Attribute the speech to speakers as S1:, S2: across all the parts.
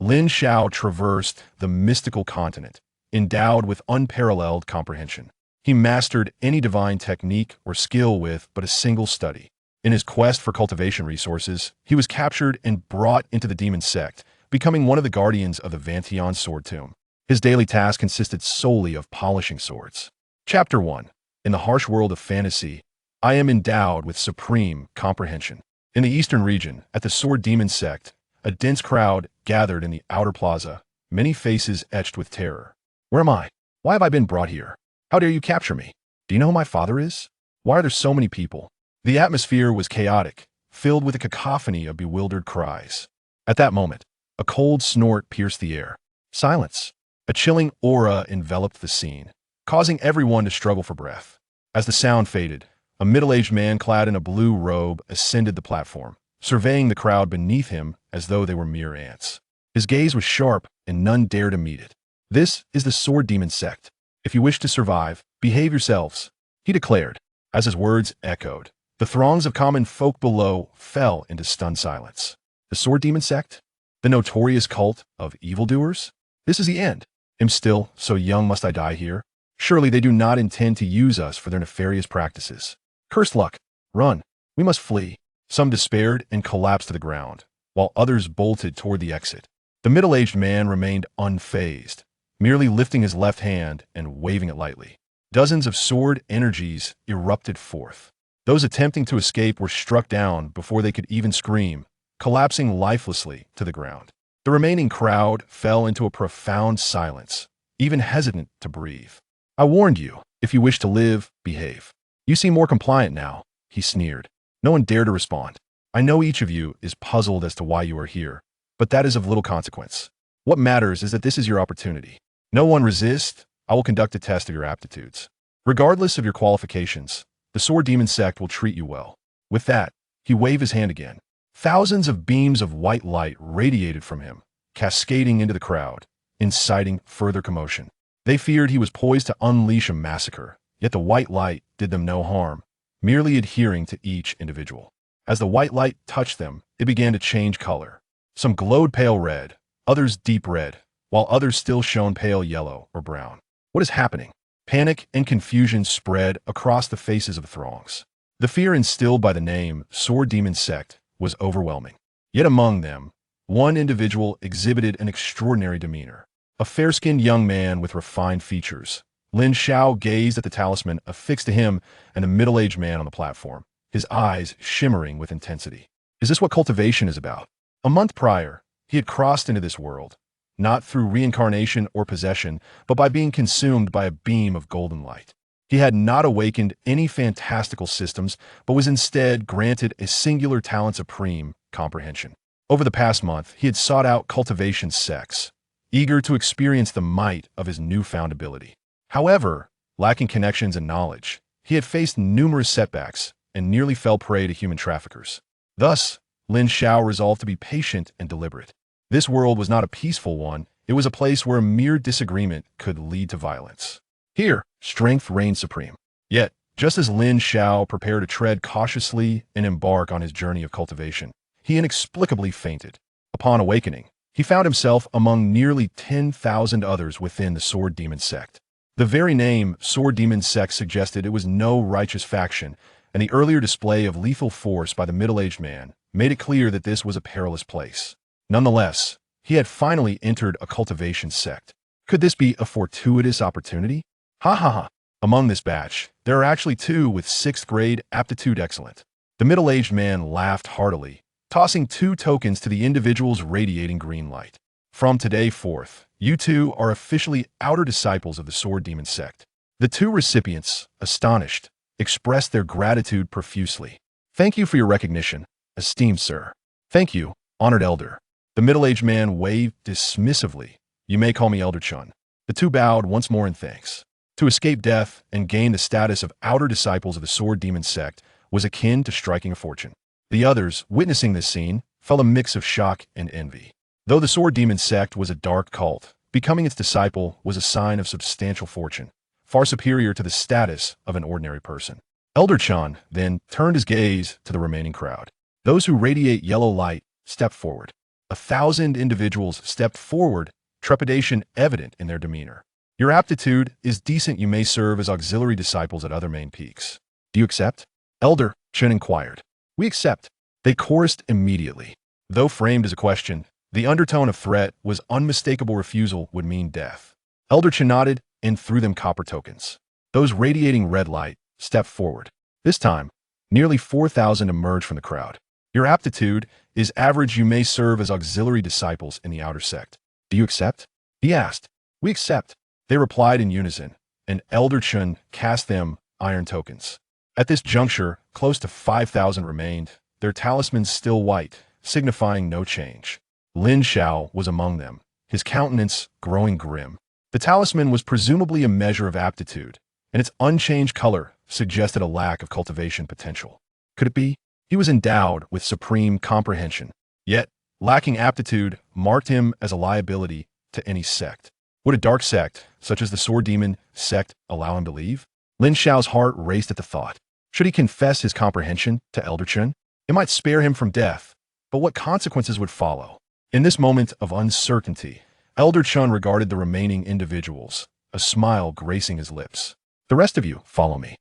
S1: Lin Xiao traversed the mystical continent, endowed with unparalleled comprehension. He mastered any divine technique or skill with but a single study. In his quest for cultivation resources, he was captured and brought into the Demon Sect, becoming one of the guardians of the Vantian Sword Tomb. His daily task consisted solely of polishing swords. Chapter 1. In the harsh world of fantasy, I am endowed with supreme comprehension. In the eastern region, at the Sword Demon Sect, a dense crowd gathered in the outer plaza, many faces etched with terror. Where am I? Why have I been brought here? How dare you capture me? Do you know who my father is? Why are there so many people? The atmosphere was chaotic, filled with a cacophony of bewildered cries. At that moment, a cold snort pierced the air. Silence. A chilling aura enveloped the scene, causing everyone to struggle for breath. As the sound faded, a middle-aged man clad in a blue robe ascended the platform, surveying the crowd beneath him as though they were mere ants. His gaze was sharp, and none dared to meet it. This is the Sword Demon Sect. If you wish to survive, behave yourselves, he declared. As his words echoed, the throngs of common folk below fell into stunned silence. The Sword Demon Sect? The notorious cult of evildoers? This is the end. Am still, so young must I die here? Surely they do not intend to use us for their nefarious practices. Cursed luck! Run! We must flee. Some despaired and collapsed to the ground, while others bolted toward the exit. The middle-aged man remained unfazed, merely lifting his left hand and waving it lightly. Dozens of sword energies erupted forth. Those attempting to escape were struck down before they could even scream, collapsing lifelessly to the ground. The remaining crowd fell into a profound silence, even hesitant to breathe. I warned you, if you wish to live, behave. You seem more compliant now, he sneered. No one dared to respond. I know each of you is puzzled as to why you are here, but that is of little consequence. What matters is that this is your opportunity. No one resist. I will conduct a test of your aptitudes. Regardless of your qualifications, the Sword Demon Sect will treat you well. With that, he waved his hand again. Thousands of beams of white light radiated from him, cascading into the crowd, inciting further commotion. They feared he was poised to unleash a massacre, yet the white light did them no harm, merely adhering to each individual. As the white light touched them, it began to change color. Some glowed pale red, others deep red, while others still shone pale yellow or brown. What is happening? Panic and confusion spread across the faces of the throngs. The fear instilled by the name Sword Demon Sect was overwhelming. Yet among them, one individual exhibited an extraordinary demeanor. A fair-skinned young man with refined features. Lin Xiao gazed at the talisman affixed to him and a middle-aged man on the platform, his eyes shimmering with intensity. Is this what cultivation is about? A month prior, he had crossed into this world, not through reincarnation or possession, but by being consumed by a beam of golden light. He had not awakened any fantastical systems, but was instead granted a singular talent supreme, comprehension. Over the past month, he had sought out cultivation sects, eager to experience the might of his newfound ability. However, lacking connections and knowledge, he had faced numerous setbacks and nearly fell prey to human traffickers. Thus, Lin Xiao resolved to be patient and deliberate. This world was not a peaceful one, it was a place where a mere disagreement could lead to violence. Here, strength reigned supreme. Yet, just as Lin Xiao prepared to tread cautiously and embark on his journey of cultivation, he inexplicably fainted. Upon awakening, he found himself among nearly 10,000 others within the Sword Demon Sect. The very name Sword Demon Sect suggested it was no righteous faction, and the earlier display of lethal force by the middle-aged man made it clear that this was a perilous place. Nonetheless, he had finally entered a cultivation sect. Could this be a fortuitous opportunity? Ha ha ha. Among this batch, there are actually two with 6th grade aptitude excellent. The middle-aged man laughed heartily, tossing 2 tokens to the individual's radiating green light. From today forth, you two are officially outer disciples of the Sword Demon Sect. The 2 recipients, astonished, expressed their gratitude profusely. Thank you for your recognition, esteemed sir. Thank you, honored elder. The middle-aged man waved dismissively. You may call me Elder Chun. The 2 bowed once more in thanks. To escape death and gain the status of outer disciples of the Sword Demon Sect was akin to striking a fortune. The others, witnessing this scene, felt a mix of shock and envy. Though the Sword Demon Sect was a dark cult, becoming its disciple was a sign of substantial fortune, far superior to the status of an ordinary person. Elder Chan then turned his gaze to the remaining crowd. Those who radiate yellow light stepped forward. 1,000 individuals stepped forward, trepidation evident in their demeanor. Your aptitude is decent. You may serve as auxiliary disciples at other main peaks. Do you accept? Elder Chen inquired. We accept. They chorused immediately. Though framed as a question, the undertone of threat was unmistakable. Refusal would mean death. Elder Chen nodded and threw them copper tokens. Those radiating red light stepped forward. This time, nearly 4,000 emerged from the crowd. Your aptitude is average. You may serve as auxiliary disciples in the outer sect. Do you accept? He asked. We accept. They replied in unison, and Elder Chen cast them iron tokens. At this juncture, close to 5,000 remained, their talismans still white, signifying no change. Lin Xiao was among them, his countenance growing grim. The talisman was presumably a measure of aptitude, and its unchanged color suggested a lack of cultivation potential. Could it be? He was endowed with supreme comprehension, yet lacking aptitude marked him as a liability to any sect. Would a dark sect, such as the Sword Demon Sect, allow him to leave? Lin Xiao's heart raced at the thought. Should he confess his comprehension to Elder Chen? It might spare him from death, but what consequences would follow? In this moment of uncertainty, Elder Chen regarded the remaining individuals, a smile gracing his lips. The rest of you, follow me.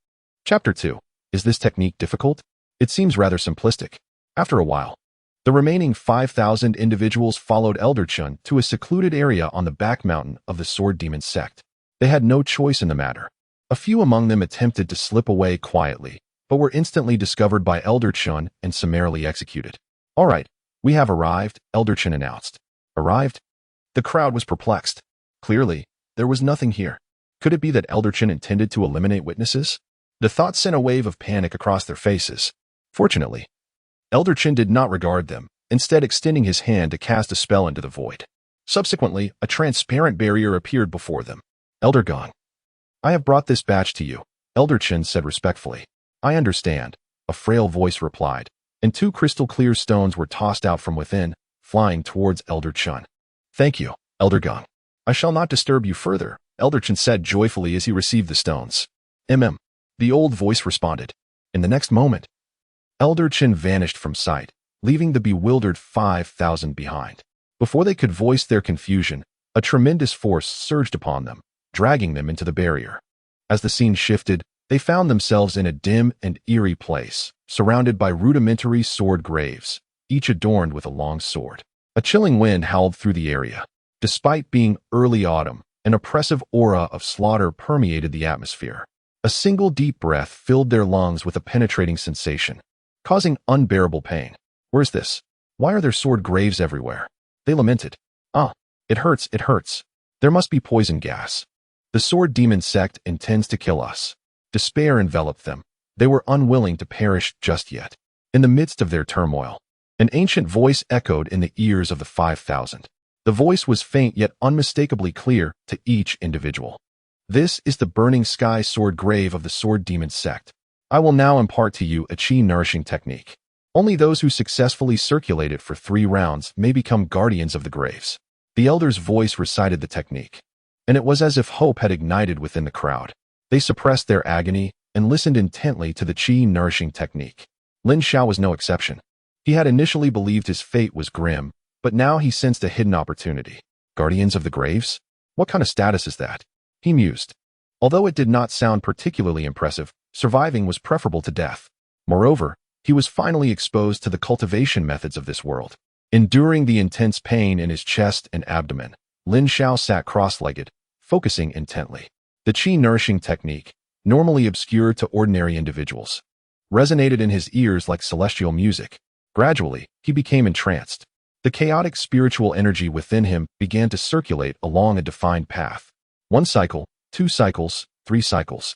S1: Chapter 2. Is this technique difficult? It seems rather simplistic. After a while, the remaining 5,000 individuals followed Elder Chen to a secluded area on the back mountain of the Sword Demon Sect. They had no choice in the matter. A few among them attempted to slip away quietly, but were instantly discovered by Elder Chen and summarily executed. All right, we have arrived, Elder Chen announced. Arrived? The crowd was perplexed. Clearly, there was nothing here. Could it be that Elder Chen intended to eliminate witnesses? The thought sent a wave of panic across their faces. Fortunately, Elder Chen did not regard them, instead extending his hand to cast a spell into the void. Subsequently, a transparent barrier appeared before them. Elder Gong. I have brought this batch to you, Elder Chen said respectfully. I understand, a frail voice replied, and 2 crystal-clear stones were tossed out from within, flying towards Elder Chen. Thank you, Elder Gong. I shall not disturb you further, Elder Chen said joyfully as he received the stones. The old voice responded. In the next moment, Elder Chen vanished from sight, leaving the bewildered 5,000 behind. Before they could voice their confusion, a tremendous force surged upon them, dragging them into the barrier. As the scene shifted, they found themselves in a dim and eerie place, surrounded by rudimentary sword graves, each adorned with a long sword. A chilling wind howled through the area. Despite being early autumn, an oppressive aura of slaughter permeated the atmosphere. A single deep breath filled their lungs with a penetrating sensation, causing unbearable pain. Where's this? Why are there sword graves everywhere? They lamented. It hurts, it hurts. There must be poison gas. The Sword Demon Sect intends to kill us. Despair enveloped them. They were unwilling to perish just yet. In the midst of their turmoil, an ancient voice echoed in the ears of the 5,000. The voice was faint yet unmistakably clear to each individual. This is the burning sky sword grave of the Sword Demon Sect. I will now impart to you a chi-nourishing technique. Only those who successfully circulate it for 3 rounds may become guardians of the graves. The elder's voice recited the technique, and it was as if hope had ignited within the crowd. They suppressed their agony and listened intently to the chi-nourishing technique. Lin Xiao was no exception. He had initially believed his fate was grim, but now he sensed a hidden opportunity. Guardians of the graves? What kind of status is that? He mused. Although it did not sound particularly impressive, surviving was preferable to death. Moreover, he was finally exposed to the cultivation methods of this world. Enduring the intense pain in his chest and abdomen, Lin Xiao sat cross-legged, focusing intently. The chi-nourishing technique, normally obscure to ordinary individuals, resonated in his ears like celestial music. Gradually, he became entranced. The chaotic spiritual energy within him began to circulate along a defined path. 1 cycle, 2 cycles, 3 cycles.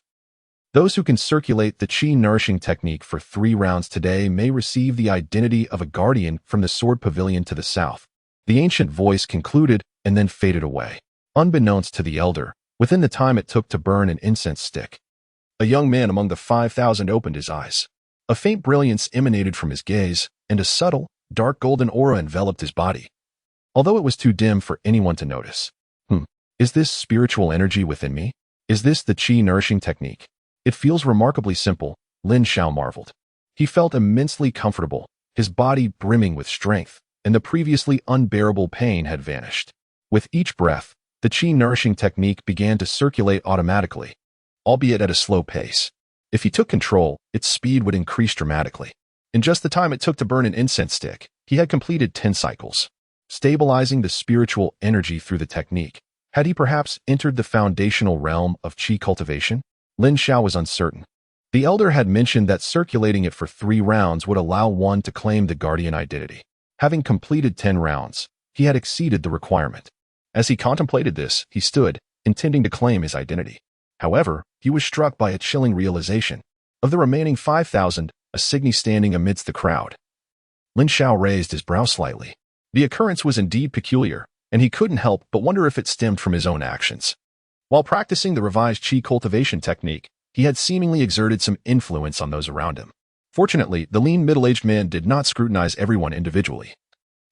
S1: Those who can circulate the chi-nourishing technique for 3 rounds today may receive the identity of a guardian from the Sword Pavilion to the south. The ancient voice concluded and then faded away. Unbeknownst to the elder, within the time it took to burn an incense stick, a young man among the 5,000 opened his eyes. A faint brilliance emanated from his gaze, and a subtle, dark golden aura enveloped his body. Although it was too dim for anyone to notice. Is this spiritual energy within me? Is this the chi-nourishing technique? It feels remarkably simple, Lin Xiao marveled. He felt immensely comfortable, his body brimming with strength, and the previously unbearable pain had vanished. With each breath, the qi-nourishing technique began to circulate automatically, albeit at a slow pace. If he took control, its speed would increase dramatically. In just the time it took to burn an incense stick, he had completed 10 cycles, stabilizing the spiritual energy through the technique. Had he perhaps entered the foundational realm of qi cultivation? Lin Xiao was uncertain. The elder had mentioned that circulating it for 3 rounds would allow one to claim the guardian identity. Having completed 10 rounds, he had exceeded the requirement. As he contemplated this, he stood, intending to claim his identity. However, he was struck by a chilling realization. Of the remaining 5,000, a Signy standing amidst the crowd. Lin Xiao raised his brow slightly. The occurrence was indeed peculiar, and he couldn't help but wonder if it stemmed from his own actions. While practicing the revised qi cultivation technique, he had seemingly exerted some influence on those around him. Fortunately, the lean middle-aged man did not scrutinize everyone individually.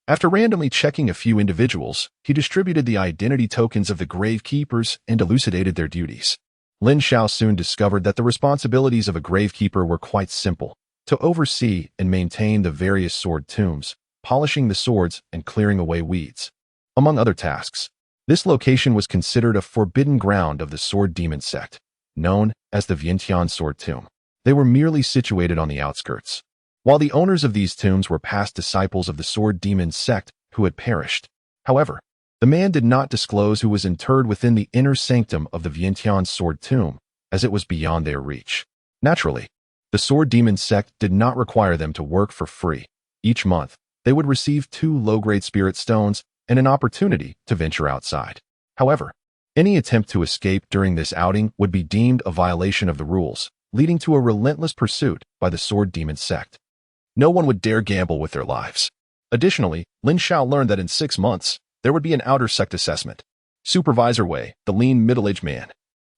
S1: After randomly checking a few individuals, he distributed the identity tokens of the Gravekeepers and elucidated their duties. Lin Xiao soon discovered that the responsibilities of a Gravekeeper were quite simple: to oversee and maintain the various sword tombs, polishing the swords, and clearing away weeds. Among other tasks, this location was considered a forbidden ground of the Sword Demon Sect, known as the Vantian Sword Tomb. They were merely situated on the outskirts. While the owners of these tombs were past disciples of the Sword Demon Sect who had perished. However, the man did not disclose who was interred within the inner sanctum of the Vantian Sword Tomb, as it was beyond their reach. Naturally, the Sword Demon Sect did not require them to work for free. Each month, they would receive 2 low-grade spirit stones and an opportunity to venture outside. However, any attempt to escape during this outing would be deemed a violation of the rules, leading to a relentless pursuit by the Sword Demon Sect. No one would dare gamble with their lives. Additionally, Lin Xiao learned that in 6 months, there would be an outer sect assessment. Supervisor Wei, the lean middle-aged man,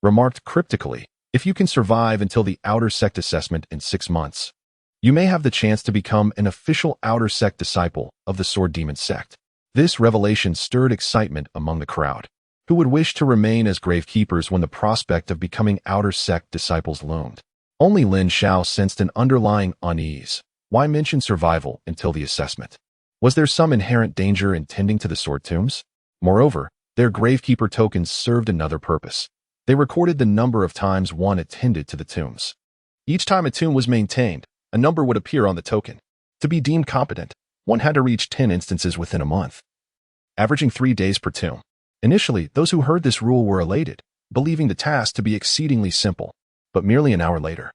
S1: remarked cryptically, "If you can survive until the outer sect assessment in 6 months, you may have the chance to become an official outer sect disciple of the Sword Demon Sect." This revelation stirred excitement among the crowd, who would wish to remain as Gravekeepers when the prospect of becoming outer sect disciples loomed. Only Lin Xiao sensed an underlying unease. Why mention survival until the assessment? Was there some inherent danger in tending to the sword tombs? Moreover, their Gravekeeper tokens served another purpose. They recorded the number of times one attended to the tombs. Each time a tomb was maintained, a number would appear on the token. To be deemed competent, one had to reach 10 instances within a month, averaging 3 days per tomb. Initially, those who heard this rule were elated, believing the task to be exceedingly simple, but merely an hour later,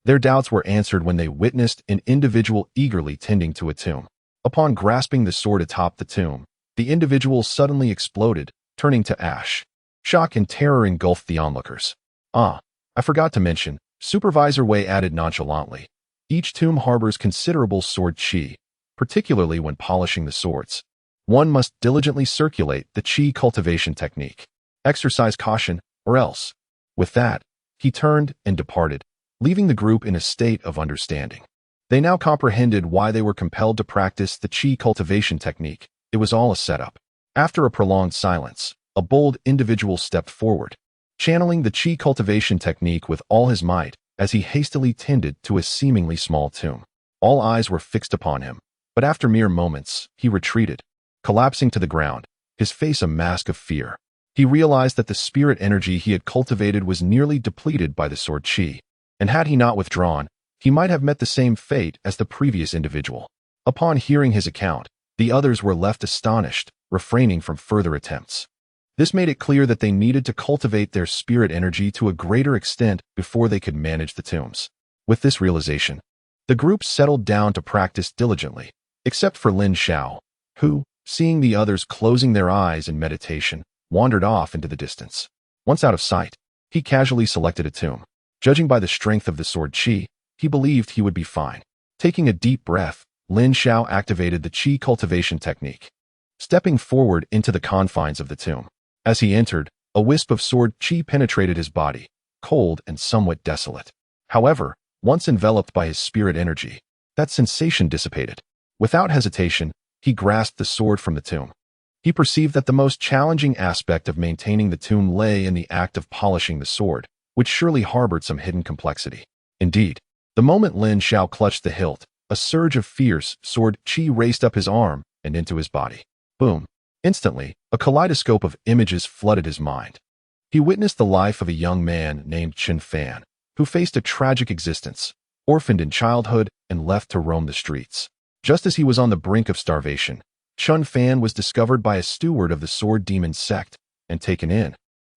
S1: their doubts were answered when they witnessed an individual eagerly tending to a tomb. Upon grasping the sword atop the tomb, the individual suddenly exploded, turning to ash. Shock and terror engulfed the onlookers. "I forgot to mention," Supervisor Wei added nonchalantly. "Each tomb harbors considerable sword qi, particularly when polishing the swords. One must diligently circulate the qi cultivation technique. Exercise caution, or else." With that, he turned and departed, leaving the group in a state of understanding. They now comprehended why they were compelled to practice the qi cultivation technique. It was all a setup. After a prolonged silence, a bold individual stepped forward, channeling the qi cultivation technique with all his might as he hastily tended to a seemingly small tomb. All eyes were fixed upon him, but after mere moments, he retreated, collapsing to the ground, his face a mask of fear. He realized that the spirit energy he had cultivated was nearly depleted by the sword qi, and had he not withdrawn, he might have met the same fate as the previous individual. Upon hearing his account, the others were left astonished, refraining from further attempts. This made it clear that they needed to cultivate their spirit energy to a greater extent before they could manage the tombs. With this realization, the group settled down to practice diligently, except for Lin Xiao, who, seeing the others closing their eyes in meditation, wandered off into the distance. Once out of sight, he casually selected a tomb. Judging by the strength of the sword qi, he believed he would be fine. Taking a deep breath, Lin Xiao activated the qi cultivation technique, stepping forward into the confines of the tomb. As he entered, a wisp of sword qi penetrated his body, cold and somewhat desolate. However, once enveloped by his spirit energy, that sensation dissipated. Without hesitation, he grasped the sword from the tomb. He perceived that the most challenging aspect of maintaining the tomb lay in the act of polishing the sword, which surely harbored some hidden complexity. Indeed, the moment Lin Xiao clutched the hilt, a surge of fierce sword qi raced up his arm, and into his body. Boom. Instantly, a kaleidoscope of images flooded his mind. He witnessed the life of a young man named Chen Fan, who faced a tragic existence, orphaned in childhood and left to roam the streets. Just as he was on the brink of starvation, Chen Fan was discovered by a steward of the Sword Demon Sect and taken in.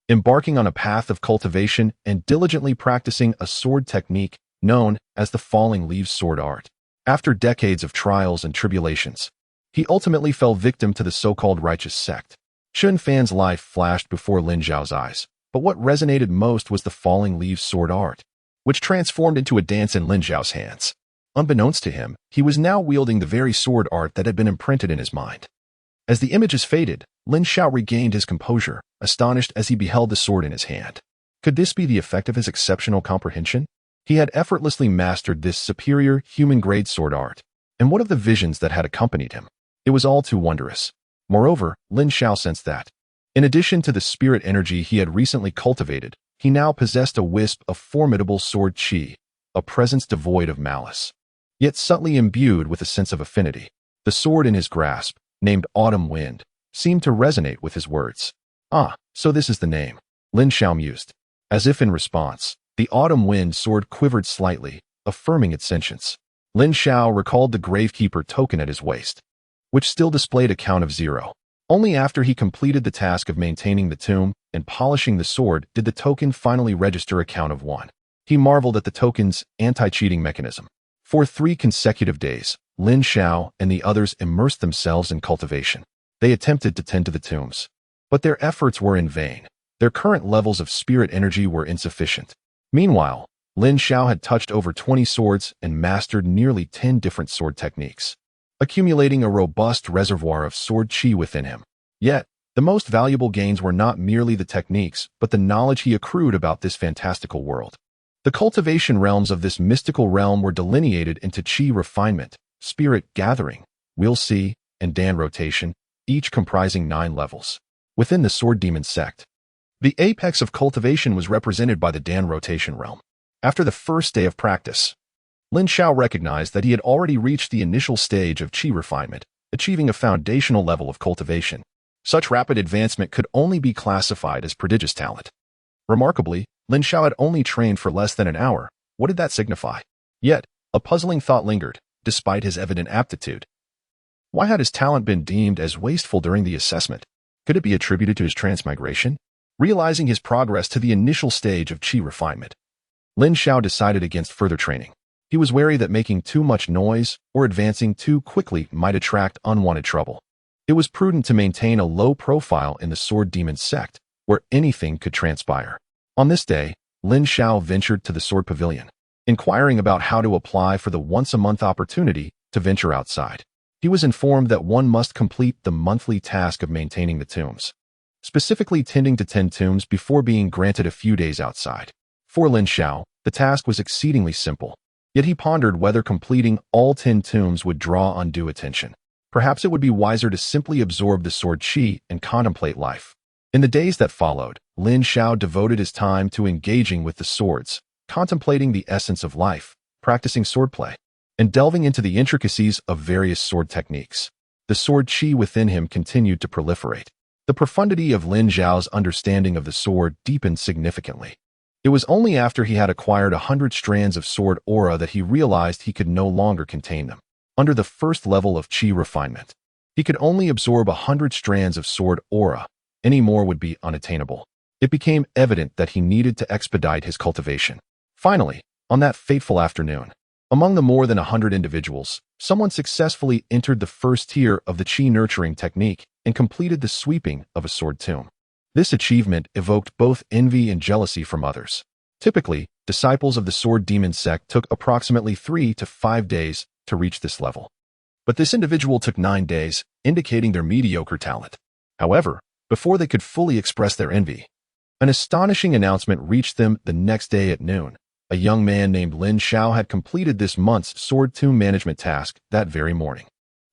S1: Embarking on a path of cultivation and diligently practicing a sword technique known as the falling leaves sword art. After decades of trials and tribulations, he ultimately fell victim to the so-called righteous sect. Chen Fan's life flashed before Lin Xiao's eyes, but what resonated most was the falling leaves sword art, which transformed into a dance in Lin Xiao's hands. Unbeknownst to him, he was now wielding the very sword art that had been imprinted in his mind. As the images faded, Lin Xiao regained his composure, astonished as he beheld the sword in his hand. Could this be the effect of his exceptional comprehension? He had effortlessly mastered this superior, human-grade sword art. And what of the visions that had accompanied him? It was all too wondrous. Moreover, Lin Xiao sensed that, in addition to the spirit energy he had recently cultivated, he now possessed a wisp of formidable sword qi, a presence devoid of malice, yet subtly imbued with a sense of affinity. The sword in his grasp, named Autumn Wind, seemed to resonate with his words. Ah, so this is the name, Lin Xiao mused. As if in response, the Autumn Wind sword quivered slightly, affirming its sentience. Lin Xiao recalled the Gravekeeper token at his waist, which still displayed a count of 0. Only after he completed the task of maintaining the tomb and polishing the sword did the token finally register a count of 1. He marveled at the token's anti-cheating mechanism. For 3 consecutive days, Lin Xiao and the others immersed themselves in cultivation. They attempted to tend to the tombs, but their efforts were in vain. Their current levels of spirit energy were insufficient. Meanwhile, Lin Xiao had touched over 20 swords and mastered nearly 10 different sword techniques, accumulating a robust reservoir of sword qi within him. Yet, the most valuable gains were not merely the techniques, but the knowledge he accrued about this fantastical world. The cultivation realms of this mystical realm were delineated into qi refinement, spirit gathering, will see, and dan rotation, each comprising 9 levels. Within the Sword Demon Sect, the apex of cultivation was represented by the dan rotation realm. After the first day of practice, Lin Xiao recognized that he had already reached the initial stage of qi refinement, achieving a foundational level of cultivation. Such rapid advancement could only be classified as prodigious talent. Remarkably, Lin Xiao had only trained for less than an hour. What did that signify? Yet, a puzzling thought lingered, despite his evident aptitude. Why had his talent been deemed as wasteful during the assessment? Could it be attributed to his transmigration? Realizing his progress to the initial stage of qi refinement, Lin Xiao decided against further training. He was wary that making too much noise or advancing too quickly might attract unwanted trouble. It was prudent to maintain a low profile in the Sword Demon Sect, where anything could transpire. On this day, Lin Xiao ventured to the Sword Pavilion, inquiring about how to apply for the once-a-month opportunity to venture outside. He was informed that one must complete the monthly task of maintaining the tombs, specifically tending to 10 tombs before being granted a few days outside. For Lin Xiao, the task was exceedingly simple. Yet he pondered whether completing all 10 tombs would draw undue attention. Perhaps it would be wiser to simply absorb the sword qi and contemplate life. In the days that followed, Lin Xiao devoted his time to engaging with the swords, contemplating the essence of life, practicing swordplay, and delving into the intricacies of various sword techniques. The sword qi within him continued to proliferate. The profundity of Lin Xiao's understanding of the sword deepened significantly. It was only after he had acquired 100 strands of sword aura that he realized he could no longer contain them. Under the first level of qi refinement, he could only absorb 100 strands of sword aura. Any more would be unattainable. It became evident that he needed to expedite his cultivation. Finally, on that fateful afternoon, among the more than 100 individuals, someone successfully entered the first tier of the qi nurturing technique and completed the sweeping of a sword tomb. This achievement evoked both envy and jealousy from others. Typically, disciples of the Sword Demon Sect took approximately 3 to 5 days to reach this level. But this individual took 9 days, indicating their mediocre talent. However, before they could fully express their envy, an astonishing announcement reached them the next day at noon. A young man named Lin Xiao had completed this month's sword tomb management task that very morning.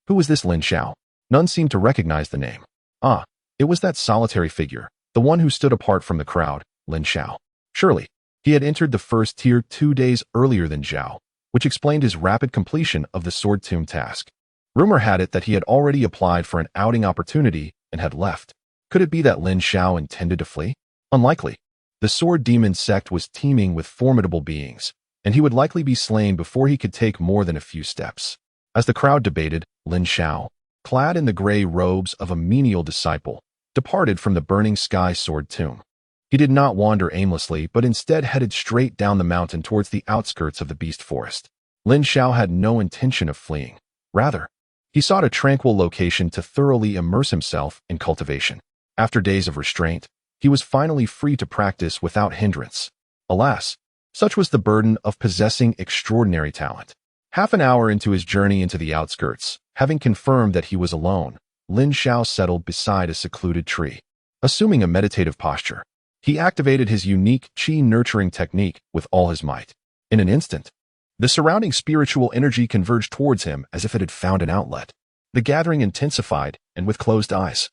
S1: Who was this Lin Xiao? None seemed to recognize the name. Ah, it was that solitary figure, the one who stood apart from the crowd, Lin Xiao. Surely, he had entered the first tier 2 days earlier than Zhao, which explained his rapid completion of the sword tomb task. Rumor had it that he had already applied for an outing opportunity and had left. Could it be that Lin Xiao intended to flee? Unlikely. The Sword Demon Sect was teeming with formidable beings, and he would likely be slain before he could take more than a few steps. As the crowd debated, Lin Xiao, clad in the gray robes of a menial disciple, departed from the burning sky sword tomb. He did not wander aimlessly, but instead headed straight down the mountain towards the outskirts of the beast forest. Lin Xiao had no intention of fleeing. Rather, he sought a tranquil location to thoroughly immerse himself in cultivation. After days of restraint, he was finally free to practice without hindrance. Alas, such was the burden of possessing extraordinary talent. Half an hour into his journey into the outskirts, having confirmed that he was alone, Lin Xiao settled beside a secluded tree. Assuming a meditative posture, he activated his unique qi nurturing technique with all his might. In an instant, the surrounding spiritual energy converged towards him as if it had found an outlet. The gathering intensified, and with closed eyes,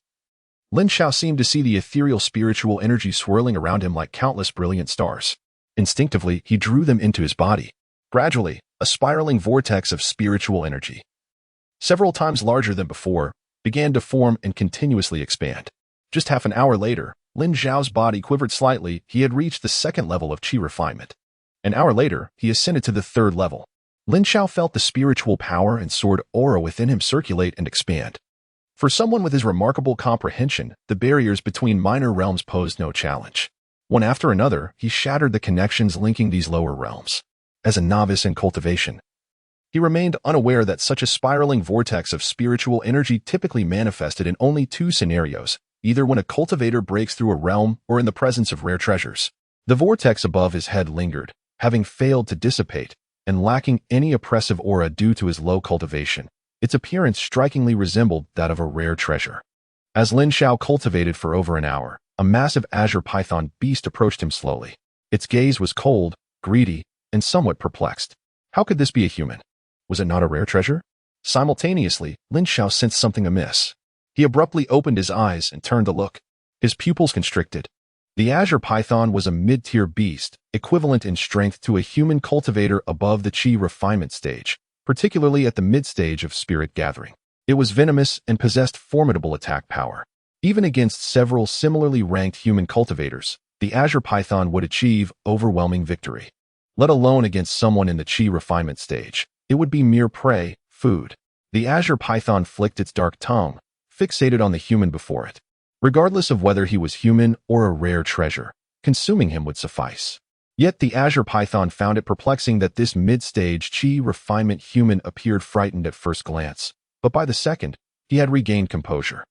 S1: Lin Xiao seemed to see the ethereal spiritual energy swirling around him like countless brilliant stars. Instinctively, he drew them into his body. Gradually, a spiraling vortex of spiritual energy, several times larger than before, began to form and continuously expand. Just half an hour later, Lin Xiao's body quivered slightly. He had reached the second level of qi refinement. An hour later, he ascended to the third level. Lin Xiao felt the spiritual power and sword aura within him circulate and expand. For someone with his remarkable comprehension, the barriers between minor realms posed no challenge. One after another, he shattered the connections linking these lower realms. As a novice in cultivation, he remained unaware that such a spiraling vortex of spiritual energy typically manifested in only two scenarios, either when a cultivator breaks through a realm or in the presence of rare treasures. The vortex above his head lingered, having failed to dissipate, and lacking any oppressive aura due to his low cultivation. Its appearance strikingly resembled that of a rare treasure. As Lin Xiao cultivated for over an hour, a massive azure python beast approached him slowly. Its gaze was cold, greedy, and somewhat perplexed. How could this be a human? Was it not a rare treasure? Simultaneously, Lin Xiao sensed something amiss. He abruptly opened his eyes and turned to look. His pupils constricted. The azure python was a mid-tier beast, equivalent in strength to a human cultivator above the qi refinement stage, particularly at the mid-stage of spirit gathering. It was venomous and possessed formidable attack power. Even against several similarly ranked human cultivators, the azure python would achieve overwhelming victory. Let alone against someone in the qi refinement stage, it would be mere prey, food. The azure python flicked its dark tongue, fixated on the human before it. Regardless of whether he was human or a rare treasure, consuming him would suffice. Yet the azure python found it perplexing that this mid-stage qi refinement human appeared frightened at first glance, but by the second, he had regained composure,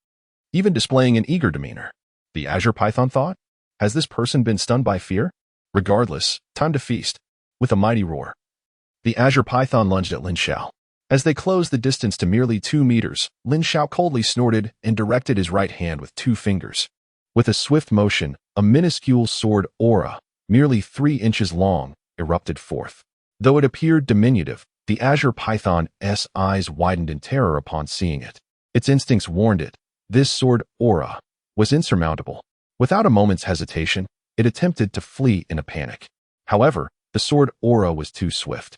S1: even displaying an eager demeanor. The azure python thought, has this person been stunned by fear? Regardless, time to feast. With a mighty roar, the azure python lunged at Lin Xiao. As they closed the distance to merely 2 meters, Lin Xiao coldly snorted and directed his right hand with 2 fingers. With a swift motion, a minuscule sword aura, merely 3 inches long, erupted forth. Though it appeared diminutive, the azure python's eyes widened in terror upon seeing it. Its instincts warned it. This sword aura was insurmountable. Without a moment's hesitation, it attempted to flee in a panic. However, the sword aura was too swift.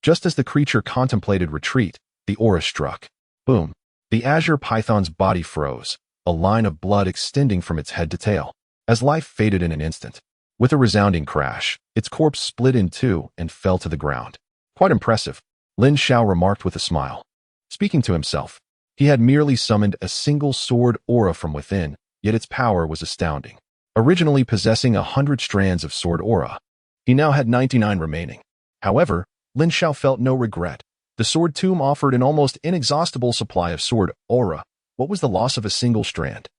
S1: Just as the creature contemplated retreat, the aura struck. Boom. The azure python's body froze, a line of blood extending from its head to tail, as life faded in an instant. With a resounding crash, its corpse split in two and fell to the ground. Quite impressive, Lin Xiao remarked with a smile. Speaking to himself, he had merely summoned a single sword aura from within, yet its power was astounding. Originally possessing 100 strands of sword aura, he now had 99 remaining. However, Lin Xiao felt no regret. The sword tomb offered an almost inexhaustible supply of sword aura. What was the loss of a single strand?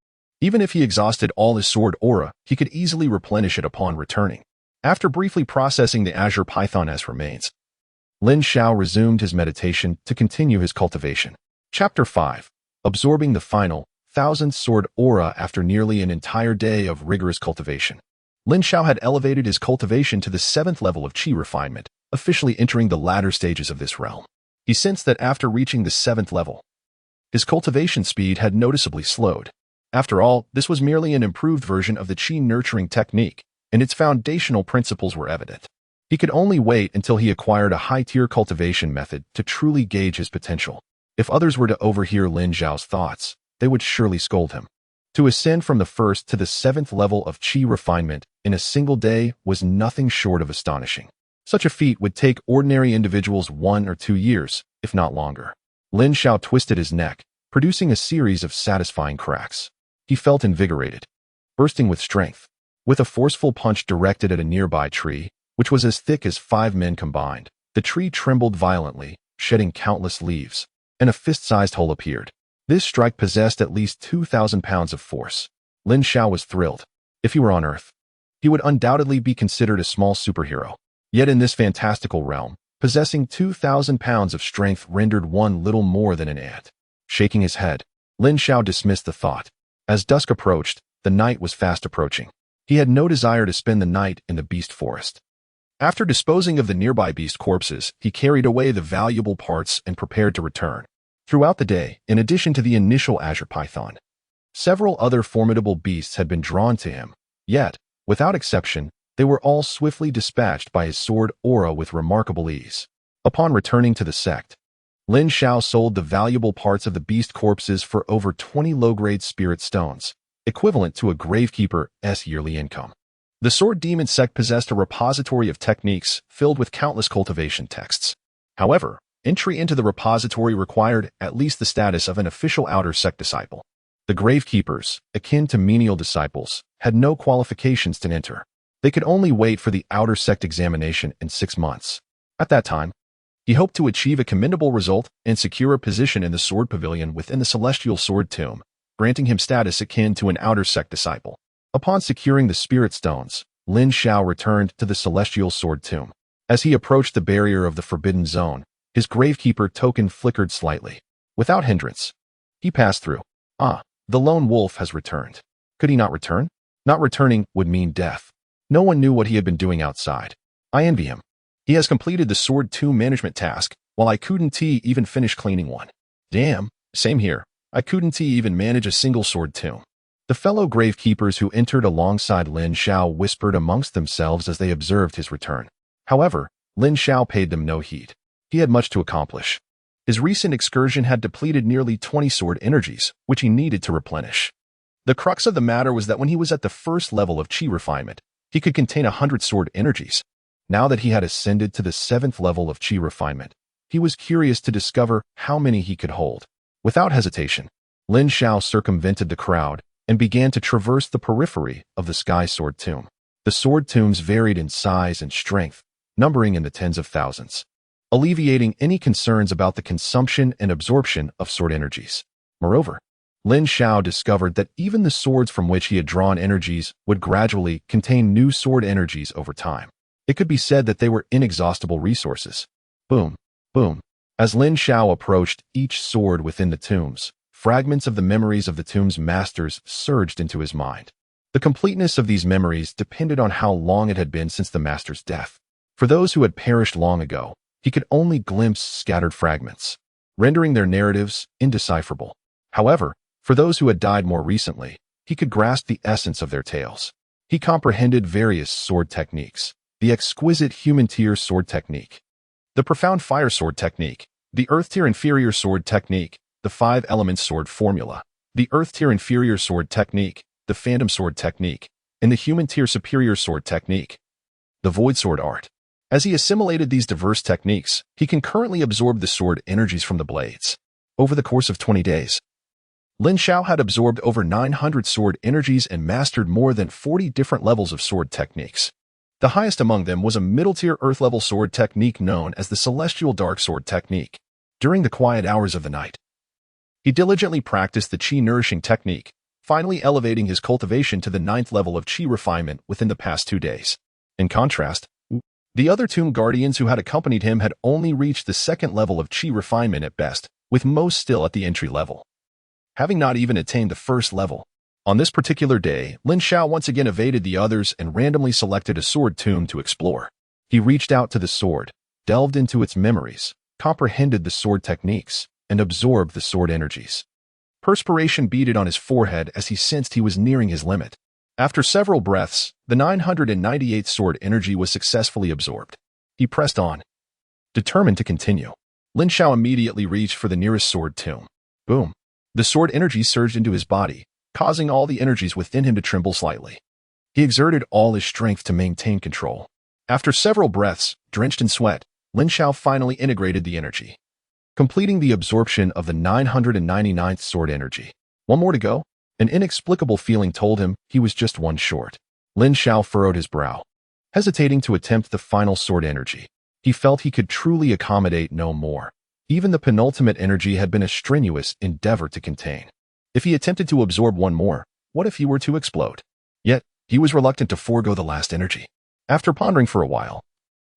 S1: Even if he exhausted all his sword aura, he could easily replenish it upon returning. After briefly processing the azure python as remains, Lin Xiao resumed his meditation to continue his cultivation. Chapter 5. Absorbing the final 1,000 sword aura after nearly an entire day of rigorous cultivation. Lin Xiao had elevated his cultivation to the 7th level of qi refinement, officially entering the latter stages of this realm. He sensed that after reaching the 7th level, his cultivation speed had noticeably slowed. After all, this was merely an improved version of the qi nurturing technique, and its foundational principles were evident. He could only wait until he acquired a high-tier cultivation method to truly gauge his potential. If others were to overhear Lin Xiao's thoughts, they would surely scold him. To ascend from the first to the seventh level of qi refinement in a single day was nothing short of astonishing. Such a feat would take ordinary individuals 1 or 2 years, if not longer. Lin Xiao twisted his neck, producing a series of satisfying cracks. He felt invigorated, bursting with strength. With a forceful punch directed at a nearby tree, which was as thick as 5 men combined, the tree trembled violently, shedding countless leaves, and a fist-sized hole appeared. This strike possessed at least 2,000 pounds of force. Lin Xiao was thrilled. If he were on Earth, he would undoubtedly be considered a small superhero. Yet in this fantastical realm, possessing 2,000 pounds of strength rendered one little more than an ant. Shaking his head, Lin Xiao dismissed the thought. As dusk approached, the night was fast approaching. He had no desire to spend the night in the beast forest. After disposing of the nearby beast corpses, he carried away the valuable parts and prepared to return. Throughout the day, in addition to the initial azure python, several other formidable beasts had been drawn to him. Yet, without exception, they were all swiftly dispatched by his sword aura with remarkable ease. Upon returning to the sect, Lin Xiao sold the valuable parts of the beast corpses for over 20 low-grade spirit stones, equivalent to a Gravekeeper's yearly income. The Sword Demon Sect possessed a repository of techniques filled with countless cultivation texts. However, entry into the repository required at least the status of an official outer sect disciple. The Gravekeepers, akin to menial disciples, had no qualifications to enter. They could only wait for the outer sect examination in 6 months. At that time, he hoped to achieve a commendable result and secure a position in the Sword Pavilion within the Celestial Sword Tomb, granting him status akin to an outer sect disciple. Upon securing the spirit stones, Lin Xiao returned to the Celestial Sword Tomb. As he approached the barrier of the Forbidden Zone, his Gravekeeper token flickered slightly. Without hindrance, he passed through. Ah, the lone wolf has returned. Could he not return? Not returning would mean death. No one knew what he had been doing outside. I envy him. He has completed the Sword Tomb management task, while I couldn't even finish cleaning one. Damn, same here. I couldn't even manage a single sword tomb. The fellow Gravekeepers who entered alongside Lin Xiao whispered amongst themselves as they observed his return. However, Lin Xiao paid them no heed. He had much to accomplish. His recent excursion had depleted nearly 20 sword energies, which he needed to replenish. The crux of the matter was that when he was at the first level of qi refinement, he could contain 100 sword energies. Now that he had ascended to the 7th level of qi refinement, he was curious to discover how many he could hold. Without hesitation, Lin Xiao circumvented the crowd and began to traverse the periphery of the Sky Sword Tomb. The sword tombs varied in size and strength, numbering in the tens of thousands, alleviating any concerns about the consumption and absorption of sword energies. Moreover, Lin Xiao discovered that even the swords from which he had drawn energies would gradually contain new sword energies over time. It could be said that they were inexhaustible resources. Boom, boom. As Lin Xiao approached each sword within the tombs, fragments of the memories of the tomb's masters surged into his mind. The completeness of these memories depended on how long it had been since the master's death. For those who had perished long ago, he could only glimpse scattered fragments, rendering their narratives indecipherable. However, for those who had died more recently, he could grasp the essence of their tales. He comprehended various sword techniques: the exquisite human tier sword technique, the profound fire sword technique, the earth tier inferior sword technique, the 5 elements sword formula, the earth tier inferior sword technique, the phantom sword technique, and the human tier superior sword technique, the void sword art. As he assimilated these diverse techniques, he concurrently absorbed the sword energies from the blades. Over the course of 20 days, Lin Xiao had absorbed over 900 sword energies and mastered more than 40 different levels of sword techniques. The highest among them was a middle-tier earth-level sword technique known as the Celestial Dark Sword Technique. During the quiet hours of the night, he diligently practiced the qi-nourishing technique, finally elevating his cultivation to the 9th level of qi refinement within the past 2 days. In contrast, the other tomb guardians who had accompanied him had only reached the 2nd level of qi refinement at best, with most still at the entry level, having not even attained the 1st level. On this particular day, Lin Xiao once again evaded the others and randomly selected a sword tomb to explore. He reached out to the sword, delved into its memories, comprehended the sword techniques, and absorbed the sword energies. Perspiration beaded on his forehead as he sensed he was nearing his limit. After several breaths, the 998th sword energy was successfully absorbed. He pressed on, determined to continue. Lin Xiao immediately reached for the nearest sword tomb. Boom. The sword energy surged into his body, causing all the energies within him to tremble slightly. He exerted all his strength to maintain control. After several breaths, drenched in sweat, Lin Xiao finally integrated the energy, completing the absorption of the 999th sword energy. One more to go? An inexplicable feeling told him he was just one short. Lin Xiao furrowed his brow, hesitating to attempt the final sword energy. He felt he could truly accommodate no more. Even the penultimate energy had been a strenuous endeavor to contain. If he attempted to absorb one more, what if he were to explode? Yet, he was reluctant to forego the last energy. After pondering for a while,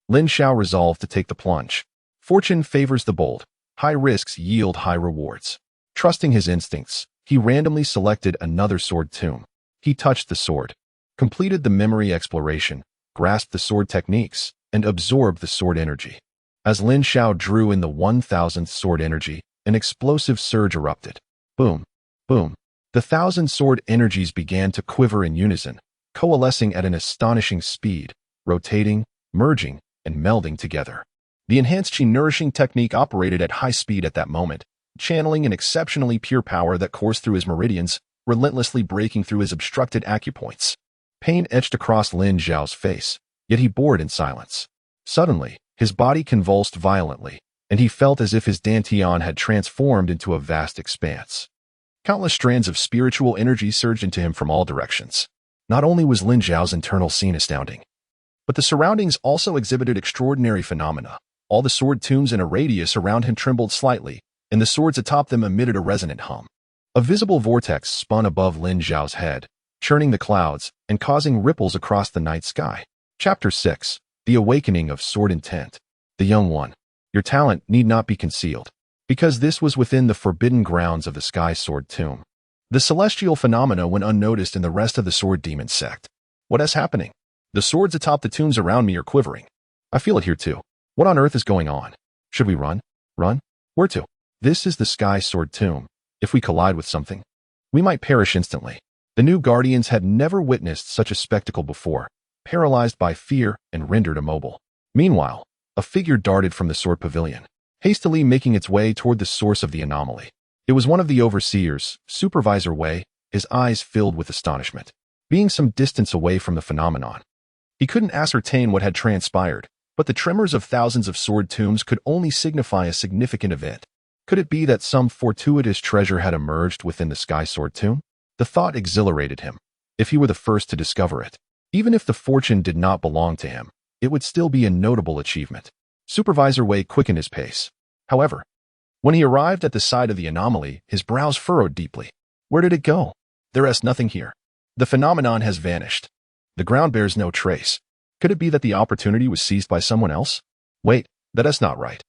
S1: Lin Xiao resolved to take the plunge. Fortune favors the bold. High risks yield high rewards. Trusting his instincts, he randomly selected another sword tomb. He touched the sword, completed the memory exploration, grasped the sword techniques, and absorbed the sword energy. As Lin Xiao drew in the 1000th sword energy, an explosive surge erupted. Boom, boom. The 1,000 sword energies began to quiver in unison, coalescing at an astonishing speed, rotating, merging, and melding together. The enhanced chi nourishing technique operated at high speed at that moment, channeling an exceptionally pure power that coursed through his meridians, relentlessly breaking through his obstructed acupoints. Pain etched across Lin Xiao's face, yet he bore it in silence. Suddenly, his body convulsed violently, and he felt as if his dantian had transformed into a vast expanse. Countless strands of spiritual energy surged into him from all directions. Not only was Lin Xiao's internal scene astounding, but the surroundings also exhibited extraordinary phenomena. All the sword tombs in a radius around him trembled slightly, and the swords atop them emitted a resonant hum. A visible vortex spun above Lin Xiao's head, churning the clouds and causing ripples across the night sky. Chapter 6. The Awakening of Sword Intent. The young one. Your talent need not be concealed, because this was within the forbidden grounds of the Sky Sword Tomb. The celestial phenomena went unnoticed in the rest of the Sword Demon Sect. What is happening? The swords atop the tombs around me are quivering. I feel it here too. What on earth is going on? Should we run? Run? Where to? This is the Sky Sword Tomb. If we collide with something, we might perish instantly. The new guardians had never witnessed such a spectacle before, paralyzed by fear and rendered immobile. Meanwhile, a figure darted from the sword pavilion, hastily making its way toward the source of the anomaly. It was one of the overseers, Supervisor Wei, his eyes filled with astonishment. Being some distance away from the phenomenon, he couldn't ascertain what had transpired, but the tremors of thousands of sword tombs could only signify a significant event. Could it be that some fortuitous treasure had emerged within the Sky Sword Tomb? The thought exhilarated him. If he were the first to discover it, even if the fortune did not belong to him, it would still be a notable achievement. Supervisor Wei quickened his pace. However, when he arrived at the side of the anomaly, his brows furrowed deeply. Where did it go? There is nothing here. The phenomenon has vanished. The ground bears no trace. Could it be that the opportunity was seized by someone else? Wait, that is not right.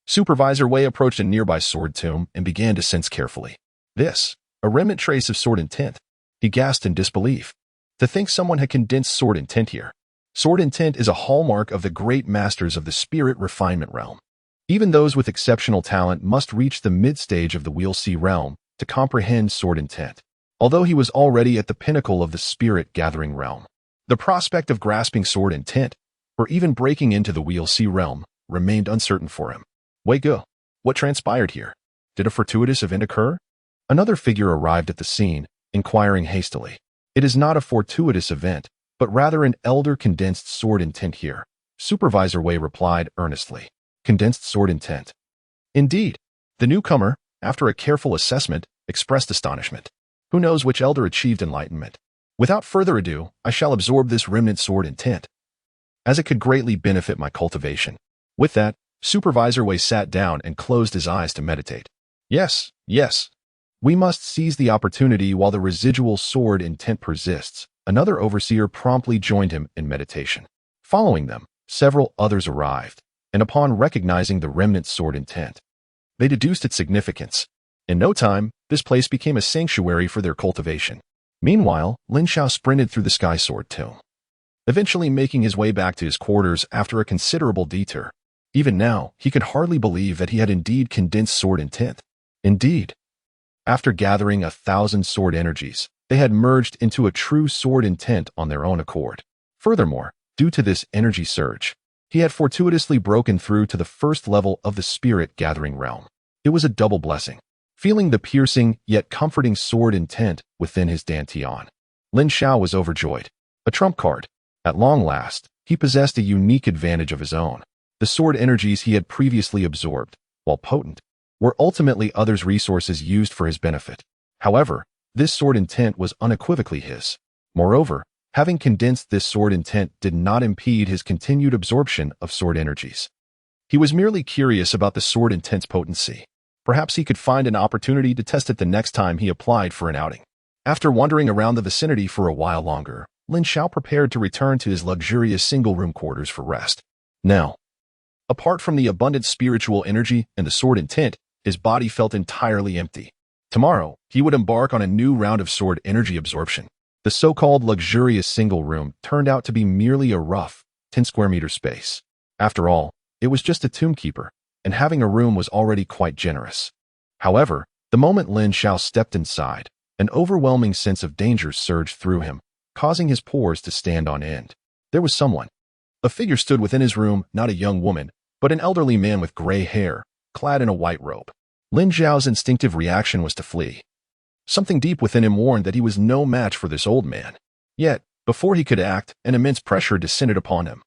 S1: Supervisor Wei approached a nearby sword tomb and began to sense carefully. This, a remnant trace of sword intent. He gasped in disbelief. To think someone had condensed sword intent here. Sword intent is a hallmark of the great masters of the spirit refinement realm. Even those with exceptional talent must reach the mid-stage of the Wheel C realm to comprehend sword intent. Although he was already at the pinnacle of the spirit gathering realm, the prospect of grasping sword intent, or even breaking into the Wheel C realm, remained uncertain for him. Wei Ge, what transpired here? Did a fortuitous event occur? Another figure arrived at the scene, inquiring hastily. It is not a fortuitous event, but rather an elder condensed sword intent here. Supervisor Wei replied earnestly. Condensed sword intent. Indeed. The newcomer, after a careful assessment, expressed astonishment. Who knows which elder achieved enlightenment? Without further ado, I shall absorb this remnant sword intent, as it could greatly benefit my cultivation. With that, Supervisor Wei sat down and closed his eyes to meditate. Yes. We must seize the opportunity while the residual sword intent persists. Another overseer promptly joined him in meditation. Following them, several others arrived, and upon recognizing the remnant sword intent, they deduced its significance. In no time, this place became a sanctuary for their cultivation. Meanwhile, Lin Xiao sprinted through the Sky Sword Tomb, eventually making his way back to his quarters after a considerable detour. Even now, he could hardly believe that he had indeed condensed sword intent. Indeed, after gathering 1,000 sword energies, they had merged into a true sword intent on their own accord. Furthermore, due to this energy surge, He had fortuitously broken through to the first level of the spirit-gathering realm. It was a double blessing. Feeling the piercing yet comforting sword intent within his dantian, Lin Xiao was overjoyed. A trump card. At long last, he possessed a unique advantage of his own. The sword energies he had previously absorbed, while potent, were ultimately others' resources used for his benefit. However, this sword intent was unequivocally his. Moreover, having condensed this sword intent did not impede his continued absorption of sword energies. He was merely curious about the sword intent's potency. Perhaps he could find an opportunity to test it the next time he applied for an outing. After wandering around the vicinity for a while longer, Lin Xiao prepared to return to his luxurious single-room quarters for rest. Now, apart from the abundant spiritual energy and the sword intent, his body felt entirely empty. Tomorrow, he would embark on a new round of sword energy absorption. The so-called luxurious single room turned out to be merely a rough, 10 square meter space. After all, it was just a tombkeeper, and having a room was already quite generous. However, the moment Lin Xiao stepped inside, an overwhelming sense of danger surged through him, causing his pores to stand on end. There was someone. A figure stood within his room, not a young woman, but an elderly man with gray hair, clad in a white robe. Lin Xiao's instinctive reaction was to flee. Something deep within him warned that he was no match for this old man. Yet, before he could act, an immense pressure descended upon him,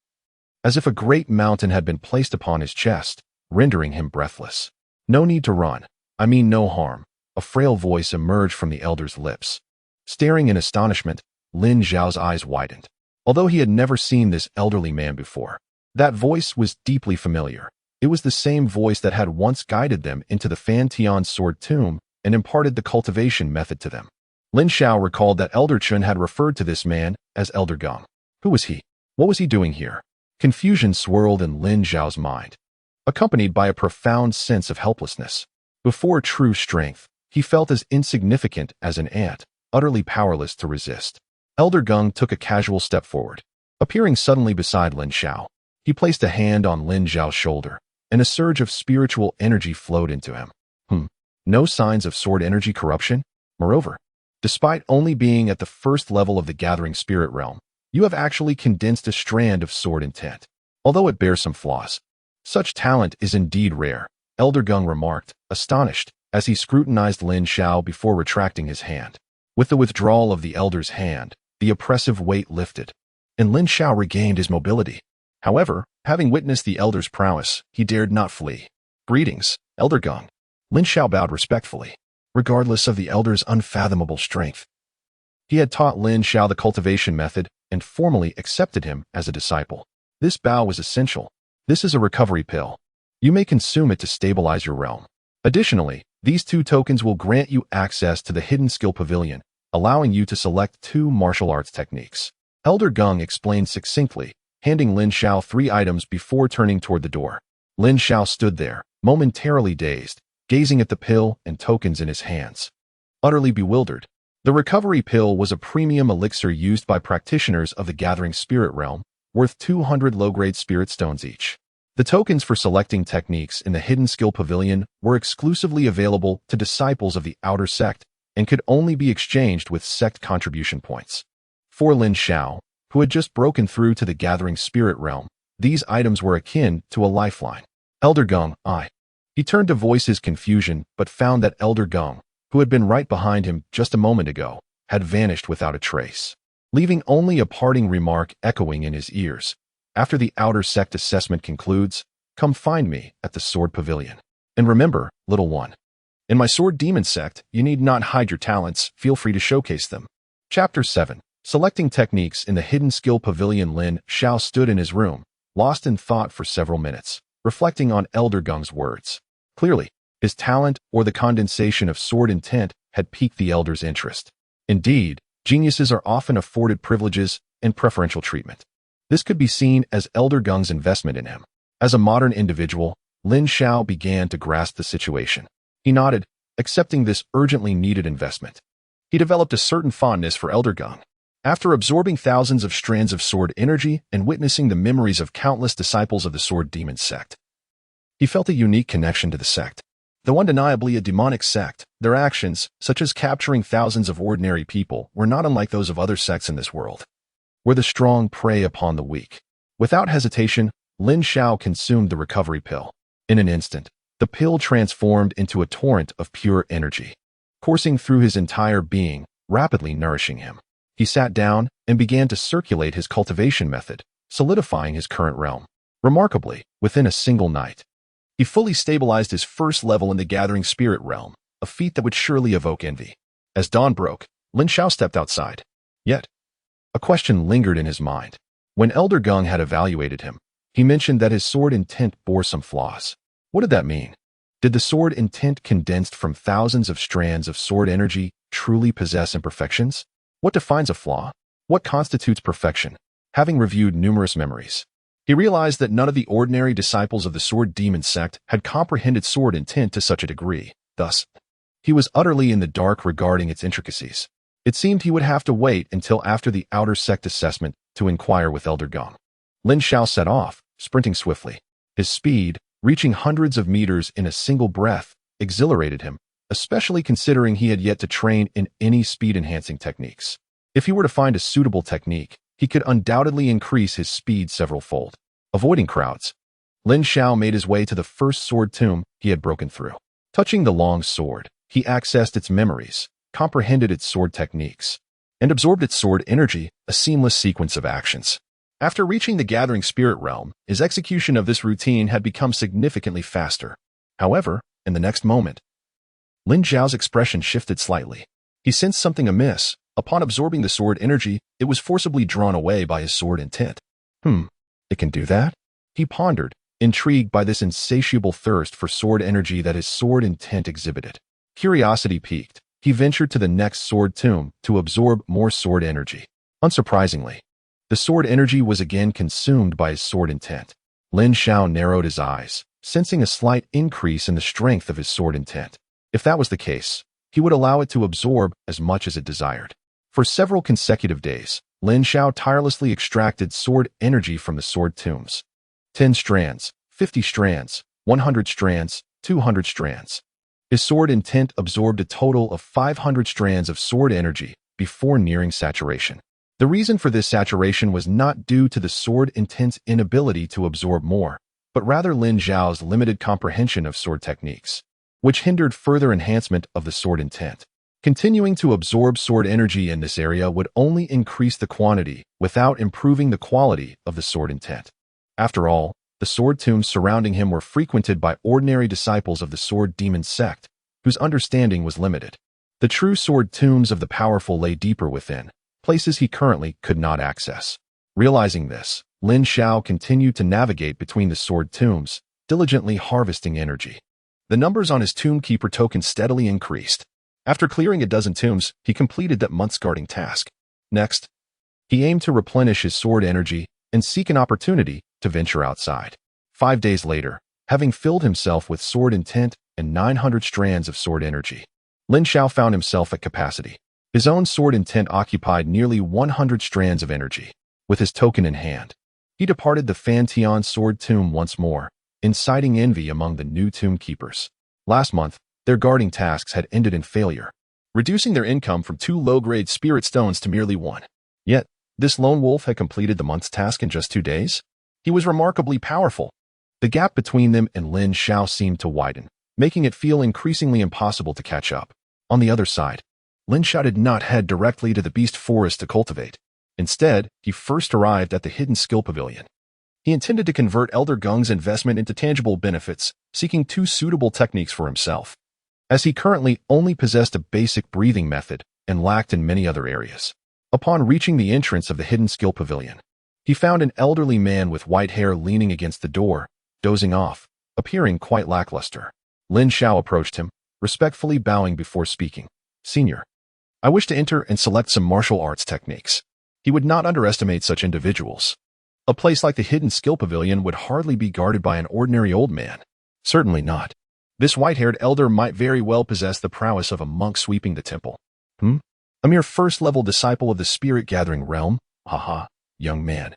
S1: as if a great mountain had been placed upon his chest, rendering him breathless. No need to run. I mean no harm. A frail voice emerged from the elder's lips. Staring in astonishment, Lin Xiao's eyes widened. Although he had never seen this elderly man before, that voice was deeply familiar. It was the same voice that had once guided them into the Vantian Sword Tomb and imparted the cultivation method to them. Lin Xiao recalled that Elder Chun had referred to this man as Elder Gong. Who was he? What was he doing here? Confusion swirled in Lin Xiao's mind, accompanied by a profound sense of helplessness. Before true strength, he felt as insignificant as an ant, utterly powerless to resist. Elder Gong took a casual step forward. Appearing suddenly beside Lin Xiao, he placed a hand on Lin Xiao's shoulder, and a surge of spiritual energy flowed into him. No signs of sword energy corruption? Moreover, despite only being at the first level of the gathering spirit realm, you have actually condensed a strand of sword intent. Although it bears some flaws, such talent is indeed rare, Elder Gong remarked, astonished, as he scrutinized Lin Xiao before retracting his hand. With the withdrawal of the elder's hand, the oppressive weight lifted, and Lin Xiao regained his mobility. However, having witnessed the elder's prowess, he dared not flee. Greetings, Elder Gong. Lin Xiao bowed respectfully, regardless of the elder's unfathomable strength. He had taught Lin Xiao the cultivation method and formally accepted him as a disciple. This bow was essential. This is a recovery pill. You may consume it to stabilize your realm. Additionally, these 2 tokens will grant you access to the hidden skill pavilion, allowing you to select 2 martial arts techniques. Elder Gong explained succinctly, handing Lin Xiao 3 items before turning toward the door. Lin Xiao stood there, momentarily dazed, gazing at the pill and tokens in his hands. Utterly bewildered, the recovery pill was a premium elixir used by practitioners of the gathering spirit realm, worth 200 low-grade spirit stones each. The tokens for selecting techniques in the hidden skill pavilion were exclusively available to disciples of the outer sect and could only be exchanged with sect contribution points. For Lin Xiao, who had just broken through to the gathering spirit realm, these items were akin to a lifeline. Elder Gong, He turned to voice his confusion, but found that Elder Gong, who had been right behind him just a moment ago, had vanished without a trace, leaving only a parting remark echoing in his ears. After the outer sect assessment concludes, come find me at the Sword Pavilion. And remember, little one, in my Sword Demon Sect, you need not hide your talents, feel free to showcase them. Chapter 7. Selecting techniques in the hidden skill pavilion. Lin Xiao stood in his room, lost in thought for several minutes, reflecting on Elder Gong's words. Clearly, his talent or the condensation of sword intent had piqued the elder's interest. Indeed, geniuses are often afforded privileges and preferential treatment. This could be seen as Elder Gong's investment in him. As a modern individual, Lin Xiao began to grasp the situation. He nodded, accepting this urgently needed investment. He developed a certain fondness for Elder Gong. After absorbing thousands of strands of sword energy and witnessing the memories of countless disciples of the Sword Demon Sect, he felt a unique connection to the sect. Though undeniably a demonic sect, their actions, such as capturing thousands of ordinary people, were not unlike those of other sects in this world, where the strong prey upon the weak. Without hesitation, Lin Xiao consumed the recovery pill. In an instant, the pill transformed into a torrent of pure energy, coursing through his entire being, rapidly nourishing him. He sat down and began to circulate his cultivation method, solidifying his current realm. Remarkably, within a single night, he fully stabilized his first level in the gathering spirit realm, a feat that would surely evoke envy. As dawn broke, Lin Xiao stepped outside. Yet, a question lingered in his mind. When Elder Gung had evaluated him, he mentioned that his sword intent bore some flaws. What did that mean? Did the sword intent condensed from thousands of strands of sword energy truly possess imperfections? What defines a flaw? What constitutes perfection? Having reviewed numerous memories, he realized that none of the ordinary disciples of the Sword Demon Sect had comprehended sword intent to such a degree. Thus, he was utterly in the dark regarding its intricacies. It seemed he would have to wait until after the outer sect assessment to inquire with Elder Gung. Lin Xiao set off, sprinting swiftly. His speed, reaching hundreds of meters in a single breath, exhilarated him, especially considering he had yet to train in any speed-enhancing techniques. If he were to find a suitable technique, he could undoubtedly increase his speed several-fold. Avoiding crowds, Lin Xiao made his way to the first sword tomb he had broken through. Touching the long sword, he accessed its memories, comprehended its sword techniques, and absorbed its sword energy, a seamless sequence of actions. After reaching the gathering spirit realm, his execution of this routine had become significantly faster. However, in the next moment, Lin Xiao's expression shifted slightly. He sensed something amiss. Upon absorbing the sword energy, it was forcibly drawn away by his sword intent. It can do that? He pondered, intrigued by this insatiable thirst for sword energy that his sword intent exhibited. Curiosity piqued, he ventured to the next sword tomb to absorb more sword energy. Unsurprisingly, the sword energy was again consumed by his sword intent. Lin Xiao narrowed his eyes, sensing a slight increase in the strength of his sword intent. If that was the case, he would allow it to absorb as much as it desired. For several consecutive days, Lin Xiao tirelessly extracted sword energy from the sword tombs. 10 strands, 50 strands, 100 strands, 200 strands. His sword intent absorbed a total of 500 strands of sword energy before nearing saturation. The reason for this saturation was not due to the sword intent's inability to absorb more, but rather Lin Xiao's limited comprehension of sword techniques, which hindered further enhancement of the sword intent. Continuing to absorb sword energy in this area would only increase the quantity without improving the quality of the sword intent. After all, the sword tombs surrounding him were frequented by ordinary disciples of the Sword Demon Sect, whose understanding was limited. The true sword tombs of the powerful lay deeper within, places he currently could not access. Realizing this, Lin Xiao continued to navigate between the sword tombs, diligently harvesting energy. The numbers on his Tomb Keeper token steadily increased. After clearing a dozen tombs, he completed that month's guarding task. Next, he aimed to replenish his sword energy and seek an opportunity to venture outside. 5 days later, having filled himself with sword intent and 900 strands of sword energy, Lin Xiao found himself at capacity. His own sword intent occupied nearly 100 strands of energy. With his token in hand, he departed the Vantian Sword Tomb once more, inciting envy among the new Tomb Keepers. Last month, their guarding tasks had ended in failure, reducing their income from 2 low-grade spirit stones to merely 1. Yet, this lone wolf had completed the month's task in just 2 days. He was remarkably powerful. The gap between them and Lin Xiao seemed to widen, making it feel increasingly impossible to catch up. On the other side, Lin Xiao did not head directly to the Beast Forest to cultivate. Instead, he first arrived at the Hidden Skill Pavilion. He intended to convert Elder Gung's investment into tangible benefits, seeking 2 suitable techniques for himself, as he currently only possessed a basic breathing method and lacked in many other areas. Upon reaching the entrance of the Hidden Skill Pavilion, he found an elderly man with white hair leaning against the door, dozing off, appearing quite lackluster. Lin Xiao approached him, respectfully bowing before speaking. "Senior, I wish to enter and select some martial arts techniques." He would not underestimate such individuals. A place like the Hidden Skill Pavilion would hardly be guarded by an ordinary old man. Certainly not. This white-haired elder might very well possess the prowess of a monk sweeping the temple. A mere first-level disciple of the spirit-gathering realm? Haha, young man.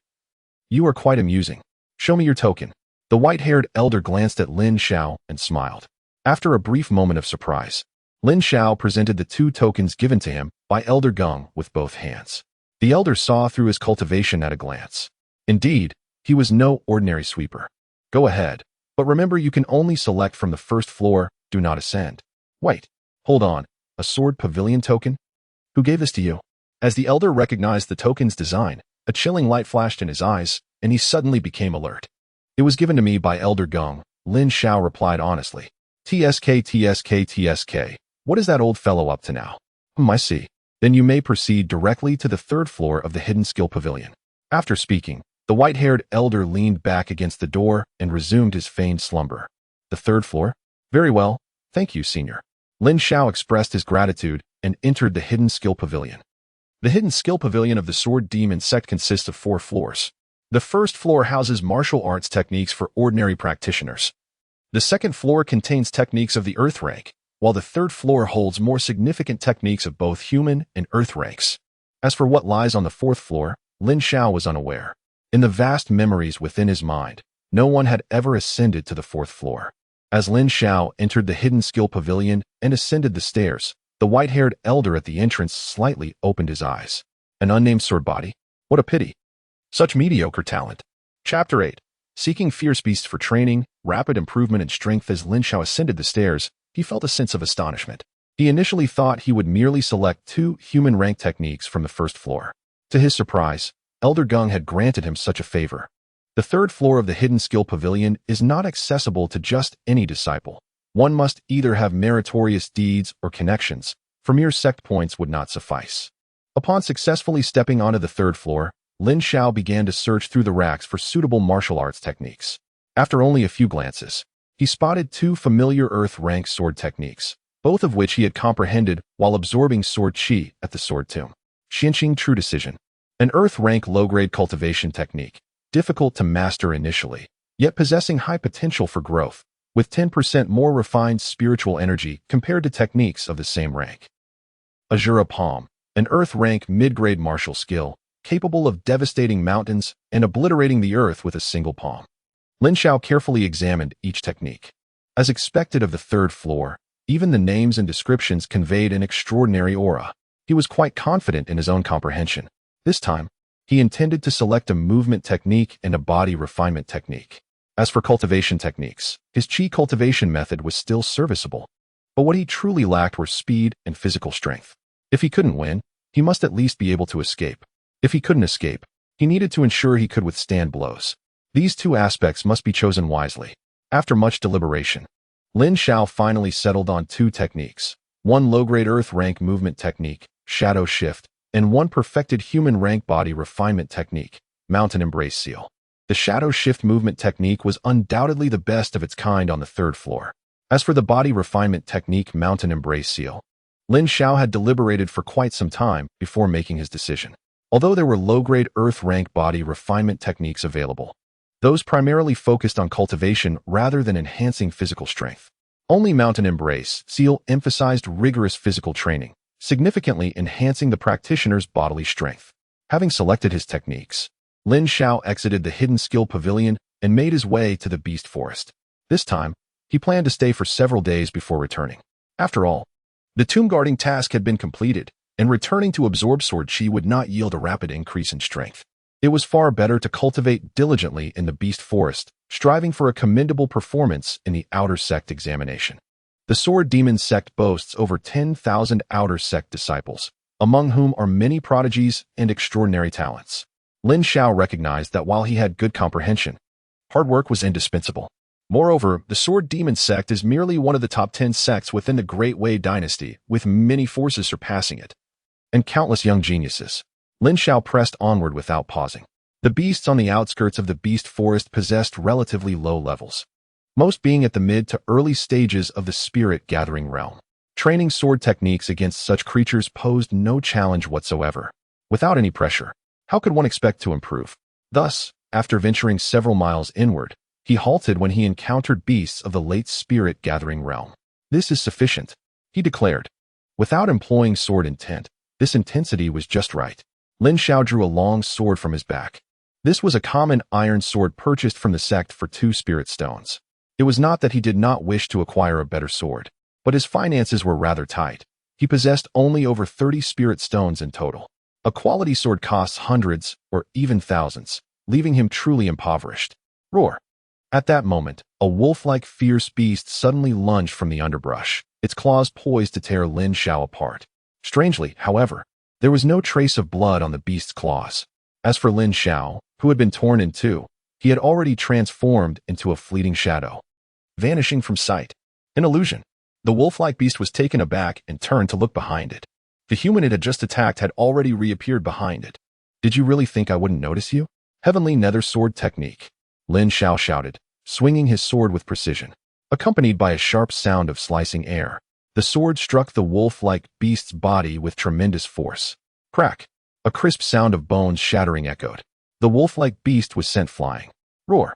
S1: You are quite amusing. Show me your token. The white-haired elder glanced at Lin Xiao and smiled. After a brief moment of surprise, Lin Xiao presented the 2 tokens given to him by Elder Gung with both hands. The elder saw through his cultivation at a glance. Indeed, He was no ordinary sweeper. Go ahead. But remember, you can only select from the first floor, do not ascend. Wait. Hold on. A sword pavilion token? Who gave this to you? As the elder recognized the token's design, a chilling light flashed in his eyes, and he suddenly became alert. It was given to me by Elder Gong, Lin Xiao replied honestly. TSK, TSK, TSK. What is that old fellow up to now? I see. Then you may proceed directly to the third floor of the Hidden Skill Pavilion. After speaking, the white-haired elder leaned back against the door and resumed his feigned slumber. The third floor? Very well. Thank you, Senior. Lin Xiao expressed his gratitude and entered the Hidden Skill Pavilion. The Hidden Skill Pavilion of the Sword Demon Sect consists of 4 floors. The first floor houses martial arts techniques for ordinary practitioners. The second floor contains techniques of the Earth rank, while the third floor holds more significant techniques of both human and Earth ranks. As for what lies on the fourth floor, Lin Xiao was unaware. In the vast memories within his mind, no one had ever ascended to the fourth floor. As Lin Xiao entered the Hidden Skill Pavilion and ascended the stairs, the white-haired elder at the entrance slightly opened his eyes. An unnamed sword body? What a pity. Such mediocre talent. Chapter 8. Seeking fierce beasts for training, rapid improvement in strength. As Lin Xiao ascended the stairs, he felt a sense of astonishment. He initially thought he would merely select 2 human rank techniques from the first floor. To his surprise, Elder Gong had granted him such a favor. The third floor of the Hidden Skill Pavilion is not accessible to just any disciple. One must either have meritorious deeds or connections, for mere sect points would not suffice. Upon successfully stepping onto the third floor, Lin Xiao began to search through the racks for suitable martial arts techniques. After only a few glances, he spotted 2 familiar Earth-rank sword techniques, both of which he had comprehended while absorbing sword chi at the Sword Tomb. Xinqing True Decision. An Earth-rank low-grade cultivation technique, difficult to master initially, yet possessing high potential for growth, with 10% more refined spiritual energy compared to techniques of the same rank. Azura Palm. An Earth-rank mid-grade martial skill, capable of devastating mountains and obliterating the earth with a single palm. Lin Xiao carefully examined each technique. As expected of the third floor, even the names and descriptions conveyed an extraordinary aura. He was quite confident in his own comprehension. This time, he intended to select a movement technique and a body refinement technique. As for cultivation techniques, his chi cultivation method was still serviceable. But what he truly lacked were speed and physical strength. If he couldn't win, he must at least be able to escape. If he couldn't escape, he needed to ensure he could withstand blows. These 2 aspects must be chosen wisely. After much deliberation, Lin Xiao finally settled on 2 techniques, 1 low-grade Earth rank movement technique, Shadow Shift, and 1 perfected human rank body refinement technique, Mountain Embrace Seal. The Shadow Shift movement technique was undoubtedly the best of its kind on the third floor. As for the body refinement technique, Mountain Embrace Seal, Lin Xiao had deliberated for quite some time before making his decision. Although there were low-grade Earth rank body refinement techniques available, those primarily focused on cultivation rather than enhancing physical strength. Only Mountain Embrace Seal emphasized rigorous physical training, significantly enhancing the practitioner's bodily strength. Having selected his techniques, Lin Xiao exited the Hidden Skill Pavilion and made his way to the Beast Forest. This time, he planned to stay for several days before returning. After all, the tomb guarding task had been completed, and returning to absorb sword chi would not yield a rapid increase in strength. It was far better to cultivate diligently in the Beast Forest, striving for a commendable performance in the Outer Sect examination. The Sword Demon Sect boasts over 10,000 Outer Sect disciples, among whom are many prodigies and extraordinary talents. Lin Xiao recognized that while he had good comprehension, hard work was indispensable. Moreover, the Sword Demon Sect is merely one of the top 10 sects within the Great Wei dynasty, with many forces surpassing it, and countless young geniuses. Lin Xiao pressed onward without pausing. The beasts on the outskirts of the Beast Forest possessed relatively low levels, most being at the mid to early stages of the spirit-gathering realm. Training sword techniques against such creatures posed no challenge whatsoever. Without any pressure, how could one expect to improve? Thus, after venturing several miles inward, he halted when he encountered beasts of the late spirit-gathering realm. This is sufficient, he declared. Without employing sword intent, this intensity was just right. Lin Xiao drew a long sword from his back. This was a common iron sword purchased from the sect for 2 spirit stones. It was not that he did not wish to acquire a better sword, but his finances were rather tight. He possessed only over 30 spirit stones in total. A quality sword costs hundreds or even thousands, leaving him truly impoverished. Roar! At that moment, a wolf-like fierce beast suddenly lunged from the underbrush, its claws poised to tear Lin Xiao apart. Strangely, however, there was no trace of blood on the beast's claws. As for Lin Xiao, who had been torn in two, he had already transformed into a fleeting shadow, vanishing from sight. An illusion. The wolf-like beast was taken aback and turned to look behind it. The human it had just attacked had already reappeared behind it. Did you really think I wouldn't notice you? Heavenly nether sword technique. Lin Xiao shouted, swinging his sword with precision. Accompanied by a sharp sound of slicing air, the sword struck the wolf-like beast's body with tremendous force. Crack! A crisp sound of bones shattering echoed. The wolf-like beast was sent flying. Roar!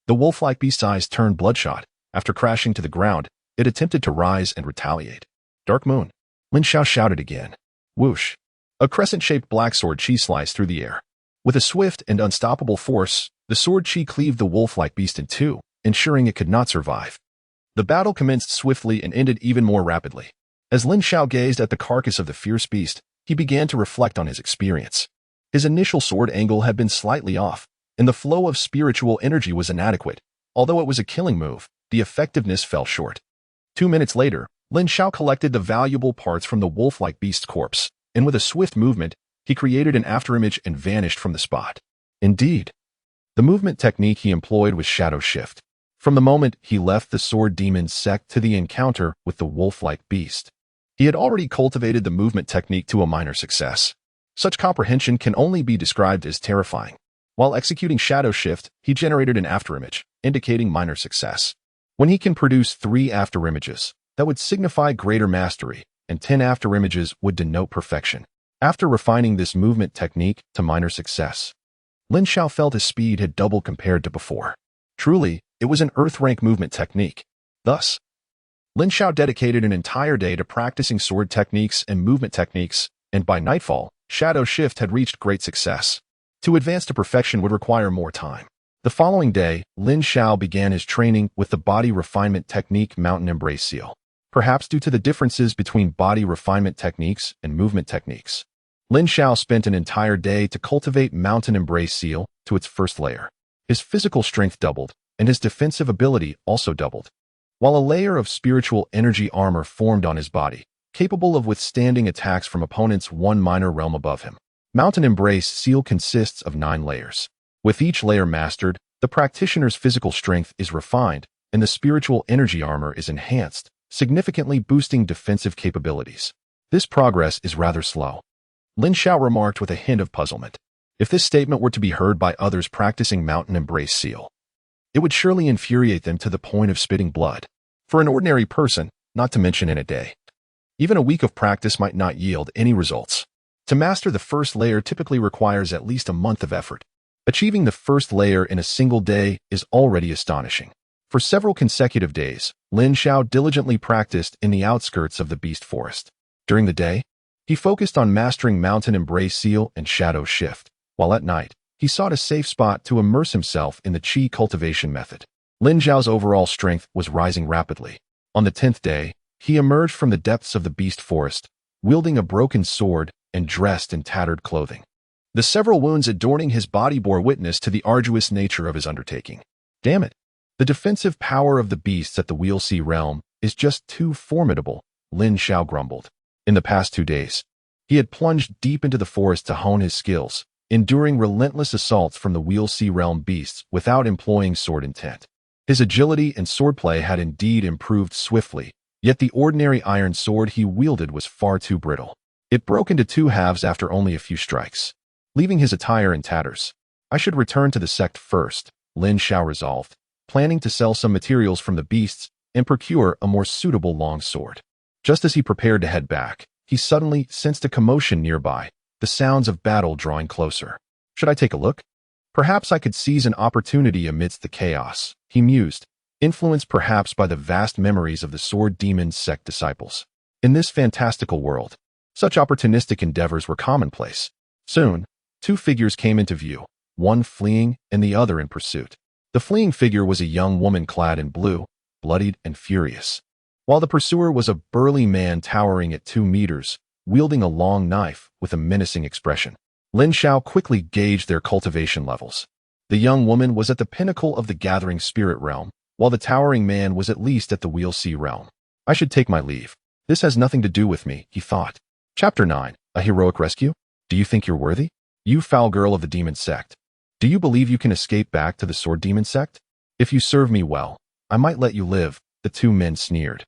S1: The wolf-like beast's eyes turned bloodshot. After crashing to the ground, it attempted to rise and retaliate. Dark Moon. Lin Xiao shouted again. Whoosh! A crescent-shaped black sword chi sliced through the air. With a swift and unstoppable force, the sword chi cleaved the wolf-like beast in two, ensuring it could not survive. The battle commenced swiftly and ended even more rapidly. As Lin Xiao gazed at the carcass of the fierce beast, he began to reflect on his experience. His initial sword angle had been slightly off, and the flow of spiritual energy was inadequate. Although it was a killing move, the effectiveness fell short. 2 minutes later, Lin Xiao collected the valuable parts from the wolf-like beast's corpse, and with a swift movement, he created an afterimage and vanished from the spot. Indeed, the movement technique he employed was shadow shift. From the moment he left the sword Demon Sect to the encounter with the wolf-like beast, he had already cultivated the movement technique to a minor success. Such comprehension can only be described as terrifying. While executing shadow shift, he generated an afterimage, indicating minor success. When he can produce 3 afterimages, that would signify greater mastery, and 10 afterimages would denote perfection. After refining this movement technique to minor success, Lin Xiao felt his speed had doubled compared to before. Truly, it was an earth-rank movement technique. Thus, Lin Xiao dedicated an entire day to practicing sword techniques and movement techniques, and by nightfall, shadow shift had reached great success. To advance to perfection would require more time. The following day, Lin Xiao began his training with the body refinement technique Mountain Embrace Seal. Perhaps due to the differences between body refinement techniques and movement techniques, Lin Xiao spent an entire day to cultivate Mountain Embrace Seal to its first layer. His physical strength doubled, and his defensive ability also doubled, while a layer of spiritual energy armor formed on his body, capable of withstanding attacks from opponents one minor realm above him. Mountain Embrace Seal consists of 9 layers. With each layer mastered, the practitioner's physical strength is refined, and the spiritual energy armor is enhanced, significantly boosting defensive capabilities. This progress is rather slow. Lin Xiao remarked with a hint of puzzlement. If this statement were to be heard by others practicing Mountain Embrace Seal, it would surely infuriate them to the point of spitting blood. For an ordinary person, not to mention in a day, even a week of practice might not yield any results. To master the first layer typically requires at least a month of effort. Achieving the first layer in a single day is already astonishing. For several consecutive days, Lin Xiao diligently practiced in the outskirts of the beast forest. During the day, he focused on mastering Mountain Embrace Seal and Shadow Shift, while at night, he sought a safe spot to immerse himself in the Qi cultivation method. Lin Xiao's overall strength was rising rapidly. On the 10th day, he emerged from the depths of the beast forest, wielding a broken sword and dressed in tattered clothing. The several wounds adorning his body bore witness to the arduous nature of his undertaking. Damn it! The defensive power of the beasts at the Wheel Sea realm is just too formidable, Lin Xiao grumbled. In the past 2 days, he had plunged deep into the forest to hone his skills, enduring relentless assaults from the Wheel Sea realm beasts without employing sword intent. His agility and swordplay had indeed improved swiftly, yet the ordinary iron sword he wielded was far too brittle. It broke into 2 halves after only a few strikes, leaving his attire in tatters. I should return to the sect first, Lin Xiao resolved, planning to sell some materials from the beasts and procure a more suitable long sword. Just as he prepared to head back, he suddenly sensed a commotion nearby, the sounds of battle drawing closer. Should I take a look? Perhaps I could seize an opportunity amidst the chaos, he mused, influenced perhaps by the vast memories of the Sword Demon Sect disciples. In this fantastical world, such opportunistic endeavors were commonplace. Soon, 2 figures came into view, one fleeing and the other in pursuit. The fleeing figure was a young woman clad in blue, bloodied and furious, while the pursuer was a burly man towering at 2 meters, wielding a long knife with a menacing expression. Lin Xiao quickly gauged their cultivation levels. The young woman was at the pinnacle of the gathering spirit realm, while the towering man was at least at the wheel sea realm. I should take my leave. This has nothing to do with me, he thought. Chapter 9. A heroic rescue? Do you think you're worthy? You foul girl of the Demon Sect. Do you believe you can escape back to the Sword Demon Sect? If you serve me well, I might let you live, the two men sneered.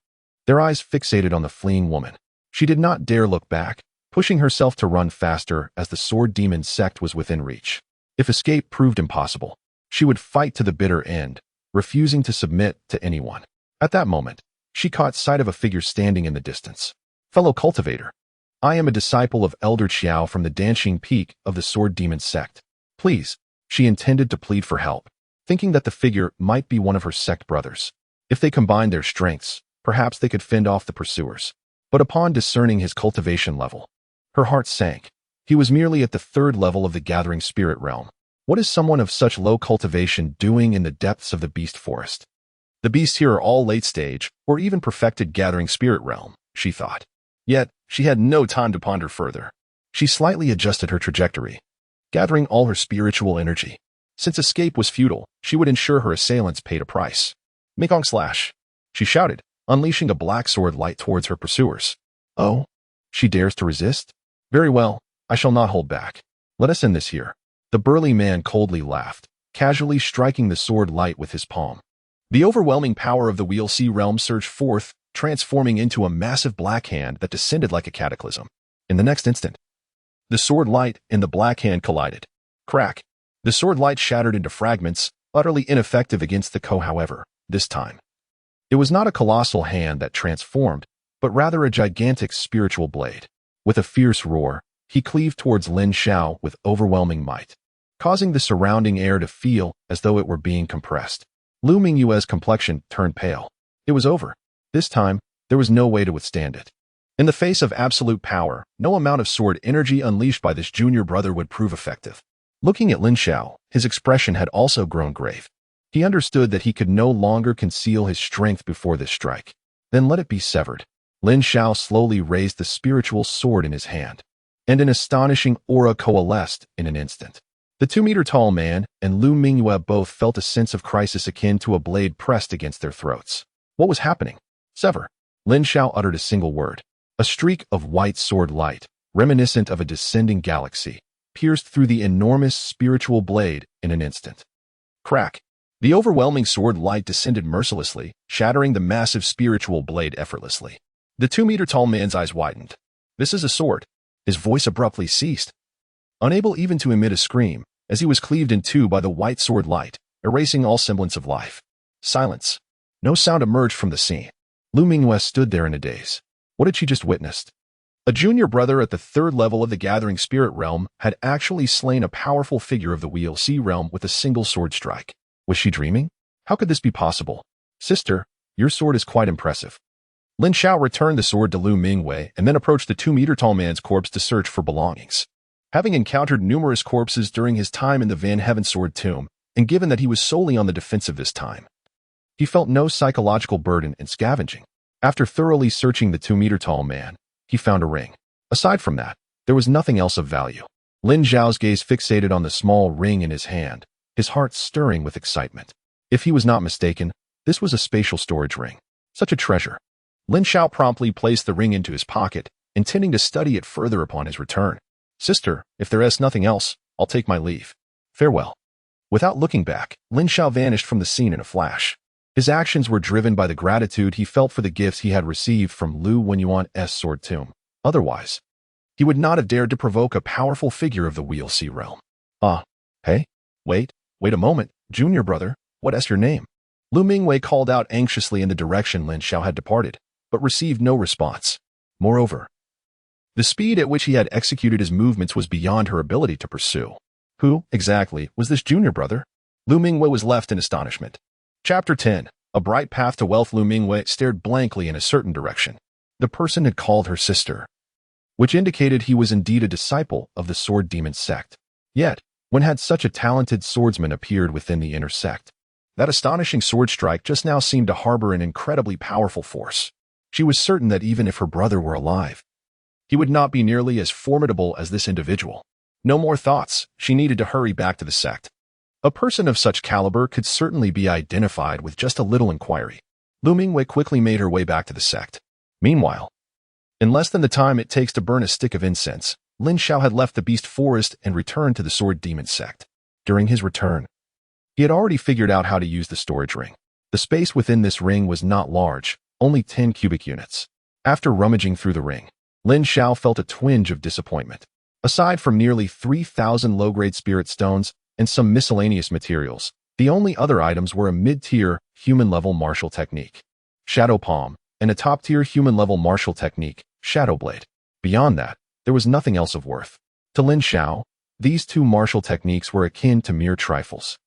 S1: Their eyes fixated on the fleeing woman. She did not dare look back, pushing herself to run faster as the Sword Demon Sect was within reach. If escape proved impossible, she would fight to the bitter end, refusing to submit to anyone. At that moment, she caught sight of a figure standing in the distance. Fellow cultivator, I am a disciple of Elder Xiao from the Dancing Peak of the Sword Demon Sect. Please, she intended to plead for help, thinking that the figure might be one of her sect brothers. If they combined their strengths, perhaps they could fend off the pursuers. But upon discerning his cultivation level, her heart sank. He was merely at the 3rd level of the gathering spirit realm. What is someone of such low cultivation doing in the depths of the beast forest? The beasts here are all late stage, or even perfected gathering spirit realm, she thought. Yet, she had no time to ponder further. She slightly adjusted her trajectory, gathering all her spiritual energy. Since escape was futile, she would ensure her assailants paid a price. Mekong slash, she shouted, unleashing a black sword light towards her pursuers. Oh, she dares to resist? Very well, I shall not hold back. Let us end this here. The burly man coldly laughed, casually striking the sword light with his palm. The overwhelming power of the Wheel Sea realm surged forth, transforming into a massive black hand that descended like a cataclysm. In the next instant, the sword light and the black hand collided. Crack! The sword light shattered into fragments, utterly ineffective against the however, this time. It was not a colossal hand that transformed, but rather a gigantic spiritual blade. With a fierce roar, he cleaved towards Lin Xiao with overwhelming might, causing the surrounding air to feel as though it were being compressed. Lu Mingyue's complexion turned pale. It was over. This time, there was no way to withstand it. In the face of absolute power, no amount of sword energy unleashed by this junior brother would prove effective. Looking at Lin Xiao, his expression had also grown grave. He understood that he could no longer conceal his strength before this strike. Then let it be severed. Lin Xiao slowly raised the spiritual sword in his hand, and an astonishing aura coalesced in an instant. The 2-meter-tall man and Lu Mingyue both felt a sense of crisis akin to a blade pressed against their throats. What was happening? Sever. Lin Xiao uttered a single word. A streak of white sword light, reminiscent of a descending galaxy, pierced through the enormous spiritual blade in an instant. Crack! The overwhelming sword light descended mercilessly, shattering the massive spiritual blade effortlessly. The 2-meter-tall man's eyes widened. This is a sword. His voice abruptly ceased, unable even to emit a scream, as he was cleaved in two by the white sword light, erasing all semblance of life. Silence. No sound emerged from the scene. Lu Mingyue stood there in a daze. What had she just witnessed? A junior brother at the 3rd level of the gathering spirit realm had actually slain a powerful figure of the Wheel Sea realm with a single sword strike. Was she dreaming? How could this be possible? Sister, your sword is quite impressive. Lin Xiao returned the sword to Lu Mingyue and then approached the 2-meter-tall man's corpse to search for belongings. Having encountered numerous corpses during his time in the Vantian Sword Tomb, and given that he was solely on the defensive this time, he felt no psychological burden in scavenging. After thoroughly searching the 2-meter-tall man, he found a ring. Aside from that, there was nothing else of value. Lin Xiao's gaze fixated on the small ring in his hand, his heart stirring with excitement. If he was not mistaken, this was a spatial storage ring. Such a treasure. Lin Xiao promptly placed the ring into his pocket, intending to study it further upon his return. Sister, if there is nothing else, I'll take my leave. Farewell. Without looking back, Lin Xiao vanished from the scene in a flash. His actions were driven by the gratitude he felt for the gifts he had received from Lu Wenyuan's Sword Tomb. Otherwise, he would not have dared to provoke a powerful figure of the Wheel Sea realm. Hey, wait a moment, junior brother, what is your name? Lu Mingyue called out anxiously in the direction Lin Xiao had departed, but received no response. Moreover, the speed at which he had executed his movements was beyond her ability to pursue. Who, exactly, was this junior brother? Lu Mingyue was left in astonishment. Chapter 10. A bright path to wealth. Lu Mingyue stared blankly in a certain direction. The person had called her sister, which indicated he was indeed a disciple of the Sword Demon Sect. Yet, when had such a talented swordsman appeared within the inner sect? That astonishing sword strike just now seemed to harbor an incredibly powerful force. She was certain that even if her brother were alive, he would not be nearly as formidable as this individual. No more thoughts. She needed to hurry back to the sect. A person of such caliber could certainly be identified with just a little inquiry. Lu Mingwei quickly made her way back to the sect. Meanwhile, in less than the time it takes to burn a stick of incense, Lin Xiao had left the beast forest and returned to the Sword Demon Sect. During his return, he had already figured out how to use the storage ring. The space within this ring was not large, only 10 cubic units. After rummaging through the ring, Lin Xiao felt a twinge of disappointment. Aside from nearly 3,000 low-grade spirit stones and some miscellaneous materials, the only other items were a mid-tier, human-level martial technique, Shadow Palm, and a top-tier human-level martial technique, Shadow Blade. Beyond that, there was nothing else of worth. To Lin Xiao, these two martial techniques were akin to mere trifles.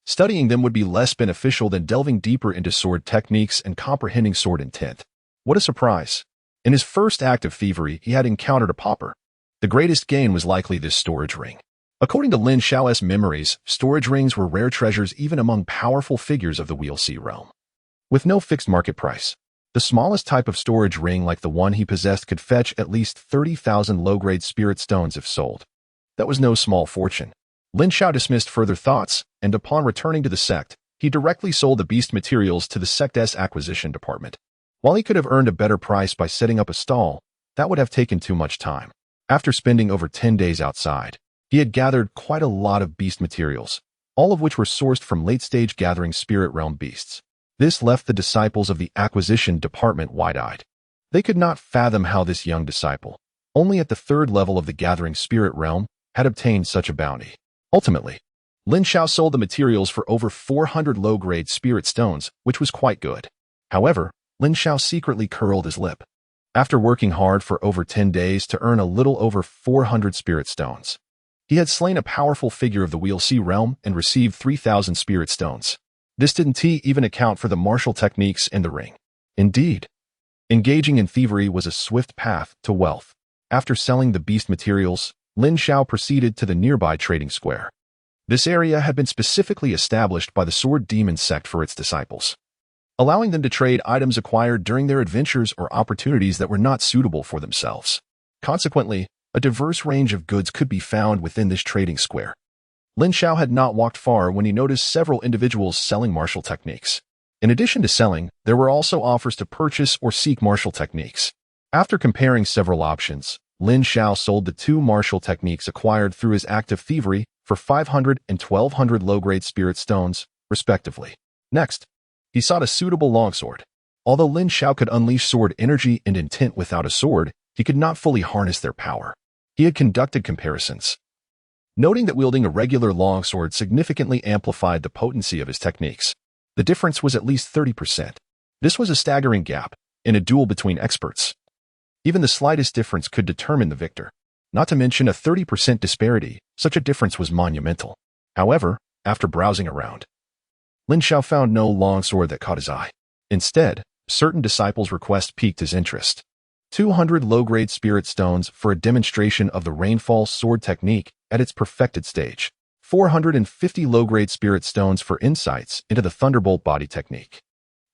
S1: Studying them would be less beneficial than delving deeper into sword techniques and comprehending sword intent. What a surprise! In his first act of thievery, he had encountered a pauper. The greatest gain was likely this storage ring. According to Lin Xiao's memories, storage rings were rare treasures even among powerful figures of the Wheel Sea realm. With no fixed market price, the smallest type of storage ring like the one he possessed could fetch at least 30,000 low-grade spirit stones if sold. That was no small fortune. Lin Xiao dismissed further thoughts, and upon returning to the sect, he directly sold the beast materials to the sect's acquisition department. While he could have earned a better price by setting up a stall, that would have taken too much time. After spending over 10 days outside, he had gathered quite a lot of beast materials, all of which were sourced from late-stage gathering spirit realm beasts. This left the disciples of the acquisition department wide-eyed. They could not fathom how this young disciple, only at the third level of the gathering spirit realm, had obtained such a bounty. Ultimately, Lin Xiao sold the materials for over 400 low-grade spirit stones, which was quite good. However, Lin Xiao secretly curled his lip. After working hard for over 10 days to earn a little over 400 spirit stones, he had slain a powerful figure of the Wheel Sea realm and received 3,000 spirit stones. This didn't even account for the martial techniques in the ring. Indeed, engaging in thievery was a swift path to wealth. After selling the beast materials, Lin Xiao proceeded to the nearby trading square. This area had been specifically established by the Sword Demon Sect for its disciples, allowing them to trade items acquired during their adventures or opportunities that were not suitable for themselves. Consequently, a diverse range of goods could be found within this trading square. Lin Xiao had not walked far when he noticed several individuals selling martial techniques. In addition to selling, there were also offers to purchase or seek martial techniques. After comparing several options, Lin Xiao sold the two martial techniques acquired through his act of thievery for 500 and 1,200 low-grade spirit stones, respectively. Next, he sought a suitable longsword. Although Lin Xiao could unleash sword energy and intent without a sword, he could not fully harness their power. He had conducted comparisons, noting that wielding a regular longsword significantly amplified the potency of his techniques. The difference was at least 30%. This was a staggering gap in a duel between experts. Even the slightest difference could determine the victor. Not to mention a 30% disparity, such a difference was monumental. However, after browsing around, Lin Xiao found no longsword that caught his eye. Instead, certain disciples' requests piqued his interest. 200 low-grade spirit stones for a demonstration of the Rainfall sword technique at its perfected stage. 450 low-grade spirit stones for insights into the Thunderbolt body technique.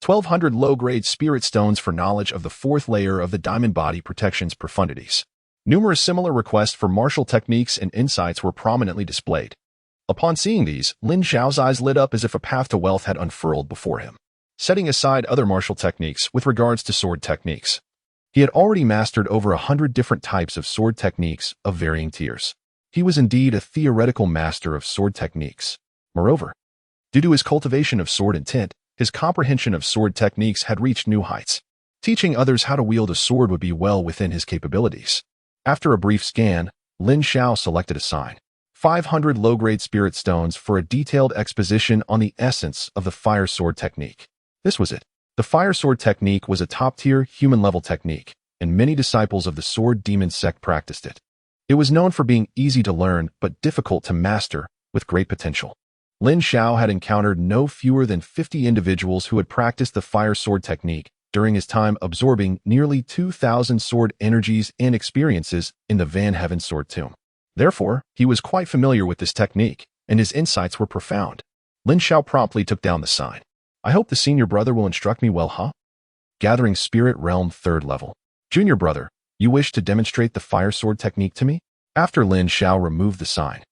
S1: 1,200 low-grade spirit stones for knowledge of the fourth layer of the Diamond Body Protection's profundities. Numerous similar requests for martial techniques and insights were prominently displayed. Upon seeing these, Lin Xiao's eyes lit up as if a path to wealth had unfurled before him. Setting aside other martial techniques with regards to sword techniques, he had already mastered over 100 different types of sword techniques of varying tiers. He was indeed a theoretical master of sword techniques. Moreover, due to his cultivation of sword intent, his comprehension of sword techniques had reached new heights. Teaching others how to wield a sword would be well within his capabilities. After a brief scan, Lin Xiao selected a sign. 500 low-grade spirit stones for a detailed exposition on the essence of the fire sword technique. This was it. The fire sword technique was a top-tier, human-level technique, and many disciples of the Sword Demon Sect practiced it. It was known for being easy to learn but difficult to master, with great potential. Lin Xiao had encountered no fewer than 50 individuals who had practiced the fire sword technique during his time absorbing nearly 2,000 sword energies and experiences in the Vantian Sword Tomb. Therefore, he was quite familiar with this technique, and his insights were profound. Lin Xiao promptly took down the sign. I hope the senior brother will instruct me well, huh? Gathering Spirit Realm 3rd level. Junior brother, you wish to demonstrate the fire sword technique to me? After Lin Xiao removed the sign,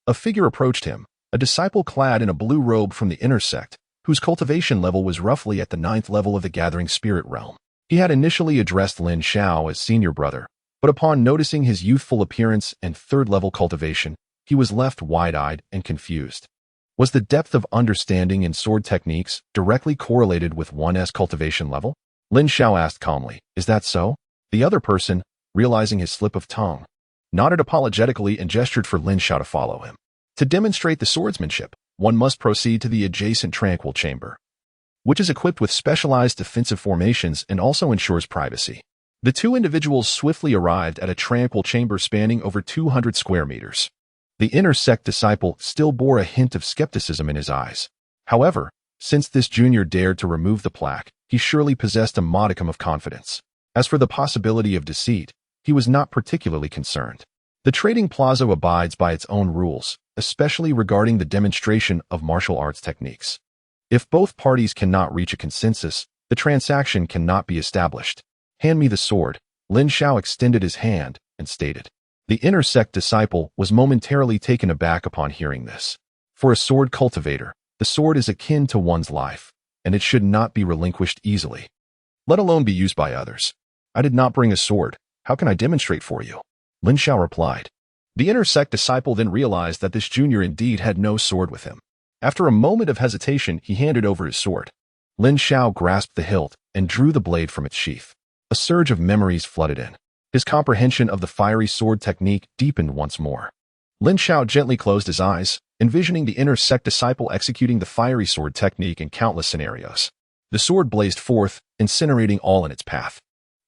S1: a figure approached him, a disciple clad in a blue robe from the inner sect, whose cultivation level was roughly at the 9th level of the gathering spirit realm. He had initially addressed Lin Xiao as senior brother, but upon noticing his youthful appearance and 3rd-level cultivation, he was left wide-eyed and confused. Was the depth of understanding in sword techniques directly correlated with one's cultivation level? Lin Xiao asked calmly, "Is that so?" The other person, realizing his slip of tongue, nodded apologetically and gestured for Lin Xiao to follow him. To demonstrate the swordsmanship, one must proceed to the adjacent tranquil chamber, which is equipped with specialized defensive formations and also ensures privacy. The two individuals swiftly arrived at a tranquil chamber spanning over 200 square meters. The inner sect disciple still bore a hint of skepticism in his eyes. However, since this junior dared to remove the plaque, he surely possessed a modicum of confidence. As for the possibility of deceit, he was not particularly concerned. The trading plaza abides by its own rules, especially regarding the demonstration of martial arts techniques. If both parties cannot reach a consensus, the transaction cannot be established. "Hand me the sword." Lin Xiao extended his hand and stated. The inner sect disciple was momentarily taken aback upon hearing this. For a sword cultivator, the sword is akin to one's life, and it should not be relinquished easily, let alone be used by others. "I did not bring a sword. How can I demonstrate for you?" Lin Xiao replied. The inner sect disciple then realized that this junior indeed had no sword with him. After a moment of hesitation, he handed over his sword. Lin Xiao grasped the hilt and drew the blade from its sheath. A surge of memories flooded in. His comprehension of the fiery sword technique deepened once more. Lin Xiao gently closed his eyes, envisioning the inner sect disciple executing the fiery sword technique in countless scenarios. The sword blazed forth, incinerating all in its path.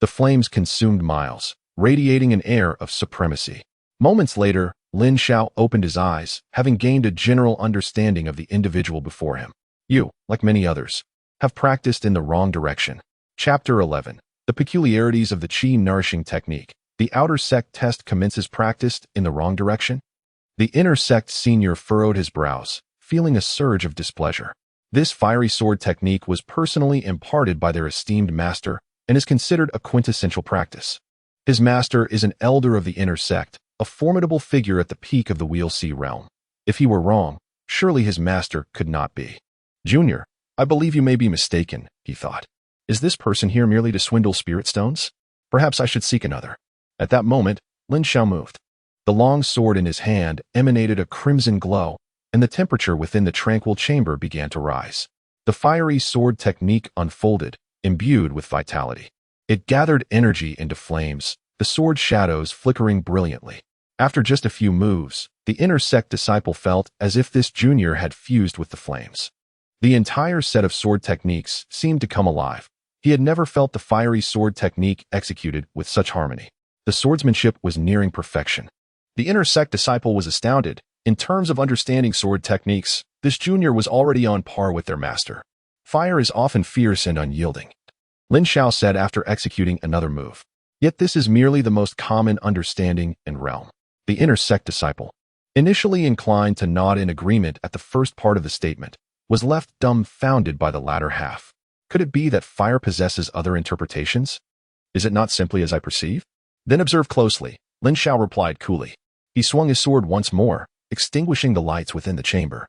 S1: The flames consumed miles, radiating an air of supremacy. Moments later, Lin Xiao opened his eyes, having gained a general understanding of the individual before him. "You, like many others, have practiced in the wrong direction." Chapter 11. The peculiarities of the Qi nourishing technique. The outer sect test commences practiced in the wrong direction. The inner sect senior furrowed his brows, feeling a surge of displeasure. This fiery sword technique was personally imparted by their esteemed master and is considered a quintessential practice. His master is an elder of the inner sect, a formidable figure at the peak of the Wheel Sea realm. If he were wrong, surely his master could not be. "Junior, I believe you may be mistaken," he thought. "Is this person here merely to swindle spirit stones? Perhaps I should seek another." At that moment, Lin Xiao moved. The long sword in his hand emanated a crimson glow, and the temperature within the tranquil chamber began to rise. The fiery sword technique unfolded, imbued with vitality. It gathered energy into flames, the sword shadows flickering brilliantly. After just a few moves, the inner sect disciple felt as if this junior had fused with the flames. The entire set of sword techniques seemed to come alive. He had never felt the fiery sword technique executed with such harmony. The swordsmanship was nearing perfection. The inner sect disciple was astounded. In terms of understanding sword techniques, this junior was already on par with their master. Fire is often fierce and unyielding, Lin Xiao said after executing another move. Yet this is merely the most common understanding in realm. The inner sect disciple, initially inclined to nod in agreement at the first part of the statement, was left dumbfounded by the latter half. Could it be that fire possesses other interpretations? Is it not simply as I perceive? Then observe closely, Lin Xiao replied coolly. He swung his sword once more, extinguishing the lights within the chamber,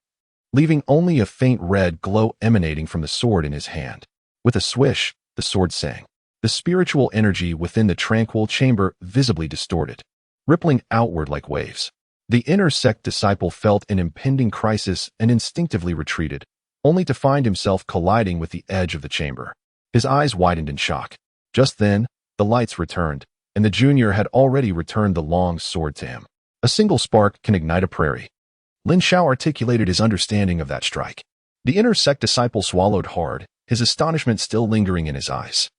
S1: leaving only a faint red glow emanating from the sword in his hand. With a swish, the sword sang. The spiritual energy within the tranquil chamber visibly distorted, rippling outward like waves. The inner sect disciple felt an impending crisis and instinctively retreated, only to find himself colliding with the edge of the chamber. His eyes widened in shock. Just then, the lights returned, and the junior had already returned the long sword to him. A single spark can ignite a prairie. Lin Xiao articulated his understanding of that strike. The inner sect disciple swallowed hard, his astonishment still lingering in his eyes.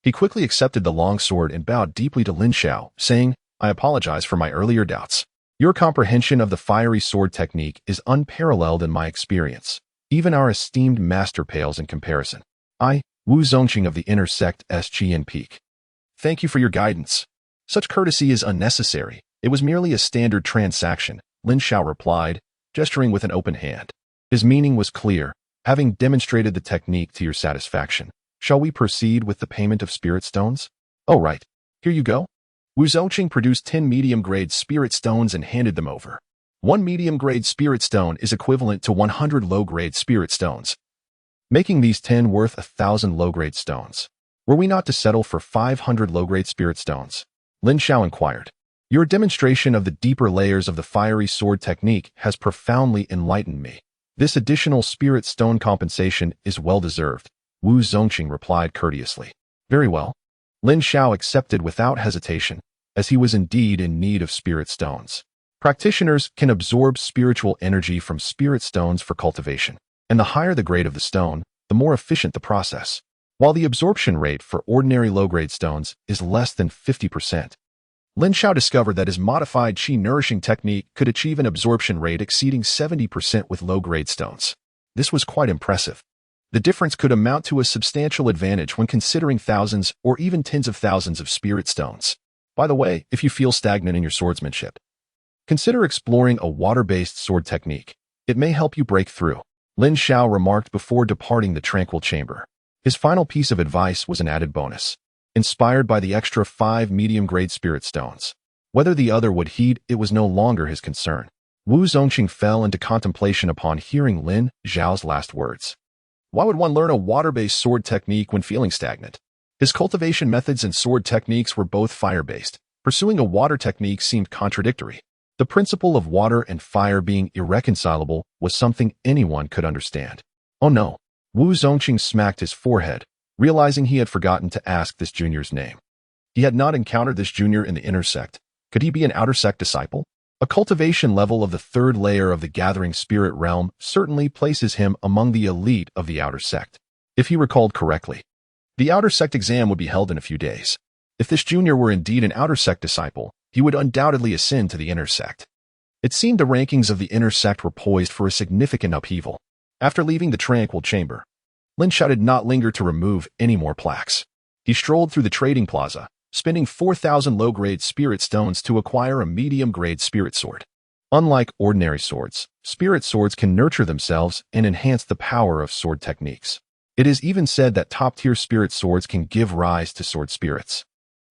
S1: He quickly accepted the long sword and bowed deeply to Lin Xiao, saying, I apologize for my earlier doubts. Your comprehension of the fiery sword technique is unparalleled in my experience. Even our esteemed master pales in comparison. I, Wu Zongqing of the inner sect Qian Peak. Thank you for your guidance. Such courtesy is unnecessary. It was merely a standard transaction, Lin Xiao replied, gesturing with an open hand. His meaning was clear. Having demonstrated the technique to your satisfaction, shall we proceed with the payment of spirit stones? Oh, right. Here you go. Wu Zongqing produced 10 medium-grade spirit stones and handed them over. One medium-grade spirit stone is equivalent to 100 low-grade spirit stones, making these 10 worth 1,000 low-grade stones. Were we not to settle for 500 low-grade spirit stones? Lin Xiao inquired. Your demonstration of the deeper layers of the fiery sword technique has profoundly enlightened me. This additional spirit stone compensation is well-deserved, Wu Zongqing replied courteously. Very well. Lin Xiao accepted without hesitation, as he was indeed in need of spirit stones. Practitioners can absorb spiritual energy from spirit stones for cultivation, and the higher the grade of the stone, the more efficient the process. While the absorption rate for ordinary low-grade stones is less than 50%. Lin Xiao discovered that his modified qi nourishing technique could achieve an absorption rate exceeding 70% with low-grade stones. This was quite impressive. The difference could amount to a substantial advantage when considering thousands or even tens of thousands of spirit stones. By the way, if you feel stagnant in your swordsmanship, consider exploring a water-based sword technique. It may help you break through, Lin Xiao remarked before departing the tranquil chamber. His final piece of advice was an added bonus, inspired by the extra 5 medium-grade spirit stones. Whether the other would heed it was no longer his concern. Wu Zongqing fell into contemplation upon hearing Lin Xiao's last words. Why would one learn a water-based sword technique when feeling stagnant? His cultivation methods and sword techniques were both fire-based. Pursuing a water technique seemed contradictory. The principle of water and fire being irreconcilable was something anyone could understand. Oh no. Wu Zongqing smacked his forehead, realizing he had forgotten to ask this junior's name. He had not encountered this junior in the inner sect. Could he be an outer sect disciple? A cultivation level of the 3rd layer of the gathering spirit realm certainly places him among the elite of the outer sect. If he recalled correctly, the outer sect exam would be held in a few days. If this junior were indeed an outer sect disciple, he would undoubtedly ascend to the inner sect. It seemed the rankings of the inner sect were poised for a significant upheaval. After leaving the tranquil chamber, Lin Xiao did not linger to remove any more plaques. He strolled through the trading plaza, spending 4,000 low-grade spirit stones to acquire a medium-grade spirit sword. Unlike ordinary swords, spirit swords can nurture themselves and enhance the power of sword techniques. It is even said that top-tier spirit swords can give rise to sword spirits,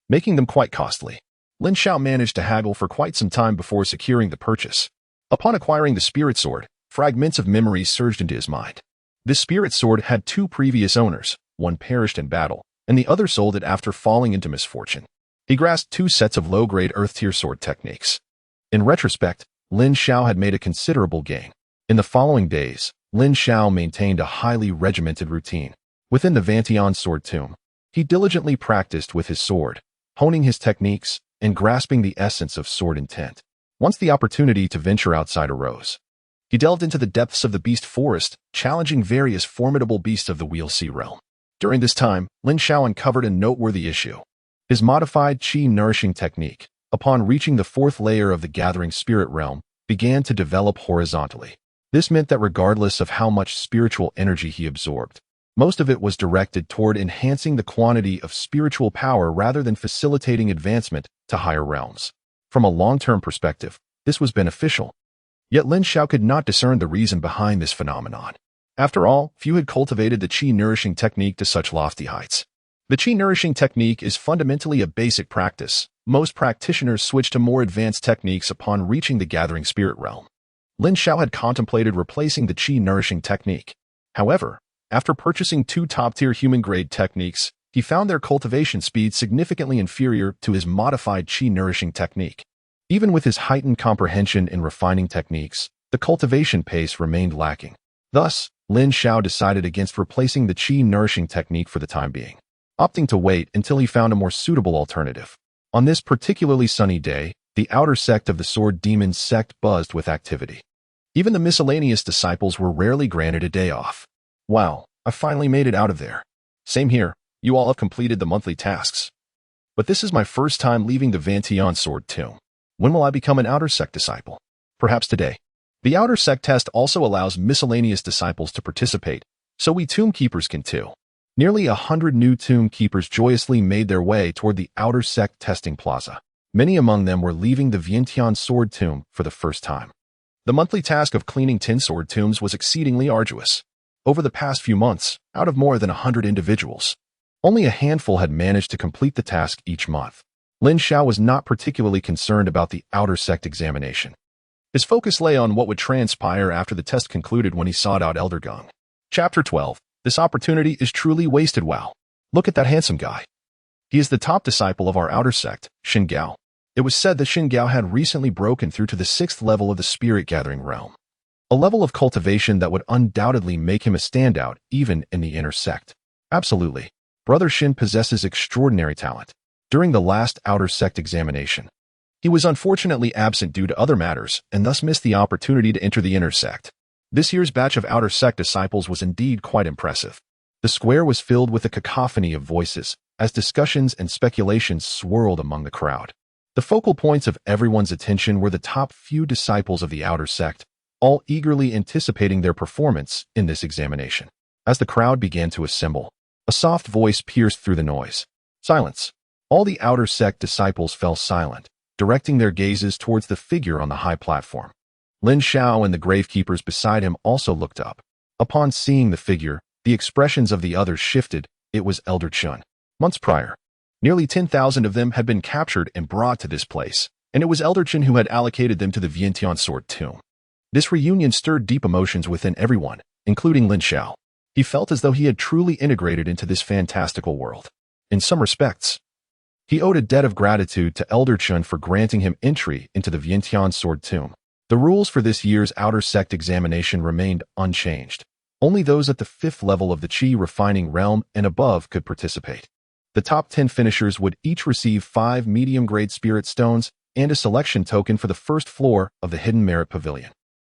S1: making them quite costly. Lin Xiao managed to haggle for quite some time before securing the purchase. Upon acquiring the spirit sword, fragments of memories surged into his mind. This spirit sword had 2 previous owners, one perished in battle, and the other sold it after falling into misfortune. He grasped 2 sets of low-grade earth-tier sword techniques. In retrospect, Lin Xiao had made a considerable gain. In the following days, Lin Xiao maintained a highly regimented routine. Within the Vantian Sword Tomb, he diligently practiced with his sword, honing his techniques and grasping the essence of sword intent. Once the opportunity to venture outside arose, he delved into the depths of the beast forest, challenging various formidable beasts of the Wheel Sea realm. During this time, Lin Xiao uncovered a noteworthy issue. His modified qi nourishing technique, upon reaching the 4th layer of the gathering spirit realm, began to develop horizontally. This meant that regardless of how much spiritual energy he absorbed, most of it was directed toward enhancing the quantity of spiritual power rather than facilitating advancement to higher realms. From a long-term perspective, this was beneficial. Yet Lin Xiao could not discern the reason behind this phenomenon. After all, few had cultivated the qi nourishing technique to such lofty heights. The qi nourishing technique is fundamentally a basic practice. Most practitioners switch to more advanced techniques upon reaching the gathering spirit realm. Lin Xiao had contemplated replacing the qi nourishing technique. However, after purchasing 2 top-tier human-grade techniques, he found their cultivation speed significantly inferior to his modified qi nourishing technique. Even with his heightened comprehension in refining techniques, the cultivation pace remained lacking. Thus, Lin Xiao decided against replacing the qi nourishing technique for the time being, opting to wait until he found a more suitable alternative. On this particularly sunny day, the outer sect of the Sword Demon Sect buzzed with activity. Even the miscellaneous disciples were rarely granted a day off. Wow, I finally made it out of there. Same here, you all have completed the monthly tasks. But this is my first time leaving the Vantian Sword Tomb. When will I become an outer sect disciple? Perhaps today. The outer sect test also allows miscellaneous disciples to participate, so we tomb keepers can too. Nearly 100 new tomb keepers joyously made their way toward the outer sect testing plaza. Many among them were leaving the Vantian Sword Tomb for the first time. The monthly task of cleaning 10 sword tombs was exceedingly arduous. Over the past few months, out of more than 100 individuals, only a handful had managed to complete the task each month. Lin Xiao was not particularly concerned about the outer sect examination. His focus lay on what would transpire after the test concluded when he sought out Elder Gong. Chapter 12. This opportunity is truly wasted. Wow. Look at that handsome guy. He is the top disciple of our outer sect, Xin Gao. It was said that Xin Gao had recently broken through to the 6th level of the spirit-gathering realm. A level of cultivation that would undoubtedly make him a standout even in the inner sect. Absolutely. Brother Xin possesses extraordinary talent. During the last outer sect examination, he was unfortunately absent due to other matters and thus missed the opportunity to enter the inner sect. This year's batch of outer sect disciples was indeed quite impressive. The square was filled with a cacophony of voices as discussions and speculations swirled among the crowd. The focal points of everyone's attention were the top few disciples of the outer sect, all eagerly anticipating their performance in this examination. As the crowd began to assemble, a soft voice pierced through the noise. Silence. All the outer sect disciples fell silent, directing their gazes towards the figure on the high platform. Lin Xiao and the Gravekeepers beside him also looked up. Upon seeing the figure, the expressions of the others shifted. It was Elder Chun. Months prior, nearly 10,000 of them had been captured and brought to this place, and it was Elder Chun who had allocated them to the Vantian Sword Tomb. This reunion stirred deep emotions within everyone, including Lin Xiao. He felt as though he had truly integrated into this fantastical world. In some respects, he owed a debt of gratitude to Elder Chun for granting him entry into the Vantian Sword Tomb. The rules for this year's outer sect examination remained unchanged. Only those at the 5th level of the Qi refining realm and above could participate. The top 10 finishers would each receive 5 medium-grade spirit stones and a selection token for the first floor of the Hidden Merit Pavilion.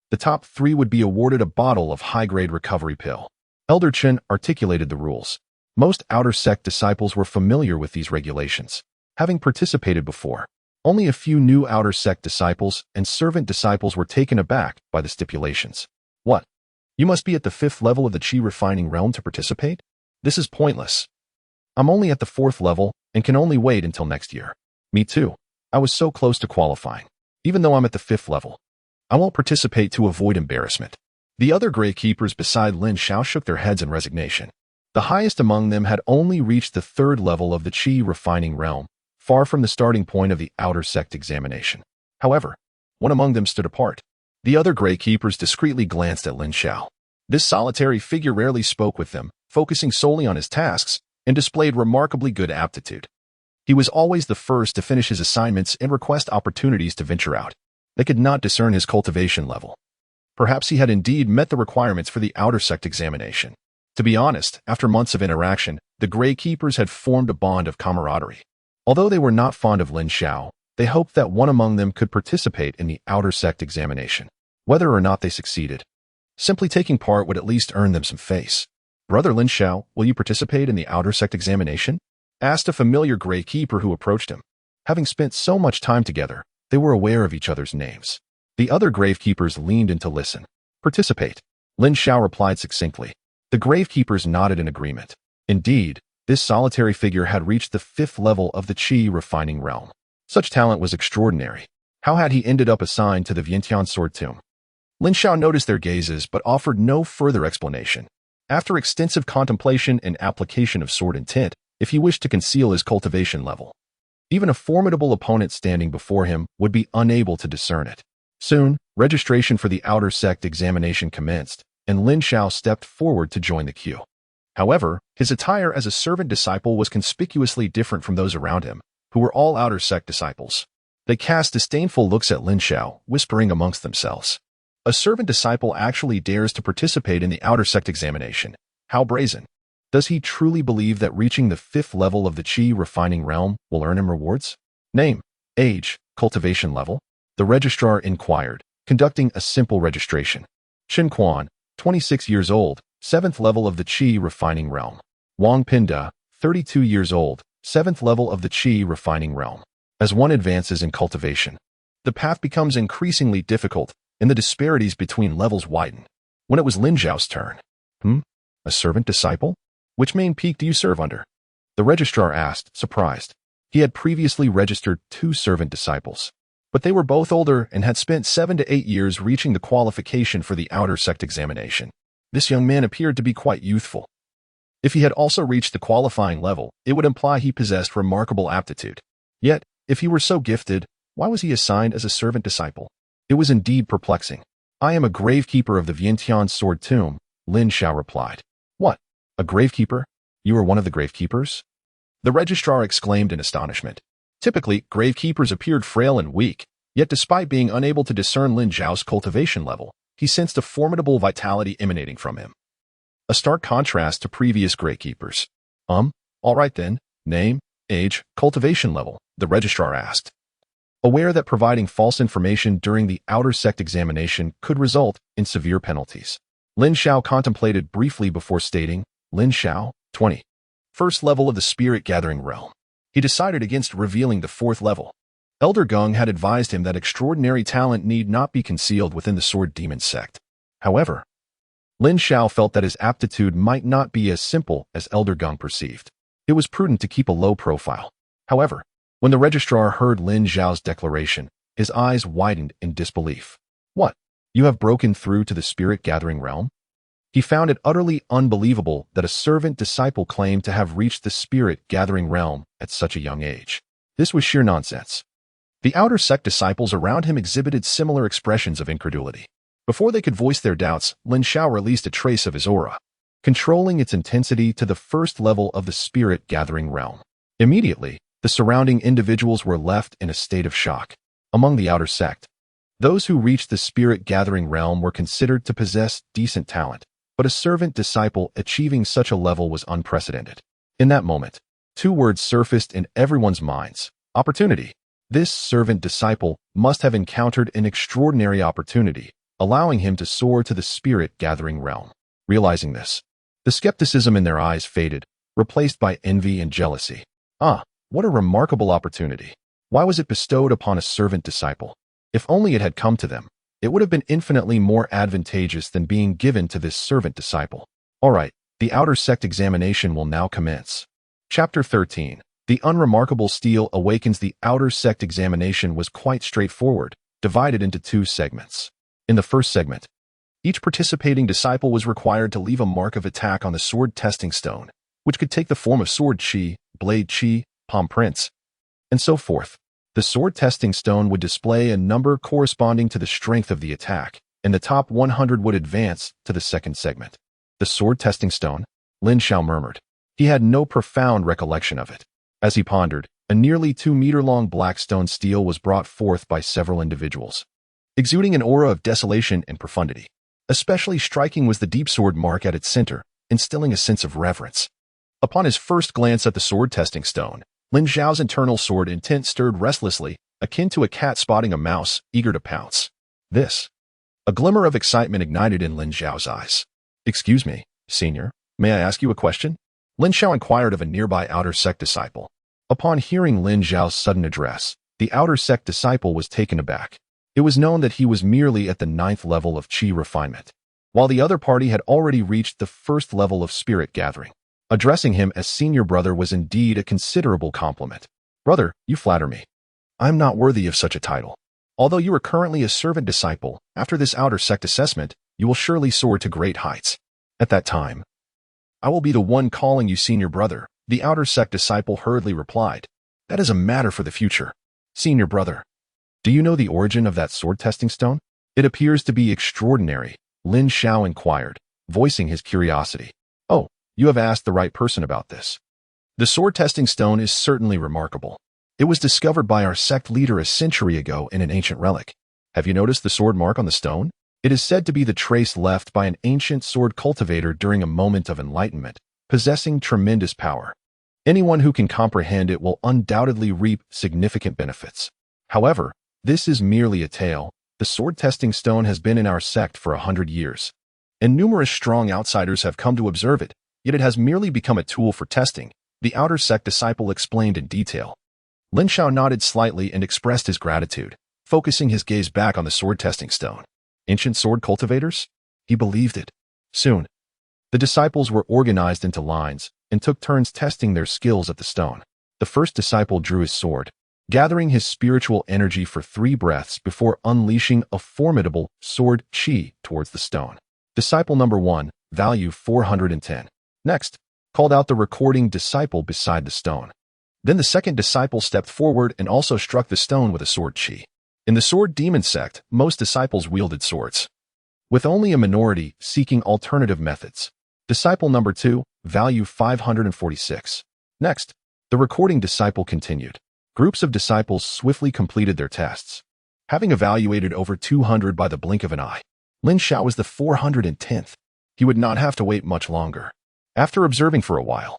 S1: The top 3 would be awarded a bottle of high-grade recovery pill. Elder Chen articulated the rules. Most outer sect disciples were familiar with these regulations, having participated before. Only a few new outer sect disciples and servant disciples were taken aback by the stipulations. What? You must be at the 5th level of the Qi refining realm to participate? This is pointless. I'm only at the 4th level and can only wait until next year. Me too. I was so close to qualifying. Even though I'm at the 5th level, I won't participate to avoid embarrassment. The other Gravekeepers beside Lin Xiao shook their heads in resignation. The highest among them had only reached the 3rd level of the Qi refining realm, far from the starting point of the outer sect examination. However, one among them stood apart. The other Gravekeepers discreetly glanced at Lin Xiao. This solitary figure rarely spoke with them, focusing solely on his tasks, and displayed remarkably good aptitude. He was always the first to finish his assignments and request opportunities to venture out. They could not discern his cultivation level. Perhaps he had indeed met the requirements for the outer sect examination. To be honest, after months of interaction, the Gravekeepers had formed a bond of camaraderie. Although they were not fond of Lin Xiao, they hoped that one among them could participate in the outer sect examination. Whether or not they succeeded, simply taking part would at least earn them some face. Brother Lin Xiao, will you participate in the outer sect examination? Asked a familiar Gravekeeper who approached him. Having spent so much time together, they were aware of each other's names. The other Gravekeepers leaned in to listen. Participate. Lin Xiao replied succinctly. The Gravekeepers nodded in agreement. Indeed, this solitary figure had reached the 5th level of the Qi refining realm. Such talent was extraordinary. How had he ended up assigned to the Vantian Sword Tomb? Lin Xiao noticed their gazes but offered no further explanation. After extensive contemplation and application of sword intent, if he wished to conceal his cultivation level, even a formidable opponent standing before him would be unable to discern it. Soon, registration for the outer sect examination commenced, and Lin Xiao stepped forward to join the queue. However, his attire as a servant disciple was conspicuously different from those around him, who were all outer sect disciples. They cast disdainful looks at Lin Xiao, whispering amongst themselves. A servant disciple actually dares to participate in the outer sect examination. How brazen. Does he truly believe that reaching the 5th level of the Qi refining realm will earn him rewards? Name, age, cultivation level? The registrar inquired, conducting a simple registration. Chen Quan, 26 years old, 7th level of the Qi refining realm. Wang Pinda, 32 years old, 7th level of the Qi refining realm. As one advances in cultivation, the path becomes increasingly difficult and the disparities between levels widen. When it was Lin Xiao's turn. A servant disciple? Which main peak do you serve under? The registrar asked, surprised. He had previously registered 2 servant disciples, but they were both older and had spent 7 to 8 years reaching the qualification for the outer sect examination. This young man appeared to be quite youthful. If he had also reached the qualifying level, it would imply he possessed remarkable aptitude. Yet, if he were so gifted, why was he assigned as a servant disciple? It was indeed perplexing. I am a Gravekeeper of the Vantian Sword Tomb, Lin Xiao replied. What? A Gravekeeper? You are one of the Gravekeepers? The registrar exclaimed in astonishment. Typically, Gravekeepers appeared frail and weak, yet despite being unable to discern Lin Xiao's cultivation level, he sensed a formidable vitality emanating from him. A stark contrast to previous Gravekeepers. All right then, name, age, cultivation level, the registrar asked. Aware that providing false information during the outer sect examination could result in severe penalties. Lin Xiao contemplated briefly before stating, Lin Xiao, 20. First level of the spirit-gathering realm. He decided against revealing the fourth level. Elder Gung had advised him that extraordinary talent need not be concealed within the Sword Demon Sect. However, Lin Xiao felt that his aptitude might not be as simple as Elder Gung perceived. It was prudent to keep a low profile. However, when the registrar heard Lin Xiao's declaration, his eyes widened in disbelief. What? You have broken through to the spirit-gathering realm? He found it utterly unbelievable that a servant-disciple claimed to have reached the spirit-gathering realm at such a young age. This was sheer nonsense. The outer sect disciples around him exhibited similar expressions of incredulity. Before they could voice their doubts, Lin Xiao released a trace of his aura, controlling its intensity to the first level of the spirit-gathering realm. Immediately, the surrounding individuals were left in a state of shock. Among the outer sect, those who reached the spirit-gathering realm were considered to possess decent talent, but a servant-disciple achieving such a level was unprecedented. In that moment, two words surfaced in everyone's minds: opportunity. This servant-disciple must have encountered an extraordinary opportunity, allowing him to soar to the spirit-gathering realm. Realizing this, the skepticism in their eyes faded, replaced by envy and jealousy. What a remarkable opportunity. Why was it bestowed upon a servant-disciple? If only it had come to them, it would have been infinitely more advantageous than being given to this servant-disciple. All right, the outer sect examination will now commence. Chapter 13. The unremarkable steel awakens. The outer sect examination was quite straightforward, divided into two segments. In the first segment, each participating disciple was required to leave a mark of attack on the sword testing stone, which could take the form of sword chi, blade chi, palm prints, and so forth. The sword testing stone would display a number corresponding to the strength of the attack, and the top 100 would advance to the second segment. The sword testing stone, Lin Xiao murmured. He had no profound recollection of it. As he pondered, a nearly 2-meter-long black stone steel was brought forth by several individuals, exuding an aura of desolation and profundity. Especially striking was the deep sword mark at its center, instilling a sense of reverence. Upon his first glance at the sword testing stone, Lin Xiao's internal sword intent stirred restlessly, akin to a cat spotting a mouse, eager to pounce. A glimmer of excitement ignited in Lin Xiao's eyes. Excuse me, senior, may I ask you a question? Lin Xiao inquired of a nearby outer sect disciple. Upon hearing Lin Xiao's sudden address, the outer sect disciple was taken aback. It was known that he was merely at the 9th level of chi refinement, while the other party had already reached the first level of spirit gathering. Addressing him as senior brother was indeed a considerable compliment. Brother, you flatter me. I am not worthy of such a title. Although you are currently a servant disciple, after this outer sect assessment, you will surely soar to great heights. At that time, I will be the one calling you senior brother, the outer sect disciple hurriedly replied. That is a matter for the future. Senior brother, do you know the origin of that sword testing stone? It appears to be extraordinary, Lin Xiao inquired, voicing his curiosity. Oh, you have asked the right person about this. The sword testing stone is certainly remarkable. It was discovered by our sect leader a century ago in an ancient relic. Have you noticed the sword mark on the stone? It is said to be the trace left by an ancient sword cultivator during a moment of enlightenment, possessing tremendous power. Anyone who can comprehend it will undoubtedly reap significant benefits. However, this is merely a tale. The sword testing stone has been in our sect for 100 years, and numerous strong outsiders have come to observe it, yet it has merely become a tool for testing, the outer sect disciple explained in detail. Lin Xiao nodded slightly and expressed his gratitude, focusing his gaze back on the sword testing stone. Ancient sword cultivators? He believed it. Soon, the disciples were organized into lines and took turns testing their skills at the stone. The first disciple drew his sword, gathering his spiritual energy for 3 breaths before unleashing a formidable sword chi towards the stone. Disciple number 1, value 410. Next, called out the recording disciple beside the stone. Then the second disciple stepped forward and also struck the stone with a sword chi. In the Demon Sect, most disciples wielded swords, with only a minority seeking alternative methods. Disciple number 2, value 546. Next, the recording disciple continued. Groups of disciples swiftly completed their tests, having evaluated over 200 by the blink of an eye. Lin Xiao was the 410th. He would not have to wait much longer. After observing for a while,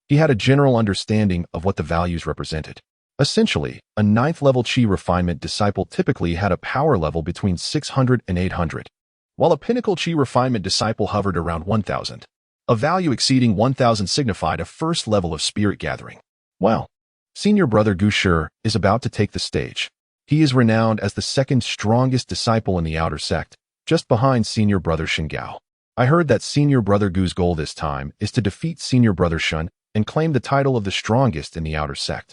S1: he had a general understanding of what the values represented. Essentially, a 9th-level Qi refinement disciple typically had a power level between 600 and 800, while a pinnacle Qi refinement disciple hovered around 1000. A value exceeding 1000 signified a first level of spirit gathering. Well, senior brother Gu Shi is about to take the stage. He is renowned as the second strongest disciple in the outer sect, just behind senior brother Shen Gao. I heard that senior brother Gu's goal this time is to defeat senior brother Shen and claim the title of the strongest in the outer sect.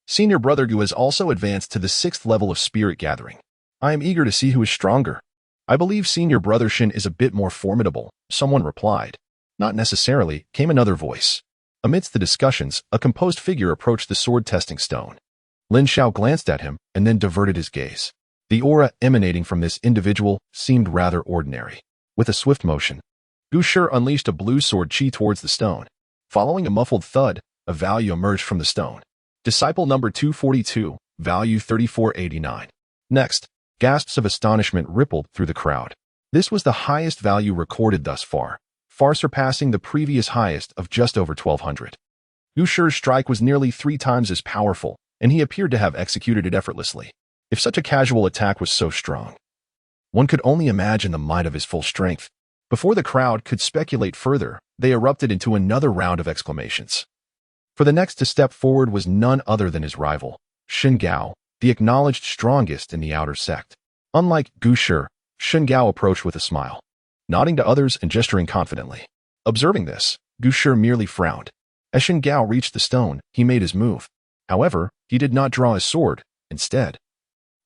S1: Senior brother Gu has also advanced to the 6th level of spirit gathering. I am eager to see who is stronger. I believe senior brother Shen is a bit more formidable, someone replied. Not necessarily, came another voice. Amidst the discussions, a composed figure approached the sword testing stone. Lin Xiao glanced at him and then diverted his gaze. The aura emanating from this individual seemed rather ordinary. With a swift motion, Gu Shi unleashed a blue sword chi towards the stone. Following a muffled thud, a value emerged from the stone. Disciple number 242, value 3489. Next, gasps of astonishment rippled through the crowd. This was the highest value recorded thus far, far surpassing the previous highest of just over 1200. Gu Shi's strike was nearly 3 times as powerful, and he appeared to have executed it effortlessly. If such a casual attack was so strong, one could only imagine the might of his full strength. Before the crowd could speculate further, they erupted into another round of exclamations. For the next to step forward was none other than his rival, Shen Gao, the acknowledged strongest in the outer sect. Unlike Gu Shi, Shen Gao approached with a smile, nodding to others and gesturing confidently. Observing this, Gu Shi merely frowned. As Shen Gao reached the stone, he made his move. However, he did not draw his sword. Instead,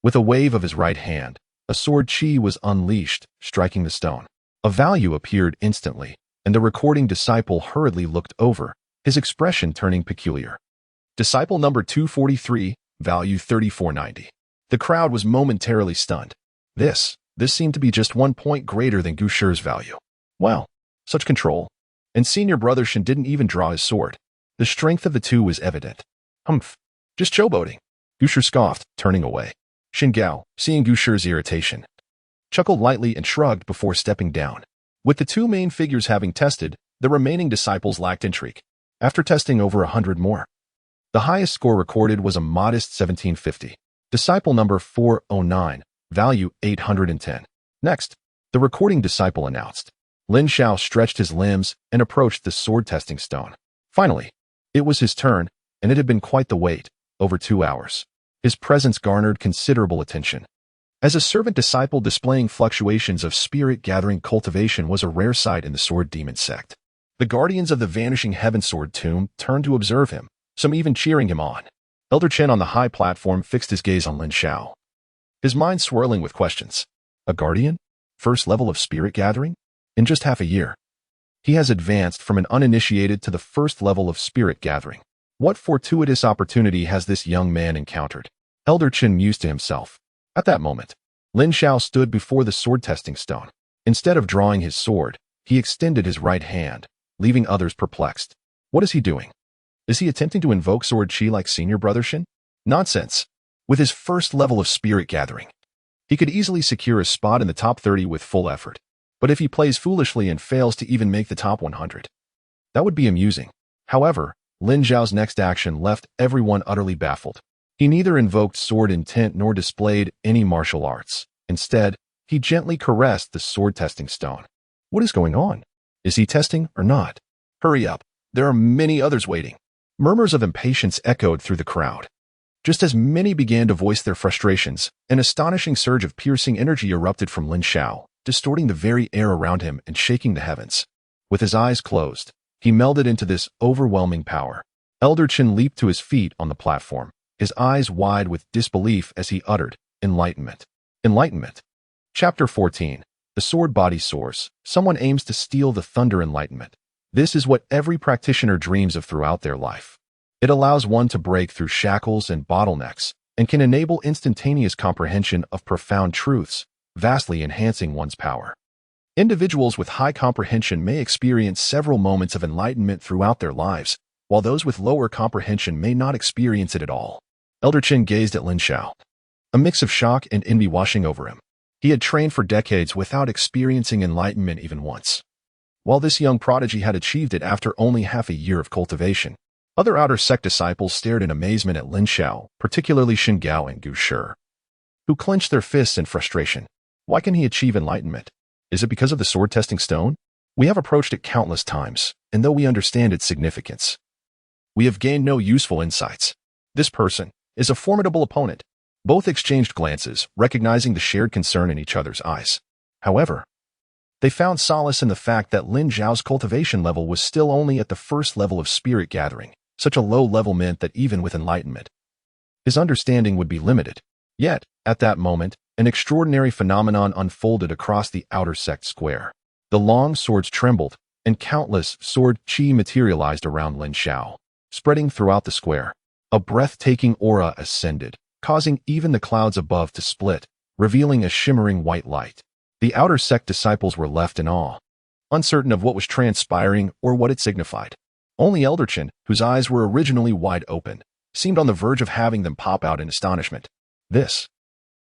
S1: with a wave of his right hand, a sword chi was unleashed, striking the stone. A value appeared instantly, and the recording disciple hurriedly looked over, his expression turning peculiar. Disciple number 243, value 3490. The crowd was momentarily stunned. This seemed to be just 1 point greater than Gu Shi's value. Wow, such control. And senior brother Shen didn't even draw his sword. The strength of the two was evident. Humph, just showboating. Gu Shi scoffed, turning away. Shen Gao, seeing Gu Shi's irritation, chuckled lightly and shrugged before stepping down. With the 2 main figures having tested, the remaining disciples lacked intrigue. After testing over 100 more, the highest score recorded was a modest 1750. Disciple number 409, value 810. Next, the recording disciple announced. Lin Xiao stretched his limbs and approached the sword testing stone. Finally, it was his turn, and it had been quite the wait, over 2 hours. His presence garnered considerable attention. As a servant disciple displaying fluctuations of spirit-gathering cultivation was a rare sight in the Demon Sect. The guardians of the vanishing Heaven Sword Tomb turned to observe him, some even cheering him on. Elder Chen on the high platform fixed his gaze on Lin Xiao, his mind swirling with questions. A guardian? First level of spirit gathering? In just half a year, he has advanced from an uninitiated to the first level of spirit gathering. What fortuitous opportunity has this young man encountered? Elder Chen mused to himself. At that moment, Lin Xiao stood before the sword testing stone. Instead of drawing his sword, he extended his right hand, leaving others perplexed. What is he doing? Is he attempting to invoke sword chi like senior brother Shen? Nonsense. With his first level of spirit gathering, he could easily secure a spot in the top 30 with full effort. But if he plays foolishly and fails to even make the top 100, that would be amusing. However, Lin Xiao's next action left everyone utterly baffled. He neither invoked sword intent nor displayed any martial arts. Instead, he gently caressed the sword testing stone. What is going on? Is he testing or not? Hurry up. There are many others waiting. Murmurs of impatience echoed through the crowd. Just as many began to voice their frustrations, an astonishing surge of piercing energy erupted from Lin Xiao, distorting the very air around him and shaking the heavens. With his eyes closed, he melded into this overwhelming power. Elder Chen leaped to his feet on the platform, his eyes wide with disbelief as he uttered, "Enlightenment. Enlightenment." Chapter 14. The sword body soars. Someone aims to steal the thunder enlightenment. This is what every practitioner dreams of throughout their life. It allows one to break through shackles and bottlenecks, and can enable instantaneous comprehension of profound truths, vastly enhancing one's power. Individuals with high comprehension may experience several moments of enlightenment throughout their lives, while those with lower comprehension may not experience it at all. Elder Chen gazed at Lin Xiao, a mix of shock and envy washing over him. He had trained for decades without experiencing enlightenment even once. While this young prodigy had achieved it after only half a year of cultivation, other outer sect disciples stared in amazement at Lin Xiao, particularly Xin Gao and Gu Shi, who clenched their fists in frustration. Why can he achieve enlightenment? Is it because of the sword-testing stone? We have approached it countless times, and though we understand its significance, we have gained no useful insights. This person is a formidable opponent. Both exchanged glances, recognizing the shared concern in each other's eyes. However, they found solace in the fact that Lin Xiao's cultivation level was still only at the first level of spirit gathering. Such a low level meant that even with enlightenment, his understanding would be limited. Yet, at that moment, an extraordinary phenomenon unfolded across the outer sect square. The long swords trembled, and countless sword chi materialized around Lin Xiao, spreading throughout the square. A breathtaking aura ascended, causing even the clouds above to split, revealing a shimmering white light. The outer sect disciples were left in awe, uncertain of what was transpiring or what it signified. Only Elder Chen, whose eyes were originally wide open, seemed on the verge of having them pop out in astonishment. This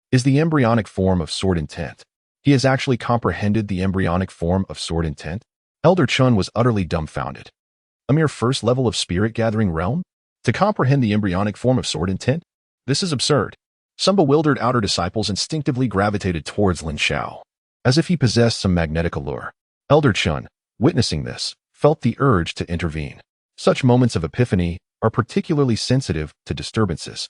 S1: is the embryonic form of sword intent. He has actually comprehended the embryonic form of sword intent? Elder Chen was utterly dumbfounded. A mere first level of spirit gathering realm? To comprehend the embryonic form of sword intent? This is absurd. Some bewildered outer disciples instinctively gravitated towards Lin Xiao, as if he possessed some magnetic allure. Elder Chen, witnessing this, felt the urge to intervene. Such moments of epiphany are particularly sensitive to disturbances.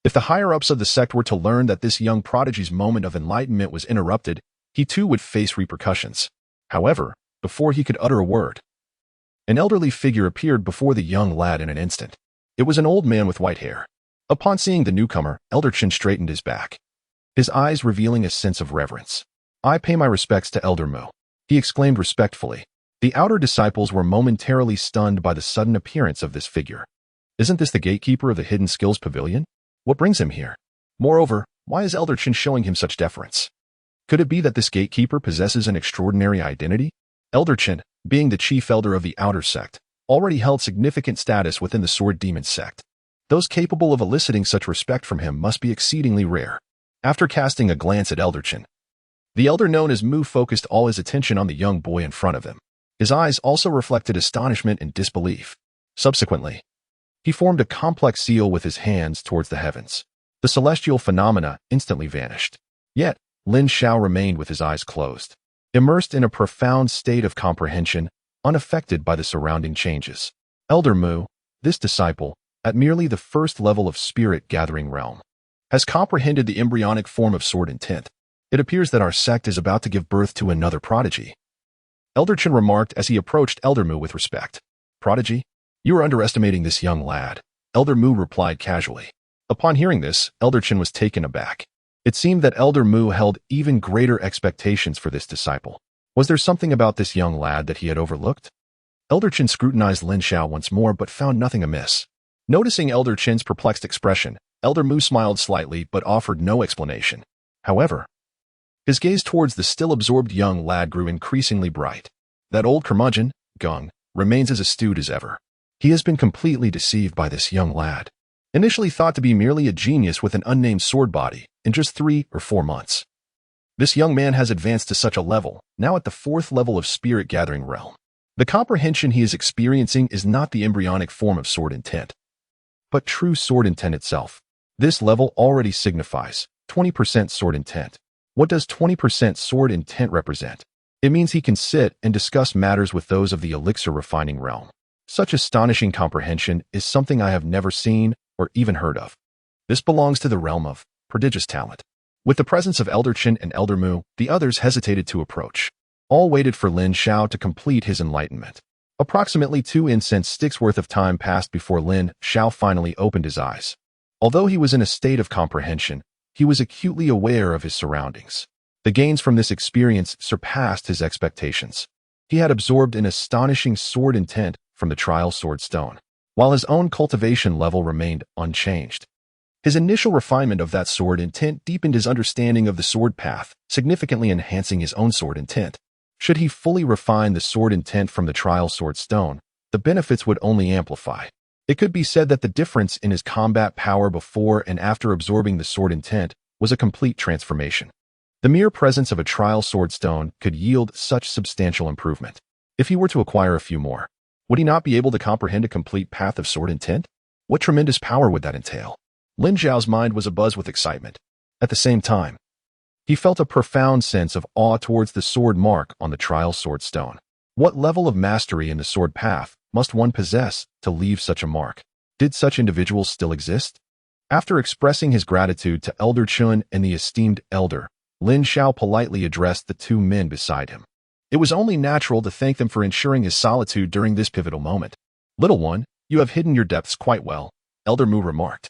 S1: If the higher-ups of the sect were to learn that this young prodigy's moment of enlightenment was interrupted, he too would face repercussions. However, before he could utter a word, an elderly figure appeared before the young lad in an instant. It was an old man with white hair. Upon seeing the newcomer, Elder Chen straightened his back, his eyes revealing a sense of reverence. "I pay my respects to Elder Mu," he exclaimed respectfully. The outer disciples were momentarily stunned by the sudden appearance of this figure. Isn't this the gatekeeper of the Hidden Skills Pavilion? What brings him here? Moreover, why is Elder Chen showing him such deference? Could it be that this gatekeeper possesses an extraordinary identity? Elder Chen, being the chief elder of the outer sect, already held significant status within the Sword Demon Sect. Those capable of eliciting such respect from him must be exceedingly rare. After casting a glance at Elder Chen, the elder known as Mu focused all his attention on the young boy in front of him. His eyes also reflected astonishment and disbelief. Subsequently, he formed a complex seal with his hands towards the heavens. The celestial phenomena instantly vanished. Yet, Lin Xiao remained with his eyes closed, immersed in a profound state of comprehension, unaffected by the surrounding changes. Elder Mu, this disciple, at merely the first level of spirit gathering realm, has comprehended the embryonic form of sword intent. It appears that our sect is about to give birth to another prodigy. Elder Chen remarked as he approached Elder Mu with respect. "Prodigy? You are underestimating this young lad," Elder Mu replied casually. Upon hearing this, Elder Chen was taken aback. It seemed that Elder Mu held even greater expectations for this disciple. Was there something about this young lad that he had overlooked? Elder Chen scrutinized Lin Xiao once more but found nothing amiss. Noticing Elder Chen's perplexed expression, Elder Mu smiled slightly but offered no explanation. However, his gaze towards the still absorbed young lad grew increasingly bright. That old curmudgeon, Geng, remains as astute as ever. He has been completely deceived by this young lad. Initially thought to be merely a genius with an unnamed sword body, in just 3 or 4 months. This young man has advanced to such a level, now at the 4th level of spirit gathering realm. The comprehension he is experiencing is not the embryonic form of sword intent, but true sword intent itself. This level already signifies 20% sword intent. What does 20% sword intent represent? It means he can sit and discuss matters with those of the elixir refining realm. Such astonishing comprehension is something I have never seen or even heard of. This belongs to the realm of prodigious talent. With the presence of Elder Chen and Elder Mu, the others hesitated to approach. All waited for Lin Xiao to complete his enlightenment. Approximately 2 incense sticks worth of time passed before Lin Xiao finally opened his eyes. Although he was in a state of comprehension, he was acutely aware of his surroundings. The gains from this experience surpassed his expectations. He had absorbed an astonishing sword intent from the trial sword stone, while his own cultivation level remained unchanged. His initial refinement of that sword intent deepened his understanding of the sword path, significantly enhancing his own sword intent. Should he fully refine the sword intent from the trial sword stone, the benefits would only amplify. It could be said that the difference in his combat power before and after absorbing the sword intent was a complete transformation. The mere presence of a trial sword stone could yield such substantial improvement. If he were to acquire a few more, would he not be able to comprehend a complete path of sword intent? What tremendous power would that entail? Lin Xiao's mind was abuzz with excitement. At the same time, he felt a profound sense of awe towards the sword mark on the trial sword stone. What level of mastery in the sword path must one possess to leave such a mark? Did such individuals still exist? After expressing his gratitude to Elder Chun and the esteemed elder, Lin Xiao politely addressed the two men beside him. It was only natural to thank them for ensuring his solitude during this pivotal moment. "Little one, you have hidden your depths quite well," Elder Mu remarked,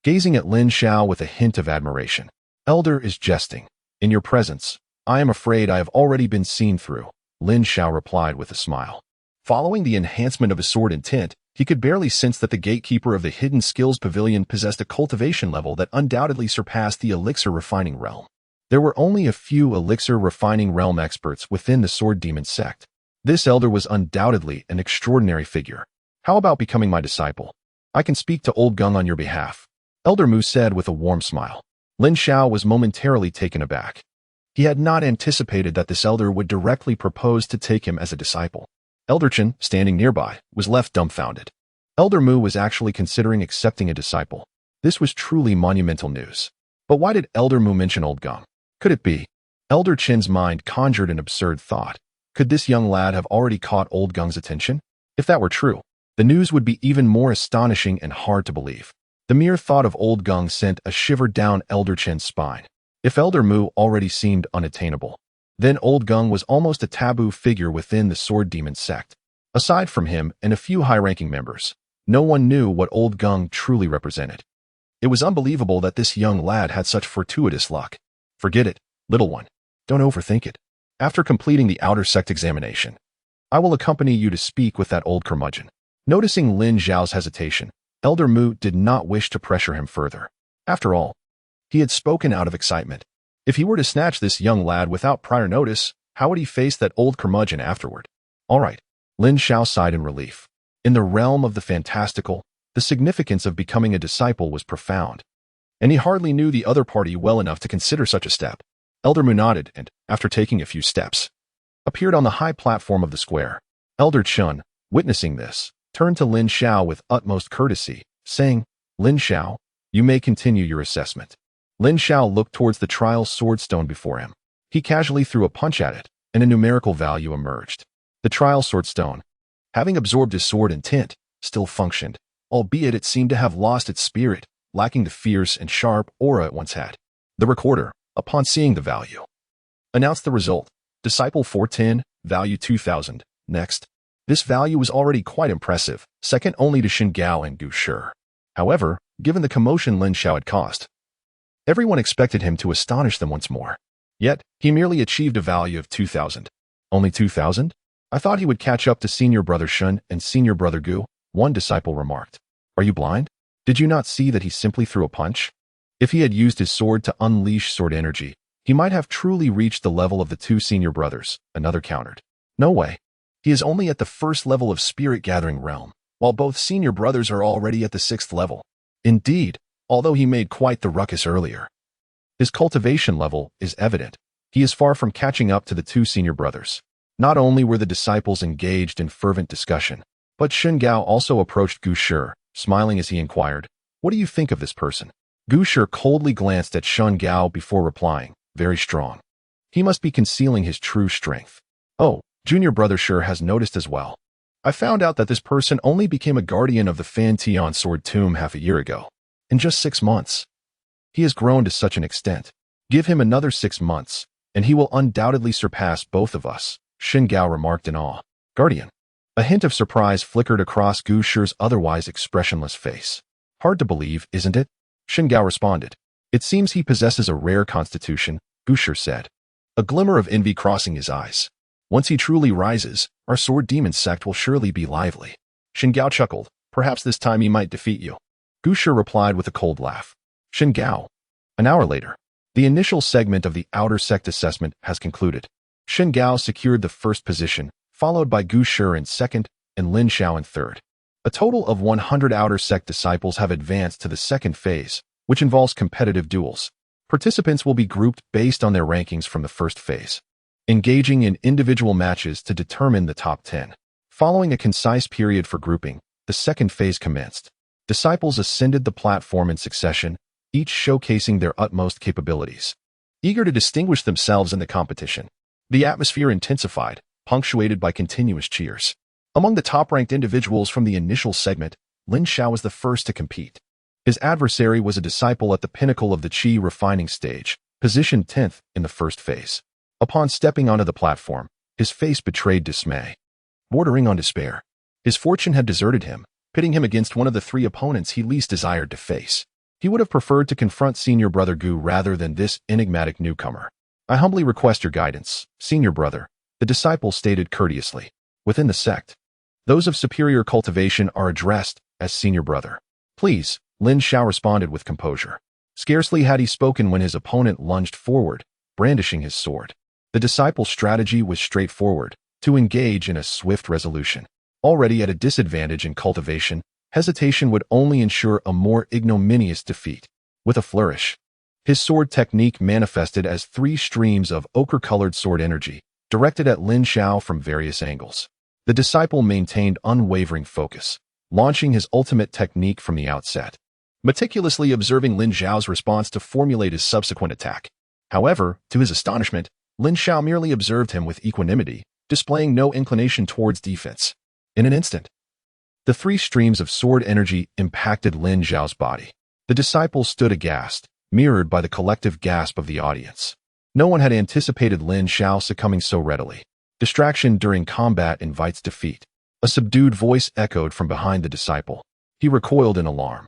S1: gazing at Lin Xiao with a hint of admiration. "Elder is jesting. In your presence, I am afraid I have already been seen through," Lin Xiao replied with a smile. Following the enhancement of his sword intent, he could barely sense that the gatekeeper of the Hidden Skills Pavilion possessed a cultivation level that undoubtedly surpassed the elixir refining realm. There were only a few elixir refining realm experts within the Sword Demon Sect. This elder was undoubtedly an extraordinary figure. "How about becoming my disciple? I can speak to Old Gung on your behalf," Elder Mu said with a warm smile. Lin Xiao was momentarily taken aback. He had not anticipated that this elder would directly propose to take him as a disciple. Elder Chen, standing nearby, was left dumbfounded. Elder Mu was actually considering accepting a disciple. This was truly monumental news. But why did Elder Mu mention Old Gung? Could it be? Elder Chen's mind conjured an absurd thought. Could this young lad have already caught Old Gung's attention? If that were true, the news would be even more astonishing and hard to believe. The mere thought of Old Gung sent a shiver down Elder Chen's spine. If Elder Mu already seemed unattainable, then Old Gung was almost a taboo figure within the Sword Demon Sect. Aside from him and a few high-ranking members, no one knew what Old Gung truly represented. It was unbelievable that this young lad had such fortuitous luck. "Forget it, little one. Don't overthink it. After completing the outer sect examination, I will accompany you to speak with that old curmudgeon." Noticing Lin Xiao's hesitation, Elder Mu did not wish to pressure him further. After all, he had spoken out of excitement. If he were to snatch this young lad without prior notice, how would he face that old curmudgeon afterward? All right, Lin Xiao sighed in relief. In the realm of the fantastical, the significance of becoming a disciple was profound, and he hardly knew the other party well enough to consider such a step. Elder Mu nodded and, after taking a few steps, appeared on the high platform of the square. Elder Chun, witnessing this, turned to Lin Xiao with utmost courtesy, saying, "Lin Xiao, you may continue your assessment." Lin Xiao looked towards the trial sword stone before him. He casually threw a punch at it, and a numerical value emerged. The trial sword stone, having absorbed his sword intent, still functioned, albeit it seemed to have lost its spirit, lacking the fierce and sharp aura it once had. The recorder, upon seeing the value, announced the result. Disciple 410, value 2000. Next. This value was already quite impressive, second only to Xin Gao and Gu Shi. However, given the commotion Lin Xiao had caused, everyone expected him to astonish them once more. Yet, he merely achieved a value of 2000. Only 2000? I thought he would catch up to Senior Brother Shun and Senior Brother Gu, one disciple remarked. Are you blind? Did you not see that he simply threw a punch? If he had used his sword to unleash sword energy, he might have truly reached the level of the two senior brothers, another countered. No way. He is only at the first level of spirit gathering realm, while both senior brothers are already at the 6th level. Indeed, although he made quite the ruckus earlier, his cultivation level is evident. He is far from catching up to the two senior brothers. Not only were the disciples engaged in fervent discussion, but Xin Gao also approached Gu Shi, smiling as he inquired, "What do you think of this person?" Gu Shi coldly glanced at Xin Gao before replying, "Very strong. He must be concealing his true strength." "Oh, Junior Brother Shi has noticed as well. I found out that this person only became a guardian of the Vantian Sword Tomb half a year ago. In just 6 months. He has grown to such an extent. Give him another 6 months, and he will undoubtedly surpass both of us," Xin Gao remarked in awe. "Guardian." A hint of surprise flickered across Gu Shi's otherwise expressionless face. "Hard to believe, isn't it?" Xin Gao responded. "It seems he possesses a rare constitution," Gu Shi said, a glimmer of envy crossing his eyes. "Once he truly rises, our Sword Demon Sect will surely be lively." Xin Gao chuckled. "Perhaps this time he might defeat you." Gu Shi replied with a cold laugh. Shen Gao. An hour later. The initial segment of the outer sect assessment has concluded. Shen Gao secured the first position, followed by Gu Shi in second and Lin Xiao in third. A total of 100 outer sect disciples have advanced to the second phase, which involves competitive duels. Participants will be grouped based on their rankings from the first phase, engaging in individual matches to determine the top 10. Following a concise period for grouping, the second phase commenced. Disciples ascended the platform in succession, each showcasing their utmost capabilities. Eager to distinguish themselves in the competition, the atmosphere intensified, punctuated by continuous cheers. Among the top-ranked individuals from the initial segment, Lin Xiao was the first to compete. His adversary was a disciple at the pinnacle of the Qi refining stage, positioned 10th in the first phase. Upon stepping onto the platform, his face betrayed dismay, bordering on despair. His fortune had deserted him, pitting him against one of the three opponents he least desired to face. He would have preferred to confront senior brother Gu rather than this enigmatic newcomer. I humbly request your guidance, senior brother, the disciple stated courteously. Within the sect, those of superior cultivation are addressed as senior brother. Please, Lin Xiao responded with composure. Scarcely had he spoken when his opponent lunged forward, brandishing his sword. The disciple's strategy was straightforward, to engage in a swift resolution. Already at a disadvantage in cultivation, hesitation would only ensure a more ignominious defeat. With a flourish, his sword technique manifested as 3 streams of ochre-colored sword energy, directed at Lin Xiao from various angles. The disciple maintained unwavering focus, launching his ultimate technique from the outset, meticulously observing Lin Xiao's response to formulate his subsequent attack. However, to his astonishment, Lin Xiao merely observed him with equanimity, displaying no inclination towards defense. In an instant, the 3 streams of sword energy impacted Lin Xiao's body. The disciple stood aghast, mirrored by the collective gasp of the audience. No one had anticipated Lin Xiao succumbing so readily. Distraction during combat invites defeat. A subdued voice echoed from behind the disciple. He recoiled in alarm.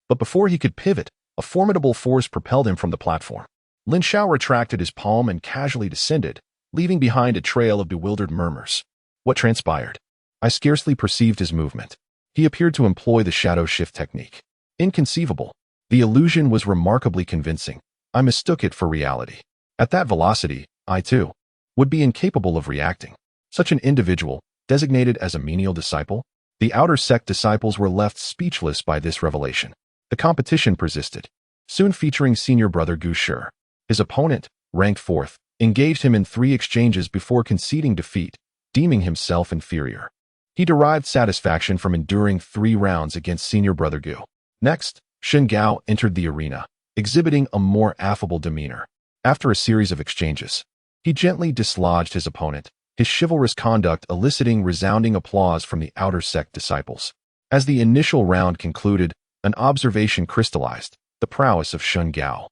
S1: But before he could pivot, a formidable force propelled him from the platform. Lin Xiao retracted his palm and casually descended, leaving behind a trail of bewildered murmurs. What transpired? I scarcely perceived his movement. He appeared to employ the shadow shift technique. Inconceivable. The illusion was remarkably convincing. I mistook it for reality. At that velocity, I too would be incapable of reacting. Such an individual, designated as a menial disciple? The outer sect disciples were left speechless by this revelation. The competition persisted, soon featuring senior brother Gu Shi. His opponent, ranked 4th, engaged him in 3 exchanges before conceding defeat, deeming himself inferior. He derived satisfaction from enduring 3 rounds against senior brother Gu. Next, Shen Gao entered the arena, exhibiting a more affable demeanor. After a series of exchanges, he gently dislodged his opponent, his chivalrous conduct eliciting resounding applause from the outer sect disciples. As the initial round concluded, an observation crystallized: the prowess of Shen Gao,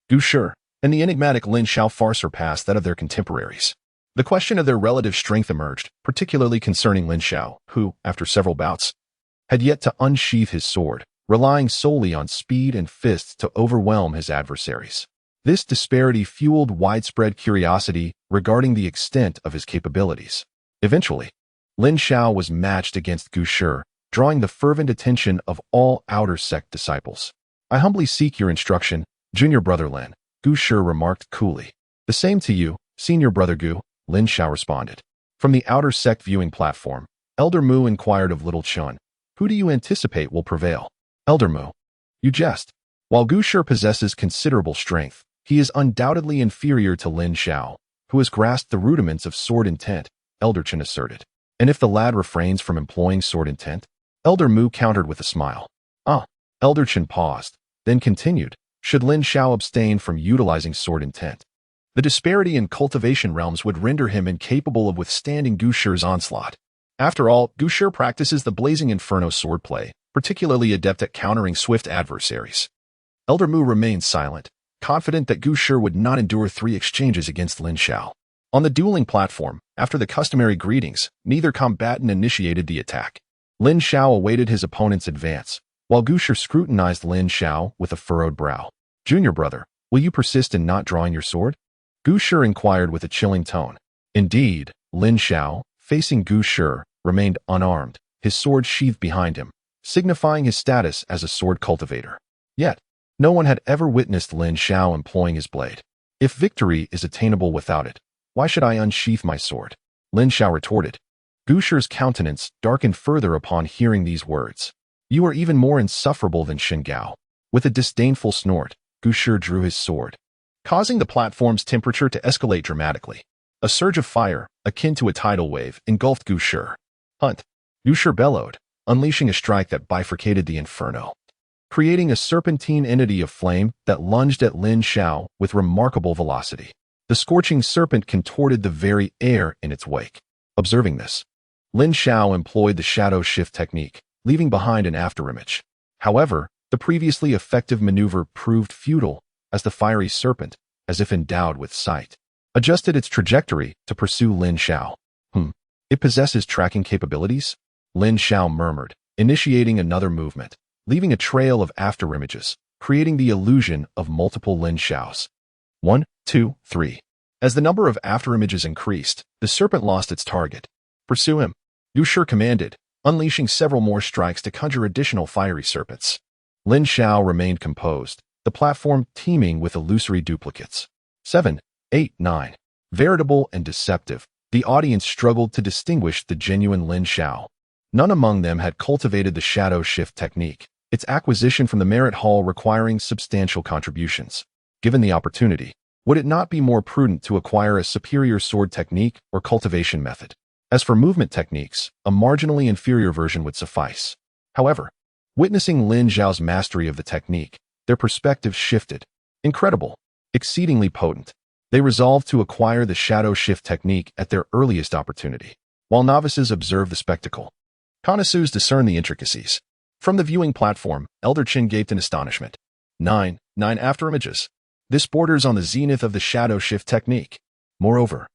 S1: Gu Shi, and the enigmatic Lin Xiao far surpassed that of their contemporaries. The question of their relative strength emerged, particularly concerning Lin Xiao, who, after several bouts, had yet to unsheath his sword, relying solely on speed and fists to overwhelm his adversaries. This disparity fueled widespread curiosity regarding the extent of his capabilities. Eventually, Lin Xiao was matched against Gu Shi, drawing the fervent attention of all outer sect disciples. I humbly seek your instruction, junior brother Lin, Gu Shi remarked coolly. The same to you, senior brother Gu, Lin Xiao responded. From the outer sect viewing platform, Elder Mu inquired of Little Chun, who do you anticipate will prevail? Elder Mu, you jest. While Gu Shi possesses considerable strength, he is undoubtedly inferior to Lin Xiao, who has grasped the rudiments of sword intent, Elder Chen asserted. And if the lad refrains from employing sword intent? Elder Mu countered with a smile. Elder Chen paused, then continued, should Lin Xiao abstain from utilizing sword intent, the disparity in cultivation realms would render him incapable of withstanding Gu Shi's onslaught. After all, Gu Shi practices the blazing inferno swordplay, particularly adept at countering swift adversaries. Elder Mu remained silent, confident that Gu Shi would not endure 3 exchanges against Lin Xiao. On the dueling platform, after the customary greetings, neither combatant initiated the attack. Lin Xiao awaited his opponent's advance, while Gu Shi scrutinized Lin Xiao with a furrowed brow. Junior brother, will you persist in not drawing your sword? Gu Shi inquired with a chilling tone. Indeed, Lin Xiao, facing Gu Shi, remained unarmed, his sword sheathed behind him, signifying his status as a sword cultivator. Yet, no one had ever witnessed Lin Xiao employing his blade. If victory is attainable without it, why should I unsheath my sword? Lin Xiao retorted. Gu Shi's countenance darkened further upon hearing these words. You are even more insufferable than Shen Gao. With a disdainful snort, Gu Shi drew his sword, causing the platform's temperature to escalate dramatically. A surge of fire, akin to a tidal wave, engulfed Gu Shi. Hunt! Gu Shi bellowed, unleashing a strike that bifurcated the inferno, creating a serpentine entity of flame that lunged at Lin Xiao with remarkable velocity. The scorching serpent contorted the very air in its wake. Observing this, Lin Xiao employed the shadow shift technique, leaving behind an afterimage. However, the previously effective maneuver proved futile as the fiery serpent, as if endowed with sight, adjusted its trajectory to pursue Lin Xiao. It possesses tracking capabilities? Lin Xiao murmured, initiating another movement, leaving a trail of afterimages, creating the illusion of multiple Lin Xiaos. 1, 2, 3. As the number of afterimages increased, the serpent lost its target. Pursue him, Gu Shi commanded, unleashing several more strikes to conjure additional fiery serpents. Lin Xiao remained composed, the platform teeming with illusory duplicates. 7, 8, 9. Veritable and deceptive, the audience struggled to distinguish the genuine Lin Xiao. None among them had cultivated the shadow shift technique, its acquisition from the merit hall requiring substantial contributions. Given the opportunity, would it not be more prudent to acquire a superior sword technique or cultivation method? As for movement techniques, a marginally inferior version would suffice. However, witnessing Lin Xiao's mastery of the technique, their perspectives shifted. Incredible, exceedingly potent. They resolved to acquire the shadow shift technique at their earliest opportunity, while novices observed the spectacle. Connoisseurs discern the intricacies. From the viewing platform, Elder Qin gaped in astonishment. 9 afterimages. This borders on the zenith of the shadow shift technique. Moreover,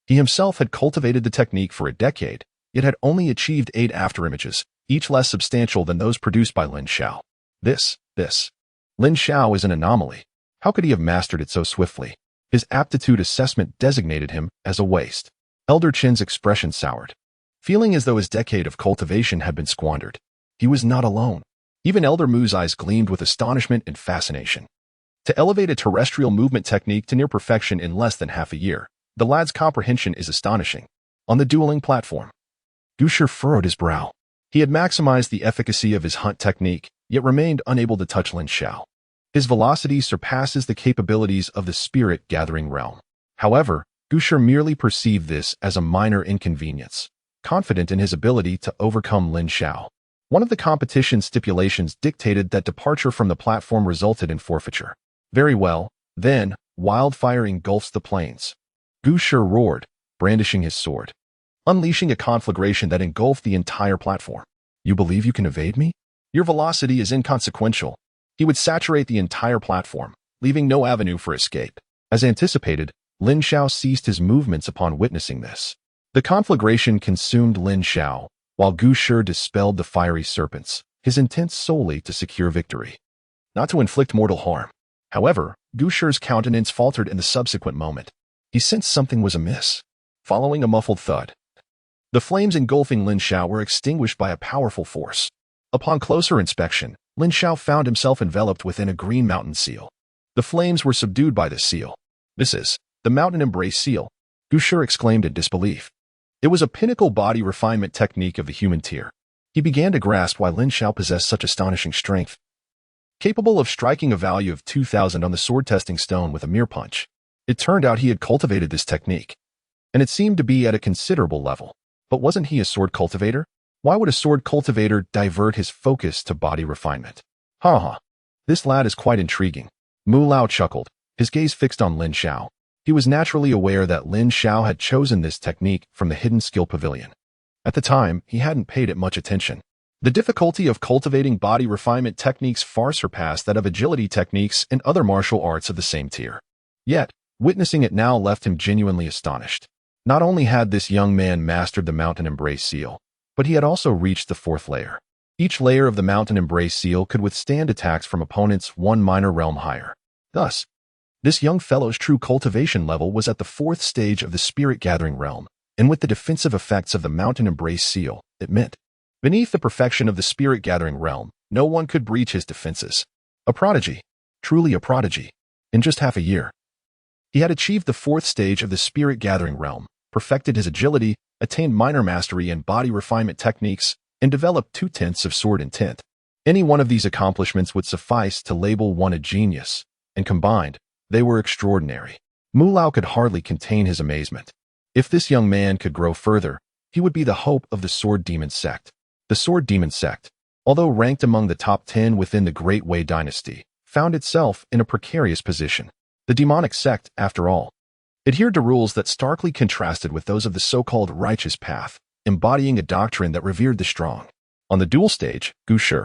S1: he himself had cultivated the technique for a decade, yet had only achieved 8 afterimages, each less substantial than those produced by Lin Xiao. Lin Xiao is an anomaly. How could he have mastered it so swiftly? His aptitude assessment designated him as a waste. Elder Qin's expression soured, feeling as though his decade of cultivation had been squandered. He was not alone. Even Elder Mu's eyes gleamed with astonishment and fascination. To elevate a terrestrial movement technique to near perfection in less than half a year, the lad's comprehension is astonishing. On the dueling platform, Gu Shi furrowed his brow. He had maximized the efficacy of his hunt technique, yet remained unable to touch Lin Xiao. His velocity surpasses the capabilities of the spirit-gathering realm. However, Gu Shi merely perceived this as a minor inconvenience, confident in his ability to overcome Lin Xiao. One of the competition stipulations dictated that departure from the platform resulted in forfeiture. Very well, then, wildfire engulfs the plains. Gu Shi roared, brandishing his sword, unleashing a conflagration that engulfed the entire platform. You believe you can evade me? Your velocity is inconsequential. He would saturate the entire platform, leaving no avenue for escape. As anticipated, Lin Xiao ceased his movements upon witnessing this. The conflagration consumed Lin Xiao, while Gu Shi dispelled the fiery serpents, his intent solely to secure victory, not to inflict mortal harm. However, Gu Shi's countenance faltered in the subsequent moment. He sensed something was amiss. Following a muffled thud, the flames engulfing Lin Xiao were extinguished by a powerful force. Upon closer inspection, Lin Xiao found himself enveloped within a green mountain seal. The flames were subdued by this seal. This is the mountain embrace seal, Gu Shi exclaimed in disbelief. It was a pinnacle body refinement technique of the human tier. He began to grasp why Lin Xiao possessed such astonishing strength, capable of striking a value of 2,000 on the sword testing stone with a mere punch. It turned out he had cultivated this technique, and it seemed to be at a considerable level. But wasn't he a sword cultivator? Why would a sword cultivator divert his focus to body refinement? This lad is quite intriguing. Mu Lao chuckled, his gaze fixed on Lin Xiao. He was naturally aware that Lin Xiao had chosen this technique from the hidden skill pavilion. At the time, he hadn't paid it much attention. The difficulty of cultivating body refinement techniques far surpassed that of agility techniques and other martial arts of the same tier. Yet, witnessing it now left him genuinely astonished. Not only had this young man mastered the Mountain Embrace Seal, but he had also reached the 4th layer. Each layer of the Mountain Embrace Seal could withstand attacks from opponents one minor realm higher. Thus, this young fellow's true cultivation level was at the 4th stage of the spirit-gathering realm, and with the defensive effects of the Mountain Embrace Seal, it meant Beneath the perfection of the spirit-gathering realm, no one could breach his defenses. A prodigy. Truly a prodigy. In just half a year, he had achieved the 4th stage of the spirit-gathering realm, perfected his agility, attained minor mastery in body refinement techniques, and developed 2/10 of sword intent. Any one of these accomplishments would suffice to label one a genius, and combined, they were extraordinary. Mu Lao could hardly contain his amazement. If this young man could grow further, he would be the hope of the Sword Demon Sect. The Sword Demon Sect, although ranked among the top 10 within the Great Wei dynasty, found itself in a precarious position. The demonic sect, after all, adhered to rules that starkly contrasted with those of the so-called righteous path, embodying a doctrine that revered the strong. On the duel stage, Gu Shi,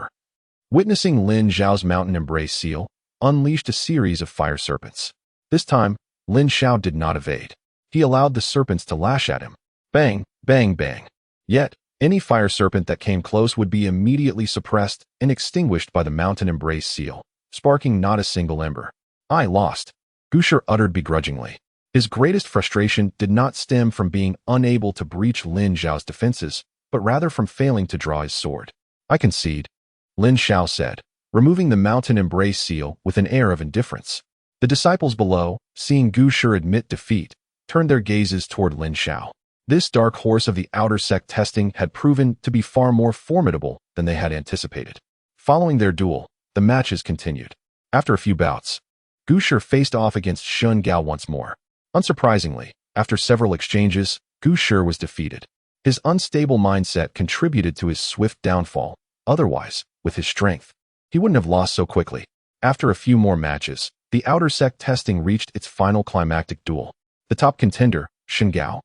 S1: witnessing Lin Xiao's mountain embrace seal, unleashed a series of fire serpents. This time, Lin Xiao did not evade. He allowed the serpents to lash at him. Bang, bang, bang. Yet, any fire serpent that came close would be immediately suppressed and extinguished by the mountain embrace seal, sparking not a single ember. I lost, Gu Shi uttered begrudgingly. His greatest frustration did not stem from being unable to breach Lin Xiao's defenses, but rather from failing to draw his sword. I concede, Lin Xiao said, removing the mountain embrace seal with an air of indifference. The disciples below, seeing Gu Shi admit defeat, turned their gazes toward Lin Xiao. This dark horse of the outer sect testing had proven to be far more formidable than they had anticipated. Following their duel, the matches continued. After a few bouts, Gu Shi faced off against Shun Gao once more. Unsurprisingly, after several exchanges, Gu Shi was defeated. His unstable mindset contributed to his swift downfall. Otherwise, with his strength, he wouldn't have lost so quickly. After a few more matches, the outer sect testing reached its final climactic duel. The top contender, Shun Gao,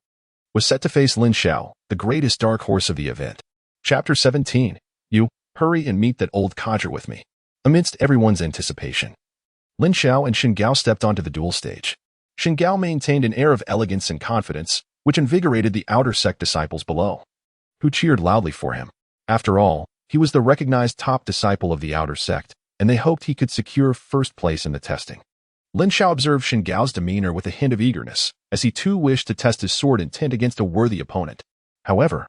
S1: was set to face Lin Xiao, the greatest dark horse of the event. Chapter 17. You, hurry and meet that old codger with me. Amidst everyone's anticipation, Lin Xiao and Shun Gao stepped onto the duel stage. Shun Gao maintained an air of elegance and confidence, which invigorated the outer sect disciples below, who cheered loudly for him. After all, he was the recognized top disciple of the outer sect, and they hoped he could secure first place in the testing. Lin Xiao observed Shun Gao's demeanor with a hint of eagerness, as he too wished to test his sword intent against a worthy opponent. However,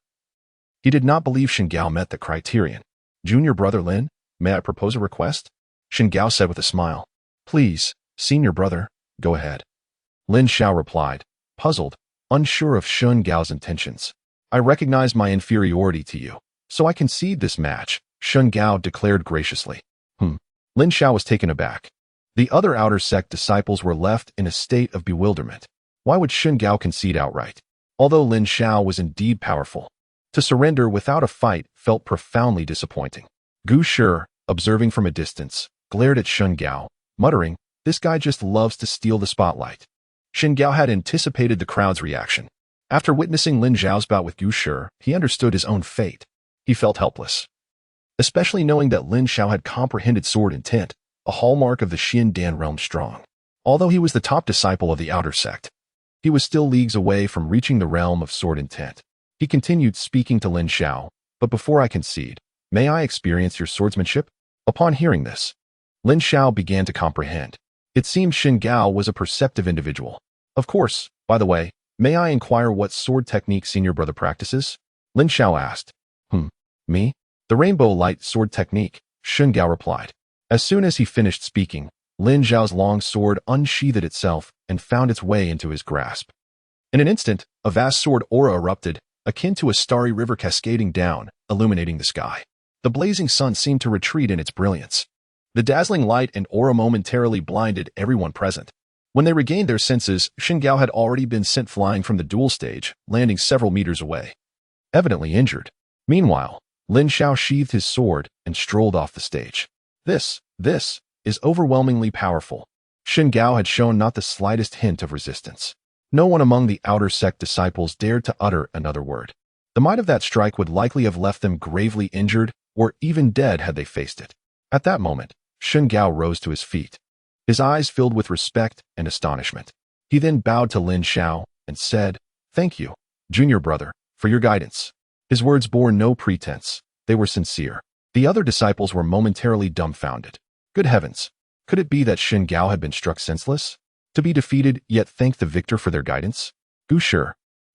S1: he did not believe Shun Gao met the criterion. Junior brother Lin, may I propose a request? Shun Gao said with a smile. Please, senior brother, go ahead. Lin Xiao replied, puzzled, unsure of Shun Gao's intentions. I recognize my inferiority to you, so I concede this match, Shun Gao declared graciously. Lin Xiao was taken aback. The other outer sect disciples were left in a state of bewilderment. Why would Shun Gao concede outright? Although Lin Xiao was indeed powerful, to surrender without a fight felt profoundly disappointing. Gu Shi, observing from a distance, glared at Shun Gao, muttering, this guy just loves to steal the spotlight. Shun Gao had anticipated the crowd's reaction. After witnessing Lin Xiao's bout with Gu Shi, he understood his own fate. He felt helpless, especially knowing that Lin Xiao had comprehended sword intent, a hallmark of the Xin Dan realm strong. Although he was the top disciple of the outer sect, he was still leagues away from reaching the realm of sword intent. He continued speaking to Lin Xiao, but before I concede, may I experience your swordsmanship? Upon hearing this, Lin Xiao began to comprehend. It seemed Shun Gao was a perceptive individual. Of course, by the way, may I inquire what sword technique senior brother practices? Lin Xiao asked. Me? The rainbow light sword technique, Shun Gao replied. As soon as he finished speaking, Lin Xiao's long sword unsheathed itself and found its way into his grasp. In an instant, a vast sword aura erupted, akin to a starry river cascading down, illuminating the sky. The blazing sun seemed to retreat in its brilliance. The dazzling light and aura momentarily blinded everyone present. When they regained their senses, Shun Gao had already been sent flying from the duel stage, landing several meters away, evidently injured. Meanwhile, Lin Xiao sheathed his sword and strolled off the stage. This is overwhelmingly powerful. Shun Gao had shown not the slightest hint of resistance. No one among the outer sect disciples dared to utter another word. The might of that strike would likely have left them gravely injured or even dead had they faced it. At that moment, Shun Gao rose to his feet, his eyes filled with respect and astonishment. He then bowed to Lin Xiao and said, "Thank you, junior brother, for your guidance." His words bore no pretense. They were sincere. The other disciples were momentarily dumbfounded. Good heavens! Could it be that Shun Gao had been struck senseless? To be defeated, yet thank the victor for their guidance? Gu Shi,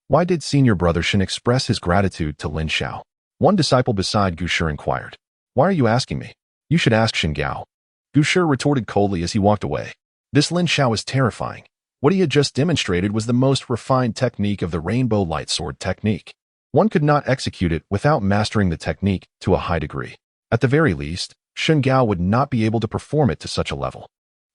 S1: why did senior brother Shun express his gratitude to Lin Xiao? One disciple beside Gushi inquired. Why are you asking me? You should ask Xingao. Gushi retorted coldly as he walked away. This Lin Xiao is terrifying. What he had just demonstrated was the most refined technique of the Rainbow Light Sword technique. One could not execute it without mastering the technique to a high degree. At the very least, Xingao would not be able to perform it to such a level.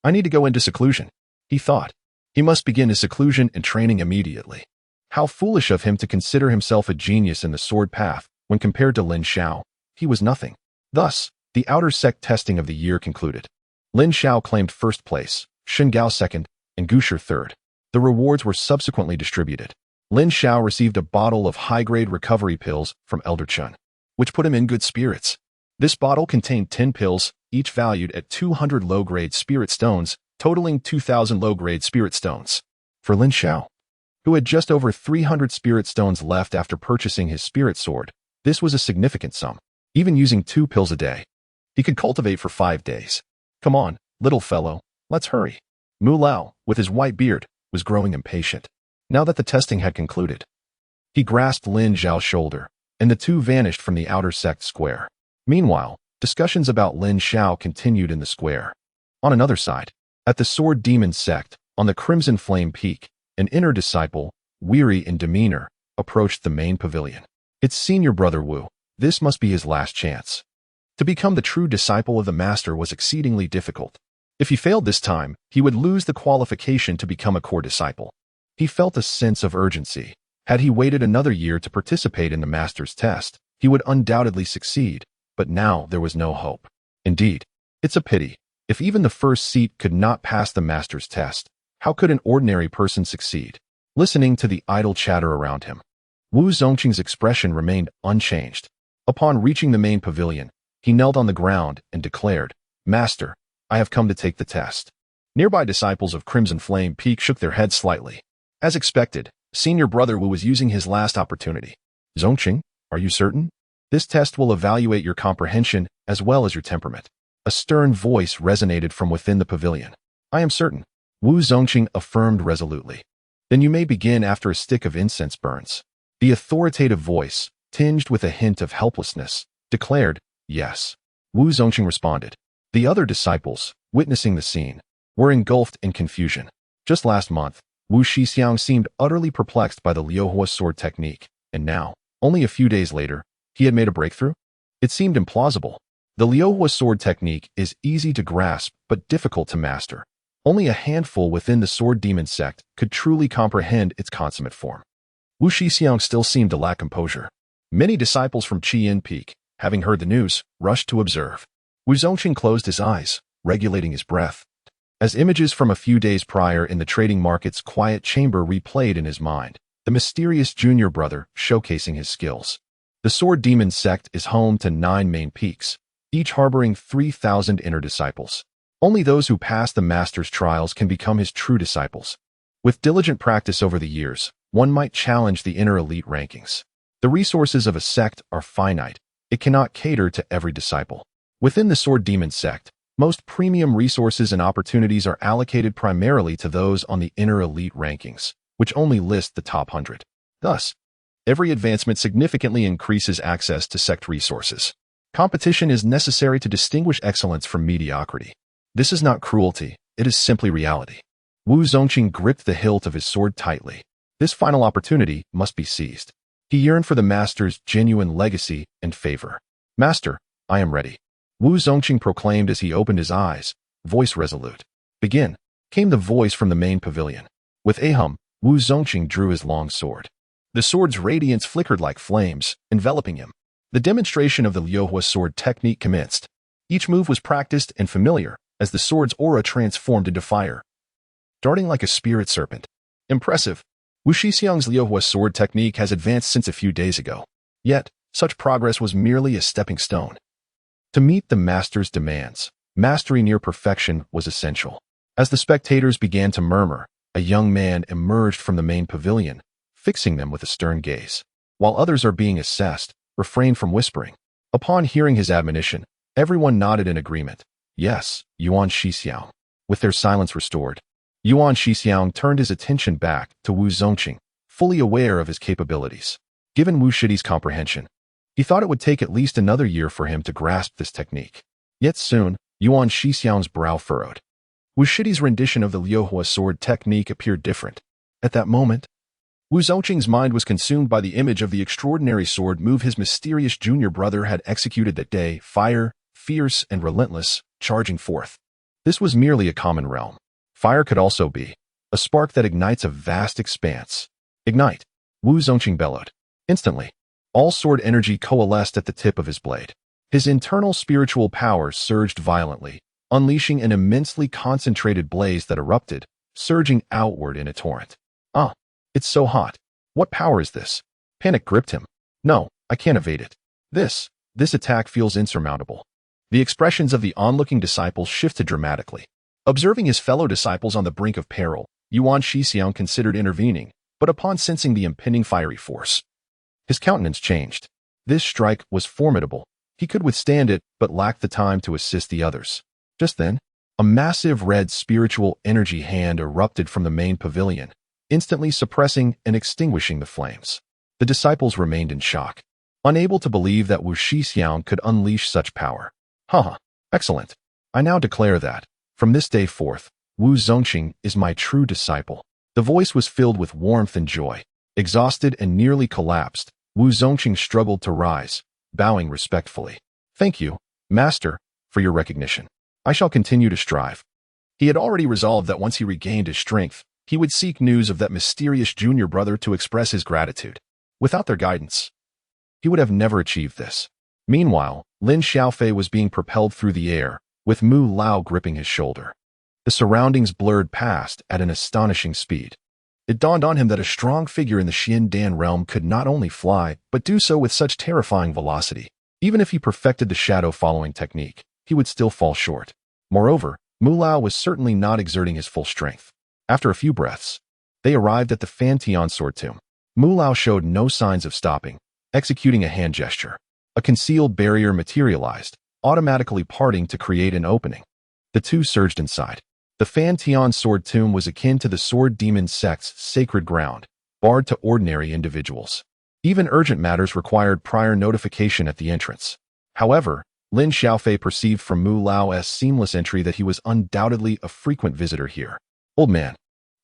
S1: I need to go into seclusion, he thought. He must begin his seclusion and training immediately. How foolish of him to consider himself a genius in the sword path when compared to Lin Xiao. He was nothing. Thus, the outer sect testing of the year concluded. Lin Xiao claimed first place, Xingao second, and Gushi third. The rewards were subsequently distributed. Lin Xiao received a bottle of high-grade recovery pills from Elder Chun, which put him in good spirits. This bottle contained 10 pills, each valued at 200 low-grade spirit stones, totaling 2,000 low-grade spirit stones. For Lin Xiao, who had just over 300 spirit stones left after purchasing his spirit sword, this was a significant sum. Even using 2 pills a day, he could cultivate for 5 days. Come on, little fellow, let's hurry. Mu Lao, with his white beard, was growing impatient. Now that the testing had concluded, he grasped Lin Xiao's shoulder, and the two vanished from the outer sect square. Meanwhile, discussions about Lin Xiao continued in the square. On another side, at the Sword Demon Sect, on the Crimson Flame Peak, an inner disciple, weary in demeanor, approached the main pavilion. Its senior brother Wu, this must be his last chance. To become the true disciple of the master was exceedingly difficult. If he failed this time, he would lose the qualification to become a core disciple. He felt a sense of urgency. Had he waited another year to participate in the master's test, he would undoubtedly succeed, but now there was no hope. Indeed, it's a pity. If even the first seat could not pass the master's test, how could an ordinary person succeed? Listening to the idle chatter around him, Wu Zongqing's expression remained unchanged. Upon reaching the main pavilion, he knelt on the ground and declared, Master, I have come to take the test. Nearby disciples of Crimson Flame Peak shook their heads slightly. As expected, senior brother Wu was using his last opportunity. Zongqing, are you certain? This test will evaluate your comprehension as well as your temperament. A stern voice resonated from within the pavilion. I am certain, Wu Zongqing affirmed resolutely. Then you may begin after a stick of incense burns. The authoritative voice, tinged with a hint of helplessness, declared, yes. Wu Zongqing responded. The other disciples, witnessing the scene, were engulfed in confusion. Just last month, Wu Shixiang seemed utterly perplexed by the Liuhua sword technique, and now, only a few days later, he had made a breakthrough? It seemed implausible. The Liuhua sword technique is easy to grasp but difficult to master. Only a handful within the Sword Demon Sect could truly comprehend its consummate form. Wu Shixiang still seemed to lack composure. Many disciples from Qian Peak, having heard the news, rushed to observe. Wu Zongqing closed his eyes, regulating his breath, as images from a few days prior in the trading market's quiet chamber replayed in his mind, the mysterious junior brother showcasing his skills. The Sword Demon Sect is home to 9 main peaks, each harboring 3,000 inner disciples. Only those who pass the master's trials can become his true disciples. With diligent practice over the years, one might challenge the inner elite rankings. The resources of a sect are finite. It cannot cater to every disciple. Within the Sword Demon Sect, most premium resources and opportunities are allocated primarily to those on the inner elite rankings, which only list the top 100. Thus, every advancement significantly increases access to sect resources. Competition is necessary to distinguish excellence from mediocrity. This is not cruelty, it is simply reality. Wu Zongqing gripped the hilt of his sword tightly. This final opportunity must be seized. He yearned for the master's genuine legacy and favor. Master, I am ready. Wu Zongqing proclaimed as he opened his eyes, voice resolute. Begin, came the voice from the main pavilion. With a hum, Wu Zongqing drew his long sword. The sword's radiance flickered like flames, enveloping him. The demonstration of the Liuhua sword technique commenced. Each move was practiced and familiar, as the sword's aura transformed into fire, darting like a spirit serpent. Impressive. Wu Shixiang's Liuhua sword technique has advanced since a few days ago. Yet, such progress was merely a stepping stone. To meet the master's demands, mastery near perfection was essential. As the spectators began to murmur, a young man emerged from the main pavilion, fixing them with a stern gaze. While others are being assessed, refrain from whispering. Upon hearing his admonition, everyone nodded in agreement. Yes, Yuan Shixiang. With their silence restored, Yuan Shixiang turned his attention back to Wu Zongqing, fully aware of his capabilities. Given Wu Shixi's comprehension, He thought it would take at least another year for him to grasp this technique. Yet soon, Yuan Shixiang's brow furrowed. Wu Shidi's rendition of the Liuhua sword technique appeared different. At that moment, Wu Zongqing's mind was consumed by the image of the extraordinary sword move his mysterious junior brother had executed that day, fire, fierce and relentless, charging forth. This was merely a common realm. Fire could also be a spark that ignites a vast expanse. Ignite, Wu Zongqing bellowed. Instantly, all sword energy coalesced at the tip of his blade. His internal spiritual powers surged violently, unleashing an immensely concentrated blaze that erupted, surging outward in a torrent. Ah, it's so hot. What power is this? Panic gripped him. No, I can't evade it. This attack feels insurmountable. The expressions of the onlooking disciples shifted dramatically. Observing his fellow disciples on the brink of peril, Yuan Shixiang considered intervening, but upon sensing the impending fiery force, his countenance changed. This strike was formidable. He could withstand it, but lacked the time to assist the others. Just then, a massive red spiritual energy hand erupted from the main pavilion, instantly suppressing and extinguishing the flames. The disciples remained in shock, unable to believe that Wu Shixiang could unleash such power. Haha, excellent. I now declare that, from this day forth, Wu Zongqing is my true disciple. The voice was filled with warmth and joy. Exhausted and nearly collapsed, Wu Zongqing struggled to rise, bowing respectfully. Thank you, Master, for your recognition. I shall continue to strive. He had already resolved that once he regained his strength, he would seek news of that mysterious junior brother to express his gratitude. Without their guidance, he would have never achieved this. Meanwhile, Lin Xiao was being propelled through the air, with Mu Lao gripping his shoulder. The surroundings blurred past at an astonishing speed. It dawned on him that a strong figure in the Xian Dan realm could not only fly, but do so with such terrifying velocity. Even if he perfected the shadow-following technique, he would still fall short. Moreover, Mu Lao was certainly not exerting his full strength. After a few breaths, they arrived at the Vantian Sword Tomb. Mu Lao showed no signs of stopping, executing a hand gesture. A concealed barrier materialized, automatically parting to create an opening. The two surged inside. The Vantian Sword Tomb was akin to the Sword Demon Sect's sacred ground, barred to ordinary individuals. Even urgent matters required prior notification at the entrance. However, Lin Xiao perceived from Mu Lao's seamless entry that he was undoubtedly a frequent visitor here. Old man,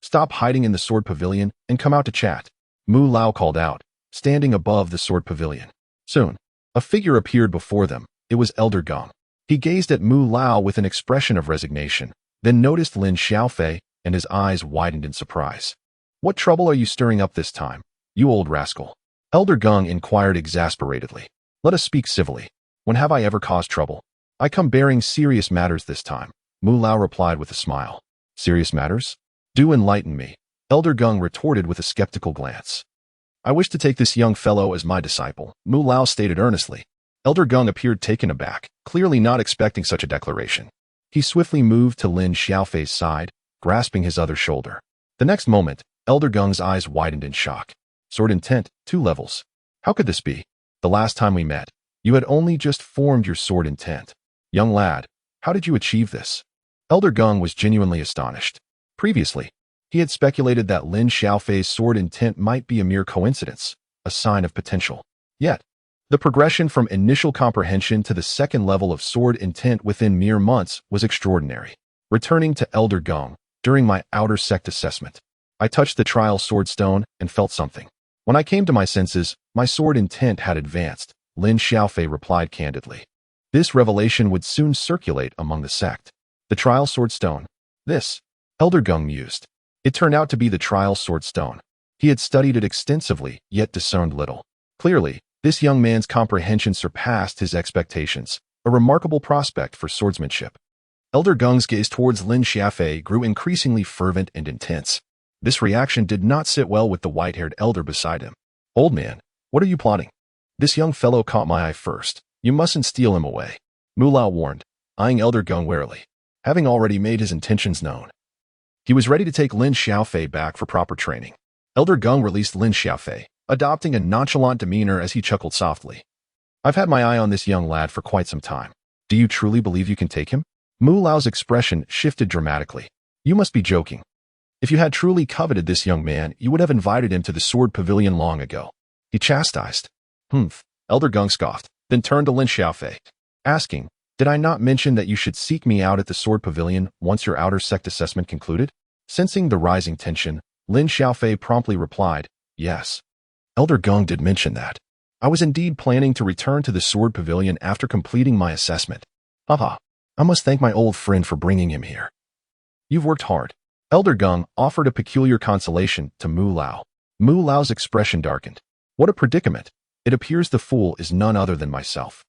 S1: stop hiding in the sword pavilion and come out to chat, Mu Lao called out, standing above the sword pavilion. Soon, a figure appeared before them. It was Elder Gong. He gazed at Mu Lao with an expression of resignation, then noticed Lin Xiao and his eyes widened in surprise. What trouble are you stirring up this time, you old rascal? Elder Gong inquired exasperatedly. Let us speak civilly. When have I ever caused trouble? I come bearing serious matters this time, Mu Lao replied with a smile. Serious matters? Do enlighten me, Elder Gong retorted with a skeptical glance. I wish to take this young fellow as my disciple, Mu Lao stated earnestly. Elder Gong appeared taken aback, clearly not expecting such a declaration. He swiftly moved to Lin Xiaofei's side, grasping his other shoulder. The next moment, Elder Gong's eyes widened in shock. Sword intent, 2 levels. How could this be? The last time we met, you had only just formed your sword intent. Young lad, how did you achieve this? Elder Gong was genuinely astonished. Previously, he had speculated that Lin Xiaofei's sword intent might be a mere coincidence, a sign of potential. Yet, the progression from initial comprehension to the second level of sword intent within mere months was extraordinary. Returning to Elder Gong, during my outer sect assessment, I touched the trial sword stone and felt something. When I came to my senses, my sword intent had advanced, Lin Xiaofei replied candidly. This revelation would soon circulate among the sect. The trial sword stone. This, Elder Gong mused. It turned out to be the trial sword stone. He had studied it extensively, yet discerned little. Clearly, this young man's comprehension surpassed his expectations, a remarkable prospect for swordsmanship. Elder Gong's gaze towards Lin Xiaofei grew increasingly fervent and intense. This reaction did not sit well with the white-haired elder beside him. Old man, what are you plotting? This young fellow caught my eye first. You mustn't steal him away, Mu Lao warned, eyeing Elder Gong warily. Having already made his intentions known, he was ready to take Lin Xiaofei back for proper training. Elder Gong released Lin Xiaofei, adopting a nonchalant demeanor as he chuckled softly. I've had my eye on this young lad for quite some time. Do you truly believe you can take him? Mu Lao's expression shifted dramatically. You must be joking. If you had truly coveted this young man, you would have invited him to the sword pavilion long ago. He chastised. Elder Gung scoffed, then turned to Lin Xiao, asking, "Did I not mention that you should seek me out at the Sword Pavilion once your outer sect assessment concluded?" Sensing the rising tension, Lin Xiao promptly replied, "Yes. Elder Gung did mention that. I was indeed planning to return to the Sword Pavilion after completing my assessment. Haha, I must thank my old friend for bringing him here. You've worked hard." Elder Gung offered a peculiar consolation to Mu Lao. Mu Lao's expression darkened. "What a predicament. It appears the fool is none other than myself."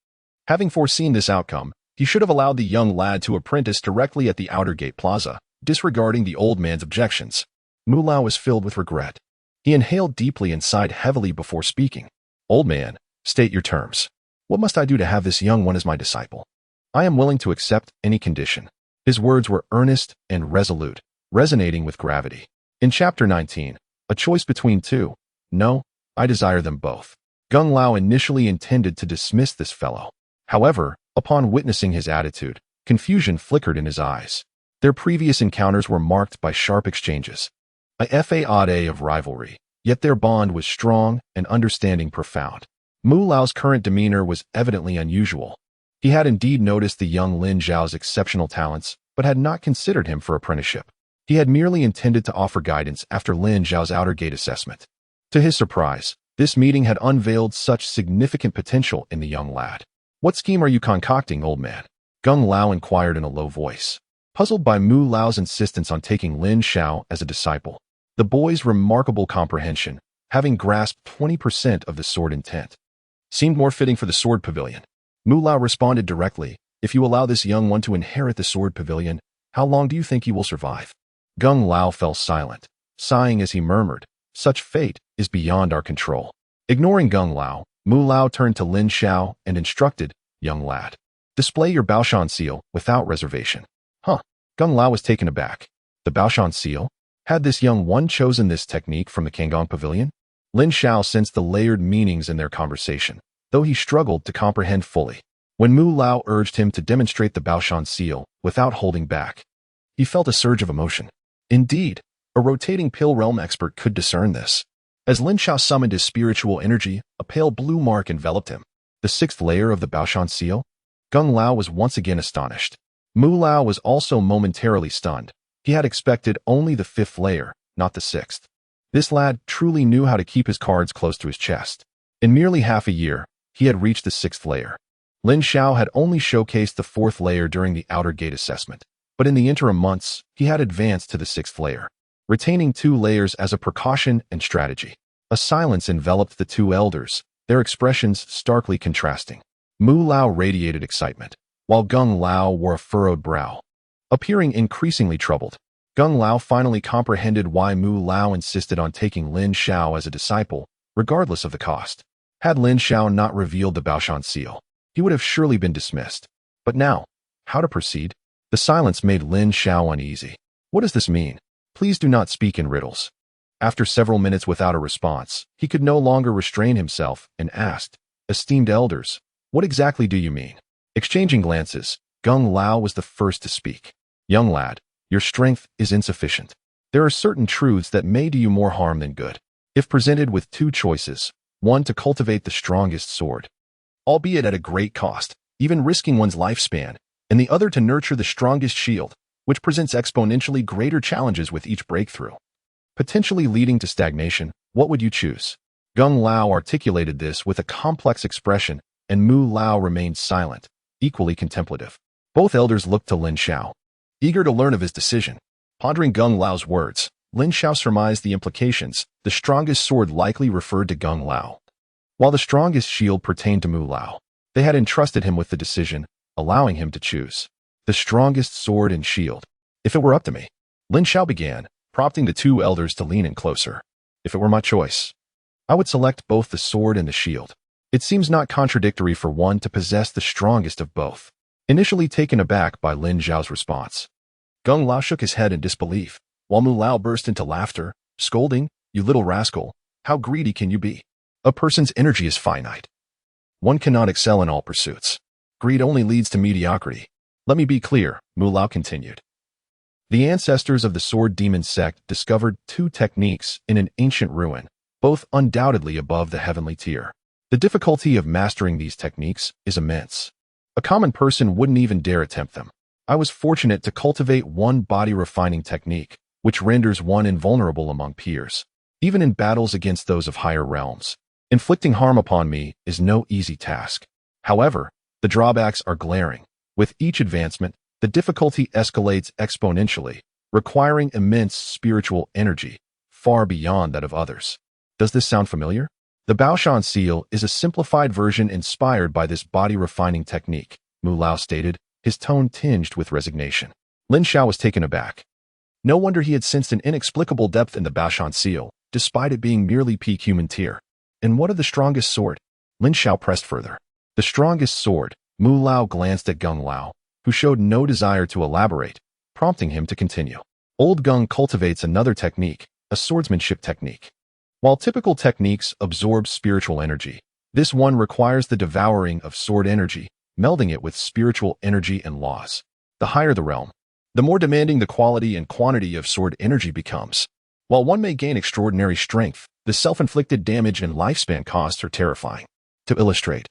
S1: Having foreseen this outcome, he should have allowed the young lad to apprentice directly at the outer gate plaza, disregarding the old man's objections. Mu Lao was filled with regret. He inhaled deeply and sighed heavily before speaking. "Old man, state your terms. What must I do to have this young one as my disciple? I am willing to accept any condition." His words were earnest and resolute, resonating with gravity. In Chapter 19, a choice between two. No, I desire them both. Gung Lao initially intended to dismiss this fellow. However, upon witnessing his attitude, confusion flickered in his eyes. Their previous encounters were marked by sharp exchanges, a fade of rivalry, yet their bond was strong and understanding profound. Mu Lao's current demeanor was evidently unusual. He had indeed noticed the young Lin Xiao's exceptional talents, but had not considered him for apprenticeship. He had merely intended to offer guidance after Lin Xiao's outer gate assessment. To his surprise, this meeting had unveiled such significant potential in the young lad. "What scheme are you concocting, old man?" Gung Lao inquired in a low voice. Puzzled by Mu Lao's insistence on taking Lin Xiao as a disciple, the boy's remarkable comprehension, having grasped 20% of the sword intent, seemed more fitting for the Sword Pavilion. Mu Lao responded directly, "If you allow this young one to inherit the Sword Pavilion, how long do you think he will survive?" Gung Lao fell silent, sighing as he murmured, "Such fate is beyond our control." Ignoring Gung Lao, Mu Lao turned to Lin Xiao and instructed, "Young lad, display your Baoshan seal without reservation." Huh. Gung Lao was taken aback. The Baoshan seal? Had this young one chosen this technique from the Kangong Pavilion? Lin Xiao sensed the layered meanings in their conversation, though he struggled to comprehend fully. When Mu Lao urged him to demonstrate the Baoshan seal without holding back, he felt a surge of emotion. Indeed, a rotating pill realm expert could discern this. As Lin Xiao summoned his spiritual energy, a pale blue mark enveloped him. The sixth layer of the Baoshan seal? Gung Lao was once again astonished. Mu Lao was also momentarily stunned. He had expected only the fifth layer, not the sixth. This lad truly knew how to keep his cards close to his chest. In merely half a year, he had reached the sixth layer. Lin Xiao had only showcased the fourth layer during the outer gate assessment, but in the interim months, he had advanced to the sixth layer, retaining 2 layers as a precaution and strategy. A silence enveloped the 2 elders, their expressions starkly contrasting. Mu Lao radiated excitement, while Gung Lao wore a furrowed brow. Appearing increasingly troubled, Gung Lao finally comprehended why Mu Lao insisted on taking Lin Xiao as a disciple, regardless of the cost. Had Lin Xiao not revealed the Baoshan seal, he would have surely been dismissed. But now, how to proceed? The silence made Lin Xiao uneasy. What does this mean? Please do not speak in riddles. After several minutes without a response, he could no longer restrain himself and asked, "Esteemed elders, what exactly do you mean?" Exchanging glances, Gung Lao was the first to speak. "Young lad, your strength is insufficient. There are certain truths that may do you more harm than good. If presented with 2 choices, one to cultivate the strongest sword, albeit at a great cost, even risking one's lifespan, and the other to nurture the strongest shield, which presents exponentially greater challenges with each breakthrough, potentially leading to stagnation, what would you choose?" Gung Lao articulated this with a complex expression, and Mu Lao remained silent, equally contemplative. Both elders looked to Lin Xiao, eager to learn of his decision. Pondering Gung Lao's words, Lin Xiao surmised the implications. The strongest sword likely referred to Gung Lao, while the strongest shield pertained to Mu Lao. They had entrusted him with the decision, allowing him to choose the strongest sword and shield. "If it were up to me," Lin Xiao began, prompting the 2 elders to lean in closer. "If it were my choice, I would select both the sword and the shield. It seems not contradictory for one to possess the strongest of both." Initially taken aback by Lin Xiao's response, Gung Lao shook his head in disbelief, while Mu Lao burst into laughter, scolding, "You little rascal, how greedy can you be? A person's energy is finite. One cannot excel in all pursuits. Greed only leads to mediocrity. Let me be clear," Mu Lao continued. The ancestors of the Sword Demon Sect discovered 2 techniques in an ancient ruin, both undoubtedly above the heavenly tier. The difficulty of mastering these techniques is immense. A common person wouldn't even dare attempt them. I was fortunate to cultivate one body-refining technique, which renders one invulnerable among peers, even in battles against those of higher realms. Inflicting harm upon me is no easy task. However, the drawbacks are glaring. With each advancement, the difficulty escalates exponentially, requiring immense spiritual energy, far beyond that of others. Does this sound familiar? The Baoshan seal is a simplified version inspired by this body-refining technique, Mu Lao stated, his tone tinged with resignation. Lin Xiao was taken aback. No wonder he had sensed an inexplicable depth in the Baoshan seal, despite it being merely peak human tier. And what of the strongest sword? Lin Xiao pressed further. The strongest sword. Mu Lao glanced at Gung Lao, who showed no desire to elaborate, prompting him to continue. Old Gung cultivates another technique, a swordsmanship technique. While typical techniques absorb spiritual energy, this one requires the devouring of sword energy, melding it with spiritual energy and laws. The higher the realm, the more demanding the quality and quantity of sword energy becomes. While one may gain extraordinary strength, the self-inflicted damage and lifespan costs are terrifying. To illustrate,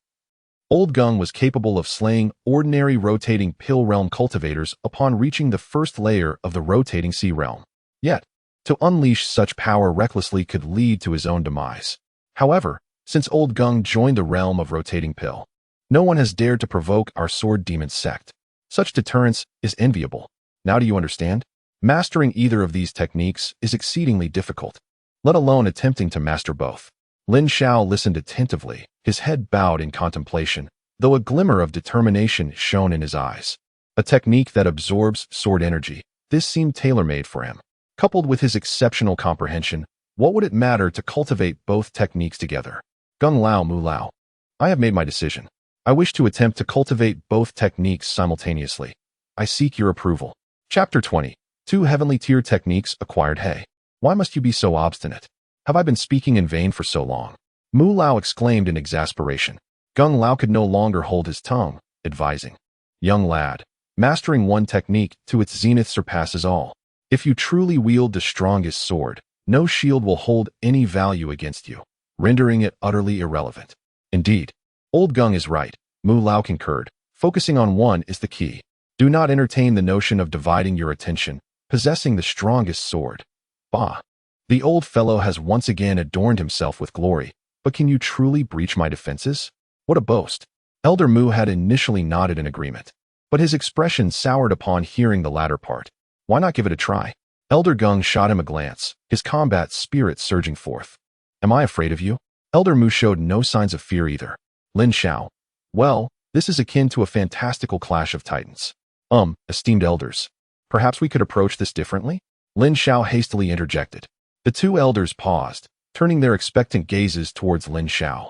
S1: Old Gung was capable of slaying ordinary rotating pill realm cultivators upon reaching the first layer of the rotating sea realm. Yet, to unleash such power recklessly could lead to his own demise. However, since Old Gung joined the realm of rotating pill, no one has dared to provoke our sword Demon Sect. Such deterrence is enviable. Now do you understand? Mastering either of these techniques is exceedingly difficult, let alone attempting to master both. Lin Xiao listened attentively, his head bowed in contemplation, though a glimmer of determination shone in his eyes. A technique that absorbs sword energy, this seemed tailor-made for him. Coupled with his exceptional comprehension, what would it matter to cultivate both techniques together? Gung Lao Mu Lao. I have made my decision. I wish to attempt to cultivate both techniques simultaneously. I seek your approval. Chapter 20. 2 Heavenly Tier Techniques Acquired. Hey, why must you be so obstinate? Have I been speaking in vain for so long? Mu Lao exclaimed in exasperation. Gung Lao could no longer hold his tongue, advising. Young lad, mastering one technique to its zenith surpasses all. If you truly wield the strongest sword, no shield will hold any value against you, rendering it utterly irrelevant. Indeed, Old Gung is right, Mu Lao concurred. Focusing on one is the key. Do not entertain the notion of dividing your attention, possessing the strongest sword. Bah! The old fellow has once again adorned himself with glory, but can you truly breach my defenses? What a boast! Elder Mu had initially nodded in agreement, but his expression soured upon hearing the latter part. Why not give it a try? Elder Gung shot him a glance, his combat spirit surging forth. Am I afraid of you? Elder Mu showed no signs of fear either. Lin Xiao. Well, this is akin to a fantastical clash of titans. Esteemed elders, perhaps we could approach this differently? Lin Xiao hastily interjected. The two elders paused, turning their expectant gazes towards Lin Xiao.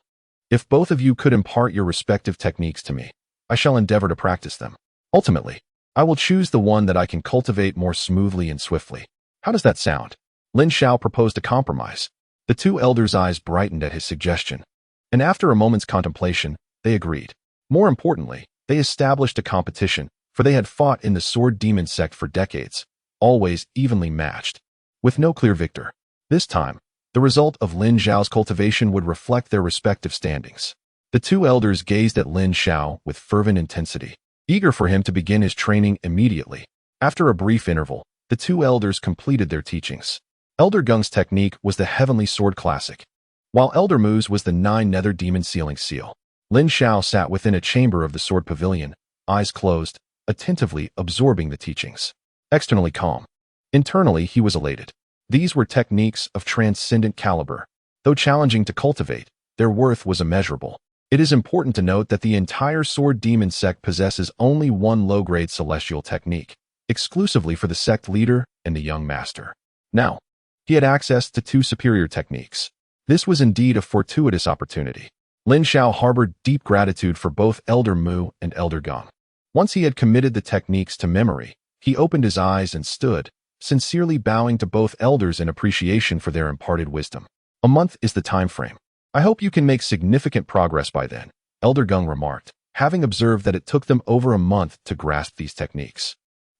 S1: If both of you could impart your respective techniques to me, I shall endeavor to practice them. Ultimately, I will choose the one that I can cultivate more smoothly and swiftly. How does that sound? Lin Xiao proposed a compromise. The two elders' eyes brightened at his suggestion, and after a moment's contemplation, they agreed. More importantly, they established a competition, for they had fought in the Sword Demon Sect for decades, always evenly matched, with no clear victor. This time, the result of Lin Xiao's cultivation would reflect their respective standings. The two elders gazed at Lin Xiao with fervent intensity, eager for him to begin his training immediately. After a brief interval, the two elders completed their teachings. Elder Gung's technique was the Heavenly Sword Classic, while Elder Mu's was the 9 Nether Demon Sealing Seal. Lin Xiao sat within a chamber of the Sword Pavilion, eyes closed, attentively absorbing the teachings. Externally calm. Internally, he was elated. These were techniques of transcendent caliber. Though challenging to cultivate, their worth was immeasurable. It is important to note that the entire Sword Demon Sect possesses only one low-grade celestial technique, exclusively for the sect leader and the young master. Now, he had access to 2 superior techniques. This was indeed a fortuitous opportunity. Lin Xiao harbored deep gratitude for both Elder Mu and Elder Gung. Once he had committed the techniques to memory, he opened his eyes and stood, sincerely bowing to both elders in appreciation for their imparted wisdom. A month is the time frame. I hope you can make significant progress by then, Elder Gung remarked, having observed that it took them over a month to grasp these techniques.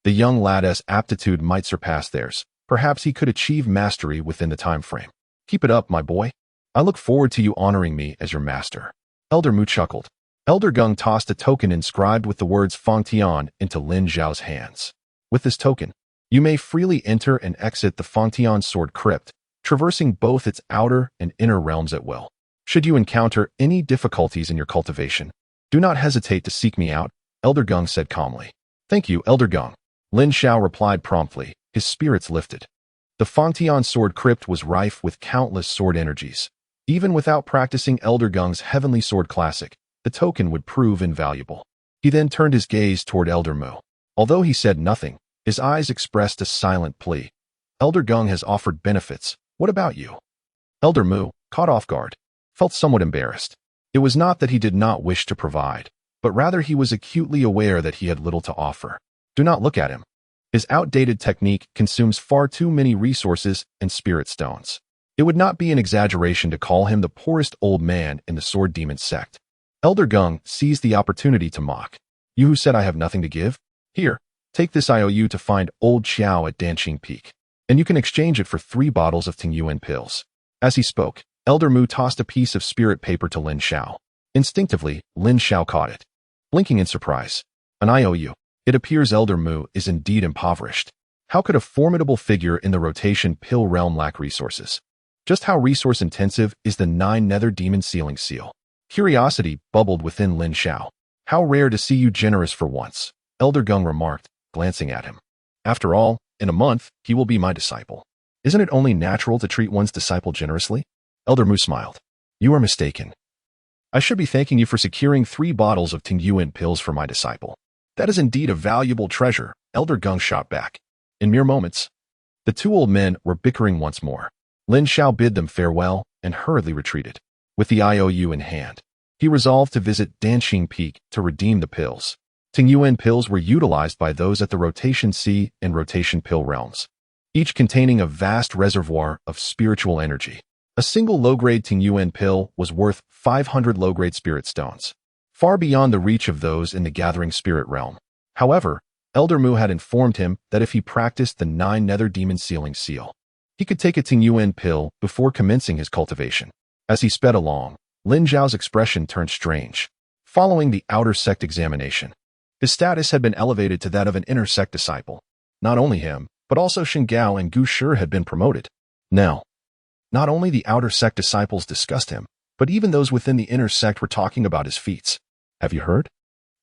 S1: The young lad's aptitude might surpass theirs. Perhaps he could achieve mastery within the time frame. Keep it up, my boy. I look forward to you honoring me as your master. Elder Mu chuckled. Elder Gung tossed a token inscribed with the words Fangtian into Lin Xiao's hands. With this token, you may freely enter and exit the Vantian Sword Crypt, traversing both its outer and inner realms at will. Should you encounter any difficulties in your cultivation, do not hesitate to seek me out, Elder Gung said calmly. Thank you, Elder Gung. Lin Xiao replied promptly, his spirits lifted. The Vantian Sword Crypt was rife with countless sword energies. Even without practicing Elder Gung's Heavenly Sword Classic, the token would prove invaluable. He then turned his gaze toward Elder Mu. Although he said nothing, his eyes expressed a silent plea. Elder Gung has offered benefits. What about you? Elder Mu, caught off guard, felt somewhat embarrassed. It was not that he did not wish to provide, but rather he was acutely aware that he had little to offer. Do not look at him. His outdated technique consumes far too many resources and spirit stones. It would not be an exaggeration to call him the poorest old man in the Sword Demon Sect. Elder Gung seized the opportunity to mock. You who said I have nothing to give? Here, take this IOU to find Old Xiao at Danqing Peak, and you can exchange it for 3 bottles of Tingyuan pills. As he spoke, Elder Mu tossed a piece of spirit paper to Lin Xiao. Instinctively, Lin Xiao caught it. Blinking in surprise. An IOU. It appears Elder Mu is indeed impoverished. How could a formidable figure in the rotation pill realm lack resources? Just how resource-intensive is the 9 nether demon sealing seal? Curiosity bubbled within Lin Xiao. How rare to see you generous for once, Elder Gung remarked, glancing at him. After all, in a month, he will be my disciple. Isn't it only natural to treat one's disciple generously? Elder Mu smiled. You are mistaken. I should be thanking you for securing 3 bottles of Tingyuan pills for my disciple. That is indeed a valuable treasure, Elder Gung shot back. In mere moments, the 2 old men were bickering once more. Lin Xiao bid them farewell and hurriedly retreated. With the IOU in hand, he resolved to visit Danqing Peak to redeem the pills. Tingyuan pills were utilized by those at the Rotation C and Rotation Pill realms, each containing a vast reservoir of spiritual energy. A single low-grade Tingyuan pill was worth 500 low-grade spirit stones, far beyond the reach of those in the Gathering Spirit realm. However, Elder Mu had informed him that if he practiced the 9 nether demon sealing seal, he could take a Tingyuan pill before commencing his cultivation. As he sped along, Lin Xiao's expression turned strange. Following the outer sect examination, his status had been elevated to that of an inner sect disciple. Not only him, but also Xinggao and Gu Shi had been promoted. Now, not only the outer sect disciples discussed him, but even those within the inner sect were talking about his feats. Have you heard?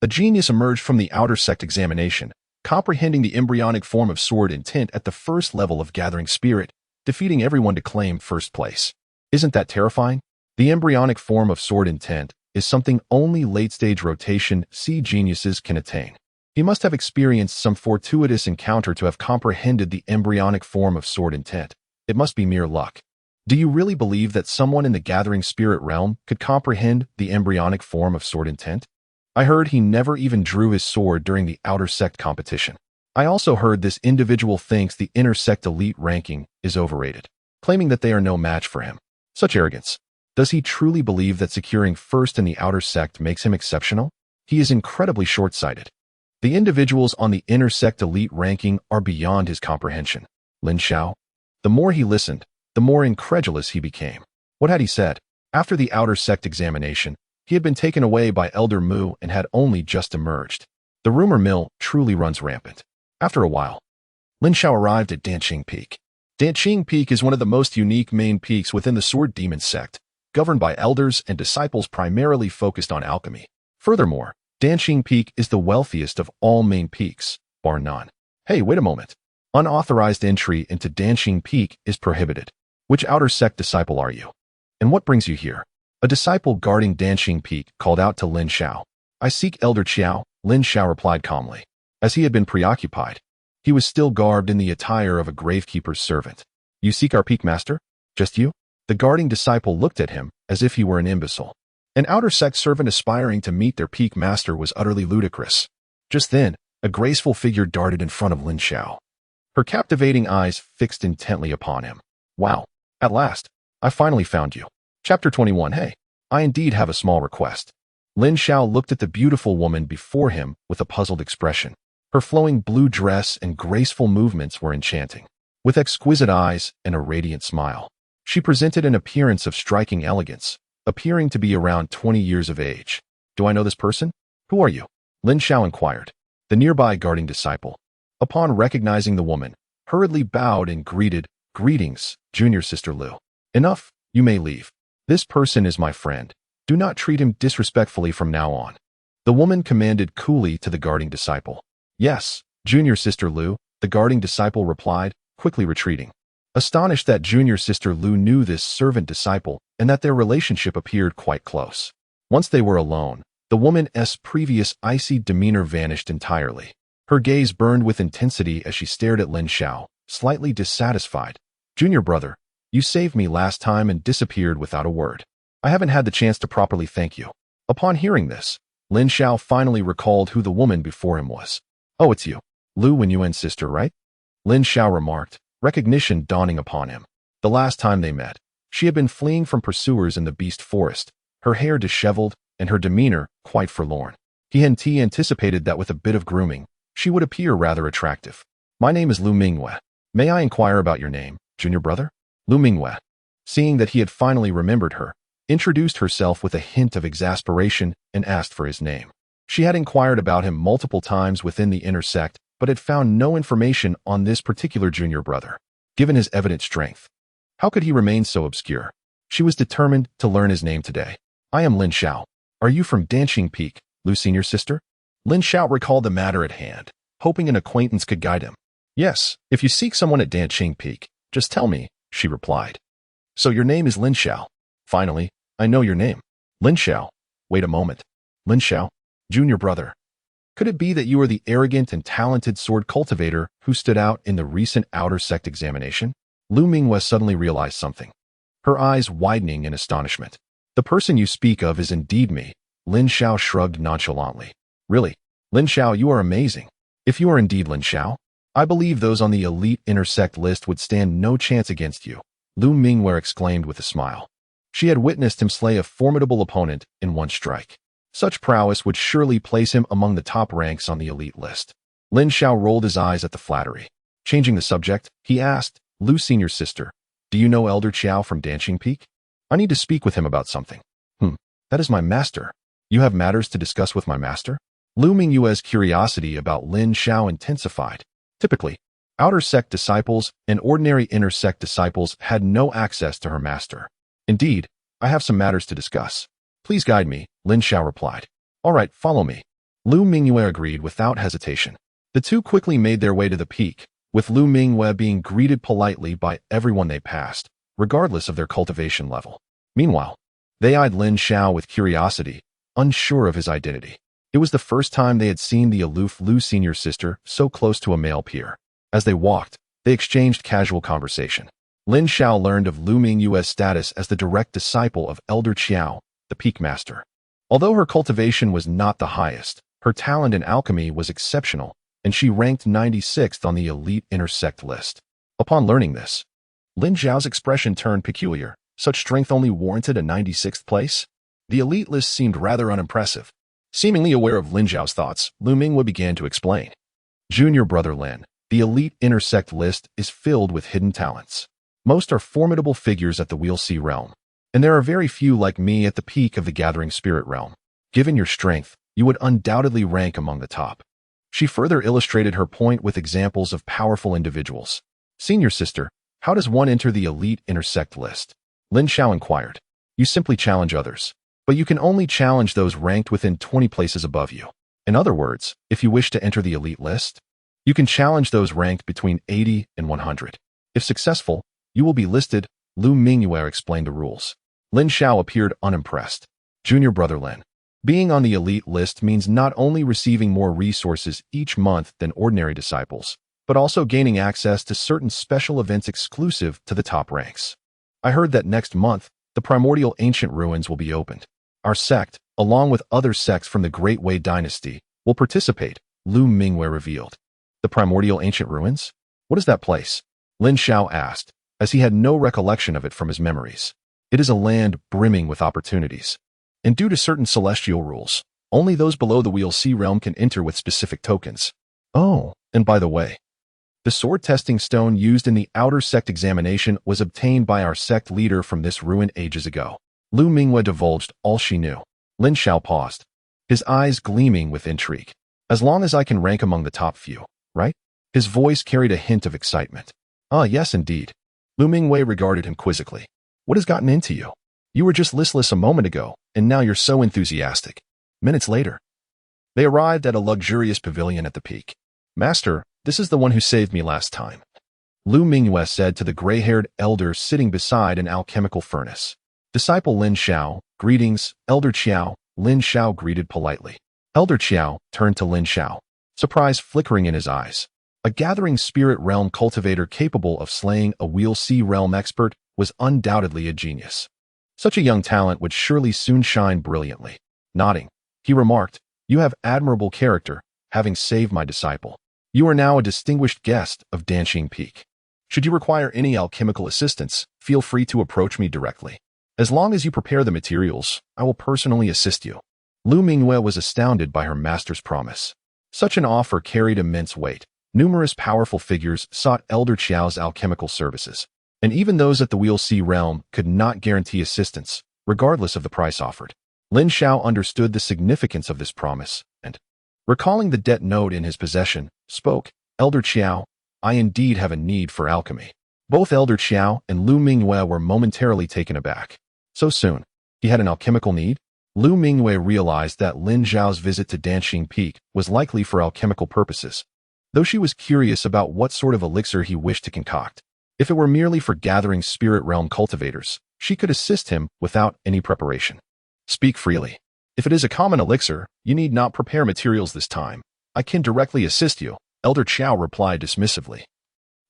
S1: A genius emerged from the outer sect examination, comprehending the embryonic form of sword intent at the first level of Gathering Spirit, defeating everyone to claim first place. Isn't that terrifying? The embryonic form of sword intent is something only late-stage rotation C geniuses can attain. He must have experienced some fortuitous encounter to have comprehended the embryonic form of sword intent. It must be mere luck. Do you really believe that someone in the Gathering Spirit realm could comprehend the embryonic form of sword intent? I heard he never even drew his sword during the outer sect competition. I also heard this individual thinks the inner sect elite ranking is overrated, claiming that they are no match for him. Such arrogance. Does he truly believe that securing first in the outer sect makes him exceptional? He is incredibly short-sighted. The individuals on the inner sect elite ranking are beyond his comprehension. Lin Xiao. The more he listened, the more incredulous he became. What had he said? After the outer sect examination, he had been taken away by Elder Mu and had only just emerged. The rumor mill truly runs rampant. After a while, Lin Xiao arrived at Danqing Peak. Danqing Peak is one of the most unique main peaks within the Sword Demon Sect, governed by elders and disciples primarily focused on alchemy. Furthermore, Danqing Peak is the wealthiest of all main peaks, bar none. Hey, wait a moment. Unauthorized entry into Danqing Peak is prohibited. Which outer sect disciple are you? And what brings you here? A disciple guarding Danqing Peak called out to Lin Xiao. I seek Elder Xiao, Lin Xiao replied calmly. As he had been preoccupied, he was still garbed in the attire of a Gravekeeper's servant. You seek our peak master? Just you? The guarding disciple looked at him as if he were an imbecile. An outer sect servant aspiring to meet their peak master was utterly ludicrous. Just then, a graceful figure darted in front of Lin Xiao. Her captivating eyes fixed intently upon him. Wow, at last, I finally found you. Chapter 21. Hey, I indeed have a small request. Lin Xiao looked at the beautiful woman before him with a puzzled expression. Her flowing blue dress and graceful movements were enchanting. With exquisite eyes and a radiant smile, She presented an appearance of striking elegance, appearing to be around 20 years of age. Do I know this person? Who are you? Lin Xiao inquired. The nearby guarding disciple, upon recognizing the woman, hurriedly bowed and greeted, "Greetings, junior sister Lu. Enough, you may leave. This person is my friend. Do not treat him disrespectfully from now on." The woman commanded coolly to the guarding disciple. "Yes, junior sister Lu," the guarding disciple replied, quickly retreating. Astonished that junior sister Lu knew this servant disciple and that their relationship appeared quite close. Once they were alone, the woman's previous icy demeanor vanished entirely. Her gaze burned with intensity as she stared at Lin Xiao, slightly dissatisfied. "Junior brother, you saved me last time and disappeared without a word. I haven't had the chance to properly thank you." Upon hearing this, Lin Xiao finally recalled who the woman before him was. "Oh, it's you. Lu Wenyuan's sister, right?" Lin Xiao remarked, recognition dawning upon him. The last time they met, she had been fleeing from pursuers in the beast forest, her hair disheveled and her demeanor quite forlorn. He had anticipated that with a bit of grooming, she would appear rather attractive. "My name is Lu Mingyue. May I inquire about your name, junior brother?" Lu Mingyue, seeing that he had finally remembered her, introduced herself with a hint of exasperation and asked for his name. She had inquired about him multiple times within the inner sect, but had found no information on this particular junior brother. Given his evident strength, how could he remain so obscure? She was determined to learn his name today. "I am Lin Xiao. Are you from Danqing Peak, Lu senior sister?" Lin Xiao recalled the matter at hand, hoping an acquaintance could guide him. "Yes, if you seek someone at Danqing Peak, just tell me," she replied. "So your name is Lin Xiao. Finally, I know your name. Lin Xiao. Wait a moment. Lin Xiao, junior brother. Could it be that you are the arrogant and talented sword cultivator who stood out in the recent outer sect examination?" Lu Mingyue suddenly realized something, her eyes widening in astonishment. "The person you speak of is indeed me," Lin Xiao shrugged nonchalantly. "Really, Lin Xiao, you are amazing. If you are indeed Lin Xiao, I believe those on the elite inner sect list would stand no chance against you," Lu Mingyue exclaimed with a smile. She had witnessed him slay a formidable opponent in one strike. Such prowess would surely place him among the top ranks on the elite list. Lin Xiao rolled his eyes at the flattery. Changing the subject, he asked, "Lu senior sister, do you know Elder Qiao from Danqing Peak? I need to speak with him about something." That is my master. You have matters to discuss with my master?" Lu Mingyue's curiosity about Lin Xiao intensified. Typically, outer sect disciples and ordinary inner sect disciples had no access to her master. "Indeed, I have some matters to discuss. Please guide me," Lin Xiao replied. "All right, follow me." Lu Mingyue agreed without hesitation. The two quickly made their way to the peak, with Lu Mingyue being greeted politely by everyone they passed, regardless of their cultivation level. Meanwhile, they eyed Lin Xiao with curiosity, unsure of his identity. It was the first time they had seen the aloof Lu senior sister so close to a male peer. As they walked, they exchanged casual conversation. Lin Xiao learned of Lu Mingyue's status as the direct disciple of Elder Qiao, the Peak Master. Although her cultivation was not the highest, her talent in alchemy was exceptional, and she ranked 96th on the elite inner sect list. Upon learning this, Lin Xiao's expression turned peculiar. Such strength only warranted a 96th place? The elite list seemed rather unimpressive. Seemingly aware of Lin Xiao's thoughts, Lu Mingyue began to explain. "Junior brother Lin, the elite inner sect list is filled with hidden talents. Most are formidable figures at the Wheel C realm, and there are very few like me at the peak of the Gathering Spirit realm. Given your strength, you would undoubtedly rank among the top." She further illustrated her point with examples of powerful individuals. "Senior sister, how does one enter the elite inner sect list?" Lin Xiao inquired. "You simply challenge others, but you can only challenge those ranked within 20 places above you. In other words, if you wish to enter the elite list, you can challenge those ranked between 80 and 100. If successful, you will be listed," Lu Mingyue explained the rules. Lin Xiao appeared unimpressed. "Junior brother Lin, being on the elite list means not only receiving more resources each month than ordinary disciples, but also gaining access to certain special events exclusive to the top ranks. I heard that next month, the primordial ancient ruins will be opened. Our sect, along with other sects from the Great Wei dynasty, will participate," Lu Mingyue revealed. "The primordial ancient ruins? What is that place?" Lin Xiao asked, as he had no recollection of it from his memories. "It is a land brimming with opportunities, and due to certain celestial rules, only those below the Wheel C realm can enter with specific tokens. Oh, and by the way, The sword-testing stone used in the outer sect examination was obtained by our sect leader from this ruin ages ago. Lu Minghua divulged all she knew. Lin Xiao paused, his eyes gleaming with intrigue. As long as I can rank among the top few, right? His voice carried a hint of excitement. Ah, yes, indeed. Lu Minghua regarded him quizzically. What has gotten into you? You were just listless a moment ago, and now you're so enthusiastic. Minutes later, they arrived at a luxurious pavilion at the peak. Master, this is the one who saved me last time. Lu Minghua said to the gray-haired elder sitting beside an alchemical furnace. Disciple Lin Xiao, greetings, Elder Xiao. Lin Xiao greeted politely. Elder Xiao turned to Lin Xiao, surprise flickering in his eyes. A gathering spirit realm cultivator capable of slaying a Wheel C realm expert was undoubtedly a genius. Such a young talent would surely soon shine brilliantly. Nodding, he remarked, you have admirable character, having saved my disciple. You are now a distinguished guest of Danxing Peak. Should you require any alchemical assistance, feel free to approach me directly. As long as you prepare the materials, I will personally assist you. Lu Minghua was astounded by her master's promise. Such an offer carried immense weight. Numerous powerful figures sought Elder Qiao's alchemical services, and even those at the Wheel C realm could not guarantee assistance, regardless of the price offered. Lin Xiao understood the significance of this promise, and, recalling the debt note in his possession, spoke, Elder Qiao, I indeed have a need for alchemy. Both Elder Qiao and Lu Minghua were momentarily taken aback. So soon, he had an alchemical need? Lu Minghua realized that Lin Xiao's visit to Danxing Peak was likely for alchemical purposes, though she was curious about what sort of elixir he wished to concoct. If it were merely for gathering spirit realm cultivators, she could assist him without any preparation. Speak freely. If it is a common elixir, you need not prepare materials this time. I can directly assist you, Elder Qiao replied dismissively.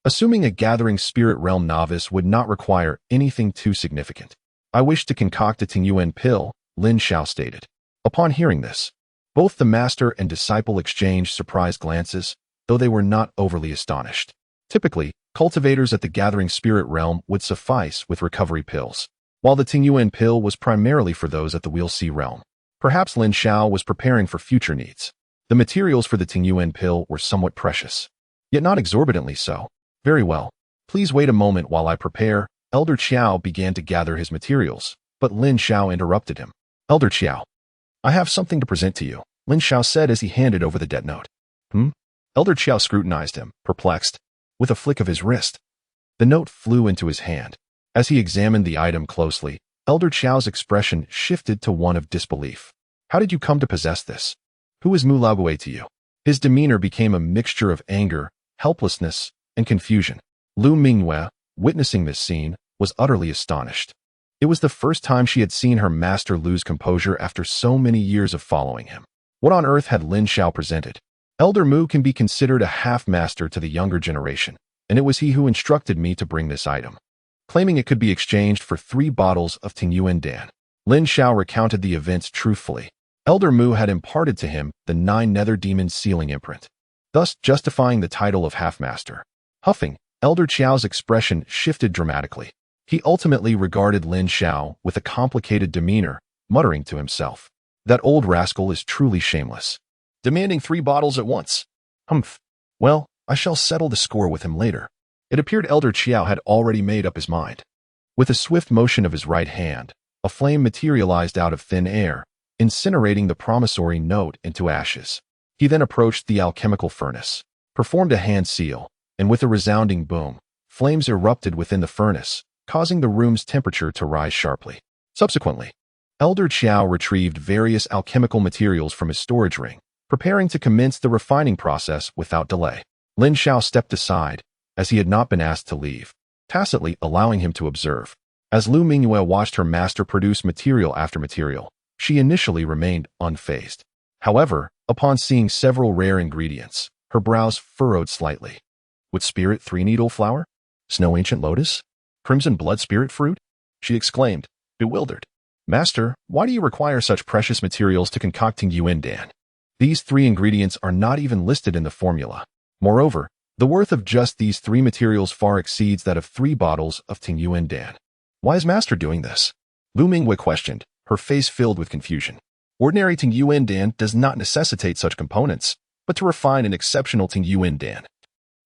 S1: Assuming a gathering spirit realm novice would not require anything too significant. I wish to concoct a Tingyuan pill, Lin Xiao stated. Upon hearing this, both the master and disciple exchanged surprised glances, though they were not overly astonished. Typically, cultivators at the gathering spirit realm would suffice with recovery pills, while the Tingyuan pill was primarily for those at the Wheel C realm. Perhaps Lin Xiao was preparing for future needs. The materials for the Tingyuan pill were somewhat precious, yet not exorbitantly so. Very well. Please wait a moment while I prepare. Elder Qiao began to gather his materials, but Lin Xiao interrupted him. Elder Qiao, I have something to present to you, Lin Xiao said as he handed over the debt note. Elder Qiao scrutinized him, perplexed. With a flick of his wrist, the note flew into his hand. As he examined the item closely, Elder Qiao's expression shifted to one of disbelief. How did you come to possess this? Who is Mu Laogui to you? His demeanor became a mixture of anger, helplessness, and confusion. Lu Minghua, witnessing this scene, was utterly astonished. It was the first time she had seen her master lose composure after so many years of following him. What on earth had Lin Xiao presented? Elder Mu can be considered a half-master to the younger generation, and it was he who instructed me to bring this item, claiming it could be exchanged for 3 bottles of Tingyuan Dan. Lin Xiao recounted the events truthfully. Elder Mu had imparted to him the 9 nether demon sealing imprint, thus justifying the title of half-master. Huffing, Elder Qiao's expression shifted dramatically. He ultimately regarded Lin Xiao with a complicated demeanor, muttering to himself, that old rascal is truly shameless, demanding 3 bottles at once. Humph. Well, I shall settle the score with him later. It appeared Elder Qiao had already made up his mind. With a swift motion of his right hand, a flame materialized out of thin air, incinerating the promissory note into ashes. He then approached the alchemical furnace, performed a hand seal, and with a resounding boom, flames erupted within the furnace, causing the room's temperature to rise sharply. Subsequently, Elder Qiao retrieved various alchemical materials from his storage ring, preparing to commence the refining process without delay. Lin Xiao stepped aside, as he had not been asked to leave, tacitly allowing him to observe. As Lu Minghua watched her master produce material after material, she initially remained unfazed. However, upon seeing several rare ingredients, her brows furrowed slightly. Wood spirit 3-needle flower? Snow ancient lotus? Crimson blood spirit fruit? She exclaimed, bewildered. Master, why do you require such precious materials to concoct Tingyuan Dan? These 3 ingredients are not even listed in the formula. Moreover, the worth of just these 3 materials far exceeds that of 3 bottles of Tingyuan Dan. Why is Master doing this? Lu Minghua questioned, her face filled with confusion. Ordinary Tingyuan Dan does not necessitate such components, but to refine an exceptional Tingyuan Dan,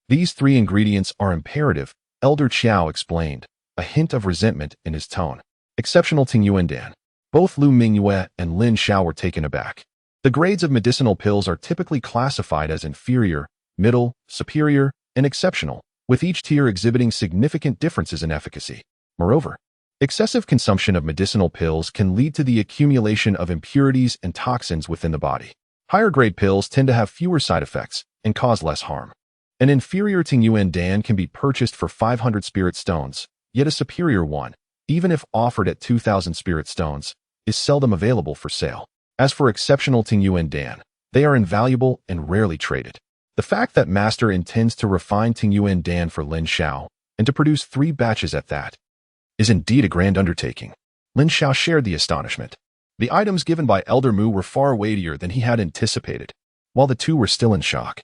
S1: These three ingredients are imperative, Elder Xiao explained, a hint of resentment in his tone. Exceptional Tingyuan. Both Lu Mingyue and Lin Xiao were taken aback. The grades of medicinal pills are typically classified as inferior, middle, superior, and exceptional, with each tier exhibiting significant differences in efficacy. Moreover, excessive consumption of medicinal pills can lead to the accumulation of impurities and toxins within the body. Higher-grade pills tend to have fewer side effects and cause less harm. An inferior Tingyuan Dan can be purchased for 500 spirit stones, yet a superior one, even if offered at 2,000 spirit stones, is seldom available for sale. As for exceptional Tingyuan Dan, they are invaluable and rarely traded. The fact that Master intends to refine Tingyuan Dan for Lin Xiao, and to produce 3 batches at that, is indeed a grand undertaking. Lin Xiao shared the astonishment. The items given by Elder Mu were far weightier than he had anticipated. While the two were still in shock,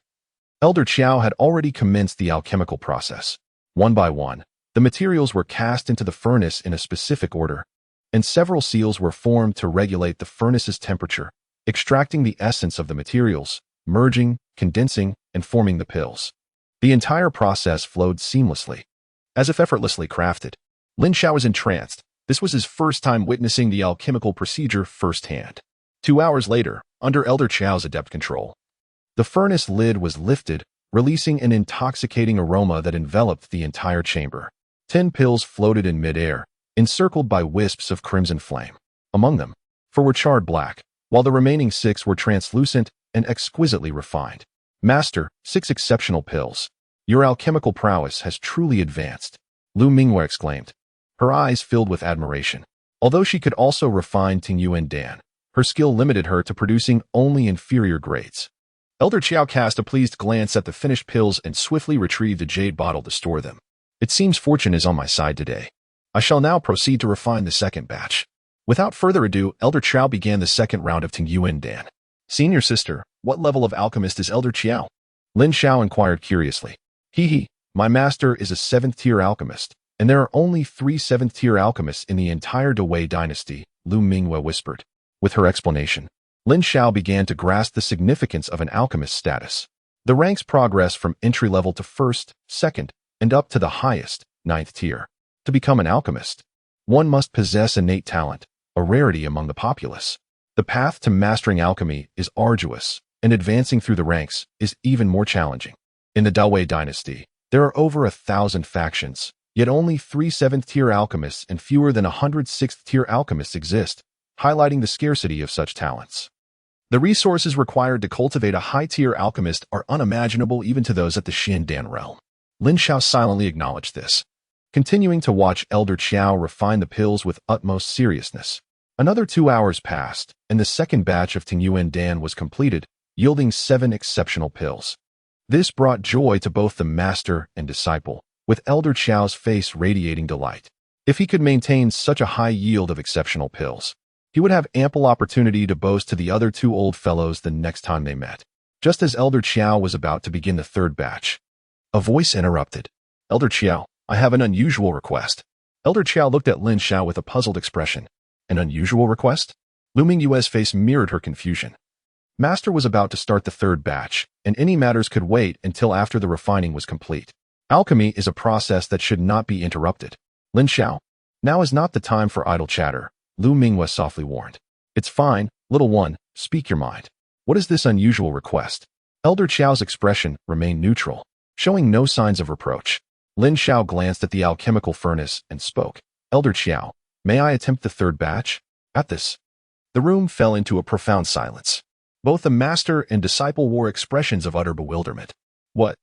S1: Elder Xiao had already commenced the alchemical process. One by one, the materials were cast into the furnace in a specific order, and several seals were formed to regulate the furnace's temperature, extracting the essence of the materials, merging, condensing, and forming the pills. The entire process flowed seamlessly, as if effortlessly crafted. Lin Xiao was entranced. This was his first time witnessing the alchemical procedure firsthand. 2 hours later, under Elder Xiao's adept control, the furnace lid was lifted, releasing an intoxicating aroma that enveloped the entire chamber. 10 pills floated in midair, encircled by wisps of crimson flame. Among them, 4 were charred black, while the remaining 6 were translucent and exquisitely refined. Master, 6 exceptional pills. Your alchemical prowess has truly advanced, Lu Mingyue exclaimed, her eyes filled with admiration. Although she could also refine Tingyuan Dan, her skill limited her to producing only inferior grades. Elder Xiao cast a pleased glance at the finished pills and swiftly retrieved a jade bottle to store them. It seems fortune is on my side today. I shall now proceed to refine the second batch. Without further ado, Elder Xiao began the second round of Tingyuan Dan. Senior sister, what level of alchemist is Elder Xiao? Lin Xiao inquired curiously. My master is a 7th-tier alchemist, and there are only 3 7th-tier alchemists in the entire Dawei dynasty, Lu Mingyue whispered. With her explanation, Lin Xiao began to grasp the significance of an alchemist's status. The ranks progress from entry level to 1st, 2nd, and up to the highest, 9th tier. To become an alchemist, one must possess innate talent, a rarity among the populace. The path to mastering alchemy is arduous, and advancing through the ranks is even more challenging. In the Dawei dynasty, there are over 1,000 factions, yet only 3 7th-tier alchemists and fewer than 100 6th-tier alchemists exist, highlighting the scarcity of such talents. The resources required to cultivate a high-tier alchemist are unimaginable even to those at the Xindan realm. Lin Xiao silently acknowledged this, continuing to watch Elder Xiao refine the pills with utmost seriousness. Another 2 hours passed, and the second batch of Tingyuan Dan was completed, yielding 7 exceptional pills. This brought joy to both the master and disciple, with Elder Xiao's face radiating delight. If he could maintain such a high yield of exceptional pills, he would have ample opportunity to boast to the other 2 old fellows the next time they met. Just as Elder Xiao was about to begin the third batch, a voice interrupted. Elder Xiao, I have an unusual request. Elder Xiao looked at Lin Xiao with a puzzled expression. An unusual request? Lu Mingyue's face mirrored her confusion. Master was about to start the third batch, and any matters could wait until after the refining was complete. Alchemy is a process that should not be interrupted. Lin Xiao, now is not the time for idle chatter, Lu Mingyue softly warned. It's fine, little one, speak your mind. What is this unusual request? Elder Xiao's expression remained neutral, showing no signs of reproach. Lin Xiao glanced at the alchemical furnace and spoke. Elder Xiao, may I attempt the third batch? At this, the room fell into a profound silence. Both the master and disciple wore expressions of utter bewilderment. What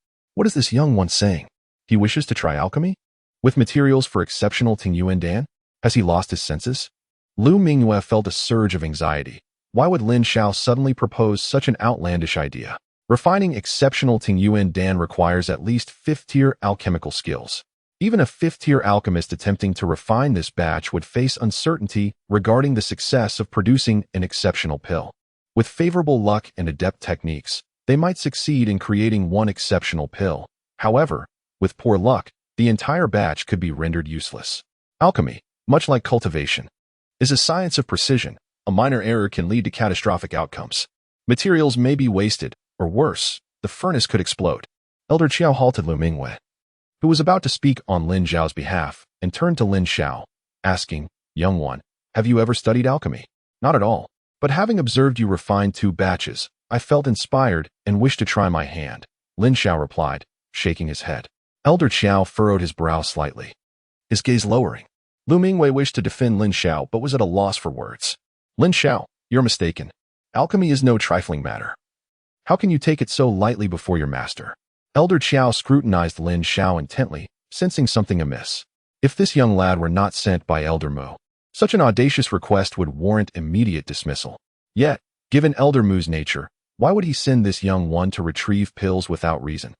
S1: is this young one saying? He wishes to try alchemy? With materials for exceptional Tingyuan Dan? Has he lost his senses? Lu Mingyue felt a surge of anxiety. Why would Lin Xiao suddenly propose such an outlandish idea? Refining exceptional Tingyuan Dan requires at least 5th-tier alchemical skills. Even a 5th-tier alchemist attempting to refine this batch would face uncertainty regarding the success of producing an exceptional pill. With favorable luck and adept techniques, they might succeed in creating one exceptional pill. However, with poor luck, the entire batch could be rendered useless. Alchemy, much like cultivation, is a science of precision. A minor error can lead to catastrophic outcomes. Materials may be wasted, or worse, the furnace could explode. Elder Xiao halted Lu Mingwei, who was about to speak on Lin Xiao's behalf, and turned to Lin Xiao, asking, "Young one, have you ever studied alchemy?" "Not at all. But having observed you refine 2 batches, I felt inspired and wished to try my hand," Lin Xiao replied, shaking his head. Elder Xiao furrowed his brow slightly, his gaze lowering. Lu Mingwei wished to defend Lin Xiao but was at a loss for words. "Lin Xiao, you're mistaken. Alchemy is no trifling matter. How can you take it so lightly before your master?" Elder Xiao scrutinized Lin Xiao intently, sensing something amiss. If this young lad were not sent by Elder Mu, such an audacious request would warrant immediate dismissal. Yet, given Elder Mu's nature, why would he send this young one to retrieve pills without reason?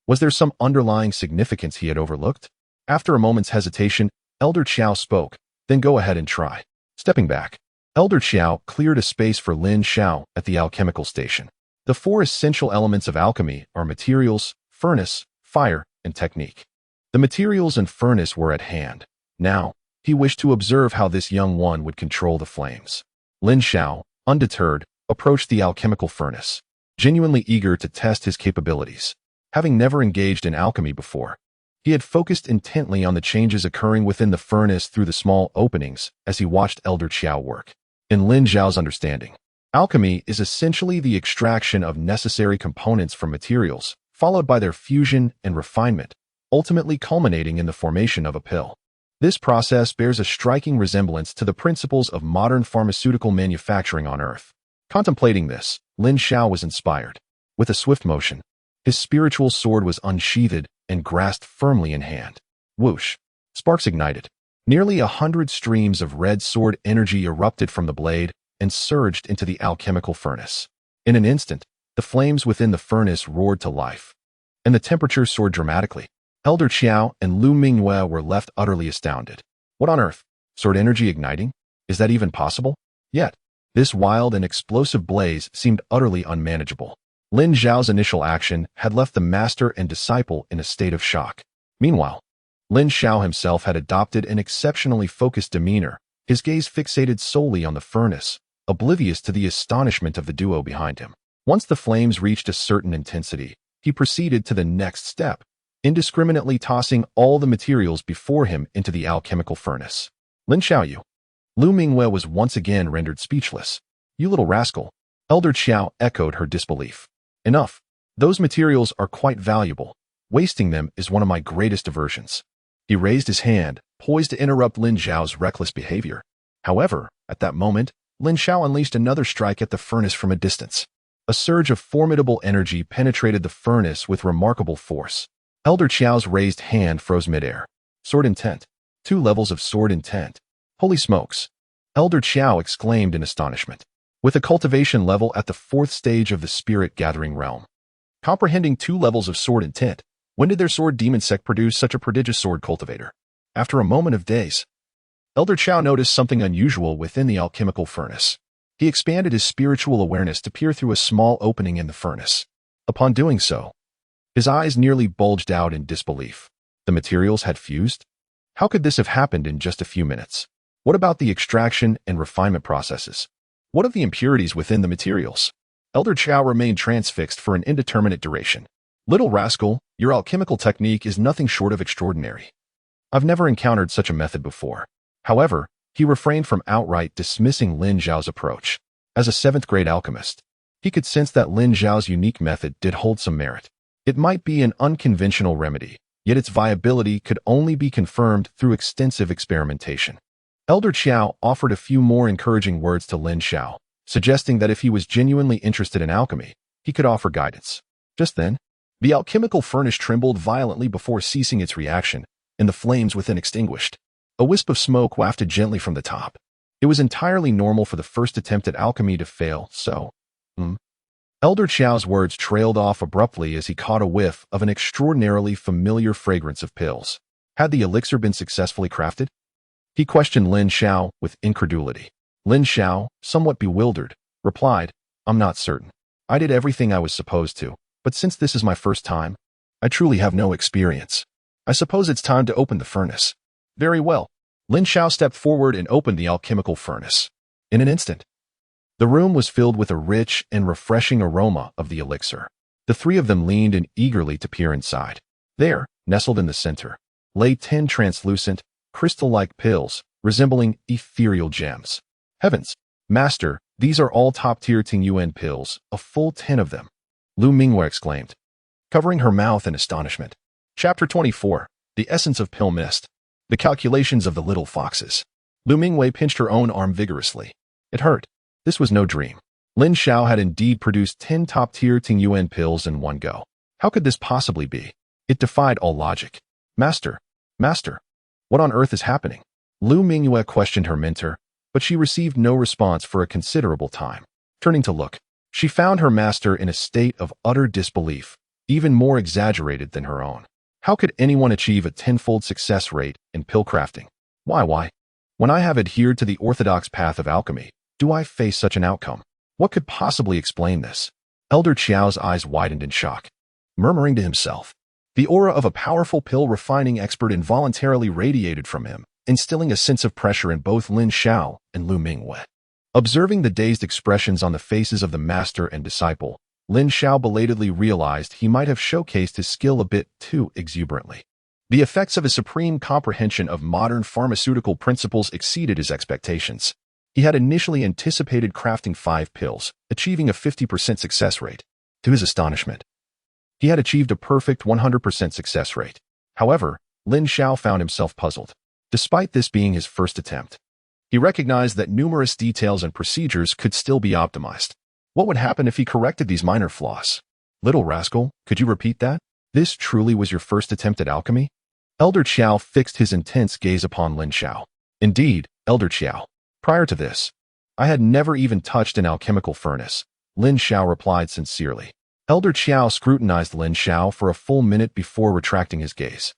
S1: Was there some underlying significance he had overlooked? After a moment's hesitation, Elder Xiao spoke, "Then go ahead and try." Stepping back, Elder Xiao cleared a space for Lin Xiao at the alchemical station. The 4 essential elements of alchemy are materials, furnace, fire, and technique. The materials and furnace were at hand. Now, he wished to observe how this young one would control the flames. Lin Xiao, undeterred, approached the alchemical furnace, genuinely eager to test his capabilities. Having never engaged in alchemy before, he had focused intently on the changes occurring within the furnace through the small openings as he watched Elder Xiao work. In Lin Xiao's understanding, alchemy is essentially the extraction of necessary components from materials, followed by their fusion and refinement, ultimately culminating in the formation of a pill. This process bears a striking resemblance to the principles of modern pharmaceutical manufacturing on Earth. Contemplating this, Lin Xiao was inspired. With a swift motion, his spiritual sword was unsheathed and grasped firmly in hand. Whoosh! Sparks ignited. Nearly 100 streams of red sword energy erupted from the blade and surged into the alchemical furnace. In an instant, the flames within the furnace roared to life, and the temperature soared dramatically. Elder Xiao and Lu Mingwei were left utterly astounded. What on earth? Sword energy igniting? Is that even possible? Yet, this wild and explosive blaze seemed utterly unmanageable. Lin Xiao's initial action had left the master and disciple in a state of shock. Meanwhile, Lin Xiao himself had adopted an exceptionally focused demeanor, his gaze fixated solely on the furnace, oblivious to the astonishment of the duo behind him. Once the flames reached a certain intensity, he proceeded to the next step, indiscriminately tossing all the materials before him into the alchemical furnace. "Lin Xiaoyu." Lu Mingwei was once again rendered speechless. "You little rascal." Elder Xiao echoed her disbelief. "Enough. Those materials are quite valuable. Wasting them is one of my greatest aversions." He raised his hand, poised to interrupt Lin Xiao's reckless behavior. However, at that moment, Lin Xiao unleashed another strike at the furnace from a distance. A surge of formidable energy penetrated the furnace with remarkable force. Elder Xiao's raised hand froze midair. Sword intent. 2 levels of sword intent. Holy smokes! Elder Xiao exclaimed in astonishment. With a cultivation level at the 4th stage of the spirit-gathering realm. Comprehending 2 levels of sword intent, when did their sword Demon Sect produce such a prodigious sword cultivator? After a moment of daze, Elder Xiao noticed something unusual within the alchemical furnace. He expanded his spiritual awareness to peer through a small opening in the furnace. Upon doing so, his eyes nearly bulged out in disbelief. The materials had fused? How could this have happened in just a few minutes? What about the extraction and refinement processes? What of the impurities within the materials? Elder Xiao remained transfixed for an indeterminate duration. "Little rascal, your alchemical technique is nothing short of extraordinary. I've never encountered such a method before." However, he refrained from outright dismissing Lin Xiao's approach. As a 7th-grade alchemist, he could sense that Lin Xiao's unique method did hold some merit. It might be an unconventional remedy, yet its viability could only be confirmed through extensive experimentation. Elder Xiao offered a few more encouraging words to Lin Xiao, suggesting that if he was genuinely interested in alchemy, he could offer guidance. Just then, the alchemical furnace trembled violently before ceasing its reaction, and the flames within extinguished. A wisp of smoke wafted gently from the top. It was entirely normal for the first attempt at alchemy to fail, so... Elder Xiao's words trailed off abruptly as he caught a whiff of an extraordinarily familiar fragrance of pills. Had the elixir been successfully crafted? He questioned Lin Xiao with incredulity. Lin Xiao, somewhat bewildered, replied, "I'm not certain. I did everything I was supposed to, but since this is my first time, I truly have no experience. I suppose it's time to open the furnace." "Very well." Lin Xiao stepped forward and opened the alchemical furnace. In an instant, the room was filled with a rich and refreshing aroma of the elixir. The three of them leaned in eagerly to peer inside. There, nestled in the center, lay 10 translucent, crystal-like pills, resembling ethereal gems. Heavens! Master, these are all top-tier Tingyuan pills, a full 10 of them. Lu Mingwei exclaimed, covering her mouth in astonishment. Chapter 24. The Essence of Pill Mist. The Calculations of the Little Foxes. Lu Mingwei pinched her own arm vigorously. It hurt. This was no dream. Lin Xiao had indeed produced 10 top-tier Tingyuan pills in one go. How could this possibly be? It defied all logic. Master, what on earth is happening? Lu Mingwei questioned her mentor, but she received no response for a considerable time. Turning to look, she found her master in a state of utter disbelief, even more exaggerated than her own. How could anyone achieve a 10-fold success rate in pill crafting? Why? When I have adhered to the orthodox path of alchemy, do I face such an outcome? What could possibly explain this? Elder Qiao's eyes widened in shock, murmuring to himself. The aura of a powerful pill refining expert involuntarily radiated from him, instilling a sense of pressure in both Lin Xiao and Lu Mingwei. Observing the dazed expressions on the faces of the master and disciple, Lin Xiao belatedly realized he might have showcased his skill a bit too exuberantly. The effects of his supreme comprehension of modern pharmaceutical principles exceeded his expectations. He had initially anticipated crafting 5 pills, achieving a 50% success rate. To his astonishment, he had achieved a perfect 100% success rate. However, Lin Xiao found himself puzzled. Despite this being his first attempt, he recognized that numerous details and procedures could still be optimized. What would happen if he corrected these minor flaws? Little rascal, could you repeat that? This truly was your first attempt at alchemy? Elder Qiao fixed his intense gaze upon Lin Xiao. Indeed, Elder Qiao. Prior to this, I had never even touched an alchemical furnace, Lin Xiao replied sincerely. Elder Qiao scrutinized Lin Xiao for a full minute before retracting his gaze.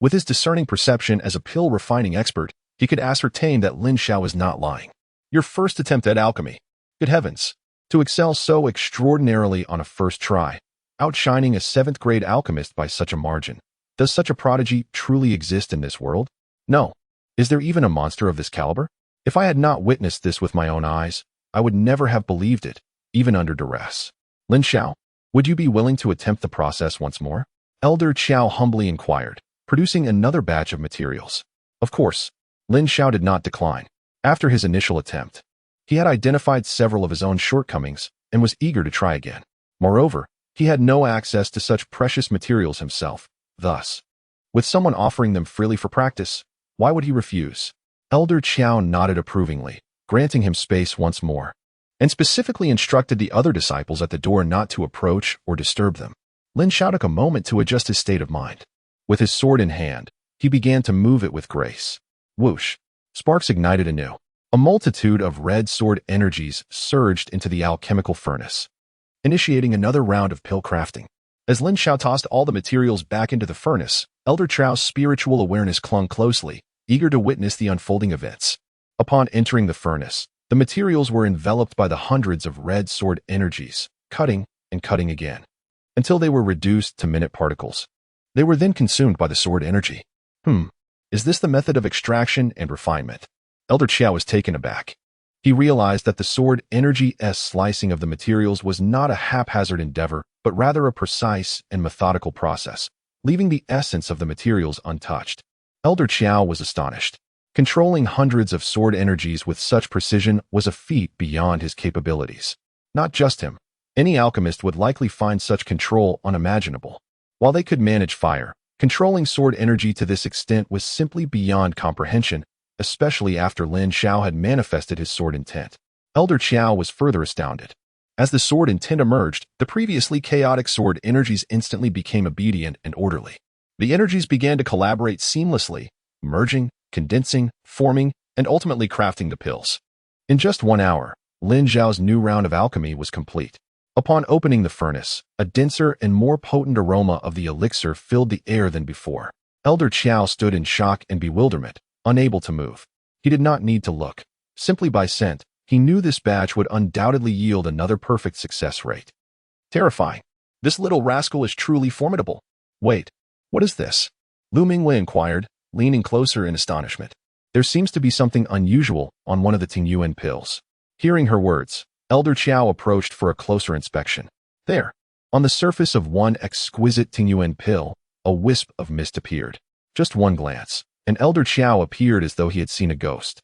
S1: With his discerning perception as a pill refining expert, he could ascertain that Lin Xiao was not lying. Your first attempt at alchemy. Good heavens! To excel so extraordinarily on a first try, outshining a 7th-grade alchemist by such a margin. Does such a prodigy truly exist in this world? No. Is there even a monster of this caliber? If I had not witnessed this with my own eyes, I would never have believed it, even under duress. Lin Xiao, would you be willing to attempt the process once more? Elder Qiao humbly inquired, producing another batch of materials. Of course, Lin Xiao did not decline. After his initial attempt, he had identified several of his own shortcomings and was eager to try again. Moreover, he had no access to such precious materials himself. Thus, with someone offering them freely for practice, why would he refuse? Elder Qiao nodded approvingly, granting him space once more, and specifically instructed the other disciples at the door not to approach or disturb them. Lin Xiao took a moment to adjust his state of mind. With his sword in hand, he began to move it with grace. Whoosh! Sparks ignited anew. A multitude of red sword energies surged into the alchemical furnace, initiating another round of pill crafting. As Lin Xiao tossed all the materials back into the furnace, Elder Qiao's spiritual awareness clung closely, eager to witness the unfolding events. Upon entering the furnace, the materials were enveloped by the hundreds of red sword energies, cutting and cutting again, until they were reduced to minute particles. They were then consumed by the sword energy. Is this the method of extraction and refinement? Elder Qiao was taken aback. He realized that the sword energy's slicing of the materials was not a haphazard endeavor, but rather a precise and methodical process, leaving the essence of the materials untouched. Elder Qiao was astonished. Controlling hundreds of sword energies with such precision was a feat beyond his capabilities. Not just him. Any alchemist would likely find such control unimaginable. While they could manage fire, controlling sword energy to this extent was simply beyond comprehension, especially after Lin Xiao had manifested his sword intent. Elder Qiao was further astounded. As the sword intent emerged, the previously chaotic sword energies instantly became obedient and orderly. The energies began to collaborate seamlessly, merging, condensing, forming, and ultimately crafting the pills. In just 1 hour, Lin Xiao's new round of alchemy was complete. Upon opening the furnace, a denser and more potent aroma of the elixir filled the air than before. Elder Qiao stood in shock and bewilderment, unable to move. He did not need to look. Simply by scent, he knew this batch would undoubtedly yield another perfect success rate. Terrifying. This little rascal is truly formidable. Wait, what is this? Lu Mingwei inquired, leaning closer in astonishment. There seems to be something unusual on one of the Tingyuan pills. Hearing her words, Elder Qiao approached for a closer inspection. There, On the surface of one exquisite Tingyuan pill, a wisp of mist appeared. Just one glance, and Elder Xiao appeared as though he had seen a ghost.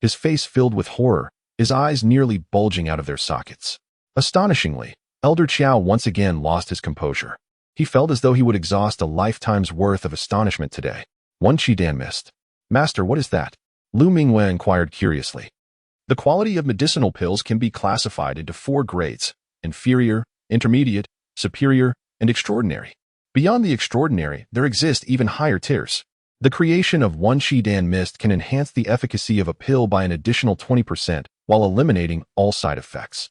S1: His face filled with horror, his eyes nearly bulging out of their sockets. Astonishingly, Elder Xiao once again lost his composure. He felt as though he would exhaust a lifetime's worth of astonishment today. One Qidan mist. Master, what is that? Lu Mingwei inquired curiously. The quality of medicinal pills can be classified into 4 grades: inferior, intermediate, superior, and extraordinary. Beyond the extraordinary, there exist even higher tiers. The creation of one Qidan mist can enhance the efficacy of a pill by an additional 20% while eliminating all side effects.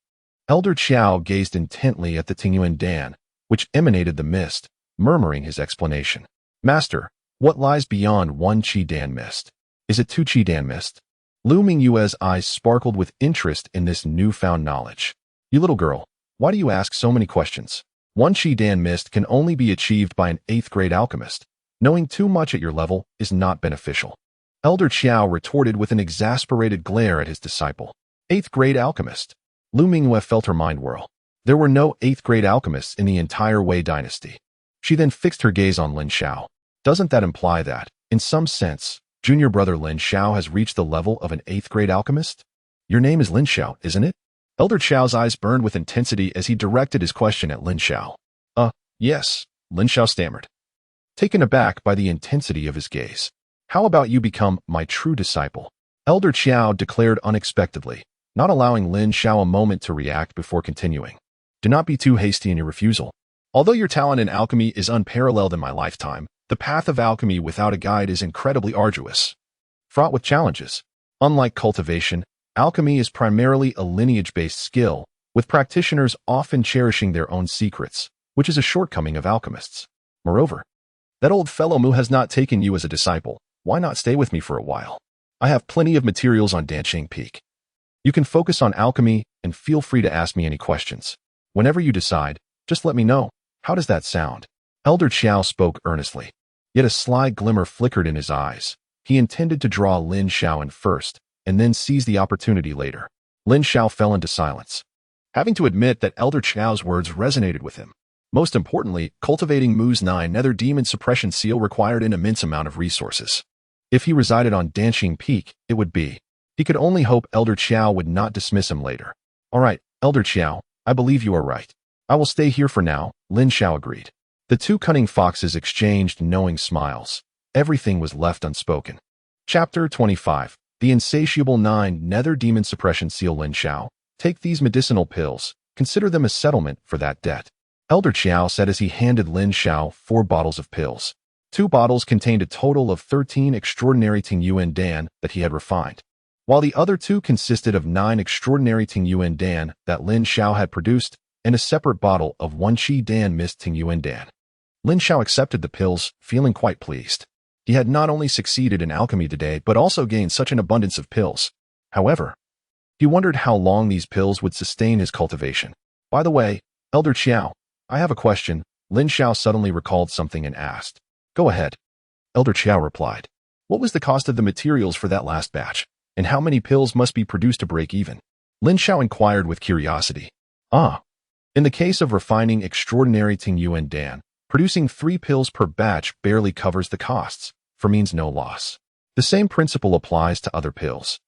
S1: Elder Qiao gazed intently at the Tingyuan Dan, which emanated the mist, murmuring his explanation. Master, what lies beyond one Qidan mist? Is it 2 Qidan mist? Lu Mingyue's eyes sparkled with interest in this newfound knowledge. You little girl, why do you ask so many questions? One Qidan mist can only be achieved by an 8th grade alchemist. Knowing too much at your level is not beneficial. Elder Qiao retorted with an exasperated glare at his disciple. 8th grade alchemist. Lu Mingyue felt her mind whirl. There were no 8th grade alchemists in the entire Wei dynasty. She then fixed her gaze on Lin Xiao. Doesn't that imply that, in some sense, junior brother Lin Xiao has reached the level of an 8th grade alchemist? Your name is Lin Xiao, isn't it? Elder Xiao's eyes burned with intensity as he directed his question at Lin Xiao. Yes, Lin Xiao stammered, taken aback by the intensity of his gaze. How about you become my true disciple? Elder Xiao declared unexpectedly, not allowing Lin Xiao a moment to react before continuing. Do not be too hasty in your refusal. Although your talent in alchemy is unparalleled in my lifetime, the path of alchemy without a guide is incredibly arduous, fraught with challenges. Unlike cultivation, alchemy is primarily a lineage-based skill, with practitioners often cherishing their own secrets, which is a shortcoming of alchemists. Moreover, that old fellow Mu has not taken you as a disciple. Why not stay with me for a while? I have plenty of materials on Danqing Peak. You can focus on alchemy and feel free to ask me any questions. Whenever you decide, just let me know. How does that sound? Elder Xiao spoke earnestly, yet a sly glimmer flickered in his eyes. He intended to draw Lin Xiao in first, and then seize the opportunity later. Lin Xiao fell into silence, having to admit that Elder Xiao's words resonated with him. Most importantly, cultivating Mu's 9 nether demon suppression seal required an immense amount of resources. If he resided on Danqing Peak, it would be. He could only hope Elder Xiao would not dismiss him later. All right, Elder Xiao, I believe you are right. I will stay here for now, Lin Xiao agreed. The 2 cunning foxes exchanged knowing smiles. Everything was left unspoken. Chapter 25. The insatiable 9 nether demon suppression seal. Lin Xiao, take these medicinal pills. Consider them a settlement for that debt. Elder Xiao said as he handed Lin Xiao 4 bottles of pills. 2 bottles contained a total of 13 extraordinary Tingyuan Dan that he had refined, while the other 2 consisted of 9 extraordinary Tingyuan Dan that Lin Xiao had produced and a separate bottle of 1 Qidan mist Tingyuan Dan. Lin Xiao accepted the pills, feeling quite pleased. He had not only succeeded in alchemy today, but also gained such an abundance of pills. However, he wondered how long these pills would sustain his cultivation. By the way, Elder Xiao, I have a question. Lin Xiao suddenly recalled something and asked. Go ahead. Elder Xiao replied. What was the cost of the materials for that last batch, and how many pills must be produced to break even? Lin Xiao inquired with curiosity. In the case of refining extraordinary Tingyuan Dan, producing 3 pills per batch barely covers the costs, for means no loss. The same principle applies to other pills.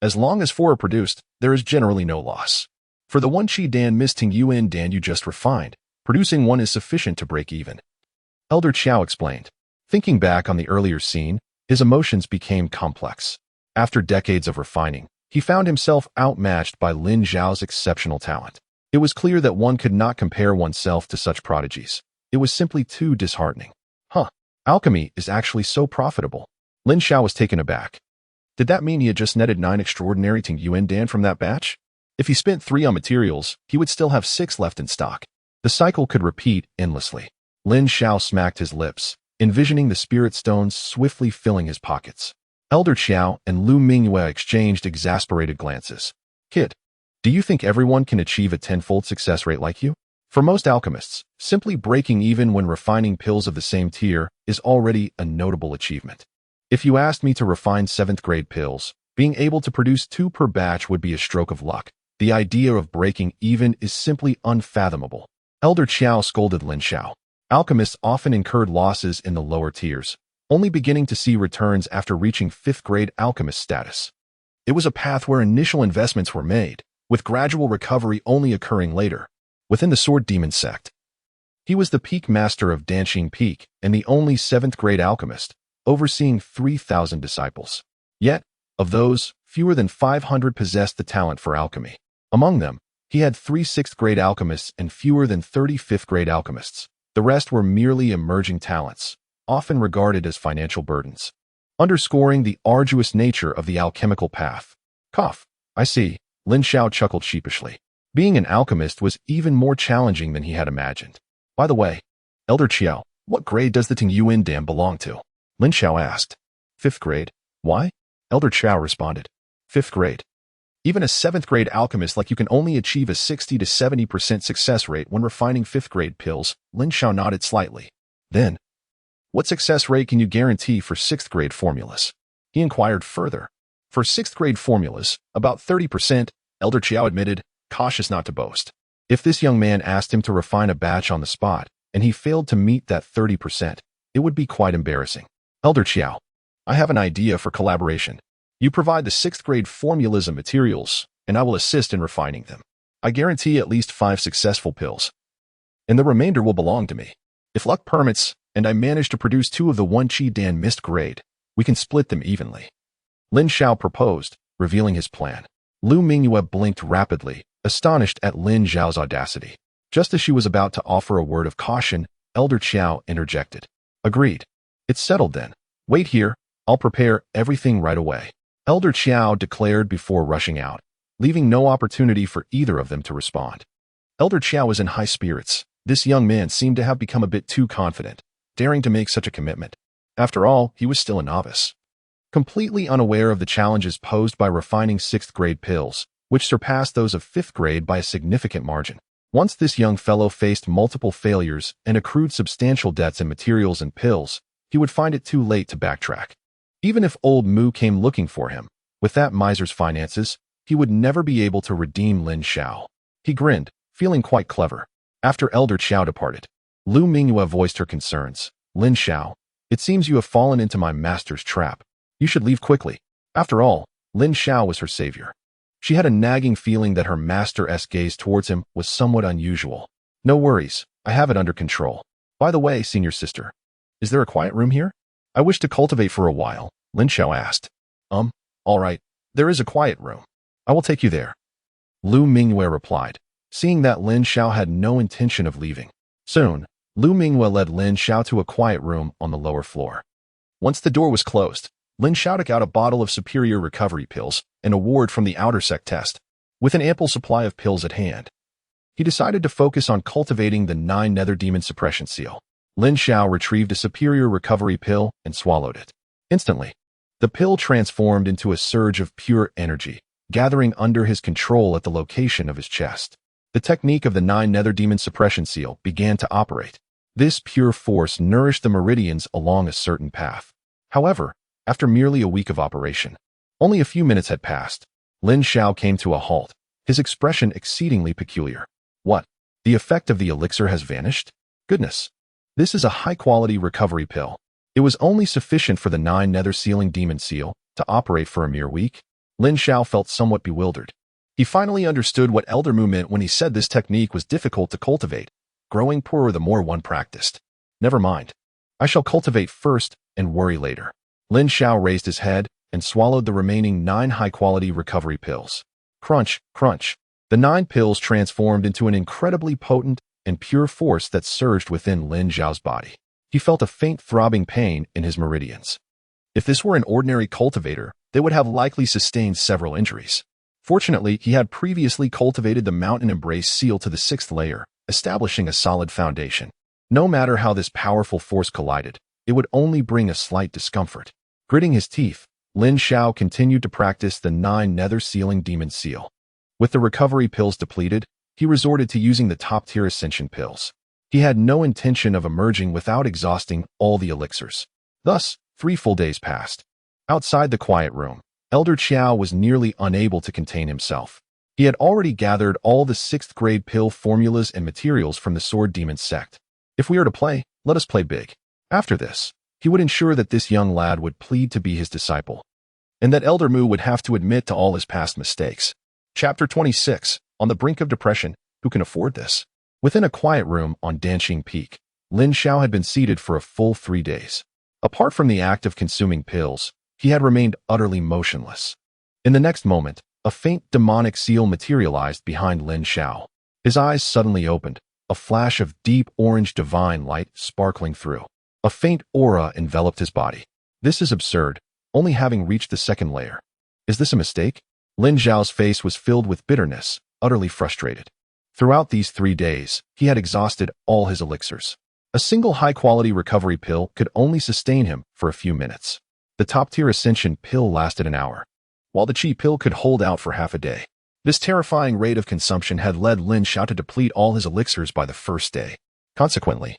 S1: As long as 4 are produced, there is generally no loss. For the 1 Qidan mist Tingyuan Dan you just refined, producing 1 is sufficient to break even. Elder Xiao explained. Thinking back on the earlier scene, his emotions became complex. After decades of refining, he found himself outmatched by Lin Xiao's exceptional talent. It was clear that one could not compare oneself to such prodigies. It was simply too disheartening. Alchemy is actually so profitable. Lin Xiao was taken aback. Did that mean he had just netted 9 extraordinary Tingyuan Dan from that batch? If he spent 3 on materials, he would still have 6 left in stock. The cycle could repeat endlessly. Lin Xiao smacked his lips, envisioning the spirit stones swiftly filling his pockets. Elder Xiao and Lu Mingyue exchanged exasperated glances. Kid, do you think everyone can achieve a 10-fold success rate like you? For most alchemists, simply breaking even when refining pills of the same tier is already a notable achievement. If you asked me to refine 7th grade pills, being able to produce 2 per batch would be a stroke of luck. The idea of breaking even is simply unfathomable. Elder Xiao scolded Lin Xiao. Alchemists often incurred losses in the lower tiers, only beginning to see returns after reaching 5th grade alchemist status. It was a path where initial investments were made, with gradual recovery only occurring later. Within the Sword Demon Sect, he was the peak master of Danxing Peak and the only 7th grade alchemist, overseeing 3,000 disciples. Yet, of those, fewer than 500 possessed the talent for alchemy. Among them, he had 3 6th grade alchemists and fewer than 30 5th grade alchemists. The rest were merely emerging talents, often regarded as financial burdens, underscoring the arduous nature of the alchemical path. Cough. I see, Lin Xiao chuckled sheepishly. Being an alchemist was even more challenging than he had imagined. By the way, Elder Xiao, what grade does the Ting Yuan Dam belong to? Lin Xiao asked. 5th grade. Why? Elder Xiao responded. 5th grade. Even a 7th grade alchemist like you can only achieve a 60 to 70% success rate when refining 5th grade pills. Lin Xiao nodded slightly. Then, what success rate can you guarantee for 6th grade formulas? He inquired further. For 6th grade formulas, about 30%, Elder Xiao admitted, cautious not to boast. If this young man asked him to refine a batch on the spot, and he failed to meet that 30%, it would be quite embarrassing. Elder Xiao, I have an idea for collaboration. You provide the 6th grade formulas and materials, and I will assist in refining them. I guarantee at least 5 successful pills, and the remainder will belong to me. If luck permits, and I manage to produce 2 of the 1 Qi Dan mist grade, we can split them evenly. Lin Xiao proposed, revealing his plan. Lu Mingyue blinked rapidly, astonished at Lin Xiao's audacity. Just as she was about to offer a word of caution, Elder Xiao interjected. Agreed. It's settled then. Wait here, I'll prepare everything right away. Elder Xiao declared before rushing out, leaving no opportunity for either of them to respond. Elder Xiao was in high spirits. This young man seemed to have become a bit too confident, daring to make such a commitment. After all, he was still a novice, completely unaware of the challenges posed by refining 6th grade pills, which surpassed those of 5th grade by a significant margin. Once this young fellow faced multiple failures and accrued substantial debts in materials and pills, he would find it too late to backtrack. Even if old Mu came looking for him, with that miser's finances, he would never be able to redeem Lin Xiao. He grinned, feeling quite clever. After Elder Xiao departed, Lu Mingyue voiced her concerns. Lin Xiao, it seems you have fallen into my master's trap. You should leave quickly. After all, Lin Xiao was her savior. She had a nagging feeling that her master's gaze towards him was somewhat unusual. No worries, I have it under control. By the way, senior sister, is there a quiet room here? I wish to cultivate for a while, Lin Xiao asked. All right, there is a quiet room. I will take you there. Lu Mingyue replied, seeing that Lin Xiao had no intention of leaving. Soon, Lu Mingyue led Lin Xiao to a quiet room on the lower floor. Once the door was closed, Lin Xiao took out a bottle of superior recovery pills, an award from the outer sect test. With an ample supply of pills at hand, he decided to focus on cultivating the 9 nether demon suppression seal. Lin Xiao retrieved a superior recovery pill and swallowed it. Instantly, the pill transformed into a surge of pure energy, gathering under his control at the location of his chest. The technique of the 9 nether demon suppression seal began to operate. This pure force nourished the meridians along a certain path. However, after merely a week of operation, only a few minutes had passed. Lin Xiao came to a halt, his expression exceedingly peculiar. What? The effect of the elixir has vanished? Goodness. This is a high-quality recovery pill. It was only sufficient for the 9 nether sealing demon seal to operate for a mere week. Lin Xiao felt somewhat bewildered. He finally understood what Elder Mu meant when he said this technique was difficult to cultivate, growing poorer the more one practiced. Never mind. I shall cultivate first and worry later. Lin Xiao raised his head and swallowed the remaining 9 high-quality recovery pills. Crunch, crunch. The 9 pills transformed into an incredibly potent and pure force that surged within Lin Xiao's body. He felt a faint throbbing pain in his meridians. If this were an ordinary cultivator, they would have likely sustained several injuries. Fortunately, he had previously cultivated the Mountain Embrace seal to the 6th layer, establishing a solid foundation. No matter how this powerful force collided, it would only bring a slight discomfort. Gritting his teeth, Lin Xiao continued to practice the 9 nether sealing demon seal. With the recovery pills depleted, he resorted to using the top-tier ascension pills. He had no intention of emerging without exhausting all the elixirs. Thus, 3 full days passed. Outside the quiet room, Elder Xiao was nearly unable to contain himself. He had already gathered all the 6th grade pill formulas and materials from the Sword Demon Sect. If we are to play, let us play big. After this, he would ensure that this young lad would plead to be his disciple, and that Elder Mu would have to admit to all his past mistakes. Chapter 26. On the brink of depression, who can afford this? Within a quiet room on Danqing Peak, Lin Xiao had been seated for a full 3 days. Apart from the act of consuming pills, he had remained utterly motionless. In the next moment, a faint demonic seal materialized behind Lin Xiao. His eyes suddenly opened, a flash of deep orange divine light sparkling through. A faint aura enveloped his body. This is absurd, only having reached the 2nd layer. Is this a mistake? Lin Xiao's face was filled with bitterness, utterly frustrated. Throughout these 3 days, he had exhausted all his elixirs. A single high-quality recovery pill could only sustain him for a few minutes. The top-tier ascension pill lasted an hour, while the chi pill could hold out for half a day. This terrifying rate of consumption had led Lin Xiao to deplete all his elixirs by the 1st day. Consequently,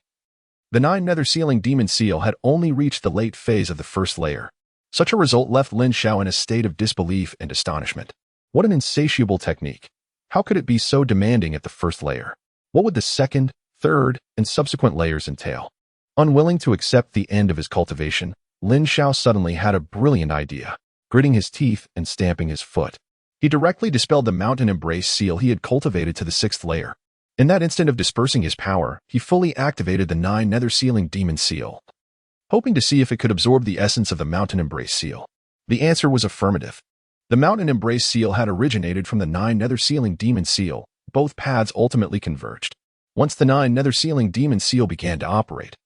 S1: the 9 nether-sealing demon seal had only reached the late phase of the 1st layer. Such a result left Lin Xiao in a state of disbelief and astonishment. What an insatiable technique. How could it be so demanding at the 1st layer? What would the 2nd, 3rd, and subsequent layers entail? Unwilling to accept the end of his cultivation, Lin Xiao suddenly had a brilliant idea. Gritting his teeth and stamping his foot, he directly dispelled the mountain embrace seal he had cultivated to the 6th layer. In that instant of dispersing his power, he fully activated the 9 nether-sealing demon seal, hoping to see if it could absorb the essence of the mountain embrace seal. The answer was affirmative. The mountain embrace seal had originated from the 9 nether-sealing demon seal. Both paths ultimately converged. Once the 9 nether-sealing demon seal began to operate,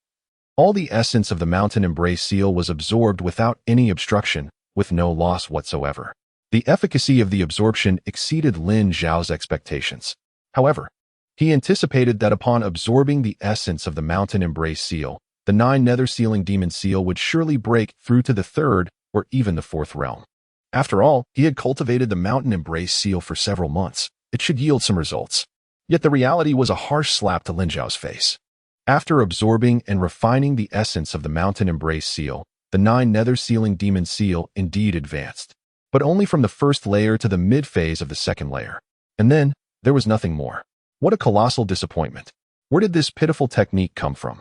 S1: all the essence of the mountain embrace seal was absorbed without any obstruction, with no loss whatsoever. The efficacy of the absorption exceeded Lin Xiao's expectations. However, he anticipated that upon absorbing the essence of the mountain embrace seal, the 9 nether-sealing demon seal would surely break through to the 3rd or even the 4th realm. After all, he had cultivated the mountain embrace seal for several months. It should yield some results. Yet the reality was a harsh slap to Lin Xiao's face. After absorbing and refining the essence of the mountain embrace seal, the 9 nether-sealing demon seal indeed advanced, but only from the 1st layer to the mid-phase of the 2nd layer. And then, there was nothing more. What a colossal disappointment. Where did this pitiful technique come from?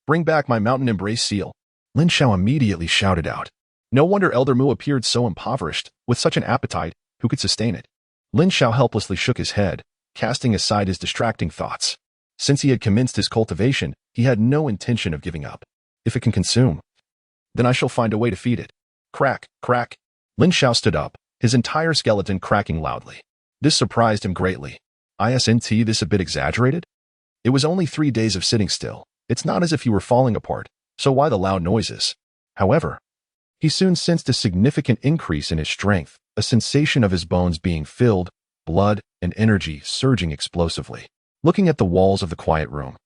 S1: Bring back my mountain embrace seal. Lin Xiao immediately shouted out. No wonder Elder Mu appeared so impoverished, with such an appetite, who could sustain it? Lin Xiao helplessly shook his head, casting aside his distracting thoughts. Since he had commenced his cultivation, he had no intention of giving up. If it can consume, then I shall find a way to feed it. Crack, crack. Lin Xiao stood up, his entire skeleton cracking loudly. This surprised him greatly. Isn't this a bit exaggerated? It was only 3 days of sitting still. It's not as if you were falling apart, so why the loud noises? However, he soon sensed a significant increase in his strength, a sensation of his bones being filled, blood and energy surging explosively. Looking at the walls of the quiet room,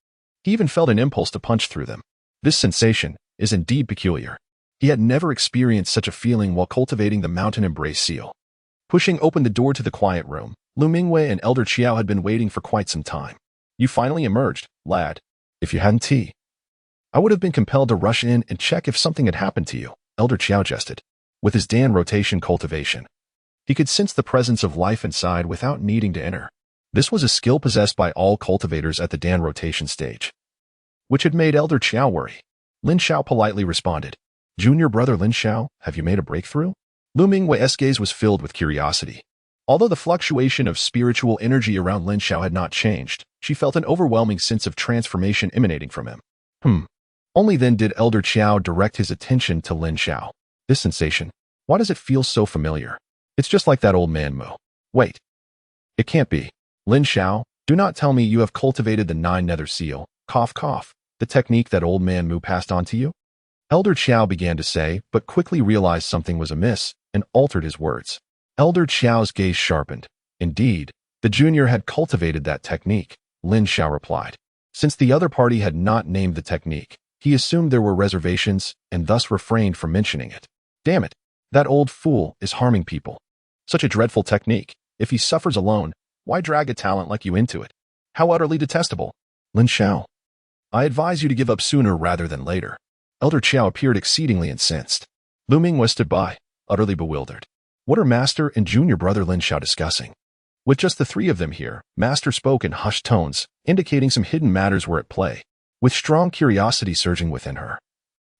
S1: he even felt an impulse to punch through them. This sensation is indeed peculiar. He had never experienced such a feeling while cultivating the mountain embrace seal. Pushing open the door to the quiet room, Lu Mingwei and Elder Qiao had been waiting for quite some time. You finally emerged, lad. If you hadn't, I would have been compelled to rush in and check if something had happened to you, Elder Qiao jested. With his Dan rotation cultivation, he could sense the presence of life inside without needing to enter. This was a skill possessed by all cultivators at the Dan rotation stage, which had made Elder Qiao worry. Lin Xiao politely responded. Junior brother Lin Xiao, have you made a breakthrough? Lu Mingwei's gaze was filled with curiosity. Although the fluctuation of spiritual energy around Lin Xiao had not changed, she felt an overwhelming sense of transformation emanating from him. Only then did Elder Qiao direct his attention to Lin Xiao. This sensation, why does it feel so familiar? It's just like that old man Mu. Wait. It can't be. Lin Xiao, do not tell me you have cultivated the 9 nether seal, cough cough, the technique that old man Mu passed on to you? Elder Qiao began to say, but quickly realized something was amiss and altered his words. Elder Qiao's gaze sharpened. Indeed, the junior had cultivated that technique, Lin Xiao replied. Since the other party had not named the technique, he assumed there were reservations and thus refrained from mentioning it. Damn it, that old fool is harming people. Such a dreadful technique. If he suffers alone, why drag a talent like you into it? How utterly detestable. Lin Xiao, I advise you to give up sooner rather than later. Elder Qiao appeared exceedingly incensed. Lu Mingwei stood by, utterly bewildered. What are Master and Junior Brother Lin Xiao discussing? With just the three of them here, Master spoke in hushed tones, indicating some hidden matters were at play, with strong curiosity surging within her.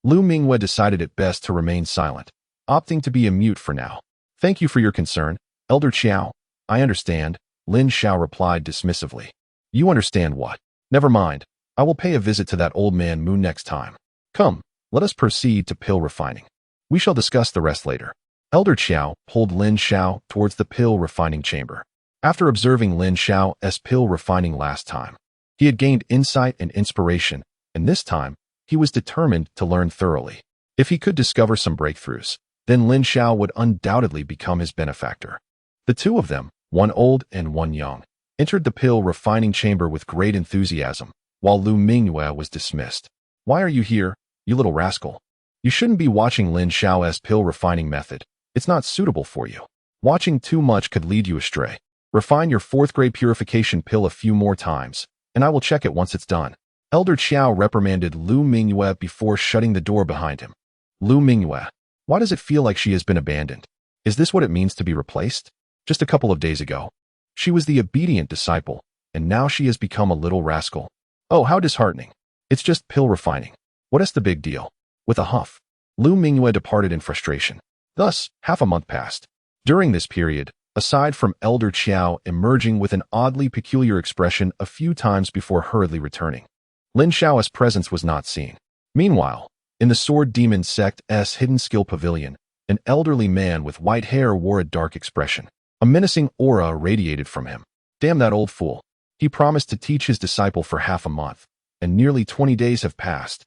S1: Lu Mingyue decided it best to remain silent, opting to be a mute for now. Thank you for your concern, Elder Xiao. I understand, Lin Xiao replied dismissively. You understand what? Never mind. I will pay a visit to that old man Mu next time. Come, let us proceed to pill refining. We shall discuss the rest later. Elder Xiao pulled Lin Xiao towards the pill refining chamber. After observing Lin Xiao's pill refining last time, he had gained insight and inspiration, and this time, he was determined to learn thoroughly. If he could discover some breakthroughs, then Lin Xiao would undoubtedly become his benefactor. The two of them, one old and one young, entered the pill refining chamber with great enthusiasm, while Lu Mingyue was dismissed. Why are you here, you little rascal? You shouldn't be watching Lin Xiao's pill refining method. It's not suitable for you. Watching too much could lead you astray. Refine your 4th grade purification pill a few more times, and I will check it once it's done. Elder Xiao reprimanded Lu Mingyue before shutting the door behind him. Lu Mingyue, why does it feel like she has been abandoned? Is this what it means to be replaced? Just a couple of days ago, she was the obedient disciple, and now she has become a little rascal. Oh, how disheartening. It's just pill refining. What is the big deal? With a huff, Lu Mingyue departed in frustration. Thus, half a month passed. During this period, aside from Elder Xiao emerging with an oddly peculiar expression a few times before hurriedly returning, Lin Xiao's presence was not seen. Meanwhile, in the Sword Demon Sect's hidden skill pavilion, an elderly man with white hair wore a dark expression. A menacing aura radiated from him. Damn that old fool. He promised to teach his disciple for half a month, and nearly 20 days have passed.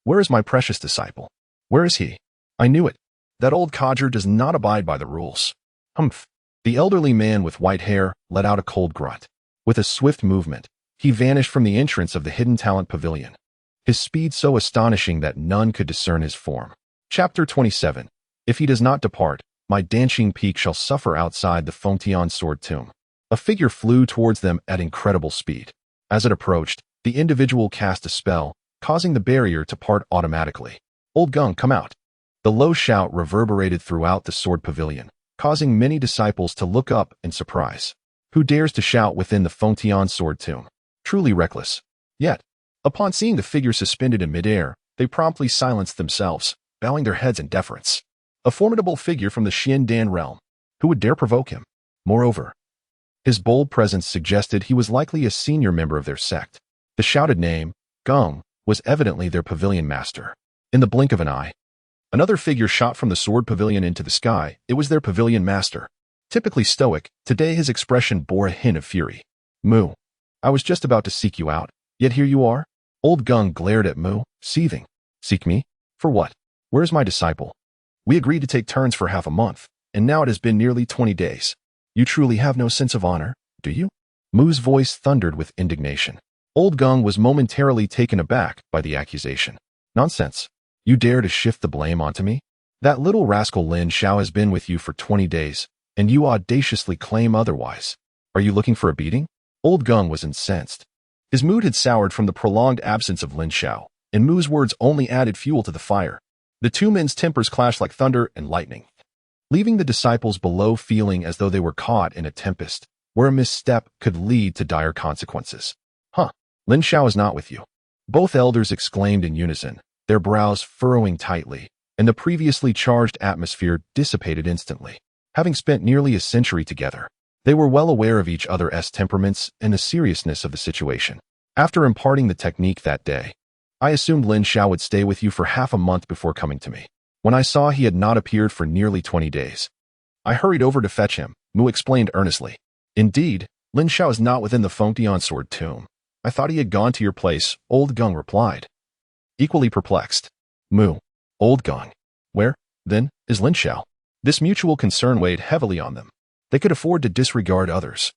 S1: Where is my precious disciple? Where is he? I knew it. That old codger does not abide by the rules. Humph. The elderly man with white hair let out a cold grunt. With a swift movement, he vanished from the entrance of the hidden talent pavilion, his speed so astonishing that none could discern his form. Chapter 27. If he does not depart, my dancing peak shall suffer outside the Vantian Sword Tomb. A figure flew towards them at incredible speed. As it approached, the individual cast a spell, causing the barrier to part automatically. Old Gung, come out. The low shout reverberated throughout the sword pavilion, causing many disciples to look up in surprise. Who dares to shout within the Vantian Sword Tomb? Truly reckless. Yet, upon seeing the figure suspended in midair, they promptly silenced themselves, bowing their heads in deference. A formidable figure from the Xiandan realm. Who would dare provoke him? Moreover, his bold presence suggested he was likely a senior member of their sect. The shouted name, Gung, was evidently their pavilion master. In the blink of an eye, another figure shot from the sword pavilion into the sky. It was their pavilion master. Typically stoic, today his expression bore a hint of fury. Mu, I was just about to seek you out, yet here you are? Old Gung glared at Mu, seething. Seek me? For what? Where is my disciple? We agreed to take turns for half a month, and now it has been nearly 20 days. You truly have no sense of honor, do you? Mu's voice thundered with indignation. Old Gung was momentarily taken aback by the accusation. Nonsense. You dare to shift the blame onto me? That little rascal Lin Xiao has been with you for 20 days, and you audaciously claim otherwise. Are you looking for a beating? Old Gung was incensed. His mood had soured from the prolonged absence of Lin Xiao, and Mu's words only added fuel to the fire. The two men's tempers clashed like thunder and lightning, leaving the disciples below feeling as though they were caught in a tempest, where a misstep could lead to dire consequences. Huh, Lin Xiao is not with you. Both elders exclaimed in unison, their brows furrowing tightly, and the previously charged atmosphere dissipated instantly. Having spent nearly a century together, they were well aware of each other's temperaments and the seriousness of the situation. After imparting the technique that day, I assumed Lin Xiao would stay with you for half a month before coming to me. When I saw he had not appeared for nearly 20 days, I hurried over to fetch him, Mu explained earnestly. Indeed, Lin Xiao is not within the Vantian Sword Tomb. I thought he had gone to your place, Old Gung replied. Equally perplexed. Mu, Old Gung. Where, then, is Lin Xiao? This mutual concern weighed heavily on them. They could afford to disregard others.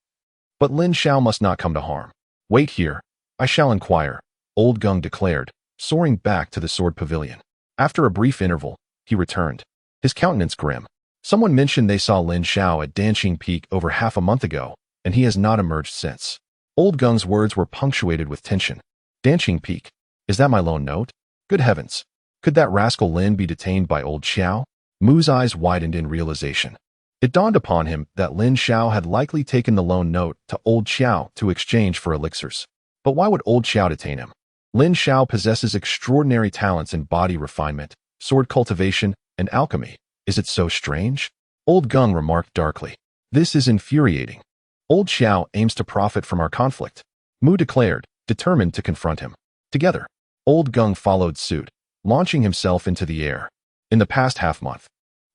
S1: But Lin Xiao must not come to harm. Wait here. I shall inquire, Old Gung declared, soaring back to the sword pavilion. After a brief interval, he returned, his countenance grim. Someone mentioned they saw Lin Xiao at Danqing Peak over half a month ago, and he has not emerged since. Old Gung's words were punctuated with tension. Danqing Peak? Is that my lone note? Good heavens! Could that rascal Lin be detained by Old Xiao? Mu's eyes widened in realization. It dawned upon him that Lin Xiao had likely taken the loan note to old Xiao to exchange for elixirs. But why would old Xiao detain him? Lin Xiao possesses extraordinary talents in body refinement, sword cultivation, and alchemy. Is it so strange? Old Gung remarked darkly. This is infuriating. Old Xiao aims to profit from our conflict, Mu declared, determined to confront him. Together, Old Gung followed suit, launching himself into the air. In the past half-month,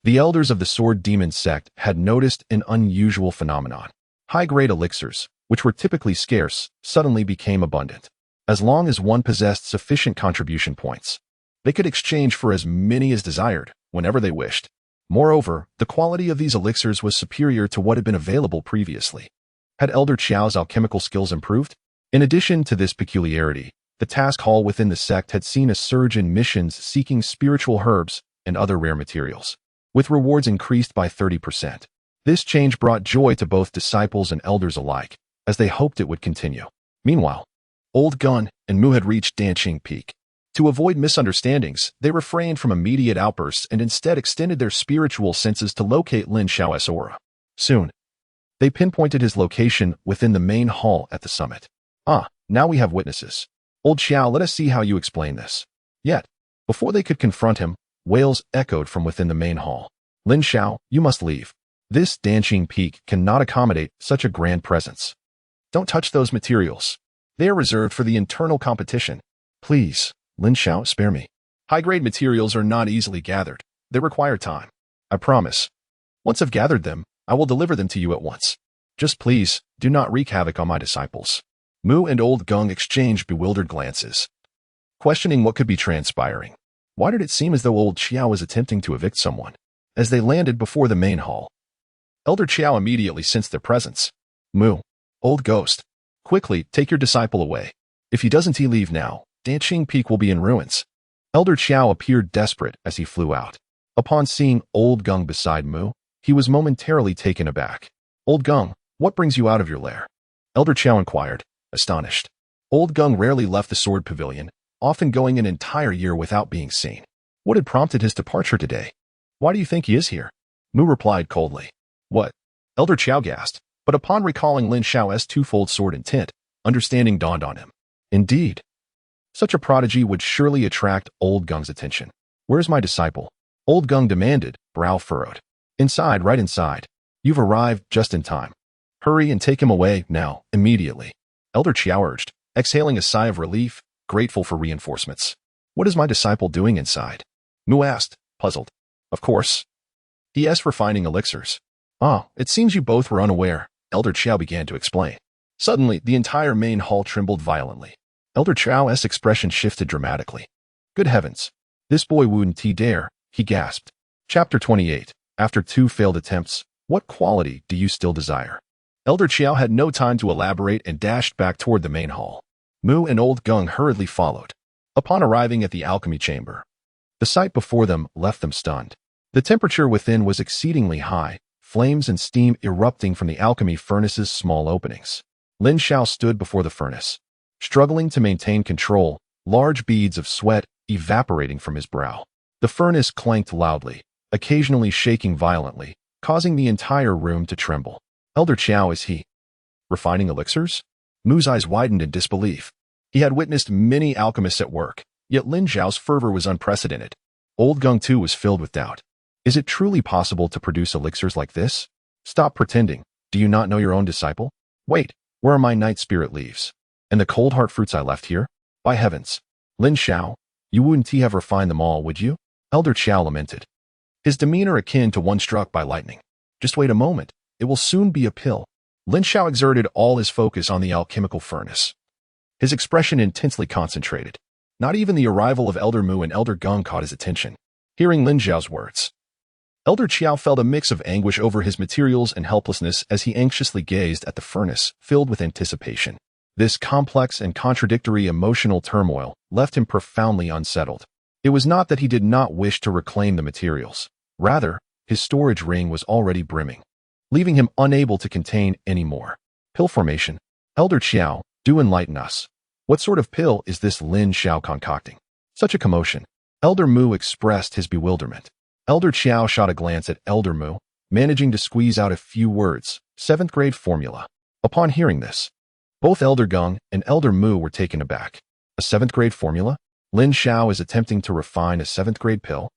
S1: the elders of the Sword Demon Sect had noticed an unusual phenomenon. High-grade elixirs, which were typically scarce, suddenly became abundant. As long as one possessed sufficient contribution points, they could exchange for as many as desired, whenever they wished. Moreover, the quality of these elixirs was superior to what had been available previously. Had Elder Qiao's alchemical skills improved? In addition to this peculiarity, the task hall within the sect had seen a surge in missions seeking spiritual herbs and other rare materials, with rewards increased by 30%. This change brought joy to both disciples and elders alike, as they hoped it would continue. Meanwhile, Old Gun and Mu had reached Danqing Peak. To avoid misunderstandings, they refrained from immediate outbursts and instead extended their spiritual senses to locate Lin Xiao's aura. Soon, they pinpointed his location within the main hall at the summit. Now we have witnesses. Old Xiao, let us see how you explain this. Yet, before they could confront him, wails echoed from within the main hall. Lin Xiao, you must leave. This Danqing Peak cannot accommodate such a grand presence. Don't touch those materials. They are reserved for the internal competition. Please, Lin Xiao, spare me. High-grade materials are not easily gathered. They require time. I promise. Once I've gathered them, I will deliver them to you at once. Just please, do not wreak havoc on my disciples. Mu and Old Gung exchanged bewildered glances, questioning what could be transpiring. Why did it seem as though Old Xiao was attempting to evict someone? As they landed before the main hall, Elder Qiao immediately sensed their presence. Mu, old ghost, quickly take your disciple away. If he doesn't leave now, Danqing Peak will be in ruins. Elder Qiao appeared desperate as he flew out. Upon seeing Old Gung beside Mu, he was momentarily taken aback. Old Gung, what brings you out of your lair? Elder Qiao inquired, astonished. Old Gung rarely left the sword pavilion, often going an entire year without being seen. What had prompted his departure today? Why do you think he is here? Mu replied coldly. What? Elder Qiao gasped, but upon recalling Lin Xiao's twofold sword intent, understanding dawned on him. Indeed, such a prodigy would surely attract Old Gung's attention. Where's my disciple? Old Gung demanded, brow furrowed. Inside, right inside. You've arrived just in time. Hurry and take him away, now, immediately. Elder Qiao urged, exhaling a sigh of relief, grateful for reinforcements. What is my disciple doing inside? Mu asked, puzzled. Of course. He is refining elixirs. It seems you both were unaware, Elder Qiao began to explain. Suddenly, the entire main hall trembled violently. Elder Qiao's expression shifted dramatically. Good heavens. This boy wouldn't dare, he gasped. Chapter 28. After 2 failed attempts, what quality do you still desire? Elder Qiao had no time to elaborate and dashed back toward the main hall. Mu and Old Gung hurriedly followed. Upon arriving at the alchemy chamber, the sight before them left them stunned. The temperature within was exceedingly high, flames and steam erupting from the alchemy furnace's small openings. Lin Xiao stood before the furnace, struggling to maintain control, large beads of sweat evaporating from his brow. The furnace clanked loudly, occasionally shaking violently, causing the entire room to tremble. Elder Qiao, is he refining elixirs? Mu's eyes widened in disbelief. He had witnessed many alchemists at work, yet Lin Xiao's fervor was unprecedented. Old Gung too was filled with doubt. Is it truly possible to produce elixirs like this? Stop pretending. Do you not know your own disciple? Wait, where are my night spirit leaves? And the cold heart fruits I left here? By heavens. Lin Xiao, you wouldn't have refined them all, would you? Elder Qiao lamented, his demeanor akin to one struck by lightning. Just wait a moment. It will soon be a pill. Lin Xiao exerted all his focus on the alchemical furnace, his expression intensely concentrated. Not even the arrival of Elder Mu and Elder Gung caught his attention. Hearing Lin Xiao's words, Elder Qiao felt a mix of anguish over his materials and helplessness as he anxiously gazed at the furnace, filled with anticipation. This complex and contradictory emotional turmoil left him profoundly unsettled. It was not that he did not wish to reclaim the materials. Rather, his storage ring was already brimming, leaving him unable to contain any more. Pill formation. Elder Qiao, do enlighten us. What sort of pill is this Lin Xiao concocting? Such a commotion. Elder Mu expressed his bewilderment. Elder Qiao shot a glance at Elder Mu, managing to squeeze out a few words. 7th grade formula. Upon hearing this, both Elder Gung and Elder Mu were taken aback. A 7th grade formula? Lin Xiao is attempting to refine a 7th grade pill?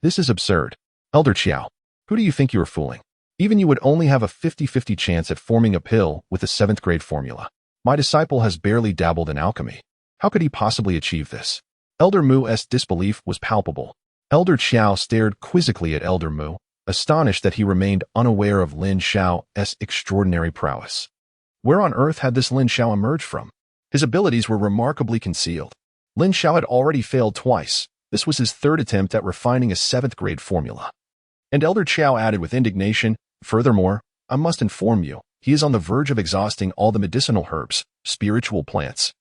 S1: This is absurd. Elder Xiao, who do you think you are fooling? Even you would only have a 50-50 chance at forming a pill with a 7th grade formula. My disciple has barely dabbled in alchemy. How could he possibly achieve this? Elder Mu's disbelief was palpable. Elder Xiao stared quizzically at Elder Mu, astonished that he remained unaware of Lin Xiao's extraordinary prowess. Where on earth had this Lin Xiao emerged from? His abilities were remarkably concealed. Lin Xiao had already failed twice. This was his 3rd attempt at refining a 7th grade formula. And Elder Xiao added with indignation, furthermore, I must inform you, he is on the verge of exhausting all the medicinal herbs, spiritual plants,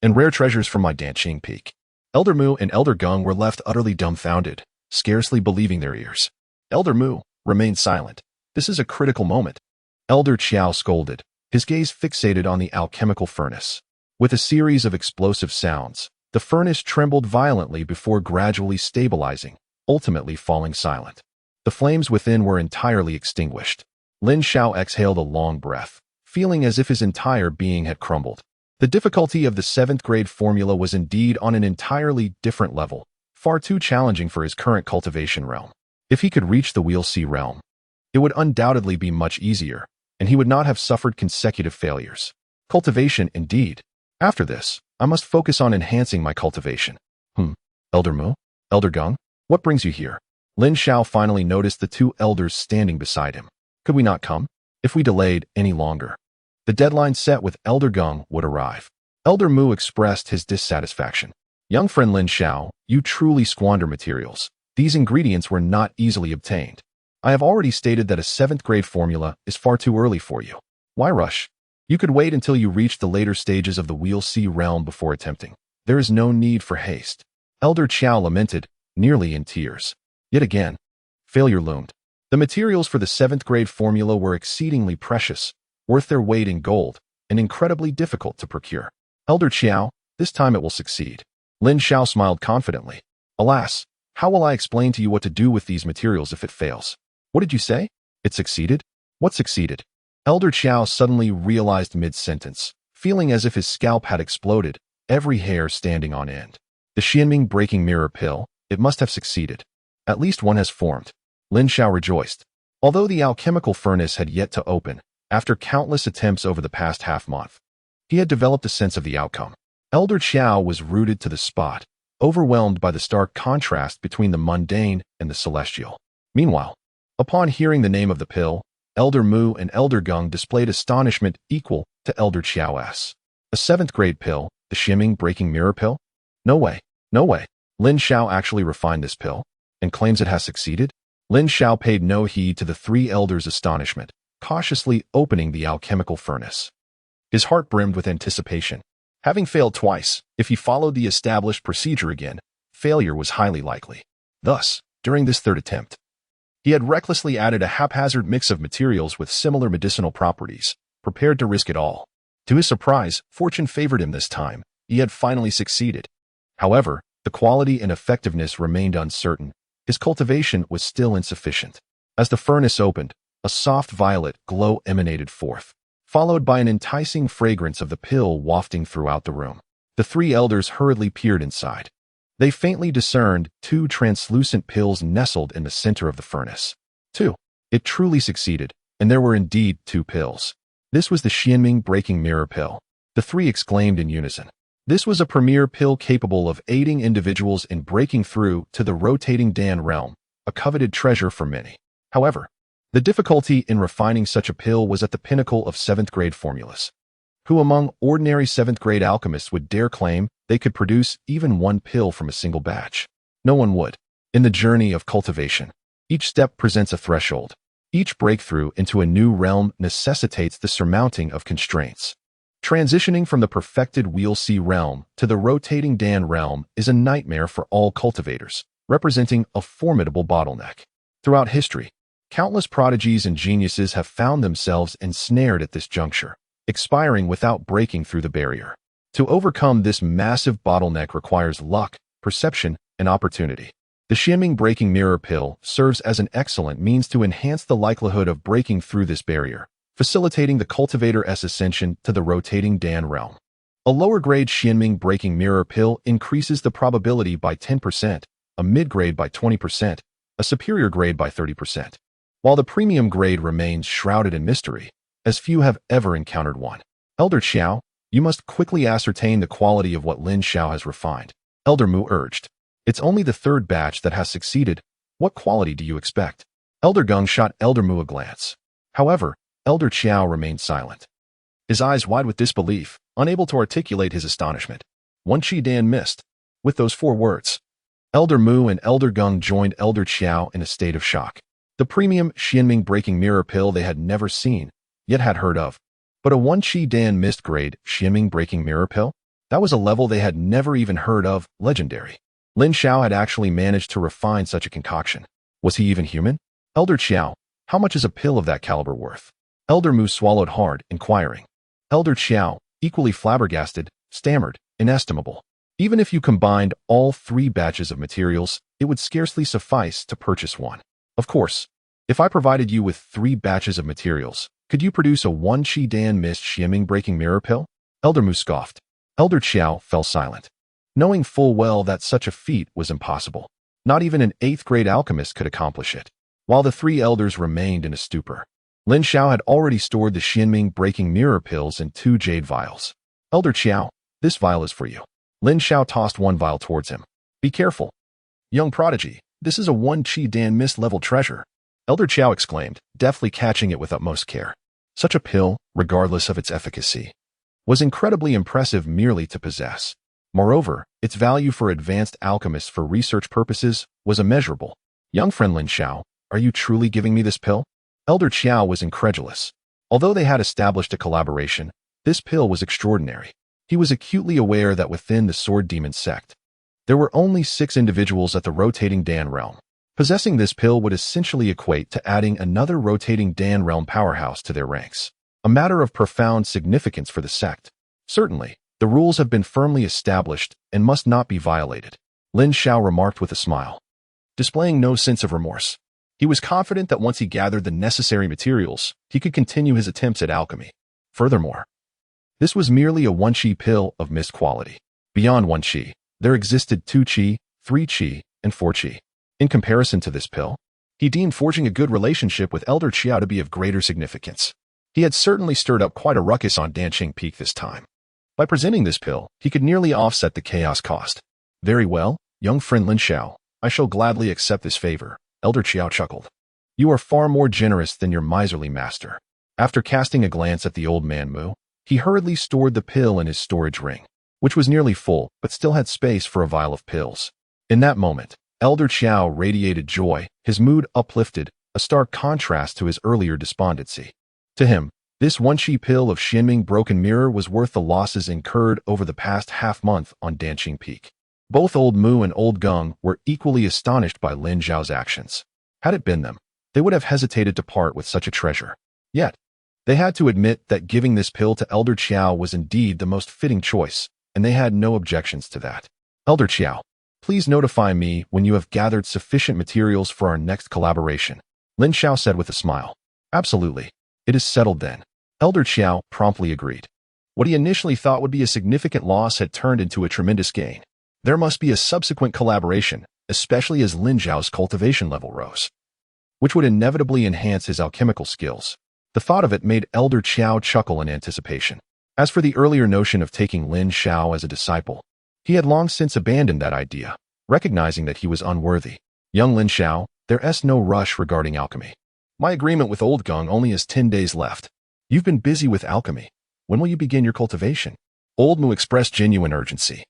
S1: and rare treasures from my Danqing Peak. Elder Mu and Elder Gung were left utterly dumbfounded, scarcely believing their ears. Elder Mu remained silent. This is a critical moment. Elder Xiao scolded, his gaze fixated on the alchemical furnace. With a series of explosive sounds, the furnace trembled violently before gradually stabilizing, ultimately falling silent. The flames within were entirely extinguished. Lin Xiao exhaled a long breath, feeling as if his entire being had crumbled. The difficulty of the 7th grade formula was indeed on an entirely different level, far too challenging for his current cultivation realm. If he could reach the Wheel C realm, it would undoubtedly be much easier, and he would not have suffered consecutive failures. Cultivation, indeed. After this, I must focus on enhancing my cultivation. Elder Mu? Elder Gung? What brings you here? Lin Xiao finally noticed the 2 elders standing beside him. Could we not come? If we delayed any longer, the deadline set with Elder Gung would arrive. Elder Mu expressed his dissatisfaction. Young friend Lin Xiao, you truly squander materials. These ingredients were not easily obtained. I have already stated that a 7th grade formula is far too early for you. Why rush? You could wait until you reach the later stages of the Wheel C realm before attempting. There is no need for haste. Elder Xiao lamented, nearly in tears. Yet again, failure loomed. The materials for the 7th grade formula were exceedingly precious, worth their weight in gold, and incredibly difficult to procure. Elder Xiao, this time it will succeed. Lin Xiao smiled confidently. Alas, how will I explain to you what to do with these materials if it fails? What did you say? It succeeded? What succeeded? Elder Xiao suddenly realized mid-sentence, feeling as if his scalp had exploded, every hair standing on end. The Xianming breaking mirror pill, it must have succeeded. At least one has formed. Lin Xiao rejoiced. Although the alchemical furnace had yet to open, after countless attempts over the past half-month, he had developed a sense of the outcome. Elder Xiao was rooted to the spot, overwhelmed by the stark contrast between the mundane and the celestial. Meanwhile, upon hearing the name of the pill, Elder Mu and Elder Gung displayed astonishment equal to Elder Xiao's. A 7th grade pill, the Xianming breaking mirror pill? No way, no way. Lin Xiao actually refined this pill and claims it has succeeded? Lin Xiao paid no heed to the 3 elders' astonishment, cautiously opening the alchemical furnace. His heart brimmed with anticipation. Having failed twice, if he followed the established procedure again, failure was highly likely. Thus, during this 3rd attempt, he had recklessly added a haphazard mix of materials with similar medicinal properties, prepared to risk it all. To his surprise, fortune favored him this time. He had finally succeeded. However, the quality and effectiveness remained uncertain. His cultivation was still insufficient. As the furnace opened, a soft violet glow emanated forth, followed by an enticing fragrance of the pill wafting throughout the room. The 3 elders hurriedly peered inside. They faintly discerned 2 translucent pills nestled in the center of the furnace. 2. It truly succeeded, and there were indeed 2 pills. This was the Xianming breaking mirror pill. The 3 exclaimed in unison. This was a premier pill capable of aiding individuals in breaking through to the rotating Dan realm, a coveted treasure for many. However, the difficulty in refining such a pill was at the pinnacle of 7th grade formulas. Who among ordinary 7th grade alchemists would dare claim they could produce even 1 pill from a single batch? No one would. In the journey of cultivation, each step presents a threshold. Each breakthrough into a new realm necessitates the surmounting of constraints. Transitioning from the perfected Wheel C realm to the rotating Dan realm is a nightmare for all cultivators, representing a formidable bottleneck. Throughout history, countless prodigies and geniuses have found themselves ensnared at this juncture, expiring without breaking through the barrier. To overcome this massive bottleneck requires luck, perception, and opportunity. The Xianming Breaking Mirror Pill serves as an excellent means to enhance the likelihood of breaking through this barrier, facilitating the cultivator's ascension to the rotating Dan realm. A lower-grade Xianming Breaking Mirror Pill increases the probability by 10%, a mid-grade by 20%, a superior grade by 30%, while the premium grade remains shrouded in mystery, as few have ever encountered one. Elder Xiao, you must quickly ascertain the quality of what Lin Xiao has refined, Elder Mu urged. It's only the third batch that has succeeded. What quality do you expect? Elder Geng shot Elder Mu a glance. However, Elder Xiao remained silent, his eyes wide with disbelief, unable to articulate his astonishment. One Qi Dan missed. With those 4 words, Elder Mu and Elder Geng joined Elder Xiao in a state of shock. The premium Xianming Breaking Mirror Pill they had never seen, yet had heard of. But a 1 Qi Dan missed grade Xianming Breaking Mirror Pill? That was a level they had never even heard of, legendary. Lin Xiao had actually managed to refine such a concoction. Was he even human? Elder Xiao, how much is a pill of that caliber worth? Elder Mu swallowed hard, inquiring. Elder Xiao, equally flabbergasted, stammered, inestimable. Even if you combined all 3 batches of materials, it would scarcely suffice to purchase one. Of course, if I provided you with 3 batches of materials, could you produce a 1 Qi Dan missed Xianming Breaking Mirror Pill? Elder Mu scoffed. Elder Xiao fell silent, knowing full well that such a feat was impossible. Not even an 8th-grade alchemist could accomplish it. While the 3 elders remained in a stupor, Lin Xiao had already stored the Xianming Breaking Mirror Pills in 2 jade vials. Elder Xiao, this vial is for you. Lin Xiao tossed 1 vial towards him. Be careful. Young prodigy, this is a 1 Qi Dan mist-level treasure. Elder Xiao exclaimed, deftly catching it with utmost care. Such a pill, regardless of its efficacy, was incredibly impressive merely to possess. Moreover, its value for advanced alchemists for research purposes was immeasurable. Young friend Lin Xiao, are you truly giving me this pill? Elder Xiao was incredulous. Although they had established a collaboration, this pill was extraordinary. He was acutely aware that within the Sword Demon Sect, there were only 6 individuals at the rotating Dan realm. Possessing this pill would essentially equate to adding another rotating Dan realm powerhouse to their ranks, a matter of profound significance for the sect. Certainly, the rules have been firmly established and must not be violated, Lin Xiao remarked with a smile, displaying no sense of remorse. He was confident that once he gathered the necessary materials, he could continue his attempts at alchemy. Furthermore, this was merely a 1 Qi pill of mist quality. Beyond 1 Qi, there existed 2 Qi, 3 Qi, and 4 Qi. In comparison to this pill, he deemed forging a good relationship with Elder Xiao to be of greater significance. He had certainly stirred up quite a ruckus on Danqing Peak this time. By presenting this pill, he could nearly offset the chaos cost. Very well, young friend Lin Xiao, I shall gladly accept this favor, Elder Xiao chuckled. You are far more generous than your miserly master. After casting a glance at the old man Mu, he hurriedly stored the pill in his storage ring, which was nearly full but still had space for a vial of pills. In that moment, Elder Xiao radiated joy, his mood uplifted, a stark contrast to his earlier despondency. To him, this 1 Qi pill of Xianming Broken Mirror was worth the losses incurred over the past half-month on Danqing Peak. Both Old Mu and Old Geng were equally astonished by Lin Xiao's actions. Had it been them, they would have hesitated to part with such a treasure. Yet, they had to admit that giving this pill to Elder Xiao was indeed the most fitting choice, and they had no objections to that. Elder Xiao, please notify me when you have gathered sufficient materials for our next collaboration, Lin Xiao said with a smile. Absolutely. It is settled then. Elder Xiao promptly agreed. What he initially thought would be a significant loss had turned into a tremendous gain. There must be a subsequent collaboration, especially as Lin Xiao's cultivation level rose, which would inevitably enhance his alchemical skills. The thought of it made Elder Xiao chuckle in anticipation. As for the earlier notion of taking Lin Xiao as a disciple, he had long since abandoned that idea, recognizing that he was unworthy. Young Lin Xiao, there's no rush regarding alchemy. My agreement with Old Geng only has 10 days left. You've been busy with alchemy. When will you begin your cultivation? Old Mu expressed genuine urgency.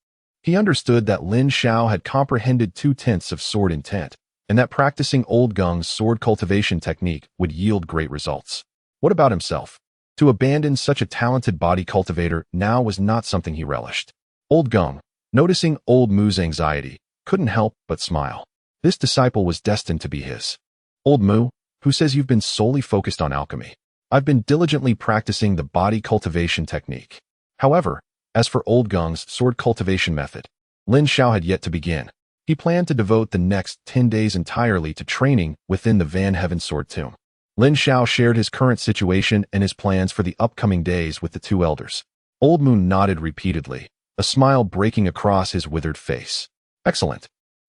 S1: He understood that Lin Xiao had comprehended 2/10 of sword intent, and that practicing Old Geng's sword cultivation technique would yield great results. What about himself? To abandon such a talented body cultivator now was not something he relished. Old Geng, noticing Old Mu's anxiety, couldn't help but smile. This disciple was destined to be his. Old Mu, who says you've been solely focused on alchemy? I've been diligently practicing the body cultivation technique. However, as for Old Geng's sword cultivation method, Lin Xiao had yet to begin. He planned to devote the next 10 days entirely to training within the Vantian Sword Tomb. Lin Xiao shared his current situation and his plans for the upcoming days with the two elders. Old Moon nodded repeatedly, a smile breaking across his withered face. Excellent.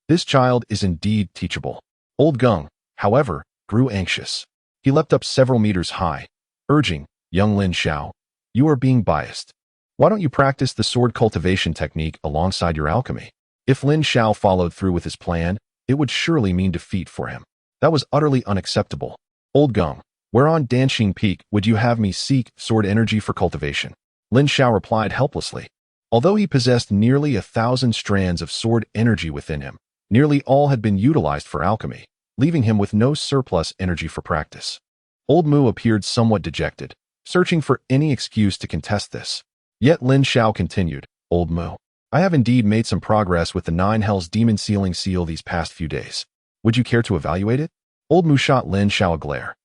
S1: This child is indeed teachable. Old Gung, however, grew anxious. He leapt up several meters high, urging, young Lin Xiao, you are being biased. Why don't you practice the sword cultivation technique alongside your alchemy? If Lin Xiao followed through with his plan, it would surely mean defeat for him. That was utterly unacceptable. Old Gung, where on Danxing Peak would you have me seek sword energy for cultivation? Lin Xiao replied helplessly. Although he possessed nearly 1,000 strands of sword energy within him, nearly all had been utilized for alchemy, leaving him with no surplus energy for practice. Old Mu appeared somewhat dejected, searching for any excuse to contest this. Yet Lin Xiao continued, Old Mu, I have indeed made some progress with the 9 Hells Demon Sealing Seal these past few days. Would you care to evaluate it? Old Mu shot Lin Xiao a glare.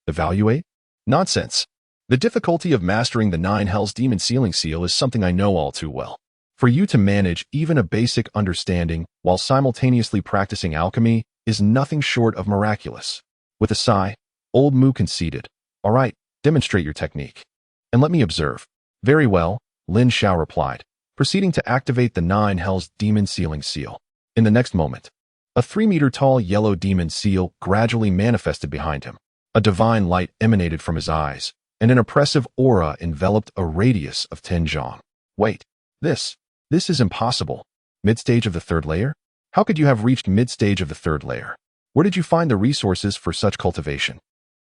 S1: Evaluate? Nonsense. The difficulty of mastering the 9 Hells Demon Sealing Seal is something I know all too well. For you to manage even a basic understanding while simultaneously practicing alchemy is nothing short of miraculous. With a sigh, Old Mu conceded. All right, demonstrate your technique. And let me observe. Very well, Lin Xiao replied, proceeding to activate the 9 Hells Demon Sealing Seal. In the next moment, a 3-meter-tall yellow demon seal gradually manifested behind him. A divine light emanated from his eyes, and an oppressive aura enveloped a radius of 10 zhang. Wait, this is impossible. Mid-stage of the 3rd layer? How could you have reached mid-stage of the 3rd layer? Where did you find the resources for such cultivation?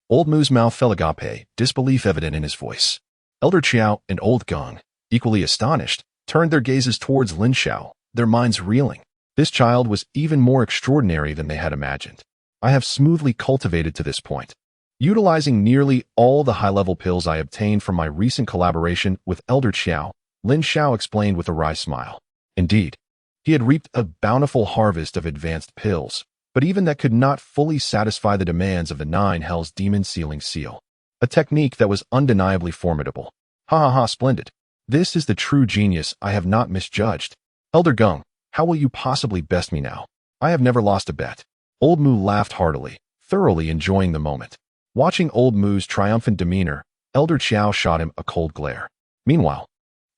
S1: Old Mu's mouth fell agape, disbelief evident in his voice. Elder Qiao and Old Gung, equally astonished, turned their gazes towards Lin Xiao, their minds reeling. This child was even more extraordinary than they had imagined. I have smoothly cultivated to this point, utilizing nearly all the high-level pills I obtained from my recent collaboration with Elder Qiao, Lin Xiao explained with a wry smile. Indeed, he had reaped a bountiful harvest of advanced pills, but even that could not fully satisfy the demands of the 9 Hells Demon Sealing Seal, a technique that was undeniably formidable. Ha ha ha, splendid. This is the true genius I have not misjudged. Elder Gung, how will you possibly best me now? I have never lost a bet. Old Mu laughed heartily, thoroughly enjoying the moment. Watching Old Mu's triumphant demeanor, Elder Qiao shot him a cold glare. Meanwhile,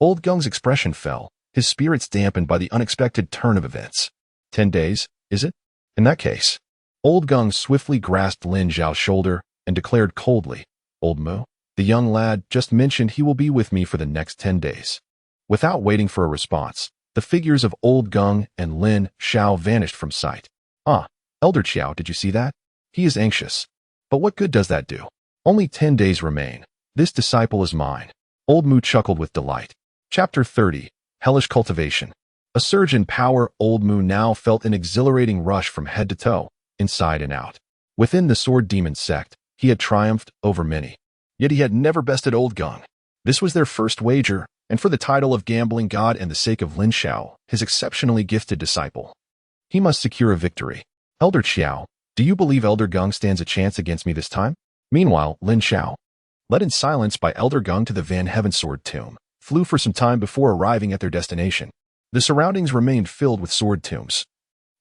S1: Old Gung's expression fell, his spirits dampened by the unexpected turn of events. 10 days, is it? In that case, Old Gung swiftly grasped Lin Xiao's shoulder and declared coldly, Old Mu, the young lad just mentioned he will be with me for the next 10 days. Without waiting for a response, the figures of Old Gung and Lin Xiao vanished from sight. Ah, Elder Qiao, did you see that? He is anxious. But what good does that do? Only 10 days remain. This disciple is mine. Old Mu chuckled with delight. Chapter 30, Hellish Cultivation. A surge in power, Old Mu now felt an exhilarating rush from head to toe, inside and out. Within the Sword Demon Sect, he had triumphed over many. Yet he had never bested Old Gung. This was their first wager, and for the title of gambling god and the sake of Lin Xiao, his exceptionally gifted disciple, he must secure a victory. Elder Qiao, do you believe Elder Gung stands a chance against me this time? Meanwhile, Lin Xiao, led in silence by Elder Gung to the Vantian Sword Tomb, flew for some time before arriving at their destination. The surroundings remained filled with sword tombs,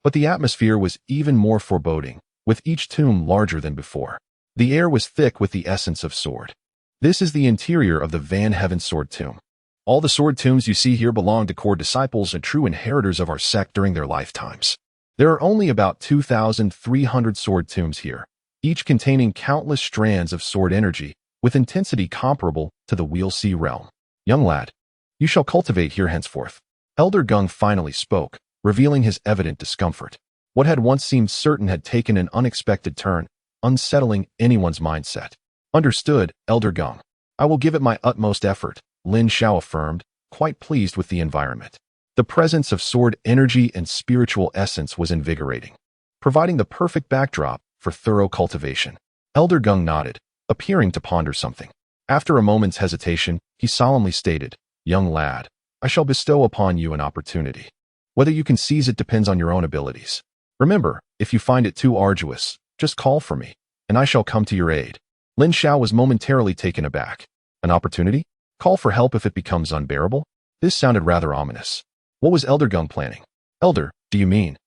S1: but the atmosphere was even more foreboding, with each tomb larger than before. The air was thick with the essence of sword. This is the interior of the Vantian Sword Tomb. All the sword tombs you see here belong to core disciples and true inheritors of our sect during their lifetimes. There are only about 2,300 sword tombs here, each containing countless strands of sword energy, with intensity comparable to the Wheel Sea realm. Young lad, you shall cultivate here henceforth. Elder Gung finally spoke, revealing his evident discomfort. What had once seemed certain had taken an unexpected turn, unsettling anyone's mindset. Understood, Elder Gung. I will give it my utmost effort, Lin Xiao affirmed, quite pleased with the environment. The presence of sword energy and spiritual essence was invigorating, providing the perfect backdrop for thorough cultivation. Elder Gung nodded, appearing to ponder something. After a moment's hesitation, he solemnly stated, Young lad, I shall bestow upon you an opportunity. Whether you can seize it depends on your own abilities. Remember, if you find it too arduous, just call for me, and I shall come to your aid. Lin Xiao was momentarily taken aback. An opportunity? Call for help if it becomes unbearable? This sounded rather ominous. What was Elder Gung planning? Elder, do you mean?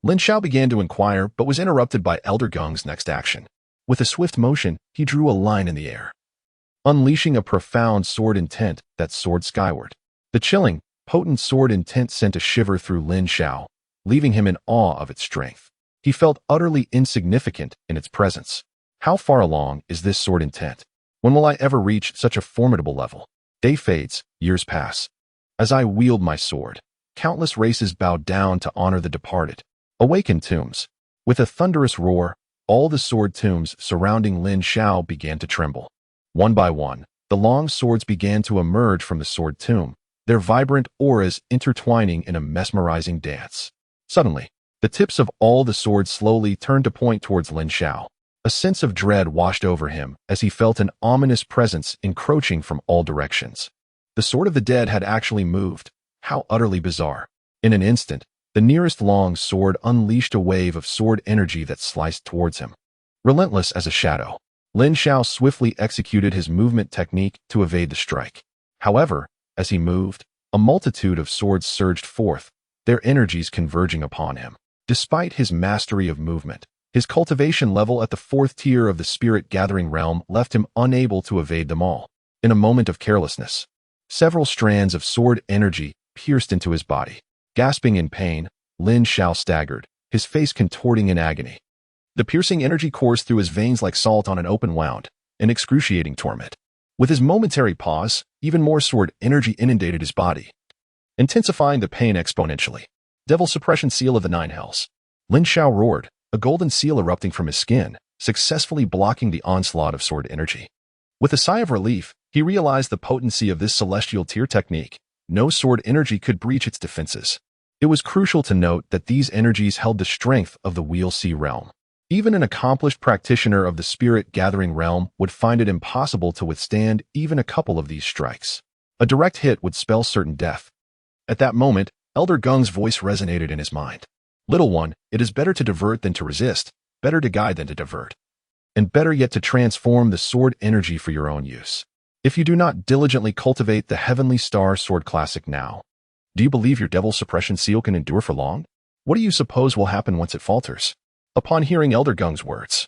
S1: Lin Xiao began to inquire but was interrupted by Elder Gung's next action. With a swift motion, he drew a line in the air, unleashing a profound sword intent that soared skyward. The chilling, potent sword intent sent a shiver through Lin Xiao, leaving him in awe of its strength. He felt utterly insignificant in its presence. How far along is this sword intent? When will I ever reach such a formidable level? Day fades, years pass. As I wield my sword, countless races bow down to honor the departed. Awakened tombs. With a thunderous roar, all the sword tombs surrounding Lin Xiao began to tremble. One by one, the long swords began to emerge from the sword tomb, their vibrant auras intertwining in a mesmerizing dance. Suddenly, the tips of all the swords slowly turned to point towards Lin Xiao. A sense of dread washed over him as he felt an ominous presence encroaching from all directions. The sword of the dead had actually moved. How utterly bizarre. In an instant, the nearest long sword unleashed a wave of sword energy that sliced towards him. Relentless as a shadow, Lin Xiao swiftly executed his movement technique to evade the strike. However, as he moved, a multitude of swords surged forth, their energies converging upon him. Despite his mastery of movement, his cultivation level at the 4th tier of the spirit-gathering realm left him unable to evade them all. In a moment of carelessness, several strands of sword energy pierced into his body. Gasping in pain, Lin Xiao staggered, his face contorting in agony. The piercing energy coursed through his veins like salt on an open wound, an excruciating torment. With his momentary pause, even more sword energy inundated his body, intensifying the pain exponentially. Devil suppression seal of the 9 hells. Lin Xiao roared, a golden seal erupting from his skin, successfully blocking the onslaught of sword energy. With a sigh of relief, he realized the potency of this celestial tier technique. No sword energy could breach its defenses. It was crucial to note that these energies held the strength of the Wheel Sea realm. Even an accomplished practitioner of the spirit-gathering realm would find it impossible to withstand even a couple of these strikes. A direct hit would spell certain death. At that moment, Elder Gung's voice resonated in his mind. Little one, it is better to divert than to resist, better to guide than to divert, and better yet to transform the sword energy for your own use. If you do not diligently cultivate the Heavenly Star Sword Classic now, do you believe your devil suppression seal can endure for long? What do you suppose will happen once it falters? Upon hearing Elder Gung's words,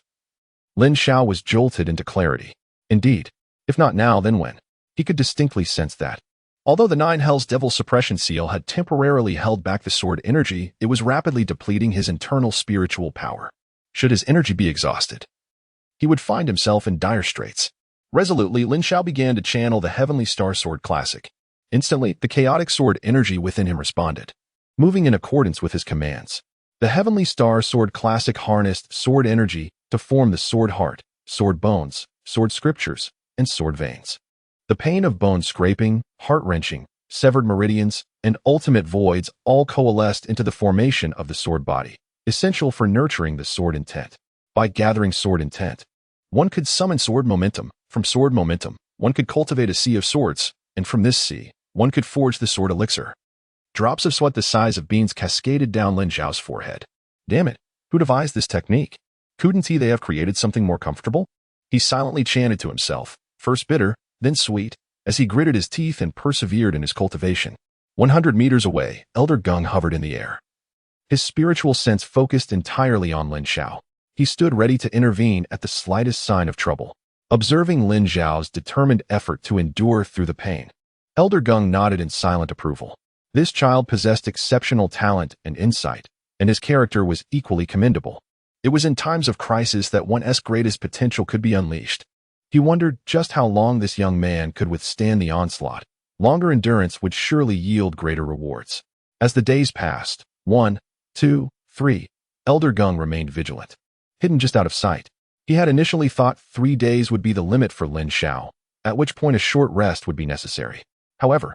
S1: Lin Xiao was jolted into clarity. Indeed, if not now, then when? He could distinctly sense that. Although the 9 hells devil suppression seal had temporarily held back the sword energy, it was rapidly depleting his internal spiritual power. Should his energy be exhausted, he would find himself in dire straits. Resolutely, Lin Xiao began to channel the Heavenly Star Sword Classic. Instantly, the chaotic sword energy within him responded, moving in accordance with his commands. The Heavenly Star Sword Classic harnessed sword energy to form the sword heart, sword bones, sword scriptures, and sword veins. The pain of bone scraping, heart-wrenching, severed meridians, and ultimate voids all coalesced into the formation of the sword body, essential for nurturing the sword intent. By gathering sword intent, one could summon sword momentum. From sword momentum, one could cultivate a sea of swords, and from this sea, one could forge the sword elixir. Drops of sweat the size of beans cascaded down Lin Xiao's forehead. Damn it, who devised this technique? Couldn't they have created something more comfortable? He silently chanted to himself, first bitter, then sweet, as he gritted his teeth and persevered in his cultivation. 100 meters away, Elder Gung hovered in the air. His spiritual sense focused entirely on Lin Xiao. He stood ready to intervene at the slightest sign of trouble. Observing Lin Xiao's determined effort to endure through the pain, Elder Gung nodded in silent approval. This child possessed exceptional talent and insight, and his character was equally commendable. It was in times of crisis that one's greatest potential could be unleashed. He wondered just how long this young man could withstand the onslaught. Longer endurance would surely yield greater rewards. As the days passed, 1, 2, 3, Elder Gung remained vigilant, hidden just out of sight. He had initially thought 3 days would be the limit for Lin Xiao, at which point a short rest would be necessary. However,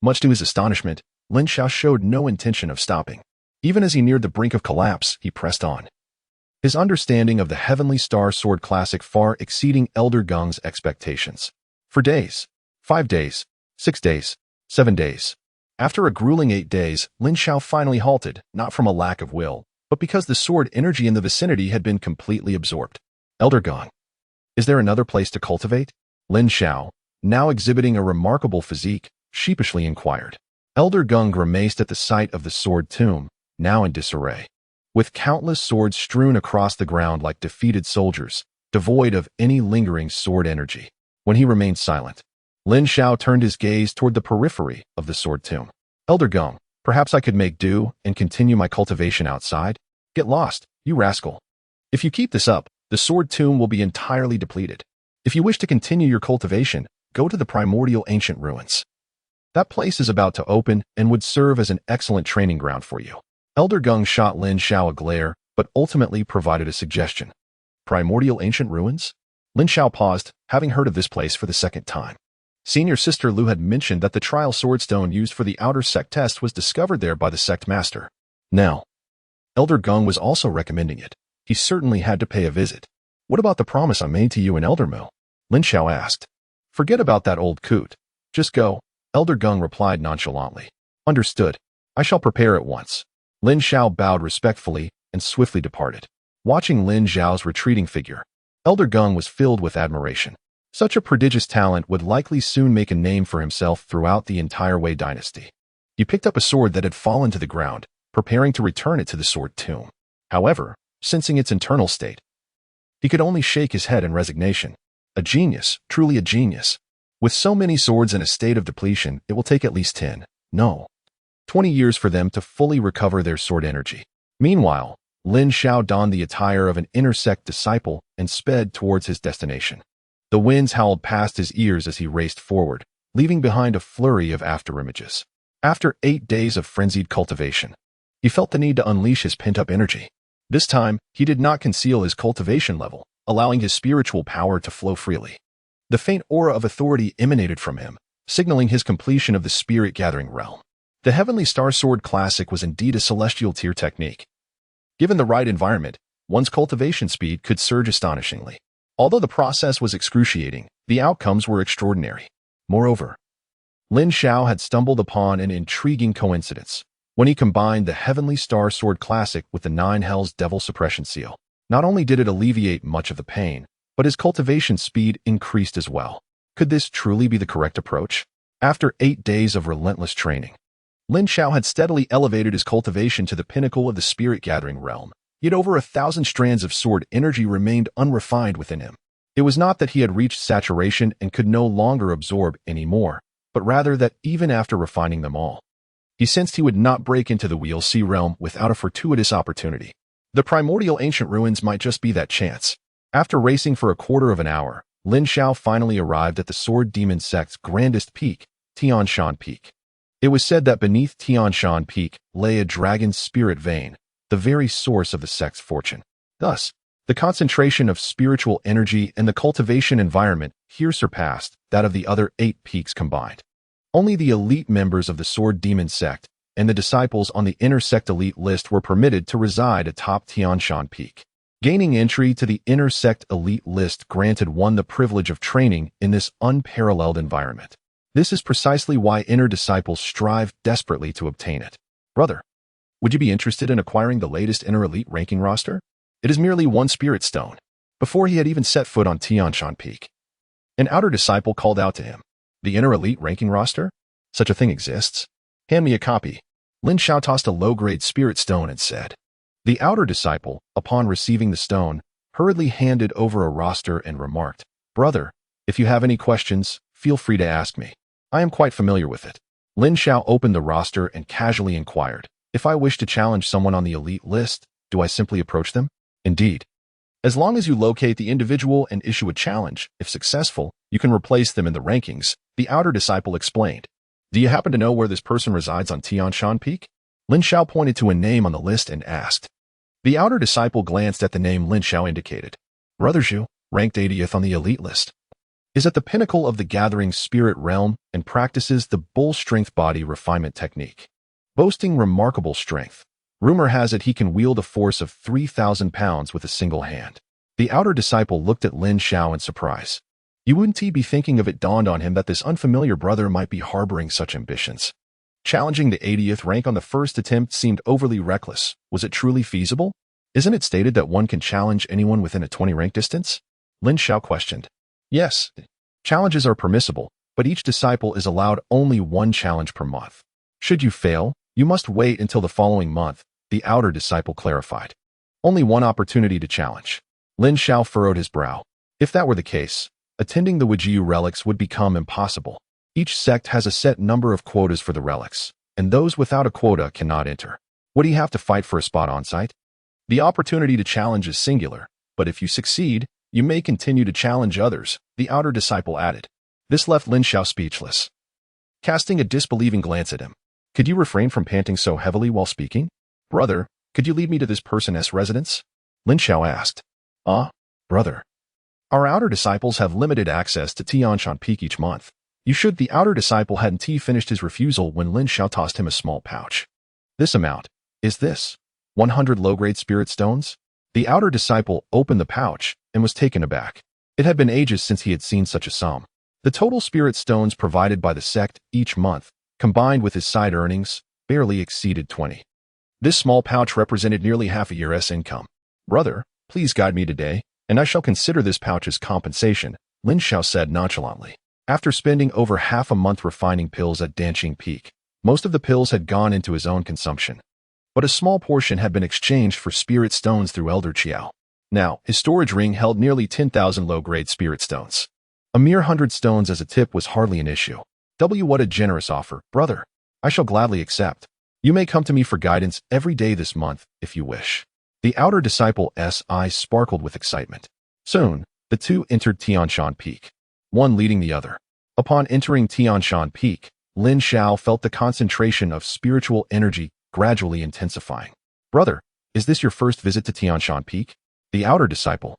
S1: much to his astonishment, Lin Xiao showed no intention of stopping. Even as he neared the brink of collapse, he pressed on. His understanding of the Heavenly Star Sword Classic far exceeding Elder Gung's expectations. For days, 5 days, 6 days, 7 days. After a grueling 8 days, Lin Xiao finally halted, not from a lack of will, but because the sword energy in the vicinity had been completely absorbed. Elder Gung, is there another place to cultivate? Lin Xiao, now exhibiting a remarkable physique, sheepishly inquired. Elder Gung grimaced at the sight of the sword tomb, now in disarray. with countless swords strewn across the ground like defeated soldiers, devoid of any lingering sword energy. When he remained silent, Lin Xiao turned his gaze toward the periphery of the sword tomb. Elder Gong, perhaps I could make do and continue my cultivation outside? Get lost, you rascal. If you keep this up, the sword tomb will be entirely depleted. If you wish to continue your cultivation, go to the primordial ancient ruins. That place is about to open and would serve as an excellent training ground for you. Elder Gong shot Lin Xiao a glare, but ultimately provided a suggestion. Primordial ancient ruins? Lin Xiao paused, having heard of this place for the second time. Senior Sister Lu had mentioned that the trial swordstone used for the outer sect test was discovered there by the sect master. Now, Elder Gong was also recommending it. He certainly had to pay a visit. What about the promise I made to you in Eldermill? Lin Xiao asked. Forget about that old coot. Just go. Elder Gong replied nonchalantly. Understood. I shall prepare at once. Lin Xiao bowed respectfully and swiftly departed. Watching Lin Xiao's retreating figure, Elder Gong was filled with admiration. Such a prodigious talent would likely soon make a name for himself throughout the entire Wei dynasty. He picked up a sword that had fallen to the ground, preparing to return it to the sword tomb. However, sensing its internal state, he could only shake his head in resignation. A genius, truly a genius. With so many swords in a state of depletion, it will take at least 20 years for them to fully recover their sword energy. Meanwhile, Lin Xiao donned the attire of an inner sect disciple and sped towards his destination. The winds howled past his ears as he raced forward, leaving behind a flurry of afterimages. After 8 days of frenzied cultivation, he felt the need to unleash his pent-up energy. This time, he did not conceal his cultivation level, allowing his spiritual power to flow freely. The faint aura of authority emanated from him, signaling his completion of the spirit-gathering realm. The Heavenly Star Sword Classic was indeed a celestial tier technique. Given the right environment, one's cultivation speed could surge astonishingly. Although the process was excruciating, the outcomes were extraordinary. Moreover, Lin Xiao had stumbled upon an intriguing coincidence when he combined the Heavenly Star Sword Classic with the Nine Hells Devil Suppression Seal. Not only did it alleviate much of the pain, but his cultivation speed increased as well. Could this truly be the correct approach? After 8 days of relentless training, Lin Xiao had steadily elevated his cultivation to the pinnacle of the spirit-gathering realm, yet over 1,000 strands of sword energy remained unrefined within him. It was not that he had reached saturation and could no longer absorb any more, but rather that even after refining them all, he sensed he would not break into the Wheel C realm without a fortuitous opportunity. The primordial ancient ruins might just be that chance. After racing for a quarter of an hour, Lin Xiao finally arrived at the Sword Demon Sect's grandest peak, Tianshan Peak. It was said that beneath Tianshan Peak lay a dragon's spirit vein, the very source of the sect's fortune. Thus, the concentration of spiritual energy and the cultivation environment here surpassed that of the other 8 peaks combined. Only the elite members of the Sword Demon Sect and the disciples on the Inner Sect Elite list were permitted to reside atop Tianshan Peak. Gaining entry to the Inner Sect Elite list granted one the privilege of training in this unparalleled environment. This is precisely why inner disciples strive desperately to obtain it. Brother, would you be interested in acquiring the latest Inner Elite ranking roster? It is merely 1 spirit stone. Before he had even set foot on Tianshan Peak, an outer disciple called out to him. The Inner Elite ranking roster? Such a thing exists? Hand me a copy. Lin Xiao tossed a low-grade spirit stone and said. The outer disciple, upon receiving the stone, hurriedly handed over a roster and remarked, Brother, if you have any questions, feel free to ask me. I am quite familiar with it. Lin Xiao opened the roster and casually inquired, If I wish to challenge someone on the elite list, do I simply approach them? Indeed. As long as you locate the individual and issue a challenge, if successful, you can replace them in the rankings, the outer disciple explained. Do you happen to know where this person resides on Tianshan Peak? Lin Xiao pointed to a name on the list and asked. The outer disciple glanced at the name Lin Xiao indicated. Brother Zhu, ranked 80th on the elite list, is at the pinnacle of the gathering spirit realm and practices the bull strength body refinement technique. Boasting remarkable strength, rumor has it he can wield a force of 3,000 pounds with a single hand. The outer disciple looked at Lin Xiao in surprise. You wouldn't be thinking of it dawned on him that this unfamiliar brother might be harboring such ambitions. Challenging the 80th rank on the first attempt seemed overly reckless. Was it truly feasible? Isn't it stated that one can challenge anyone within a 20 rank distance? Lin Xiao questioned. Yes, challenges are permissible, but each disciple is allowed only 1 challenge per month. Should you fail, you must wait until the following month, the outer disciple clarified. Only one opportunity to challenge. Lin Xiao furrowed his brow. If that were the case, attending the Wujiu relics would become impossible. Each sect has a set number of quotas for the relics, and those without a quota cannot enter. Would he have to fight for a spot on site? The opportunity to challenge is singular, but if you succeed, you may continue to challenge others, the outer disciple added. This left Lin Xiao speechless. Casting a disbelieving glance at him, could you refrain from panting so heavily while speaking? Brother, could you lead me to this person's residence? Lin Xiao asked. Brother. Our outer disciples have limited access to Tianshan Peak each month. You should. The outer disciple hadn't finished his refusal when Lin Xiao tossed him a small pouch. This amount. Is this 100 low-grade spirit stones? The outer disciple opened the pouch and was taken aback. It had been ages since he had seen such a sum. The total spirit stones provided by the sect each month, combined with his side earnings, barely exceeded 20. This small pouch represented nearly half a year's income. Brother, please guide me today, and I shall consider this pouch as compensation, Lin Xiao said nonchalantly. After spending over half a month refining pills at Danqing Peak, most of the pills had gone into his own consumption. But a small portion had been exchanged for spirit stones through Elder Qiao. Now, his storage ring held nearly 10,000 low-grade spirit stones. A mere 100 stones as a tip was hardly an issue. What a generous offer, brother. I shall gladly accept. You may come to me for guidance every day this month, if you wish. The outer disciple's eyes sparkled with excitement. Soon, the two entered Tianshan Peak, one leading the other. Upon entering Tianshan Peak, Lin Xiao felt the concentration of spiritual energy gradually intensifying. Brother, is this your first visit to Tianshan Peak? The outer disciple,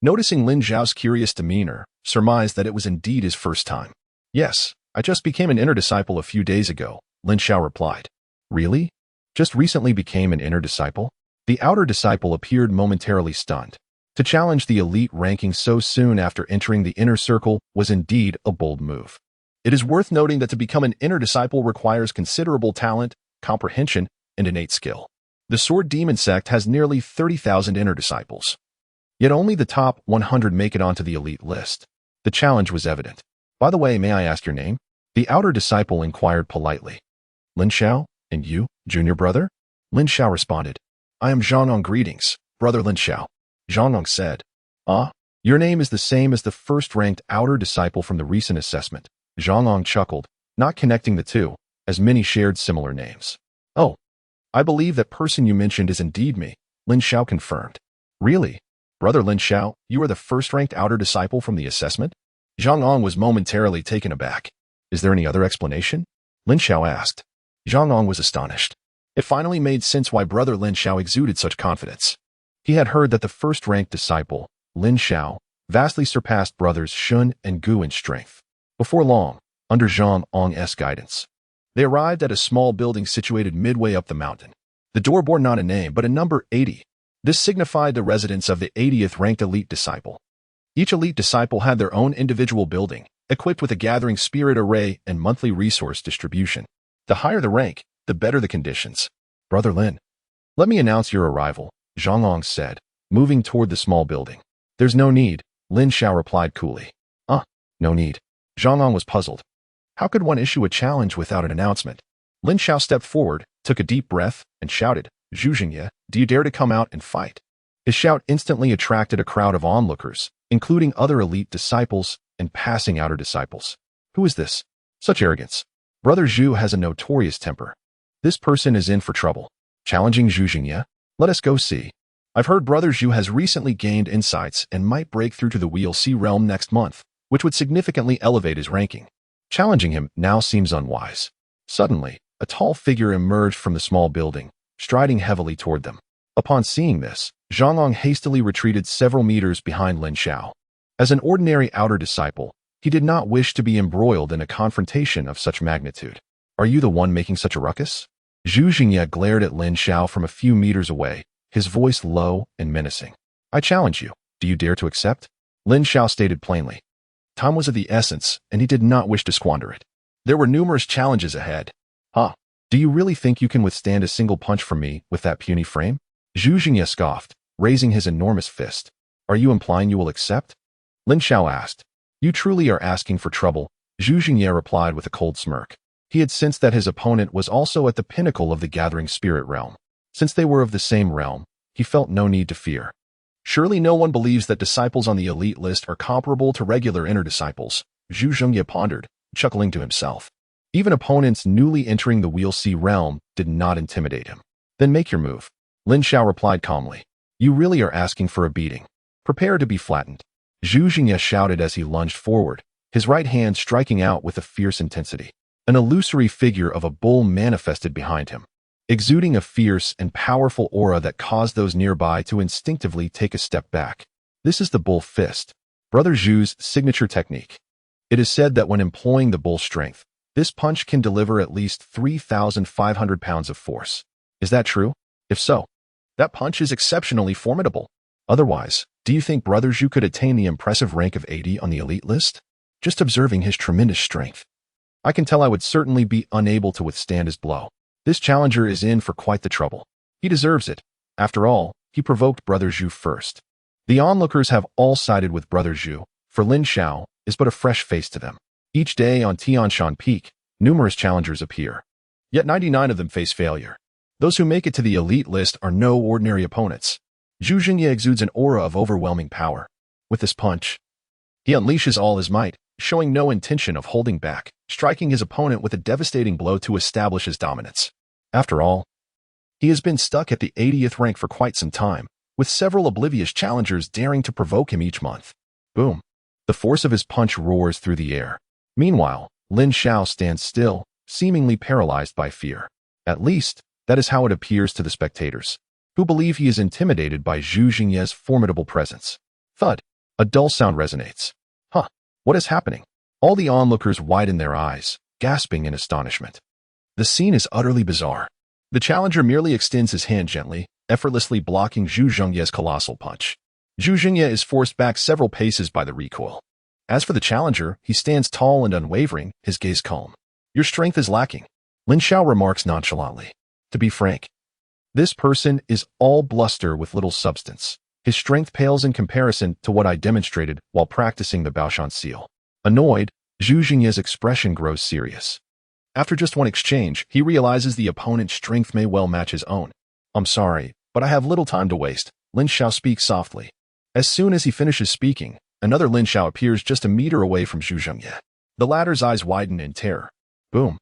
S1: noticing Lin Xiao's curious demeanor, surmised that it was indeed his first time. Yes, I just became an inner disciple a few days ago, Lin Xiao replied. Really? Just recently became an inner disciple? The outer disciple appeared momentarily stunned. To challenge the elite ranking so soon after entering the inner circle was indeed a bold move. It is worth noting that to become an inner disciple requires considerable talent, comprehension, and innate skill. The Sword Demon Sect has nearly 30,000 inner disciples. Yet only the top 100 make it onto the elite list. The challenge was evident. By the way, may I ask your name? The outer disciple inquired politely. Lin Xiao, and you, junior brother? Lin Xiao responded. I am Zhang. Greetings, brother Lin Xiao. Zhang said. Your name is the same as the first-ranked outer disciple from the recent assessment. Zhang chuckled, not connecting the two, as many shared similar names. Oh, I believe that person you mentioned is indeed me, Lin Xiao confirmed. Really? Brother Lin Xiao, you are the first-ranked outer disciple from the assessment? Zhang was momentarily taken aback. Is there any other explanation? Lin Xiao asked. Zhang was astonished. It finally made sense why brother Lin Xiao exuded such confidence. He had heard that the first-ranked disciple, Lin Xiao, vastly surpassed brothers Shun and Gu in strength. Before long, under Zhang's guidance, they arrived at a small building situated midway up the mountain. The door bore not a name but a number 80. This signified the residence of the 80th ranked elite disciple. Each elite disciple had their own individual building, equipped with a gathering spirit array and monthly resource distribution. The higher the rank, the better the conditions. Brother Lin, let me announce your arrival, Zhang said, moving toward the small building. There's no need, Lin Xiao replied coolly. No need. Zhang was puzzled. How could one issue a challenge without an announcement? Lin Xiao stepped forward, took a deep breath, and shouted, Zhu Jingye, do you dare to come out and fight? His shout instantly attracted a crowd of onlookers, including other elite disciples and passing outer disciples. Who is this? Such arrogance. Brother Zhu has a notorious temper. This person is in for trouble. Challenging Zhu Jingye? Let us go see. I've heard Brother Zhu has recently gained insights and might break through to the Wheel C realm next month, which would significantly elevate his ranking. Challenging him now seems unwise. Suddenly, a tall figure emerged from the small building, striding heavily toward them. Upon seeing this, Zhang hastily retreated several meters behind Lin Xiao. As an ordinary outer disciple, he did not wish to be embroiled in a confrontation of such magnitude. Are you the one making such a ruckus? Zhu Jingye glared at Lin Xiao from a few meters away, his voice low and menacing. I challenge you. Do you dare to accept? Lin Xiao stated plainly. Time was of the essence, and he did not wish to squander it. There were numerous challenges ahead. Do you really think you can withstand a single punch from me with that puny frame? Zhu Jingye scoffed, raising his enormous fist. Are you implying you will accept? Lin Xiao asked. You truly are asking for trouble, Zhu Jingye replied with a cold smirk. He had sensed that his opponent was also at the pinnacle of the gathering spirit realm. Since they were of the same realm, he felt no need to fear. Surely no one believes that disciples on the elite list are comparable to regular inner disciples, Zhu Zhengye pondered, chuckling to himself. Even opponents newly entering the Wheel C realm did not intimidate him. Then make your move. Lin Xiao replied calmly. You really are asking for a beating. Prepare to be flattened. Zhu Zhengye shouted as he lunged forward, his right hand striking out with a fierce intensity. An illusory figure of a bull manifested behind him, exuding a fierce and powerful aura that caused those nearby to instinctively take a step back. This is the bull fist, Brother Zhu's signature technique. It is said that when employing the bull strength, this punch can deliver at least 3,500 pounds of force. Is that true? If so, that punch is exceptionally formidable. Otherwise, do you think Brother Zhu could attain the impressive rank of 80 on the elite list? Just observing his tremendous strength, I can tell I would certainly be unable to withstand his blow. This challenger is in for quite the trouble. He deserves it. After all, he provoked Brother Zhu first. The onlookers have all sided with Brother Zhu, for Lin Xiao is but a fresh face to them. Each day on Tianshan Peak, numerous challengers appear. Yet 99 of them face failure. Those who make it to the elite list are no ordinary opponents. Zhu Zhengye exudes an aura of overwhelming power. With this punch, he unleashes all his might, showing no intention of holding back, striking his opponent with a devastating blow to establish his dominance. After all, he has been stuck at the 80th rank for quite some time, with several oblivious challengers daring to provoke him each month. Boom. The force of his punch roars through the air. Meanwhile, Lin Xiao stands still, seemingly paralyzed by fear. At least, that is how it appears to the spectators, who believe he is intimidated by Zhu Zhengye's formidable presence. Thud. A dull sound resonates. Huh. What is happening? All the onlookers widen their eyes, gasping in astonishment. The scene is utterly bizarre. The challenger merely extends his hand gently, effortlessly blocking Zhu Zhengye's colossal punch. Zhu Zhengye is forced back several paces by the recoil. As for the challenger, he stands tall and unwavering, his gaze calm. Your strength is lacking, Lin Xiao remarks nonchalantly. To be frank, this person is all bluster with little substance. His strength pales in comparison to what I demonstrated while practicing the Baoshan seal. Annoyed, Zhu Zhengye's expression grows serious. After just one exchange, he realizes the opponent's strength may well match his own. I'm sorry, but I have little time to waste, Lin Xiao speaks softly. As soon as he finishes speaking, another Lin Xiao appears just a meter away from Zhu Zhengye. The latter's eyes widen in terror. Boom.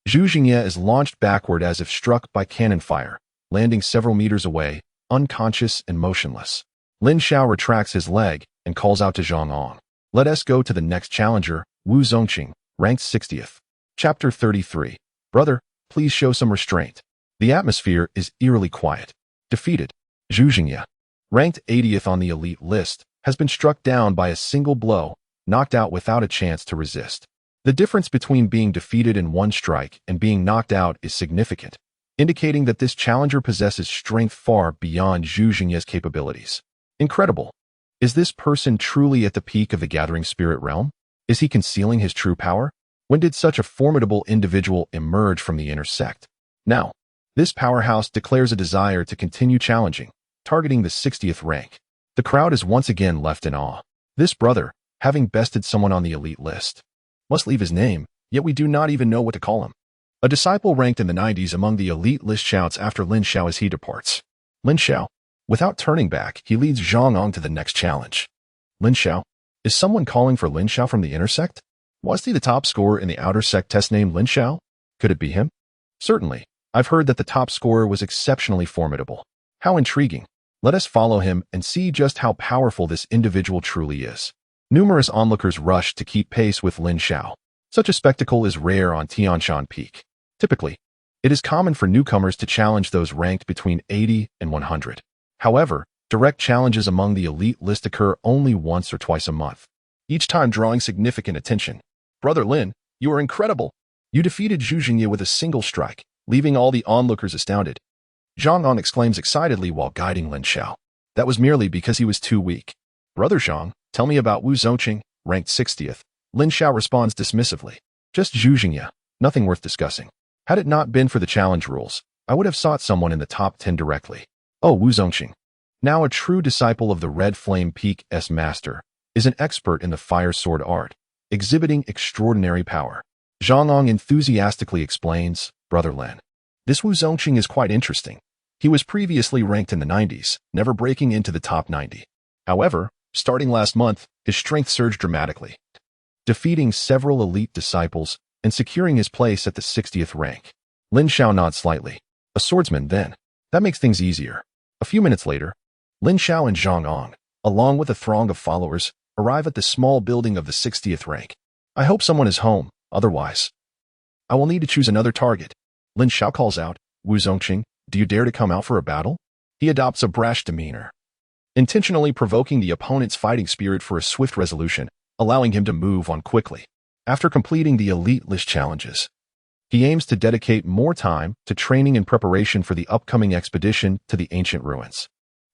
S1: Zhu Zhengye is launched backward as if struck by cannon fire, landing several meters away, unconscious and motionless. Lin Xiao retracts his leg and calls out to Zhang Ong. Let us go to the next challenger, Wu Zongqing, ranked 60th. Chapter 33. Brother, please show some restraint. The atmosphere is eerily quiet. Defeated. Zhu Zhengye, ranked 80th on the elite list, has been struck down by a single blow, knocked out without a chance to resist. The difference between being defeated in one strike and being knocked out is significant, indicating that this challenger possesses strength far beyond Zhu Zhengye's capabilities. Incredible. Is this person truly at the peak of the gathering spirit realm? Is he concealing his true power? When did such a formidable individual emerge from the inner sect? Now, this powerhouse declares a desire to continue challenging, targeting the 60th rank. The crowd is once again left in awe. This brother, having bested someone on the elite list, must leave his name, yet we do not even know what to call him. A disciple ranked in the 90s among the elite list shouts after Lin Xiao as he departs. Lin Xiao. Without turning back, he leads Zhang Ong to the next challenge. Lin Xiao. Is someone calling for Lin Xiao from the inner sect? Was he the top scorer in the outer sect test named Lin Xiao? Could it be him? Certainly. I've heard that the top scorer was exceptionally formidable. How intriguing. Let us follow him and see just how powerful this individual truly is. Numerous onlookers rush to keep pace with Lin Xiao. Such a spectacle is rare on Tianshan Peak. Typically, it is common for newcomers to challenge those ranked between 80 and 100. However, direct challenges among the elite list occur only once or twice a month, each time drawing significant attention. Brother Lin, you are incredible. You defeated Zhu Zhengye with a single strike, leaving all the onlookers astounded. Zhang Ong exclaims excitedly while guiding Lin Xiao. That was merely because he was too weak. Brother Zhang, tell me about Wu Zongqing, ranked 60th. Lin Xiao responds dismissively. Just Zhu Zhengye, nothing worth discussing. Had it not been for the challenge rules, I would have sought someone in the top 10 directly. Oh, Wu Zongqing, now a true disciple of the Red Flame Peak S Master, is an expert in the fire sword art, exhibiting extraordinary power. Zhang Ong enthusiastically explains, Brother Lin. This Wu Zongqing is quite interesting. He was previously ranked in the 90s, never breaking into the top 90. However, starting last month, his strength surged dramatically, defeating several elite disciples and securing his place at the 60th rank. Lin Xiao nods slightly. A swordsman, then. That makes things easier. A few minutes later, Lin Xiao and Zhang Ong, along with a throng of followers, arrive at the small building of the 60th rank. I hope someone is home, otherwise I will need to choose another target. Lin Xiao calls out, Wu Zongqing, do you dare to come out for a battle? He adopts a brash demeanor, intentionally provoking the opponent's fighting spirit for a swift resolution, allowing him to move on quickly. After completing the elite list challenges, he aims to dedicate more time to training and preparation for the upcoming expedition to the ancient ruins.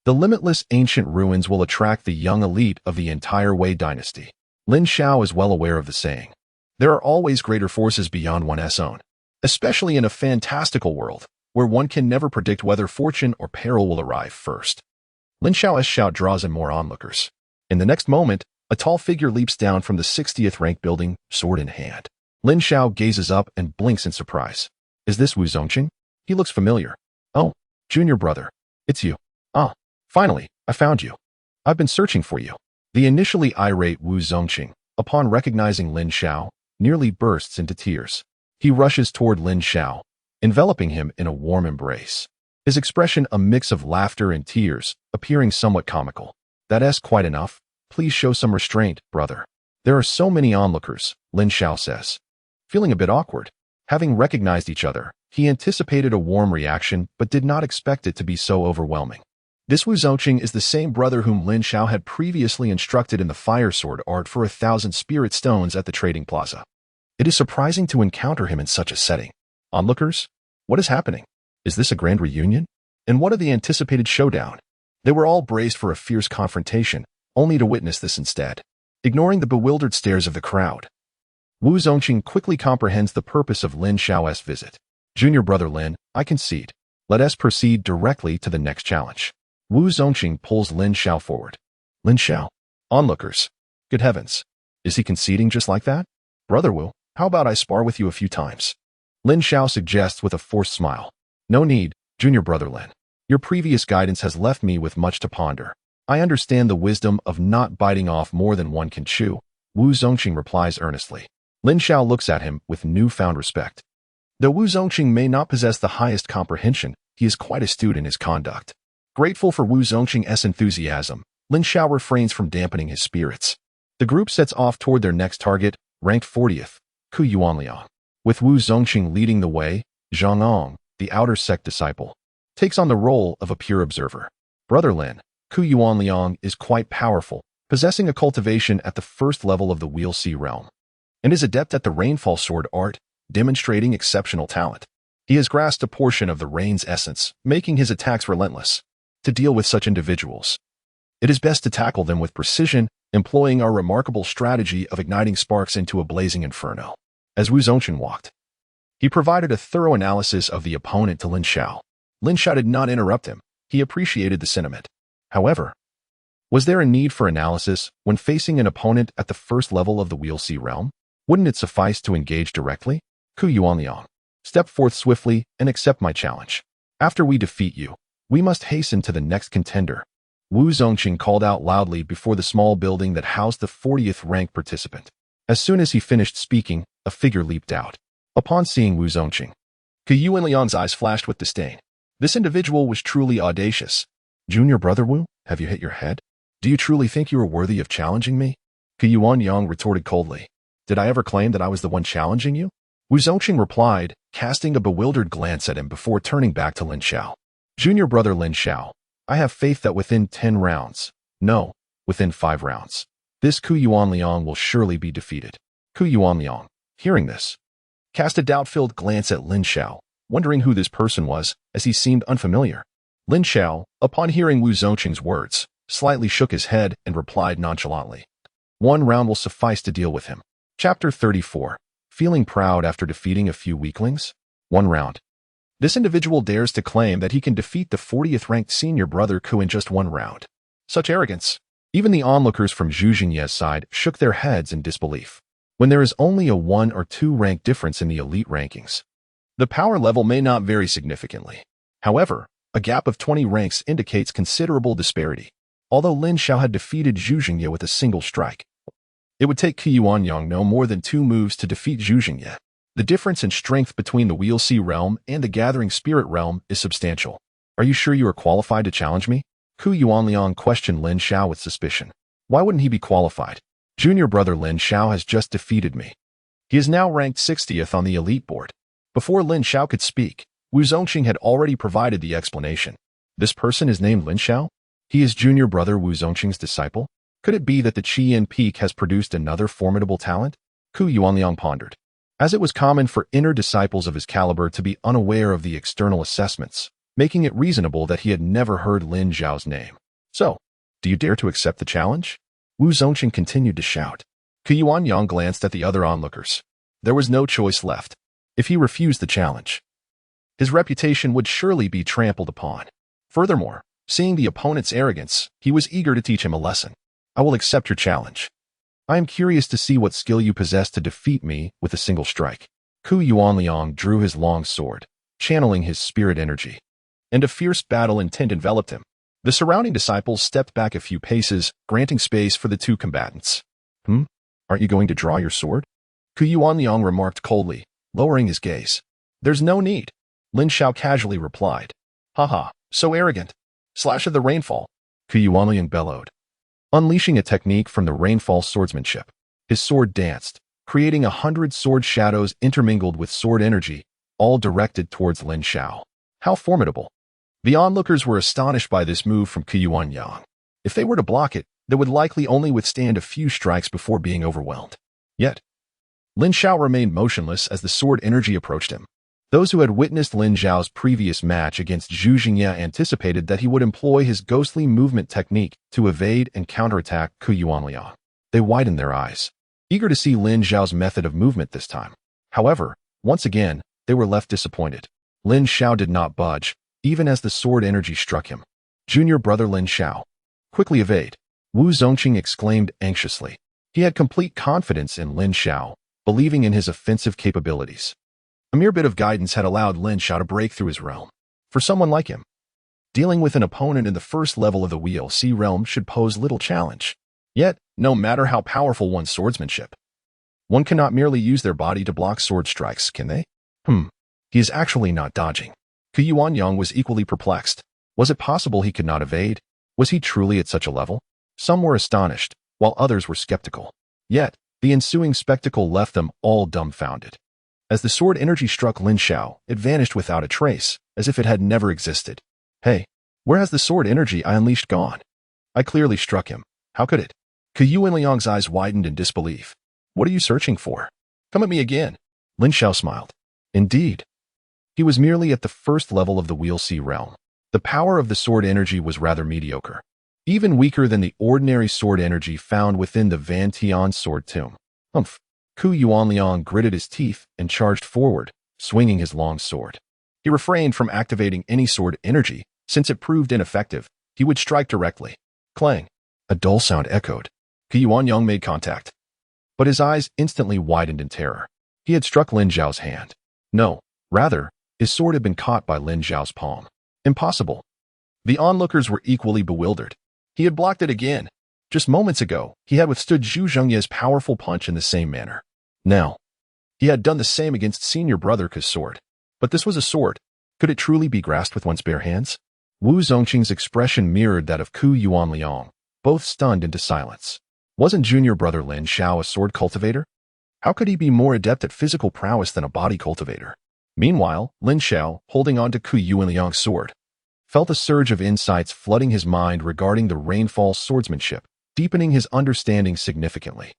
S1: The limitless ancient ruins will attract the young elite of the entire Wei dynasty. Lin Xiao is well aware of the saying. There are always greater forces beyond one's own, especially in a fantastical world where one can never predict whether fortune or peril will arrive first. Lin Xiao's shout draws in more onlookers. In the next moment, a tall figure leaps down from the 60th rank building, sword in hand. Lin Xiao gazes up and blinks in surprise. Is this Wu Zongqing? He looks familiar. Oh, junior brother. It's you. Ah, finally, I found you. I've been searching for you. The initially irate Wu Zongqing, upon recognizing Lin Xiao, nearly bursts into tears. He rushes toward Lin Xiao, enveloping him in a warm embrace. His expression a mix of laughter and tears, appearing somewhat comical. That's quite enough. Please show some restraint, brother. There are so many onlookers, Lin Xiao says. Feeling a bit awkward. Having recognized each other, he anticipated a warm reaction but did not expect it to be so overwhelming. This Wu Zongqing is the same brother whom Lin Xiao had previously instructed in the fire sword art for 1,000 spirit stones at the trading plaza. It is surprising to encounter him in such a setting. Onlookers? What is happening? Is this a grand reunion? And what of the anticipated showdown? They were all braced for a fierce confrontation, only to witness this instead. Ignoring the bewildered stares of the crowd, Wu Zongqing quickly comprehends the purpose of Lin Xiao's visit. Junior brother Lin, I concede. Let us proceed directly to the next challenge. Wu Zongqing pulls Lin Xiao forward. Lin Xiao. Onlookers. Good heavens. Is he conceding just like that? Brother Wu, how about I spar with you a few times? Lin Xiao suggests with a forced smile. No need, junior brother Lin. Your previous guidance has left me with much to ponder. I understand the wisdom of not biting off more than one can chew. Wu Zongqing replies earnestly. Lin Xiao looks at him with newfound respect. Though Wu Zongqing may not possess the highest comprehension, he is quite astute in his conduct. Grateful for Wu Zongqing's enthusiasm, Lin Xiao refrains from dampening his spirits. The group sets off toward their next target, ranked 40th, Ku Yuanliang. With Wu Zongqing leading the way, Zhang Ong, the outer sect disciple, takes on the role of a pure observer. Brother Lin, Ku Yuanliang is quite powerful, possessing a cultivation at the first level of the Wheel Sea realm, and is adept at the Rainfall sword art, demonstrating exceptional talent. He has grasped a portion of the rain's essence, making his attacks relentless. To deal with such individuals, it is best to tackle them with precision, employing our remarkable strategy of igniting sparks into a blazing inferno. As Wu Zongqing walked, he provided a thorough analysis of the opponent to Lin Xiao. Lin Xiao did not interrupt him. He appreciated the sentiment. However, was there a need for analysis when facing an opponent at the first level of the Wheel Sea realm? Wouldn't it suffice to engage directly? Ku Yuanliang, step forth swiftly and accept my challenge. After we defeat you, we must hasten to the next contender. Wu Zongqing called out loudly before the small building that housed the 40th rank participant. As soon as he finished speaking, a figure leaped out. Upon seeing Wu Zongqing, Ku Yuanliang's eyes flashed with disdain. This individual was truly audacious. Junior brother Wu, have you hit your head? Do you truly think you are worthy of challenging me? Ku Yuanliang retorted coldly. Did I ever claim that I was the one challenging you? Wu Zongqing replied, casting a bewildered glance at him before turning back to Lin Xiao. Junior brother Lin Xiao, I have faith that within 10 rounds, no, within 5 rounds, this Ku Yuanliang will surely be defeated. Ku Yuanliang, hearing this, cast a doubt-filled glance at Lin Xiao, wondering who this person was, as he seemed unfamiliar. Lin Xiao, upon hearing Wu Zongqing's words, slightly shook his head and replied nonchalantly. 1 round will suffice to deal with him. Chapter 34. Feeling proud after defeating a few weaklings? 1 round. This individual dares to claim that he can defeat the 40th ranked senior brother Ku in just 1 round. Such arrogance. Even the onlookers from Zhu Jingye's side shook their heads in disbelief. When there is only a 1 or 2 rank difference in the elite rankings, the power level may not vary significantly. However, A gap of 20 ranks indicates considerable disparity. Although Lin Xiao had defeated Zhu Jingye with a single strike, it would take Qi Yuanyang no more than 2 moves to defeat Zhu Jingye. The difference in strength between the Wheel Sea realm and the Gathering Spirit realm is substantial. Are you sure you are qualified to challenge me? Qi Yuanliang questioned Lin Xiao with suspicion. Why wouldn't he be qualified? Junior brother Lin Xiao has just defeated me. He is now ranked 60th on the elite board. Before Lin Xiao could speak, Wu Zongqing had already provided the explanation. This person is named Lin Xiao? He is junior brother Wu Zongqing's disciple? Could it be that the Qian Peak has produced another formidable talent? Qi Yuanliang pondered. As it was common for inner disciples of his caliber to be unaware of the external assessments, making it reasonable that he had never heard Lin Xiao's name. So, do you dare to accept the challenge? Wu Zongqing continued to shout. Qi Yuanyang glanced at the other onlookers. There was no choice left. If he refused the challenge, his reputation would surely be trampled upon. Furthermore, seeing the opponent's arrogance, he was eager to teach him a lesson. I will accept your challenge. I am curious to see what skill you possess to defeat me with a single strike. Qi Yuanliang drew his long sword, channeling his spirit energy, and a fierce battle intent enveloped him. The surrounding disciples stepped back a few paces, granting space for the two combatants. Aren't you going to draw your sword? Qi Yuanliang remarked coldly, lowering his gaze. There's no need. Lin Xiao casually replied. Haha, so arrogant. Slash of the rainfall. Qi Yuanliang bellowed. Unleashing a technique from the rainfall swordsmanship, his sword danced, creating 100 sword shadows intermingled with sword energy, all directed towards Lin Xiao. How formidable. The onlookers were astonished by this move from Qi Yuanyang. If they were to block it, they would likely only withstand a few strikes before being overwhelmed. Yet, Lin Xiao remained motionless as the sword energy approached him. Those who had witnessed Lin Xiao's previous match against Zhu Jingye anticipated that he would employ his ghostly movement technique to evade and counterattack Qi Yuanliang. They widened their eyes, eager to see Lin Xiao's method of movement this time. However, once again, they were left disappointed. Lin Xiao did not budge, even as the sword energy struck him. Junior brother Lin Xiao. Quickly evade. Wu Zongqing exclaimed anxiously. He had complete confidence in Lin Xiao, believing in his offensive capabilities. A mere bit of guidance had allowed Lin Xiao to break through his realm. For someone like him, dealing with an opponent in the first level of the Wheel Sea realm should pose little challenge. Yet, no matter how powerful one's swordsmanship, one cannot merely use their body to block sword strikes, can they? He is actually not dodging. Qi Yuanyang was equally perplexed. Was it possible he could not evade? Was he truly at such a level? Some were astonished, while others were skeptical. Yet, the ensuing spectacle left them all dumbfounded. As the sword energy struck Lin Xiao, it vanished without a trace, as if it had never existed. Hey, where has the sword energy I unleashed gone? I clearly struck him. How could it? Qi Yuanliang's eyes widened in disbelief. What are you searching for? Come at me again. Lin Xiao smiled. Indeed. He was merely at the first level of the Wheel Sea realm. The power of the sword energy was rather mediocre, even weaker than the ordinary sword energy found within the Vantian Sword Tomb. Qi Yuanliang gritted his teeth and charged forward, swinging his long sword. He refrained from activating any sword energy, since it proved ineffective. He would strike directly. Clang. A dull sound echoed. Qi Yuanyang made contact, but his eyes instantly widened in terror. He had struck Lin Xiao's hand. No, rather, his sword had been caught by Lin Xiao's palm. Impossible. The onlookers were equally bewildered. He had blocked it again. Just moments ago, he had withstood Zhu Jingye's powerful punch in the same manner. Now, he had done the same against senior brother Ke's sword. But this was a sword. Could it truly be grasped with one's bare hands? Wu Zongqing's expression mirrored that of Qi Yuanliang, both stunned into silence. Wasn't junior brother Lin Xiao a sword cultivator? How could he be more adept at physical prowess than a body cultivator? Meanwhile, Lin Xiao, holding on to Qi Yuanliang's sword, felt a surge of insights flooding his mind regarding the rainfall swordsmanship, deepening his understanding significantly.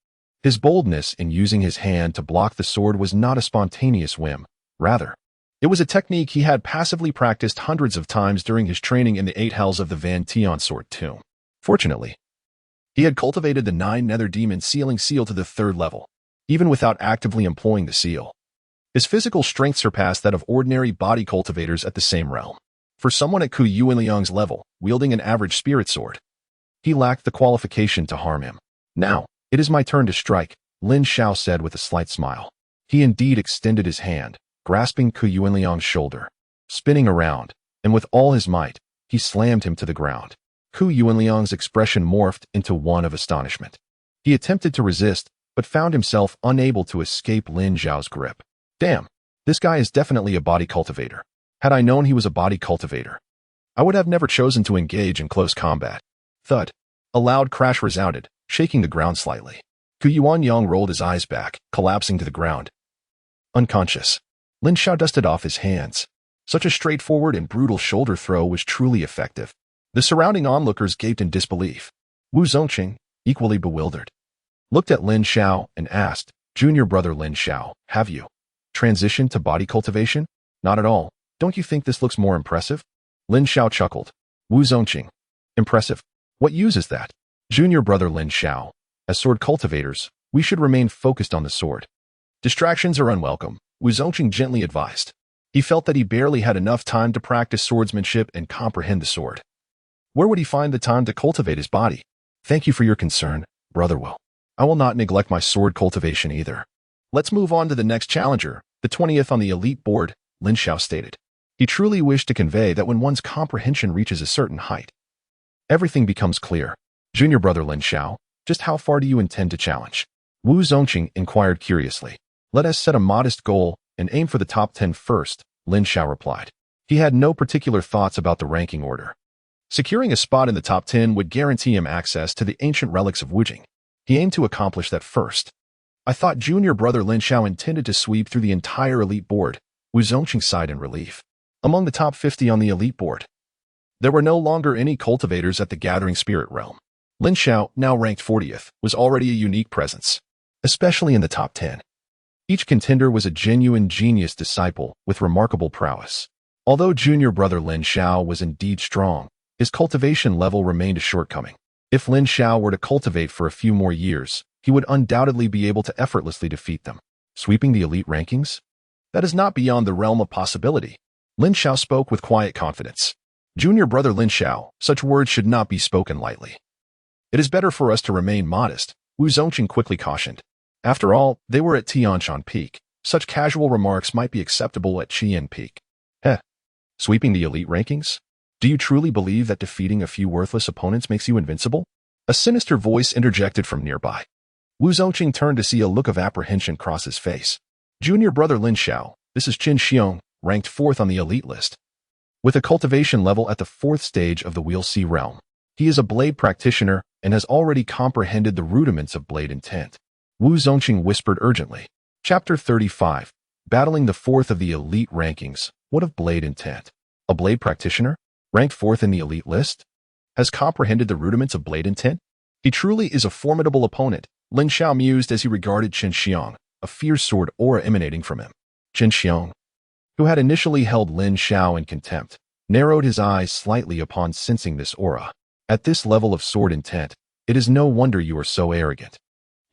S1: His boldness in using his hand to block the sword was not a spontaneous whim. Rather, it was a technique he had passively practiced hundreds of times during his training in the 8 hells of the Vantian Sword Tomb. Fortunately, he had cultivated the 9 nether demon sealing seal to the 3rd level, even without actively employing the seal. His physical strength surpassed that of ordinary body cultivators at the same realm. For someone at Qi Yuanliang's level, wielding an average spirit sword, he lacked the qualification to harm him. Now, it is my turn to strike, Lin Xiao said with a slight smile. He indeed extended his hand, grasping Qi Yuanliang's shoulder. Spinning around, and with all his might, he slammed him to the ground. Hu Yuanliang's expression morphed into one of astonishment. He attempted to resist, but found himself unable to escape Lin Xiao's grip. Damn, this guy is definitely a body cultivator. Had I known he was a body cultivator, I would have never chosen to engage in close combat. Thud. A loud crash resounded, shaking the ground slightly. Hu Yuanyang rolled his eyes back, collapsing to the ground. Unconscious. Lin Xiao dusted off his hands. Such a straightforward and brutal shoulder throw was truly effective. The surrounding onlookers gaped in disbelief. Wu Zongqing, equally bewildered, looked at Lin Xiao and asked, "Junior brother Lin Xiao, have you transitioned to body cultivation?" "Not at all. Don't you think this looks more impressive?" Lin Xiao chuckled. Wu Zongqing. "Impressive? What use is that?" "Junior brother Lin Xiao, as sword cultivators, we should remain focused on the sword. Distractions are unwelcome," Wu Zongqing gently advised. He felt that he barely had enough time to practice swordsmanship and comprehend the sword. Where would he find the time to cultivate his body? "Thank you for your concern, Brother Will. I will not neglect my sword cultivation either." "Let's move on to the next challenger, the 20th on the elite board," Lin Xiao stated. He truly wished to convey that when one's comprehension reaches a certain height, everything becomes clear. "Junior brother Lin Xiao, just how far do you intend to challenge?" Wu Zongqing inquired curiously. "Let us set a modest goal and aim for the top 10 first," Lin Xiao replied. He had no particular thoughts about the ranking order. Securing a spot in the top 10 would guarantee him access to the ancient relics of Wujing. He aimed to accomplish that first. "I thought junior brother Lin Xiao intended to sweep through the entire elite board," Wu Zongqing sighed in relief. Among the top 50 on the elite board, there were no longer any cultivators at the Gathering Spirit realm. Lin Xiao, now ranked 40th, was already a unique presence, especially in the top 10. Each contender was a genuine genius disciple with remarkable prowess. Although junior brother Lin Xiao was indeed strong, his cultivation level remained a shortcoming. If Lin Xiao were to cultivate for a few more years, he would undoubtedly be able to effortlessly defeat them. Sweeping the elite rankings? That is not beyond the realm of possibility. Lin Xiao spoke with quiet confidence. "Junior brother Lin Xiao, such words should not be spoken lightly. It is better for us to remain modest," Wu Zongqing quickly cautioned. After all, they were at Tianshan Peak. Such casual remarks might be acceptable at Qian Peak. Sweeping the elite rankings? Do you truly believe that defeating a few worthless opponents makes you invincible?" A sinister voice interjected from nearby. Wu Zongqing turned to see a look of apprehension cross his face. "Junior brother Lin Xiao, this is Qin Xiong, ranked 4th on the elite list. With a cultivation level at the 4th stage of the Wheel C realm. He is a blade practitioner and has already comprehended the rudiments of blade intent." Wu Zongqing whispered urgently. Chapter 35. Battling the 4th of the elite rankings. What of blade intent? A blade practitioner, ranked 4th in the elite list, has comprehended the rudiments of blade intent? He truly is a formidable opponent, Lin Xiao mused as he regarded Qin Xiong, a fierce sword aura emanating from him. Qin Xiong, who had initially held Lin Xiao in contempt, narrowed his eyes slightly upon sensing this aura. "At this level of sword intent, it is no wonder you are so arrogant.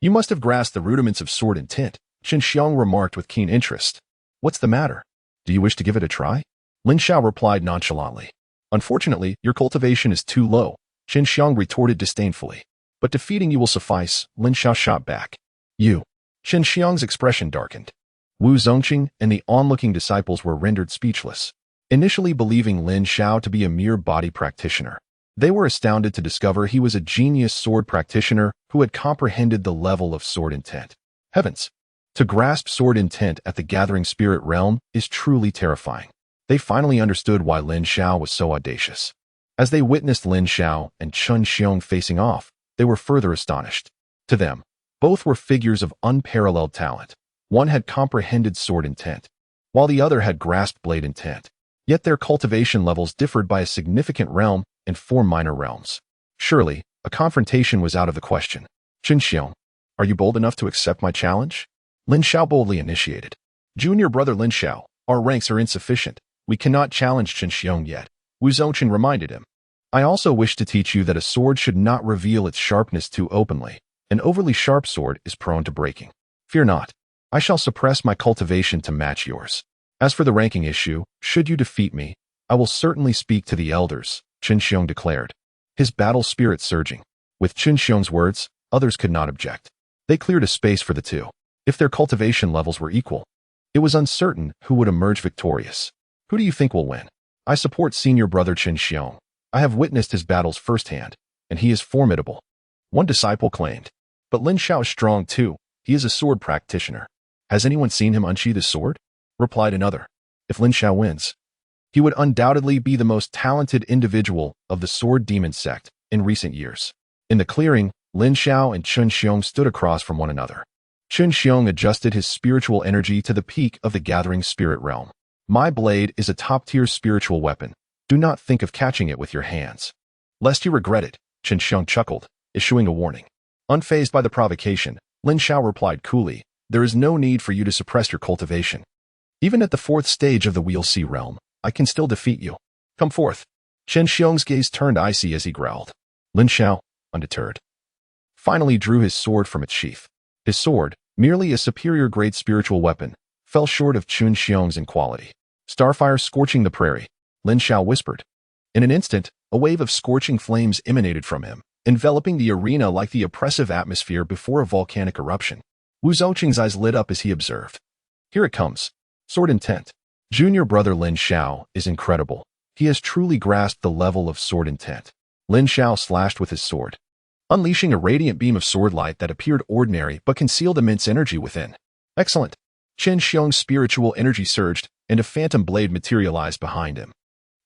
S1: You must have grasped the rudiments of sword intent," Qin Xiong remarked with keen interest. "What's the matter? Do you wish to give it a try?" Lin Xiao replied nonchalantly. "Unfortunately, your cultivation is too low," Qin Xiong retorted disdainfully. "But defeating you will suffice," Lin Xiao shot back. "You." Qin Xiong's expression darkened. Wu Zongqing and the onlooking disciples were rendered speechless. Initially believing Lin Xiao to be a mere body practitioner, they were astounded to discover he was a genius sword practitioner who had comprehended the level of sword intent. Heavens! To grasp sword intent at the Gathering Spirit realm is truly terrifying. They finally understood why Lin Xiao was so audacious. As they witnessed Lin Xiao and Qin Xiong facing off, they were further astonished. To them, both were figures of unparalleled talent. One had comprehended sword intent, while the other had grasped blade intent. Yet their cultivation levels differed by a significant realm and 4 minor realms. Surely, a confrontation was out of the question. "Qin Xiong, are you bold enough to accept my challenge?" Lin Xiao boldly initiated. "Junior brother Lin Xiao, our ranks are insufficient. We cannot challenge Qin Xiong yet," Wu Zongqing reminded him. "I also wish to teach you that a sword should not reveal its sharpness too openly. An overly sharp sword is prone to breaking. Fear not. I shall suppress my cultivation to match yours. As for the ranking issue, should you defeat me, I will certainly speak to the elders," Qin Xiong declared, his battle spirit surging. With Qin Xiong's words, others could not object. They cleared a space for the two. If their cultivation levels were equal, it was uncertain who would emerge victorious. "Who do you think will win?" I support senior brother Qin Xiong. I have witnessed his battles firsthand, and he is formidable, one disciple claimed. But Lin Xiao is strong too. He is a sword practitioner. Has anyone seen him unsheath his sword? Replied another. If Lin Xiao wins, he would undoubtedly be the most talented individual of the Sword Demon Sect in recent years. In the clearing, Lin Xiao and Qin Xiong stood across from one another. Qin Xiong adjusted his spiritual energy to the peak of the gathering spirit realm. My blade is a top-tier spiritual weapon. Do not think of catching it with your hands, lest you regret it, Qin Xiong chuckled, issuing a warning. Unfazed by the provocation, Lin Xiao replied coolly, there is no need for you to suppress your cultivation. Even at the 4th stage of the Wheel Sea realm, I can still defeat you. Come forth. Qin Xiong's gaze turned icy as he growled. Lin Xiao, undeterred, finally drew his sword from its sheath. His sword, merely a superior-grade spiritual weapon, fell short of Qin Xiong's in quality. Starfire scorching the prairie, Lin Xiao whispered. In an instant, a wave of scorching flames emanated from him, enveloping the arena like the oppressive atmosphere before a volcanic eruption. Wu Zhongqing's eyes lit up as he observed. Here it comes. Sword intent. Junior brother Lin Xiao is incredible. He has truly grasped the level of sword intent. Lin Xiao slashed with his sword, unleashing a radiant beam of sword light that appeared ordinary but concealed immense energy within. Excellent. Qin Xiong's spiritual energy surged, and a phantom blade materialized behind him.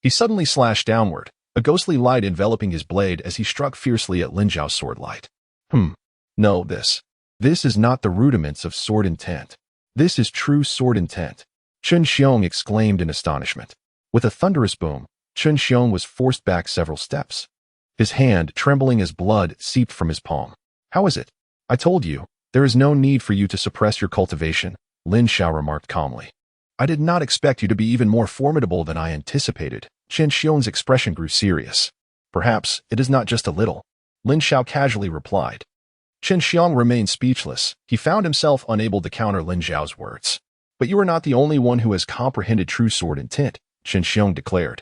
S1: He suddenly slashed downward, a ghostly light enveloping his blade as he struck fiercely at Lin Xiao's sword light. No, this is not the rudiments of sword intent. This is true sword intent. Qin Xiong exclaimed in astonishment. With a thunderous boom, Qin Xiong was forced back several steps, his hand trembling as blood seeped from his palm. How is it? I told you, there is no need for you to suppress your cultivation, Lin Xiao remarked calmly. I did not expect you to be even more formidable than I anticipated. Qin Xiong's expression grew serious. Perhaps it is not just a little, Lin Xiao casually replied. Qin Xiong remained speechless. He found himself unable to counter Lin Xiao's words. But you are not the only one who has comprehended true sword intent, Qin Xiong declared,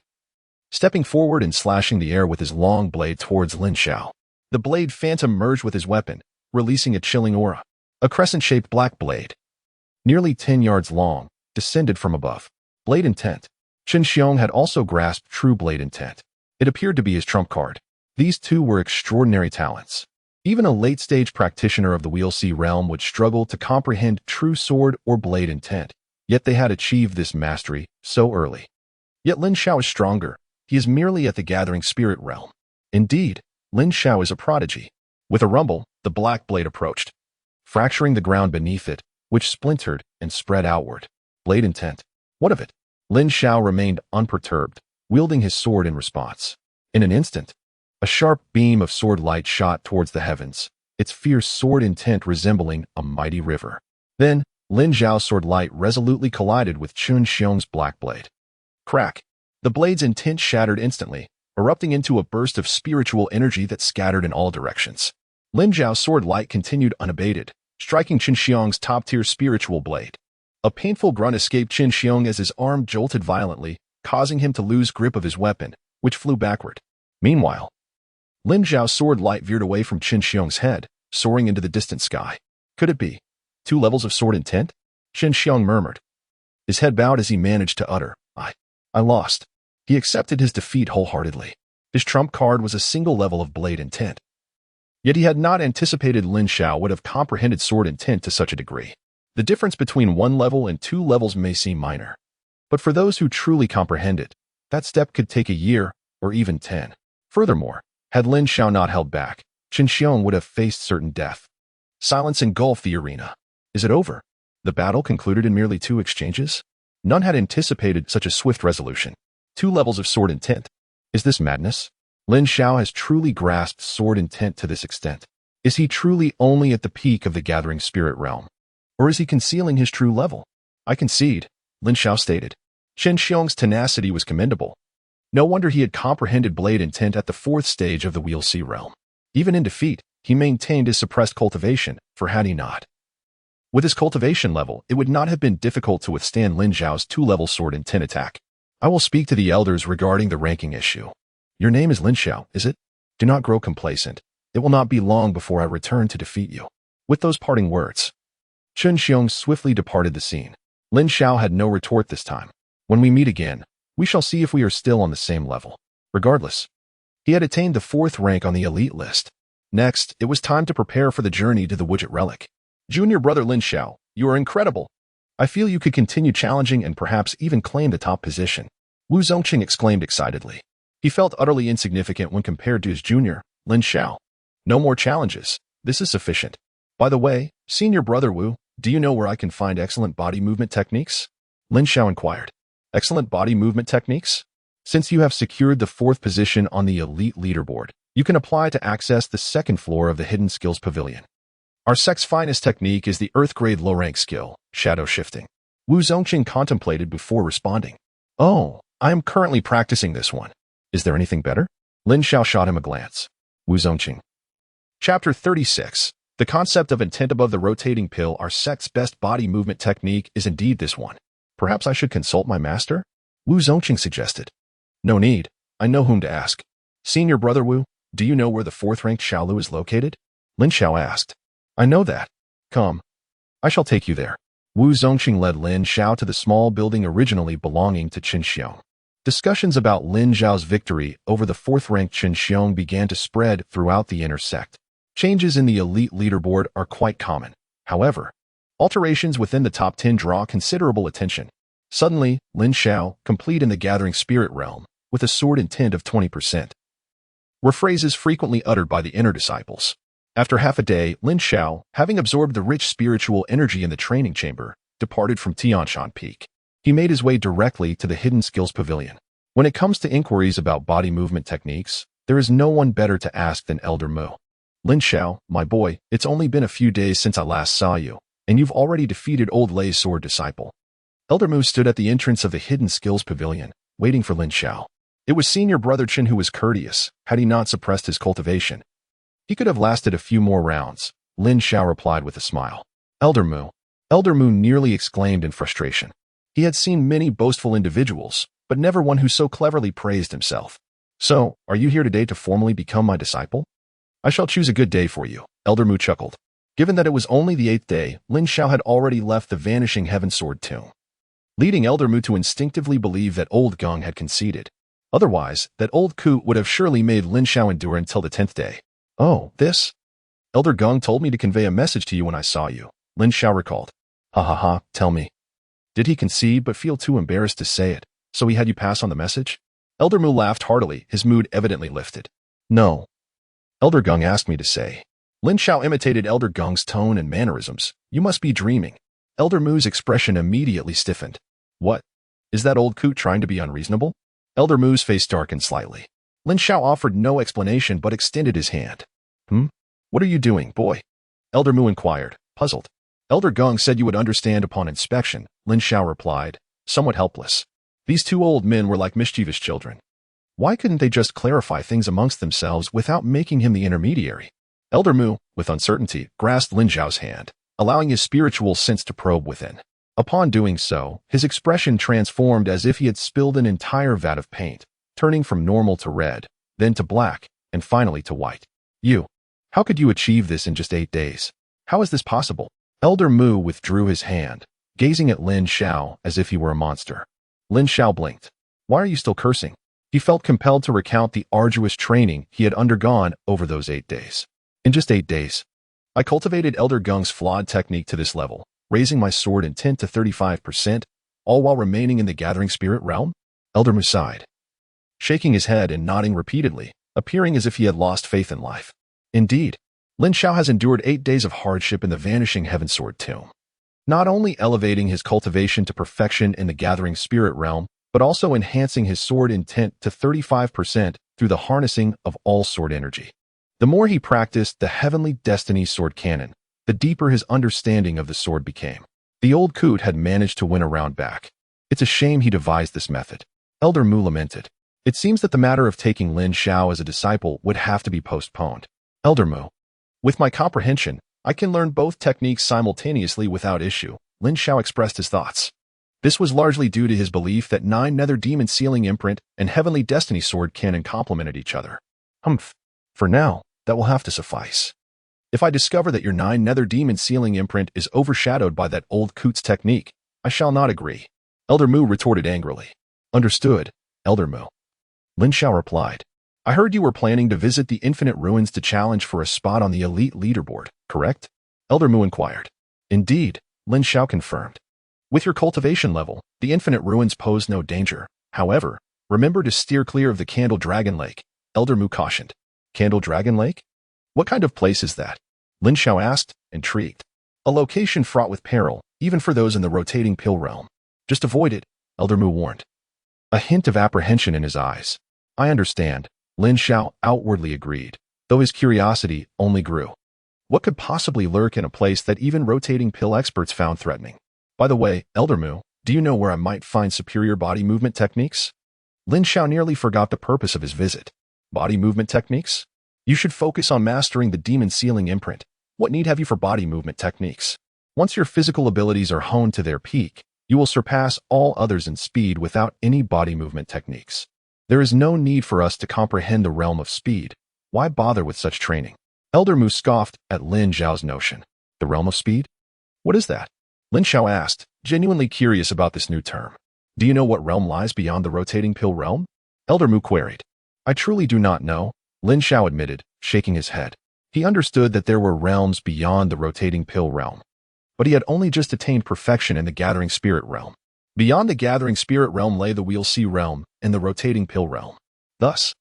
S1: stepping forward and slashing the air with his long blade towards Lin Xiao. The blade phantom merged with his weapon, releasing a chilling aura. A crescent-shaped black blade, nearly 10 yards long, descended from above. Blade intent. Qin Xiong had also grasped true blade intent. It appeared to be his trump card. These two were extraordinary talents. Even a late-stage practitioner of the Wheel Sea realm would struggle to comprehend true sword or blade intent, yet they had achieved this mastery so early. Yet Lin Xiao is stronger. He is merely at the gathering spirit realm. Indeed, Lin Xiao is a prodigy. With a rumble, the black blade approached, fracturing the ground beneath it, which splintered and spread outward. Blade intent. What of it? Lin Xiao remained unperturbed, wielding his sword in response. In an instant, a sharp beam of sword light shot towards the heavens, its fierce sword intent resembling a mighty river. Then, Lin Xiao's sword light resolutely collided with Qin Xiong's black blade. Crack! The blade's intent shattered instantly, erupting into a burst of spiritual energy that scattered in all directions. Lin Xiao's sword light continued unabated, striking Qin Xiong's top-tier spiritual blade. A painful grunt escaped Qin Xiong as his arm jolted violently, causing him to lose grip of his weapon, which flew backward. Meanwhile, Lin Xiao's sword light veered away from Qin Xiong's head, soaring into the distant sky. Could it be 2 levels of sword intent? Qin Xiong murmured. His head bowed as he managed to utter, I lost. He accepted his defeat wholeheartedly. His trump card was a single level of blade intent. Yet he had not anticipated Lin Xiao would have comprehended sword intent to such a degree. The difference between 1 level and 2 levels may seem minor, but for those who truly comprehend it, that step could take a year or even 10. Furthermore, had Lin Xiao not held back, Qin Xiong would have faced certain death. Silence engulfed the arena. Is it over? The battle concluded in merely 2 exchanges? None had anticipated such a swift resolution. 2 levels of sword intent. Is this madness? Lin Xiao has truly grasped sword intent to this extent. Is he truly only at the peak of the gathering spirit realm? Or is he concealing his true level? I concede, Lin Xiao stated. Qin Xiong's tenacity was commendable. No wonder he had comprehended blade intent at the 4th stage of the Wheel Sea realm. Even in defeat, he maintained his suppressed cultivation, for had he not, with his cultivation level, it would not have been difficult to withstand Lin Xiao's 2-level sword intent attack. I will speak to the elders regarding the ranking issue. Your name is Lin Xiao, is it? Do not grow complacent. It will not be long before I return to defeat you. With those parting words, Qin Xiong swiftly departed the scene. Lin Xiao had no retort this time. When we meet again, We shall see if we are still on the same level. Regardless, he had attained the 4th rank on the elite list. Next, it was time to prepare for the journey to the Widget Relic. Junior brother Lin Xiao, you are incredible. I feel you could continue challenging and perhaps even claim the top position. Wu Zongqing exclaimed excitedly. He felt utterly insignificant when compared to his junior, Lin Xiao. No more challenges. This is sufficient. By the way, senior brother Wu, do you know where I can find excellent body movement techniques? Lin Xiao inquired. Excellent body movement techniques? Since you have secured the 4th position on the elite leaderboard, you can apply to access the 2nd floor of the Hidden Skills Pavilion. Our sect's finest technique is the Earth-grade low-rank skill, shadow shifting. Wu Zongqing contemplated before responding. Oh, I am currently practicing this one. Is there anything better? Lin Xiao shot him a glance. Wu Zongqing. Chapter 36. The concept of intent above the rotating pill, our sect's best body movement technique, is indeed this one. Perhaps I should consult my master? Wu Zongqing suggested. No need. I know whom to ask. Senior brother Wu, do you know where the 4th-ranked Xiaolu is located? Lin Xiao asked. I know that. Come. I shall take you there. Wu Zongqing led Lin Xiao to the small building originally belonging to Qin Xiong. Discussions about Lin Xiao's victory over the 4th-ranked Qin Xiong began to spread throughout the inner sect. Changes in the elite leaderboard are quite common. However, alterations within the top 10 draw considerable attention. Suddenly, Lin Xiao, complete in the gathering spirit realm, with a sword intent of 20%, were phrases frequently uttered by the inner disciples. After half a day, Lin Xiao, having absorbed the rich spiritual energy in the training chamber, departed from Tianshan Peak. He made his way directly to the Hidden Skills Pavilion. When it comes to inquiries about body movement techniques, there is no one better to ask than Elder Mu. Lin Xiao, my boy, it's only been a few days since I last saw you, and you've already defeated old Lei's sword disciple. Elder Mu stood at the entrance of the Hidden Skills Pavilion, waiting for Lin Xiao. It was senior brother Qin who was courteous, had he not suppressed his cultivation. He could have lasted a few more rounds, Lin Xiao replied with a smile. Elder Mu nearly exclaimed in frustration. He had seen many boastful individuals, but never one who so cleverly praised himself. So, are you here today to formally become my disciple? I shall choose a good day for you, Elder Mu chuckled. Given that it was only the 8th day, Lin Xiao had already left the vanishing Heaven Sword Tomb, leading Elder Mu to instinctively believe that old Geng had conceded. Otherwise, that old Ku would have surely made Lin Xiao endure until the 10th day. Oh, this? Elder Geng told me to convey a message to you when I saw you, Lin Xiao recalled. Ha ha ha, tell me. Did he concede but feel too embarrassed to say it, so he had you pass on the message? Elder Mu laughed heartily, his mood evidently lifted. No. Elder Geng asked me to say. Lin Xiao imitated Elder Geng's tone and mannerisms. You must be dreaming. Elder Mu's expression immediately stiffened. What? Is that old coot trying to be unreasonable? Elder Mu's face darkened slightly. Lin Xiao offered no explanation but extended his hand. What are you doing, boy? Elder Mu inquired, puzzled. Elder Geng said you would understand upon inspection, Lin Xiao replied, somewhat helpless. These two old men were like mischievous children. Why couldn't they just clarify things amongst themselves without making him the intermediary? Elder Mu, with uncertainty, grasped Lin Xiao's hand, allowing his spiritual sense to probe within. Upon doing so, his expression transformed as if he had spilled an entire vat of paint, turning from normal to red, then to black, and finally to white. How could you achieve this in just 8 days? How is this possible? Elder Mu withdrew his hand, gazing at Lin Xiao as if he were a monster. Lin Xiao blinked. Why are you still cursing? He felt compelled to recount the arduous training he had undergone over those 8 days. In just 8 days, I cultivated Elder Geng's flawed technique to this level, raising my sword intent to 35%, all while remaining in the gathering spirit realm? Elder Mu sighed, shaking his head and nodding repeatedly, appearing as if he had lost faith in life. Indeed, Lin Xiao has endured 8 days of hardship in the vanishing Heaven Sword Tomb, not only elevating his cultivation to perfection in the gathering spirit realm, but also enhancing his sword intent to 35% through the harnessing of all sword energy. The more he practiced the Heavenly Destiny sword canon, the deeper his understanding of the sword became. The old coot had managed to win a round back. It's a shame he devised this method. Elder Mu lamented. It seems that the matter of taking Lin Xiao as a disciple would have to be postponed. Elder Mu. With my comprehension, I can learn both techniques simultaneously without issue, Lin Xiao expressed his thoughts. This was largely due to his belief that 9 Nether Demon Sealing Imprint and Heavenly Destiny Sword canon complemented each other. For now, that will have to suffice. If I discover that your 9 Nether Demon Sealing Imprint is overshadowed by that old coot's technique, I shall not agree. Elder Mu retorted angrily. Understood, Elder Mu. Lin Xiao replied. I heard you were planning to visit the Infinite Ruins to challenge for a spot on the elite leaderboard, correct? Elder Mu inquired. Indeed, Lin Xiao confirmed. With your cultivation level, the Infinite Ruins pose no danger. However, remember to steer clear of the Candle Dragon Lake, Elder Mu cautioned. Candle Dragon Lake? What kind of place is that? Lin Xiao asked, intrigued. A location fraught with peril, even for those in the rotating pill realm. Just avoid it, Elder Mu warned. A hint of apprehension in his eyes. I understand, Lin Xiao outwardly agreed, though his curiosity only grew. What could possibly lurk in a place that even rotating pill experts found threatening? By the way, Elder Mu, do you know where I might find superior body movement techniques? Lin Xiao nearly forgot the purpose of his visit. Body movement techniques? You should focus on mastering the demon sealing imprint. What need have you for body movement techniques? Once your physical abilities are honed to their peak, you will surpass all others in speed without any body movement techniques. There is no need for us to comprehend the realm of speed. Why bother with such training? Elder Mu scoffed at Lin Xiao's notion. The realm of speed? What is that? Lin Xiao asked, genuinely curious about this new term. Do you know what realm lies beyond the rotating pill realm? Elder Mu queried. I truly do not know, Lin Xiao admitted, shaking his head. He understood that there were realms beyond the rotating pill realm, but he had only just attained perfection in the gathering spirit realm. Beyond the gathering spirit realm lay the wheel C realm and the rotating pill realm. Thus,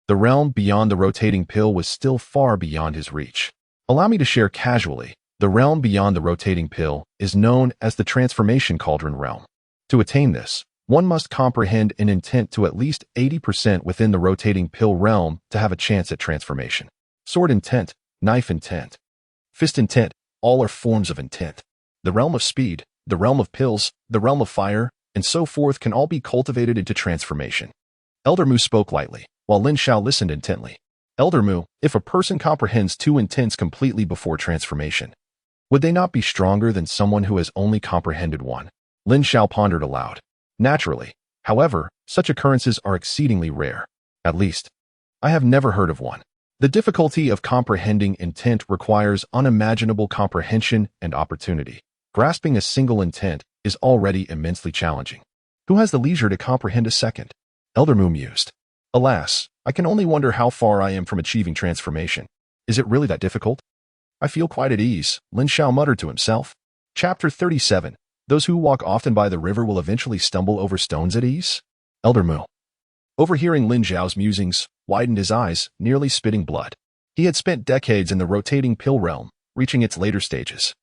S1: the realm beyond the rotating pill was still far beyond his reach. Allow me to share casually, the realm beyond the rotating pill is known as the transformation cauldron realm. To attain this, one must comprehend an intent to at least 80% within the rotating pill realm to have a chance at transformation. Sword intent, knife intent, fist intent, all are forms of intent. The realm of speed, the realm of pills, the realm of fire, and so forth can all be cultivated into transformation. Elder Mu spoke lightly, while Lin Xiao listened intently. Elder Mu, if a person comprehends two intents completely before transformation, would they not be stronger than someone who has only comprehended one? Lin Xiao pondered aloud. Naturally, however, such occurrences are exceedingly rare. At least, I have never heard of one. The difficulty of comprehending intent requires unimaginable comprehension and opportunity. Grasping a single intent is already immensely challenging. Who has the leisure to comprehend a second? Elder Mu mused. Alas, I can only wonder how far I am from achieving transformation. Is it really that difficult? I feel quite at ease, Lin Xiao muttered to himself. Chapter 37. Those who walk often by the river will eventually stumble over stones at ease? Elder Mu, overhearing Lin Xiao's musings, widened his eyes, nearly spitting blood. He had spent decades in the rotating pill realm, reaching its later stages.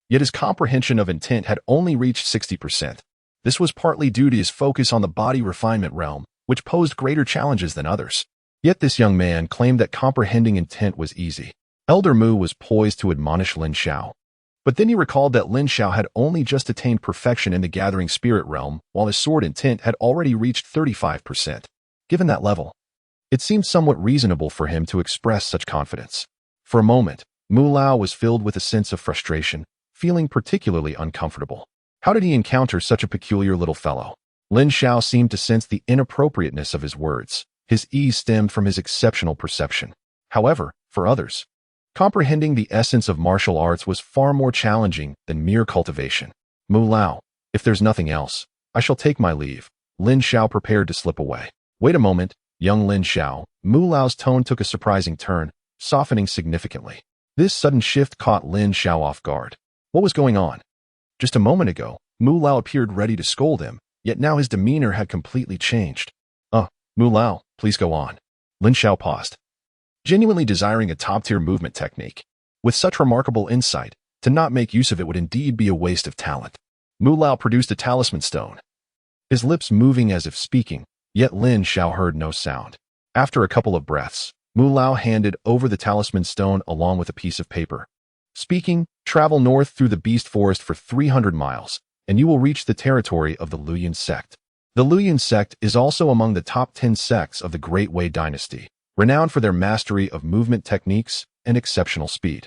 S1: Yet his comprehension of intent had only reached 60%. This was partly due to his focus on the body refinement realm, which posed greater challenges than others. Yet this young man claimed that comprehending intent was easy. Elder Mu was poised to admonish Lin Xiao. But then he recalled that Lin Xiao had only just attained perfection in the gathering spirit realm, while his sword intent had already reached 35%. Given that level, it seemed somewhat reasonable for him to express such confidence. For a moment, Mu Lao was filled with a sense of frustration, feeling particularly uncomfortable. How did he encounter such a peculiar little fellow? Lin Xiao seemed to sense the inappropriateness of his words. His ease stemmed from his exceptional perception. However, for others, comprehending the essence of martial arts was far more challenging than mere cultivation. Mu Lao, if there's nothing else, I shall take my leave. Lin Xiao prepared to slip away. Wait a moment, young Lin Xiao. Mu Lao's tone took a surprising turn, softening significantly. This sudden shift caught Lin Xiao off guard. What was going on? Just a moment ago, Mu Lao appeared ready to scold him, yet now his demeanor had completely changed. Mu Lao, please go on. Lin Xiao paused, genuinely desiring a top-tier movement technique. With such remarkable insight, to not make use of it would indeed be a waste of talent. Mu Lao produced a talisman stone, his lips moving as if speaking, yet Lin Xiao heard no sound. After a couple of breaths, Mu Lao handed over the talisman stone along with a piece of paper. Speaking, travel north through the beast forest for 300 miles, and you will reach the territory of the Demon Sect. The Demon Sect is also among the top 10 sects of the Great Wei dynasty, renowned for their mastery of movement techniques and exceptional speed.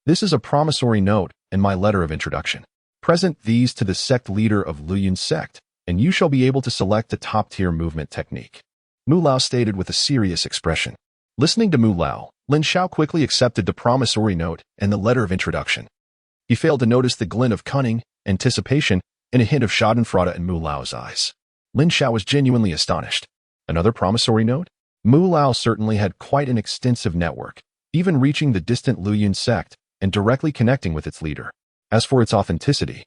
S1: This is a promissory note in my letter of introduction. Present these to the sect leader of Demon Sect, and you shall be able to select a top-tier movement technique. Mu Lao stated with a serious expression. Listening to Mu Lao, Lin Xiao quickly accepted the promissory note and the letter of introduction. He failed to notice the glint of cunning, anticipation, and a hint of schadenfreude in Mu Lao's eyes. Lin Xiao was genuinely astonished. Another promissory note? Mu Lao certainly had quite an extensive network, even reaching the distant Luoyuan sect and directly connecting with its leader. As for its authenticity,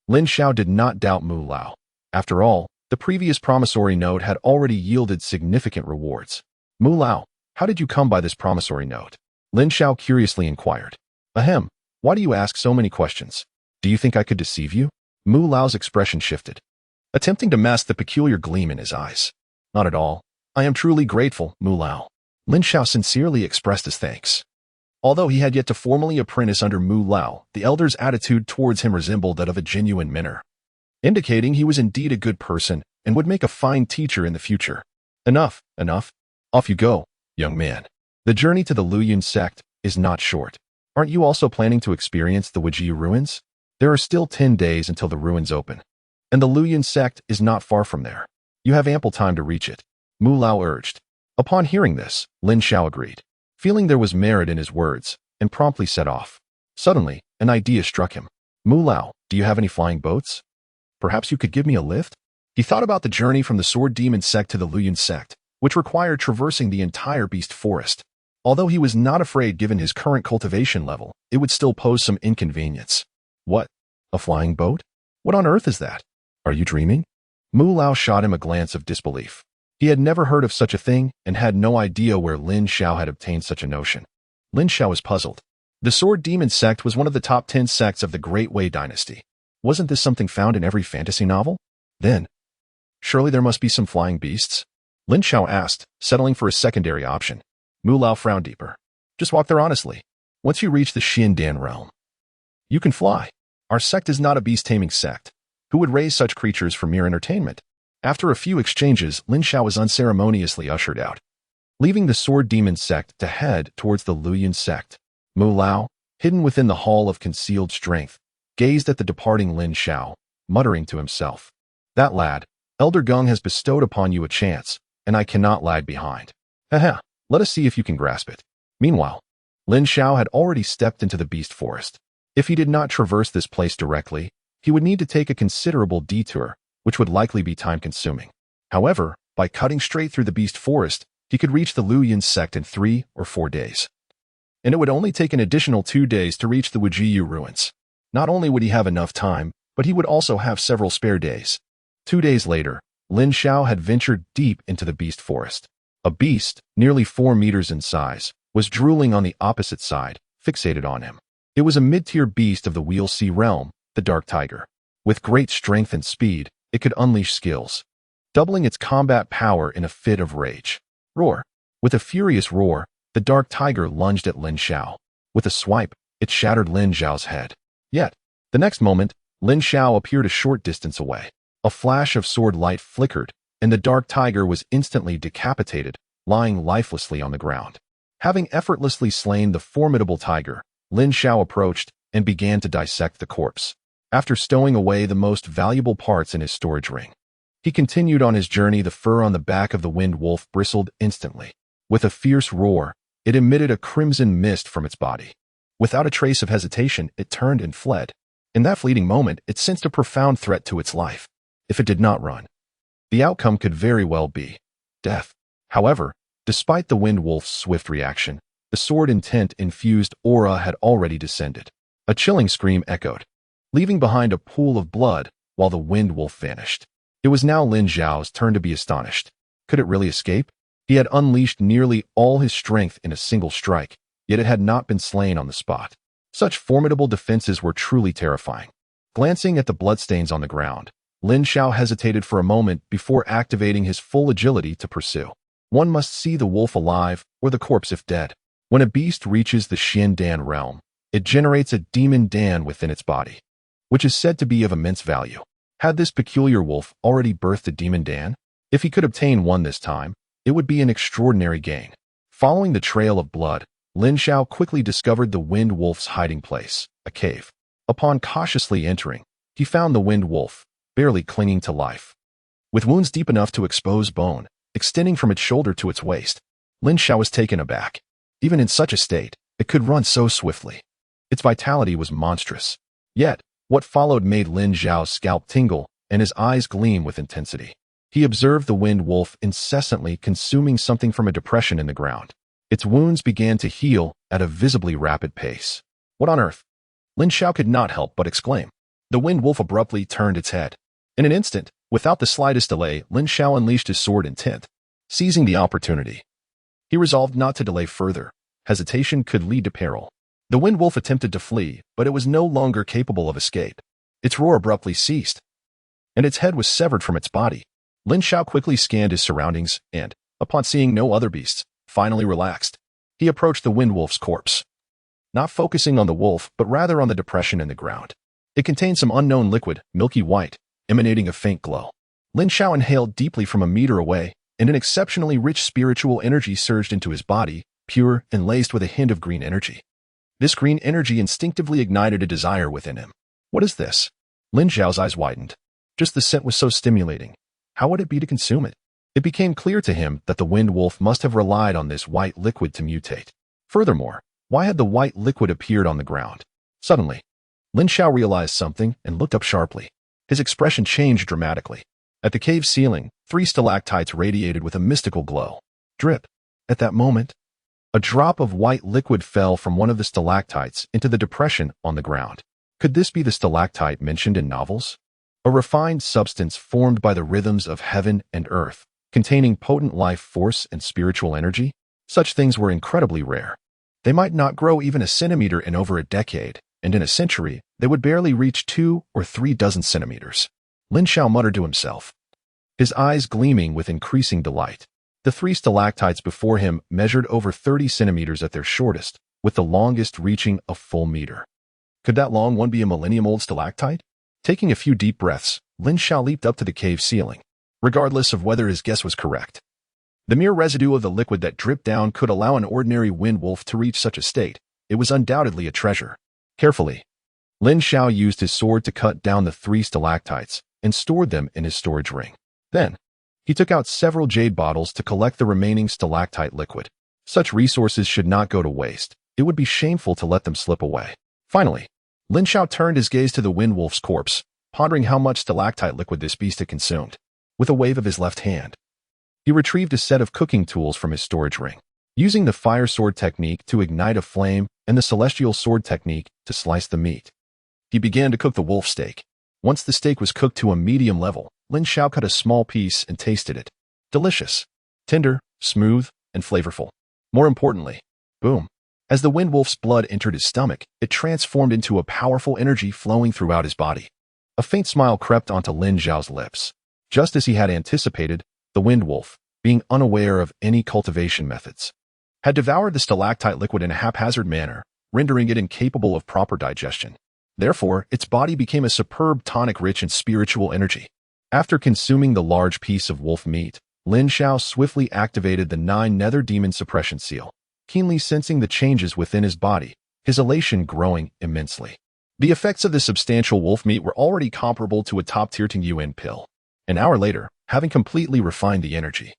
S1: Lin Xiao did not doubt Mu Lao. After all, the previous promissory note had already yielded significant rewards. Mu Lao, how did you come by this promissory note? Lin Xiao curiously inquired. Ahem, why do you ask so many questions? Do you think I could deceive you? Mu Lao's expression shifted, attempting to mask the peculiar gleam in his eyes. Not at all. I am truly grateful, Mu Lao. Lin Xiao sincerely expressed his thanks. Although he had yet to formally apprentice under Mu Lao, the elder's attitude towards him resembled that of a genuine mentor, indicating he was indeed a good person and would make a fine teacher in the future. Enough. Off you go, young man. The journey to the Luoyuan sect is not short. Aren't you also planning to experience the Wujiu ruins? There are still 10 days until the ruins open, and the Luoyuan sect is not far from there. You have ample time to reach it, Mu Lao urged. Upon hearing this, Lin Xiao agreed, feeling there was merit in his words, and promptly set off. Suddenly, an idea struck him. Mu Lao, do you have any flying boats? Perhaps you could give me a lift? He thought about the journey from the Sword Demon Sect to the Luoyuan sect, which required traversing the entire beast forest. Although he was not afraid given his current cultivation level, it would still pose some inconvenience. What? A flying boat? What on earth is that? Are you dreaming? Mu Lao shot him a glance of disbelief. He had never heard of such a thing and had no idea where Lin Xiao had obtained such a notion. Lin Xiao was puzzled. The Sword Demon Sect was one of the top 10 sects of the Great Wei dynasty. Wasn't this something found in every fantasy novel? Then, surely there must be some flying beasts? Lin Xiao asked, settling for a secondary option. Mu Lao frowned deeper. Just walk there honestly. Once you reach the Xiandan realm, you can fly. Our sect is not a beast-taming sect. Who would raise such creatures for mere entertainment? After a few exchanges, Lin Xiao was unceremoniously ushered out, leaving the Sword Demon Sect to head towards the Luoyuan sect. Mu Lao, hidden within the Hall of Concealed Strength, gazed at the departing Lin Xiao, muttering to himself. That lad, Elder Gung has bestowed upon you a chance, and I cannot lag behind. Haha, let us see if you can grasp it. Meanwhile, Lin Xiao had already stepped into the beast forest. If he did not traverse this place directly, he would need to take a considerable detour, which would likely be time-consuming. However, by cutting straight through the beast forest, he could reach the Luoyuan sect in 3 or 4 days. And it would only take an additional 2 days to reach the Wujiu ruins. Not only would he have enough time, but he would also have several spare days. 2 days later, Lin Xiao had ventured deep into the beast forest. A beast, nearly 4 meters in size, was drooling on the opposite side, fixated on him. It was a mid-tier beast of the Wheel Sea realm, the Dark Tiger. With great strength and speed, it could unleash skills, doubling its combat power in a fit of rage. Roar! With a furious roar, the Dark Tiger lunged at Lin Xiao. With a swipe, it shattered Lin Xiao's head. Yet, the next moment, Lin Xiao appeared a short distance away. A flash of sword light flickered, and the Dark Tiger was instantly decapitated, lying lifelessly on the ground. Having effortlessly slain the formidable tiger, Lin Xiao approached and began to dissect the corpse. After stowing away the most valuable parts in his storage ring, he continued on his journey. The fur on the back of the wind wolf bristled instantly. With a fierce roar, it emitted a crimson mist from its body. Without a trace of hesitation, it turned and fled. In that fleeting moment, it sensed a profound threat to its life. If it did not run, the outcome could very well be death. However, despite the wind wolf's swift reaction, the sword intent-infused aura had already descended. A chilling scream echoed, leaving behind a pool of blood while the wind wolf vanished. It was now Lin Xiao's turn to be astonished. Could it really escape? He had unleashed nearly all his strength in a single strike, yet it had not been slain on the spot. Such formidable defenses were truly terrifying. Glancing at the bloodstains on the ground, Lin Xiao hesitated for a moment before activating his full agility to pursue. One must see the wolf alive or the corpse if dead. When a beast reaches the Xiandan realm, it generates a demon dan within its body, which is said to be of immense value. Had this peculiar wolf already birthed a demon dan? If he could obtain one this time, it would be an extraordinary gain. Following the trail of blood, Lin Xiao quickly discovered the wind wolf's hiding place, a cave. Upon cautiously entering, he found the wind wolf, barely clinging to life, with wounds deep enough to expose bone, extending from its shoulder to its waist. Lin Xiao was taken aback. Even in such a state, it could run so swiftly. Its vitality was monstrous. Yet, what followed made Lin Xiao's scalp tingle and his eyes gleam with intensity. He observed the wind wolf incessantly consuming something from a depression in the ground. Its wounds began to heal at a visibly rapid pace. What on earth? Lin Xiao could not help but exclaim. The wind wolf abruptly turned its head. In an instant, without the slightest delay, Lin Xiao unleashed his sword intent. Seizing the opportunity, he resolved not to delay further. Hesitation could lead to peril. The wind wolf attempted to flee, but it was no longer capable of escape. Its roar abruptly ceased, and its head was severed from its body. Lin Xiao quickly scanned his surroundings and, upon seeing no other beasts, finally relaxed. He approached the wind wolf's corpse, not focusing on the wolf, but rather on the depression in the ground. It contained some unknown liquid, milky white, emanating a faint glow. Lin Xiao inhaled deeply from a meter away, and an exceptionally rich spiritual energy surged into his body, pure and laced with a hint of green energy. This green energy instinctively ignited a desire within him. What is this? Lin Xiao's eyes widened. Just the scent was so stimulating. How would it be to consume it? It became clear to him that the wind wolf must have relied on this white liquid to mutate. Furthermore, why had the white liquid appeared on the ground? Suddenly, Lin Xiao realized something and looked up sharply. His expression changed dramatically. At the cave ceiling, 3 stalactites radiated with a mystical glow. Drip. At that moment, a drop of white liquid fell from one of the stalactites into the depression on the ground. Could this be the stalactite mentioned in novels? A refined substance formed by the rhythms of heaven and earth, containing potent life force and spiritual energy? Such things were incredibly rare. They might not grow even a centimeter in over a decade, and in a century, they would barely reach 2 or 3 dozen centimeters. Lin Xiao muttered to himself, his eyes gleaming with increasing delight. The 3 stalactites before him measured over 30 centimeters at their shortest, with the longest reaching a full meter. Could that long one be a millennium-old stalactite? Taking a few deep breaths, Lin Xiao leaped up to the cave ceiling, regardless of whether his guess was correct. The mere residue of the liquid that dripped down could allow an ordinary wind wolf to reach such a state. It was undoubtedly a treasure. Carefully, Lin Xiao used his sword to cut down the 3 stalactites and stored them in his storage ring. Then, he took out several jade bottles to collect the remaining stalactite liquid. Such resources should not go to waste. It would be shameful to let them slip away. Finally, Lin Xiao turned his gaze to the wind wolf's corpse, pondering how much stalactite liquid this beast had consumed. With a wave of his left hand, he retrieved a set of cooking tools from his storage ring. Using the fire sword technique to ignite a flame and the celestial sword technique to slice the meat, he began to cook the wolf steak. Once the steak was cooked to a medium level, Lin Xiao cut a small piece and tasted it. Delicious, tender, smooth, and flavorful. More importantly, boom. As the wind wolf's blood entered his stomach, it transformed into a powerful energy flowing throughout his body. A faint smile crept onto Lin Xiao's lips. Just as he had anticipated, the wind wolf, being unaware of any cultivation methods, had devoured the stalactite liquid in a haphazard manner, rendering it incapable of proper digestion. Therefore, its body became a superb tonic rich in spiritual energy. After consuming the large piece of wolf meat, Lin Xiao swiftly activated the 9 nether demon suppression seal, keenly sensing the changes within his body, his elation growing immensely. The effects of the substantial wolf meat were already comparable to a top-tier Tingyuan pill. An hour later, having completely refined the energy,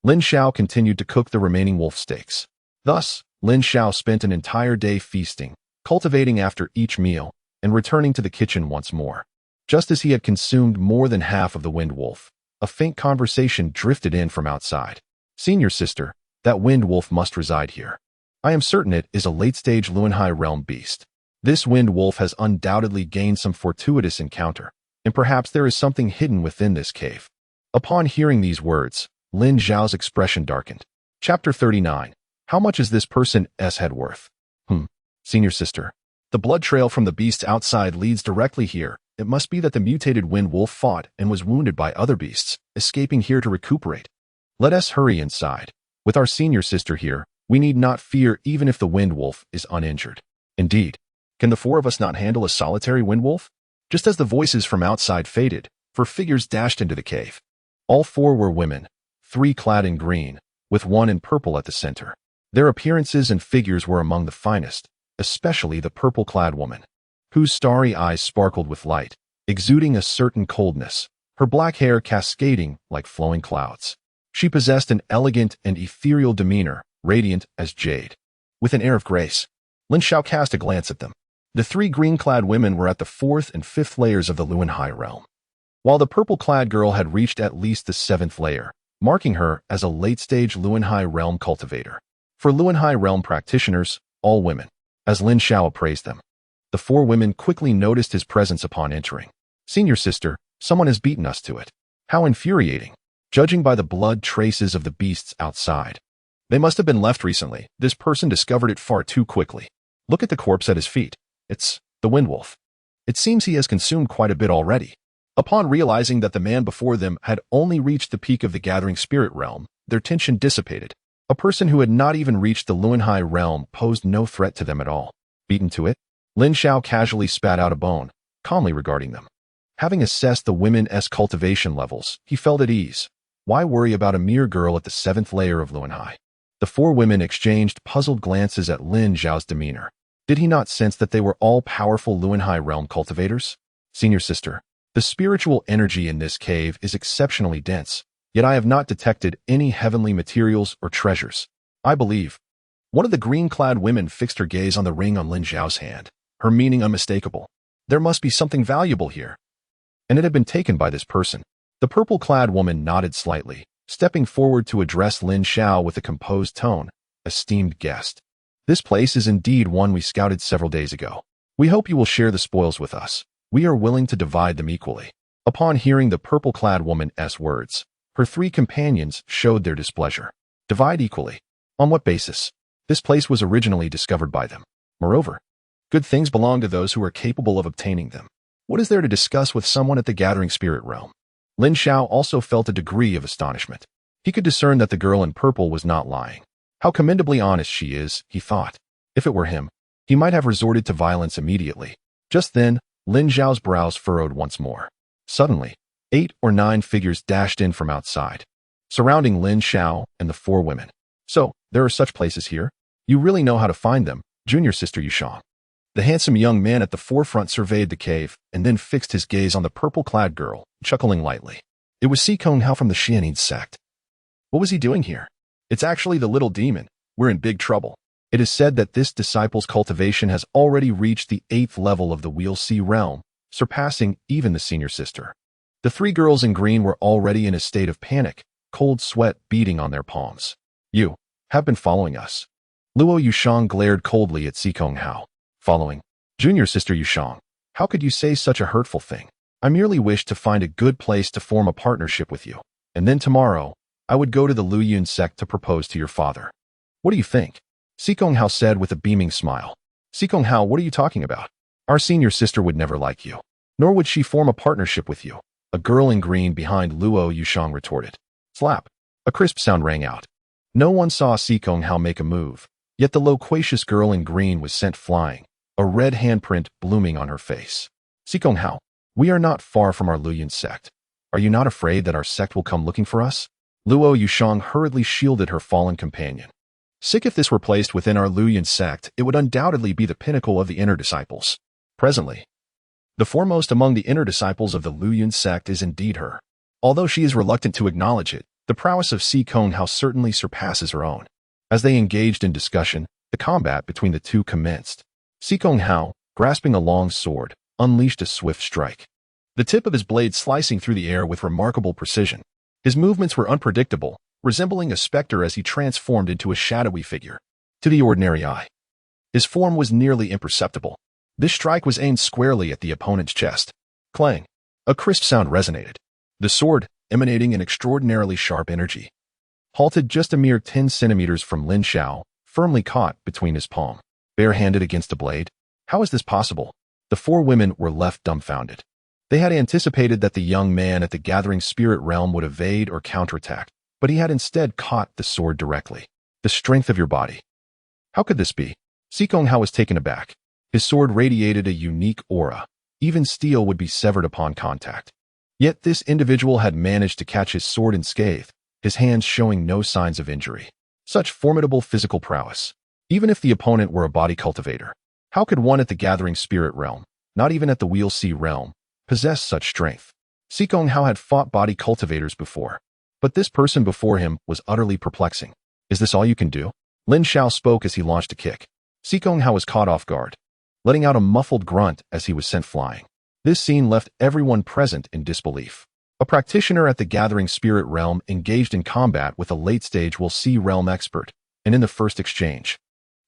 S1: Lin Xiao continued to cook the remaining wolf steaks. Thus, Lin Xiao spent an entire day feasting, cultivating after each meal, and returning to the kitchen once more. Just as he had consumed more than half of the wind wolf, a faint conversation drifted in from outside. "Senior sister, that wind wolf must reside here. I am certain it is a late-stage Luanhai realm beast. This wind wolf has undoubtedly gained some fortuitous encounter, and perhaps there is something hidden within this cave." Upon hearing these words, Lin Xiao's expression darkened. Chapter 39. How much is this person's head worth? Senior sister. The blood trail from the beasts outside leads directly here. It must be that the mutated wind wolf fought and was wounded by other beasts, escaping here to recuperate. Let us hurry inside. With our senior sister here, we need not fear even if the wind wolf is uninjured. Indeed, can the 4 of us not handle a solitary wind wolf? Just as the voices from outside faded, 4 figures dashed into the cave. All 4 were women, 3 clad in green, with 1 in purple at the center. Their appearances and figures were among the finest, especially the purple-clad woman, whose starry eyes sparkled with light, exuding a certain coldness, her black hair cascading like flowing clouds. She possessed an elegant and ethereal demeanor, radiant as jade. With an air of grace, Lin Xiao cast a glance at them. The 3 green-clad women were at the 4th and 5th layers of the Luanhai realm. while the purple-clad girl had reached at least the 7th layer, marking her as a late-stage Luanhai realm cultivator. For Luanhai realm practitioners, all women, as Lin Xiao appraised them. The 4 women quickly noticed his presence upon entering. "Senior sister, someone has beaten us to it." How infuriating, judging by the blood traces of the beasts outside. They must have been left recently. This person discovered it far too quickly. Look at the corpse at his feet. It's the Windwolf. It seems he has consumed quite a bit already. Upon realizing that the man before them had only reached the peak of the gathering spirit realm, their tension dissipated. A person who had not even reached the Luanhai realm posed no threat to them at all. Beaten to it? Lin Xiao casually spat out a bone, calmly regarding them. Having assessed the women's cultivation levels, he felt at ease. Why worry about a mere girl at the 7th layer of Luanhai? The 4 women exchanged puzzled glances at Lin Xiao's demeanor. Did he not sense that they were all powerful Luanhai realm cultivators? Senior sister, the spiritual energy in this cave is exceptionally dense, yet I have not detected any heavenly materials or treasures. I believe. One of the green-clad women fixed her gaze on the ring on Lin Xiao's hand, her meaning unmistakable. There must be something valuable here. And it had been taken by this person. The purple-clad woman nodded slightly, stepping forward to address Lin Xiao with a composed tone. Esteemed guest. This place is indeed one we scouted several days ago. We hope you will share the spoils with us. We are willing to divide them equally. Upon hearing the purple-clad woman's words, her 3 companions showed their displeasure. Divide equally? On what basis? This place was originally discovered by them. Moreover, good things belong to those who are capable of obtaining them. What is there to discuss with someone at the gathering spirit realm? Lin Xiao also felt a degree of astonishment. He could discern that the girl in purple was not lying. How commendably honest she is, he thought. If it were him, he might have resorted to violence immediately. Just then, Lin Xiao's brows furrowed once more. Suddenly, 8 or 9 figures dashed in from outside, surrounding Lin Xiao and the 4 women. So, there are such places here? You really know how to find them, junior sister Yushang. The handsome young man at the forefront surveyed the cave and then fixed his gaze on the purple-clad girl, chuckling lightly. It was Sikong Hao from the Xianid sect. What was he doing here? It's actually the little demon. We're in big trouble. It is said that this disciple's cultivation has already reached the 8th level of the Wheel C realm, surpassing even the senior sister. The 3 girls in green were already in a state of panic, cold sweat beating on their palms. You have been following us. Luo Yushang glared coldly at Sikong Hao. Following? Junior sister Yushang, how could you say such a hurtful thing? I merely wished to find a good place to form a partnership with you, and then tomorrow, I would go to the Luyun sect to propose to your father. What do you think? Sikong Hao said with a beaming smile. Sikong Hao, what are you talking about? Our senior sister would never like you, nor would she form a partnership with you. A girl in green behind Luo Yushang retorted. Slap. A crisp sound rang out. No one saw Sikong Hao make a move, yet the loquacious girl in green was sent flying, a red handprint blooming on her face. Sikong Hao, we are not far from our Luyun sect. Are you not afraid that our sect will come looking for us? Luo Yushang hurriedly shielded her fallen companion. Sick, if this were placed within our Luyun sect, it would undoubtedly be the pinnacle of the inner disciples. Presently, the foremost among the inner disciples of the Luyun sect is indeed her. Although she is reluctant to acknowledge it, the prowess of Sikong Hao certainly surpasses her own. As they engaged in discussion, the combat between the 2 commenced. Sikong Hao, grasping a long sword, unleashed a swift strike. The tip of his blade slicing through the air with remarkable precision. His movements were unpredictable, resembling a specter as he transformed into a shadowy figure. To the ordinary eye, his form was nearly imperceptible. This strike was aimed squarely at the opponent's chest. Clang! A crisp sound resonated. The sword, emanating an extraordinarily sharp energy, halted just a mere 10 centimeters from Lin Xiao, firmly caught between his palm. Barehanded against a blade? How is this possible? The 4 women were left dumbfounded. They had anticipated that the young man at the gathering spirit realm would evade or counterattack, but he had instead caught the sword directly. The strength of your body. How could this be? Sikong Hao was taken aback. His sword radiated a unique aura. Even steel would be severed upon contact. Yet this individual had managed to catch his sword unscathed, his hands showing no signs of injury. Such formidable physical prowess. Even if the opponent were a body cultivator, how could one at the gathering spirit realm, not even at the Wheel C realm, possess such strength? Sikong Hao had fought body cultivators before, but this person before him was utterly perplexing. Is this all you can do? Lin Xiao spoke as he launched a kick. Sikong Hao was caught off guard, letting out a muffled grunt as he was sent flying. This scene left everyone present in disbelief. A practitioner at the Gathering Spirit realm engaged in combat with a late-stage Will See realm expert, and in the first exchange,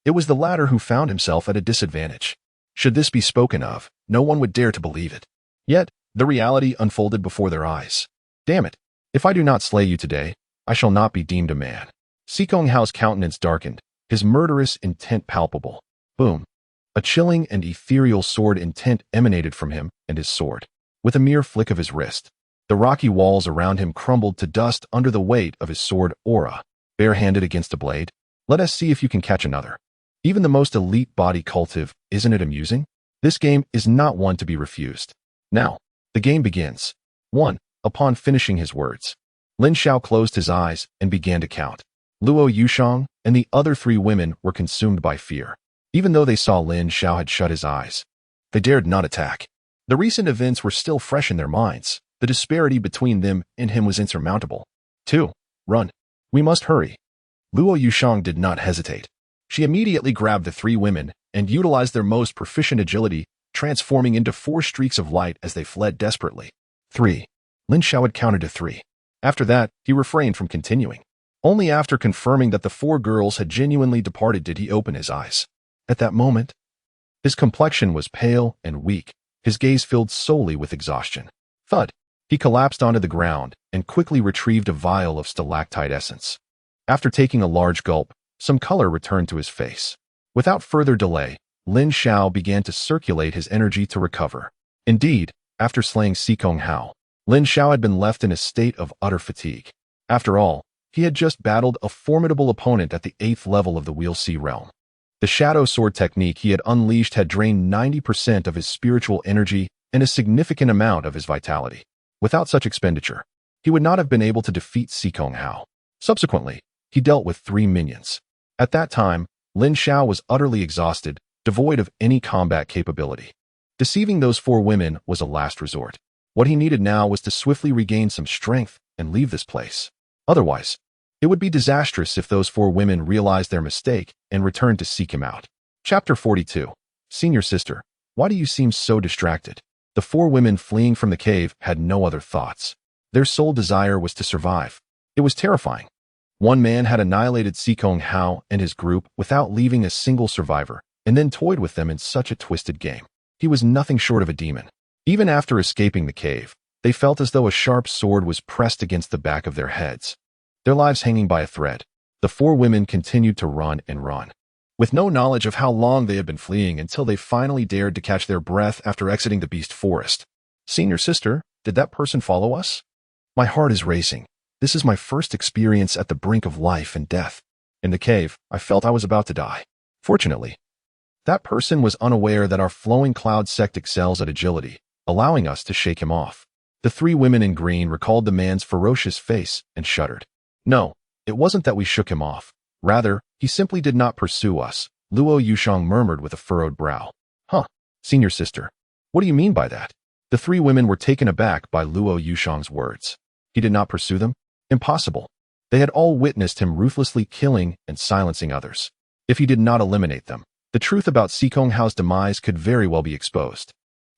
S1: it was the latter who found himself at a disadvantage. Should this be spoken of, no one would dare to believe it. Yet, the reality unfolded before their eyes. Damn it! If I do not slay you today, I shall not be deemed a man. Sikong Hao's countenance darkened, his murderous intent palpable. Boom! A chilling and ethereal sword intent emanated from him and his sword. With a mere flick of his wrist, the rocky walls around him crumbled to dust under the weight of his sword aura. Barehanded against a blade, let us see if you can catch another. Even the most elite body cultive, isn't it amusing? This game is not one to be refused. Now, the game begins. 1. Upon finishing his words, Lin Xiao closed his eyes and began to count. Luo Yushang and the other 3 women were consumed by fear. Even though they saw Lin Xiao had shut his eyes, they dared not attack. The recent events were still fresh in their minds. The disparity between them and him was insurmountable. 2. Run. We must hurry. Luo Yushang did not hesitate. She immediately grabbed the 3 women and utilized their most proficient agility, transforming into 4 streaks of light as they fled desperately. 3. Lin Xiao had counted to 3. After that, he refrained from continuing. Only after confirming that the 4 girls had genuinely departed did he open his eyes. At that moment, his complexion was pale and weak, his gaze filled solely with exhaustion. Thud! He collapsed onto the ground and quickly retrieved a vial of stalactite essence. After taking a large gulp, some color returned to his face. Without further delay, Lin Xiao began to circulate his energy to recover. Indeed, after slaying Sikong Hao, Lin Xiao had been left in a state of utter fatigue. After all, he had just battled a formidable opponent at the 8th level of the Will See realm. The shadow sword technique he had unleashed had drained 90% of his spiritual energy and a significant amount of his vitality. Without such expenditure, he would not have been able to defeat Sikong Hao. Subsequently, he dealt with 3 minions. At that time, Lin Xiao was utterly exhausted, devoid of any combat capability. Deceiving those 4 women was a last resort. What he needed now was to swiftly regain some strength and leave this place. Otherwise, it would be disastrous if those 4 women realized their mistake and returned to seek him out. Chapter 42. Senior Sister, why do you seem so distracted? The 4 women fleeing from the cave had no other thoughts. Their sole desire was to survive. It was terrifying. One man had annihilated Sikong Hao and his group without leaving a single survivor, and then toyed with them in such a twisted game. He was nothing short of a demon. Even after escaping the cave, they felt as though a sharp sword was pressed against the back of their heads. Their lives hanging by a thread, the 4 women continued to run and run, with no knowledge of how long they had been fleeing until they finally dared to catch their breath after exiting the beast forest. Senior Sister, did that person follow us? My heart is racing. This is my first experience at the brink of life and death. In the cave, I felt I was about to die. Fortunately, that person was unaware that our flowing cloud sect excels at agility, allowing us to shake him off. The 3 women in green recalled the man's ferocious face and shuddered. No, it wasn't that we shook him off. Rather, he simply did not pursue us, Luo Yushang murmured with a furrowed brow. Huh, Senior Sister, what do you mean by that? The 3 women were taken aback by Luo Yushang's words. He did not pursue them? Impossible. They had all witnessed him ruthlessly killing and silencing others. If he did not eliminate them, the truth about Sikong Hao's demise could very well be exposed.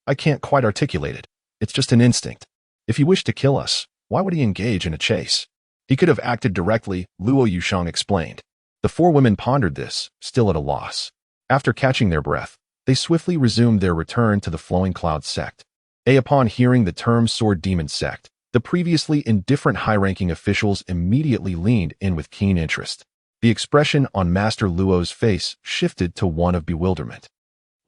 S1: I can't quite articulate it. It's just an instinct. If he wished to kill us, why would he engage in a chase? He could have acted directly, Luo Yushang explained. The 4 women pondered this, still at a loss. After catching their breath, they swiftly resumed their return to the Flowing Cloud sect. Upon hearing the term Sword Demon Sect, the previously indifferent high-ranking officials immediately leaned in with keen interest. The expression on Master Luo's face shifted to one of bewilderment.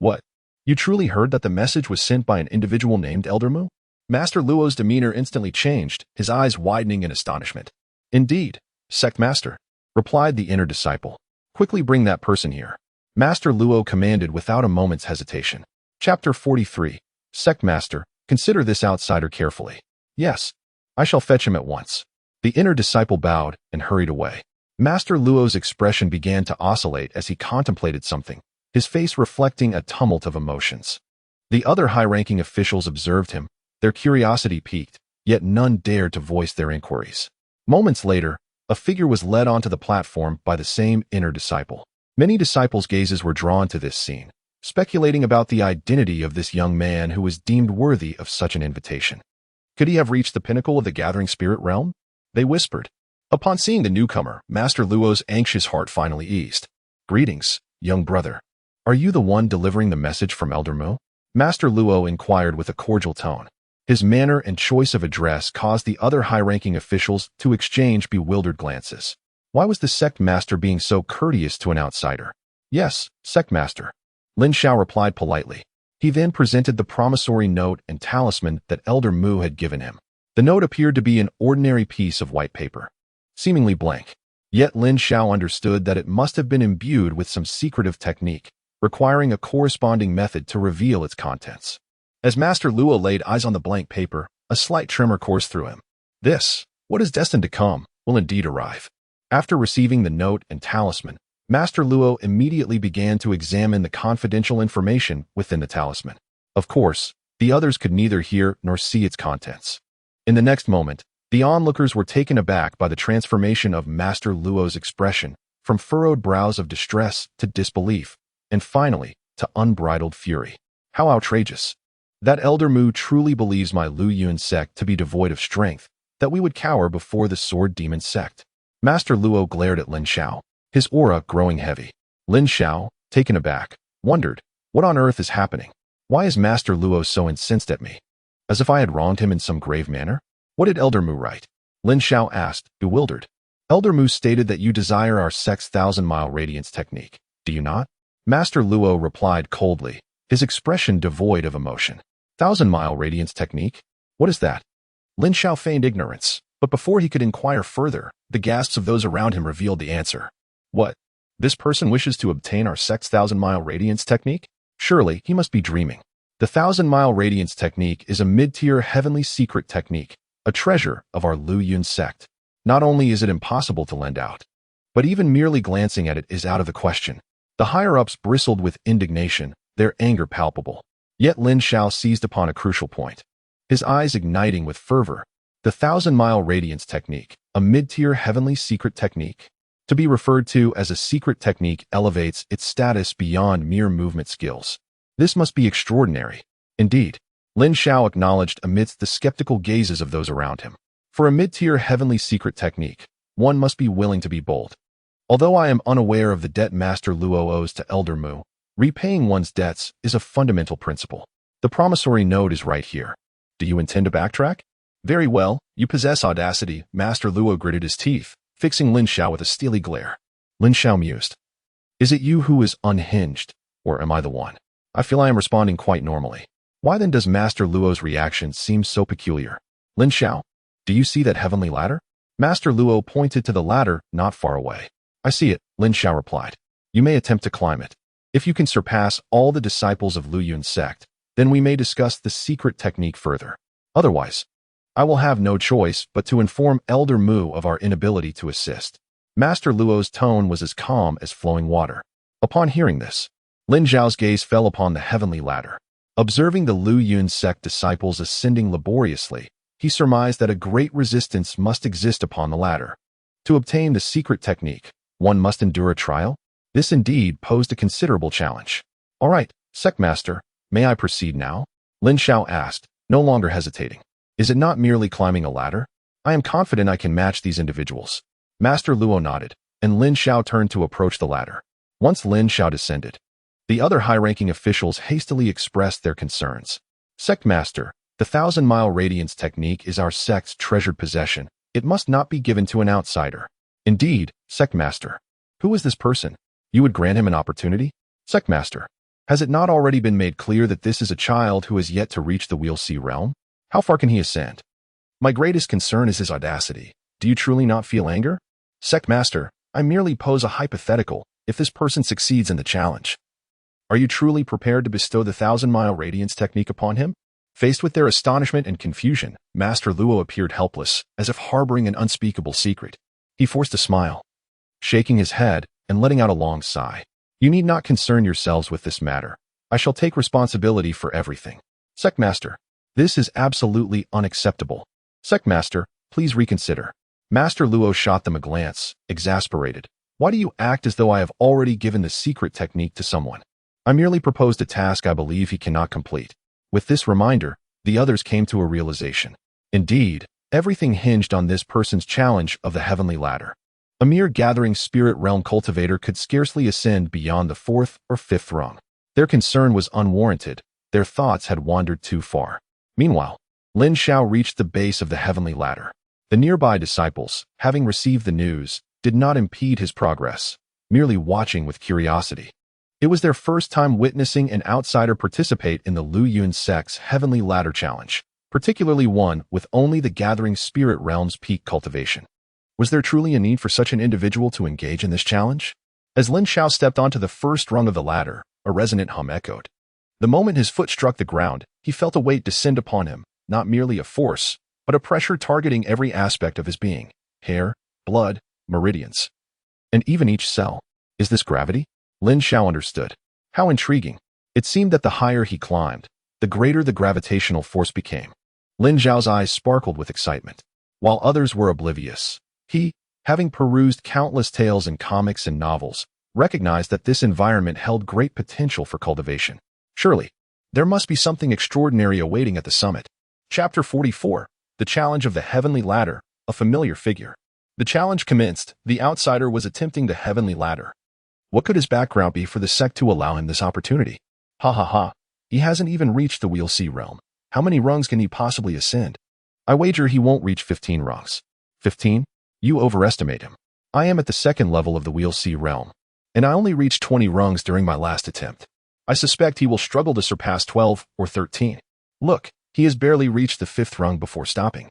S1: What? You truly heard that the message was sent by an individual named Elder Mu? Master Luo's demeanor instantly changed, his eyes widening in astonishment. Indeed, Sect Master, replied the inner disciple. Quickly bring that person here. Master Luo commanded without a moment's hesitation. Chapter 43. Sect Master, consider this outsider carefully. Yes, I shall fetch him at once. The inner disciple bowed and hurried away. Master Luo's expression began to oscillate as he contemplated something, his face reflecting a tumult of emotions. The other high-ranking officials observed him, their curiosity piqued, yet none dared to voice their inquiries. Moments later, a figure was led onto the platform by the same inner disciple. Many disciples' gazes were drawn to this scene. speculating about the identity of this young man who was deemed worthy of such an invitation. Could he have reached the pinnacle of the gathering spirit realm? They whispered. Upon seeing the newcomer, Master Luo's anxious heart finally eased. Greetings, young brother. Are you the one delivering the message from Elder Mu? Master Luo inquired with a cordial tone. His manner and choice of address caused the other high-ranking officials to exchange bewildered glances. Why was the sect master being so courteous to an outsider? Yes, sect master. Lin Xiao replied politely. He then presented the promissory note and talisman that Elder Mu had given him. The note appeared to be an ordinary piece of white paper, seemingly blank. Yet Lin Xiao understood that it must have been imbued with some secretive technique, requiring a corresponding method to reveal its contents. As Master Luo laid eyes on the blank paper, a slight tremor coursed through him. What is destined to come, will indeed arrive. After receiving the note and talisman, Master Luo immediately began to examine the confidential information within the talisman. Of course, the others could neither hear nor see its contents. In the next moment, the onlookers were taken aback by the transformation of Master Luo's expression, from furrowed brows of distress to disbelief, and finally, to unbridled fury. How outrageous! That Elder Mu truly believes my Lu Yun sect to be devoid of strength, that we would cower before the sword demon sect. Master Luo glared at Lin Xiao, his aura growing heavy. Lin Xiao, taken aback, wondered, what on earth is happening? Why is Master Luo so incensed at me? As if I had wronged him in some grave manner? What did Elder Mu write? Lin Xiao asked, bewildered. Elder Mu stated that you desire our sect's 1,000-mile radiance technique, do you not? Master Luo replied coldly, his expression devoid of emotion. 1,000-mile radiance technique? What is that? Lin Xiao feigned ignorance, but before he could inquire further, the gasps of those around him revealed the answer. What? This person wishes to obtain our sect's 1,000-mile radiance technique? Surely, he must be dreaming. The 1,000-mile radiance technique is a mid-tier heavenly secret technique, a treasure of our Lu Yun sect. Not only is it impossible to lend out, but even merely glancing at it is out of the question. The higher-ups bristled with indignation, their anger palpable. Yet Lin Xiao seized upon a crucial point, his eyes igniting with fervor. The 1,000-mile radiance technique, a mid-tier heavenly secret technique. To be referred to as a secret technique elevates its status beyond mere movement skills. This must be extraordinary. Indeed, Lin Xiao acknowledged amidst the skeptical gazes of those around him. For a mid-tier heavenly secret technique, one must be willing to be bold. Although I am unaware of the debt Master Luo owes to Elder Mu, repaying one's debts is a fundamental principle. The promissory note is right here. Do you intend to backtrack? Very well, you possess audacity, Master Luo gritted his teeth, fixing Lin Xiao with a steely glare. Lin Xiao mused. Is it you who is unhinged, or am I the one? I feel I am responding quite normally. Why then does Master Luo's reaction seem so peculiar? Lin Xiao, do you see that heavenly ladder? Master Luo pointed to the ladder not far away. I see it, Lin Xiao replied. You may attempt to climb it. If you can surpass all the disciples of Lu Yun sect, then we may discuss the secret technique further. Otherwise, I will have no choice but to inform Elder Mu of our inability to assist. Master Luo's tone was as calm as flowing water. Upon hearing this, Lin Xiao's gaze fell upon the heavenly ladder. Observing the Lu Yun sect disciples ascending laboriously, he surmised that a great resistance must exist upon the ladder. To obtain the secret technique, one must endure a trial? This indeed posed a considerable challenge. All right, sect master, may I proceed now? Lin Xiao asked, no longer hesitating. Is it not merely climbing a ladder? I am confident I can match these individuals. Master Luo nodded, and Lin Xiao turned to approach the ladder. Once Lin Xiao descended, the other high-ranking officials hastily expressed their concerns. Sect master, the 1,000-mile radiance technique is our sect's treasured possession. It must not be given to an outsider. Indeed, sect master. Who is this person? You would grant him an opportunity? Sect master, has it not already been made clear that this is a child who has yet to reach the Wheel Sea realm? How far can he ascend? My greatest concern is his audacity. Do you truly not feel anger? Sect master, I merely pose a hypothetical if this person succeeds in the challenge. Are you truly prepared to bestow the 1,000-mile radiance technique upon him? Faced with their astonishment and confusion, Master Luo appeared helpless, as if harboring an unspeakable secret. He forced a smile, shaking his head and letting out a long sigh. You need not concern yourselves with this matter. I shall take responsibility for everything. Sect master, this is absolutely unacceptable. Sect master, please reconsider. Master Luo shot them a glance, exasperated. Why do you act as though I have already given the secret technique to someone? I merely proposed a task I believe he cannot complete. With this reminder, the others came to a realization. Indeed, everything hinged on this person's challenge of the heavenly ladder. A mere gathering spirit realm cultivator could scarcely ascend beyond the 4th or 5th rung. Their concern was unwarranted. Their thoughts had wandered too far. Meanwhile, Lin Xiao reached the base of the heavenly ladder. The nearby disciples, having received the news, did not impede his progress, merely watching with curiosity. It was their first time witnessing an outsider participate in the Lin Sect's heavenly ladder challenge, particularly one with only the gathering spirit realm's peak cultivation. Was there truly a need for such an individual to engage in this challenge? As Lin Xiao stepped onto the first rung of the ladder, a resonant hum echoed. The moment his foot struck the ground, he felt a weight descend upon him, not merely a force, but a pressure targeting every aspect of his being: hair, blood, meridians, and even each cell. Is this gravity? Lin Xiao understood. How intriguing. It seemed that the higher he climbed, the greater the gravitational force became. Lin Xiao's eyes sparkled with excitement. While others were oblivious, he, having perused countless tales in comics and novels, recognized that this environment held great potential for cultivation. Surely, there must be something extraordinary awaiting at the summit. Chapter 44, The Challenge of the Heavenly Ladder, a familiar figure. The challenge commenced. The outsider was attempting the heavenly ladder. What could his background be for the sect to allow him this opportunity? Ha ha ha. He hasn't even reached the Wheel C realm. How many rungs can he possibly ascend? I wager he won't reach 15 rungs. 15? You overestimate him. I am at the 2nd level of the Wheel C realm, and I only reached 20 rungs during my last attempt. I suspect he will struggle to surpass 12 or 13. Look, he has barely reached the 5th rung before stopping.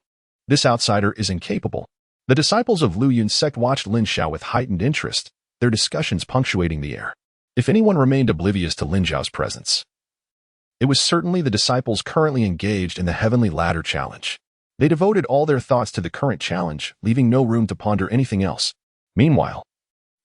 S1: This outsider is incapable. The disciples of Lin Sect watched Lin Xiao with heightened interest, their discussions punctuating the air. If anyone remained oblivious to Lin Xiao's presence, it was certainly the disciples currently engaged in the Heavenly Ladder challenge. They devoted all their thoughts to the current challenge, leaving no room to ponder anything else. Meanwhile,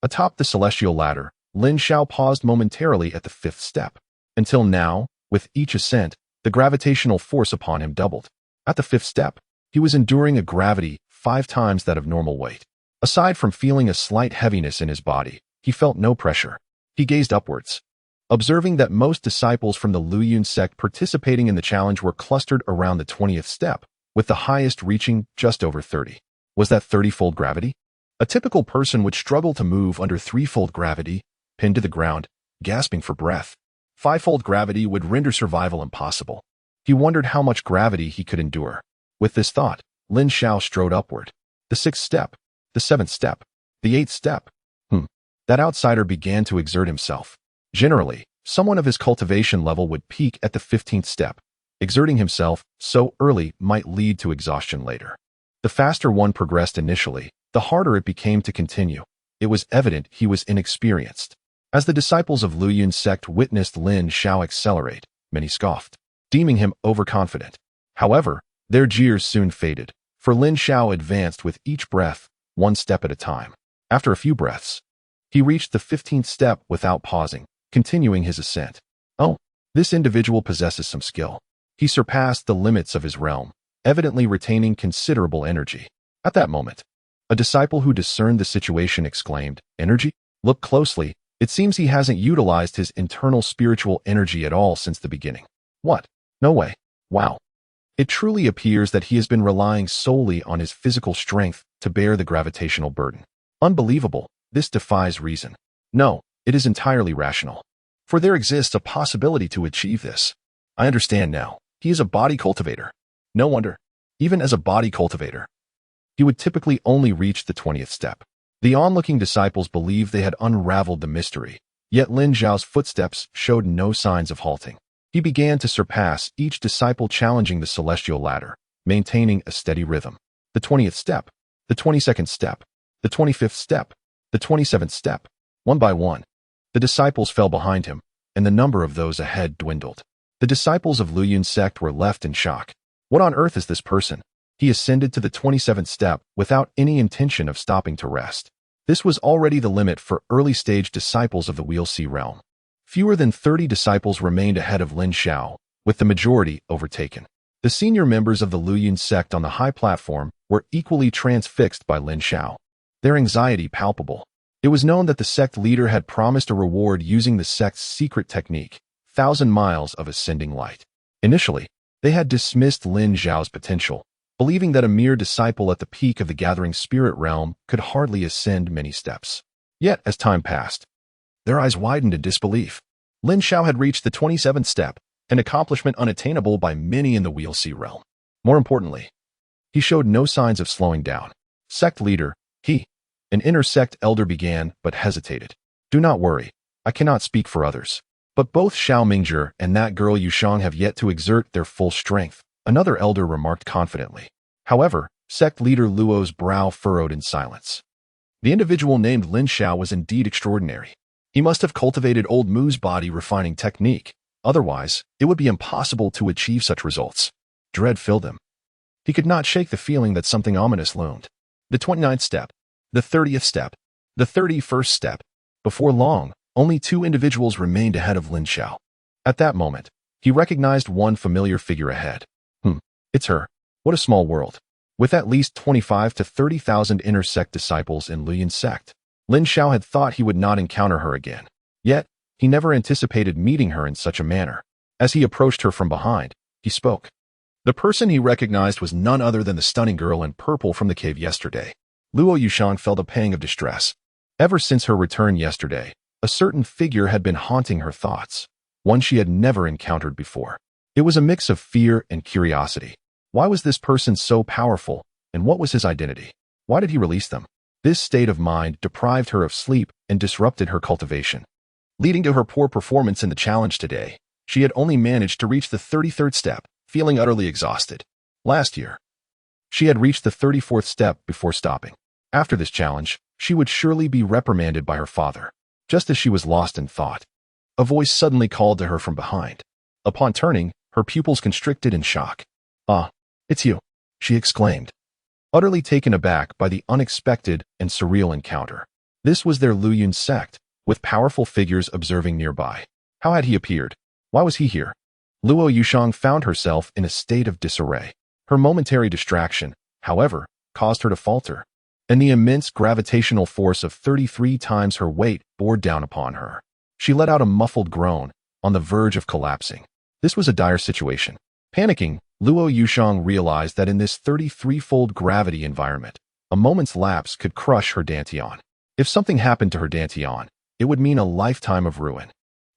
S1: atop the celestial ladder, Lin Xiao paused momentarily at the 5th step. Until now, with each ascent, the gravitational force upon him doubled. At the 5th step, he was enduring a gravity 5 times that of normal weight. Aside from feeling a slight heaviness in his body, he felt no pressure. He gazed upwards, observing that most disciples from the Lin Sect participating in the challenge were clustered around the 20th step, with the highest reaching just over 30. Was that 30-fold gravity? A typical person would struggle to move under 3-fold gravity, pinned to the ground, gasping for breath. 5-fold gravity would render survival impossible. He wondered how much gravity he could endure. With this thought, Lin Xiao strode upward. The 6th step, the 7th step, the 8th step. That outsider began to exert himself. Generally, someone of his cultivation level would peak at the 15th step. Exerting himself so early might lead to exhaustion later. The faster one progressed initially, the harder it became to continue. It was evident he was inexperienced. As the disciples of Lin Sect witnessed Lin Xiao accelerate, many scoffed, deeming him overconfident. However, their jeers soon faded, for Lin Xiao advanced with each breath, 1 step at a time. After a few breaths, he reached the 15th step without pausing, continuing his ascent. Oh, this individual possesses some skill. He surpassed the limits of his realm, evidently retaining considerable energy. At that moment, a disciple who discerned the situation exclaimed, "Energy? Look closely. It seems he hasn't utilized his internal spiritual energy at all since the beginning." What? No way. Wow. It truly appears that he has been relying solely on his physical strength to bear the gravitational burden. Unbelievable. This defies reason. No, it is entirely rational. For there exists a possibility to achieve this. I understand now. He is a body cultivator. No wonder. Even as a body cultivator, he would typically only reach the 20th step. The onlooking disciples believed they had unraveled the mystery, yet Lin Xiao's footsteps showed no signs of halting. He began to surpass each disciple, challenging the celestial ladder, maintaining a steady rhythm. The 20th step, the 22nd step, the 25th step, the 27th step. One by one, the disciples fell behind him, and the number of those ahead dwindled. The disciples of Lin Sect were left in shock. What on earth is this person? He ascended to the 27th step without any intention of stopping to rest. This was already the limit for early-stage disciples of the Wheel C realm. Fewer than 30 disciples remained ahead of Lin Xiao, with the majority overtaken. The senior members of the Lin Sect on the high platform were equally transfixed by Lin Xiao, their anxiety palpable. It was known that the sect leader had promised a reward using the sect's secret technique, 1,000 miles of ascending light. Initially, they had dismissed Lin Xiao's potential, believing that a mere disciple at the peak of the gathering spirit realm could hardly ascend many steps. Yet, as time passed, their eyes widened in disbelief. Lin Xiao had reached the 27th step, an accomplishment unattainable by many in the Wheel Sea realm. More importantly, he showed no signs of slowing down. Sect leader, an inner sect elder began, but hesitated. Do not worry, I cannot speak for others. But both Xiao Mingzhi and that girl Yushang have yet to exert their full strength, another elder remarked confidently. However, sect leader Luo's brow furrowed in silence. The individual named Lin Xiao was indeed extraordinary. He must have cultivated old Mu's body refining technique. Otherwise, it would be impossible to achieve such results. Dread filled him. He could not shake the feeling that something ominous loomed. The 29th step, the 30th step, the 31st step. Before long, only two individuals remained ahead of Lin Xiao. At that moment, he recognized one familiar figure ahead. It's her. What a small world. With at least 25 to 30,000 inner sect disciples in Lin Sect, Lin Xiao had thought he would not encounter her again. Yet, he never anticipated meeting her in such a manner. As he approached her from behind, he spoke. The person he recognized was none other than the stunning girl in purple from the cave yesterday. Luo Yushang felt a pang of distress. Ever since her return yesterday, a certain figure had been haunting her thoughts, one she had never encountered before. It was a mix of fear and curiosity. Why was this person so powerful, and what was his identity? Why did he release them? This state of mind deprived her of sleep and disrupted her cultivation. Leading to her poor performance in the challenge today, she had only managed to reach the 33rd step, feeling utterly exhausted. Last year, she had reached the 34th step before stopping. After this challenge, she would surely be reprimanded by her father. Just as she was lost in thought, a voice suddenly called to her from behind. Upon turning, her pupils constricted in shock. "Ah, it's you," she exclaimed, utterly taken aback by the unexpected and surreal encounter. This was their Luyun sect, with powerful figures observing nearby. How had he appeared? Why was he here? Luo Yushang found herself in a state of disarray. Her momentary distraction, however, caused her to falter, and the immense gravitational force of 33 times her weight bore down upon her. She let out a muffled groan, on the verge of collapsing. This was a dire situation. Panicking, Luo Yushang realized that in this 33-fold gravity environment, a moment's lapse could crush her dantian. If something happened to her dantian, it would mean a lifetime of ruin.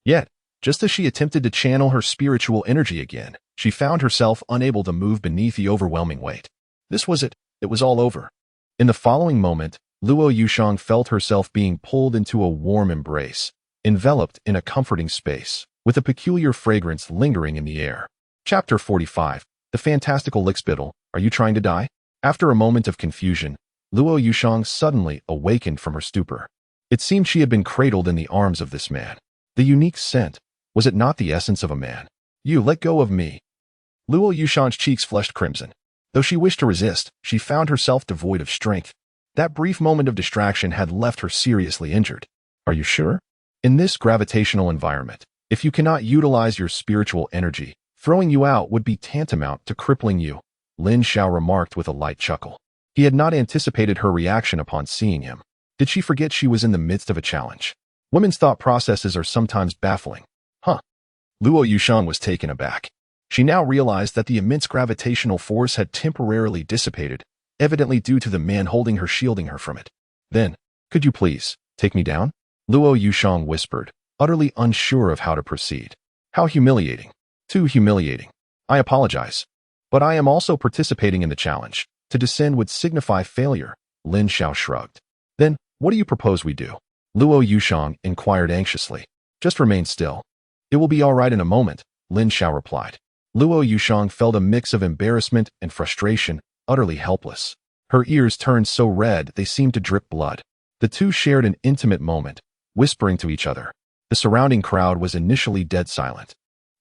S1: Yet, just as she attempted to channel her spiritual energy again, she found herself unable to move beneath the overwhelming weight. This was it. It was all over. In the following moment, Luo Yushang felt herself being pulled into a warm embrace, enveloped in a comforting space, with a peculiar fragrance lingering in the air. Chapter 45. The Fantastical Lickspittle. Are you trying to die? After a moment of confusion, Luo Yushang suddenly awakened from her stupor. It seemed she had been cradled in the arms of this man. The unique scent, was it not the essence of a man? You let go of me. Luo Yushang's cheeks flushed crimson. Though she wished to resist, she found herself devoid of strength. That brief moment of distraction had left her seriously injured. Are you sure? In this gravitational environment, if you cannot utilize your spiritual energy, throwing you out would be tantamount to crippling you, Lin Xiao remarked with a light chuckle. He had not anticipated her reaction upon seeing him. Did she forget she was in the midst of a challenge? Women's thought processes are sometimes baffling. Luo Yushang was taken aback. She now realized that the immense gravitational force had temporarily dissipated, evidently due to the man holding her shielding her from it. Then, could you please take me down? Luo Yushang whispered, utterly unsure of how to proceed. How humiliating. Too humiliating. I apologize. But I am also participating in the challenge. To descend would signify failure, Lin Xiao shrugged. Then, what do you propose we do? Luo Yushang inquired anxiously. Just remain still. It will be all right in a moment, Lin Xiao replied. Luo Yushang felt a mix of embarrassment and frustration, utterly helpless. Her ears turned so red they seemed to drip blood. The two shared an intimate moment, whispering to each other. The surrounding crowd was initially dead silent,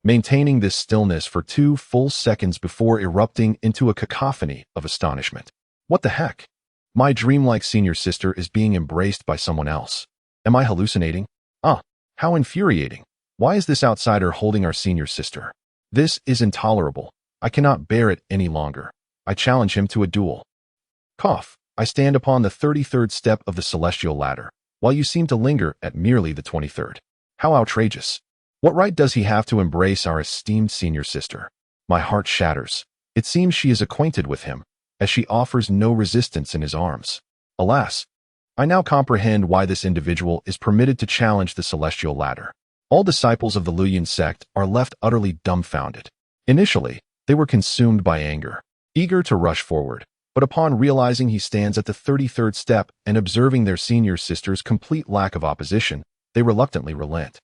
S1: maintaining this stillness for 2 full seconds before erupting into a cacophony of astonishment. What the heck? My dreamlike senior sister is being embraced by someone else. Am I hallucinating? How infuriating. Why is this outsider holding our senior sister? This is intolerable. I cannot bear it any longer. I challenge him to a duel. Cough. I stand upon the 33rd step of the celestial ladder. while you seem to linger at merely the 23rd. How outrageous. What right does he have to embrace our esteemed senior sister? My heart shatters. It seems she is acquainted with him, as she offers no resistance in his arms. Alas, I now comprehend why this individual is permitted to challenge the celestial ladder. All disciples of the Demon Sect are left utterly dumbfounded. Initially, they were consumed by anger, eager to rush forward, but upon realizing he stands at the 33rd step and observing their senior sister's complete lack of opposition, they reluctantly relent.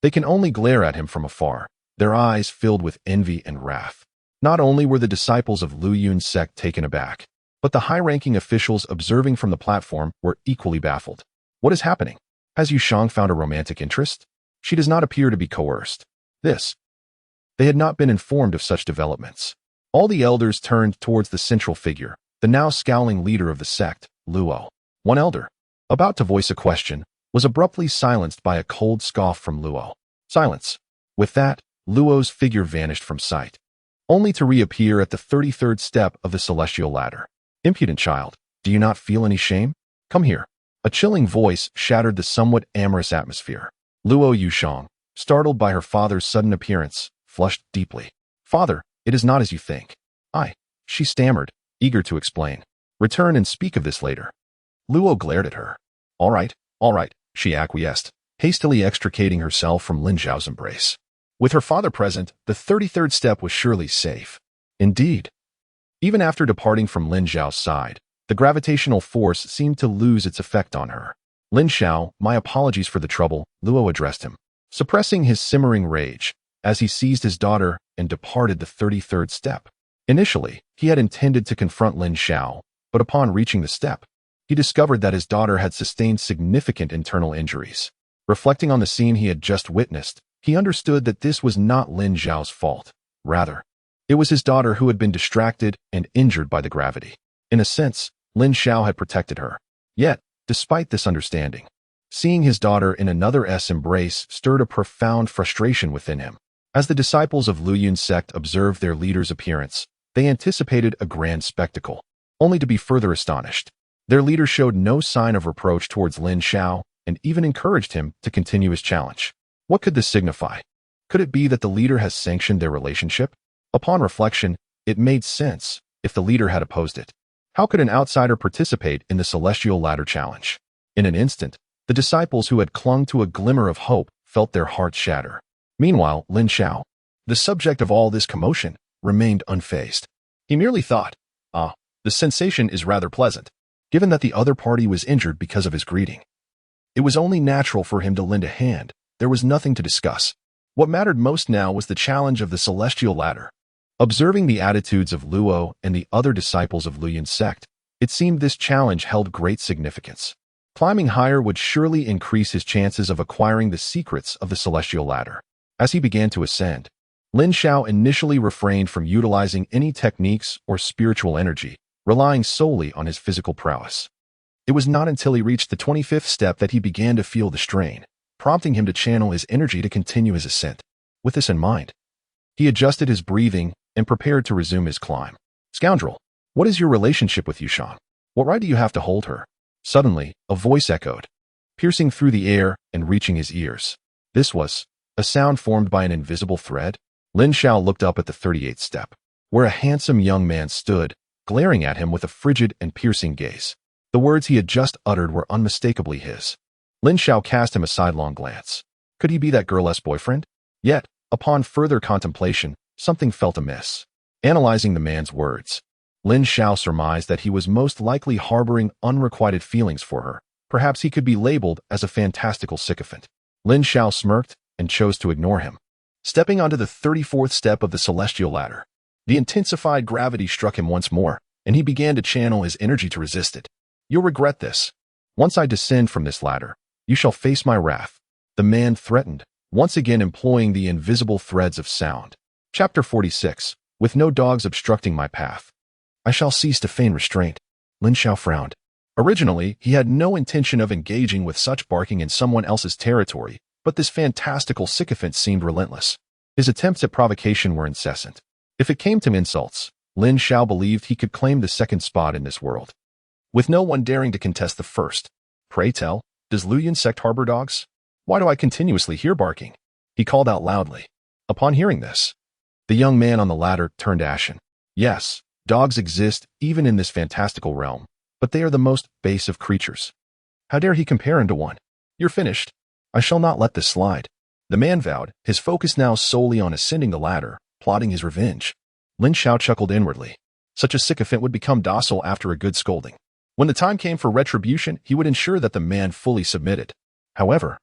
S1: They can only glare at him from afar, their eyes filled with envy and wrath. Not only were the disciples of Demon Sect taken aback, but the high-ranking officials observing from the platform were equally baffled. What is happening? Has Yushang found a romantic interest? She does not appear to be coerced. They had not been informed of such developments. All the elders turned towards the central figure, the now scowling leader of the sect, Luo. One elder, about to voice a question, was abruptly silenced by a cold scoff from Luo. Silence. With that, Luo's figure vanished from sight, only to reappear at the 33rd step of the celestial ladder. Impudent child, do you not feel any shame? Come here. A chilling voice shattered the somewhat amorous atmosphere. Luo Yushang, startled by her father's sudden appearance, flushed deeply. Father, it is not as you think. She stammered, eager to explain. Return and speak of this later. Luo glared at her. All right, she acquiesced, hastily extricating herself from Lin Xiao's embrace. With her father present, the 33rd step was surely safe. Indeed. Even after departing from Lin Xiao's side, the gravitational force seemed to lose its effect on her. Lin Xiao, my apologies for the trouble, Luo addressed him, suppressing his simmering rage, as he seized his daughter and departed the 33rd step. Initially, he had intended to confront Lin Xiao, but upon reaching the step, he discovered that his daughter had sustained significant internal injuries. Reflecting on the scene he had just witnessed, he understood that this was not Lin Xiao's fault. Rather, it was his daughter who had been distracted and injured by the gravity. In a sense, Lin Xiao had protected her. Yet, despite this understanding, seeing his daughter in another's embrace stirred a profound frustration within him. As the disciples of Demon Sect observed their leader's appearance, they anticipated a grand spectacle, only to be further astonished. Their leader showed no sign of reproach towards Lin Xiao and even encouraged him to continue his challenge. What could this signify? Could it be that the leader has sanctioned their relationship? Upon reflection, it made sense if the leader had opposed it. How could an outsider participate in the celestial ladder challenge? In an instant, the disciples who had clung to a glimmer of hope felt their hearts shatter. Meanwhile, Lin Xiao, the subject of all this commotion, remained unfazed. He merely thought, the sensation is rather pleasant, given that the other party was injured because of his greeting. It was only natural for him to lend a hand. There was nothing to discuss. What mattered most now was the challenge of the celestial ladder. Observing the attitudes of Luo and the other disciples of Demon Sect, it seemed this challenge held great significance. Climbing higher would surely increase his chances of acquiring the secrets of the celestial ladder. As he began to ascend, Lin Xiao initially refrained from utilizing any techniques or spiritual energy, relying solely on his physical prowess. It was not until he reached the 25th step that he began to feel the strain, prompting him to channel his energy to continue his ascent. With this in mind, he adjusted his breathing and prepared to resume his climb. Scoundrel, what is your relationship with Yushang? What right do you have to hold her? Suddenly, a voice echoed, piercing through the air and reaching his ears. This was a sound formed by an invisible thread. Lin Xiao looked up at the 38th step, where a handsome young man stood, glaring at him with a frigid and piercing gaze. The words he had just uttered were unmistakably his. Lin Xiao cast him a sidelong glance. Could he be that girl's boyfriend? Yet, upon further contemplation, something felt amiss. Analyzing the man's words, Lin Xiao surmised that he was most likely harboring unrequited feelings for her. Perhaps he could be labeled as a fantastical sycophant. Lin Xiao smirked and chose to ignore him. Stepping onto the 34th step of the celestial ladder, the intensified gravity struck him once more, and he began to channel his energy to resist it. You'll regret this. Once I descend from this ladder, you shall face my wrath, the man threatened, once again employing the invisible threads of sound. Chapter 46. With no dogs obstructing my path, I shall cease to feign restraint. Lin Xiao frowned. Originally, he had no intention of engaging with such barking in someone else's territory, but this fantastical sycophant seemed relentless. His attempts at provocation were incessant. If it came to insults, Lin Xiao believed he could claim the second spot in this world, with no one daring to contest the first. Pray tell, Does Luyan Sect harbor dogs? Why do I continuously hear barking? He called out loudly. Upon hearing this, the young man on the ladder turned ashen. Yes, dogs exist even in this fantastical realm, but they are the most base of creatures. How dare he compare him to one? You're finished. I shall not let this slide. The man vowed, his focus now solely on ascending the ladder, plotting his revenge. Lin Xiao chuckled inwardly. Such a sycophant would become docile after a good scolding. When the time came for retribution, he would ensure that the man fully submitted. However,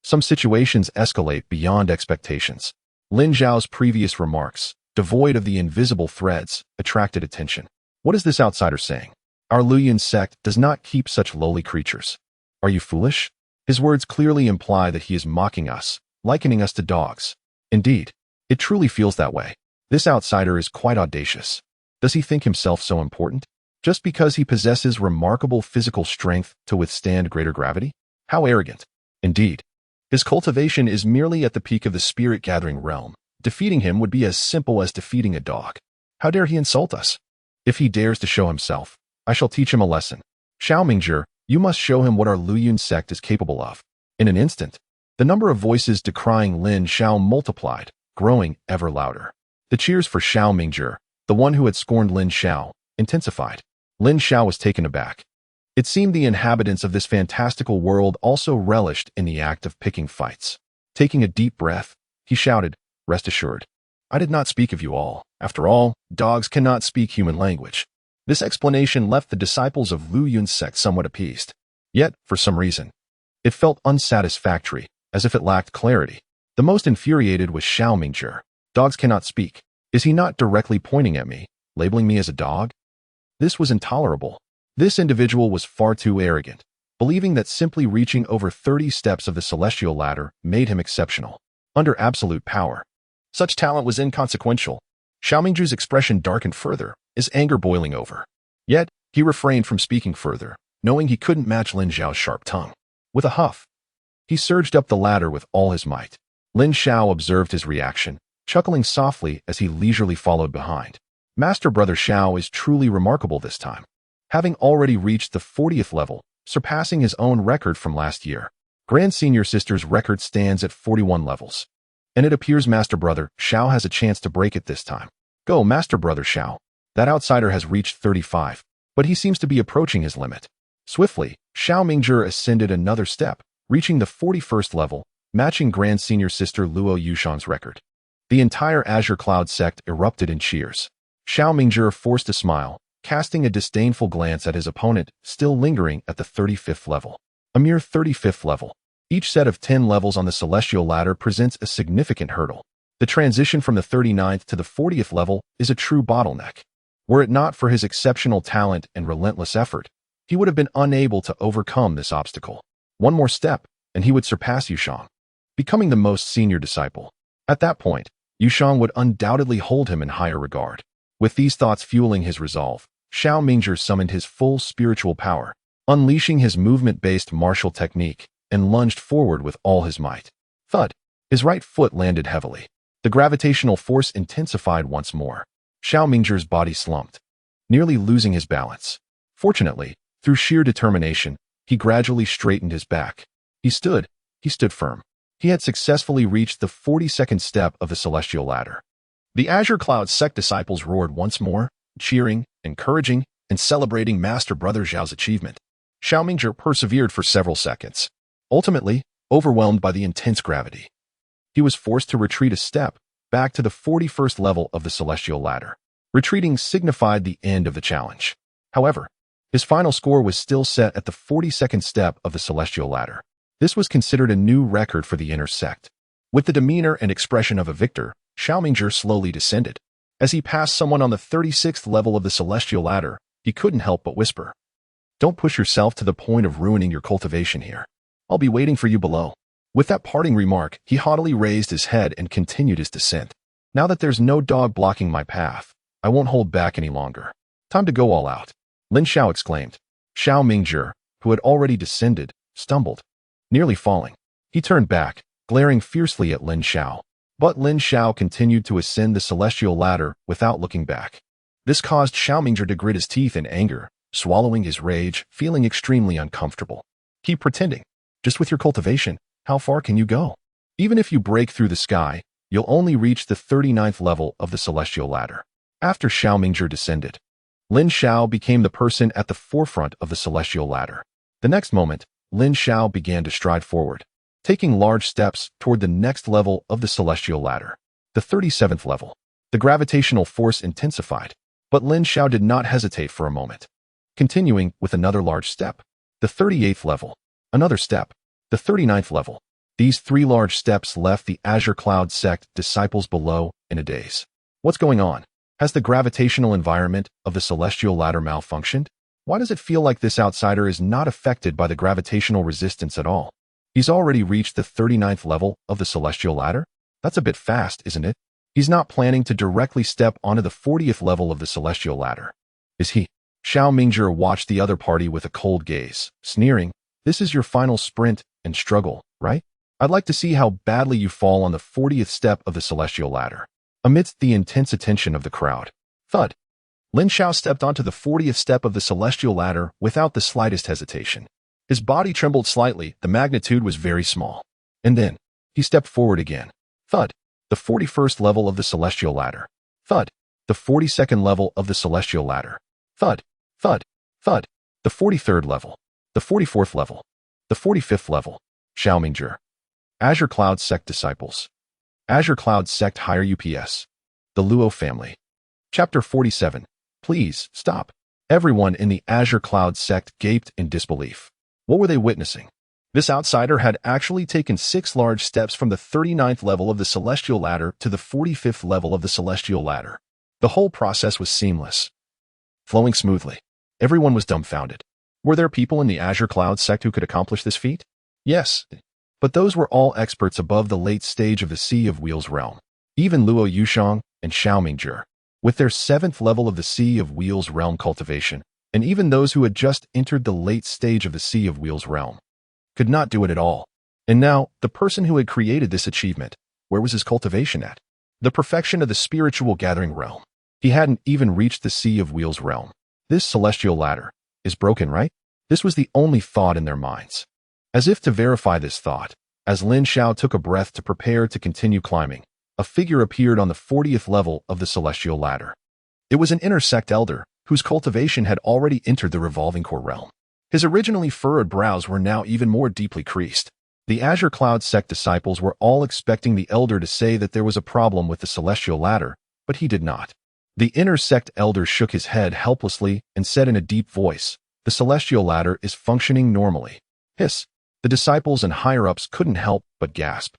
S1: some situations escalate beyond expectations. Lin Xiao's previous remarks, devoid of the invisible threads, attracted attention. What is this outsider saying? Our Luyan sect does not keep such lowly creatures. Are you foolish? His words clearly imply that he is mocking us, likening us to dogs. Indeed, it truly feels that way. This outsider is quite audacious. Does he think himself so important? Just because he possesses remarkable physical strength to withstand greater gravity? How arrogant. Indeed, his cultivation is merely at the peak of the spirit-gathering realm. Defeating him would be as simple as defeating a dog. How dare he insult us? If he dares to show himself, I shall teach him a lesson. Xiao Mingzhi, you must show him what our Luyan sect is capable of. In an instant, the number of voices decrying Lin Xiao multiplied, growing ever louder. The cheers for Xiao Mingzhi, the one who had scorned Lin Xiao, intensified. Lin Xiao was taken aback. It seemed the inhabitants of this fantastical world also relished in the act of picking fights. Taking a deep breath, he shouted, "Rest assured, I did not speak of you all. After all, dogs cannot speak human language." This explanation left the disciples of Luyan sect somewhat appeased. Yet, for some reason, it felt unsatisfactory, as if it lacked clarity. The most infuriated was Xiao Mingzhi. Dogs cannot speak. Is he not directly pointing at me, labeling me as a dog? This was intolerable. This individual was far too arrogant, believing that simply reaching over 30 steps of the celestial ladder made him exceptional. Under absolute power, such talent was inconsequential. Xiao Mingzhi's expression darkened further, his anger boiling over. Yet, he refrained from speaking further, knowing he couldn't match Lin Xiao's sharp tongue. With a huff, he surged up the ladder with all his might. Lin Xiao observed his reaction, chuckling softly as he leisurely followed behind. Master Brother Xiao is truly remarkable this time, having already reached the 40th level, surpassing his own record from last year. Grand Senior Sister's record stands at 41 levels, and it appears Master Brother Xiao has a chance to break it this time. Go, Master Brother Xiao. That outsider has reached 35, but he seems to be approaching his limit. Swiftly, Xiao Mingzhi ascended another step, reaching the 41st level, matching Grand Senior Sister Luo Yushan's record. The entire Azure Cloud sect erupted in cheers. Xiao Mingzhi forced a smile, casting a disdainful glance at his opponent, still lingering at the 35th level. A mere 35th level. Each set of 10 levels on the celestial ladder presents a significant hurdle. The transition from the 39th to the 40th level is a true bottleneck. Were it not for his exceptional talent and relentless effort, he would have been unable to overcome this obstacle. One more step, and he would surpass Yushan, becoming the most senior disciple. At that point, Yushan would undoubtedly hold him in higher regard. With these thoughts fueling his resolve, Xiao Mingzhi summoned his full spiritual power, unleashing his movement-based martial technique, and lunged forward with all his might. Thud! His right foot landed heavily. The gravitational force intensified once more. Xiao Mingzhi's body slumped, nearly losing his balance. Fortunately, through sheer determination, he gradually straightened his back. He stood firm. He had successfully reached the 42nd step of the celestial ladder. The Azure Cloud sect disciples roared once more, cheering, encouraging, and celebrating Master Brother Xiao's achievement. Xiao Mingzhi persevered for several seconds. Ultimately, overwhelmed by the intense gravity, he was forced to retreat a step, back to the 41st level of the celestial ladder. Retreating signified the end of the challenge. However, his final score was still set at the 42nd step of the celestial ladder. This was considered a new record for the inner sect. With the demeanor and expression of a victor, Xiao Mingzhi slowly descended. As he passed someone on the 36th level of the celestial ladder, he couldn't help but whisper, "Don't push yourself to the point of ruining your cultivation here. I'll be waiting for you below." With that parting remark, he haughtily raised his head and continued his descent. Now that there's no dog blocking my path, I won't hold back any longer. Time to go all out. Lin Xiao exclaimed. Xiao Mingzhi, who had already descended, stumbled, nearly falling. He turned back, glaring fiercely at Lin Xiao. But Lin Xiao continued to ascend the celestial ladder without looking back. This caused Xiao Mingzhi to grit his teeth in anger, swallowing his rage, feeling extremely uncomfortable. Keep pretending. Just with your cultivation, how far can you go? Even if you break through the sky, you'll only reach the 39th level of the celestial ladder. After Xiao Mingzhi descended, Lin Xiao became the person at the forefront of the celestial ladder. The next moment, Lin Xiao began to stride forward, taking large steps toward the next level of the celestial ladder, the 37th level. The gravitational force intensified, but Lin Xiao did not hesitate for a moment. Continuing with another large step, the 38th level, another step, the 39th level. These 3 large steps left the Azure Cloud Sect disciples below in a daze. What's going on? Has the gravitational environment of the celestial ladder malfunctioned? Why does it feel like this outsider is not affected by the gravitational resistance at all? He's already reached the 39th level of the celestial ladder? That's a bit fast, isn't it? He's not planning to directly step onto the 40th level of the celestial ladder, is he? Xiao Mingzhi watched the other party with a cold gaze, sneering, "This is your final sprint and struggle, right? I'd like to see how badly you fall on the 40th step of the celestial ladder." Amidst the intense attention of the crowd, thud, Lin Xiao stepped onto the 40th step of the celestial ladder without the slightest hesitation. His body trembled slightly, the magnitude was very small. And then, he stepped forward again. Thud, the 41st level of the celestial ladder. Thud, the 42nd level of the celestial ladder. Thud, thud, thud, the 43rd level, the 44th level, the 45th level. Xiao Mingzhi. Azure Cloud Sect disciples. Azure Cloud Sect higher UPS. The Luo family. Chapter 47. Please, stop. Everyone in the Azure Cloud Sect gaped in disbelief. What were they witnessing? This outsider had actually taken 6 large steps from the 39th level of the celestial ladder to the 45th level of the celestial ladder. The whole process was seamless, flowing smoothly. Everyone was dumbfounded. Were there people in the Azure Cloud Sect who could accomplish this feat? Yes, but those were all experts above the late stage of the Sea of Wheels realm. Even Luo Yushang and Xiao Mingzhi, with their 7th level of the Sea of Wheels realm cultivation, and even those who had just entered the late stage of the Sea of Wheels realm, could not do it at all. And now, the person who had created this achievement, where was his cultivation at? The perfection of the spiritual gathering realm. He hadn't even reached the Sea of Wheels realm. This celestial ladder is broken, right? This was the only thought in their minds. As if to verify this thought, as Lin Xiao took a breath to prepare to continue climbing, a figure appeared on the 40th level of the celestial ladder. It was an inner sect elder, whose cultivation had already entered the revolving core realm. His originally furrowed brows were now even more deeply creased. The Azure Cloud Sect disciples were all expecting the elder to say that there was a problem with the celestial ladder, but he did not. The inner sect elder shook his head helplessly and said in a deep voice, "The celestial ladder is functioning normally." Hiss. The disciples and higher-ups couldn't help but gasp.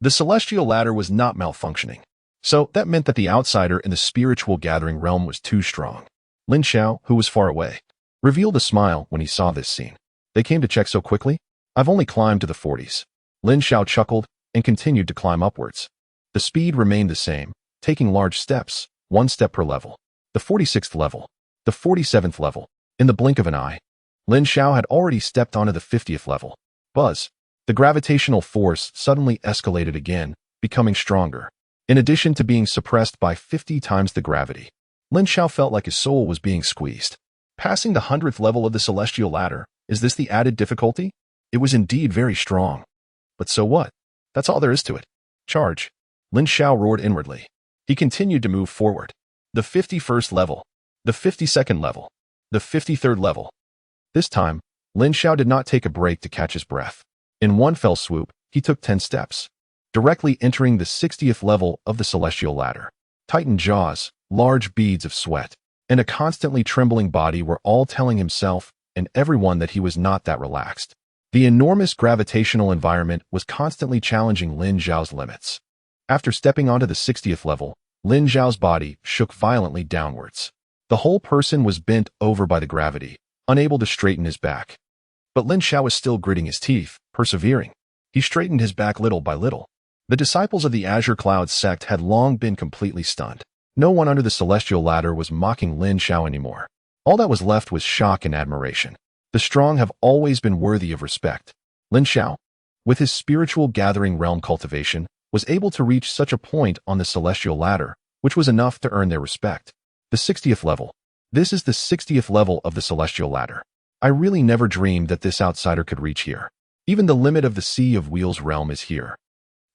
S1: The celestial ladder was not malfunctioning. So that meant that the outsider in the spiritual gathering realm was too strong. Lin Xiao, who was far away, revealed a smile when he saw this scene. "They came to check so quickly? I've only climbed to the 40s. Lin Xiao chuckled and continued to climb upwards. The speed remained the same, taking large steps, 1 step per level. The 46th level, the 47th level. In the blink of an eye, Lin Xiao had already stepped onto the 50th level. Buzz. The gravitational force suddenly escalated again, becoming stronger. In addition to being suppressed by 50 times the gravity, Lin Xiao felt like his soul was being squeezed. Passing the 100th level of the celestial ladder, is this the added difficulty? It was indeed very strong. But so what? That's all there is to it. Charge. Lin Xiao roared inwardly. He continued to move forward. The 51st level. The 52nd level. The 53rd level. This time, Lin Xiao did not take a break to catch his breath. In one fell swoop, he took 10 steps, directly entering the 60th level of the celestial ladder. Tightened jaws, large beads of sweat, and a constantly trembling body were all telling himself and everyone that he was not that relaxed. The enormous gravitational environment was constantly challenging Lin Xiao's limits. After stepping onto the 60th level, Lin Xiao's body shook violently downwards. The whole person was bent over by the gravity, unable to straighten his back. But Lin Xiao was still gritting his teeth, persevering. He straightened his back little by little. The disciples of the Azure Cloud Sect had long been completely stunned. No one under the celestial ladder was mocking Lin Xiao anymore. All that was left was shock and admiration. The strong have always been worthy of respect. Lin Xiao, with his spiritual gathering realm cultivation, was able to reach such a point on the celestial ladder, which was enough to earn their respect. The 60th level. This is the 60th level of the celestial ladder. I really never dreamed that this outsider could reach here. Even the limit of the Sea of Wheels realm is here.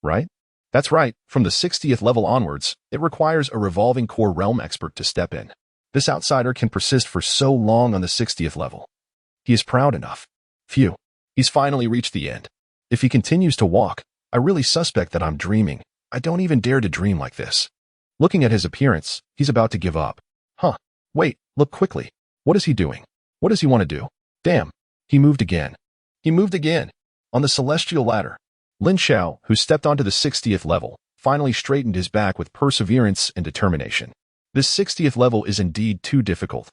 S1: Right? That's right. From the 60th level onwards, it requires a revolving core realm expert to step in. This outsider can persist for so long on the 60th level. He is proud enough. Phew. He's finally reached the end. If he continues to walk, I really suspect that I'm dreaming. I don't even dare to dream like this. Looking at his appearance, he's about to give up. Huh. Wait, look quickly. What is he doing? What does he want to do? Damn. He moved again. He moved again. On the celestial ladder, Lin Xiao, who stepped onto the 60th level, finally straightened his back with perseverance and determination. This 60th level is indeed too difficult,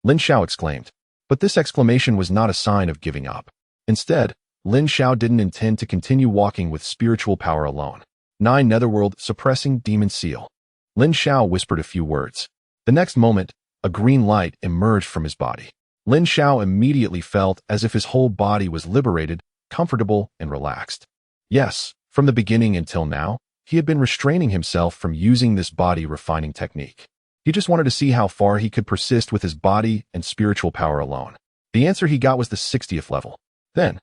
S1: Lin Xiao exclaimed. But this exclamation was not a sign of giving up. Instead, Lin Xiao didn't intend to continue walking with spiritual power alone. 9 Netherworld suppressing demon seal. Lin Xiao whispered a few words. The next moment, a green light emerged from his body. Lin Xiao immediately felt as if his whole body was liberated, comfortable, and relaxed. Yes, from the beginning until now, he had been restraining himself from using this body-refining technique. He just wanted to see how far he could persist with his body and spiritual power alone. The answer he got was the 60th level. Then,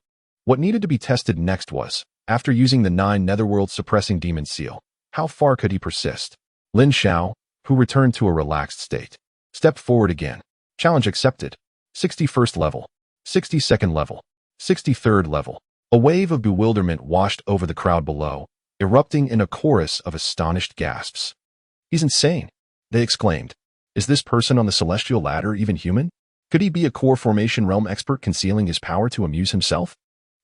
S1: what needed to be tested next was, after using the 9 Netherworld suppressing demon seal, how far could he persist? Lin Xiao, who returned to a relaxed state, stepped forward again. Challenge accepted. 61st level, 62nd level, 63rd level. A wave of bewilderment washed over the crowd below, erupting in a chorus of astonished gasps. He's insane, they exclaimed. Is this person on the celestial ladder even human? Could he be a core formation realm expert concealing his power to amuse himself?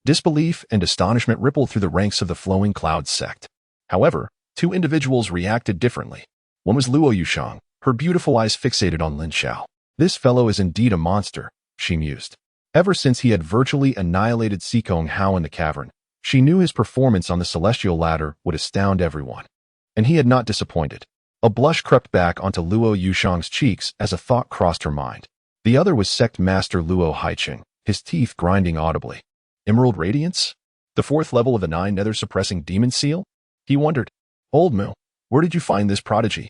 S1: Disbelief and astonishment rippled through the ranks of the Flowing Clouds sect. However, 2 individuals reacted differently. One was Luo Yushang, her beautiful eyes fixated on Lin Xiao. This fellow is indeed a monster, she mused. Ever since he had virtually annihilated Sikong Hao in the cavern, she knew his performance on the celestial ladder would astound everyone. And he had not disappointed. A blush crept back onto Luo Yushang's cheeks as a thought crossed her mind. The other was Sect Master Luo Haiqing, his teeth grinding audibly. Emerald Radiance? The 4th level of the 9 Nether-suppressing demon seal? He wondered. Old Mu, where did you find this prodigy?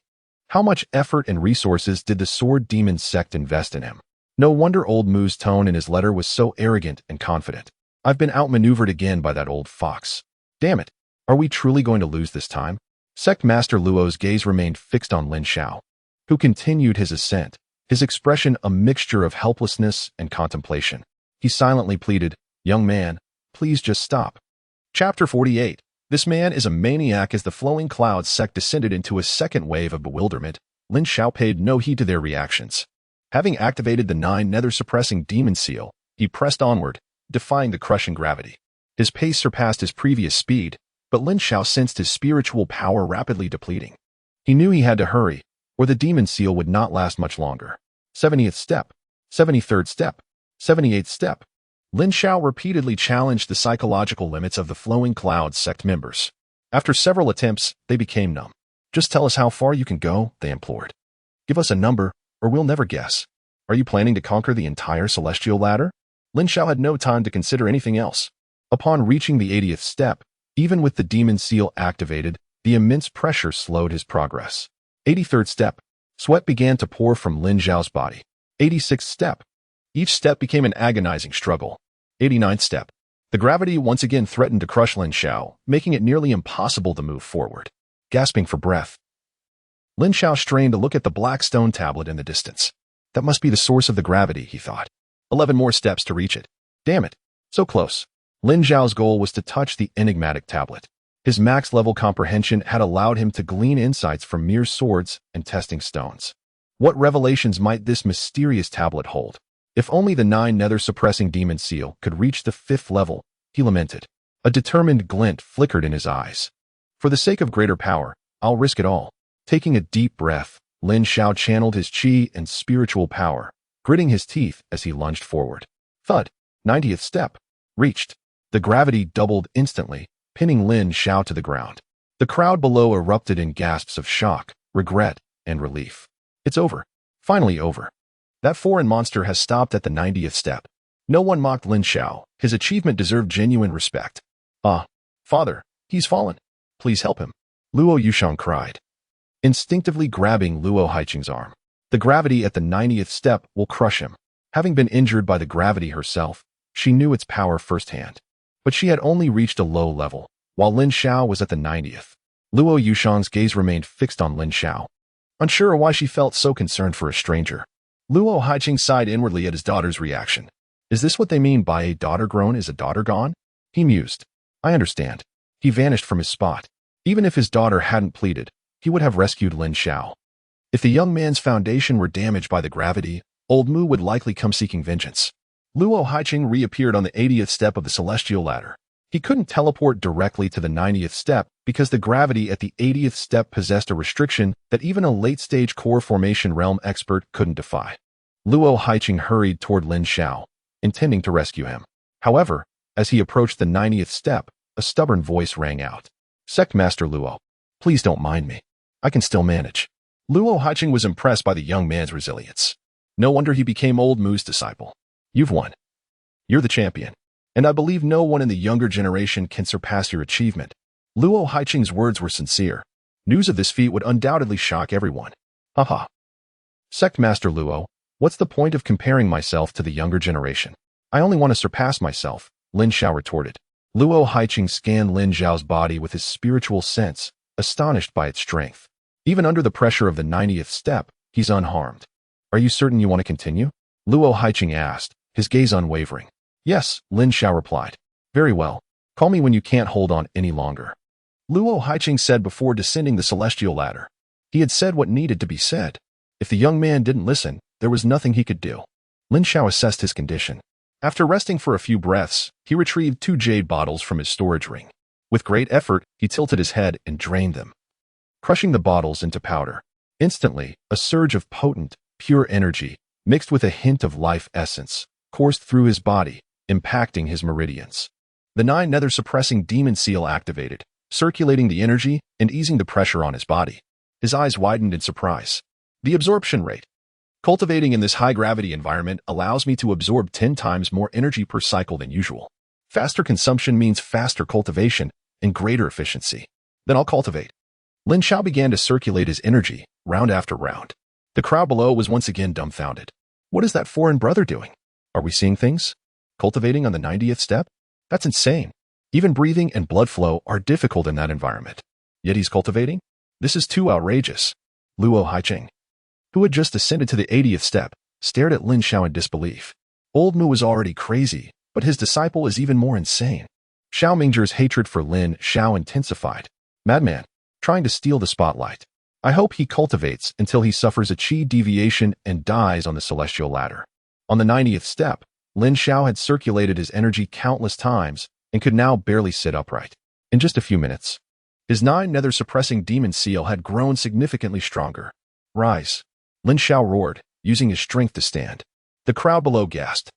S1: How much effort and resources did the Sword Demon Sect invest in him? No wonder Old Mu's tone in his letter was so arrogant and confident. I've been outmaneuvered again by that old fox. Damn it, are we truly going to lose this time? Sect Master Luo's gaze remained fixed on Lin Xiao, who continued his ascent, his expression a mixture of helplessness and contemplation. He silently pleaded, Young man, please just stop. Chapter 48. This man is a maniac. As the Flowing Clouds sect descended into a second wave of bewilderment, Lin Xiao paid no heed to their reactions. Having activated the 9 Nether-suppressing demon seal, he pressed onward, defying the crushing gravity. His pace surpassed his previous speed, but Lin Xiao sensed his spiritual power rapidly depleting. He knew he had to hurry, or the demon seal would not last much longer. 70th step, 73rd step, 78th step. Lin Xiao repeatedly challenged the psychological limits of the Flowing Clouds sect members. After several attempts, they became numb. Just tell us how far you can go, they implored. Give us a number, or we'll never guess. Are you planning to conquer the entire celestial ladder? Lin Xiao had no time to consider anything else. Upon reaching the 80th step, even with the demon seal activated, the immense pressure slowed his progress. 83rd step. Sweat began to pour from Lin Xiao's body. 86th step. Each step became an agonizing struggle. 89th step. The gravity once again threatened to crush Lin Xiao, making it nearly impossible to move forward. Gasping for breath, Lin Xiao strained to look at the black stone tablet in the distance. That must be the source of the gravity, he thought. 11 more steps to reach it. Damn it, so close. Lin Xiao's goal was to touch the enigmatic tablet. His max-level comprehension had allowed him to glean insights from mere swords and testing stones. What revelations might this mysterious tablet hold? If only the 9 Nether-suppressing demon seal could reach the 5th level, he lamented. A determined glint flickered in his eyes. For the sake of greater power, I'll risk it all. Taking a deep breath, Lin Xiao channeled his qi and spiritual power, gritting his teeth as he lunged forward. Thud. 90th step. Reached. The gravity doubled instantly, pinning Lin Xiao to the ground. The crowd below erupted in gasps of shock, regret, and relief. It's over. Finally over. That foreign monster has stopped at the 90th step. No one mocked Lin Xiao. His achievement deserved genuine respect. Ah, father, he's fallen. Please help him. Luo Yushang cried, instinctively grabbing Luo Haiqing's arm. The gravity at the 90th step will crush him. Having been injured by the gravity herself, she knew its power firsthand. But she had only reached a low level, while Lin Xiao was at the 90th. Luo Yushang's gaze remained fixed on Lin Xiao, unsure why she felt so concerned for a stranger. Luo Haiqing sighed inwardly at his daughter's reaction. Is this what they mean by a daughter grown is a daughter gone? He mused. I understand. He vanished from his spot. Even if his daughter hadn't pleaded, he would have rescued Lin Xiao. If the young man's foundation were damaged by the gravity, old Mu would likely come seeking vengeance. Luo Haiqing reappeared on the 80th step of the celestial ladder. He couldn't teleport directly to the 90th step because the gravity at the 80th step possessed a restriction that even a late-stage core formation realm expert couldn't defy. Luo Haiqing hurried toward Lin Xiao, intending to rescue him. However, as he approached the 90th step, a stubborn voice rang out. Sect Master Luo, please don't mind me. I can still manage. Luo Haiqing was impressed by the young man's resilience. No wonder he became old Mu's disciple. You've won. You're the champion. And I believe no one in the younger generation can surpass your achievement. Luo Haiqing's words were sincere. News of this feat would undoubtedly shock everyone. Haha. Sect Master Luo, what's the point of comparing myself to the younger generation? I only want to surpass myself, Lin Xiao retorted. Luo Haiqing scanned Lin Xiao's body with his spiritual sense, astonished by its strength. Even under the pressure of the 90th step, he's unharmed. Are you certain you want to continue? Luo Haiqing asked, his gaze unwavering. Yes, Lin Xiao replied. Very well. Call me when you can't hold on any longer. Luo Haiqing said before descending the celestial ladder. He had said what needed to be said. If the young man didn't listen, there was nothing he could do. Lin Xiao assessed his condition. After resting for a few breaths, he retrieved 2 jade bottles from his storage ring. With great effort, he tilted his head and drained them, crushing the bottles into powder. Instantly, a surge of potent, pure energy, mixed with a hint of life essence, coursed through his body, impacting his meridians. The 9 nether-suppressing demon seal activated, circulating the energy and easing the pressure on his body. His eyes widened in surprise. The absorption rate. Cultivating in this high-gravity environment allows me to absorb 10 times more energy per cycle than usual. Faster consumption means faster cultivation and greater efficiency. Then I'll cultivate. Lin Xiao began to circulate his energy, round after round. The crowd below was once again dumbfounded. What is that foreign brother doing? Are we seeing things? Cultivating on the 90th step? That's insane. Even breathing and blood flow are difficult in that environment. Yet he's cultivating? This is too outrageous. Luo Haiqing, who had just ascended to the 80th step, stared at Lin Xiao in disbelief. Old Mu was already crazy, but his disciple is even more insane. Xiao Mingzhi's hatred for Lin Xiao intensified. Madman, trying to steal the spotlight. I hope he cultivates until he suffers a chi deviation and dies on the celestial ladder. On the 90th step, Lin Xiao had circulated his energy countless times and could now barely sit upright. In just a few minutes, his 9 nether-suppressing demon seal had grown significantly stronger. Rise. Lin Xiao roared, using his strength to stand. The crowd below gasped.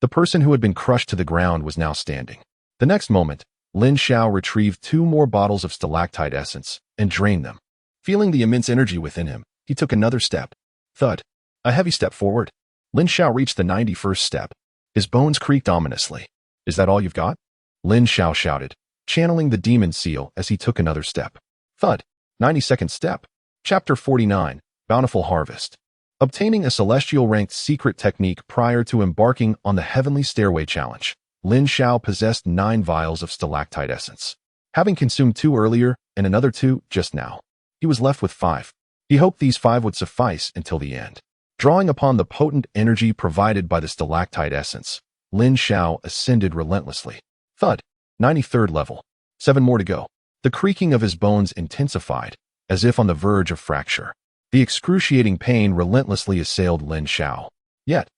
S1: The person who had been crushed to the ground was now standing. The next moment, Lin Xiao retrieved 2 more bottles of stalactite essence and drained them. Feeling the immense energy within him, he took another step. Thud. A heavy step forward. Lin Xiao reached the 91st step. His bones creaked ominously. Is that all you've got? Lin Xiao shouted, channeling the demon seal as he took another step. Thud. 92nd step. Chapter 49. Bountiful Harvest. Obtaining a celestial-ranked secret technique prior to embarking on the Heavenly Stairway Challenge, Lin Xiao possessed 9 vials of stalactite essence. Having consumed 2 earlier and another 2 just now, he was left with 5. He hoped these 5 would suffice until the end. Drawing upon the potent energy provided by the stalactite essence, Lin Xiao ascended relentlessly. Thud. 93rd level. 7 more to go. The creaking of his bones intensified, as if on the verge of fracture. The excruciating pain relentlessly assailed Lin Xiao. Yet,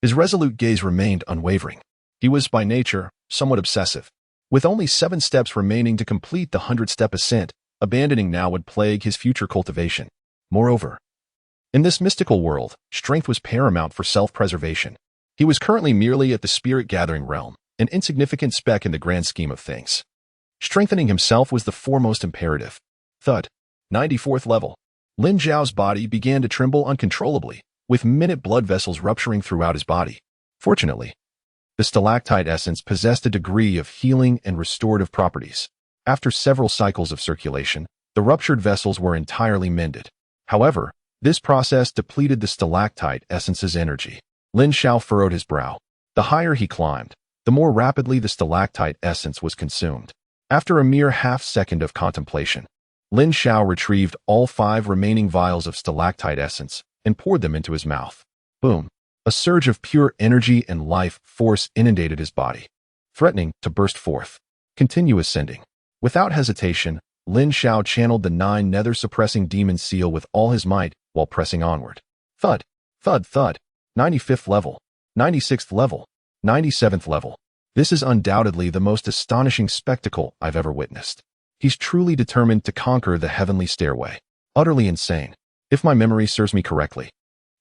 S1: his resolute gaze remained unwavering. He was, by nature, somewhat obsessive. With only 7 steps remaining to complete the 100-step ascent, abandoning now would plague his future cultivation. Moreover, in this mystical world, strength was paramount for self-preservation. He was currently merely at the spirit-gathering realm, an insignificant speck in the grand scheme of things. Strengthening himself was the foremost imperative. Thud. 94th level. Lin Xiao's body began to tremble uncontrollably, with minute blood vessels rupturing throughout his body. Fortunately, the stalactite essence possessed a degree of healing and restorative properties. After several cycles of circulation, the ruptured vessels were entirely mended. However, this process depleted the stalactite essence's energy. Lin Xiao furrowed his brow. The higher he climbed, the more rapidly the stalactite essence was consumed. After a mere half-second of contemplation, Lin Xiao retrieved all 5 remaining vials of stalactite essence and poured them into his mouth. Boom! A surge of pure energy and life force inundated his body, threatening to burst forth. Continue ascending. Without hesitation, Lin Xiao channeled the 9 nether-suppressing demon seal with all his might while pressing onward. Thud, thud, thud. 95th level, 96th level, 97th level. This is undoubtedly the most astonishing spectacle I've ever witnessed. He's truly determined to conquer the heavenly stairway. Utterly insane. If my memory serves me correctly,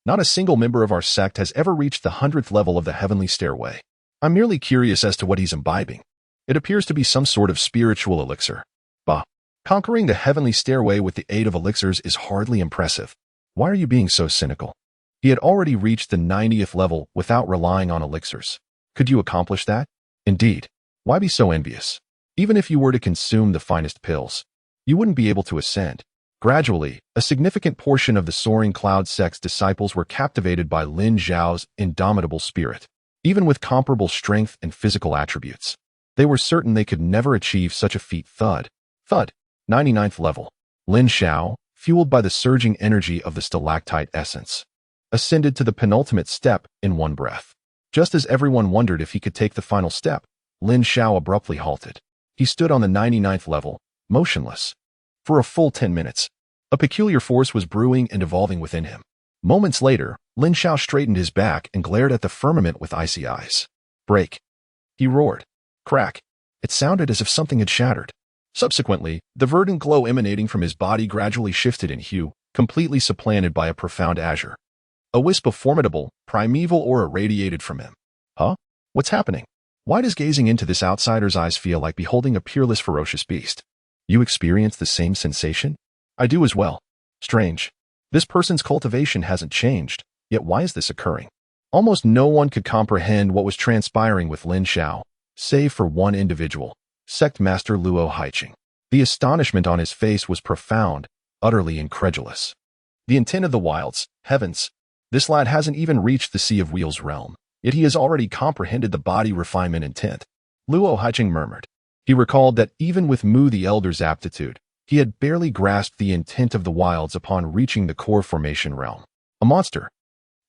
S1: not a single member of our sect has ever reached the 100th level of the heavenly stairway. I'm merely curious as to what he's imbibing. It appears to be some sort of spiritual elixir. Bah. Conquering the heavenly stairway with the aid of elixirs is hardly impressive. Why are you being so cynical? He had already reached the 90th level without relying on elixirs. Could you accomplish that? Indeed. Why be so envious? Even if you were to consume the finest pills, you wouldn't be able to ascend. Gradually, a significant portion of the Soaring Cloud sect's disciples were captivated by Lin Xiao's indomitable spirit. Even with comparable strength and physical attributes, they were certain they could never achieve such a feat. Thud. Thud. 99th level. Lin Xiao, fueled by the surging energy of the stalactite essence, ascended to the penultimate step in one breath. Just as everyone wondered if he could take the final step, Lin Xiao abruptly halted. He stood on the 99th level, motionless. For a full 10 minutes, a peculiar force was brewing and evolving within him. Moments later, Lin Xiao straightened his back and glared at the firmament with icy eyes. Break! He roared. Crack! It sounded as if something had shattered. Subsequently, the verdant glow emanating from his body gradually shifted in hue, completely supplanted by a profound azure. A wisp of formidable, primeval aura radiated from him. Huh? What's happening? Why does gazing into this outsider's eyes feel like beholding a peerless, ferocious beast? You experience the same sensation? I do as well. Strange. This person's cultivation hasn't changed, yet why is this occurring? Almost no one could comprehend what was transpiring with Lin Xiao, save for one individual, Sect Master Luo Haiqing. The astonishment on his face was profound, utterly incredulous. The intent of the wilds, heavens. This lad hasn't even reached the Sea of Wheels realm, yet he has already comprehended the body refinement intent. Luo Haiqing murmured. He recalled that even with Mu the Elder's aptitude, he had barely grasped the intent of the wilds upon reaching the core formation realm. A monster.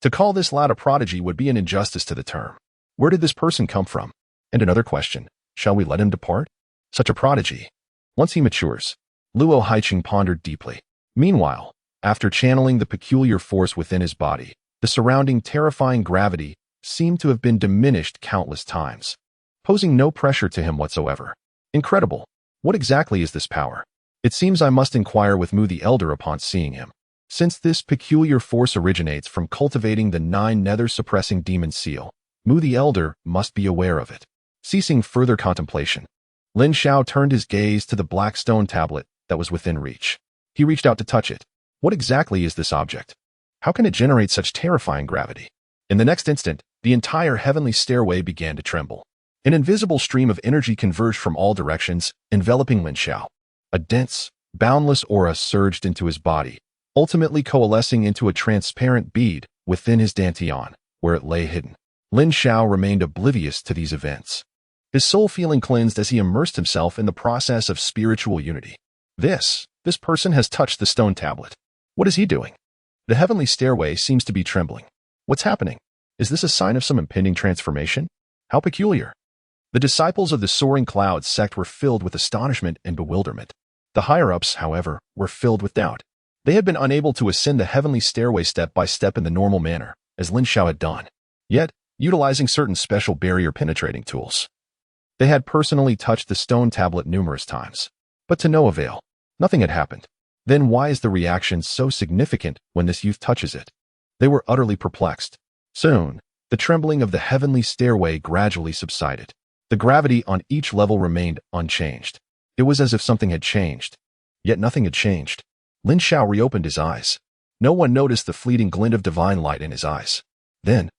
S1: To call this lad a prodigy would be an injustice to the term. Where did this person come from? And another question, shall we let him depart? Such a prodigy. Once he matures, Luo Haiqing pondered deeply. Meanwhile, after channeling the peculiar force within his body, the surrounding terrifying gravity seemed to have been diminished countless times, posing no pressure to him whatsoever. Incredible. What exactly is this power? It seems I must inquire with Mu the Elder upon seeing him. Since this peculiar force originates from cultivating the 9 nether-suppressing demon seal, Mu the Elder must be aware of it. Ceasing further contemplation, Lin Xiao turned his gaze to the black stone tablet that was within reach. He reached out to touch it. What exactly is this object? How can it generate such terrifying gravity? In the next instant, the entire heavenly stairway began to tremble. An invisible stream of energy converged from all directions, enveloping Lin Xiao. A dense, boundless aura surged into his body, ultimately coalescing into a transparent bead within his dantian, where it lay hidden. Lin Xiao remained oblivious to these events, his soul feeling cleansed as he immersed himself in the process of spiritual unity. This person has touched the stone tablet. What is he doing? The heavenly stairway seems to be trembling. What's happening? Is this a sign of some impending transformation? How peculiar. The disciples of the Soaring Cloud sect were filled with astonishment and bewilderment. The higher-ups, however, were filled with doubt. They had been unable to ascend the heavenly stairway step by step in the normal manner, as Lin Xiao had done, yet utilizing certain special barrier-penetrating tools. They had personally touched the stone tablet numerous times, but to no avail. Nothing had happened. Then why is the reaction so significant when this youth touches it? They were utterly perplexed. Soon, the trembling of the heavenly stairway gradually subsided. The gravity on each level remained unchanged. It was as if something had changed, yet nothing had changed. Lin Xiao reopened his eyes. No one noticed the fleeting glint of divine light in his eyes. Then,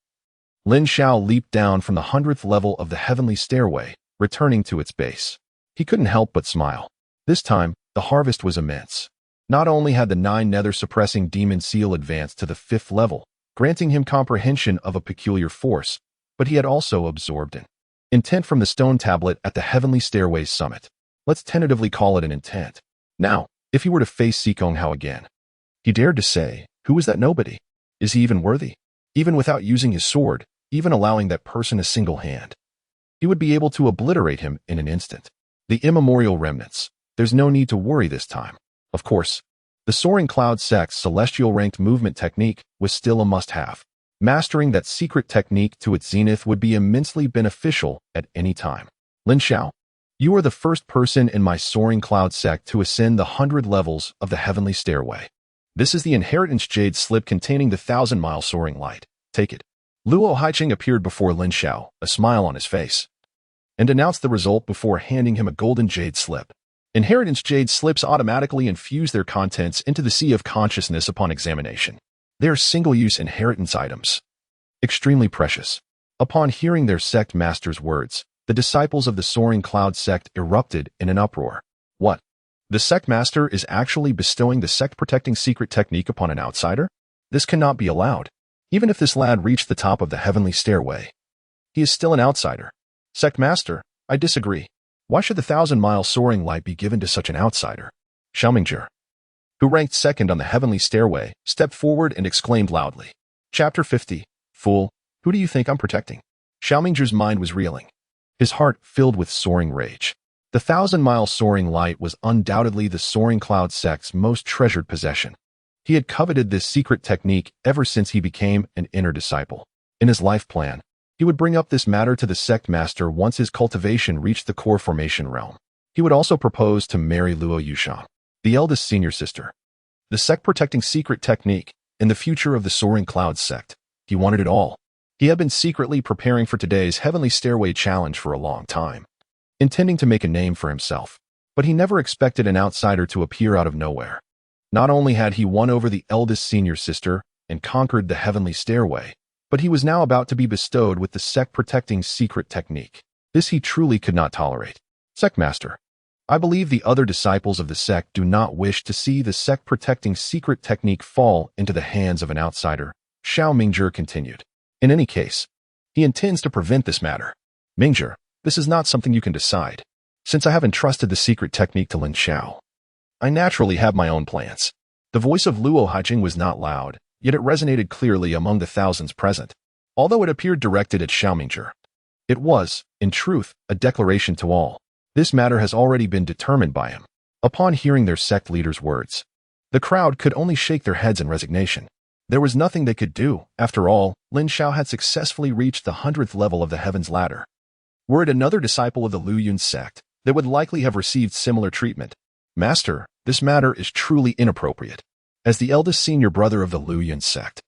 S1: Lin Xiao leaped down from the 100th level of the heavenly stairway, returning to its base. He couldn't help but smile. This time, the harvest was immense. Not only had the 9 nether-suppressing demon seal advanced to the 5th level, granting him comprehension of a peculiar force, but he had also absorbed an intent from the stone tablet at the heavenly stairway's summit. Let's tentatively call it an intent. Now, if he were to face Sikong Hao again, he dared to say, who is that nobody? Is he even worthy? Even without using his sword, even allowing that person a single hand, he would be able to obliterate him in an instant. The immemorial remnants. There's no need to worry this time. Of course, the Soaring Cloud Sect's celestial ranked movement technique was still a must-have. Mastering that secret technique to its zenith would be immensely beneficial at any time. Lin Xiao, you are the first person in my Soaring Cloud Sect to ascend the 100 levels of the heavenly stairway. This is the inheritance jade slip containing the 1,000-mile soaring light. Take it. Luo Haiqing appeared before Lin Xiao, a smile on his face, and announced the result before handing him a golden jade slip. Inheritance jade slips automatically infuse their contents into the sea of consciousness upon examination. They are single-use inheritance items, extremely precious. Upon hearing their sect master's words, the disciples of the Soaring Cloud Sect erupted in an uproar. What? The sect master is actually bestowing the sect-protecting secret technique upon an outsider? This cannot be allowed. Even if this lad reached the top of the heavenly stairway, he is still an outsider. Sect master, I disagree. Why should the 1,000-mile soaring light be given to such an outsider? Xiaomingzhi, who ranked second on the heavenly stairway, stepped forward and exclaimed loudly. Chapter 50. Fool, who do you think I'm protecting? Xiaomingzhi's mind was reeling, his heart filled with soaring rage. The 1,000-mile soaring light was undoubtedly the Soaring Cloud Sect's most treasured possession. He had coveted this secret technique ever since he became an inner disciple. In his life plan, he would bring up this matter to the sect master once his cultivation reached the core formation realm. He would also propose to marry Luo Yushan, the eldest senior sister. The sect-protecting secret technique, and the future of the Soaring Cloud Sect. He wanted it all. He had been secretly preparing for today's Heavenly Stairway challenge for a long time, intending to make a name for himself. But he never expected an outsider to appear out of nowhere. Not only had he won over the eldest senior sister and conquered the Heavenly Stairway, but he was now about to be bestowed with the sect-protecting secret technique. This he truly could not tolerate. Sect Master, I believe the other disciples of the sect do not wish to see the sect-protecting secret technique fall into the hands of an outsider, Xiaomingzhi continued. In any case, he intends to prevent this matter. Mingzhi, this is not something you can decide. Since I have entrusted the secret technique to Lin Xiao, I naturally have my own plans. The voice of Luo Haiqing was not loud, yet it resonated clearly among the thousands present. Although it appeared directed at Xiaomingzhi, it was, in truth, a declaration to all. This matter has already been determined by him. Upon hearing their sect leader's words, the crowd could only shake their heads in resignation. There was nothing they could do. After all, Lin Xiao had successfully reached the 100th level of the Heaven's Ladder. Were it another disciple of the Luyun sect, they would likely have received similar treatment. Master, this matter is truly inappropriate. As the eldest senior brother of the Luyun sect,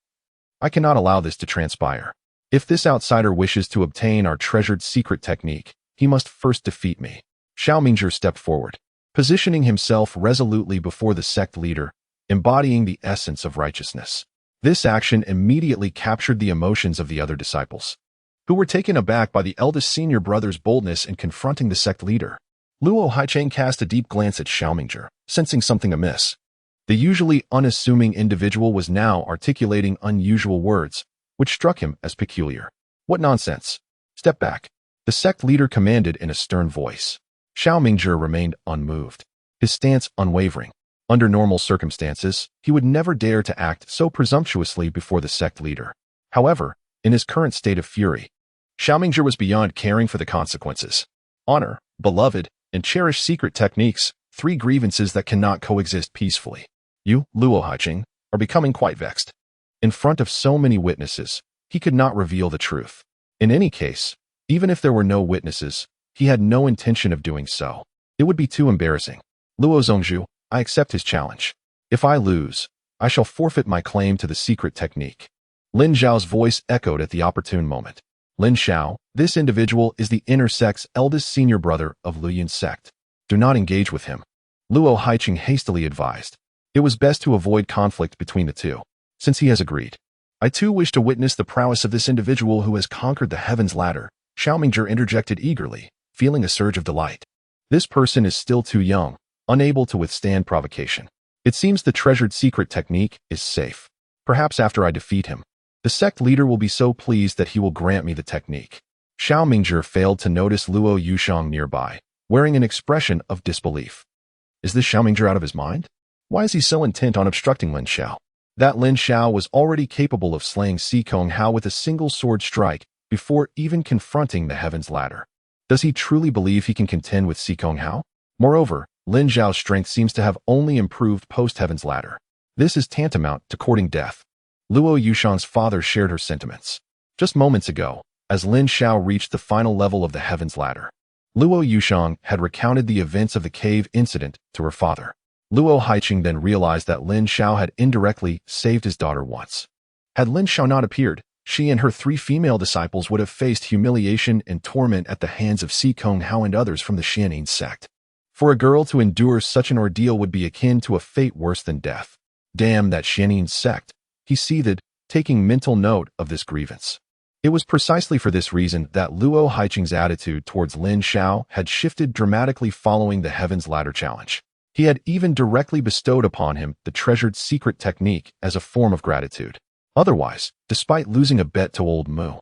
S1: I cannot allow this to transpire. If this outsider wishes to obtain our treasured secret technique, he must first defeat me. Xiaomingzhi stepped forward, positioning himself resolutely before the sect leader, embodying the essence of righteousness. This action immediately captured the emotions of the other disciples, who were taken aback by the eldest senior brother's boldness in confronting the sect leader. Luo Haiqing cast a deep glance at Xiaomingzhi, sensing something amiss. The usually unassuming individual was now articulating unusual words, which struck him as peculiar. What nonsense! Step back, the sect leader commanded in a stern voice. Xiaomingzhi remained unmoved, his stance unwavering. Under normal circumstances, he would never dare to act so presumptuously before the sect leader. However, in his current state of fury, Xiaomingzhi was beyond caring for the consequences. Honor, beloved, and cherished secret techniques, three grievances that cannot coexist peacefully. You, Luo Haiqing, are becoming quite vexed. In front of so many witnesses, he could not reveal the truth. In any case, even if there were no witnesses, he had no intention of doing so. It would be too embarrassing. Luo Zongzhu, I accept his challenge. If I lose, I shall forfeit my claim to the secret technique. Lin Xiao's voice echoed at the opportune moment. Lin Xiao, this individual is the inner sect's eldest senior brother of Luyun sect. Do not engage with him. Luo Haiqing hastily advised. It was best to avoid conflict between the two, since he has agreed. I too wish to witness the prowess of this individual who has conquered the Heaven's Ladder. Xiaomingzhi interjected eagerly, feeling a surge of delight. This person is still too young, unable to withstand provocation. It seems the treasured secret technique is safe. Perhaps after I defeat him, The sect leader will be so pleased that he will grant me the technique. Xiao Mingzhi failed to notice Luo Yushang nearby, wearing an expression of disbelief. Is this Xiao Mingzhi out of his mind? Why is he so intent on obstructing Lin Xiao? That Lin Xiao was already capable of slaying Xikong Hao with a single sword strike before even confronting the Heaven's Ladder. Does he truly believe he can contend with Xikong Hao? Moreover, Lin Xiao's strength seems to have only improved post-Heaven's Ladder. This is tantamount to courting death. Luo Yushang's father shared her sentiments. Just moments ago, as Lin Xiao reached the final level of the Heaven's Ladder, Luo Yushang had recounted the events of the cave incident to her father. Luo Haiqing then realized that Lin Xiao had indirectly saved his daughter once. Had Lin Xiao not appeared, she and her 3 female disciples would have faced humiliation and torment at the hands of Xikong Hao and others from the Xianyin sect. For a girl to endure such an ordeal would be akin to a fate worse than death. Damn that Xianyin sect, he seethed, taking mental note of this grievance. It was precisely for this reason that Luo Haiqing's attitude towards Lin Xiao had shifted dramatically following the Heaven's Ladder challenge. He had even directly bestowed upon him the treasured secret technique as a form of gratitude. Otherwise, despite losing a bet to old Mu,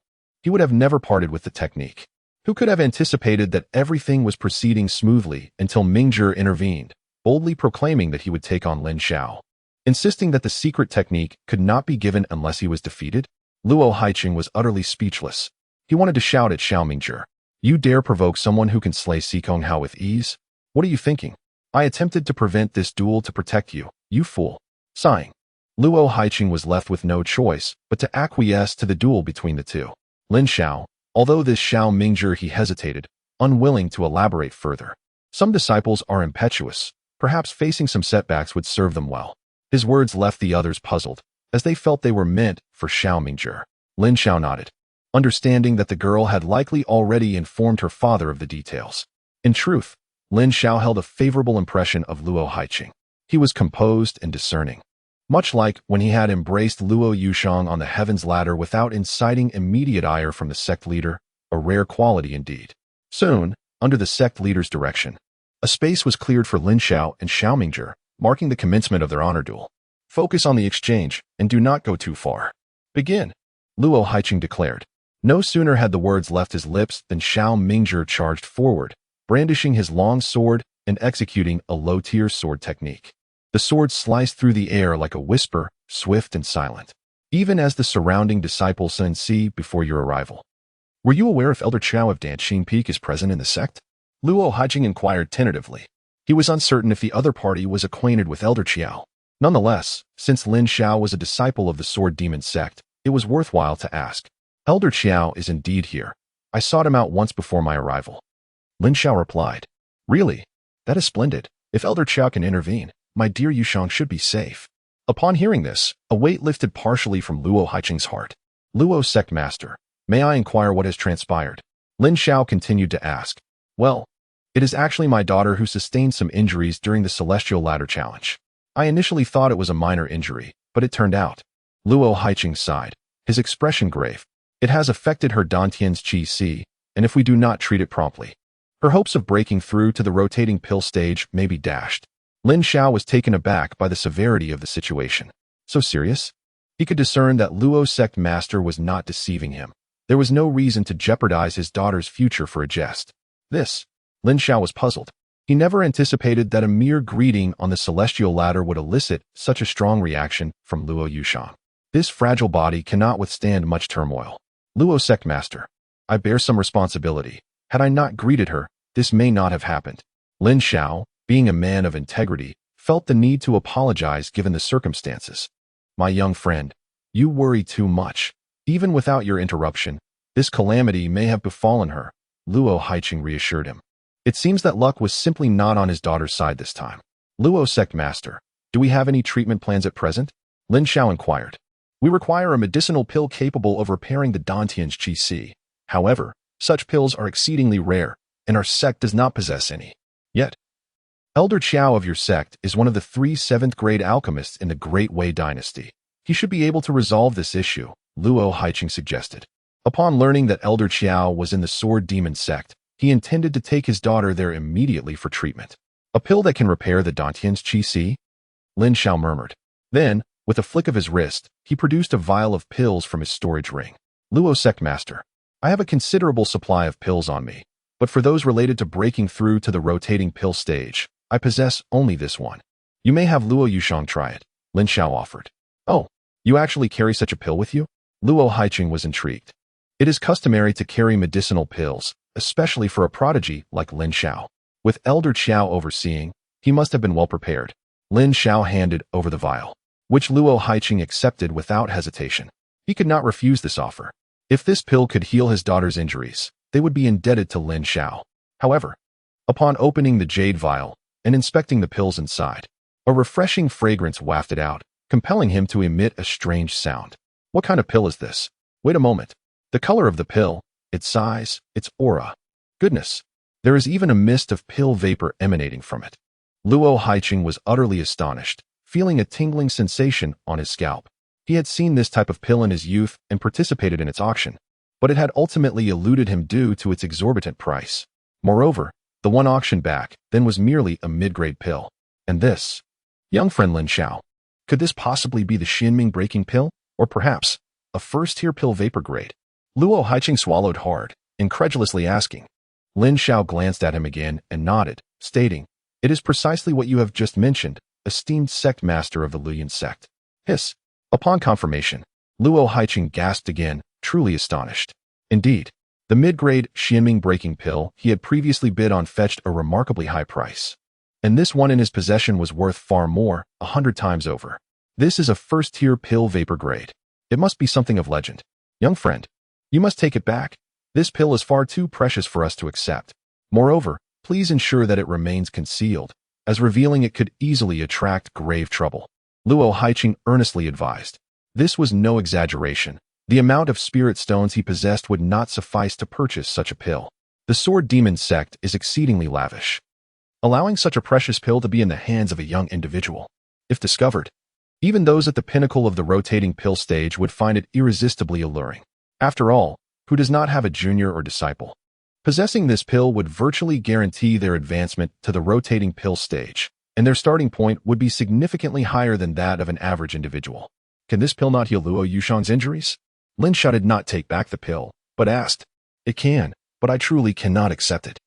S1: he would have never parted with the technique. Who could have anticipated that everything was proceeding smoothly until Mingzhi intervened, boldly proclaiming that he would take on Lin Xiao? Insisting that the secret technique could not be given unless he was defeated, Luo Haiqing was utterly speechless. He wanted to shout at Xiao Mingzhi, "You dare provoke someone who can slay Xikong Hao with ease? What are you thinking? I attempted to prevent this duel to protect you, you fool." Sighing, Luo Haiqing was left with no choice but to acquiesce to the duel between the two. Lin Xiao, although this Xiao Mingzhi he hesitated, unwilling to elaborate further. Some disciples are impetuous, perhaps facing some setbacks would serve them well. His words left the others puzzled, as they felt they were meant for Xiao Mingzhi. Lin Xiao nodded, understanding that the girl had likely already informed her father of the details. In truth, Lin Xiao held a favorable impression of Luo Haiqing. He was composed and discerning. Much like when he had embraced Luo Yushang on the Heaven's Ladder without inciting immediate ire from the sect leader, a rare quality indeed. Soon, under the sect leader's direction, a space was cleared for Lin Xiao and Xiao Mingzhi, marking the commencement of their honor duel. Focus on the exchange, and do not go too far. Begin, Luo Haiqing declared. No sooner had the words left his lips than Xiao Mingzhi charged forward, brandishing his long sword and executing a low-tier sword technique. The sword sliced through the air like a whisper, swift and silent, even as the surrounding disciples see before your arrival. Were you aware if Elder Qiao of Danxin Peak is present in the sect? Luo Haiqing inquired tentatively. He was uncertain if the other party was acquainted with Elder Qiao. Nonetheless, since Lin Xiao was a disciple of the Sword Demon Sect, it was worthwhile to ask. Elder Qiao is indeed here. I sought him out once before my arrival. Lin Xiao replied. Really? That is splendid. If Elder Qiao can intervene, my dear Yushang should be safe. Upon hearing this, a weight lifted partially from Luo Haiqing's heart. Luo Sect Master, may I inquire what has transpired? Lin Xiao continued to ask. Well, it is actually my daughter who sustained some injuries during the Celestial Ladder Challenge. I initially thought it was a minor injury, but it turned out. Luo Haiqing sighed, his expression grave. It has affected her Dantian's Qi Si, and if we do not treat it promptly, her hopes of breaking through to the rotating pill stage may be dashed. Lin Xiao was taken aback by the severity of the situation. So serious? He could discern that Luo Sect Master was not deceiving him. There was no reason to jeopardize his daughter's future for a jest. Lin Xiao was puzzled. He never anticipated that a mere greeting on the Celestial Ladder would elicit such a strong reaction from Luo Yushang. This fragile body cannot withstand much turmoil. Luo Sect Master, I bear some responsibility. Had I not greeted her, this may not have happened. Lin Xiao, being a man of integrity, felt the need to apologize given the circumstances. My young friend, you worry too much. Even without your interruption, this calamity may have befallen her, Luo Haiqing reassured him. It seems that luck was simply not on his daughter's side this time. Luo Sect Master, do we have any treatment plans at present? Lin Xiao inquired. We require a medicinal pill capable of repairing the Dantian's Qi Si. However, such pills are exceedingly rare, and our sect does not possess any. Yet, Elder Qiao of your sect is one of the 3 7th-grade alchemists in the Great Wei dynasty. He should be able to resolve this issue, Luo Haiqing suggested. Upon learning that Elder Qiao was in the Sword Demon Sect, he intended to take his daughter there immediately for treatment. A pill that can repair the Dantian's Qi Si? Lin Xiao murmured. Then, With a flick of his wrist, he produced a vial of pills from his storage ring. Luo Sect Master, I have a considerable supply of pills on me, but for those related to breaking through to the rotating pill stage, I possess only this one. You may have Luo Yushang try it, Lin Xiao offered. Oh, you actually carry such a pill with you? Luo Haiqing was intrigued. It is customary to carry medicinal pills, especially for a prodigy like Lin Xiao. With Elder Xiao overseeing, he must have been well prepared. Lin Xiao handed over the vial, which Luo Haiqing accepted without hesitation. He could not refuse this offer. If this pill could heal his daughter's injuries, they would be indebted to Lin Xiao. However, upon opening the jade vial and inspecting the pills inside, a refreshing fragrance wafted out, compelling him to emit a strange sound. What kind of pill is this? Wait a moment. The color of the pill, its size, its aura. Goodness, there is even a mist of pill vapor emanating from it. Luo Haiqing was utterly astonished, feeling a tingling sensation on his scalp. He had seen this type of pill in his youth and participated in its auction, but it had ultimately eluded him due to its exorbitant price. Moreover, the one auctioned back then was merely a mid-grade pill. And this? Young friend Lin Xiao, could this possibly be the Xinming breaking pill? Or perhaps a first-tier pill vapor grade? Luo Haiqing swallowed hard, incredulously asking. Lin Xiao glanced at him again and nodded, stating, "It is precisely what you have just mentioned, esteemed sect master of the Luyan sect." Hiss. Upon confirmation, Luo Haiqing gasped again, truly astonished. Indeed, the mid-grade Xinming breaking pill he had previously bid on fetched a remarkably high price. And this one in his possession was worth far more, 100 times over. This is a first-tier pill vapor grade. It must be something of legend. Young friend, you must take it back. This pill is far too precious for us to accept. Moreover, please ensure that it remains concealed, as revealing it could easily attract grave trouble. Luo Haiqing earnestly advised. This was no exaggeration. The amount of spirit stones he possessed would not suffice to purchase such a pill. The Sword Demon Sect is exceedingly lavish, allowing such a precious pill to be in the hands of a young individual. If discovered, even those at the pinnacle of the rotating pill stage would find it irresistibly alluring. After all, who does not have a junior or disciple? Possessing this pill would virtually guarantee their advancement to the rotating pill stage, and their starting point would be significantly higher than that of an average individual. Can this pill not heal Luo Yushang's injuries? Lin Xiao did not take back the pill, but asked, "It can, but I truly cannot accept it."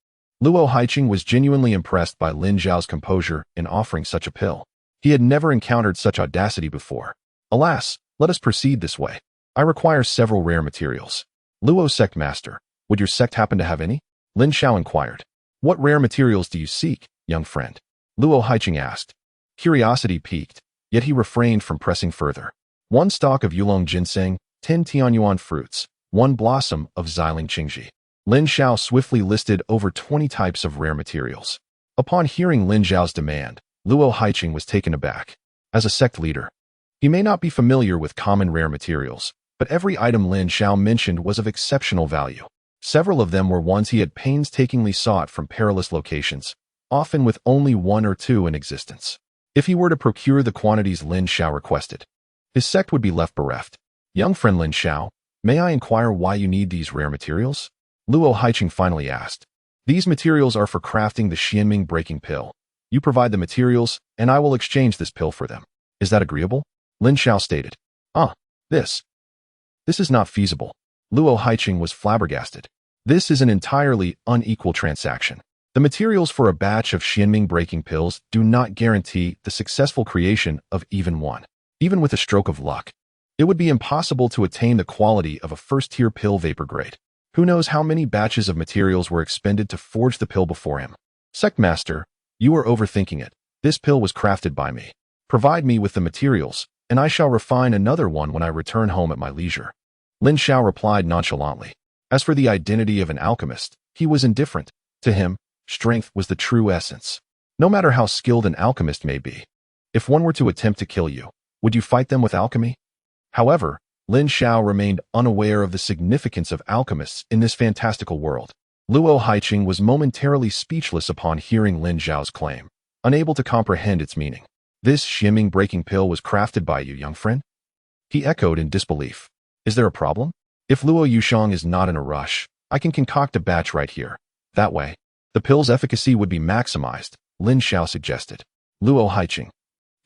S1: Luo Haiqing was genuinely impressed by Lin Xiao's composure in offering such a pill. He had never encountered such audacity before. Alas, let us proceed this way. I require several rare materials. Luo Sect Master, would your sect happen to have any? Lin Xiao inquired. What rare materials do you seek, young friend? Luo Haiqing asked. Curiosity piqued, yet he refrained from pressing further. 1 stalk of Yulong ginseng, 10 Tianyuan fruits, 1 blossom of Xiling Qingji. Lin Xiao swiftly listed over 20 types of rare materials. Upon hearing Lin Xiao's demand, Luo Haiqing was taken aback. As a sect leader, he may not be familiar with common rare materials, but every item Lin Xiao mentioned was of exceptional value. Several of them were ones he had painstakingly sought from perilous locations, often with only 1 or 2 in existence. If he were to procure the quantities Lin Xiao requested, his sect would be left bereft. Young friend Lin Xiao, may I inquire why you need these rare materials? Luo Haiqing finally asked. These materials are for crafting the Xinming breaking pill. You provide the materials, and I will exchange this pill for them. Is that agreeable? Lin Xiao stated. This is not feasible. Luo Haiqing was flabbergasted. This is an entirely unequal transaction. The materials for a batch of Xinming breaking pills do not guarantee the successful creation of even one. Even with a stroke of luck, it would be impossible to attain the quality of a first-tier pill vapor grade. Who knows how many batches of materials were expended to forge the pill before him? Sect Master, you are overthinking it. This pill was crafted by me. Provide me with the materials, and I shall refine another one when I return home at my leisure. Lin Xiao replied nonchalantly. As for the identity of an alchemist, he was indifferent. To him, strength was the true essence. No matter how skilled an alchemist may be, if one were to attempt to kill you, would you fight them with alchemy? However, Lin Xiao remained unaware of the significance of alchemists in this fantastical world. Luo Haiqing was momentarily speechless upon hearing Lin Xiao's claim, unable to comprehend its meaning. This Xinming breaking pill was crafted by you, young friend? He echoed in disbelief. Is there a problem? If Luo Yushang is not in a rush, I can concoct a batch right here. That way, the pill's efficacy would be maximized, Lin Xiao suggested. Luo Haiqing.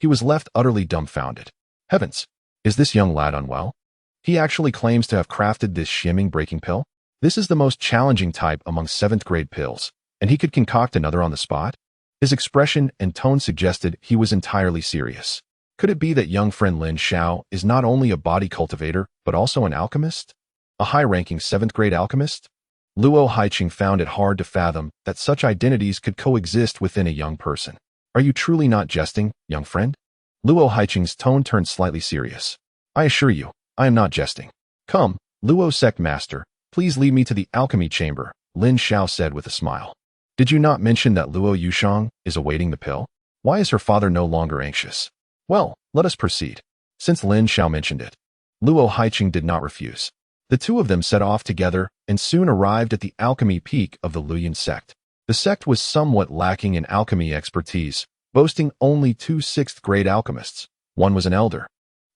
S1: He was left utterly dumbfounded. Heavens! Is this young lad unwell? He actually claims to have crafted this shimming breaking pill? This is the most challenging type among 7th grade pills, and he could concoct another on the spot? His expression and tone suggested he was entirely serious. Could it be that young friend Lin Xiao is not only a body cultivator, but also an alchemist? A high-ranking 7th grade alchemist? Luo Haiqing found it hard to fathom that such identities could coexist within a young person. Are you truly not jesting, young friend? Luo Haiqing's tone turned slightly serious. I assure you, I am not jesting. Come, Luo Sect Master, please lead me to the alchemy chamber, Lin Xiao said with a smile. Did you not mention that Luo Yushang is awaiting the pill? Why is her father no longer anxious? Well, let us proceed. Since Lin Xiao mentioned it, Luo Haiqing did not refuse. The two of them set off together and soon arrived at the alchemy peak of the Luoyan sect. The sect was somewhat lacking in alchemy expertise, boasting only 2 6th grade alchemists. One was an elder,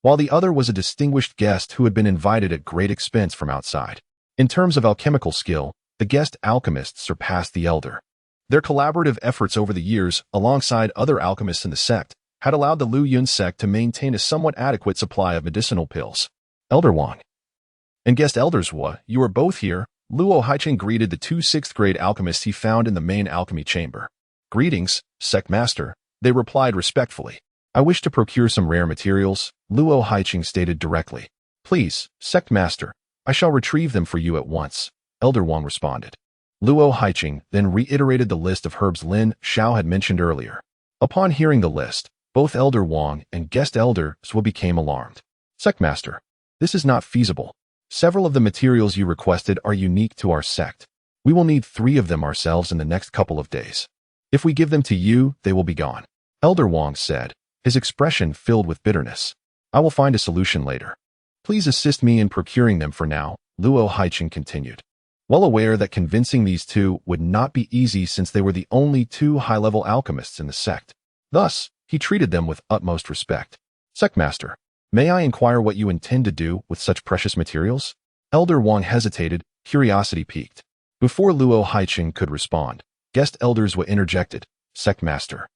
S1: while the other was a distinguished guest who had been invited at great expense from outside. In terms of alchemical skill, the guest alchemist surpassed the elder. Their collaborative efforts over the years, alongside other alchemists in the sect, had allowed the Luoyan sect to maintain a somewhat adequate supply of medicinal pills. Elder Wang and guest elders Hua, you are both here. Luo Haiqing greeted the 2 6th grade alchemists he found in the main alchemy chamber. Greetings, Sect Master, they replied respectfully. I wish to procure some rare materials, Luo Haiqing stated directly. Please, Sect Master, I shall retrieve them for you at once, Elder Wang responded. Luo Haiqing then reiterated the list of herbs Lin Xiao had mentioned earlier. Upon hearing the list, both Elder Wang and guest elder Hua became alarmed. Sect Master, this is not feasible. Several of the materials you requested are unique to our sect. We will need 3 of them ourselves in the next couple of days. If we give them to you, they will be gone. Elder Wang said, his expression filled with bitterness. I will find a solution later. Please assist me in procuring them for now, Luo Haiqing continued. Well aware that convincing these two would not be easy since they were the only 2 high-level alchemists in the sect. Thus, he treated them with utmost respect. Sect Master, may I inquire what you intend to do with such precious materials? Elder Wang hesitated, curiosity piqued. Before Luo Haiqing could respond, guest elders were interjected. Sect Master,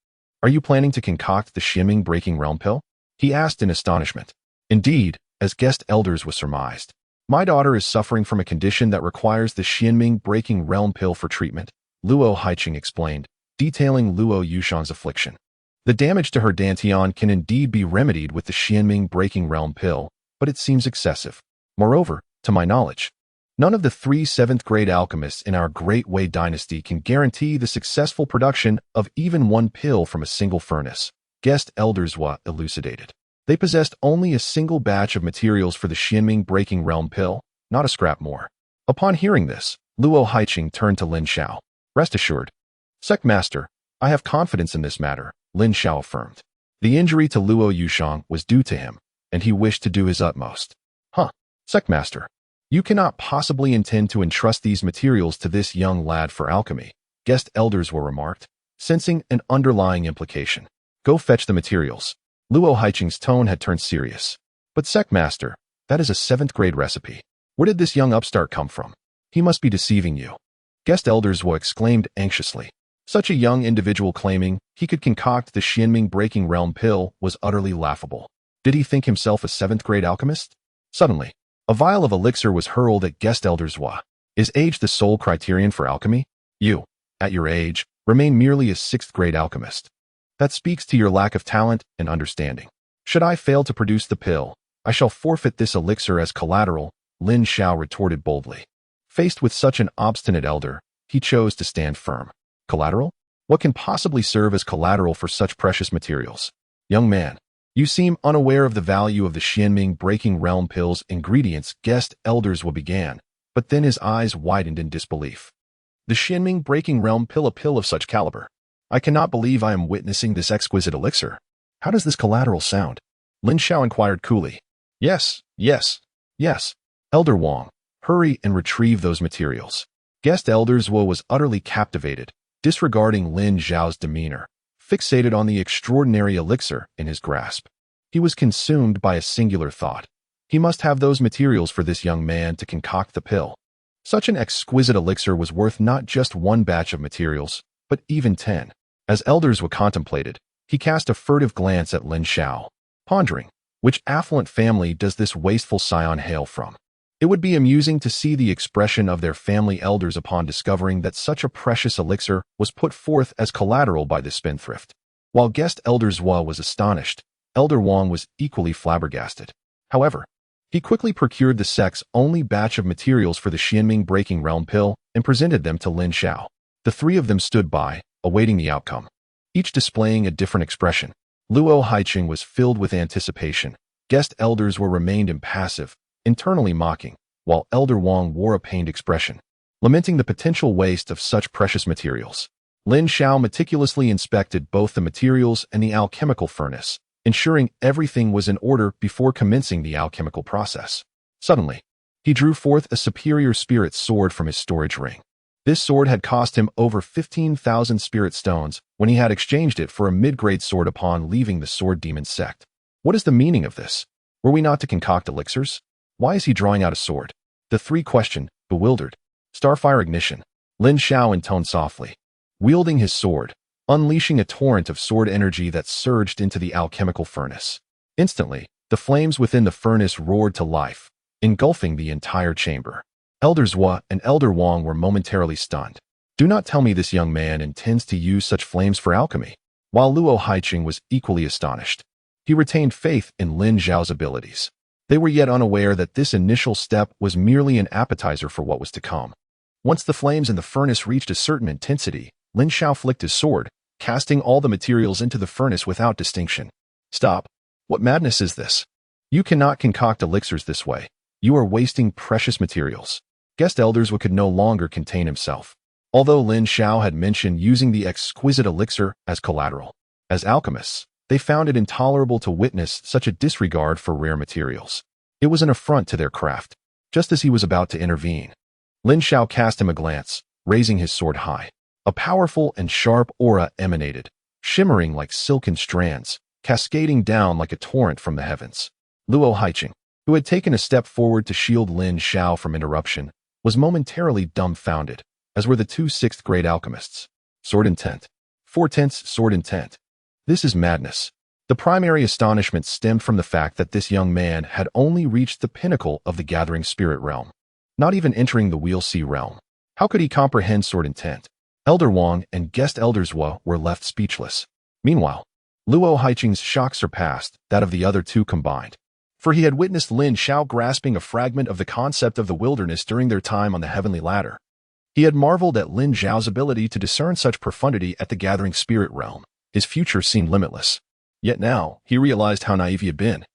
S1: are you planning to concoct the shimming breaking realm pill? He asked in astonishment. Indeed, as guest elders was surmised. My daughter is suffering from a condition that requires the shimming breaking realm pill for treatment, Luo Haiqing explained, detailing Luo Yushang's affliction. The damage to her dantian can indeed be remedied with the shimming breaking realm pill, but it seems excessive. Moreover, to my knowledge, none of the 3 7th grade alchemists in our Great Wei dynasty can guarantee the successful production of even 1 pill from a single furnace, guest elders Hua elucidated. They possessed only a single batch of materials for the shimming breaking realm pill, not a scrap more. Upon hearing this, Luo Haiqing turned to Lin Xiao. Rest assured, Sect Master, I have confidence in this matter, Lin Xiao affirmed. The injury to Luo Yushang was due to him, and he wished to do his utmost. Sect Master, you cannot possibly intend to entrust these materials to this young lad for alchemy, guest elders were remarked, sensing an underlying implication. Go fetch the materials. Luo Haiqing's tone had turned serious. But Sect Master, that is a 7th grade recipe. Where did this young upstart come from? He must be deceiving you. Guest elders Hua exclaimed anxiously. Such a young individual claiming he could concoct the shimming breaking realm pill was utterly laughable. Did he think himself a 7th grade alchemist? Suddenly, a vial of elixir was hurled at guest elders Hua. Is age the sole criterion for alchemy? You, at your age, remain merely a 6th grade alchemist. That speaks to your lack of talent and understanding. Should I fail to produce the pill, I shall forfeit this elixir as collateral, Lin Xiao retorted boldly. Faced with such an obstinate elder, he chose to stand firm. Collateral? What can possibly serve as collateral for such precious materials? Young man, you seem unaware of the value of the shimming breaking realm pill's ingredients, guest elders Hua began, but then his eyes widened in disbelief. The shimming breaking realm pill, a pill of such caliber. I cannot believe I am witnessing this exquisite elixir. How does this collateral sound? Lin Xiao inquired coolly. Yes. Elder Wang, hurry and retrieve those materials. Guest elders Hua was utterly captivated, disregarding Lin Xiao's demeanor, fixated on the extraordinary elixir in his grasp. He was consumed by a singular thought. He must have those materials for this young man to concoct the pill. Such an exquisite elixir was worth not just 1 batch of materials, but even 10. As elders Hua contemplated, he cast a furtive glance at Lin Xiao, pondering, Which affluent family does this wasteful scion hail from? It would be amusing to see the expression of their family elders upon discovering that such a precious elixir was put forth as collateral by this spendthrift. While guest Elder Zhua was astonished, Elder Wang was equally flabbergasted. However, he quickly procured the sect's only batch of materials for the Xianming Breaking Realm pill and presented them to Lin Xiao. The three of them stood by, awaiting the outcome, each displaying a different expression. Luo Haiqing was filled with anticipation. Guest elders remained impassive, internally mocking, while Elder Wang wore a pained expression, lamenting the potential waste of such precious materials. Lin Xiao meticulously inspected both the materials and the alchemical furnace, ensuring everything was in order before commencing the alchemical process. Suddenly, he drew forth a superior spirit sword from his storage ring. This sword had cost him over 15,000 spirit stones when he had exchanged it for a mid-grade sword upon leaving the Sword Demon Sect. What is the meaning of this? Were we not to concoct elixirs? Why is he drawing out a sword? The three questioned, bewildered. Starfire ignition. Lin Xiao intoned softly, wielding his sword, unleashing a torrent of sword energy that surged into the alchemical furnace. Instantly, the flames within the furnace roared to life, engulfing the entire chamber. Elder Zhua and Elder Wang were momentarily stunned. Do not tell me this young man intends to use such flames for alchemy. While Luo Haiqing was equally astonished, he retained faith in Lin Xiao's abilities. They were yet unaware that this initial step was merely an appetizer for what was to come. Once the flames in the furnace reached a certain intensity, Lin Xiao flicked his sword, casting all the materials into the furnace without distinction. Stop. What madness is this? You cannot concoct elixirs this way. You are wasting precious materials. Guest elders could no longer contain himself. Although Lin Xiao had mentioned using the exquisite elixir as collateral, as alchemists, they found it intolerable to witness such a disregard for rare materials. It was an affront to their craft. Just as he was about to intervene, Lin Xiao cast him a glance, raising his sword high. A powerful and sharp aura emanated, shimmering like silken strands, cascading down like a torrent from the heavens. Luo Haiqing, who had taken a step forward to shield Lin Xiao from interruption, was momentarily dumbfounded, as were the two sixth-grade alchemists. Sword intent. 4/10 sword intent. This is madness. The primary astonishment stemmed from the fact that this young man had only reached the pinnacle of the gathering spirit realm, not even entering the Wheel Sea realm. How could he comprehend sword intent? Elder Wang and guest Elder Zhua were left speechless. Meanwhile, Luo Haiqing's shock surpassed that of the other two combined, for he had witnessed Lin Xiao grasping a fragment of the concept of the wilderness during their time on the heavenly ladder. He had marveled at Lin Xiao's ability to discern such profundity at the gathering spirit realm. His future seemed limitless. Yet now, he realized how naive he had been.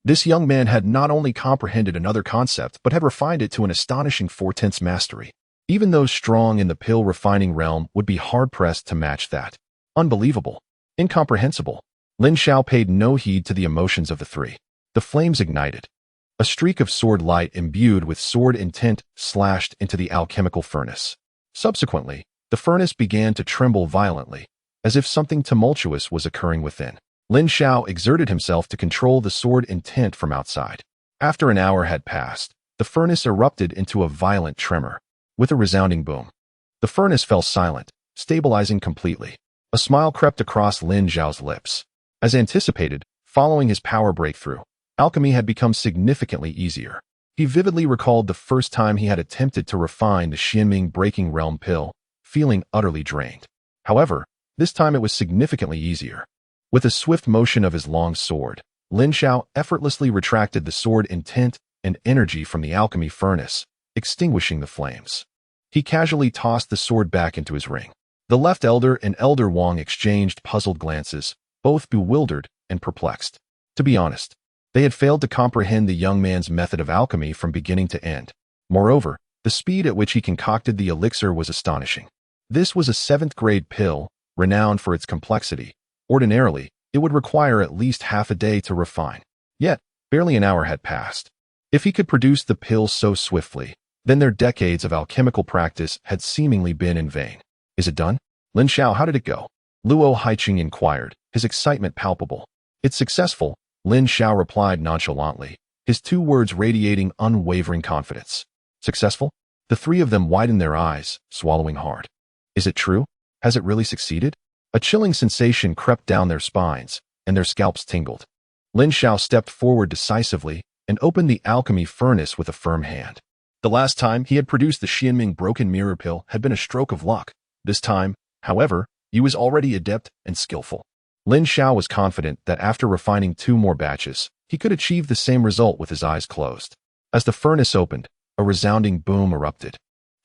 S1: This young man had not only comprehended another concept, but had refined it to an astonishing 4/10 mastery. Even those strong in the pill refining realm would be hard-pressed to match that. Unbelievable. Incomprehensible. Lin Xiao paid no heed to the emotions of the three. The flames ignited. A streak of sword light imbued with sword intent slashed into the alchemical furnace. Subsequently, the furnace began to tremble violently, as if something tumultuous was occurring within. Lin Xiao exerted himself to control the sword intent from outside. After an hour had passed, the furnace erupted into a violent tremor. With a resounding boom, the furnace fell silent, stabilizing completely. A smile crept across Lin Xiao's lips. As anticipated, following his power breakthrough, alchemy had become significantly easier. He vividly recalled the first time he had attempted to refine the Xianming Breaking Realm pill, feeling utterly drained. However, this time it was significantly easier. With a swift motion of his long sword, Lin Xiao effortlessly retracted the sword intent and energy from the alchemy furnace, extinguishing the flames. He casually tossed the sword back into his ring. The left elder and Elder Wang exchanged puzzled glances, both bewildered and perplexed. To be honest, they had failed to comprehend the young man's method of alchemy from beginning to end. Moreover, the speed at which he concocted the elixir was astonishing. This was a 7th-grade pill, renowned for its complexity. Ordinarily, it would require at least half a day to refine. Yet, barely an hour had passed. If he could produce the pill so swiftly, then their decades of alchemical practice had seemingly been in vain. Is it done? Lin Xiao, how did it go? Luo Haiqing inquired, his excitement palpable. It's successful, Lin Xiao replied nonchalantly, his two words radiating unwavering confidence. Successful? The three of them widened their eyes, swallowing hard. Is it true? Has it really succeeded? A chilling sensation crept down their spines, and their scalps tingled. Lin Xiao stepped forward decisively and opened the alchemy furnace with a firm hand. The last time he had produced the Xianming broken mirror pill had been a stroke of luck. This time, however, he was already adept and skillful. Lin Xiao was confident that after refining 2 more batches, he could achieve the same result with his eyes closed. As the furnace opened, a resounding boom erupted,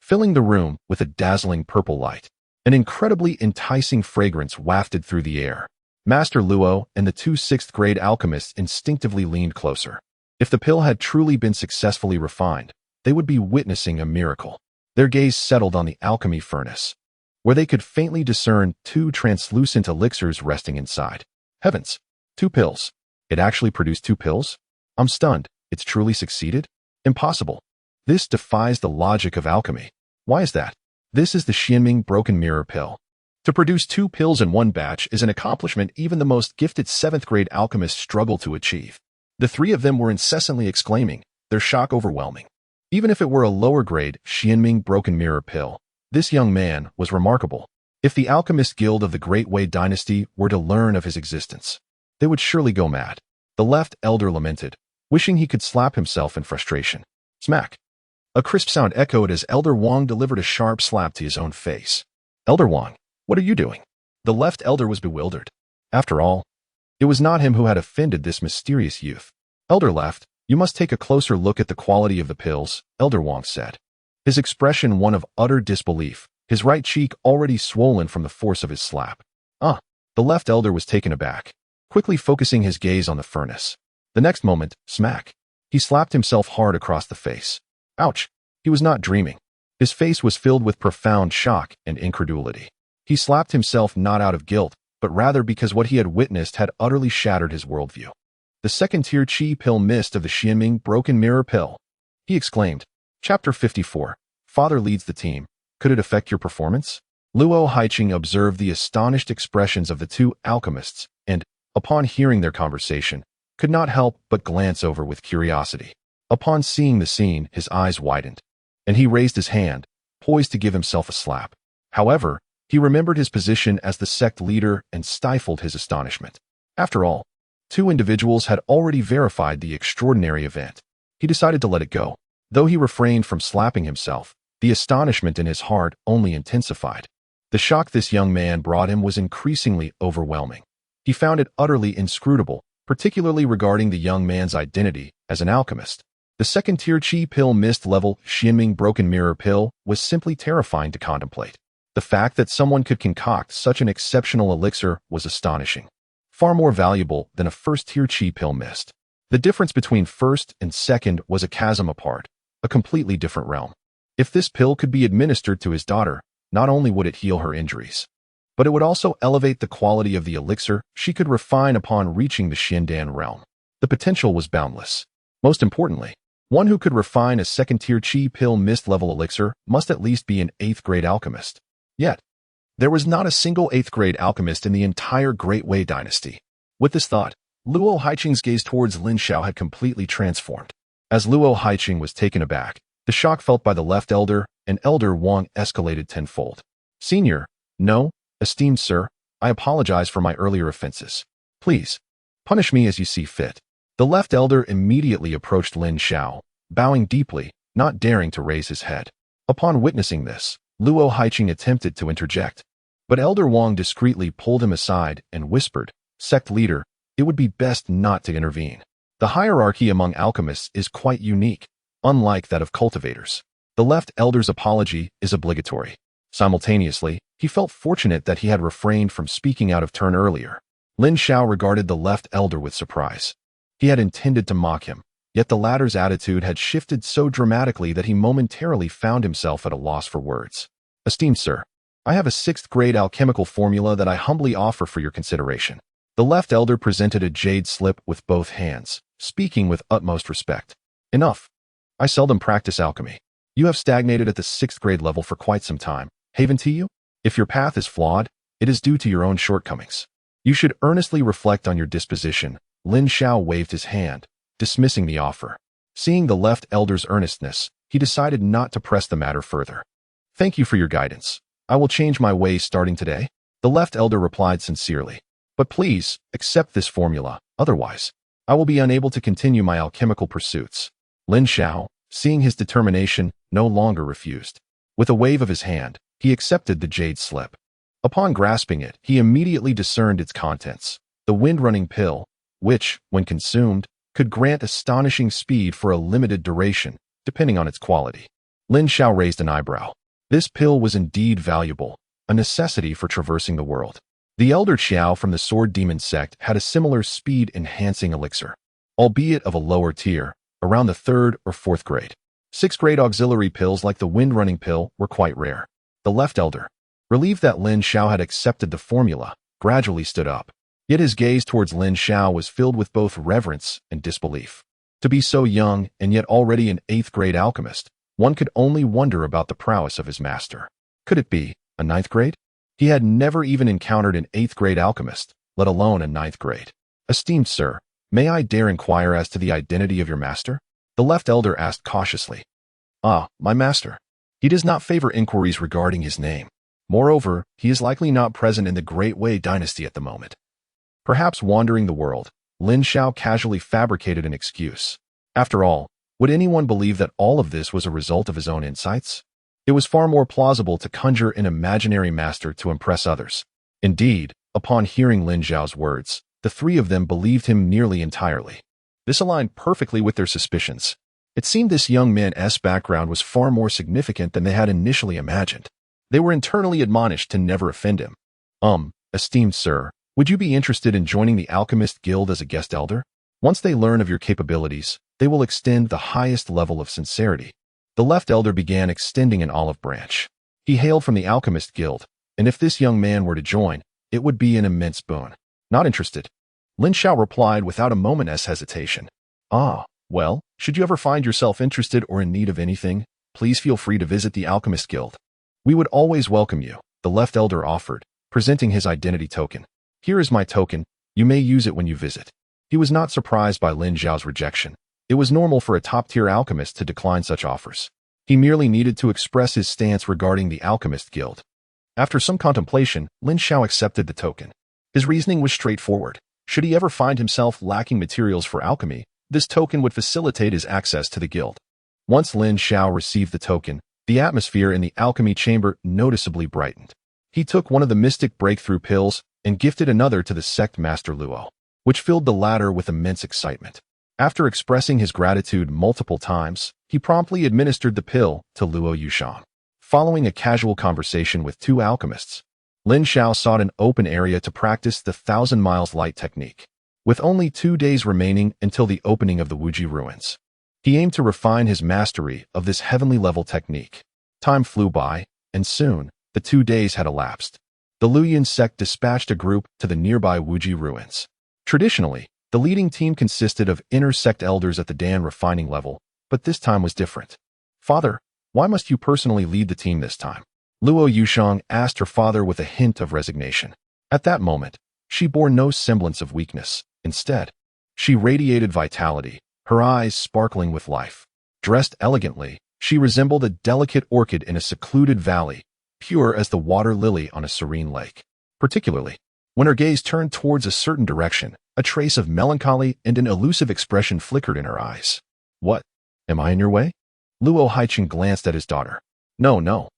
S1: filling the room with a dazzling purple light. An incredibly enticing fragrance wafted through the air. Master Luo and the 2 6th-grade alchemists instinctively leaned closer. If the pill had truly been successfully refined, they would be witnessing a miracle. Their gaze settled on the alchemy furnace, where they could faintly discern 2 translucent elixirs resting inside. Heavens! 2 pills. It actually produced 2 pills? I'm stunned. It's truly succeeded? Impossible. This defies the logic of alchemy. Why is that? This is the Xianming broken mirror pill. To produce 2 pills in one batch is an accomplishment even the most gifted 7th-grade alchemists struggle to achieve. The 3 of them were incessantly exclaiming, their shock overwhelming. Even if it were a lower-grade Xianming broken mirror pill, this young man was remarkable. If the Alchemist Guild of the Great Wei Dynasty were to learn of his existence, they would surely go mad. The left elder lamented, wishing he could slap himself in frustration. Smack! A crisp sound echoed as Elder Wang delivered a sharp slap to his own face. Elder Wang, what are you doing? The left elder was bewildered. After all, it was not him who had offended this mysterious youth. Elder left, you must take a closer look at the quality of the pills, Elder Wang said. His expression one of utter disbelief, his right cheek already swollen from the force of his slap. The left elder was taken aback, quickly focusing his gaze on the furnace. The next moment, smack! He slapped himself hard across the face. Ouch! He was not dreaming. His face was filled with profound shock and incredulity. He slapped himself not out of guilt, but rather because what he had witnessed had utterly shattered his worldview. The 2nd-tier chi pill mist of the Xianming broken mirror pill. He exclaimed. Chapter 54. Father leads the team. Could it affect your performance? Luo Haiqing observed the astonished expressions of the 2 alchemists and, upon hearing their conversation, could not help but glance over with curiosity. Upon seeing the scene, his eyes widened, and he raised his hand, poised to give himself a slap. However, he remembered his position as the sect leader and stifled his astonishment. After all, 2 individuals had already verified the extraordinary event. He decided to let it go. Though he refrained from slapping himself, the astonishment in his heart only intensified. The shock this young man brought him was increasingly overwhelming. He found it utterly inscrutable, particularly regarding the young man's identity as an alchemist. The 2nd-tier chi pill mist level Xianming broken mirror pill was simply terrifying to contemplate. The fact that someone could concoct such an exceptional elixir was astonishing. Far more valuable than a 1st-tier chi pill mist. The difference between 1st and 2nd was a chasm apart, a completely different realm. If this pill could be administered to his daughter, not only would it heal her injuries, but it would also elevate the quality of the elixir she could refine upon reaching the Xiandan realm. The potential was boundless. Most importantly, one who could refine a 2nd-tier chi pill mist level elixir must at least be an 8th-grade alchemist. Yet, there was not a single 8th-grade alchemist in the entire Great Wei Dynasty. With this thought, Luo Haiqing's gaze towards Lin Xiao had completely transformed. As Luo Haiqing was taken aback, the shock felt by the left elder and Elder Wang escalated tenfold. Senior, no, esteemed sir, I apologize for my earlier offenses. Please, punish me as you see fit. The left elder immediately approached Lin Xiao, bowing deeply, not daring to raise his head. Upon witnessing this, Luo Haiqing attempted to interject, but Elder Wang discreetly pulled him aside and whispered, Sect leader, it would be best not to intervene. The hierarchy among alchemists is quite unique, unlike that of cultivators. The left elder's apology is obligatory. Simultaneously, he felt fortunate that he had refrained from speaking out of turn earlier. Lin Xiao regarded the left elder with surprise. He had intended to mock him, yet the latter's attitude had shifted so dramatically that he momentarily found himself at a loss for words. Esteemed sir, I have a 6th-grade alchemical formula that I humbly offer for your consideration. The left elder presented a jade slip with both hands, speaking with utmost respect. Enough. I seldom practice alchemy. You have stagnated at the 6th-grade level for quite some time. Haven't you? If your path is flawed, it is due to your own shortcomings. You should earnestly reflect on your disposition. Lin Xiao waved his hand, dismissing the offer. Seeing the left elder's earnestness, he decided not to press the matter further. Thank you for your guidance. I will change my ways starting today. The left elder replied sincerely. But please, accept this formula, otherwise, I will be unable to continue my alchemical pursuits. Lin Xiao, seeing his determination, no longer refused. With a wave of his hand, he accepted the jade slip. Upon grasping it, he immediately discerned its contents. The wind-running pill, which, when consumed, could grant astonishing speed for a limited duration, depending on its quality. Lin Xiao raised an eyebrow. This pill was indeed valuable, a necessity for traversing the world. The elder Xiao from the Sword Demon Sect had a similar speed-enhancing elixir, albeit of a lower tier, around the 3rd or 4th grade. 6th grade auxiliary pills like the wind-running pill were quite rare. The left elder, relieved that Lin Xiao had accepted the formula, gradually stood up. Yet his gaze towards Lin Xiao was filled with both reverence and disbelief. To be so young and yet already an 8th grade alchemist, one could only wonder about the prowess of his master. Could it be a 9th grade? He had never even encountered an 8th grade alchemist, let alone a 9th grade. Esteemed sir, may I dare inquire as to the identity of your master? The left elder asked cautiously. Ah, my master. He does not favor inquiries regarding his name. Moreover, he is likely not present in the Great Wei dynasty at the moment. Perhaps wandering the world, Lin Xiao casually fabricated an excuse. After all, would anyone believe that all of this was a result of his own insights? It was far more plausible to conjure an imaginary master to impress others. Indeed, upon hearing Lin Xiao's words, the three of them believed him nearly entirely. This aligned perfectly with their suspicions. It seemed this young man's background was far more significant than they had initially imagined. They were internally admonished to never offend him. Esteemed sir, would you be interested in joining the Alchemist Guild as a guest elder? Once they learn of your capabilities, they will extend the highest level of sincerity. The left elder began extending an olive branch. He hailed from the Alchemist Guild, and if this young man were to join, it would be an immense boon. Not interested. Lin Xiao replied without a moment's hesitation. Ah, well, should you ever find yourself interested or in need of anything, please feel free to visit the Alchemist Guild. We would always welcome you, the left elder offered, presenting his identity token. Here is my token, you may use it when you visit. He was not surprised by Lin Xiao's rejection. It was normal for a top-tier alchemist to decline such offers. He merely needed to express his stance regarding the Alchemist Guild. After some contemplation, Lin Xiao accepted the token. His reasoning was straightforward. Should he ever find himself lacking materials for alchemy, this token would facilitate his access to the guild. Once Lin Xiao received the token, the atmosphere in the alchemy chamber noticeably brightened. He took one of the mystic breakthrough pills and gifted another to the sect master Luo, which filled the latter with immense excitement. After expressing his gratitude multiple times, he promptly administered the pill to Luo Yushang. Following a casual conversation with two alchemists, Lin Xiao sought an open area to practice the 1,000 miles light technique. With only 2 days remaining until the opening of the Wuji ruins, he aimed to refine his mastery of this heavenly level technique. Time flew by, and soon, the 2 days had elapsed. The Luoyuan sect dispatched a group to the nearby Wuji ruins. Traditionally, the leading team consisted of inner sect elders at the Dan refining level, but this time was different. Father, why must you personally lead the team this time? Luo Yushang asked her father with a hint of resignation. At that moment, she bore no semblance of weakness. Instead, she radiated vitality, her eyes sparkling with life. Dressed elegantly, she resembled a delicate orchid in a secluded valley, pure as the water lily on a serene lake. Particularly, when her gaze turned towards a certain direction, a trace of melancholy and an elusive expression flickered in her eyes. What? Am I in your way? Luo Haiqing glanced at his daughter. No.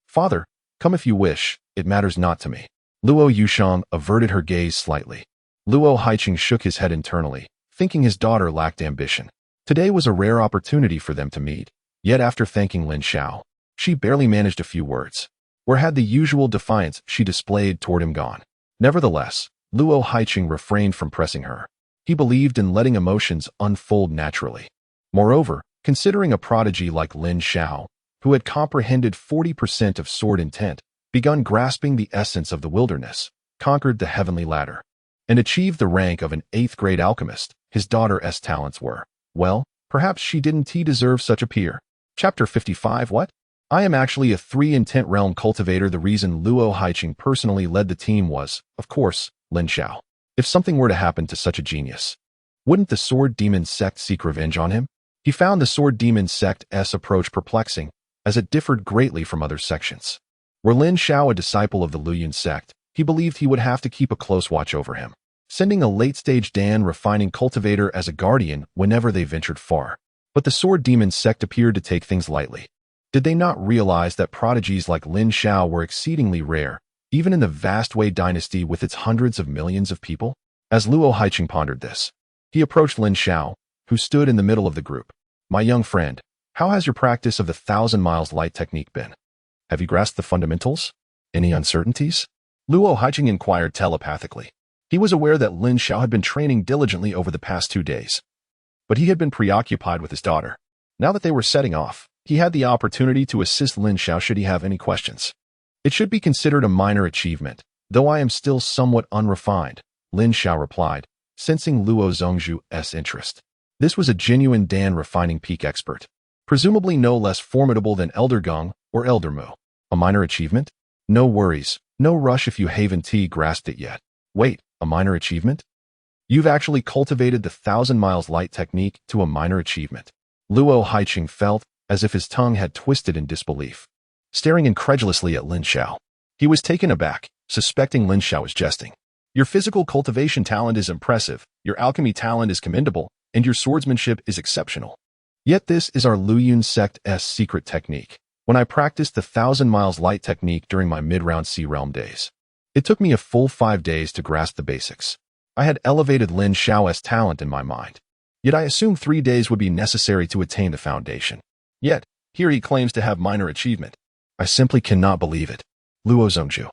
S1: Father, come if you wish, it matters not to me. Luo Yushang averted her gaze slightly. Luo Haiqing shook his head internally, thinking his daughter lacked ambition. Today was a rare opportunity for them to meet, yet after thanking Lin Xiao, she barely managed a few words. Where had the usual defiance she displayed toward him gone? Nevertheless, Luo Haiqing refrained from pressing her. He believed in letting emotions unfold naturally. Moreover, considering a prodigy like Lin Xiao, who had comprehended 40% of sword intent, begun grasping the essence of the wilderness, conquered the heavenly ladder, and achieved the rank of an 8th grade alchemist, his daughter's talents were, well, perhaps she didn't deserve such a peer. Chapter 55 What? I am actually a 3-intent realm cultivator. The reason Luo Haiqing personally led the team was, of course, Lin Xiao. If something were to happen to such a genius, wouldn't the Sword Demon Sect seek revenge on him? He found the Sword Demon Sect's approach perplexing, as it differed greatly from other sections. Were Lin Xiao a disciple of the Luoyuan sect, he believed he would have to keep a close watch over him. sending a late-stage Dan refining cultivator as a guardian whenever they ventured far. But the Sword Demon Sect appeared to take things lightly. Did they not realize that prodigies like Lin Xiao were exceedingly rare, even in the vast Wei dynasty with its hundreds of millions of people? As Luo Haiqing pondered this, he approached Lin Xiao, who stood in the middle of the group. My young friend, how has your practice of the 1,000 miles light technique been? Have you grasped the fundamentals? Any uncertainties? Luo Haiqing inquired telepathically. He was aware that Lin Xiao had been training diligently over the past 2 days, but he had been preoccupied with his daughter. Now that they were setting off, he had the opportunity to assist Lin Xiao should he have any questions. It should be considered a minor achievement, though I am still somewhat unrefined, Lin Xiao replied, sensing Luo Zhongzhu's interest. This was a genuine Dan refining peak expert, presumably no less formidable than Elder Gong or Elder Mu. A minor achievement? No worries, no rush if you haven't grasped it yet. Wait, a minor achievement? You've actually cultivated the 1,000 miles light technique to a minor achievement. Luo Haiqing felt as if his tongue had twisted in disbelief, staring incredulously at Lin Xiao. He was taken aback, suspecting Lin Xiao was jesting. Your physical cultivation talent is impressive, your alchemy talent is commendable, and your swordsmanship is exceptional. Yet this is our Luyun Sect's secret technique. When I practiced the 1,000 miles light technique during my mid-round Sea Realm days, it took me a full 5 days to grasp the basics. I had elevated Lin Xiao's talent in my mind, yet I assumed 3 days would be necessary to attain the foundation. Yet, here he claims to have minor achievement. I simply cannot believe it. Luo Zhongzhu,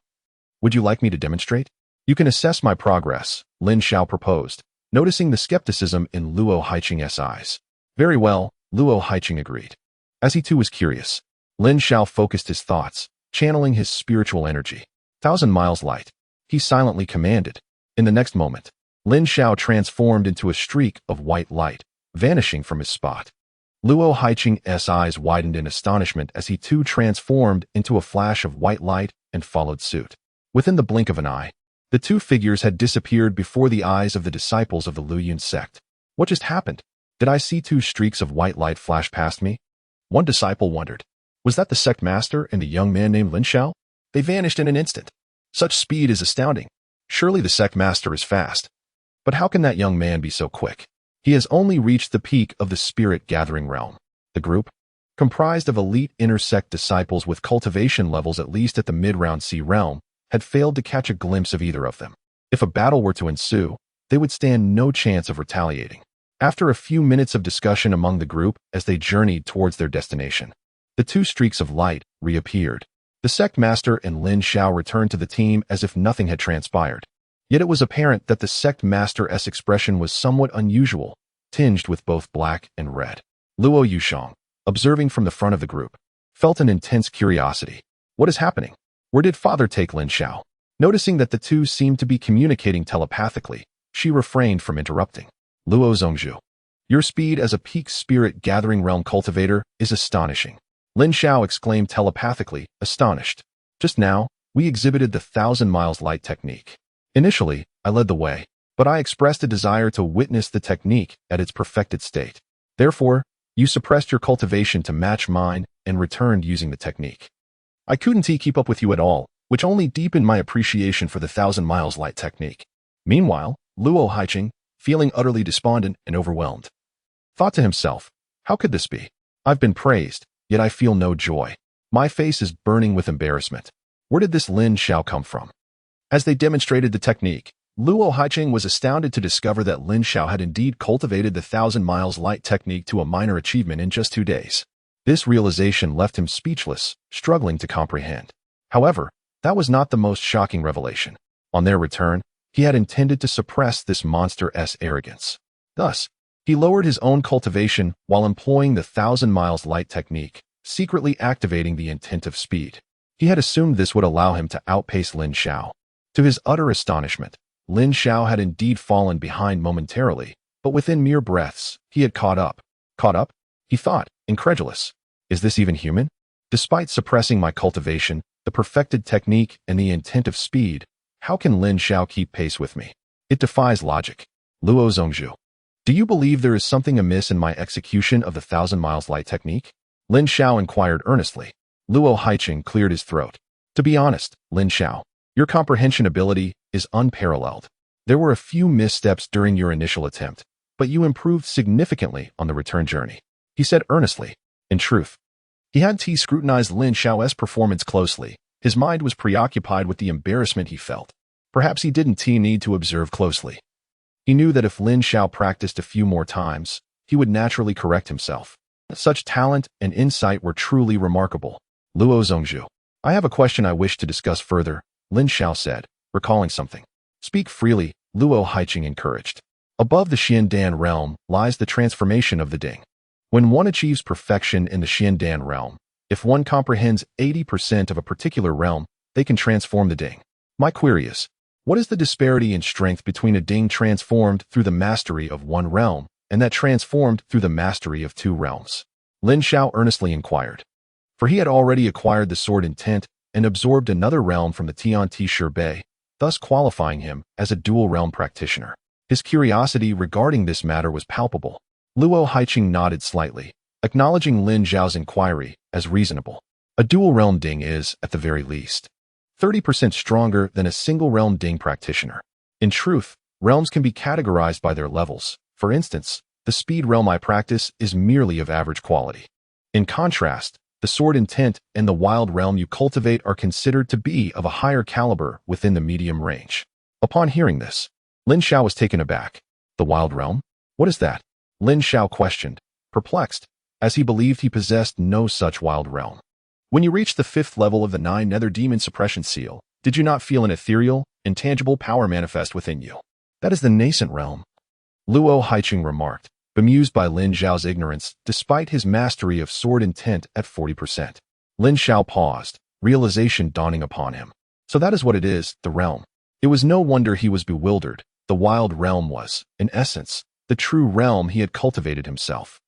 S1: would you like me to demonstrate? You can assess my progress, Lin Xiao proposed, noticing the skepticism in Luo Haiqing's eyes. Very well, Luo Haiqing agreed. As he too was curious, Lin Xiao focused his thoughts, channeling his spiritual energy. 1,000 miles light, he silently commanded. In the next moment, Lin Xiao transformed into a streak of white light, vanishing from his spot. Luo Haiqing's eyes widened in astonishment as he too transformed into a flash of white light and followed suit. Within the blink of an eye, the two figures had disappeared before the eyes of the disciples of the Luyun Sect. What just happened? Did I see 2 streaks of white light flash past me? One disciple wondered. Was that the sect master and the young man named Lin Xiao? They vanished in an instant. Such speed is astounding. Surely the sect master is fast. But how can that young man be so quick? He has only reached the peak of the spirit-gathering realm. The group, comprised of elite inner sect disciples with cultivation levels at least at the mid-round Sea realm, had failed to catch a glimpse of either of them. If a battle were to ensue, they would stand no chance of retaliating. After a few minutes of discussion among the group as they journeyed towards their destination, the 2 streaks of light reappeared. The sect master and Lin Xiao returned to the team as if nothing had transpired. Yet it was apparent that the sect master's expression was somewhat unusual, tinged with both black and red. Luo Yushang, observing from the front of the group, felt an intense curiosity. What is happening? Where did Father take Lin Xiao? Noticing that the two seemed to be communicating telepathically, she refrained from interrupting. Luo Zhongzhu, your speed as a peak spirit-gathering realm cultivator is astonishing. Lin Xiao exclaimed telepathically, astonished. Just now, we exhibited the 1,000 miles light technique. Initially, I led the way, but I expressed a desire to witness the technique at its perfected state. Therefore, you suppressed your cultivation to match mine and returned using the technique. I couldn't keep up with you at all, which only deepened my appreciation for the 1,000 miles light technique. Meanwhile, Luo Haiqing, feeling utterly despondent and overwhelmed, thought to himself, how could this be? I've been praised, yet I feel no joy. My face is burning with embarrassment. Where did this Lin Xiao come from? As they demonstrated the technique, Luo Haiqing was astounded to discover that Lin Xiao had indeed cultivated the 1,000 miles light technique to a minor achievement in just 2 days. This realization left him speechless, struggling to comprehend. However, that was not the most shocking revelation. On their return, he had intended to suppress this monster's arrogance. Thus, he lowered his own cultivation while employing the 1,000 miles light technique, secretly activating the intent of speed. He had assumed this would allow him to outpace Lin Xiao. To his utter astonishment, Lin Xiao had indeed fallen behind momentarily, but within mere breaths, he had caught up. Caught up? He thought, incredulous. Is this even human? Despite suppressing my cultivation, the perfected technique, and the intent of speed, how can Lin Xiao keep pace with me? It defies logic. Luo Zhongzhu, do you believe there is something amiss in my execution of the 1,000 miles light technique? Lin Xiao inquired earnestly. Luo Haiqing cleared his throat. To be honest, Lin Xiao, your comprehension ability is unparalleled. There were a few missteps during your initial attempt, but you improved significantly on the return journey, he said earnestly. In truth, he had scrutinized Lin Xiao's performance closely. His mind was preoccupied with the embarrassment he felt. Perhaps he didn't need to observe closely. He knew that if Lin Xiao practiced a few more times, he would naturally correct himself. Such talent and insight were truly remarkable. Luo Zhongzhu. I have a question I wish to discuss further, Lin Xiao said, recalling something. Speak freely, Luo Haiqing encouraged. Above the Xiandan realm lies the transformation of the Ding. When one achieves perfection in the Xiandan realm, if one comprehends 80% of a particular realm, they can transform the Ding. My query is, what is the disparity in strength between a Ding transformed through the mastery of one realm and that transformed through the mastery of two realms? Lin Xiao earnestly inquired. For he had already acquired the sword intent and absorbed another realm from the Tianti Shirbei, thus qualifying him as a dual realm practitioner. His curiosity regarding this matter was palpable. Luo Haiqing nodded slightly, acknowledging Lin Xiao's inquiry as reasonable. A dual realm Ding is, at the very least, 30% stronger than a single realm Ding practitioner. In truth, realms can be categorized by their levels. For instance, the speed realm I practice is merely of average quality. In contrast, the sword intent and the wild realm you cultivate are considered to be of a higher caliber within the medium range. Upon hearing this, Lin Xiao was taken aback. The wild realm? What is that? Lin Xiao questioned, perplexed, as he believed he possessed no such wild realm. When you reached the 5th level of the 9 Nether Demon Suppression Seal, did you not feel an ethereal, intangible power manifest within you? That is the nascent realm, Luo Haiqing remarked, bemused by Lin Xiao's ignorance despite his mastery of sword intent at 40%. Lin Xiao paused, realization dawning upon him. So that is what it is, the realm. It was no wonder he was bewildered. The wild realm was, in essence, the true realm he had cultivated himself.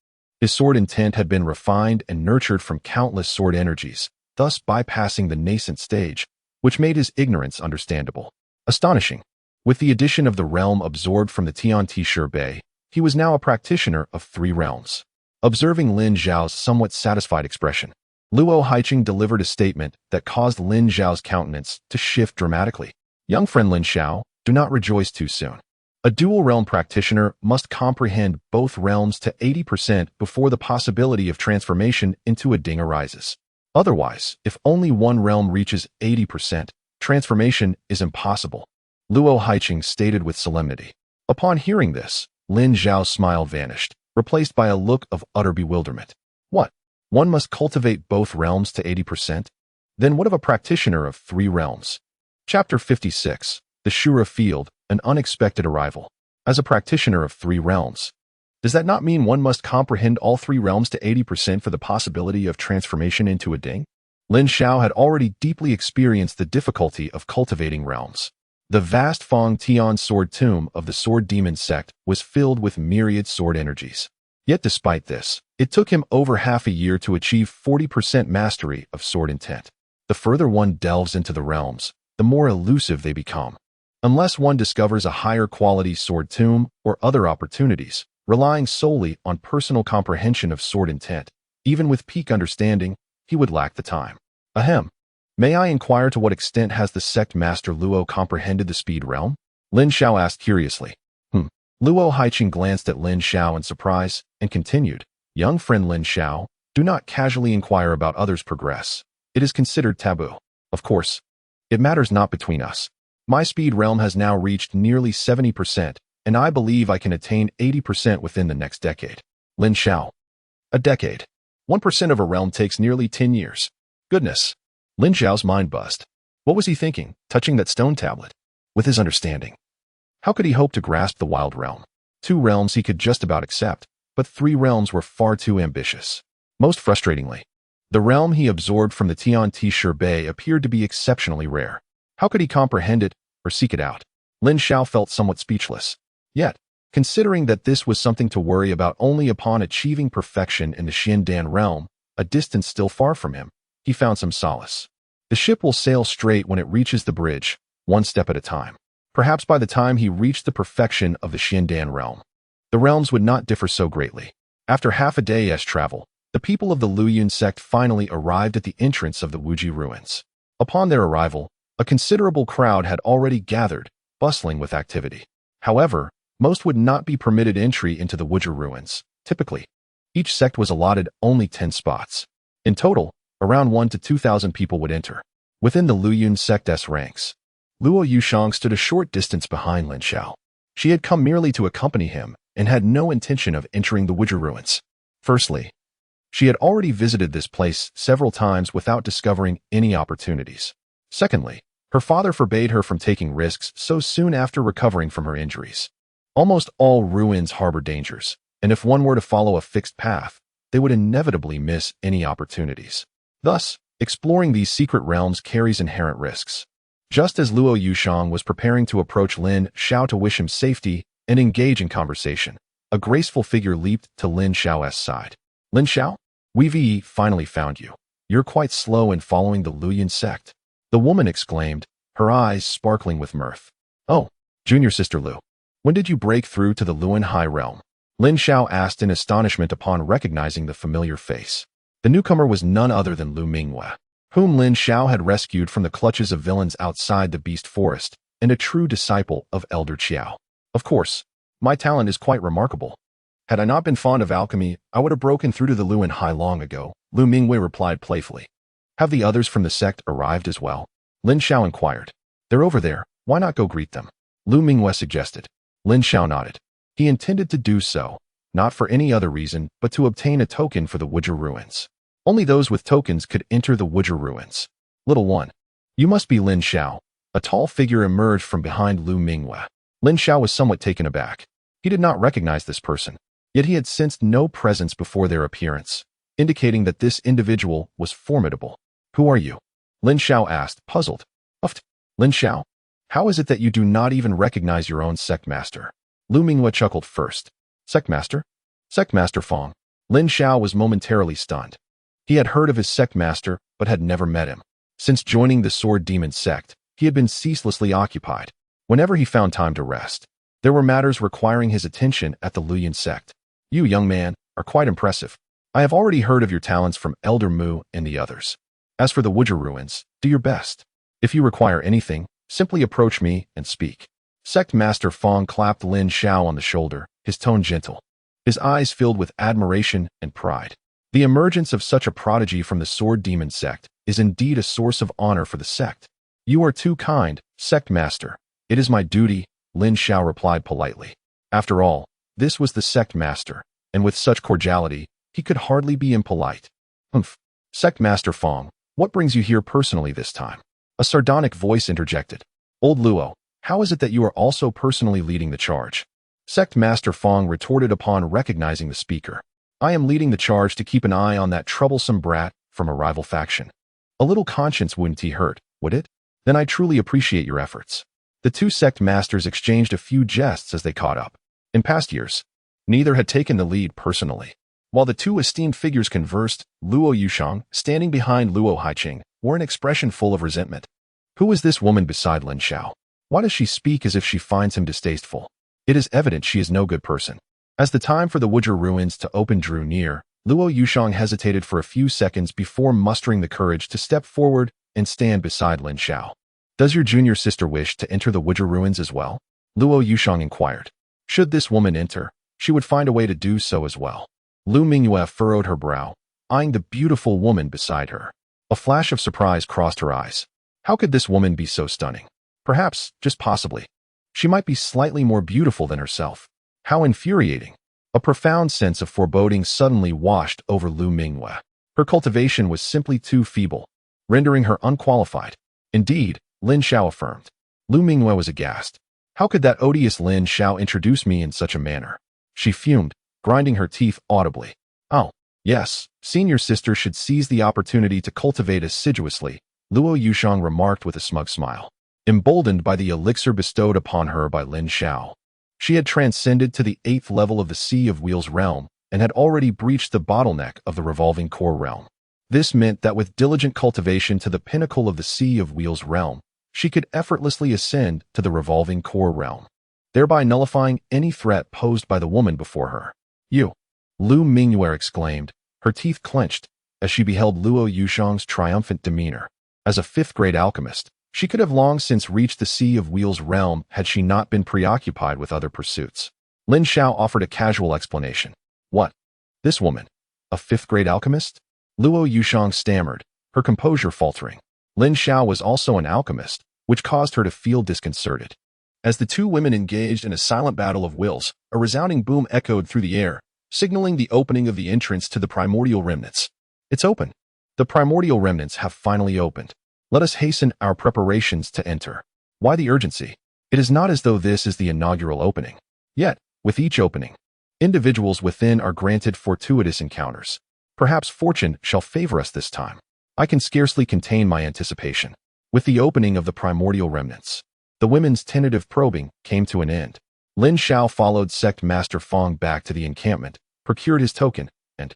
S1: His sword intent had been refined and nurtured from countless sword energies, thus bypassing the nascent stage, which made his ignorance understandable. Astonishing. With the addition of the realm absorbed from the Tianti Shirbei, he was now a practitioner of 3 realms. Observing Lin Xiao's somewhat satisfied expression, Luo Haiqing delivered a statement that caused Lin Xiao's countenance to shift dramatically. Young friend Lin Xiao, do not rejoice too soon. A dual realm practitioner must comprehend both realms to 80% before the possibility of transformation into a Ding arises. Otherwise, if only one realm reaches 80%, transformation is impossible, Luo Haiqing stated with solemnity. Upon hearing this, Lin Xiao's smile vanished, replaced by a look of utter bewilderment. What? One must cultivate both realms to 80%? Then what of a practitioner of 3 realms? Chapter 56, The Shura Field, An Unexpected Arrival. As a practitioner of 3 realms, does that not mean one must comprehend all 3 realms to 80% for the possibility of transformation into a Ding? Lin Xiao had already deeply experienced the difficulty of cultivating realms. The vast Fong Tian Sword Tomb of the Sword Demon Sect was filled with myriad sword energies. Yet despite this, it took him over half a year to achieve 40% mastery of sword intent. The further one delves into the realms, the more elusive they become. Unless one discovers a higher quality sword tomb or other opportunities, relying solely on personal comprehension of sword intent, even with peak understanding, he would lack the time. Ahem. May I inquire to what extent has the sect master Luo comprehended the speed realm? Lin Xiao asked curiously. Luo Haiqing glanced at Lin Xiao in surprise and continued, Young friend Lin Xiao, do not casually inquire about others' progress. It is considered taboo. Of course, it matters not between us. My speed realm has now reached nearly 70%, and I believe I can attain 80% within the next decade. Lin Xiao. A decade. 1% of a realm takes nearly 10 years. Goodness. Lin Xiao's mind buzzed. What was he thinking, touching that stone tablet? With his understanding, how could he hope to grasp the wild realm? 2 realms he could just about accept, but 3 realms were far too ambitious. Most frustratingly, the realm he absorbed from the Tianti Shirbei appeared to be exceptionally rare. How could he comprehend it or seek it out? Lin Xiao felt somewhat speechless. Yet, considering that this was something to worry about only upon achieving perfection in the Xiandan realm, a distance still far from him, he found some solace. The ship will sail straight when it reaches the bridge, one step at a time. Perhaps by the time he reached the perfection of the Xiandan realm, the realms would not differ so greatly. After half a day's travel, the people of the Luyun sect finally arrived at the entrance of the Wuji ruins. Upon their arrival, a considerable crowd had already gathered, bustling with activity. However, most would not be permitted entry into the Wujia ruins. Typically, each sect was allotted only 10 spots. In total, around 1 to 2,000 people would enter. Within the Luyun sect's ranks, Luo Yushang stood a short distance behind Lin Xiao. She had come merely to accompany him and had no intention of entering the Wujia ruins. Firstly, she had already visited this place several times without discovering any opportunities. Secondly, her father forbade her from taking risks so soon after recovering from her injuries. Almost all ruins harbor dangers, and if one were to follow a fixed path, they would inevitably miss any opportunities. Thus, exploring these secret realms carries inherent risks. Just as Luo Yushang was preparing to approach Lin Xiao to wish him safety and engage in conversation, a graceful figure leaped to Lin Xiao's side. Lin Xiao? We've finally found you. You're quite slow in following the Luyun sect. The woman exclaimed, her eyes sparkling with mirth. Oh, junior sister Lu. When did you break through to the Luan High Realm? Lin Xiao asked in astonishment upon recognizing the familiar face. The newcomer was none other than Lu Mingyue, whom Lin Xiao had rescued from the clutches of villains outside the Beast Forest, and a true disciple of Elder Qiao. Of course, my talent is quite remarkable. Had I not been fond of alchemy, I would have broken through to the Luan High long ago, Lu Mingyue replied playfully. Have the others from the sect arrived as well? Lin Xiao inquired. They're over there, why not go greet them? Lu Mingyue suggested. Lin Xiao nodded. He intended to do so, not for any other reason, but to obtain a token for the Wujia ruins. Only those with tokens could enter the Wujia ruins. Little one, you must be Lin Xiao. A tall figure emerged from behind Lu Mingyue. Lin Xiao was somewhat taken aback. He did not recognize this person, yet he had sensed no presence before their appearance, indicating that this individual was formidable. Who are you? Lin Xiao asked, puzzled. Uft. Lin Xiao? How is it that you do not even recognize your own sect master? Lu Mingyue chuckled first. Sect master? Sect master Fong. Lin Xiao was momentarily stunned. He had heard of his sect master, but had never met him. Since joining the Sword Demon Sect, he had been ceaselessly occupied. Whenever he found time to rest, there were matters requiring his attention at the Luyun sect. You, young man, are quite impressive. I have already heard of your talents from Elder Mu and the others. As for the Wujia ruins, do your best. If you require anything, simply approach me and speak. Sect Master Fong clapped Lin Xiao on the shoulder, his tone gentle. His eyes filled with admiration and pride. The emergence of such a prodigy from the Sword Demon Sect is indeed a source of honor for the sect. You are too kind, Sect Master. It is my duty, Lin Xiao replied politely. After all, this was the Sect Master, and with such cordiality, he could hardly be impolite. Humph. Sect Master Fong, what brings you here personally this time? A sardonic voice interjected. Old Luo, how is it that you are also personally leading the charge? Sect Master Fong retorted upon recognizing the speaker. I am leading the charge to keep an eye on that troublesome brat from a rival faction. A little conscience wouldn't he hurt, would it? Then I truly appreciate your efforts. The two sect masters exchanged a few jests as they caught up. In past years, neither had taken the lead personally. While the two esteemed figures conversed, Luo Yushang, standing behind Luo Haiqing, wore an expression full of resentment. Who is this woman beside Lin Xiao? Why does she speak as if she finds him distasteful? It is evident she is no good person. As the time for the Wujia ruins to open drew near, Luo Yushang hesitated for a few seconds before mustering the courage to step forward and stand beside Lin Xiao. Does your junior sister wish to enter the Wujia ruins as well? Luo Yushang inquired. Should this woman enter, she would find a way to do so as well. Lu Mingyue furrowed her brow, eyeing the beautiful woman beside her. A flash of surprise crossed her eyes. How could this woman be so stunning? Perhaps, just possibly, she might be slightly more beautiful than herself. How infuriating. A profound sense of foreboding suddenly washed over Lu Mingyue. Her cultivation was simply too feeble, rendering her unqualified. Indeed, Lin Xiao affirmed. Lu Mingyue was aghast. How could that odious Lin Xiao introduce me in such a manner? She fumed, grinding her teeth audibly. Oh, yes, senior sister should seize the opportunity to cultivate assiduously, Luo Yushang remarked with a smug smile. Emboldened by the elixir bestowed upon her by Lin Xiao, she had transcended to the 8th level of the Sea of Wheels realm and had already breached the bottleneck of the revolving core realm. This meant that with diligent cultivation to the pinnacle of the Sea of Wheels realm, she could effortlessly ascend to the revolving core realm, thereby nullifying any threat posed by the woman before her. You! Lu Mingyue exclaimed, her teeth clenched, as she beheld Luo Yushang's triumphant demeanor. As a 5th-grade alchemist, She could have long since reached the Sea of Wheels realm had she not been preoccupied with other pursuits. Lin Xiao offered a casual explanation. What? This woman? A fifth-grade alchemist? Luo Yushang stammered, her composure faltering. Lin Xiao was also an alchemist, which caused her to feel disconcerted. As the two women engaged in a silent battle of wills, a resounding boom echoed through the air, signaling the opening of the entrance to the primordial remnants. It's open. The primordial remnants have finally opened. Let us hasten our preparations to enter. Why the urgency? It is not as though this is the inaugural opening. Yet, with each opening, individuals within are granted fortuitous encounters. Perhaps fortune shall favor us this time. I can scarcely contain my anticipation. With the opening of the primordial remnants, the women's tentative probing came to an end. Lin Xiao followed Sect Master Fong back to the encampment, procured his token, and,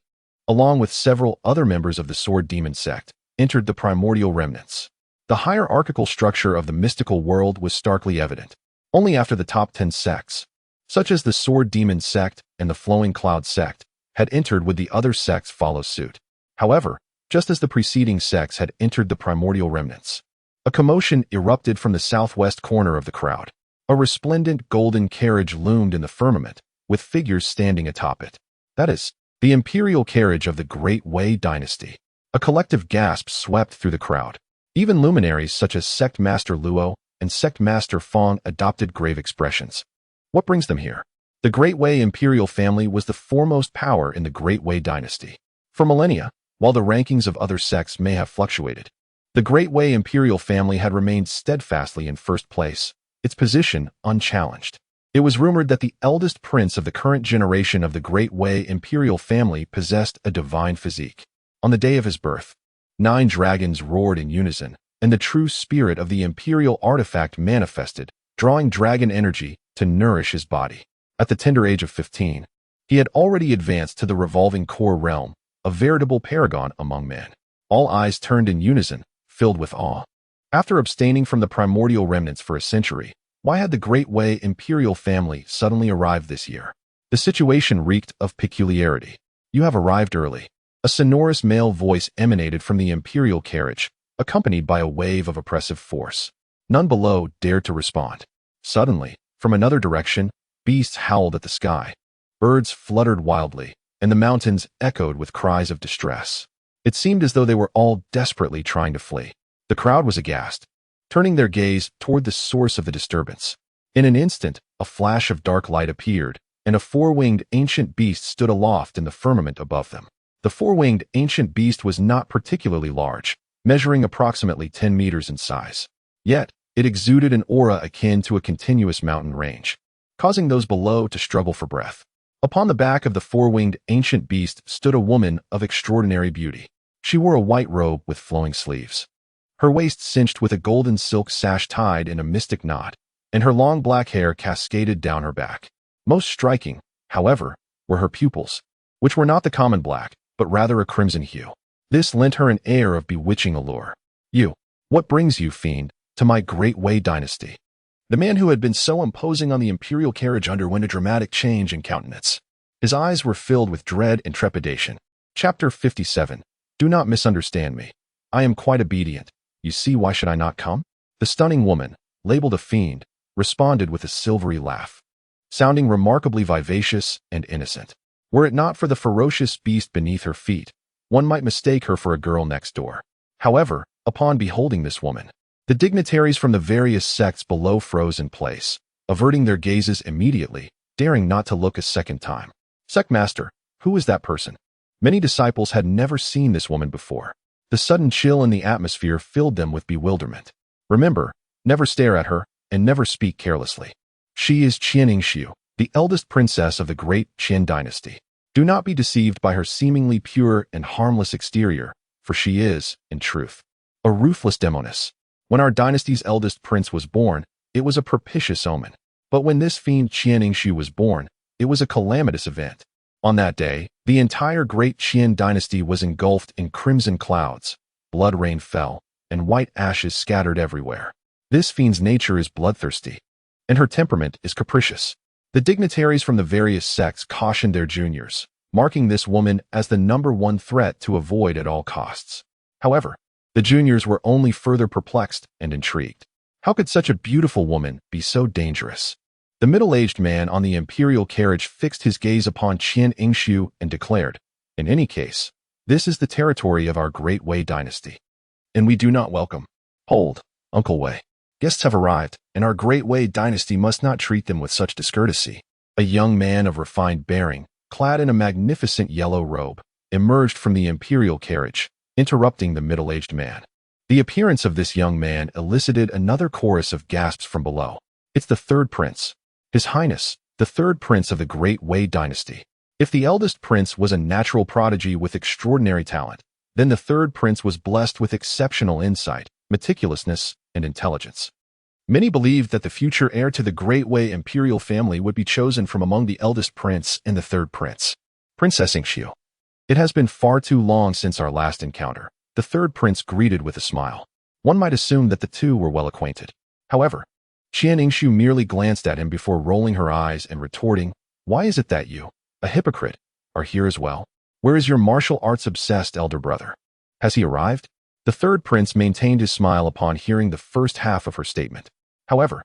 S1: along with several other members of the Sword Demon Sect, entered the primordial remnants. The hierarchical structure of the mystical world was starkly evident. Only after the top 10 sects, such as the Sword Demon Sect and the Flowing Cloud Sect, had entered would the other sects follow suit. However, just as the preceding sects had entered the primordial remnants, a commotion erupted from the southwest corner of the crowd. A resplendent golden carriage loomed in the firmament, with figures standing atop it. That is, the imperial carriage of the Great Wei dynasty. A collective gasp swept through the crowd. Even luminaries such as Sect Master Luo and Sect Master Fong adopted grave expressions. What brings them here? The Great Wei imperial family was the foremost power in the Great Wei dynasty. For millennia, while the rankings of other sects may have fluctuated, the Great Wei imperial family had remained steadfastly in first place, its position unchallenged. It was rumored that the eldest prince of the current generation of the Great Wei imperial family possessed a divine physique. On the day of his birth, 9 dragons roared in unison, and the true spirit of the imperial artifact manifested, drawing dragon energy to nourish his body. At the tender age of 15, he had already advanced to the revolving core realm, a veritable paragon among men. All eyes turned in unison, filled with awe. After abstaining from the primordial remnants for a century, why had the Great Wei imperial family suddenly arrived this year? The situation reeked of peculiarity. You have arrived early. A sonorous male voice emanated from the imperial carriage, accompanied by a wave of oppressive force. None below dared to respond. Suddenly, from another direction, beasts howled at the sky. Birds fluttered wildly, and the mountains echoed with cries of distress. It seemed as though they were all desperately trying to flee. The crowd was aghast, turning their gaze toward the source of the disturbance. In an instant, a flash of dark light appeared, and a four-winged ancient beast stood aloft in the firmament above them. The four-winged ancient beast was not particularly large, measuring approximately 10 meters in size. Yet, it exuded an aura akin to a continuous mountain range, causing those below to struggle for breath. Upon the back of the four-winged ancient beast stood a woman of extraordinary beauty. She wore a white robe with flowing sleeves, her waist cinched with a golden silk sash tied in a mystic knot, and her long black hair cascaded down her back. Most striking, however, were her pupils, which were not the common black, but rather a crimson hue. This lent her an air of bewitching allure. You, what brings you, fiend, to my Great Wei dynasty? The man who had been so imposing on the imperial carriage underwent a dramatic change in countenance. His eyes were filled with dread and trepidation. Chapter 57. Do not misunderstand me. I am quite obedient. You see, why should I not come? The stunning woman, labeled a fiend, responded with a silvery laugh, sounding remarkably vivacious and innocent. Were it not for the ferocious beast beneath her feet, one might mistake her for a girl next door. However, upon beholding this woman, the dignitaries from the various sects below froze in place, averting their gazes immediately, daring not to look a second time. Sectmaster, who is that person? Many disciples had never seen this woman before. The sudden chill in the atmosphere filled them with bewilderment. Remember, never stare at her, and never speak carelessly. She is Lin Xiao, the eldest princess of the great Qin dynasty. Do not be deceived by her seemingly pure and harmless exterior, for she is, in truth, a ruthless demoness. When our dynasty's eldest prince was born, it was a propitious omen. But when this fiend Lin Xiao was born, it was a calamitous event. On that day, the entire great Qin dynasty was engulfed in crimson clouds, blood rain fell, and white ashes scattered everywhere. This fiend's nature is bloodthirsty, and her temperament is capricious. The dignitaries from the various sects cautioned their juniors, marking this woman as the #1 threat to avoid at all costs. However, The juniors were only further perplexed and intrigued. How could such a beautiful woman be so dangerous? The middle-aged man on the imperial carriage fixed his gaze upon Qian Yingshu and declared, "In any case, this is the territory of our Great Wei dynasty, and we do not welcome." "Hold, Uncle Wei. Guests have arrived, and our Great Wei dynasty must not treat them with such discourtesy." A young man of refined bearing, clad in a magnificent yellow robe, emerged from the imperial carriage, interrupting the middle-aged man. The appearance of this young man elicited another chorus of gasps from below. "It's the third prince. His Highness, the third prince of the Great Wei dynasty." If the eldest prince was a natural prodigy with extraordinary talent, then the third prince was blessed with exceptional insight, meticulousness, and intelligence. Many believed that the future heir to the Great Wei imperial family would be chosen from among the eldest prince and the third prince. "Princess Xiao. It has been far too long since our last encounter," the third prince greeted with a smile. One might assume that the two were well acquainted. However, Qian Yingshu merely glanced at him before rolling her eyes and retorting, "Why is it that you, a hypocrite, are here as well? Where is your martial arts-obsessed elder brother? Has he arrived?" The third prince maintained his smile upon hearing the first half of her statement. However,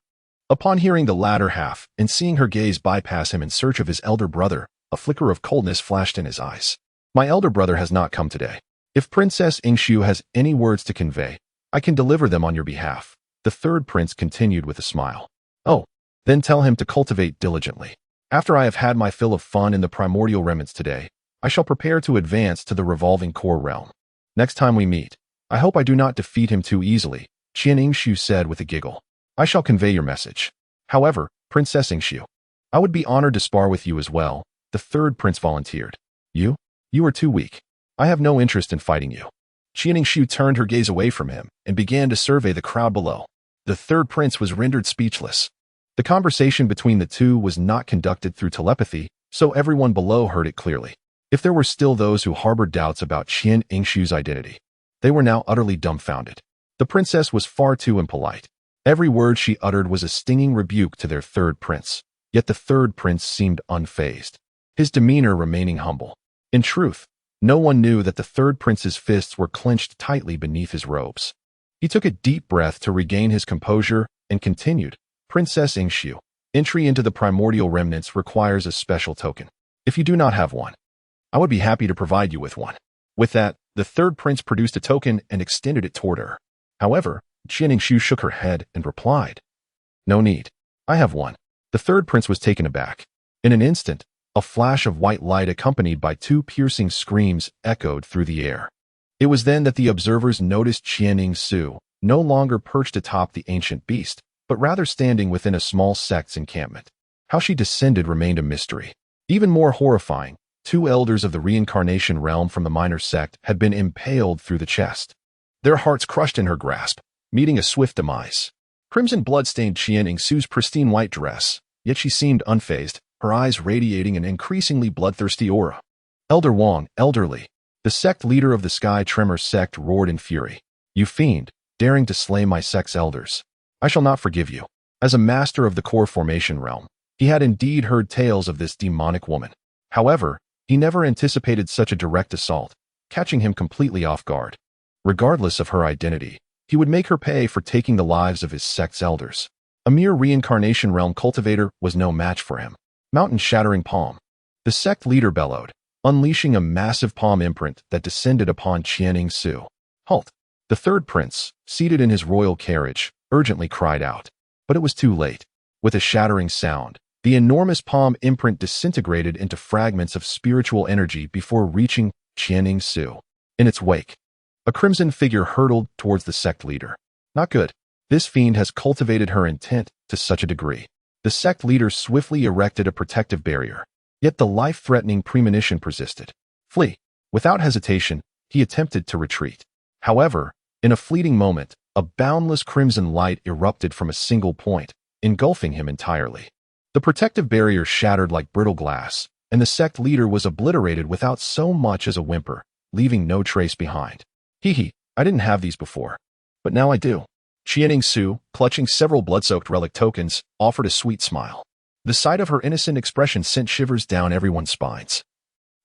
S1: upon hearing the latter half and seeing her gaze bypass him in search of his elder brother, a flicker of coldness flashed in his eyes. "My elder brother has not come today. If Princess Yingshu has any words to convey, I can deliver them on your behalf," the third prince continued with a smile. "Oh, then tell him to cultivate diligently. After I have had my fill of fun in the primordial remnants today, I shall prepare to advance to the revolving core realm. Next time we meet, I hope I do not defeat him too easily," Qian Yingshu said with a giggle. "I shall convey your message. However, Princess Yingshu, I would be honored to spar with you as well," the third prince volunteered. You are too weak. I have no interest in fighting you." Qian Yingshu turned her gaze away from him and began to survey the crowd below. The third prince was rendered speechless. The conversation between the two was not conducted through telepathy, so everyone below heard it clearly. If there were still those who harbored doubts about Qian Yingshu's identity, they were now utterly dumbfounded. The princess was far too impolite. Every word she uttered was a stinging rebuke to their third prince, yet the third prince seemed unfazed, his demeanor remaining humble. In truth, no one knew that the third prince's fists were clenched tightly beneath his robes. He took a deep breath to regain his composure and continued, "Princess Yingshu, entry into the primordial remnants requires a special token. If you do not have one, I would be happy to provide you with one." With that, the third prince produced a token and extended it toward her. However, Qian Yingshu shook her head and replied, "No need. I have one." The third prince was taken aback. In an instant, a flash of white light accompanied by two piercing screams echoed through the air. It was then that the observers noticed Qian Yingshu no longer perched atop the ancient beast, but rather standing within a small sect's encampment. How she descended remained a mystery. Even more horrifying, two elders of the reincarnation realm from the minor sect had been impaled through the chest, their hearts crushed in her grasp, meeting a swift demise. Crimson blood-stained Qian Yingshu's pristine white dress, yet she seemed unfazed, her eyes radiating an increasingly bloodthirsty aura. "Elder Wang, elderly," the sect leader of the Sky Tremor sect roared in fury. "You fiend, daring to slay my sect's elders. I shall not forgive you." As a master of the core formation realm, he had indeed heard tales of this demonic woman. However, he never anticipated such a direct assault, catching him completely off guard. Regardless of her identity, he would make her pay for taking the lives of his sect's elders. A mere reincarnation realm cultivator was no match for him. "Mountain-shattering palm," the sect leader bellowed, unleashing a massive palm imprint that descended upon Qian Yingshu. "Halt!" The third prince, seated in his royal carriage, urgently cried out. But it was too late. With a shattering sound, the enormous palm imprint disintegrated into fragments of spiritual energy before reaching Qian Yingshu. In its wake, a crimson figure hurtled towards the sect leader. Not good. This fiend has cultivated her intent to such a degree. The sect leader swiftly erected a protective barrier, yet the life-threatening premonition persisted. Flee. Without hesitation, he attempted to retreat. However, in a fleeting moment, a boundless crimson light erupted from a single point, engulfing him entirely. The protective barrier shattered like brittle glass, and the sect leader was obliterated without so much as a whimper, leaving no trace behind. "Hee, I didn't have these before, but now I do." Qian Yingshu, clutching several blood-soaked relic tokens, offered a sweet smile. The sight of her innocent expression sent shivers down everyone's spines,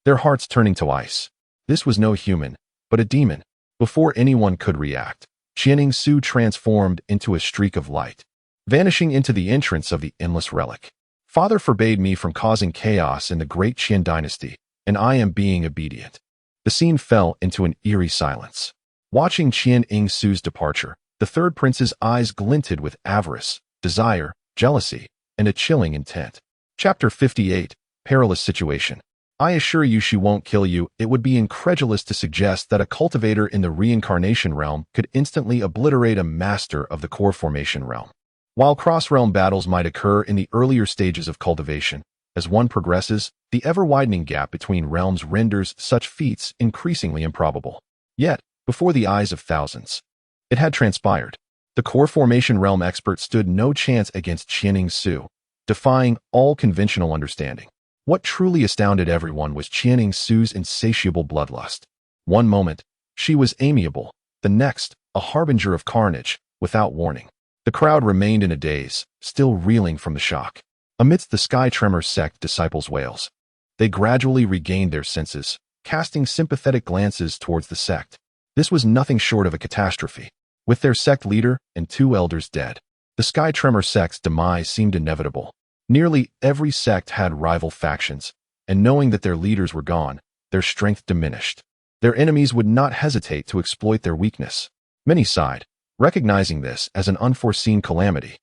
S1: their hearts turning to ice. This was no human, but a demon. Before anyone could react, Qianing Su transformed into a streak of light, vanishing into the entrance of the endless relic. Father forbade me from causing chaos in the great Qian dynasty, and I am being obedient. The scene fell into an eerie silence. Watching Qianing Su's departure, the third prince's eyes glinted with avarice, desire, jealousy, and a chilling intent. Chapter 58, Perilous Situation. I assure you she won't kill you. It would be incredulous to suggest that a cultivator in the reincarnation realm could instantly obliterate a master of the core formation realm. While cross-realm battles might occur in the earlier stages of cultivation, as one progresses, the ever-widening gap between realms renders such feats increasingly improbable. Yet, before the eyes of thousands, it had transpired. The core formation realm expert stood no chance against Qianing Su, defying all conventional understanding. What truly astounded everyone was Qianing Su's insatiable bloodlust. One moment, she was amiable, the next, a harbinger of carnage, without warning. The crowd remained in a daze, still reeling from the shock. Amidst the Sky Tremor sect disciples' wails, they gradually regained their senses, casting sympathetic glances towards the sect. This was nothing short of a catastrophe. With their sect leader and 2 elders dead, the Sky Tremor sect's demise seemed inevitable. Nearly every sect had rival factions, and knowing that their leaders were gone, their strength diminished. Their enemies would not hesitate to exploit their weakness. Many sighed, recognizing this as an unforeseen calamity.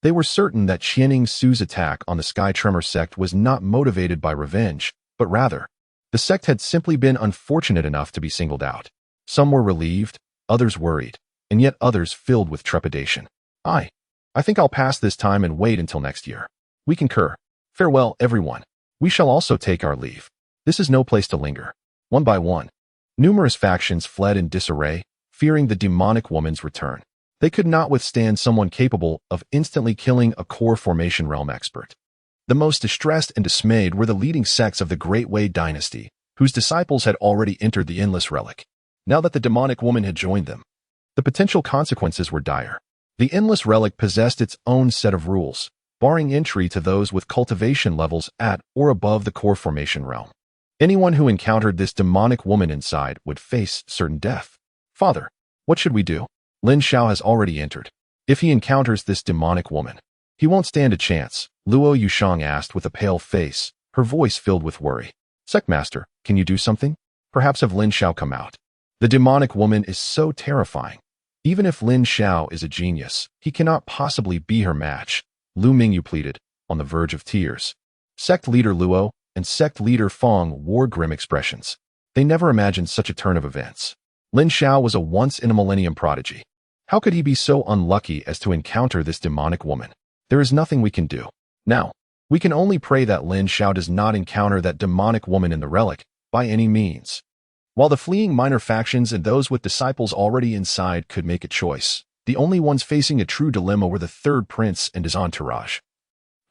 S1: They were certain that Qianing Su's attack on the Sky Tremor sect was not motivated by revenge, but rather, the sect had simply been unfortunate enough to be singled out. Some were relieved, others worried, and yet others filled with trepidation. I think I'll pass this time and wait until next year. We concur. Farewell, everyone. We shall also take our leave. This is no place to linger. One by one, numerous factions fled in disarray, fearing the demonic woman's return. They could not withstand someone capable of instantly killing a core formation realm expert. The most distressed and dismayed were the leading sects of the Great Wei dynasty, whose disciples had already entered the endless relic. Now that the demonic woman had joined them, the potential consequences were dire. The endless relic possessed its own set of rules, barring entry to those with cultivation levels at or above the core formation realm. Anyone who encountered this demonic woman inside would face certain death. Father, what should we do? Lin Xiao has already entered. If he encounters this demonic woman, he won't stand a chance, Luo Yushang asked with a pale face, her voice filled with worry. Sectmaster, can you do something? Perhaps have Lin Xiao come out. The demonic woman is so terrifying. Even if Lin Xiao is a genius, he cannot possibly be her match, Lu Mingyu pleaded, on the verge of tears. Sect leader Luo and sect leader Fong wore grim expressions. They never imagined such a turn of events. Lin Xiao was a once-in-a-millennium prodigy. How could he be so unlucky as to encounter this demonic woman? There is nothing we can do. Now, we can only pray that Lin Xiao does not encounter that demonic woman in the relic, by any means. While the fleeing minor factions and those with disciples already inside could make a choice, the only ones facing a true dilemma were the third prince and his entourage,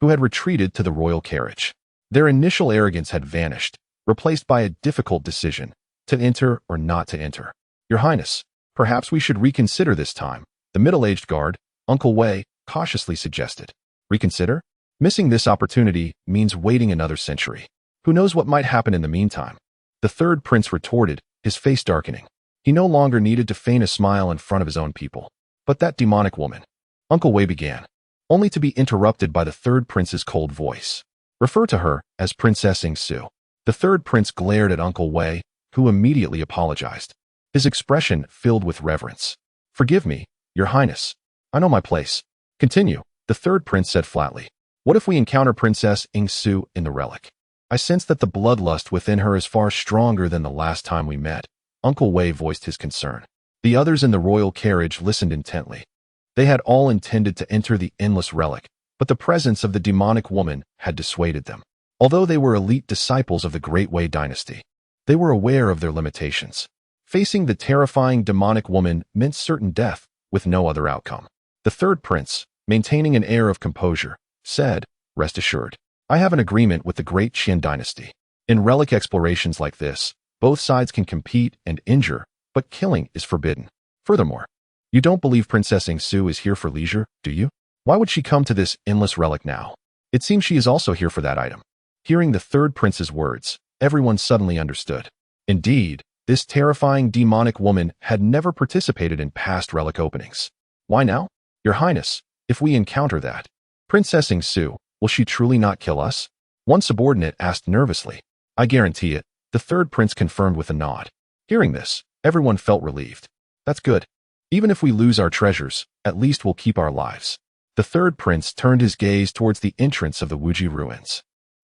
S1: who had retreated to the royal carriage. Their initial arrogance had vanished, replaced by a difficult decision, to enter or not to enter. Your Highness, perhaps we should reconsider this time, the middle-aged guard, Uncle Wei, cautiously suggested. Reconsider? Missing this opportunity means waiting another century. Who knows what might happen in the meantime? The third prince retorted, his face darkening. He no longer needed to feign a smile in front of his own people. But that demonic woman, Uncle Wei began, only to be interrupted by the third prince's cold voice. Refer to her as Princess Ing Su. The third prince glared at Uncle Wei, who immediately apologized. His expression filled with reverence. Forgive me, Your Highness. I know my place. Continue, the third prince said flatly. What if we encounter Princess Ing Su in the relic? I sense that the bloodlust within her is far stronger than the last time we met. Uncle Wei voiced his concern. The others in the royal carriage listened intently. They had all intended to enter the endless relic, but the presence of the demonic woman had dissuaded them. Although they were elite disciples of the Great Wei dynasty, they were aware of their limitations. Facing the terrifying demonic woman meant certain death, with no other outcome. The third prince, maintaining an air of composure, said, Rest assured, I have an agreement with the Great Qian dynasty. In relic explorations like this, both sides can compete and injure, but killing is forbidden. Furthermore, you don't believe Princess Ing Su is here for leisure, do you? Why would she come to this endless relic now? It seems she is also here for that item. Hearing the third prince's words, everyone suddenly understood. Indeed, This terrifying demonic woman had never participated in past relic openings. Why now? Your Highness, if we encounter that Princess Su, will she truly not kill us? One subordinate asked nervously. I guarantee it, the third prince confirmed with a nod. Hearing this, everyone felt relieved. That's good. Even if we lose our treasures, at least we'll keep our lives. The third prince turned his gaze towards the entrance of the Wuji ruins.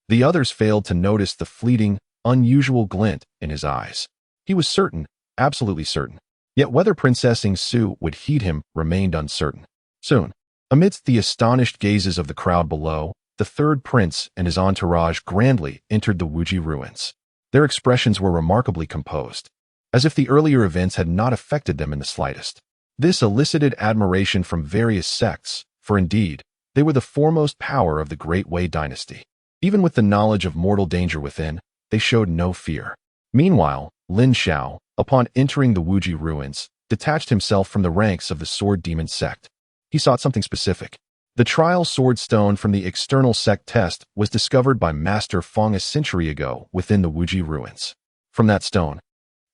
S1: The others failed to notice the fleeting, unusual glint in his eyes. He was certain, absolutely certain. Yet whether Princess Su would heed him remained uncertain. Soon, amidst the astonished gazes of the crowd below, the third prince and his entourage grandly entered the Wuji ruins. Their expressions were remarkably composed, as if the earlier events had not affected them in the slightest. This elicited admiration from various sects, for indeed, they were the foremost power of the Great Wei dynasty. Even with the knowledge of mortal danger within, they showed no fear. Meanwhile, Lin Xiao, upon entering the Wuji ruins, detached himself from the ranks of the Sword Demon Sect. He sought something specific. The trial sword stone from the external sect test was discovered by Master Fong a century ago within the Wuji ruins. From that stone,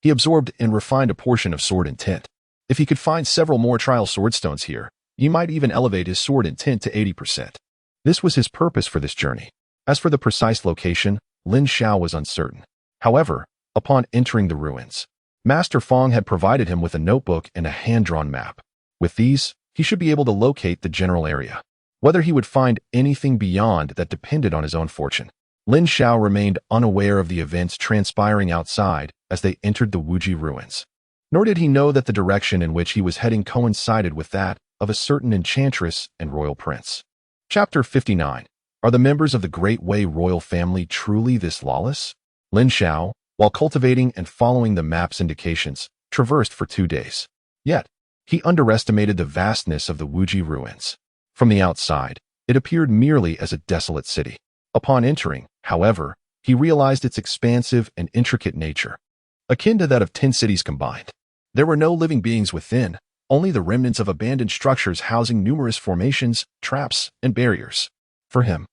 S1: he absorbed and refined a portion of sword intent. If he could find several more trial sword stones here, he might even elevate his sword intent to 80%. This was his purpose for this journey. As for the precise location, Lin Xiao was uncertain. However, upon entering the ruins, Master Fong had provided him with a notebook and a hand-drawn map. With these, he should be able to locate the general area. Whether he would find anything beyond that depended on his own fortune. Lin Xiao remained unaware of the events transpiring outside as they entered the Wuji ruins. Nor did he know that the direction in which he was heading coincided with that of a certain enchantress and royal prince. Chapter 59. Are the members of the Great Wei royal family truly this lawless? Lin Xiao, while cultivating and following the map's indications, traversed for 2 days. Yet, he underestimated the vastness of the Wuji ruins. From the outside, it appeared merely as a desolate city. Upon entering, however, he realized its expansive and intricate nature, akin to that of 10 cities combined. There were no living beings within, only the remnants of abandoned structures housing numerous formations, traps, and barriers. For him,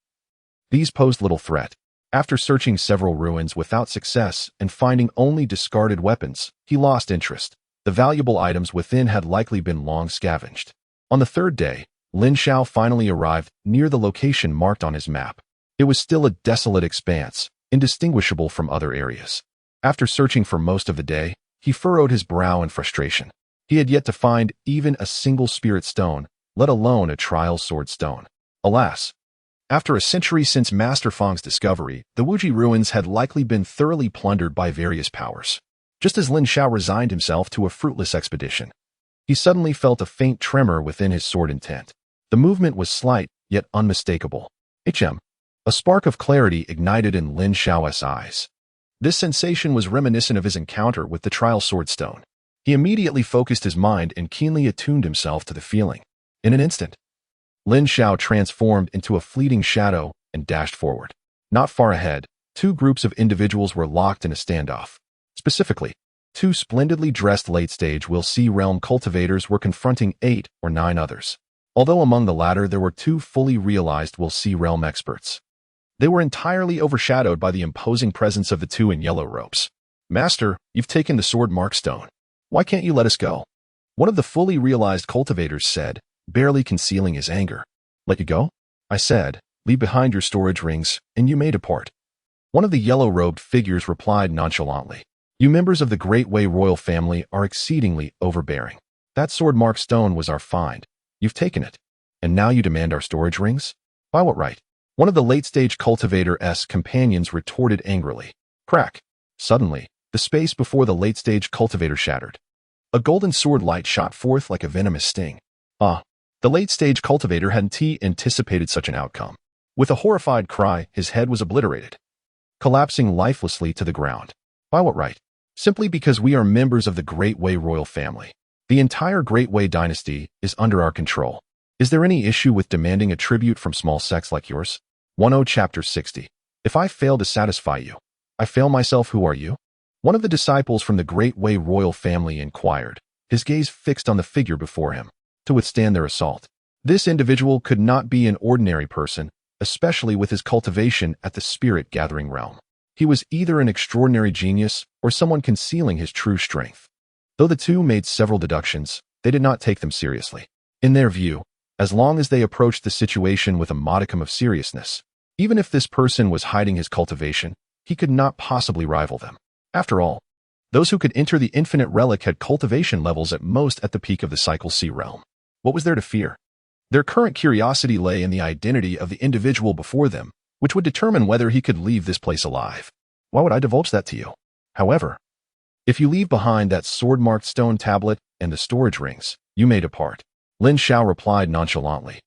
S1: these posed little threat. After searching several ruins without success and finding only discarded weapons, he lost interest. The valuable items within had likely been long scavenged. On the third day, Lin Xiao finally arrived near the location marked on his map. It was still a desolate expanse, indistinguishable from other areas. After searching for most of the day, he furrowed his brow in frustration. He had yet to find even a single spirit stone, let alone a trial sword stone. Alas! After a century since Master Fong's discovery, the Wuji ruins had likely been thoroughly plundered by various powers. Just as Lin Xiao resigned himself to a fruitless expedition, he suddenly felt a faint tremor within his sword intent. The movement was slight, yet unmistakable. A spark of clarity ignited in Lin Xiao's eyes. This sensation was reminiscent of his encounter with the trial sword stone. He immediately focused his mind and keenly attuned himself to the feeling. In an instant, Lin Xiao transformed into a fleeting shadow and dashed forward. Not far ahead, 2 groups of individuals were locked in a standoff. Specifically, 2 splendidly dressed late-stage Will See realm cultivators were confronting 8 or 9 others. Although among the latter there were 2 fully realized Will See realm experts. They were entirely overshadowed by the imposing presence of the 2 in yellow robes. Master, you've taken the sword mark stone. Why can't you let us go? One of the fully realized cultivators said, barely concealing his anger. Let you go? I said, leave behind your storage rings, and you may depart. One of the yellow-robed figures replied nonchalantly. You members of the Great Wei royal family are exceedingly overbearing. That sword mark stone was our find. You've taken it. And now you demand our storage rings? By what right? One of the late-stage cultivator's companions retorted angrily. Crack. Suddenly, the space before the late-stage cultivator shattered. A golden sword light shot forth like a venomous sting. The late-stage cultivator hadn't anticipated such an outcome. With a horrified cry, his head was obliterated, collapsing lifelessly to the ground. By what right? Simply because we are members of the Great Wei royal family. The entire Great Wei dynasty is under our control. Is there any issue with demanding a tribute from small sects like yours? 10 Chapter 60. If I fail to satisfy you, I fail myself. Who are you? One of the disciples from the Great Wei royal family inquired, his gaze fixed on the figure before him. To withstand their assault, this individual could not be an ordinary person, especially with his cultivation at the spirit-gathering realm. He was either an extraordinary genius or someone concealing his true strength. Though the two made several deductions, they did not take them seriously. In their view, as long as they approached the situation with a modicum of seriousness, even if this person was hiding his cultivation, he could not possibly rival them. After all, those who could enter the infinite relic had cultivation levels at most at the peak of the Cycle C realm. What was there to fear? Their current curiosity lay in the identity of the individual before them, which would determine whether he could leave this place alive. Why would I divulge that to you? However, if you leave behind that sword-marked stone tablet and the storage rings, you may depart. Lin Xiao replied nonchalantly,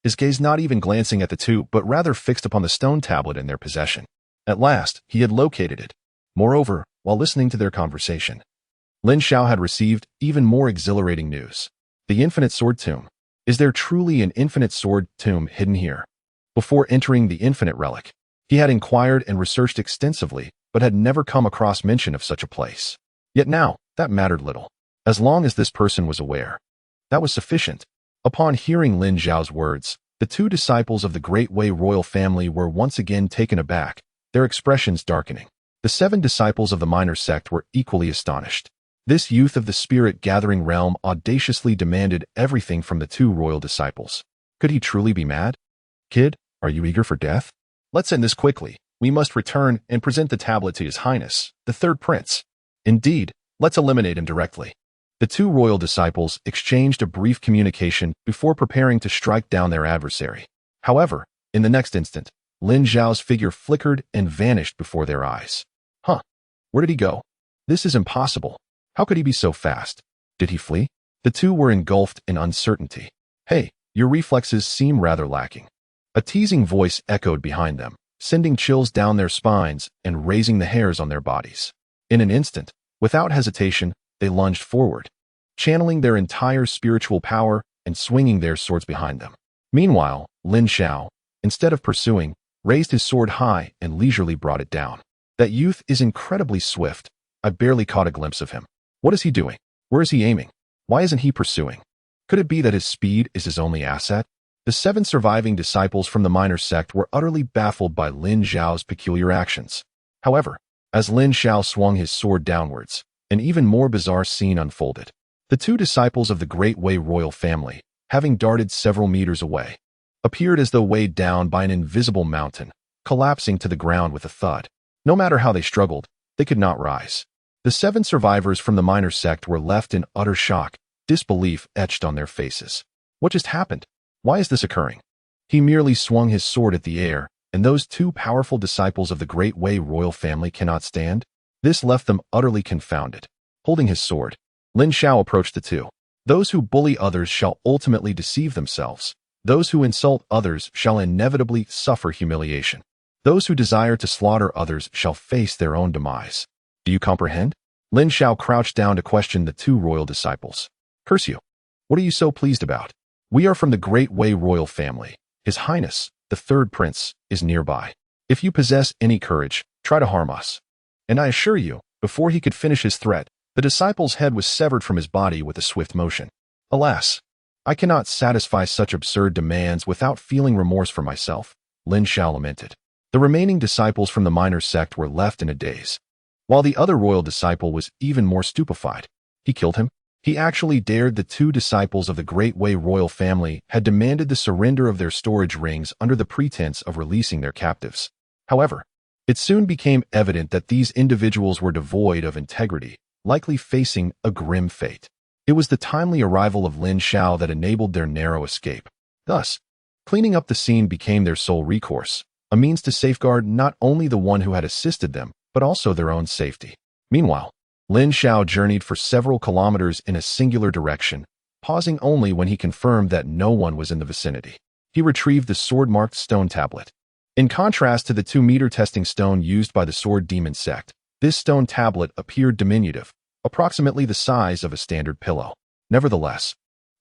S1: his gaze not even glancing at the two, but rather fixed upon the stone tablet in their possession. At last, he had located it. Moreover, while listening to their conversation, Lin Xiao had received even more exhilarating news. The Infinite Sword Tomb. Is there truly an Infinite Sword Tomb hidden here? Before entering the Infinite Relic, he had inquired and researched extensively, but had never come across mention of such a place. Yet now, that mattered little. As long as this person was aware, that was sufficient. Upon hearing Lin Xiao's words, the two disciples of the Great Wei royal family were once again taken aback, their expressions darkening. The 7 disciples of the minor sect were equally astonished. This youth of the spirit-gathering realm audaciously demanded everything from the 2 royal disciples. Could he truly be mad? Kid, are you eager for death? Let's end this quickly. We must return and present the tablet to His Highness, the 3rd Prince. Indeed, let's eliminate him directly. The 2 royal disciples exchanged a brief communication before preparing to strike down their adversary. However, in the next instant, Lin Xiao's figure flickered and vanished before their eyes. Huh? Where did he go? This is impossible. How could he be so fast? Did he flee? The two were engulfed in uncertainty. Hey, your reflexes seem rather lacking. A teasing voice echoed behind them, sending chills down their spines and raising the hairs on their bodies. In an instant, without hesitation, they lunged forward, channeling their entire spiritual power and swinging their swords behind them. Meanwhile, Lin Xiao, instead of pursuing, raised his sword high and leisurely brought it down. That youth is incredibly swift. I barely caught a glimpse of him. What is he doing? Where is he aiming? Why isn't he pursuing? Could it be that his speed is his only asset? The 7 surviving disciples from the minor sect were utterly baffled by Lin Xiao's peculiar actions. However, as Lin Xiao swung his sword downwards, an even more bizarre scene unfolded. The 2 disciples of the Great Wei royal family, having darted several meters away, appeared as though weighed down by an invisible mountain, collapsing to the ground with a thud. No matter how they struggled, they could not rise. The 7 survivors from the minor sect were left in utter shock, disbelief etched on their faces. What just happened? Why is this occurring? He merely swung his sword at the air, and those 2 powerful disciples of the Great Wei royal family cannot stand? This left them utterly confounded. Holding his sword, Lin Xiao approached the 2. Those who bully others shall ultimately deceive themselves. Those who insult others shall inevitably suffer humiliation. Those who desire to slaughter others shall face their own demise. Do you comprehend? Lin Xiao crouched down to question the 2 royal disciples. Curse you! What are you so pleased about? We are from the Great Wei royal family. His Highness, the 3rd Prince, is nearby. If you possess any courage, try to harm us. And I assure you, before he could finish his threat, the disciple's head was severed from his body with a swift motion. Alas, I cannot satisfy such absurd demands without feeling remorse for myself, Lin Xiao lamented. The remaining disciples from the minor sect were left in a daze, while the other royal disciple was even more stupefied. He killed him? He actually dared. The 2 disciples of the Great Wei royal family had demanded the surrender of their storage rings under the pretense of releasing their captives. However, it soon became evident that these individuals were devoid of integrity, likely facing a grim fate. It was the timely arrival of Lin Xiao that enabled their narrow escape. Thus, cleaning up the scene became their sole recourse, a means to safeguard not only the one who had assisted them, but also their own safety. Meanwhile, Lin Xiao journeyed for several kilometers in a singular direction, pausing only when he confirmed that no one was in the vicinity. He retrieved the sword-marked stone tablet. In contrast to the 2-meter testing stone used by the sword Demon Sect, this stone tablet appeared diminutive, approximately the size of a standard pillow. Nevertheless,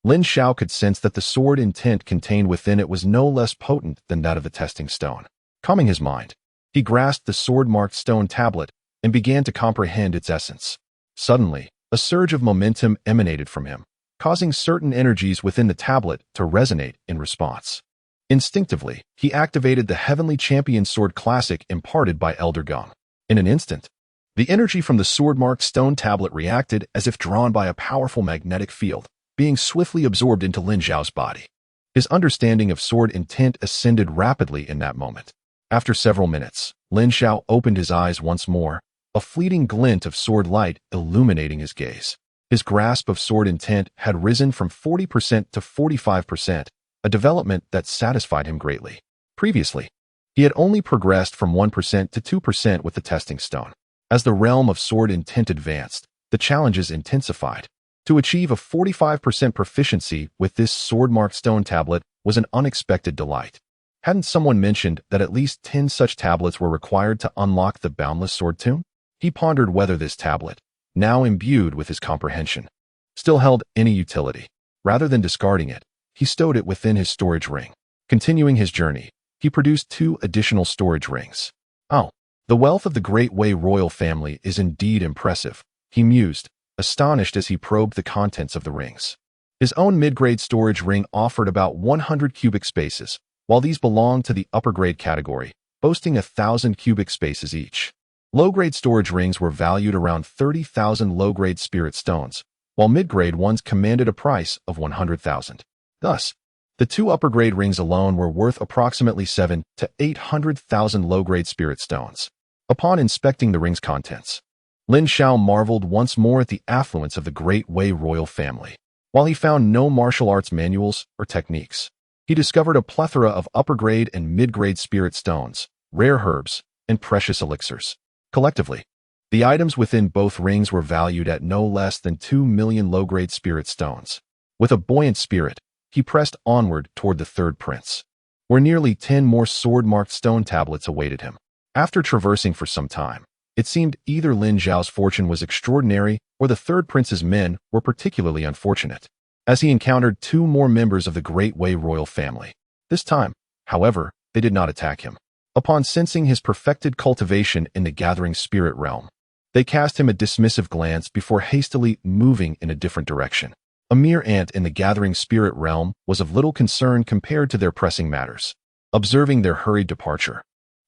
S1: Lin Xiao could sense that the sword intent contained within it was no less potent than that of the testing stone. Calming his mind, he grasped the sword-marked stone tablet and began to comprehend its essence. Suddenly, a surge of momentum emanated from him, causing certain energies within the tablet to resonate in response. Instinctively, he activated the Heavenly Champion Sword Classic imparted by Elder Gong. In an instant, the energy from the sword-marked stone tablet reacted as if drawn by a powerful magnetic field, being swiftly absorbed into Lin Xiao's body. His understanding of sword intent ascended rapidly in that moment. After several minutes, Lin Xiao opened his eyes once more, a fleeting glint of sword light illuminating his gaze. His grasp of sword intent had risen from 40% to 45%, a development that satisfied him greatly. Previously, he had only progressed from 1% to 2% with the testing stone. As the realm of sword intent advanced, the challenges intensified. To achieve a 45% proficiency with this sword-marked stone tablet was an unexpected delight. Hadn't someone mentioned that at least 10 such tablets were required to unlock the Boundless Sword Tomb? He pondered whether this tablet, now imbued with his comprehension, still held any utility. Rather than discarding it, he stowed it within his storage ring. Continuing his journey, he produced 2 additional storage rings. Oh, the wealth of the Great Wei royal family is indeed impressive, he mused, astonished as he probed the contents of the rings. His own mid-grade storage ring offered about 100 cubic spaces, while these belonged to the upper-grade category, boasting 1,000 cubic spaces each. Low-grade storage rings were valued around 30,000 low-grade spirit stones, while mid-grade ones commanded a price of 100,000. Thus, the 2 upper-grade rings alone were worth approximately 7 to 800,000 low-grade spirit stones. Upon inspecting the ring's contents, Lin Xiao marveled once more at the affluence of the Great Wei royal family. While he found no martial arts manuals or techniques, he discovered a plethora of upper-grade and mid-grade spirit stones, rare herbs, and precious elixirs. Collectively, the items within both rings were valued at no less than 2 million low-grade spirit stones. With a buoyant spirit, he pressed onward toward the third prince, where nearly 10 more sword-marked stone tablets awaited him. After traversing for some time, it seemed either Lin Xiao's fortune was extraordinary or the third prince's men were particularly unfortunate, as he encountered 2 more members of the Great Wei royal family. This time, however, they did not attack him. Upon sensing his perfected cultivation in the gathering spirit realm, they cast him a dismissive glance before hastily moving in a different direction. A mere ant in the gathering spirit realm was of little concern compared to their pressing matters. Observing their hurried departure,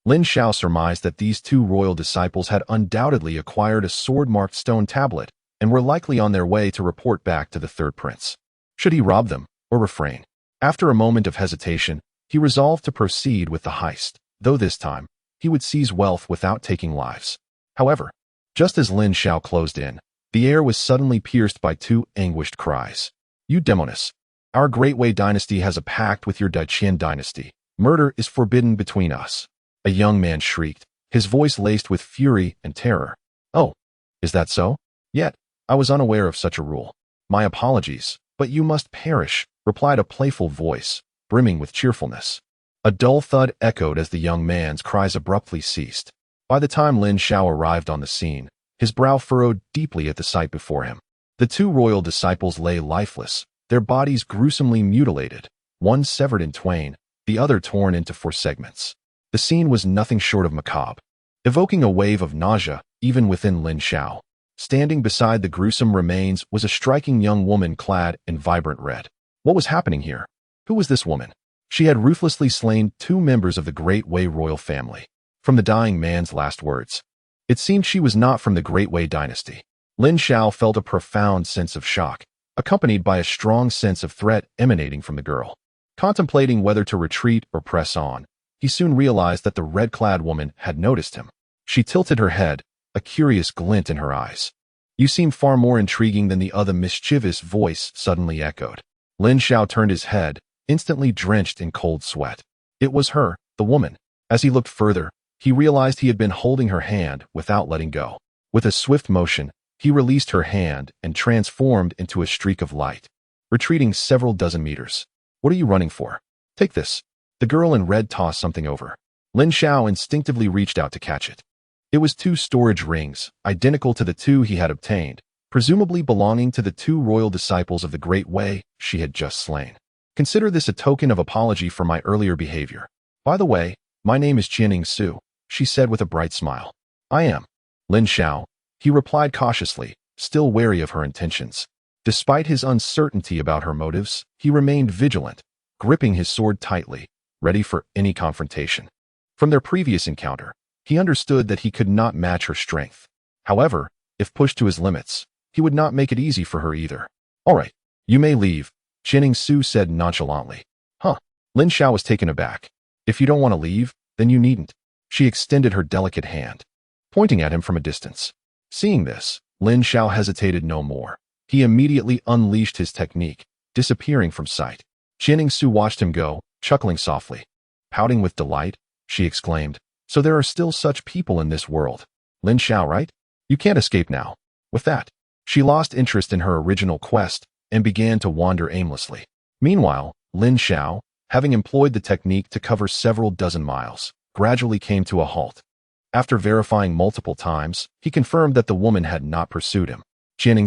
S1: Lin Xiao surmised that these 2 royal disciples had undoubtedly acquired a sword-marked stone tablet and were likely on their way to report back to the third prince. Should he rob them or refrain? After a moment of hesitation, he resolved to proceed with the heist, though this time, he would seize wealth without taking lives. However, just as Lin Xiao closed in, the air was suddenly pierced by 2 anguished cries. "You demoness! Our Great Wei dynasty has a pact with your Daiqian dynasty. Murder is forbidden between us." A young man shrieked, his voice laced with fury and terror. "Oh, is that so? Yet, I was unaware of such a rule. My apologies, but you must perish," replied a playful voice, brimming with cheerfulness. A dull thud echoed as the young man's cries abruptly ceased. By the time Lin Xiao arrived on the scene, his brow furrowed deeply at the sight before him. The 2 royal disciples lay lifeless, their bodies gruesomely mutilated, one severed in twain, the other torn into 4 segments. The scene was nothing short of macabre, evoking a wave of nausea even within Lin Xiao. Standing beside the gruesome remains was a striking young woman clad in vibrant red. What was happening here? Who was this woman? She had ruthlessly slain 2 members of the Great Wei royal family. From the dying man's last words, it seemed she was not from the Great Wei dynasty. Lin Xiao felt a profound sense of shock, accompanied by a strong sense of threat emanating from the girl. Contemplating whether to retreat or press on, he soon realized that the red-clad woman had noticed him. She tilted her head, a curious glint in her eyes. "You seem far more intriguing than the other," mischievous voice suddenly echoed. Lin Xiao turned his head, instantly drenched in cold sweat. It was her, the woman. As he looked further, he realized he had been holding her hand without letting go. With a swift motion, he released her hand and transformed into a streak of light, retreating several dozen meters. "What are you running for? Take this." The girl in red tossed something over. Lin Xiao instinctively reached out to catch it. It was 2 storage rings, identical to the 2 he had obtained, presumably belonging to the 2 royal disciples of the Great Wei she had just slain. "Consider this a token of apology for my earlier behavior. By the way, my name is Jianing Su," she said with a bright smile. "I am Lin Xiao," he replied cautiously, still wary of her intentions. Despite his uncertainty about her motives, he remained vigilant, gripping his sword tightly, ready for any confrontation. From their previous encounter, He understood that he could not match her strength. However, if pushed to his limits, he would not make it easy for her either. All right, you may leave, Su said nonchalantly. Huh. Lin Xiao was taken aback. If you don't want to leave, then you needn't. She extended her delicate hand, pointing at him from a distance. Seeing this, Lin Xiao hesitated no more. He immediately unleashed his technique, disappearing from sight. Su watched him go, chuckling softly. Pouting with delight, she exclaimed, so there are still such people in this world. Lin Xiao, right? You can't escape now. With that, she lost interest in her original quest and began to wander aimlessly. Meanwhile, Lin Xiao, having employed the technique to cover several dozen miles, gradually came to a halt. After verifying multiple times, he confirmed that the woman had not pursued him.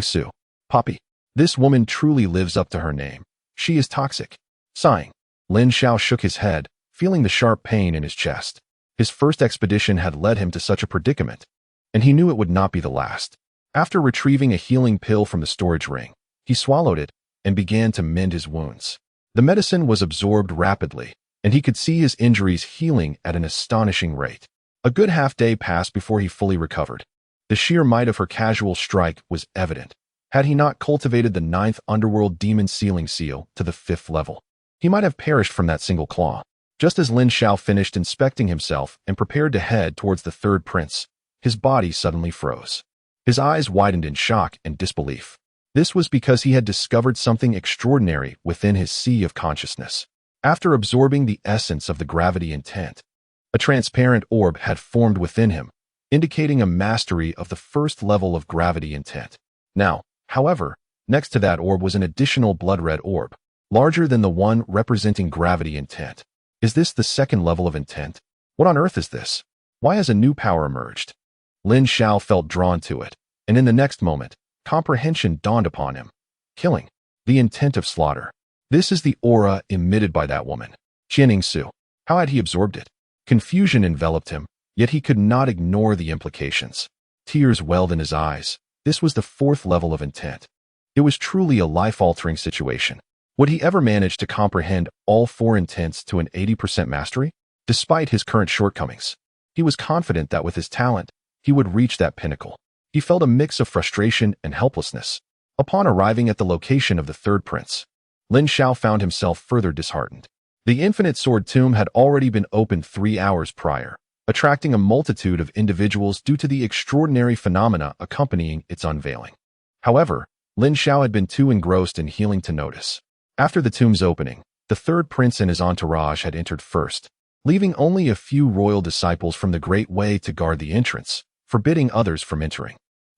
S1: Su. Poppy. This woman truly lives up to her name. She is toxic. Sighing, Lin Xiao shook his head, feeling the sharp pain in his chest. His first expedition had led him to such a predicament, and he knew it would not be the last. After retrieving a healing pill from the storage ring, he swallowed it and began to mend his wounds. The medicine was absorbed rapidly, and he could see his injuries healing at an astonishing rate. A good half-day passed before he fully recovered. The sheer might of her casual strike was evident. Had he not cultivated the 9th underworld demon sealing seal to the 5th level, he might have perished from that single claw. Just as Lin Xiao finished inspecting himself and prepared to head towards the 3rd prince, his body suddenly froze. His eyes widened in shock and disbelief. This was because he had discovered something extraordinary within his sea of consciousness. After absorbing the essence of the gravity intent, a transparent orb had formed within him, indicating a mastery of the 1st level of gravity intent. Now, however, next to that orb was an additional blood-red orb, larger than the one representing gravity intent. Is this the 2nd level of intent? What on earth is this? Why has a new power emerged? Lin Xiao felt drawn to it, and in the next moment, comprehension dawned upon him. Killing. The intent of slaughter. This is the aura emitted by that woman. Su. How had he absorbed it? Confusion enveloped him, yet he could not ignore the implications. Tears welled in his eyes. This was the 4th level of intent. It was truly a life-altering situation. Would he ever manage to comprehend all 4 intents to an 80% mastery? Despite his current shortcomings, he was confident that with his talent, he would reach that pinnacle. He felt a mix of frustration and helplessness. Upon arriving at the location of the 3rd prince, Lin Xiao found himself further disheartened. The Infinite Sword Tomb had already been opened 3 hours prior, attracting a multitude of individuals due to the extraordinary phenomena accompanying its unveiling. However, Lin Xiao had been too engrossed in healing to notice. After the tomb's opening, the 3rd prince and his entourage had entered first, leaving only a few royal disciples from the Great Way to guard the entrance, forbidding others from entering.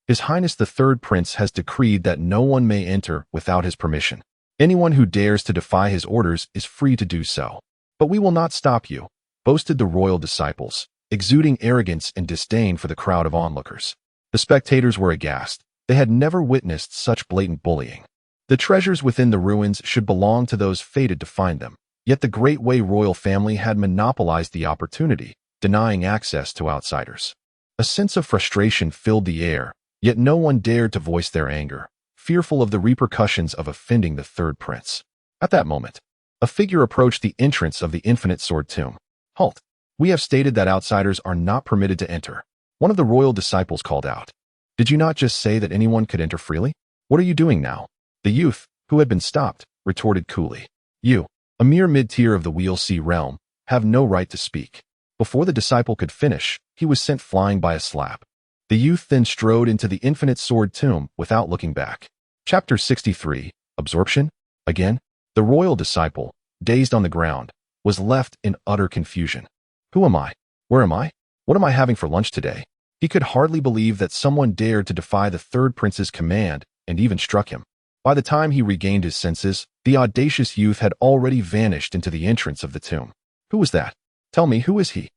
S1: His Highness the 3rd Prince has decreed that no one may enter without his permission. Anyone who dares to defy his orders is free to do so. But we will not stop you, boasted the royal disciples, exuding arrogance and disdain for the crowd of onlookers. The spectators were aghast. They had never witnessed such blatant bullying. The treasures within the ruins should belong to those fated to find them. Yet the Great Way royal family had monopolized the opportunity, denying access to outsiders. A sense of frustration filled the air, yet no one dared to voice their anger, fearful of the repercussions of offending the 3rd prince. At that moment, a figure approached the entrance of the Infinite Sword Tomb. Halt! We have stated that outsiders are not permitted to enter. One of the royal disciples called out. Did you not just say that anyone could enter freely? What are you doing now? The youth, who had been stopped, retorted coolly. You, a mere mid-tier of the Wheel Sea realm, have no right to speak. Before the disciple could finish, he was sent flying by a slap. The youth then strode into the Infinite Sword Tomb without looking back. Chapter 63, Absorption? Again? The royal disciple, dazed on the ground, was left in utter confusion. Who am I? Where am I? What am I having for lunch today? He could hardly believe that someone dared to defy the 3rd prince's command and even struck him. By the time he regained his senses, the audacious youth had already vanished into the entrance of the tomb. Who was that? Tell me, who is he?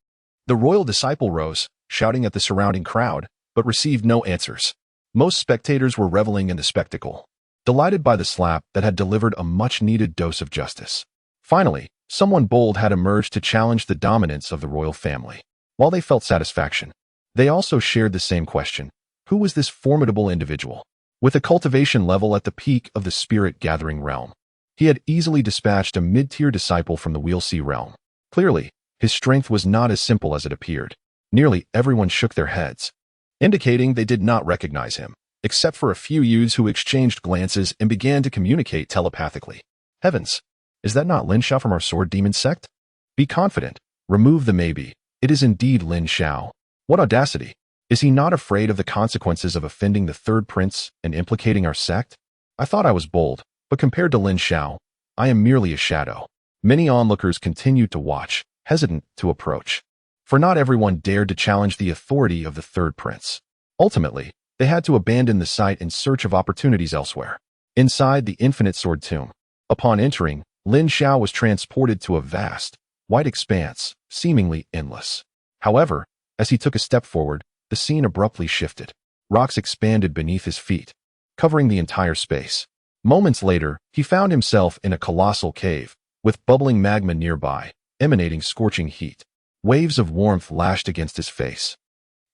S1: The royal disciple rose, shouting at the surrounding crowd, but received no answers. Most spectators were reveling in the spectacle, delighted by the slap that had delivered a much-needed dose of justice. Finally, someone bold had emerged to challenge the dominance of the royal family. While they felt satisfaction, they also shared the same question. Who was this formidable individual? With a cultivation level at the peak of the spirit-gathering realm, he had easily dispatched a mid-tier disciple from the Wheel Sea realm. Clearly, his strength was not as simple as it appeared. Nearly everyone shook their heads, indicating they did not recognize him, except for a few youths who exchanged glances and began to communicate telepathically. Heavens, is that not Lin Xiao from our sword demon sect? Be confident. Remove the maybe. It is indeed Lin Xiao. What audacity! Is he not afraid of the consequences of offending the third prince and implicating our sect? I thought I was bold, but compared to Lin Xiao, I am merely a shadow. Many onlookers continued to watch, hesitant to approach. For not everyone dared to challenge the authority of the third prince. Ultimately, they had to abandon the site in search of opportunities elsewhere. Inside the Infinite Sword Tomb, upon entering, Lin Xiao was transported to a vast, white expanse, seemingly endless. However, as he took a step forward, the scene abruptly shifted. Rocks expanded beneath his feet, covering the entire space. Moments later, he found himself in a colossal cave, with bubbling magma nearby, emanating scorching heat. Waves of warmth lashed against his face,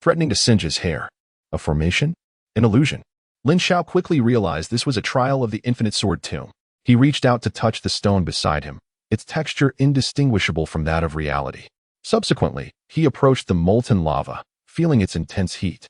S1: threatening to singe his hair. A formation? An illusion? Lin Xiao quickly realized this was a trial of the Infinite Sword Tomb. He reached out to touch the stone beside him, its texture indistinguishable from that of reality. Subsequently, he approached the molten lava, feeling its intense heat,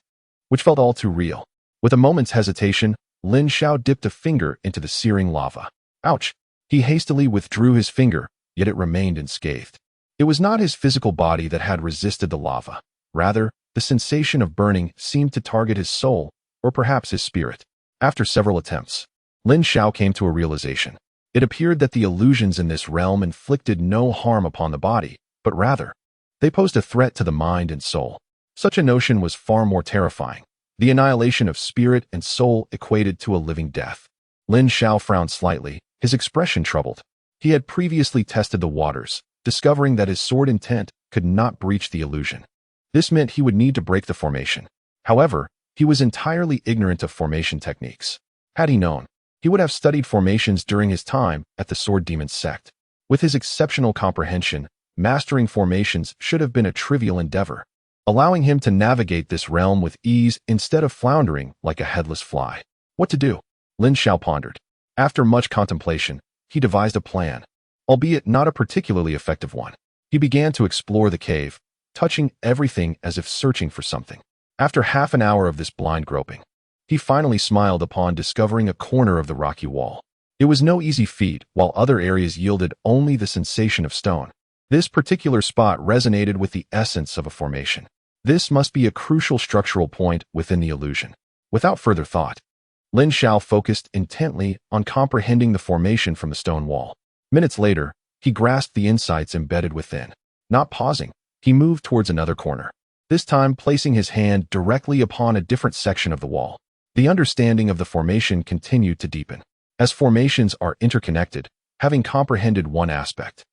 S1: which felt all too real. With a moment's hesitation, Lin Xiao dipped a finger into the searing lava. Ouch! He hastily withdrew his finger, yet it remained unscathed. It was not his physical body that had resisted the lava. Rather, the sensation of burning seemed to target his soul, or perhaps his spirit. After several attempts, Lin Xiao came to a realization. It appeared that the illusions in this realm inflicted no harm upon the body, but rather, they posed a threat to the mind and soul. Such a notion was far more terrifying. The annihilation of spirit and soul equated to a living death. Lin Xiao frowned slightly, his expression troubled. He had previously tested the waters, discovering that his sword intent could not breach the illusion. This meant he would need to break the formation. However, he was entirely ignorant of formation techniques. Had he known, he would have studied formations during his time at the Sword Demon Sect. With his exceptional comprehension, mastering formations should have been a trivial endeavor, allowing him to navigate this realm with ease instead of floundering like a headless fly. What to do? Lin Xiao pondered. After much contemplation, he devised a plan, albeit not a particularly effective one. He began to explore the cave, touching everything as if searching for something. After half an hour of this blind groping, he finally smiled upon discovering a corner of the rocky wall. It was no easy feat, while other areas yielded only the sensation of stone. This particular spot resonated with the essence of a formation. This must be a crucial structural point within the illusion. Without further thought, Lin Xiao focused intently on comprehending the formation from the stone wall. Minutes later, he grasped the insights embedded within. Not pausing, he moved towards another corner, this time placing his hand directly upon a different section of the wall. The understanding of the formation continued to deepen. As formations are interconnected, having comprehended one aspect,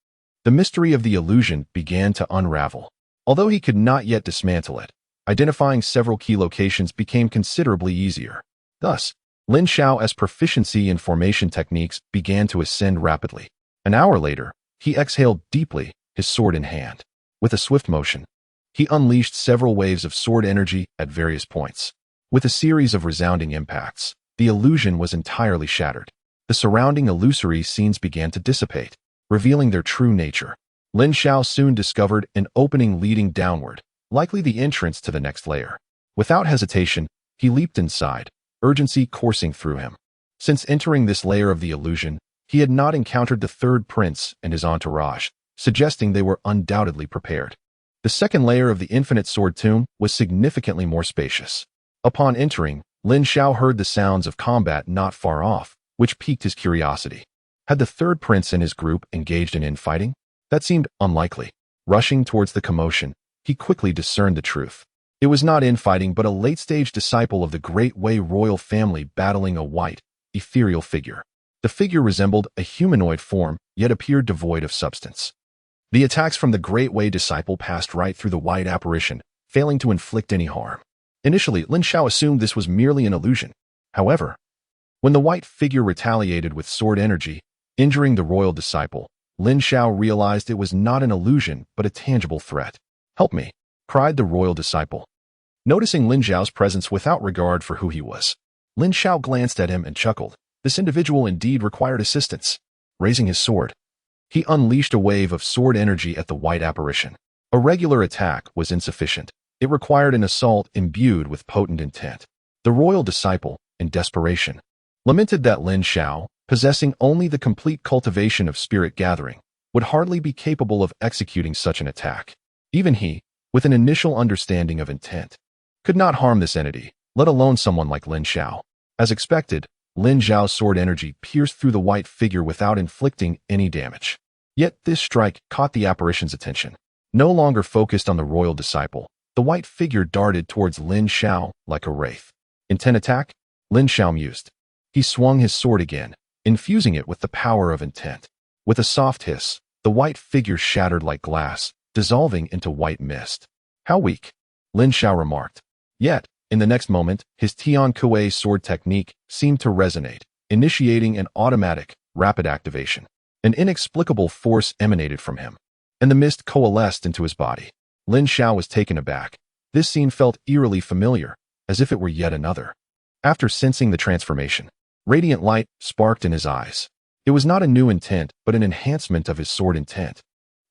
S1: the mystery of the illusion began to unravel. Although he could not yet dismantle it, identifying several key locations became considerably easier. Thus, Lin Xiao's proficiency in formation techniques began to ascend rapidly. An hour later, he exhaled deeply, his sword in hand. With a swift motion, he unleashed several waves of sword energy at various points. With a series of resounding impacts, the illusion was entirely shattered. The surrounding illusory scenes began to dissipate, revealing their true nature. Lin Xiao soon discovered an opening leading downward, likely the entrance to the next layer. Without hesitation, he leaped inside, urgency coursing through him. Since entering this layer of the illusion, he had not encountered the third prince and his entourage, suggesting they were undoubtedly prepared. The second layer of the Infinite Sword Tomb was significantly more spacious. Upon entering, Lin Xiao heard the sounds of combat not far off, which piqued his curiosity. Had the third prince and his group engaged in infighting? That seemed unlikely. Rushing towards the commotion, he quickly discerned the truth. It was not infighting but a late-stage disciple of the Great Wei royal family battling a white, ethereal figure. The figure resembled a humanoid form, yet appeared devoid of substance. The attacks from the Great Wei disciple passed right through the white apparition, failing to inflict any harm. Initially, Lin Xiao assumed this was merely an illusion. However, when the white figure retaliated with sword energy, injuring the royal disciple, Lin Xiao realized it was not an illusion but a tangible threat. "Help me," cried the royal disciple. Noticing Lin Xiao's presence without regard for who he was, Lin Xiao glanced at him and chuckled. This individual indeed required assistance. Raising his sword, he unleashed a wave of sword energy at the white apparition. A regular attack was insufficient. It required an assault imbued with potent intent. The royal disciple, in desperation, lamented that Lin Xiao, possessing only the complete cultivation of spirit gathering, would hardly be capable of executing such an attack. Even he, with an initial understanding of intent, could not harm this entity, let alone someone like Lin Xiao. As expected, Lin Xiao's sword energy pierced through the white figure without inflicting any damage. Yet this strike caught the apparition's attention. No longer focused on the royal disciple, the white figure darted towards Lin Xiao like a wraith. Intent attack? Lin Xiao mused. He swung his sword again, infusing it with the power of intent. With a soft hiss, the white figure shattered like glass, dissolving into white mist. How weak, Lin Xiao remarked. Yet, in the next moment, his Tian Kuei sword technique seemed to resonate, initiating an automatic, rapid activation. An inexplicable force emanated from him, and the mist coalesced into his body. Lin Xiao was taken aback. This scene felt eerily familiar, as if it were yet another. After sensing the transformation, radiant light sparked in his eyes. It was not a new intent, but an enhancement of his sword intent,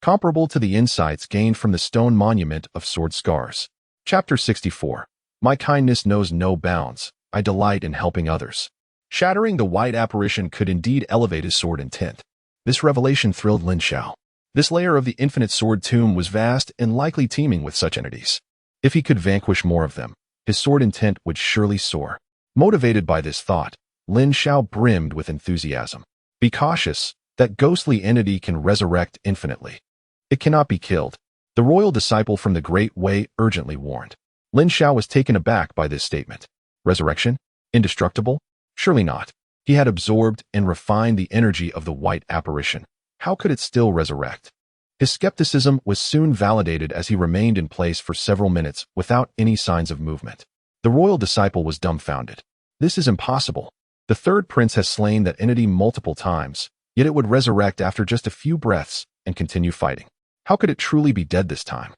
S1: comparable to the insights gained from the stone monument of sword scars. Chapter 64. My kindness knows no bounds. I delight in helping others. Shattering the white apparition could indeed elevate his sword intent. This revelation thrilled Lin Xiao. This layer of the infinite sword tomb was vast and likely teeming with such entities. If he could vanquish more of them, his sword intent would surely soar. Motivated by this thought, Lin Xiao brimmed with enthusiasm. Be cautious, that ghostly entity can resurrect infinitely. It cannot be killed. The royal disciple from the Great Way urgently warned. Lin Xiao was taken aback by this statement. Resurrection? Indestructible? Surely not. He had absorbed and refined the energy of the white apparition. How could it still resurrect? His skepticism was soon validated as he remained in place for several minutes without any signs of movement. The royal disciple was dumbfounded. This is impossible. The third prince has slain that entity multiple times, yet it would resurrect after just a few breaths and continue fighting. How could it truly be dead this time?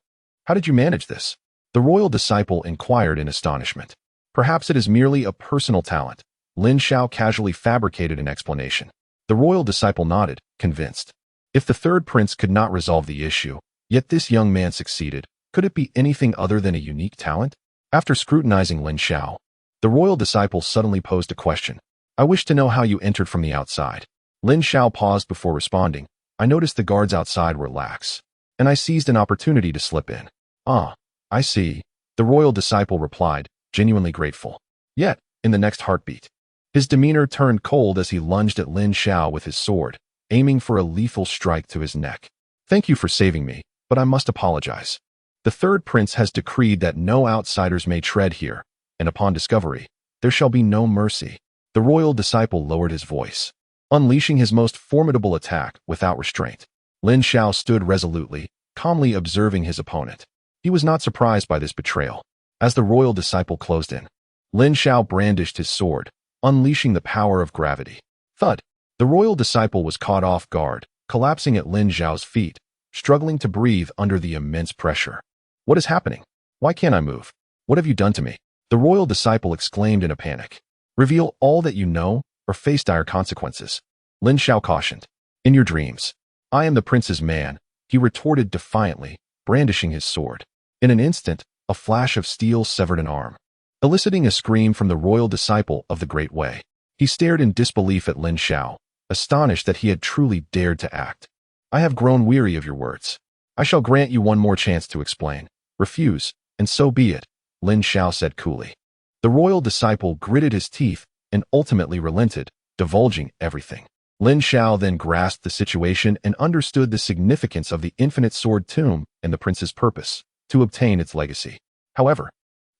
S1: How did you manage this? The royal disciple inquired in astonishment. Perhaps it is merely a personal talent. Lin Xiao casually fabricated an explanation. The royal disciple nodded, convinced. If the third prince could not resolve the issue, yet this young man succeeded, could it be anything other than a unique talent? After scrutinizing Lin Xiao, the royal disciple suddenly posed a question. I wish to know how you entered from the outside. Lin Xiao paused before responding. I noticed the guards outside were lax, and I seized an opportunity to slip in. Ah, I see, the royal disciple replied, genuinely grateful. Yet, in the next heartbeat, his demeanor turned cold as he lunged at Lin Xiao with his sword, aiming for a lethal strike to his neck. Thank you for saving me, but I must apologize. The third prince has decreed that no outsiders may tread here, and upon discovery, there shall be no mercy. The royal disciple lowered his voice, unleashing his most formidable attack without restraint. Lin Xiao stood resolutely, calmly observing his opponent. He was not surprised by this betrayal. As the royal disciple closed in, Lin Xiao brandished his sword, unleashing the power of gravity. Thud! The royal disciple was caught off guard, collapsing at Lin Xiao's feet, struggling to breathe under the immense pressure. What is happening? Why can't I move? What have you done to me? The royal disciple exclaimed in a panic. Reveal all that you know, or face dire consequences. Lin Xiao cautioned. In your dreams. I am the prince's man, he retorted defiantly, brandishing his sword. In an instant, a flash of steel severed an arm, eliciting a scream from the royal disciple of the Great Way. He stared in disbelief at Lin Xiao, astonished that he had truly dared to act. I have grown weary of your words. I shall grant you one more chance to explain. Refuse, and so be it, Lin Xiao said coolly. The royal disciple gritted his teeth and ultimately relented, divulging everything. Lin Xiao then grasped the situation and understood the significance of the infinite sword tomb and the prince's purpose, to obtain its legacy. However,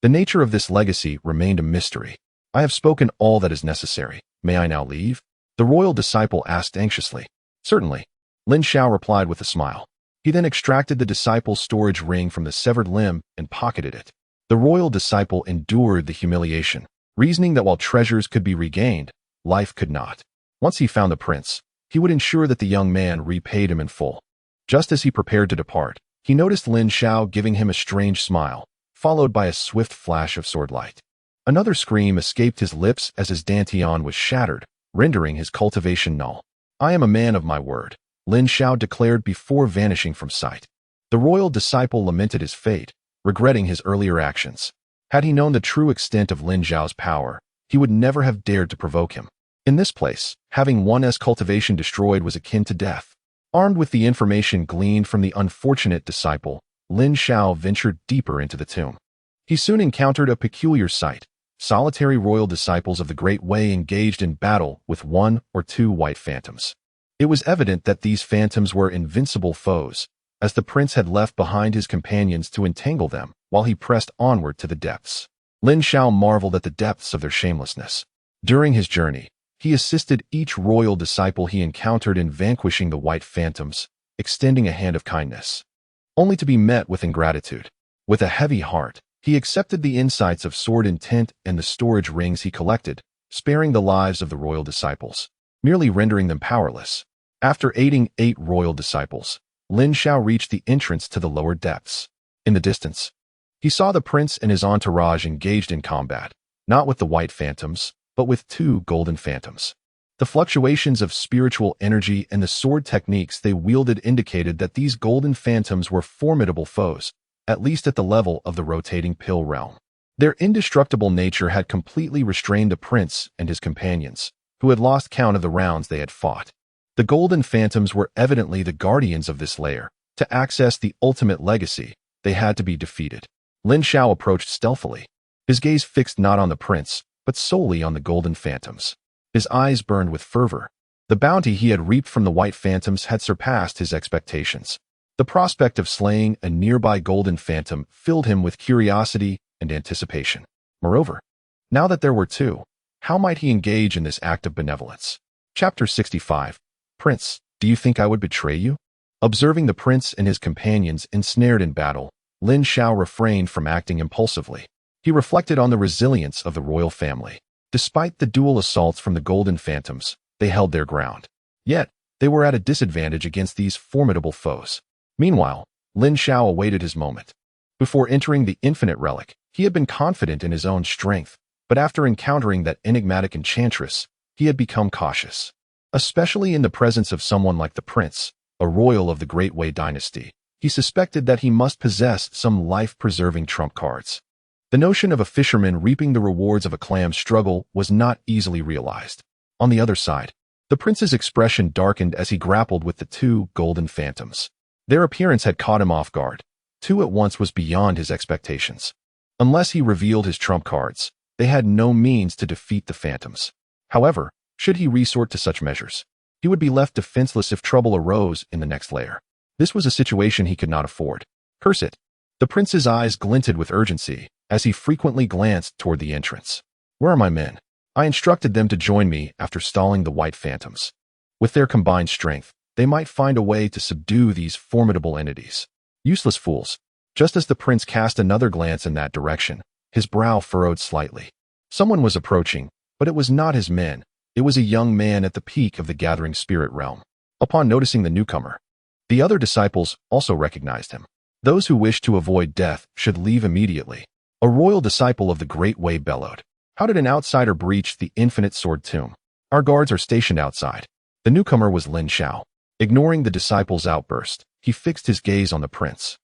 S1: the nature of this legacy remained a mystery. I have spoken all that is necessary. May I now leave? The royal disciple asked anxiously. Certainly, Lin Xiao replied with a smile. He then extracted the disciple's storage ring from the severed limb and pocketed it. The royal disciple endured the humiliation, reasoning that while treasures could be regained, life could not. Once he found the prince, he would ensure that the young man repaid him in full. Just as he prepared to depart, he noticed Lin Xiao giving him a strange smile, followed by a swift flash of sword light. Another scream escaped his lips as his dantian was shattered, rendering his cultivation null. I am a man of my word, Lin Xiao declared before vanishing from sight. The royal disciple lamented his fate, regretting his earlier actions. Had he known the true extent of Lin Xiao's power, he would never have dared to provoke him. In this place, having one's cultivation destroyed was akin to death. Armed with the information gleaned from the unfortunate disciple, Lin Xiao ventured deeper into the tomb. He soon encountered a peculiar sight. Solitary royal disciples of the Great Way engaged in battle with one or two white phantoms. It was evident that these phantoms were invincible foes, as the prince had left behind his companions to entangle them while he pressed onward to the depths. Lin Xiao marveled at the depths of their shamelessness. During his journey, he assisted each royal disciple he encountered in vanquishing the white phantoms, extending a hand of kindness, only to be met with ingratitude. With a heavy heart, he accepted the insights of sword intent and the storage rings he collected, sparing the lives of the royal disciples, merely rendering them powerless. After aiding 8 royal disciples, Lin Xiao reached the entrance to the lower depths. In the distance, he saw the prince and his entourage engaged in combat, not with the white phantoms, but with 2 golden phantoms. The fluctuations of spiritual energy and the sword techniques they wielded indicated that these golden phantoms were formidable foes, at least at the level of the rotating pill realm. Their indestructible nature had completely restrained the prince and his companions, who had lost count of the rounds they had fought. The golden phantoms were evidently the guardians of this lair. To access the ultimate legacy, they had to be defeated. Lin Xiao approached stealthily, his gaze fixed not on the prince, but solely on the golden phantoms. His eyes burned with fervor. The bounty he had reaped from the white phantoms had surpassed his expectations. The prospect of slaying a nearby golden phantom filled him with curiosity and anticipation. Moreover, now that there were 2, how might he engage in this act of benevolence? Chapter 65. Prince, do you think I would betray you? Observing the prince and his companions ensnared in battle, Lin Xiao refrained from acting impulsively. He reflected on the resilience of the royal family. Despite the dual assaults from the golden phantoms, they held their ground. Yet, they were at a disadvantage against these formidable foes. Meanwhile, Lin Xiao awaited his moment. Before entering the infinite relic, he had been confident in his own strength, but after encountering that enigmatic enchantress, he had become cautious. Especially in the presence of someone like the prince, a royal of the Great Way dynasty, he suspected that he must possess some life-preserving trump cards. The notion of a fisherman reaping the rewards of a clam struggle was not easily realized. On the other side, the prince's expression darkened as he grappled with the 2 golden phantoms. Their appearance had caught him off guard. 2 at once was beyond his expectations. Unless he revealed his trump cards, they had no means to defeat the phantoms. However, should he resort to such measures, he would be left defenseless if trouble arose in the next layer. This was a situation he could not afford. Curse it! The prince's eyes glinted with urgency as he frequently glanced toward the entrance. Where are my men? I instructed them to join me after stalling the white phantoms. With their combined strength, they might find a way to subdue these formidable entities. Useless fools. Just as the prince cast another glance in that direction, his brow furrowed slightly. Someone was approaching, but it was not his men. It was a young man at the peak of the gathering spirit realm. Upon noticing the newcomer, the other disciples also recognized him. Those who wished to avoid death should leave immediately. A royal disciple of the Great Way bellowed. How did an outsider breach the infinite sword tomb? Our guards are stationed outside. The newcomer was Lin Xiao. Ignoring the disciple's outburst, he fixed his gaze on the prince,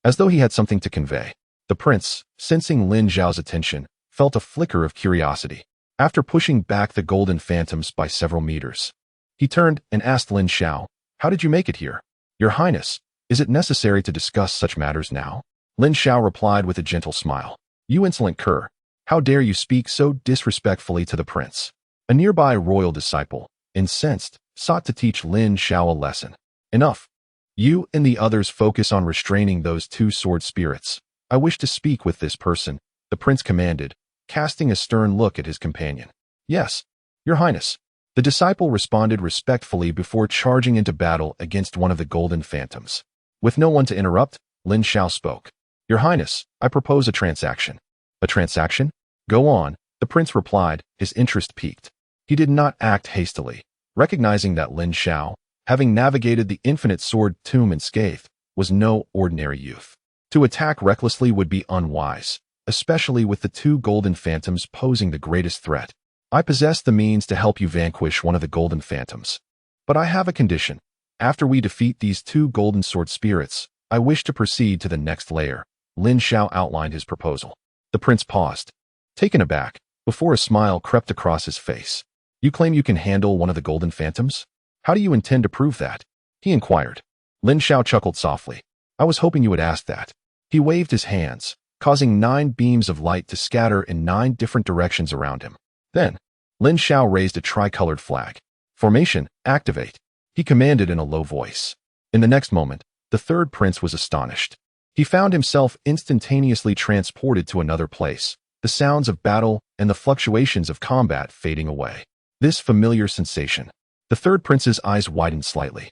S1: as though he had something to convey. The prince, sensing Lin Xiao's attention, felt a flicker of curiosity. After pushing back the golden phantoms by several meters, he turned and asked Lin Xiao, "How did you make it here? Your Highness, is it necessary to discuss such matters now?" Lin Xiao replied with a gentle smile. "You insolent cur! How dare you speak so disrespectfully to the prince?" A nearby royal disciple, incensed, sought to teach Lin Xiao a lesson. "Enough. You and the others focus on restraining those 2 sword spirits. I wish to speak with this person," the prince commanded, casting a stern look at his companion. "Yes, Your Highness." The disciple responded respectfully before charging into battle against one of the golden phantoms. With no one to interrupt, Lin Xiao spoke. "Your Highness, I propose a transaction." "A transaction? Go on," the prince replied, his interest piqued. He did not act hastily, recognizing that Lin Xiao, having navigated the infinite sword tomb unscathed, was no ordinary youth. To attack recklessly would be unwise, especially with the 2 golden phantoms posing the greatest threat. "I possess the means to help you vanquish one of the golden phantoms. But I have a condition. After we defeat these 2 golden sword spirits, I wish to proceed to the next layer. Lin Xiao outlined his proposal. The prince paused, taken aback, before a smile crept across his face. You claim you can handle one of the golden phantoms? How do you intend to prove that? He inquired. Lin Xiao chuckled softly. I was hoping you would ask that. He waved his hands, causing 9 beams of light to scatter in 9 different directions around him. Then, Lin Xiao raised a tricolored flag. Formation, activate, he commanded in a low voice. In the next moment, the third prince was astonished. He found himself instantaneously transported to another place, the sounds of battle and the fluctuations of combat fading away. This familiar sensation. The third prince's eyes widened slightly.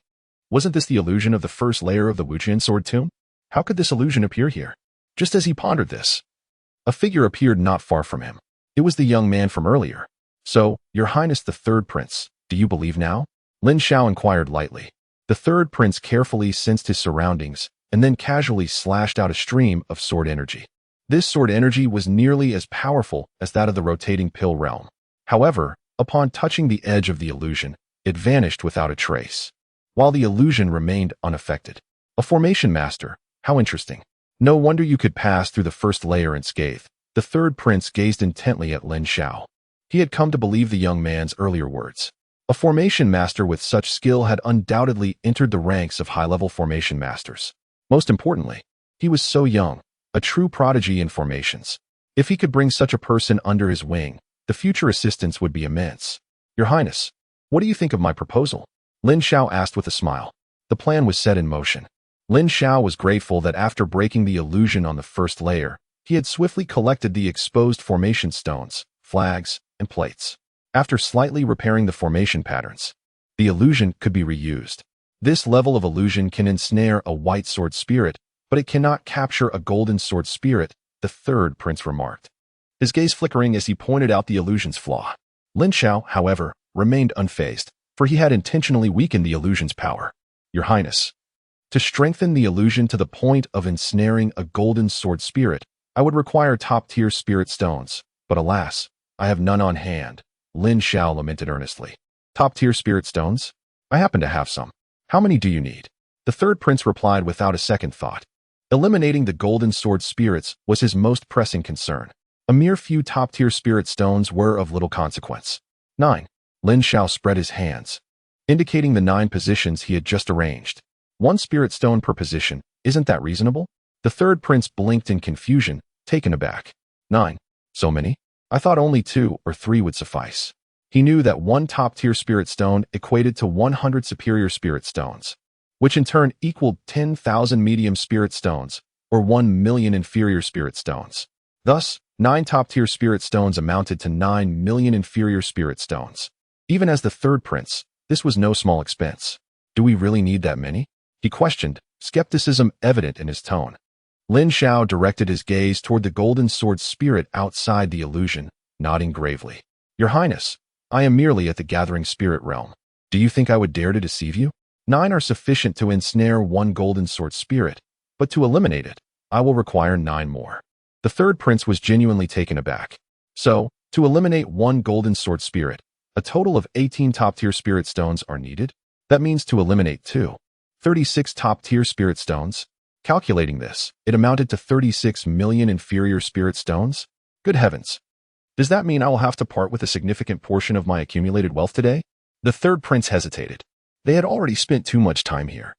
S1: Wasn't this the illusion of the first layer of the Vantian Sword Tomb? How could this illusion appear here? Just as he pondered this, a figure appeared not far from him. It was the young man from earlier. So, Your Highness the third prince, do you believe now? Lin Xiao inquired lightly. The third prince carefully sensed his surroundings and then casually slashed out a stream of sword energy. This sword energy was nearly as powerful as that of the rotating pill realm. However, upon touching the edge of the illusion, it vanished without a trace, while the illusion remained unaffected. A formation master, how interesting. No wonder you could pass through the first layer unscathed. The third prince gazed intently at Lin Xiao. He had come to believe the young man's earlier words. A formation master with such skill had undoubtedly entered the ranks of high-level formation masters. Most importantly, he was so young, a true prodigy in formations. If he could bring such a person under his wing, the future assistance would be immense. Your Highness, what do you think of my proposal? Lin Xiao asked with a smile. The plan was set in motion. Lin Xiao was grateful that after breaking the illusion on the first layer, he had swiftly collected the exposed formation stones, flags, and plates. After slightly repairing the formation patterns, the illusion could be reused. This level of illusion can ensnare a white sword spirit, but it cannot capture a golden sword spirit, the third prince remarked, his gaze flickering as he pointed out the illusion's flaw. Lin Xiao, however, remained unfazed, for he had intentionally weakened the illusion's power. Your Highness, to strengthen the illusion to the point of ensnaring a golden sword spirit, I would require top-tier spirit stones, but alas, I have none on hand, Lin Xiao lamented earnestly. Top-tier spirit stones? I happen to have some. How many do you need? The third prince replied without a second thought. Eliminating the golden sword spirits was his most pressing concern. A mere few top-tier spirit stones were of little consequence. 9. Lin Xiao spread his hands, indicating the 9 positions he had just arranged. 1 spirit stone per position, isn't that reasonable? The third prince blinked in confusion, taken aback. 9. So many? I thought only 2 or 3 would suffice. He knew that 1 top-tier spirit stone equated to 100 superior spirit stones, which in turn equaled 10,000 medium spirit stones, or 1 million inferior spirit stones. Thus, 9 top-tier spirit stones amounted to 9 million inferior spirit stones. Even as the third prince, this was no small expense. Do we really need that many? He questioned, skepticism evident in his tone. Lin Xiao directed his gaze toward the golden sword spirit outside the illusion, nodding gravely. Your Highness, I am merely at the gathering spirit realm. Do you think I would dare to deceive you? 9 are sufficient to ensnare 1 golden sword spirit, but to eliminate it, I will require 9 more. The third prince was genuinely taken aback. So, to eliminate 1 golden sword spirit, a total of 18 top-tier spirit stones are needed? That means to eliminate 36 top-tier spirit stones? Calculating this, it amounted to 36 million inferior spirit stones? Good heavens! Does that mean I will have to part with a significant portion of my accumulated wealth today? The third prince hesitated. They had already spent too much time here,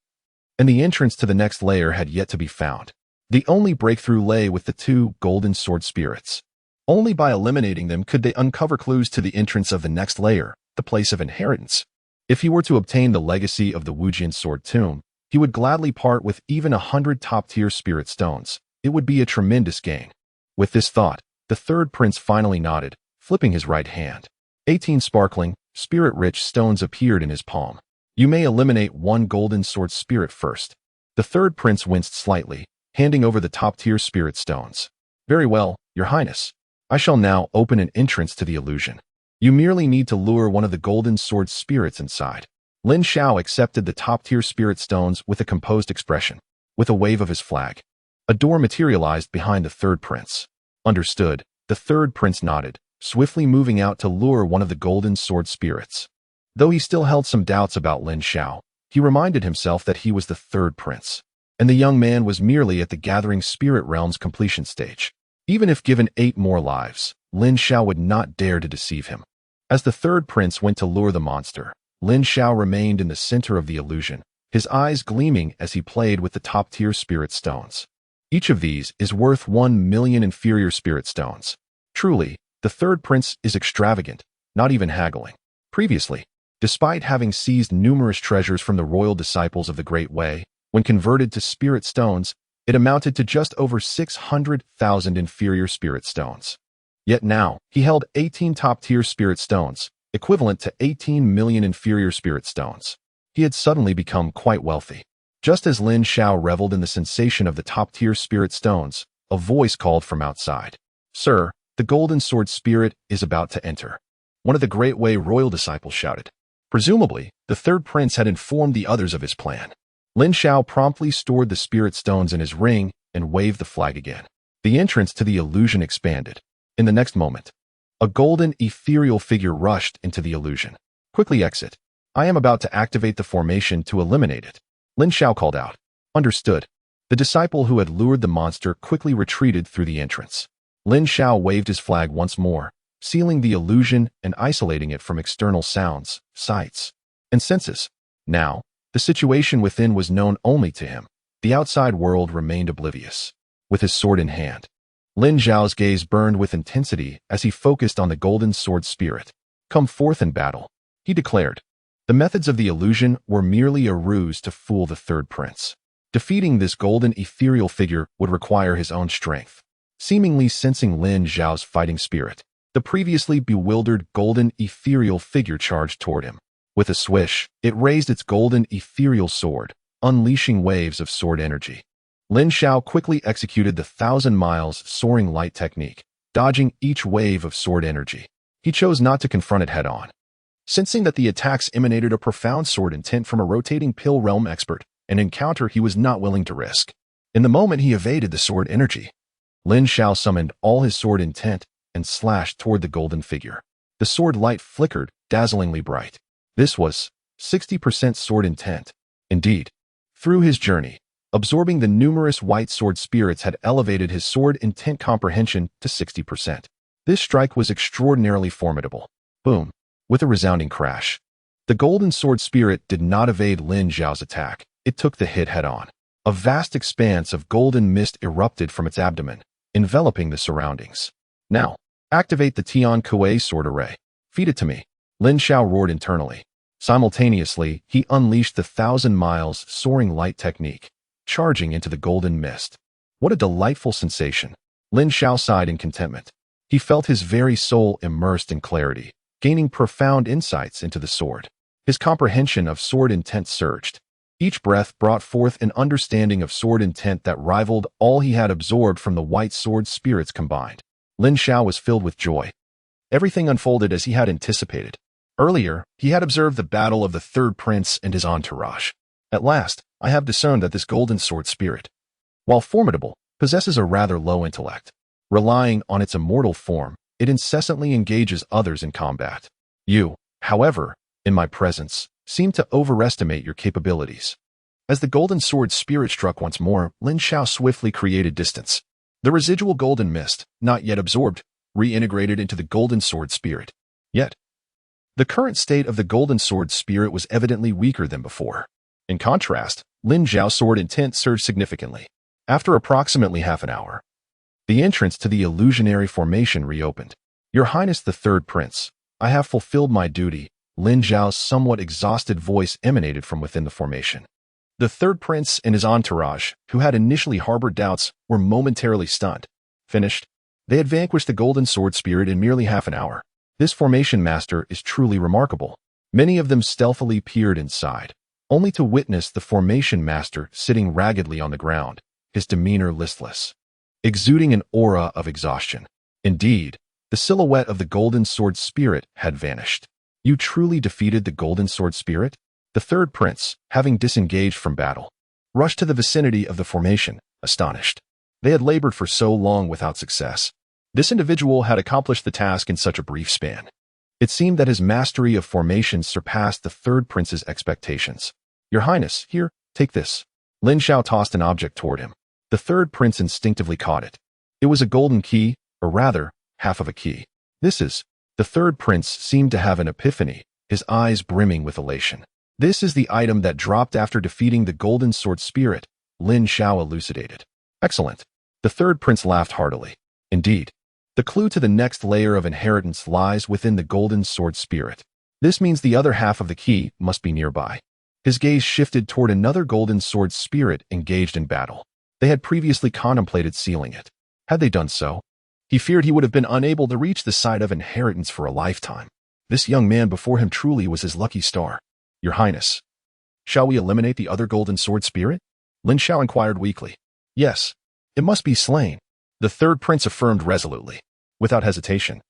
S1: and the entrance to the next layer had yet to be found. The only breakthrough lay with the 2 golden sword spirits. Only by eliminating them could they uncover clues to the entrance of the next layer, the place of inheritance. If he were to obtain the legacy of the Vantian Sword Tomb, he would gladly part with even 100 top-tier spirit stones. It would be a tremendous gain. With this thought, the third prince finally nodded, flipping his right hand. 18 sparkling, spirit-rich stones appeared in his palm. You may eliminate 1 golden sword spirit first. The third prince winced slightly, handing over the top-tier spirit stones. Very well, Your Highness. I shall now open an entrance to the illusion. You merely need to lure one of the golden sword spirits inside. Lin Xiao accepted the top-tier spirit stones with a composed expression. With a wave of his flag, a door materialized behind the third prince. Understood, the third prince nodded, swiftly moving out to lure one of the golden sword spirits. Though he still held some doubts about Lin Xiao, he reminded himself that he was the third prince. and the young man was merely at the gathering spirit realm's completion stage. Even if given 8 more lives, Lin Xiao would not dare to deceive him. As the third prince went to lure the monster, Lin Xiao remained in the center of the illusion, his eyes gleaming as he played with the top-tier spirit stones. Each of these is worth 1 million inferior spirit stones. Truly, the third prince is extravagant, not even haggling. Previously, despite having seized numerous treasures from the royal disciples of the Great Way, when converted to spirit stones, it amounted to just over 600,000 inferior spirit stones. Yet now, he held 18 top-tier spirit stones, equivalent to 18 million inferior spirit stones. He had suddenly become quite wealthy. Just as Lin Xiao reveled in the sensation of the top-tier spirit stones, a voice called from outside. "Sir, the golden sword spirit is about to enter." One of the Great Way royal disciples shouted. Presumably, the third prince had informed the others of his plan. Lin Xiao promptly stored the spirit stones in his ring and waved the flag again. The entrance to the illusion expanded. In the next moment, a golden, ethereal figure rushed into the illusion. "Quickly exit. I am about to activate the formation to eliminate it," Lin Xiao called out. Understood. The disciple who had lured the monster quickly retreated through the entrance. Lin Xiao waved his flag once more, sealing the illusion and isolating it from external sounds, sights, and senses. Now, the situation within was known only to him. The outside world remained oblivious. With his sword in hand, Lin Xiao's gaze burned with intensity as he focused on the golden sword spirit. "Come forth in battle," he declared. The methods of the illusion were merely a ruse to fool the third prince. Defeating this golden ethereal figure would require his own strength. Seemingly sensing Lin Xiao's fighting spirit, the previously bewildered golden ethereal figure charged toward him. With a swish, it raised its golden ethereal sword, unleashing waves of sword energy. Lin Xiao quickly executed the 1,000 miles soaring light technique, dodging each wave of sword energy. He chose not to confront it head-on. Sensing that the attacks emanated a profound sword intent from a rotating pill realm expert, an encounter he was not willing to risk. In the moment he evaded the sword energy, Lin Xiao summoned all his sword intent and slashed toward the golden figure. The sword light flickered, dazzlingly bright. This was 60% sword intent. Indeed, through his journey, absorbing the numerous white sword spirits had elevated his sword intent comprehension to 60%. This strike was extraordinarily formidable. Boom. With a resounding crash. The golden sword spirit did not evade Lin Xiao's attack. It took the hit head-on. A vast expanse of golden mist erupted from its abdomen, enveloping the surroundings. "Now, activate the Tian Kuei sword array. Feed it to me," Lin Xiao roared internally. Simultaneously, he unleashed the 1,000 miles soaring light technique, charging into the golden mist. What a delightful sensation. Lin Xiao sighed in contentment. He felt his very soul immersed in clarity, gaining profound insights into the sword. His comprehension of sword intent surged. Each breath brought forth an understanding of sword intent that rivaled all he had absorbed from the white sword spirits combined. Lin Xiao was filled with joy. Everything unfolded as he had anticipated. Earlier, he had observed the battle of the third prince and his entourage. At last, I have discerned that this golden sword spirit, while formidable, possesses a rather low intellect. Relying on its immortal form, it incessantly engages others in combat. You, however, in my presence, seem to overestimate your capabilities. As the golden sword spirit struck once more, Lin Xiao swiftly created distance. The residual golden mist, not yet absorbed, reintegrated into the golden sword spirit. Yet, the current state of the golden sword spirit was evidently weaker than before. In contrast, Lin Xiao's sword intent surged significantly. After approximately half an hour, the entrance to the illusionary formation reopened. "Your Highness the Third Prince, I have fulfilled my duty," Lin Xiao's somewhat exhausted voice emanated from within the formation. The third prince and his entourage, who had initially harbored doubts, were momentarily stunned. Finished. They had vanquished the golden sword spirit in merely half an hour. This formation master is truly remarkable. Many of them stealthily peered inside, only to witness the formation master sitting raggedly on the ground, his demeanor listless, exuding an aura of exhaustion. Indeed, the silhouette of the golden sword spirit had vanished. "You truly defeated the golden sword spirit?" The third prince, having disengaged from battle, rushed to the vicinity of the formation, astonished. They had labored for so long without success. This individual had accomplished the task in such a brief span. It seemed that his mastery of formation surpassed the third prince's expectations. "Your Highness, here, take this." Lin Xiao tossed an object toward him. The third prince instinctively caught it. It was a golden key, or rather, half of a key. The third prince seemed to have an epiphany, his eyes brimming with elation. This is the item that dropped after defeating the golden sword spirit, Lin Xiao elucidated. Excellent. The third prince laughed heartily. Indeed. The clue to the next layer of inheritance lies within the golden sword spirit. This means the other half of the key must be nearby. His gaze shifted toward another golden sword spirit engaged in battle. They had previously contemplated sealing it. Had they done so, he feared he would have been unable to reach the side of inheritance for a lifetime. This young man before him truly was his lucky star. Your Highness, shall we eliminate the other golden sword spirit? Lin Xiao inquired weakly. Yes, it must be slain. The third prince affirmed resolutely. Without hesitation,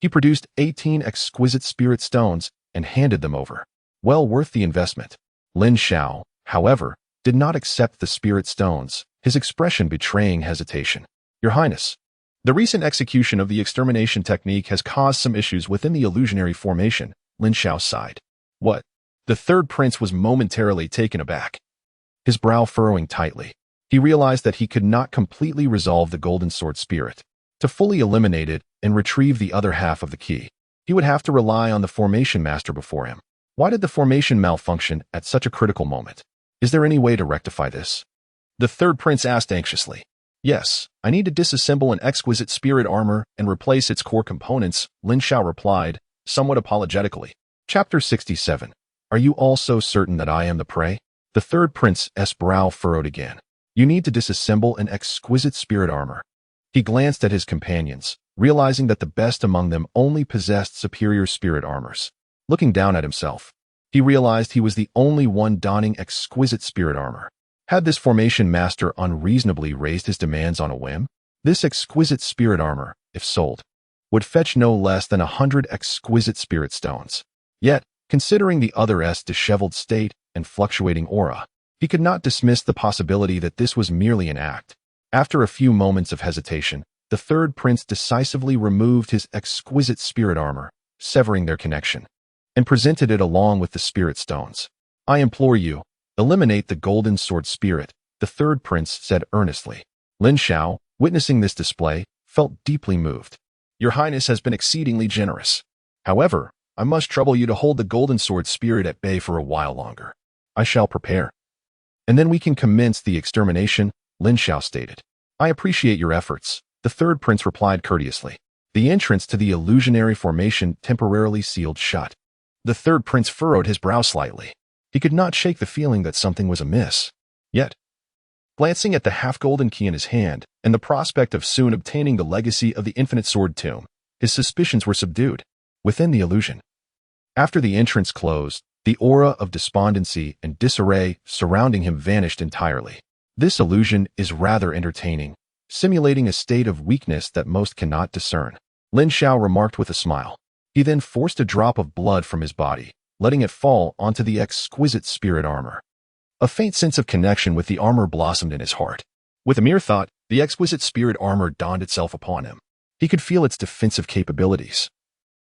S1: he produced 18 exquisite spirit stones and handed them over. Well worth the investment. Lin Xiao, however, did not accept the spirit stones, his expression betraying hesitation. Your Highness, the recent execution of the extermination technique has caused some issues within the illusionary formation, Lin Xiao sighed. What? The third prince was momentarily taken aback. His brow furrowing tightly, he realized that he could not completely resolve the golden sword spirit. To fully eliminate it and retrieve the other half of the key, he would have to rely on the formation master before him. Why did the formation malfunction at such a critical moment? Is there any way to rectify this? The third prince asked anxiously. Yes, I need to disassemble an exquisite spirit armor and replace its core components, Lin Xiao replied, somewhat apologetically. Chapter 67. Are you all so certain that I am the prey? The third prince's brow furrowed again. You need to disassemble an exquisite spirit armor. He glanced at his companions, realizing that the best among them only possessed superior spirit armors. Looking down at himself, he realized he was the only one donning exquisite spirit armor. Had this formation master unreasonably raised his demands on a whim? This exquisite spirit armor, if sold, would fetch no less than 100 exquisite spirit stones. Yet, considering the other's disheveled state and fluctuating aura, he could not dismiss the possibility that this was merely an act. After a few moments of hesitation, the third prince decisively removed his exquisite spirit armor, severing their connection, and presented it along with the spirit stones. I implore you, eliminate the golden sword spirit, the third prince said earnestly. Lin Xiao, witnessing this display, felt deeply moved. Your Highness has been exceedingly generous. However, I must trouble you to hold the golden sword spirit at bay for a while longer. I shall prepare. And then we can commence the extermination, Lin Xiao stated. I appreciate your efforts, the third prince replied courteously. The entrance to the illusionary formation temporarily sealed shut. The third prince furrowed his brow slightly. He could not shake the feeling that something was amiss. Yet, glancing at the half-golden key in his hand and the prospect of soon obtaining the legacy of the infinite sword tomb, his suspicions were subdued. Within the illusion, after the entrance closed, the aura of despondency and disarray surrounding him vanished entirely. This illusion is rather entertaining, simulating a state of weakness that most cannot discern, Lin Xiao remarked with a smile. He then forced a drop of blood from his body, letting it fall onto the exquisite spirit armor. A faint sense of connection with the armor blossomed in his heart. With a mere thought, the exquisite spirit armor dawned itself upon him. He could feel its defensive capabilities,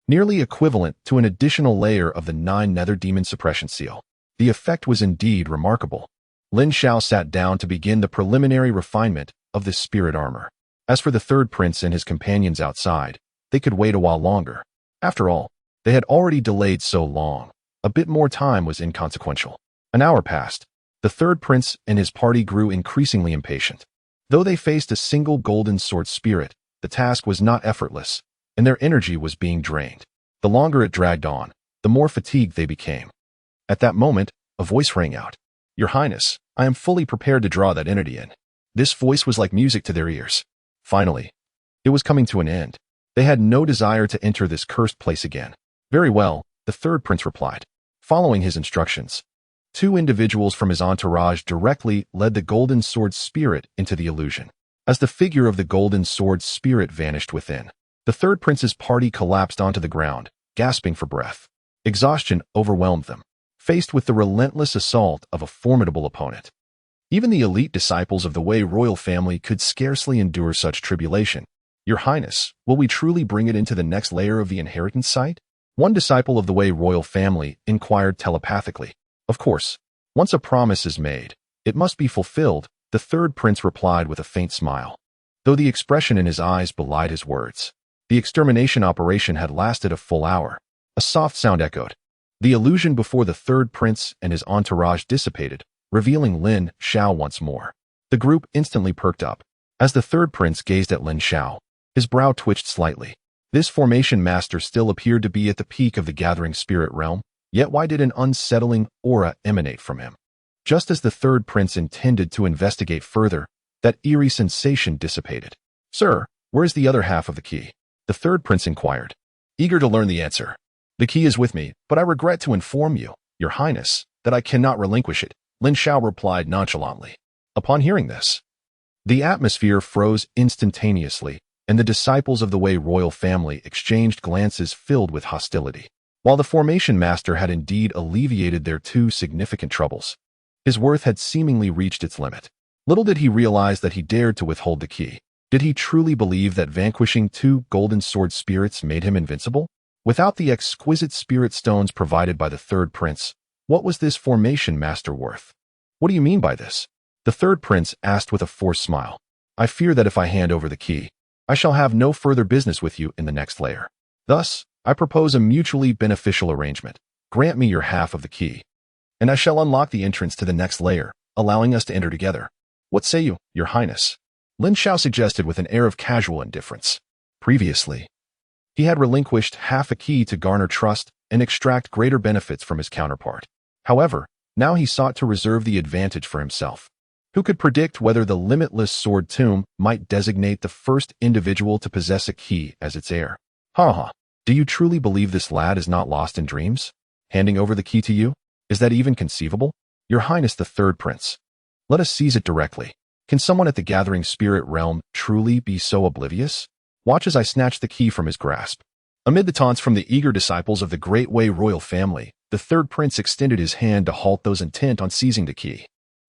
S1: nearly equivalent to an additional layer of the 9 nether demon suppression seal. The effect was indeed remarkable. Lin Xiao sat down to begin the preliminary refinement of the spirit armor. As for the third prince and his companions outside, they could wait a while longer. After all, they had already delayed so long. A bit more time was inconsequential. An hour passed. The third prince and his party grew increasingly impatient. Though they faced a single golden sword spirit, the task was not effortless, and their energy was being drained. The longer it dragged on, the more fatigued they became. At that moment, a voice rang out. Your Highness, I am fully prepared to draw that entity in. This voice was like music to their ears. Finally, it was coming to an end. They had no desire to enter this cursed place again. Very well, the third prince replied. Following his instructions, 2 individuals from his entourage directly led the golden sword spirit into the illusion. As the figure of the golden sword spirit vanished within, the third prince's party collapsed onto the ground, gasping for breath. Exhaustion overwhelmed them, faced with the relentless assault of a formidable opponent. Even the elite disciples of the Wei royal family could scarcely endure such tribulation. Your Highness, will we truly bring it into the next layer of the inheritance site? One disciple of the Wei royal family inquired telepathically. Of course, once a promise is made, It must be fulfilled, the third prince replied with a faint smile, though the expression in his eyes belied his words. The extermination operation had lasted a full hour. A soft sound echoed. The illusion before the third prince and his entourage dissipated, revealing Lin Xiao once more. The group instantly perked up. As the third prince gazed at Lin Xiao, his brow twitched slightly. This formation master still appeared to be at the peak of the gathering spirit realm, yet why did an unsettling aura emanate from him? Just as the third prince intended to investigate further, that eerie sensation dissipated. "Sir, where is the other half of the key?" the third prince inquired, eager to learn the answer. "The key is with me, but I regret to inform you, Your Highness, that I cannot relinquish it," Lin Xiao replied nonchalantly. Upon hearing this, the atmosphere froze instantaneously, and the disciples of the Wei royal family exchanged glances filled with hostility. While the formation master had indeed alleviated their two significant troubles, his worth had seemingly reached its limit. Little did he realize that he dared to withhold the key. Did he truly believe that vanquishing two golden sword spirits made him invincible? Without the exquisite spirit stones provided by the third prince, what was this formation master worth? "What do you mean by this?" the third prince asked with a forced smile. "I fear that if I hand over the key, I shall have no further business with you in the next layer. Thus, I propose a mutually beneficial arrangement. Grant me your half of the key, and I shall unlock the entrance to the next layer, allowing us to enter together. What say you, Your Highness?" Lin Xiao suggested with an air of casual indifference. Previously, he had relinquished half a key to garner trust and extract greater benefits from his counterpart. However, now he sought to reserve the advantage for himself. Who could predict whether the limitless sword tomb might designate the first individual to possess a key as its heir? Ha! Do you truly believe this lad is not lost in dreams? Handing over the key to you? Is that even conceivable? Your Highness the third prince, let us seize it directly. Can someone at the gathering spirit realm truly be so oblivious? Watch as I snatch the key from his grasp. Amid the taunts from the eager disciples of the Great Wei royal family, the third prince extended his hand to halt those intent on seizing the key.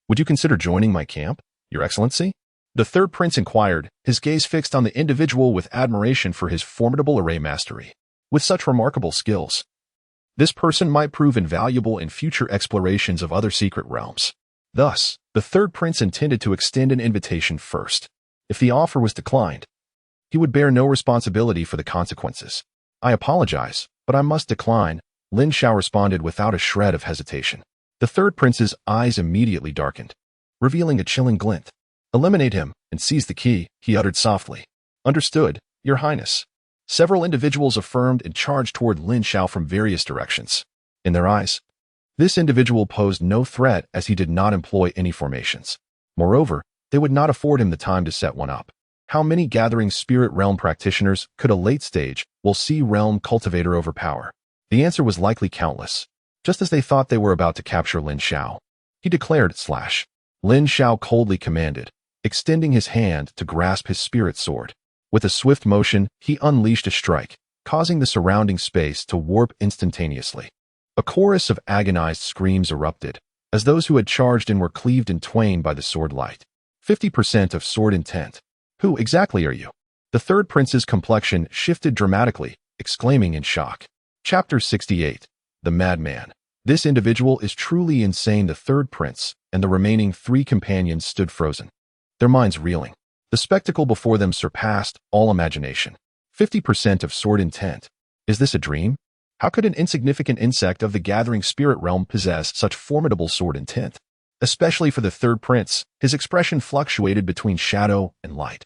S1: "Would you consider joining my camp, Your Excellency?" the third prince inquired, his gaze fixed on the individual with admiration for his formidable array mastery. With such remarkable skills, this person might prove invaluable in future explorations of other secret realms. Thus, the third prince intended to extend an invitation first. If the offer was declined, he would bear no responsibility for the consequences. "I apologize, but I must decline," Lin Xiao responded without a shred of hesitation. The third prince's eyes immediately darkened, revealing a chilling glint. "Eliminate him and seize the key," he uttered softly. "Understood, Your Highness." Several individuals affirmed and charged toward Lin Xiao from various directions. In their eyes, this individual posed no threat as he did not employ any formations. Moreover, they would not afford him the time to set one up. How many gathering spirit realm practitioners could a late-stage, will-see realm cultivator overpower? The answer was likely countless. Just as they thought they were about to capture Lin Xiao, he declared / Lin Xiao coldly commanded, extending his hand to grasp his spirit sword. With a swift motion, he unleashed a strike, causing the surrounding space to warp instantaneously. A chorus of agonized screams erupted, as those who had charged in were cleaved in twain by the sword light. 50% of sword intent. Who exactly are you? The third prince's complexion shifted dramatically, exclaiming in shock. Chapter 68. The Madman. This individual is truly insane. The third prince and the remaining three companions stood frozen, their minds reeling. The spectacle before them surpassed all imagination. 50% of sword intent. Is this a dream? How could an insignificant insect of the gathering spirit realm possess such formidable sword intent? Especially for the third prince, his expression fluctuated between shadow and light,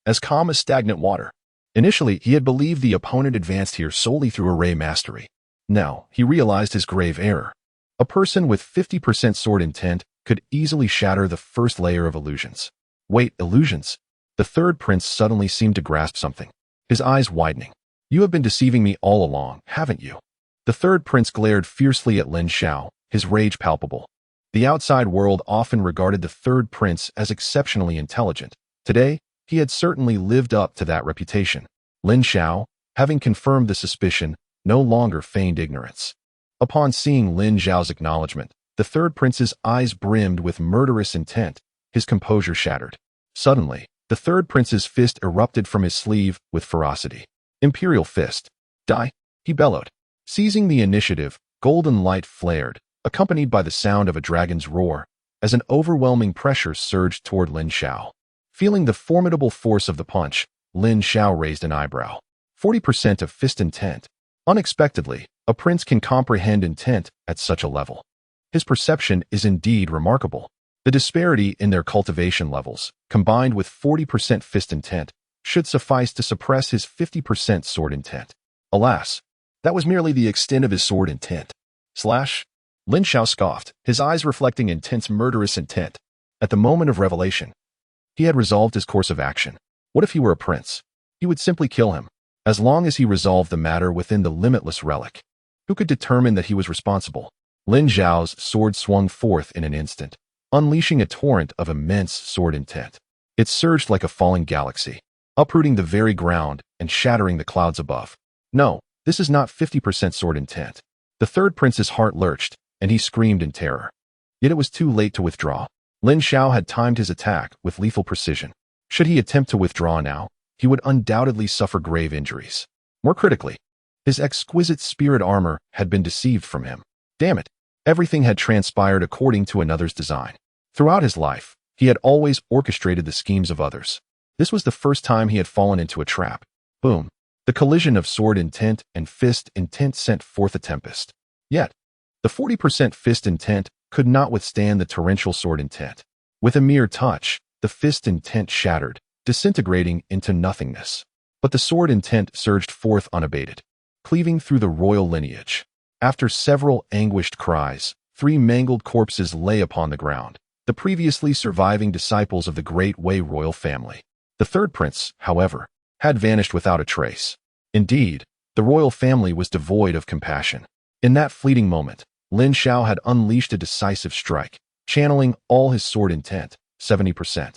S1: as calm as stagnant water. Initially, he had believed the opponent advanced here solely through array mastery. Now, he realized his grave error. A person with 50% sword intent could easily shatter the first layer of illusions. Wait, illusions? The third prince suddenly seemed to grasp something, his eyes widening. "You have been deceiving me all along, haven't you?" The third prince glared fiercely at Lin Xiao, his rage palpable. The outside world often regarded the third prince as exceptionally intelligent. Today, he had certainly lived up to that reputation. Lin Xiao, having confirmed the suspicion, no longer feigned ignorance. Upon seeing Lin Xiao's acknowledgement, the third prince's eyes brimmed with murderous intent, his composure shattered. Suddenly, the third prince's fist erupted from his sleeve with ferocity. "Imperial fist. Die!" he bellowed. Seizing the initiative, golden light flared, accompanied by the sound of a dragon's roar. as an overwhelming pressure surged toward Lin Xiao. Feeling the formidable force of the punch, Lin Xiao raised an eyebrow. 40% of fist intent. Unexpectedly, a prince can comprehend intent at such a level. His perception is indeed remarkable. The disparity in their cultivation levels, combined with 40% fist intent, should suffice to suppress his 50% sword intent. Alas, that was merely the extent of his sword intent. Lin Xiao scoffed, his eyes reflecting intense murderous intent. At the moment of revelation, he had resolved his course of action. What if he were a prince? He would simply kill him, as long as he resolved the matter within the limitless relic. Who could determine that he was responsible? Lin Xiao's sword swung forth in an instant, unleashing a torrent of immense sword intent. It surged like a falling galaxy, uprooting the very ground and shattering the clouds above. No, this is not 50% sword intent. The third prince's heart lurched, and he screamed in terror. Yet it was too late to withdraw. Lin Xiao had timed his attack with lethal precision. Should he attempt to withdraw now, he would undoubtedly suffer grave injuries. More critically, his exquisite spirit armor had been deceived from him. Damn it, everything had transpired according to another's design. Throughout his life, he had always orchestrated the schemes of others. This was the first time he had fallen into a trap. Boom. The collision of sword intent and fist intent sent forth a tempest. Yet, the 40% fist intent could not withstand the torrential sword intent. With a mere touch, the fist intent shattered, disintegrating into nothingness. But the sword intent surged forth unabated, cleaving through the royal lineage. After several anguished cries, 3 mangled corpses lay upon the ground, the previously surviving disciples of the Great Wei royal family. The third prince, however, had vanished without a trace. Indeed, the royal family was devoid of compassion. In that fleeting moment, Lin Xiao had unleashed a decisive strike, channeling all his sword intent, 70%.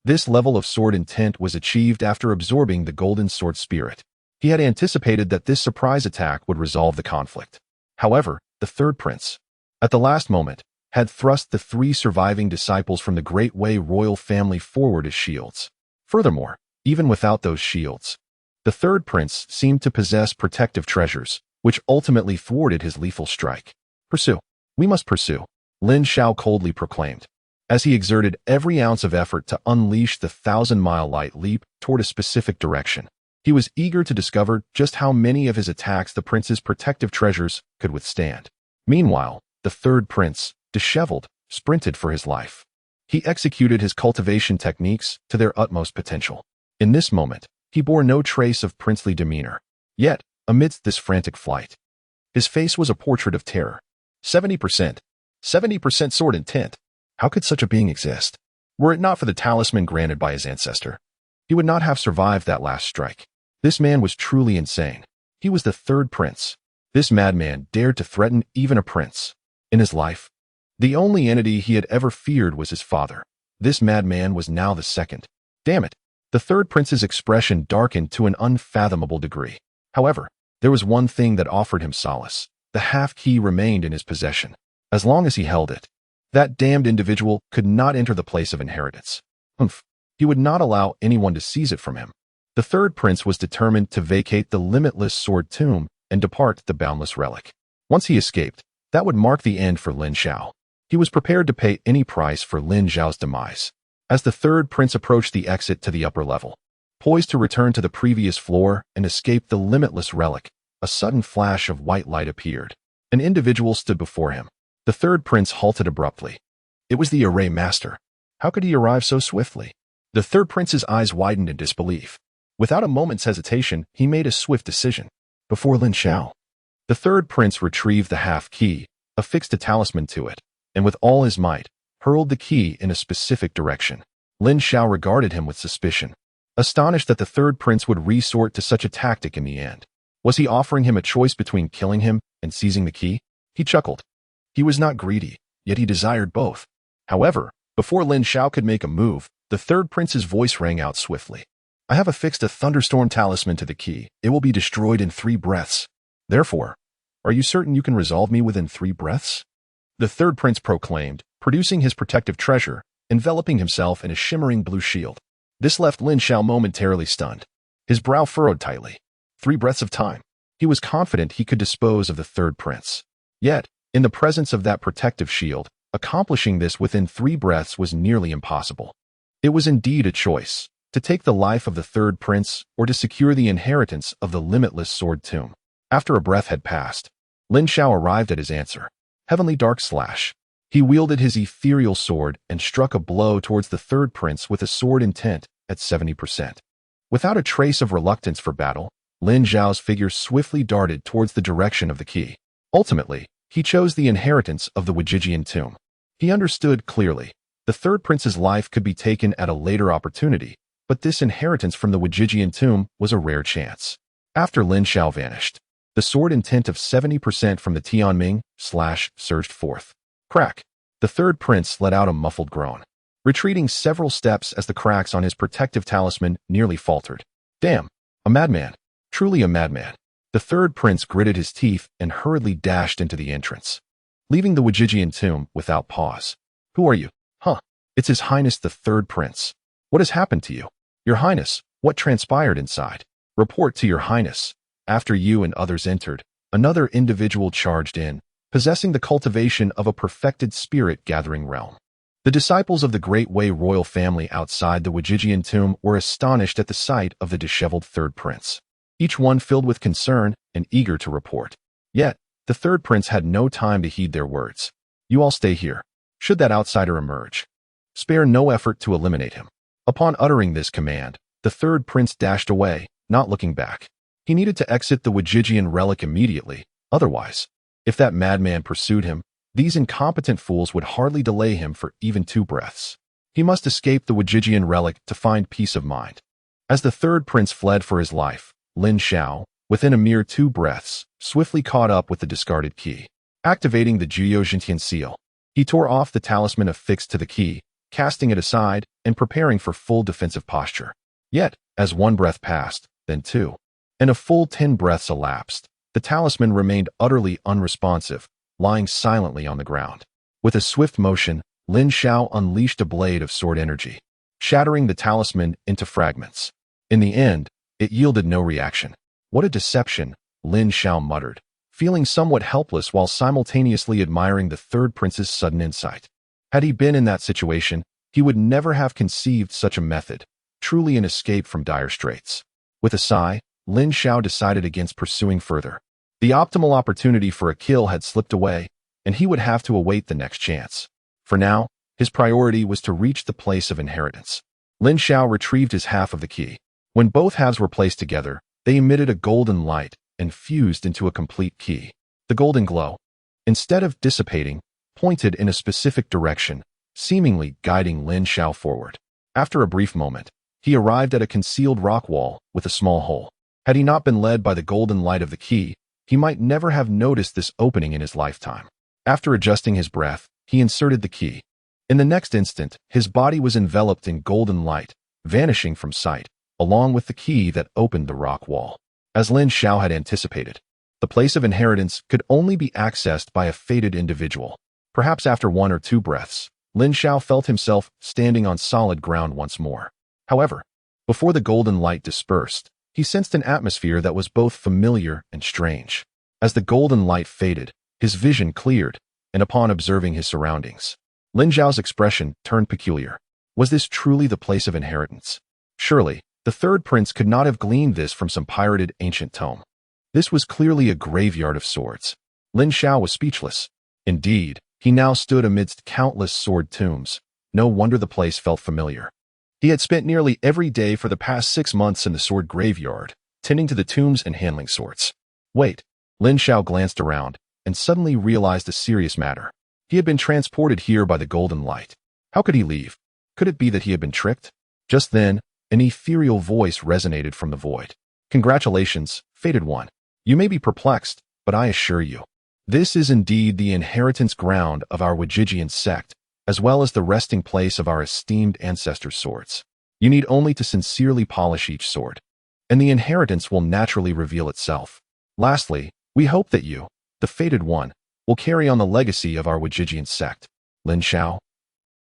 S1: This level of sword intent was achieved after absorbing the golden sword spirit. He had anticipated that this surprise attack would resolve the conflict. However, the third prince, at the last moment, had thrust the 3 surviving disciples from the Great Wei royal family forward as shields. Furthermore, even without those shields, the third prince seemed to possess protective treasures, which ultimately thwarted his lethal strike. Pursue. We must pursue, Lin Xiao coldly proclaimed, as he exerted every ounce of effort to unleash the 1,000-mile light leap toward a specific direction. He was eager to discover just how many of his attacks the prince's protective treasures could withstand. Meanwhile, the third prince, disheveled, sprinted for his life. He executed his cultivation techniques to their utmost potential. In this moment, he bore no trace of princely demeanor. Yet, amidst this frantic flight, his face was a portrait of terror. 70%. 70% sword intent. How could such a being exist? Were it not for the talisman granted by his ancestor, he would not have survived that last strike. This man was truly insane. He was the third prince. This madman dared to threaten even a prince. In his life, the only entity he had ever feared was his father. This madman was now the second. Damn it. The third prince's expression darkened to an unfathomable degree. However, there was one thing that offered him solace. The half-key remained in his possession. As long as he held it, that damned individual could not enter the place of inheritance. He would not allow anyone to seize it from him. The third prince was determined to vacate the limitless sword tomb and depart the boundless relic. Once he escaped, that would mark the end for Lin Xiao. He was prepared to pay any price for Lin Xiao's demise. As the third prince approached the exit to the upper level, poised to return to the previous floor and escape the limitless relic, a sudden flash of white light appeared. An individual stood before him. The third prince halted abruptly. It was the array master. How could he arrive so swiftly? The third prince's eyes widened in disbelief. Without a moment's hesitation, he made a swift decision. Before Lin Xiao, the third prince retrieved the half-key, affixed a talisman to it, and with all his might, hurled the key in a specific direction. Lin Xiao regarded him with suspicion, astonished that the third prince would resort to such a tactic in the end. Was he offering him a choice between killing him and seizing the key? He chuckled. He was not greedy, yet he desired both. However, before Lin Xiao could make a move, the third prince's voice rang out swiftly. I have affixed a thunderstorm talisman to the key. It will be destroyed in 3 breaths. Therefore, are you certain you can resolve me within 3 breaths? The third prince proclaimed, producing his protective treasure, enveloping himself in a shimmering blue shield. This left Lin Xiao momentarily stunned. His brow furrowed tightly. 3 breaths of time. He was confident he could dispose of the third prince. Yet, in the presence of that protective shield, Accomplishing this within 3 breaths was nearly impossible. It was indeed a choice, to take the life of the third prince or to secure the inheritance of the limitless Sword Tomb. After a breath had passed, Lin Xiao arrived at his answer. Heavenly Dark Slash. He wielded his ethereal sword and struck a blow towards the third prince with a sword intent at 70%. Without a trace of reluctance for battle, Lin Xiao's figure swiftly darted towards the direction of the key. Ultimately, he chose the inheritance of the Wajijian tomb. He understood clearly. The third prince's life could be taken at a later opportunity, but this inheritance from the Wajijian tomb was a rare chance. After Lin Xiao vanished, the sword intent of 70% from the Tianming surged forth. Crack! The third prince let out a muffled groan, retreating several steps as the cracks on his protective talisman nearly faltered. Damn! A madman! Truly a madman! The third prince gritted his teeth and hurriedly dashed into the entrance, leaving the Wajijian tomb without pause. Who are you? Huh? It's His Highness the third prince. What has happened to you? Your Highness, what transpired inside? Report to Your Highness. After you and others entered, another individual charged in, possessing the cultivation of a perfected spirit-gathering realm. The disciples of the Great Wei royal family outside the Wajijian tomb were astonished at the sight of the disheveled third prince, each one filled with concern and eager to report. Yet, the third prince had no time to heed their words. You all stay here. Should that outsider emerge, spare no effort to eliminate him. Upon uttering this command, the third prince dashed away, not looking back. He needed to exit the Wajijian relic immediately, otherwise, if that madman pursued him, these incompetent fools would hardly delay him for even 2 breaths. He must escape the Wajijian relic to find peace of mind. As the third prince fled for his life, Lin Xiao, within a mere 2 breaths, swiftly caught up with the discarded key. Activating the Jiao seal, he tore off the talisman affixed to the key, casting it aside and preparing for full defensive posture. Yet, as 1 breath passed, then 2, and a full 10 breaths elapsed, the talisman remained utterly unresponsive, lying silently on the ground. With a swift motion, Lin Xiao unleashed a blade of sword energy, shattering the talisman into fragments. In the end, it yielded no reaction. What a deception, Lin Xiao muttered, feeling somewhat helpless while simultaneously admiring the third prince's sudden insight. Had he been in that situation, he would never have conceived such a method, truly an escape from dire straits. With a sigh, Lin Xiao decided against pursuing further. The optimal opportunity for a kill had slipped away, and he would have to await the next chance. For now, his priority was to reach the place of inheritance. Lin Xiao retrieved his half of the key. When both halves were placed together, they emitted a golden light and fused into a complete key. The golden glow, instead of dissipating, pointed in a specific direction, seemingly guiding Lin Xiao forward. After a brief moment, he arrived at a concealed rock wall with a small hole. Had he not been led by the golden light of the key, he might never have noticed this opening in his lifetime. After adjusting his breath, he inserted the key. In the next instant, his body was enveloped in golden light, vanishing from sight, along with the key that opened the rock wall. As Lin Xiao had anticipated, the place of inheritance could only be accessed by a fated individual. Perhaps after 1 or 2 breaths, Lin Xiao felt himself standing on solid ground once more. However, before the golden light dispersed, he sensed an atmosphere that was both familiar and strange. As the golden light faded, his vision cleared, and upon observing his surroundings, Lin Xiao's expression turned peculiar. Was this truly the place of inheritance? Surely, the third prince could not have gleaned this from some pirated ancient tome. This was clearly a graveyard of swords. Lin Xiao was speechless. Indeed, he now stood amidst countless sword tombs. No wonder the place felt familiar. He had spent nearly every day for the past 6 months in the sword graveyard, tending to the tombs and handling swords. Wait, Lin Xiao glanced around and suddenly realized a serious matter. He had been transported here by the golden light. How could he leave? Could it be that he had been tricked? Just then, an ethereal voice resonated from the void. Congratulations, fated one. You may be perplexed, but I assure you, this is indeed the inheritance ground of our Wajijian sect, as well as the resting place of our esteemed ancestors' swords. You need only to sincerely polish each sword, and the inheritance will naturally reveal itself. Lastly, we hope that you, the fated one, will carry on the legacy of our Wajijian sect. Lin Xiao?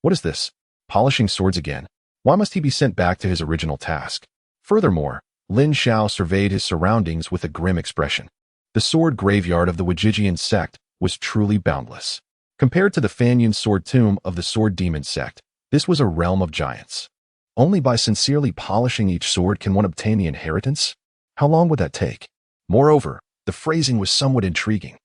S1: What is this? Polishing swords again? Why must he be sent back to his original task? Furthermore, Lin Xiao surveyed his surroundings with a grim expression. The sword graveyard of the Wajijian sect was truly boundless. Compared to the Vantian Sword Tomb of the Sword Demon Sect, this was a realm of giants. Only by sincerely polishing each sword can one obtain the inheritance? How long would that take? Moreover, the phrasing was somewhat intriguing.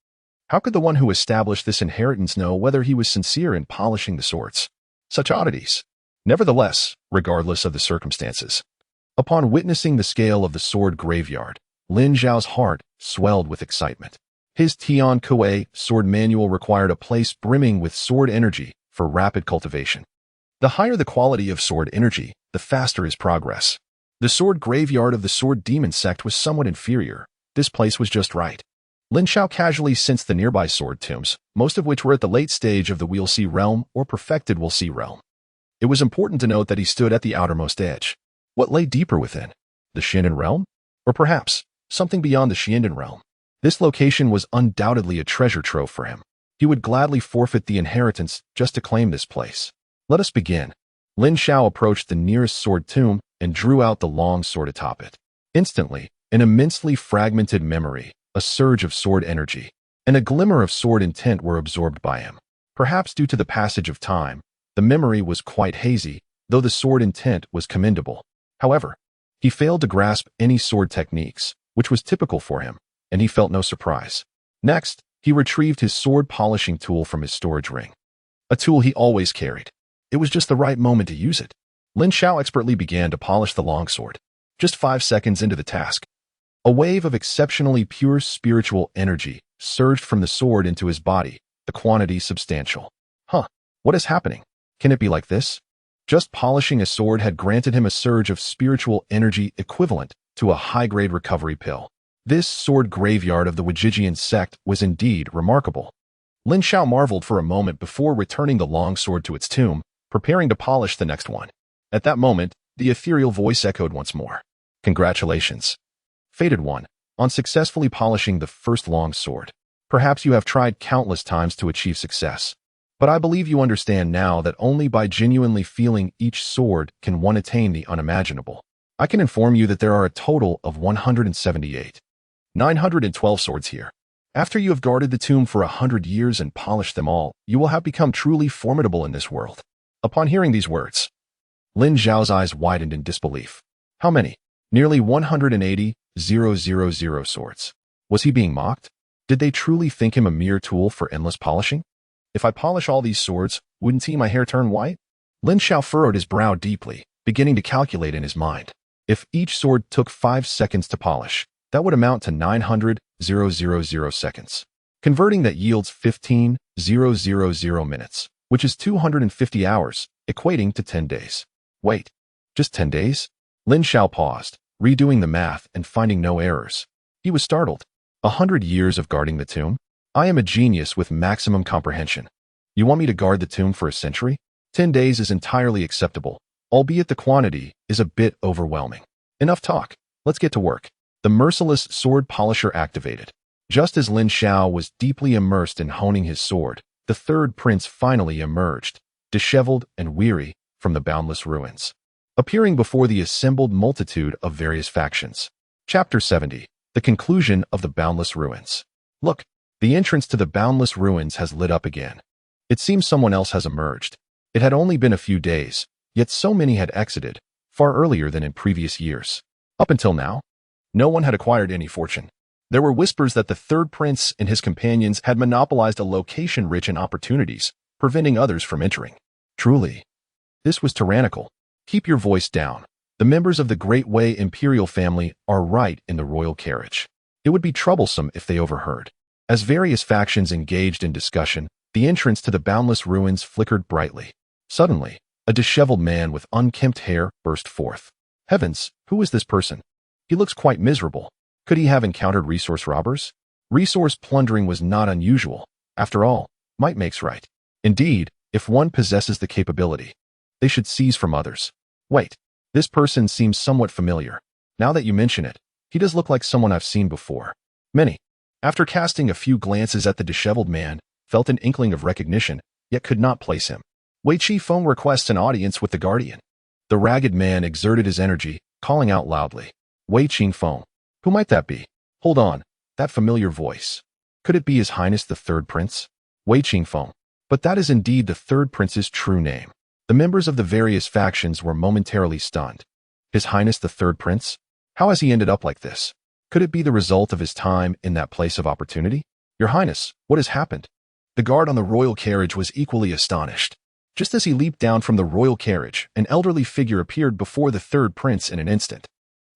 S1: How could the one who established this inheritance know whether he was sincere in polishing the swords? Such oddities. Nevertheless, regardless of the circumstances, upon witnessing the scale of the sword graveyard, Lin Xiao's heart swelled with excitement. His Tian Kuei sword manual required a place brimming with sword energy for rapid cultivation. The higher the quality of sword energy, the faster his progress. The sword graveyard of the Sword Demon Sect was somewhat inferior. This place was just right. Lin Xiao casually sensed the nearby sword tombs, most of which were at the late stage of the We'll See realm or perfected We'll See realm. It was important to note that he stood at the outermost edge. What lay deeper within? The Xiandan realm? Or perhaps something beyond the Xiandan realm? This location was undoubtedly a treasure trove for him. He would gladly forfeit the inheritance just to claim this place. Let us begin. Lin Xiao approached the nearest sword tomb and drew out the long sword atop it. Instantly, an immensely fragmented memory, a surge of sword energy, and a glimmer of sword intent were absorbed by him. Perhaps due to the passage of time, the memory was quite hazy, though the sword intent was commendable. However, he failed to grasp any sword techniques, which was typical for him, and he felt no surprise. Next, he retrieved his sword polishing tool from his storage ring. A tool he always carried. It was just the right moment to use it. Lin Xiao expertly began to polish the longsword. Just 5 seconds into the task, a wave of exceptionally pure spiritual energy surged from the sword into his body, the quantity substantial. What is happening? Can it be like this? Just polishing a sword had granted him a surge of spiritual energy equivalent to a high-grade recovery pill. This sword graveyard of the Wajijian sect was indeed remarkable. Lin Xiao marveled for a moment before returning the longsword to its tomb, preparing to polish the next one. At that moment, the ethereal voice echoed once more. Congratulations, Fated One, on successfully polishing the first longsword. Perhaps you have tried countless times to achieve success, but I believe you understand now that only by genuinely feeling each sword can one attain the unimaginable. I can inform you that there are a total of 178. 912 swords here. After you have guarded the tomb for 100 years and polished them all, you will have become truly formidable in this world. Upon hearing these words, Lin Xiao's eyes widened in disbelief. How many? Nearly 180,000 swords. Was he being mocked? Did they truly think him a mere tool for endless polishing? If I polish all these swords, wouldn't my hair turn white? Lin Xiao furrowed his brow deeply, beginning to calculate in his mind. If each sword took 5 seconds to polish, that would amount to 900,000 seconds. Converting that yields 15,000 minutes, which is 250 hours, equating to 10 days. Wait, just 10 days? Lin Xiao paused, redoing the math and finding no errors. He was startled. 100 years of guarding the tomb? I am a genius with maximum comprehension. You want me to guard the tomb for a century? 10 days is entirely acceptable, albeit the quantity is a bit overwhelming. Enough talk. Let's get to work. The merciless sword polisher activated. Just as Lin Xiao was deeply immersed in honing his sword, the third prince finally emerged, disheveled and weary, from the boundless ruins, appearing before the assembled multitude of various factions. Chapter 70. The conclusion of the boundless ruins. Look, the entrance to the boundless ruins has lit up again. It seems someone else has emerged. It had only been a few days, yet so many had exited, far earlier than in previous years. Up until now, no one had acquired any fortune. There were whispers that the third prince and his companions had monopolized a location rich in opportunities, preventing others from entering. Truly, this was tyrannical. Keep your voice down. The members of the Great Wei imperial family are right in the royal carriage. It would be troublesome if they overheard. As various factions engaged in discussion, the entrance to the boundless ruins flickered brightly. Suddenly, a disheveled man with unkempt hair burst forth. Heavens, who is this person? He looks quite miserable. Could he have encountered resource robbers? Resource plundering was not unusual. After all, might makes right. Indeed, if one possesses the capability, they should seize from others. Wait, this person seems somewhat familiar. Now that you mention it, he does look like someone I've seen before. Many, after casting a few glances at the disheveled man, felt an inkling of recognition, yet could not place him. Wei Qifeng requests an audience with the guardian. The ragged man exerted his energy, calling out loudly. Wei Qifeng. Who might that be? Hold on, that familiar voice. Could it be His Highness the Third Prince? Wei Qifeng. But that is indeed the third prince's true name. The members of the various factions were momentarily stunned. His Highness the Third Prince? How has he ended up like this? Could it be the result of his time in that place of opportunity? Your Highness, what has happened? The guard on the royal carriage was equally astonished. Just as he leaped down from the royal carriage, an elderly figure appeared before the third prince in an instant.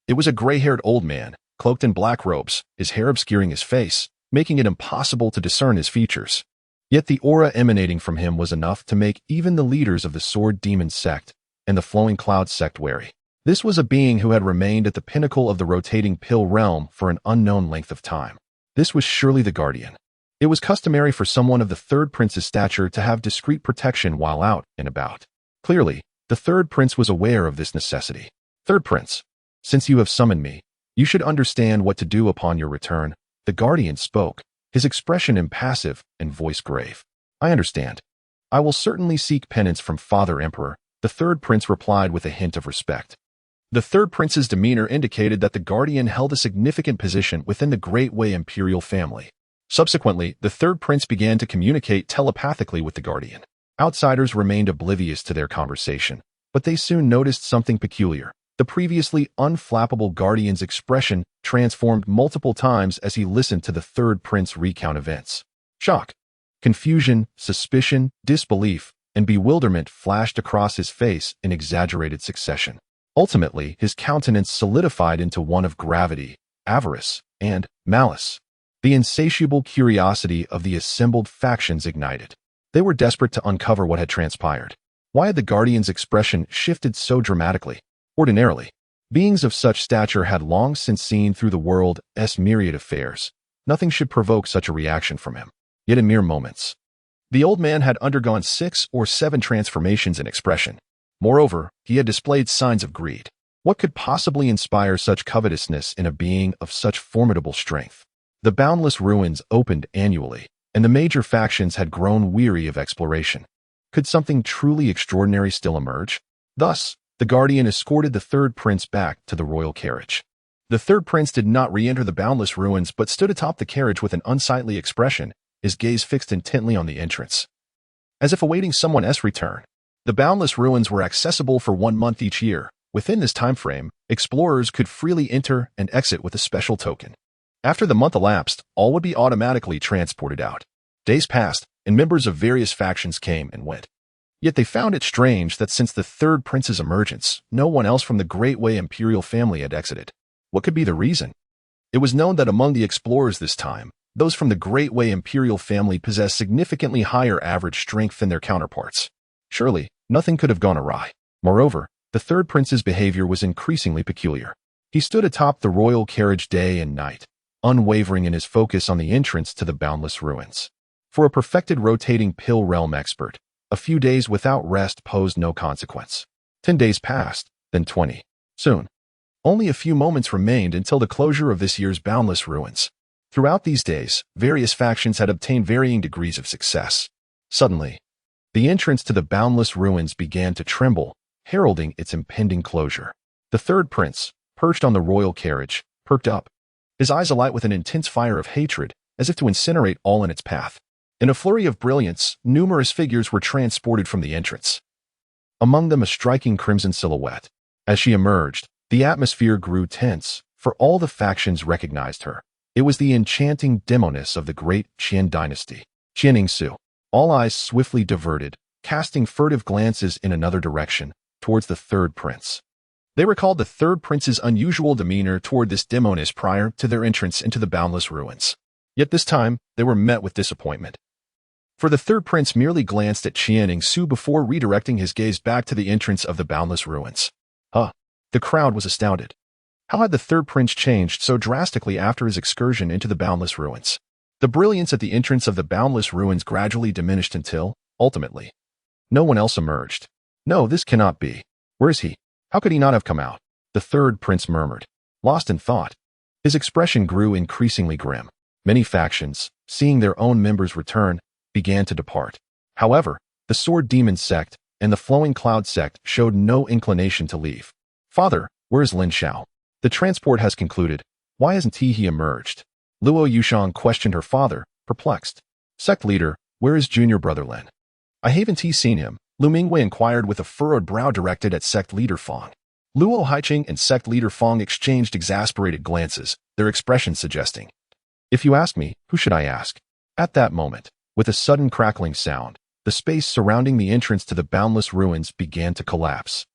S1: It was a gray-haired old man, cloaked in black robes, his hair obscuring his face, making it impossible to discern his features. Yet the aura emanating from him was enough to make even the leaders of the Sword Demon Sect and the Flowing Cloud Sect wary. This was a being who had remained at the pinnacle of the rotating pill realm for an unknown length of time. This was surely the Guardian. It was customary for someone of the third prince's stature to have discreet protection while out and about. Clearly, the third prince was aware of this necessity. Third prince, since you have summoned me, you should understand what to do upon your return. The Guardian spoke, his expression impassive and voice grave. I understand. I will certainly seek penance from Father Emperor, the third prince replied with a hint of respect. The third prince's demeanor indicated that the Guardian held a significant position within the Great Way imperial family. Subsequently, the third prince began to communicate telepathically with the Guardian. Outsiders remained oblivious to their conversation, but they soon noticed something peculiar. The previously unflappable Guardian's expression transformed multiple times as he listened to the third prince recount events. Shock, confusion, suspicion, disbelief, and bewilderment flashed across his face in exaggerated succession. Ultimately, his countenance solidified into one of gravity, avarice, and malice. The insatiable curiosity of the assembled factions ignited. They were desperate to uncover what had transpired. Why had the Guardian's expression shifted so dramatically? Ordinarily, beings of such stature had long since seen through the world's myriad affairs. Nothing should provoke such a reaction from him. Yet in mere moments, the old man had undergone 6 or 7 transformations in expression. Moreover, he had displayed signs of greed. What could possibly inspire such covetousness in a being of such formidable strength? The boundless ruins opened annually, and the major factions had grown weary of exploration. Could something truly extraordinary still emerge? Thus, the Guardian escorted the third prince back to the royal carriage. The third prince did not re-enter the boundless ruins but stood atop the carriage with an unsightly expression, his gaze fixed intently on the entrance, as if awaiting someone's return. The boundless ruins were accessible for 1 month each year. Within this time frame, explorers could freely enter and exit with a special token. After the month elapsed, all would be automatically transported out. Days passed, and members of various factions came and went. Yet they found it strange that since the third prince's emergence, no one else from the Great Way imperial family had exited. What could be the reason? It was known that among the explorers this time, those from the Great Way imperial family possessed significantly higher average strength than their counterparts. Surely, nothing could have gone awry. Moreover, the third prince's behavior was increasingly peculiar. He stood atop the royal carriage day and night, unwavering in his focus on the entrance to the boundless ruins. For a perfected rotating pill realm expert, a few days without rest posed no consequence. 10 days passed, then 20. Soon, only a few moments remained until the closure of this year's boundless ruins. Throughout these days, various factions had obtained varying degrees of success. Suddenly, the entrance to the boundless ruins began to tremble, heralding its impending closure. The third prince, perched on the royal carriage, perked up, his eyes alight with an intense fire of hatred, as if to incinerate all in its path. In a flurry of brilliance, numerous figures were transported from the entrance. Among them a striking crimson silhouette. As she emerged, the atmosphere grew tense, for all the factions recognized her. It was the enchanting demoness of the great Qian dynasty, Qian. All eyes swiftly diverted, casting furtive glances in another direction, towards the third prince. They recalled the third prince's unusual demeanor toward this demoness prior to their entrance into the boundless ruins. Yet this time, they were met with disappointment. For the third prince merely glanced at Qian before redirecting his gaze back to the entrance of the boundless ruins. The crowd was astounded. How had the third prince changed so drastically after his excursion into the boundless ruins? The brilliance at the entrance of the boundless ruins gradually diminished until, ultimately, no one else emerged. No, this cannot be. Where is he? How could he not have come out? The third prince murmured, lost in thought. His expression grew increasingly grim. Many factions, seeing their own members return, began to depart. However, the Sword Demon Sect and the Flowing Cloud Sect showed no inclination to leave. Father, where is Lin Xiao? The transport has concluded. Why hasn't he emerged? Luo Yushang questioned her father, perplexed. Sect leader, where is junior brother Lin? I haven't seen him, Lu Mingwei inquired with a furrowed brow directed at sect leader Fang. Luo Haiqing and sect leader Fang exchanged exasperated glances, their expressions suggesting, "If you ask me, who should I ask?" At that moment, with a sudden crackling sound, the space surrounding the entrance to the boundless ruins began to collapse.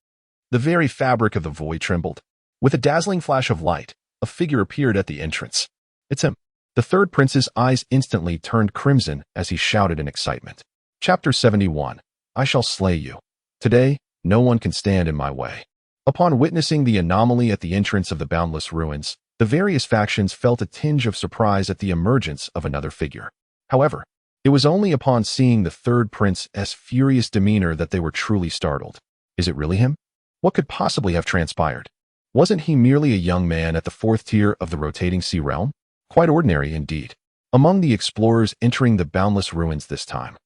S1: The very fabric of the void trembled. With a dazzling flash of light, a figure appeared at the entrance. "It's him." The third prince's eyes instantly turned crimson as he shouted in excitement. Chapter 71. I shall slay you. Today, no one can stand in my way. Upon witnessing the anomaly at the entrance of the boundless ruins, the various factions felt a tinge of surprise at the emergence of another figure. However, it was only upon seeing the third prince's furious demeanor that they were truly startled. Is it really him? What could possibly have transpired? Wasn't he merely a young man at the fourth tier of the rotating sea realm? Quite ordinary indeed. Among the explorers entering the boundless ruins this time,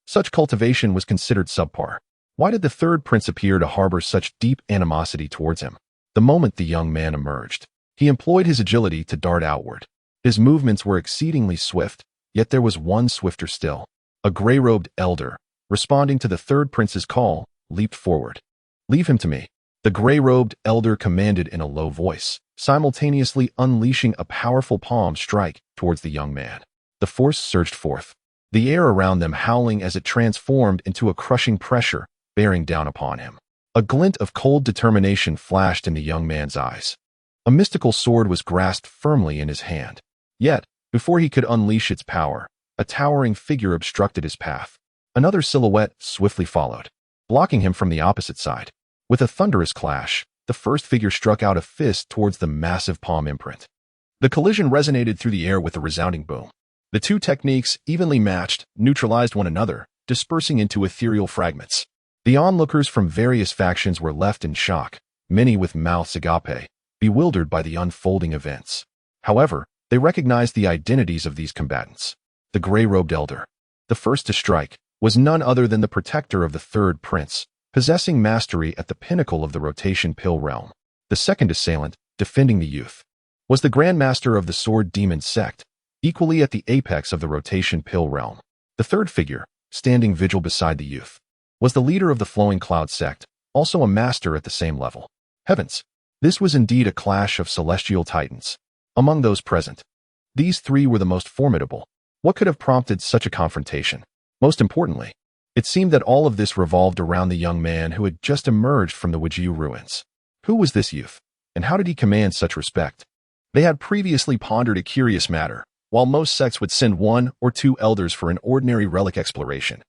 S1: such cultivation was considered subpar. Why did the third prince appear to harbor such deep animosity towards him? The moment the young man emerged, he employed his agility to dart outward. His movements were exceedingly swift, yet there was one swifter still. A gray-robed elder, responding to the third prince's call, leaped forward. "Leave him to me," the gray-robed elder commanded in a low voice, simultaneously unleashing a powerful palm strike towards the young man. The force surged forth, the air around them howling as it transformed into a crushing pressure, bearing down upon him. A glint of cold determination flashed in the young man's eyes. A mystical sword was grasped firmly in his hand. Yet, before he could unleash its power, a towering figure obstructed his path. Another silhouette swiftly followed, blocking him from the opposite side. With a thunderous clash, the first figure struck out a fist towards the massive palm imprint. The collision resonated through the air with a resounding boom. The two techniques, evenly matched, neutralized one another, dispersing into ethereal fragments. The onlookers from various factions were left in shock, many with mouths agape, bewildered by the unfolding events. However, they recognized the identities of these combatants. The gray-robed elder, the first to strike, was none other than the protector of the third prince, possessing mastery at the pinnacle of the rotation pill realm. The second assailant, defending the youth, was the grandmaster of the sword Demon Sect, equally at the apex of the rotation pill realm. The third figure, standing vigil beside the youth, was the leader of the Flowing Cloud Sect, also a master at the same level. Heavens! This was indeed a clash of celestial titans. Among those present, these three were the most formidable. What could have prompted such a confrontation? Most importantly, it seemed that all of this revolved around the young man who had just emerged from the Wujiu ruins. Who was this youth, and how did he command such respect? They had previously pondered a curious matter. While most sects would send one or two elders for an ordinary relic exploration,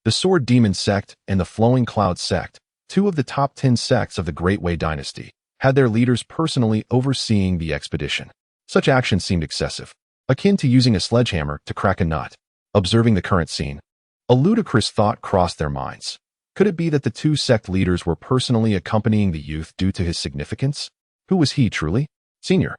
S1: the Sword Demon Sect and the Flowing Cloud Sect, two of the top 10 sects of the Great Wei dynasty, had their leaders personally overseeing the expedition. Such action seemed excessive, akin to using a sledgehammer to crack a nut. Observing the current scene, a ludicrous thought crossed their minds. Could it be that the two sect leaders were personally accompanying the youth due to his significance? Who was he truly? Senior.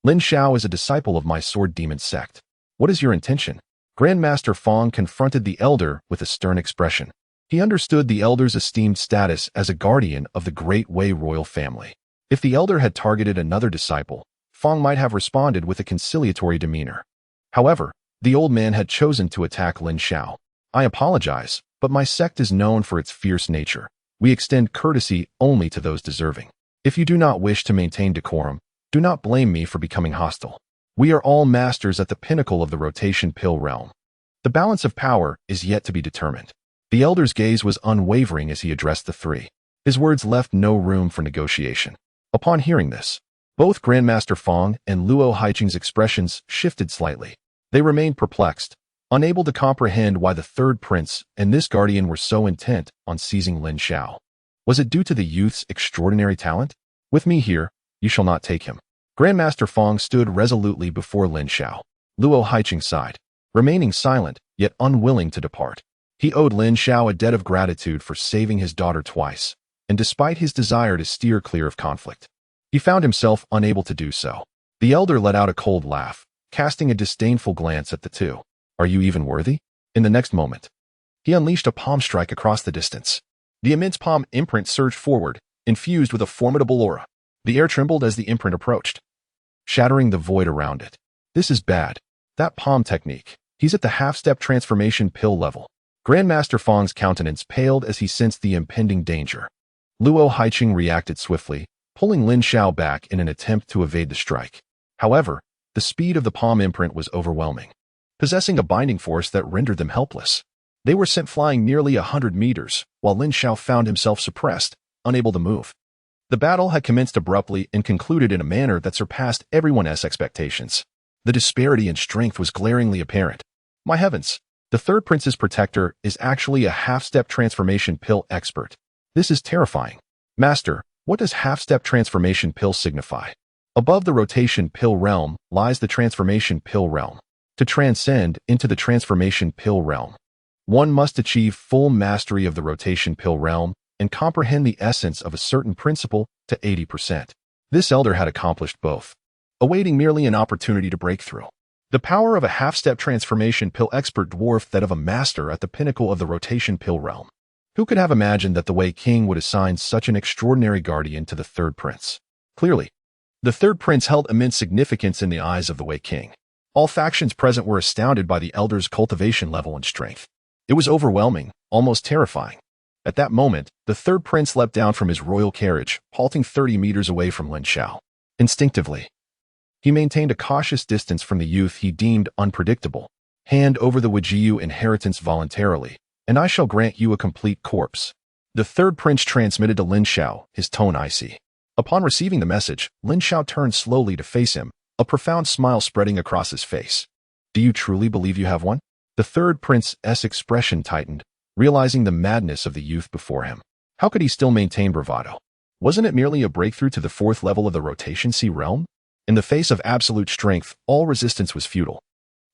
S1: Lin Xiao is a disciple of my Sword Demon Sect. What is your intention? Grandmaster Fang confronted the elder with a stern expression. He understood the elder's esteemed status as a guardian of the Great Wei royal family. If the elder had targeted another disciple, Fang might have responded with a conciliatory demeanor. However, the old man had chosen to attack Lin Xiao. I apologize, but my sect is known for its fierce nature. We extend courtesy only to those deserving. If you do not wish to maintain decorum, do not blame me for becoming hostile. We are all masters at the pinnacle of the rotation pill realm. The balance of power is yet to be determined. The elder's gaze was unwavering as he addressed the three. His words left no room for negotiation. Upon hearing this, both Grandmaster Fang and Luo Haiqing's expressions shifted slightly. They remained perplexed, unable to comprehend why the third prince and this guardian were so intent on seizing Lin Xiao. Was it due to the youth's extraordinary talent? With me here, you shall not take him. Grandmaster Fang stood resolutely before Lin Xiao. Luo Haiqing sighed, remaining silent, yet unwilling to depart. He owed Lin Xiao a debt of gratitude for saving his daughter twice, and despite his desire to steer clear of conflict, he found himself unable to do so. The elder let out a cold laugh, casting a disdainful glance at the two. Are you even worthy? In the next moment, he unleashed a palm strike across the distance. The immense palm imprint surged forward, infused with a formidable aura. The air trembled as the imprint approached, shattering the void around it. This is bad. That palm technique. He's at the half-step transformation pill level. Grandmaster Fang's countenance paled as he sensed the impending danger. Luo Haiqing reacted swiftly, pulling Lin Xiao back in an attempt to evade the strike. However, the speed of the palm imprint was overwhelming, possessing a binding force that rendered them helpless. They were sent flying nearly 100 meters, while Lin Xiao found himself suppressed, unable to move. The battle had commenced abruptly and concluded in a manner that surpassed everyone's expectations. The disparity in strength was glaringly apparent. My heavens! The third prince's protector is actually a half-step transformation pill expert. This is terrifying. Master, what does half-step transformation pill signify? Above the rotation pill realm lies the transformation pill realm. To transcend into the transformation pill realm, one must achieve full mastery of the rotation pill realm and comprehend the essence of a certain principle to 80%. This elder had accomplished both, awaiting merely an opportunity to break through. The power of a half-step transformation pill expert dwarfed that of a master at the pinnacle of the rotation pill realm. Who could have imagined that the Wei King would assign such an extraordinary guardian to the third prince? Clearly, the third prince held immense significance in the eyes of the Wei King. All factions present were astounded by the elder's cultivation level and strength. It was overwhelming, almost terrifying. At that moment, the third prince leapt down from his royal carriage, halting 30 meters away from Lin Xiao. Instinctively, he maintained a cautious distance from the youth he deemed unpredictable. Hand over the Wajiu inheritance voluntarily, and I shall grant you a complete corpse. The third prince transmitted to Lin Xiao, his tone icy. Upon receiving the message, Lin Xiao turned slowly to face him, a profound smile spreading across his face. Do you truly believe you have one? The third prince's expression tightened, realizing the madness of the youth before him. How could he still maintain bravado? Wasn't it merely a breakthrough to the fourth level of the rotation C realm? In the face of absolute strength, all resistance was futile.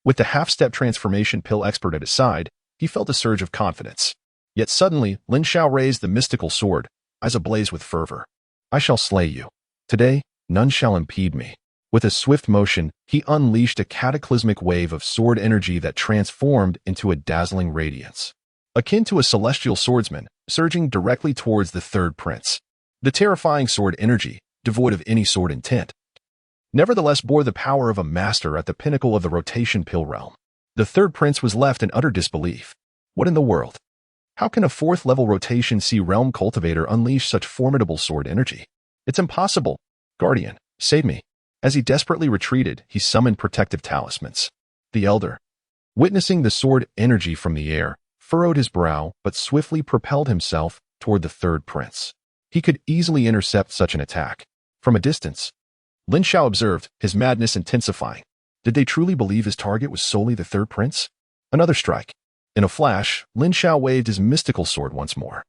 S1: With the half-step transformation pill expert at his side, he felt a surge of confidence. Yet suddenly, Lin Xiao raised the mystical sword, eyes ablaze with fervor. I shall slay you. Today, none shall impede me. With a swift motion, he unleashed a cataclysmic wave of sword energy that transformed into a dazzling radiance, akin to a celestial swordsman, surging directly towards the third prince. The terrifying sword energy, devoid of any sword intent, nevertheless bore the power of a master at the pinnacle of the rotation pill realm. The third prince was left in utter disbelief. What in the world? How can a fourth-level rotation C realm cultivator unleash such formidable sword energy? It's impossible. Guardian, save me. As he desperately retreated, he summoned protective talismans. The elder, witnessing the sword energy from the air, furrowed his brow but swiftly propelled himself toward the third prince. He could easily intercept such an attack. From a distance, Lin Xiao observed, his madness intensifying. Did they truly believe his target was solely the third prince? Another strike. In a flash, Lin Xiao waved his mystical sword once more,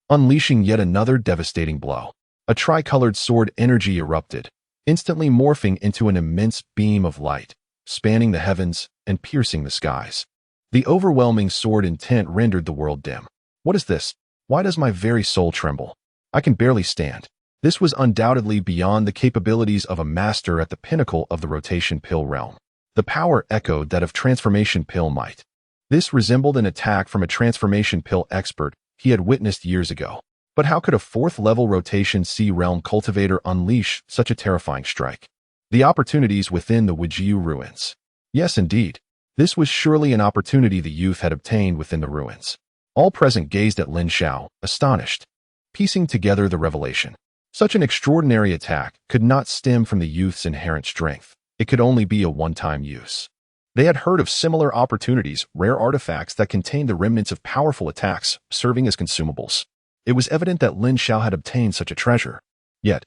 S1: unleashing yet another devastating blow. A tricolored sword energy erupted, instantly morphing into an immense beam of light, spanning the heavens and piercing the skies. The overwhelming sword intent rendered the world dim. What is this? Why does my very soul tremble? I can barely stand. This was undoubtedly beyond the capabilities of a master at the pinnacle of the rotation pill realm. The power echoed that of transformation pill might. This resembled an attack from a transformation pill expert he had witnessed years ago. But how could a fourth-level rotation C realm cultivator unleash such a terrifying strike? The opportunities within the Wajiu ruins. Yes, indeed. This was surely an opportunity the youth had obtained within the ruins. All present gazed at Lin Xiao, astonished, piecing together the revelation. Such an extraordinary attack could not stem from the youth's inherent strength. It could only be a one-time use. They had heard of similar opportunities, rare artifacts that contained the remnants of powerful attacks, serving as consumables. It was evident that Lin Xiao had obtained such a treasure. Yet,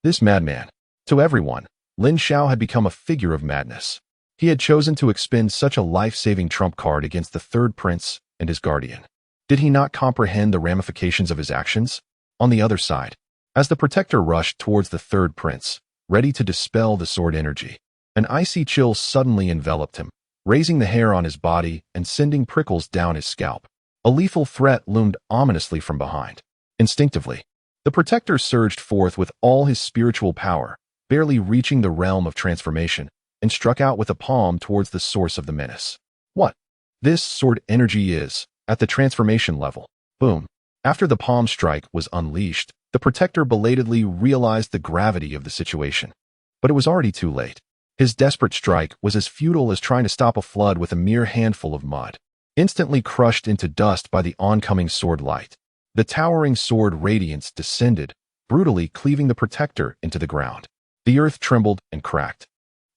S1: this madman. To everyone, Lin Xiao had become a figure of madness. He had chosen to expend such a life-saving trump card against the third prince and his guardian. Did he not comprehend the ramifications of his actions? On the other side, as the protector rushed towards the third prince, ready to dispel the sword energy, an icy chill suddenly enveloped him, raising the hair on his body and sending prickles down his scalp. A lethal threat loomed ominously from behind. Instinctively, the protector surged forth with all his spiritual power, barely reaching the realm of transformation, and struck out with a palm towards the source of the menace. What? This sword energy is, at the transformation level. Boom. After the palm strike was unleashed, the protector belatedly realized the gravity of the situation. But it was already too late. His desperate strike was as futile as trying to stop a flood with a mere handful of mud. instantly crushed into dust by the oncoming sword light. The towering sword radiance descended, brutally cleaving the protector into the ground. The earth trembled and cracked,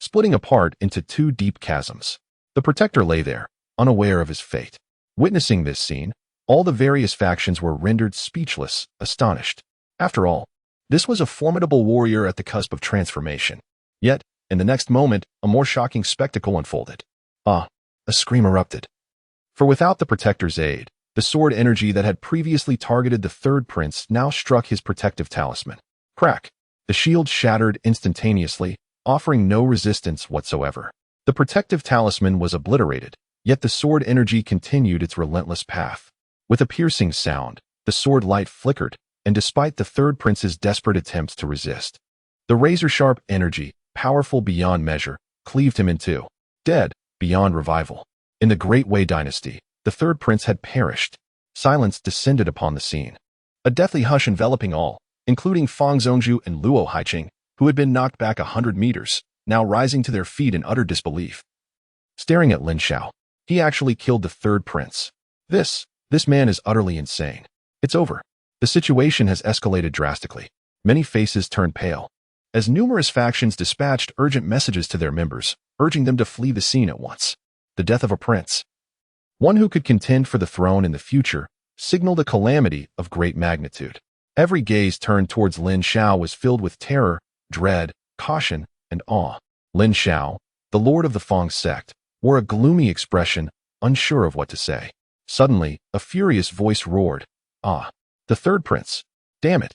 S1: splitting apart into two deep chasms. The protector lay there, unaware of his fate. Witnessing this scene, all the various factions were rendered speechless, astonished. After all, this was a formidable warrior at the cusp of transformation. Yet, in the next moment, a more shocking spectacle unfolded. Ah! A scream erupted. For without the protector's aid, the sword energy that had previously targeted the third prince now struck his protective talisman. Crack! The shield shattered instantaneously, offering no resistance whatsoever. The protective talisman was obliterated, yet the sword energy continued its relentless path. With a piercing sound, the sword light flickered, and despite the third prince's desperate attempts to resist, the razor-sharp energy, powerful beyond measure, cleaved him in two. Dead, beyond revival. In the Great Wei dynasty, the third prince had perished. Silence descended upon the scene. A deathly hush enveloping all, including Fang Zhongzhu and Luo Haiqing, who had been knocked back 100 meters, now rising to their feet in utter disbelief. Staring at Lin Xiao, he actually killed the third prince. This man is utterly insane. It's over. The situation has escalated drastically. Many faces turned pale, as numerous factions dispatched urgent messages to their members, urging them to flee the scene at once. The death of a prince, one who could contend for the throne in the future, signaled a calamity of great magnitude. Every gaze turned towards Lin Xiao was filled with terror, dread, caution, and awe. Lin Xiao, the lord of the Fang sect, wore a gloomy expression, unsure of what to say. Suddenly, a furious voice roared, "Ah, the third prince! Damn it!"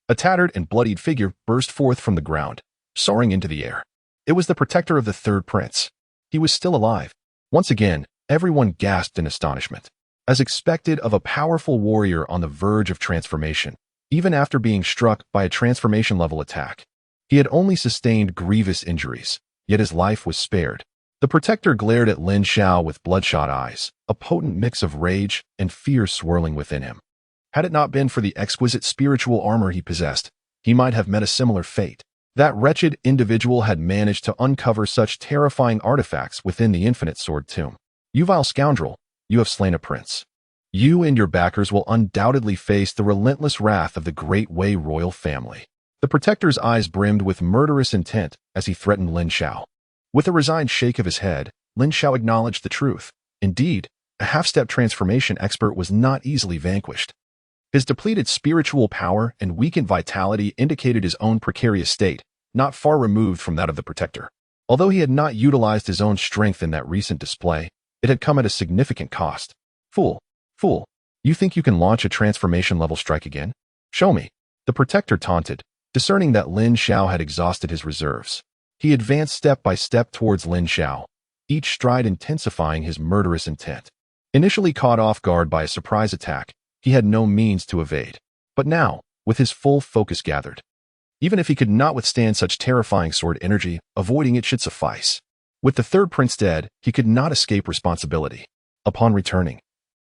S1: A tattered and bloodied figure burst forth from the ground, soaring into the air. It was the protector of the third prince. He was still alive. Once again, everyone gasped in astonishment. As expected of a powerful warrior on the verge of transformation, even after being struck by a transformation-level attack, he had only sustained grievous injuries, yet his life was spared. The protector glared at Lin Xiao with bloodshot eyes, a potent mix of rage and fear swirling within him. Had it not been for the exquisite spiritual armor he possessed, he might have met a similar fate. That wretched individual had managed to uncover such terrifying artifacts within the Infinite Sword Tomb. You vile scoundrel, you have slain a prince. You and your backers will undoubtedly face the relentless wrath of the Great Wei royal family. The protector's eyes brimmed with murderous intent as he threatened Lin Xiao. With a resigned shake of his head, Lin Xiao acknowledged the truth. Indeed, a half-step transformation expert was not easily vanquished. His depleted spiritual power and weakened vitality indicated his own precarious state, not far removed from that of the protector. Although he had not utilized his own strength in that recent display, it had come at a significant cost. Fool, you think you can launch a transformation-level strike again? Show me. The protector taunted, discerning that Lin Xiao had exhausted his reserves. He advanced step by step towards Lin Xiao, each stride intensifying his murderous intent. Initially caught off guard by a surprise attack, he had no means to evade. But now, with his full focus gathered, even if he could not withstand such terrifying sword energy, avoiding it should suffice. With the third prince dead, he could not escape responsibility. Upon returning,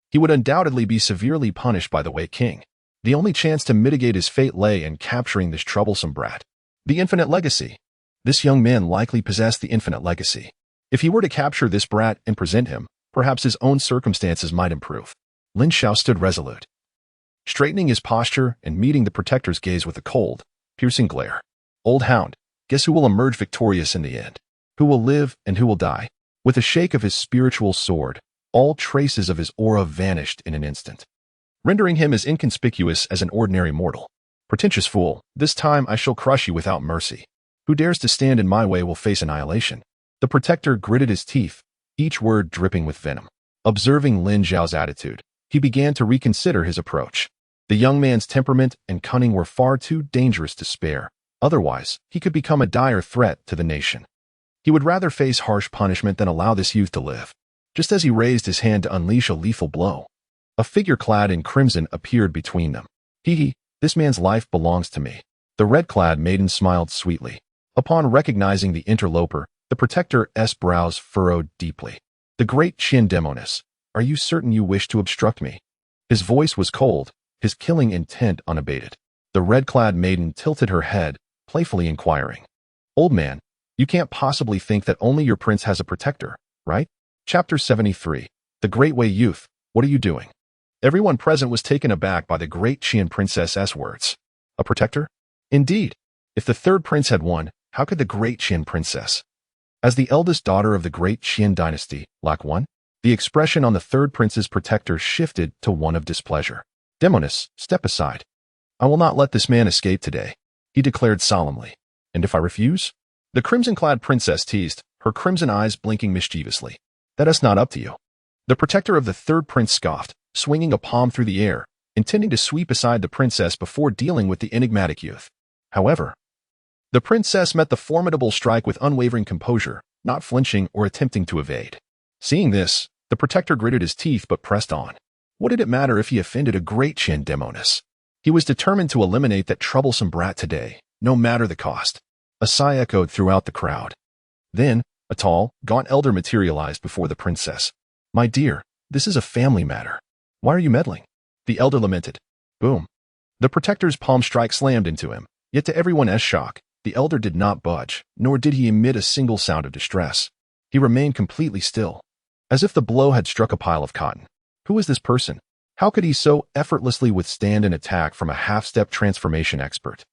S1: he would undoubtedly be severely punished by the Wei King. The only chance to mitigate his fate lay in capturing this troublesome brat. The Infinite Legacy. This young man likely possessed the Infinite Legacy. If he were to capture this brat and present him, perhaps his own circumstances might improve. Lin Xiao stood resolute, straightening his posture and meeting the protector's gaze with a cold, piercing glare. Old hound, guess who will emerge victorious in the end? Who will live and who will die? With a shake of his spiritual sword, all traces of his aura vanished in an instant, rendering him as inconspicuous as an ordinary mortal. Pretentious fool, this time I shall crush you without mercy. Who dares to stand in my way will face annihilation. The protector gritted his teeth, each word dripping with venom. Observing Lin Xiao's attitude, he began to reconsider his approach. The young man's temperament and cunning were far too dangerous to spare. Otherwise, he could become a dire threat to the nation. He would rather face harsh punishment than allow this youth to live. Just as he raised his hand to unleash a lethal blow, a figure clad in crimson appeared between them. This man's life belongs to me. The red-clad maiden smiled sweetly. Upon recognizing the interloper, the protector's brows furrowed deeply. The great Qin demoness, are you certain you wish to obstruct me? His voice was cold, his killing intent unabated. The red-clad maiden tilted her head, playfully inquiring. Old man, you can't possibly think that only your prince has a protector, right? Chapter 73. The Great Wei youth, what are you doing? Everyone present was taken aback by the great Qian princess's words. A protector? Indeed. If the third prince had won, how could the great Qian princess, as the eldest daughter of the great Qian dynasty, lack one? The expression on the third prince's protector shifted to one of displeasure. Demoness, step aside. I will not let this man escape today, he declared solemnly. And if I refuse? The crimson-clad princess teased, her crimson eyes blinking mischievously. That is not up to you. The protector of the third prince scoffed, swinging a palm through the air, intending to sweep aside the princess before dealing with the enigmatic youth. However, the princess met the formidable strike with unwavering composure, not flinching or attempting to evade. Seeing this, the protector gritted his teeth but pressed on. What did it matter if he offended a great Qian demoness? He was determined to eliminate that troublesome brat today, no matter the cost. A sigh echoed throughout the crowd. Then, a tall, gaunt elder materialized before the princess. My dear, this is a family matter. Why are you meddling? The elder lamented. Boom. The protector's palm strike slammed into him, yet to everyone's shock, the elder did not budge, nor did he emit a single sound of distress. He remained completely still, as if the blow had struck a pile of cotton. Who is this person? How could he so effortlessly withstand an attack from a half-step transformation expert?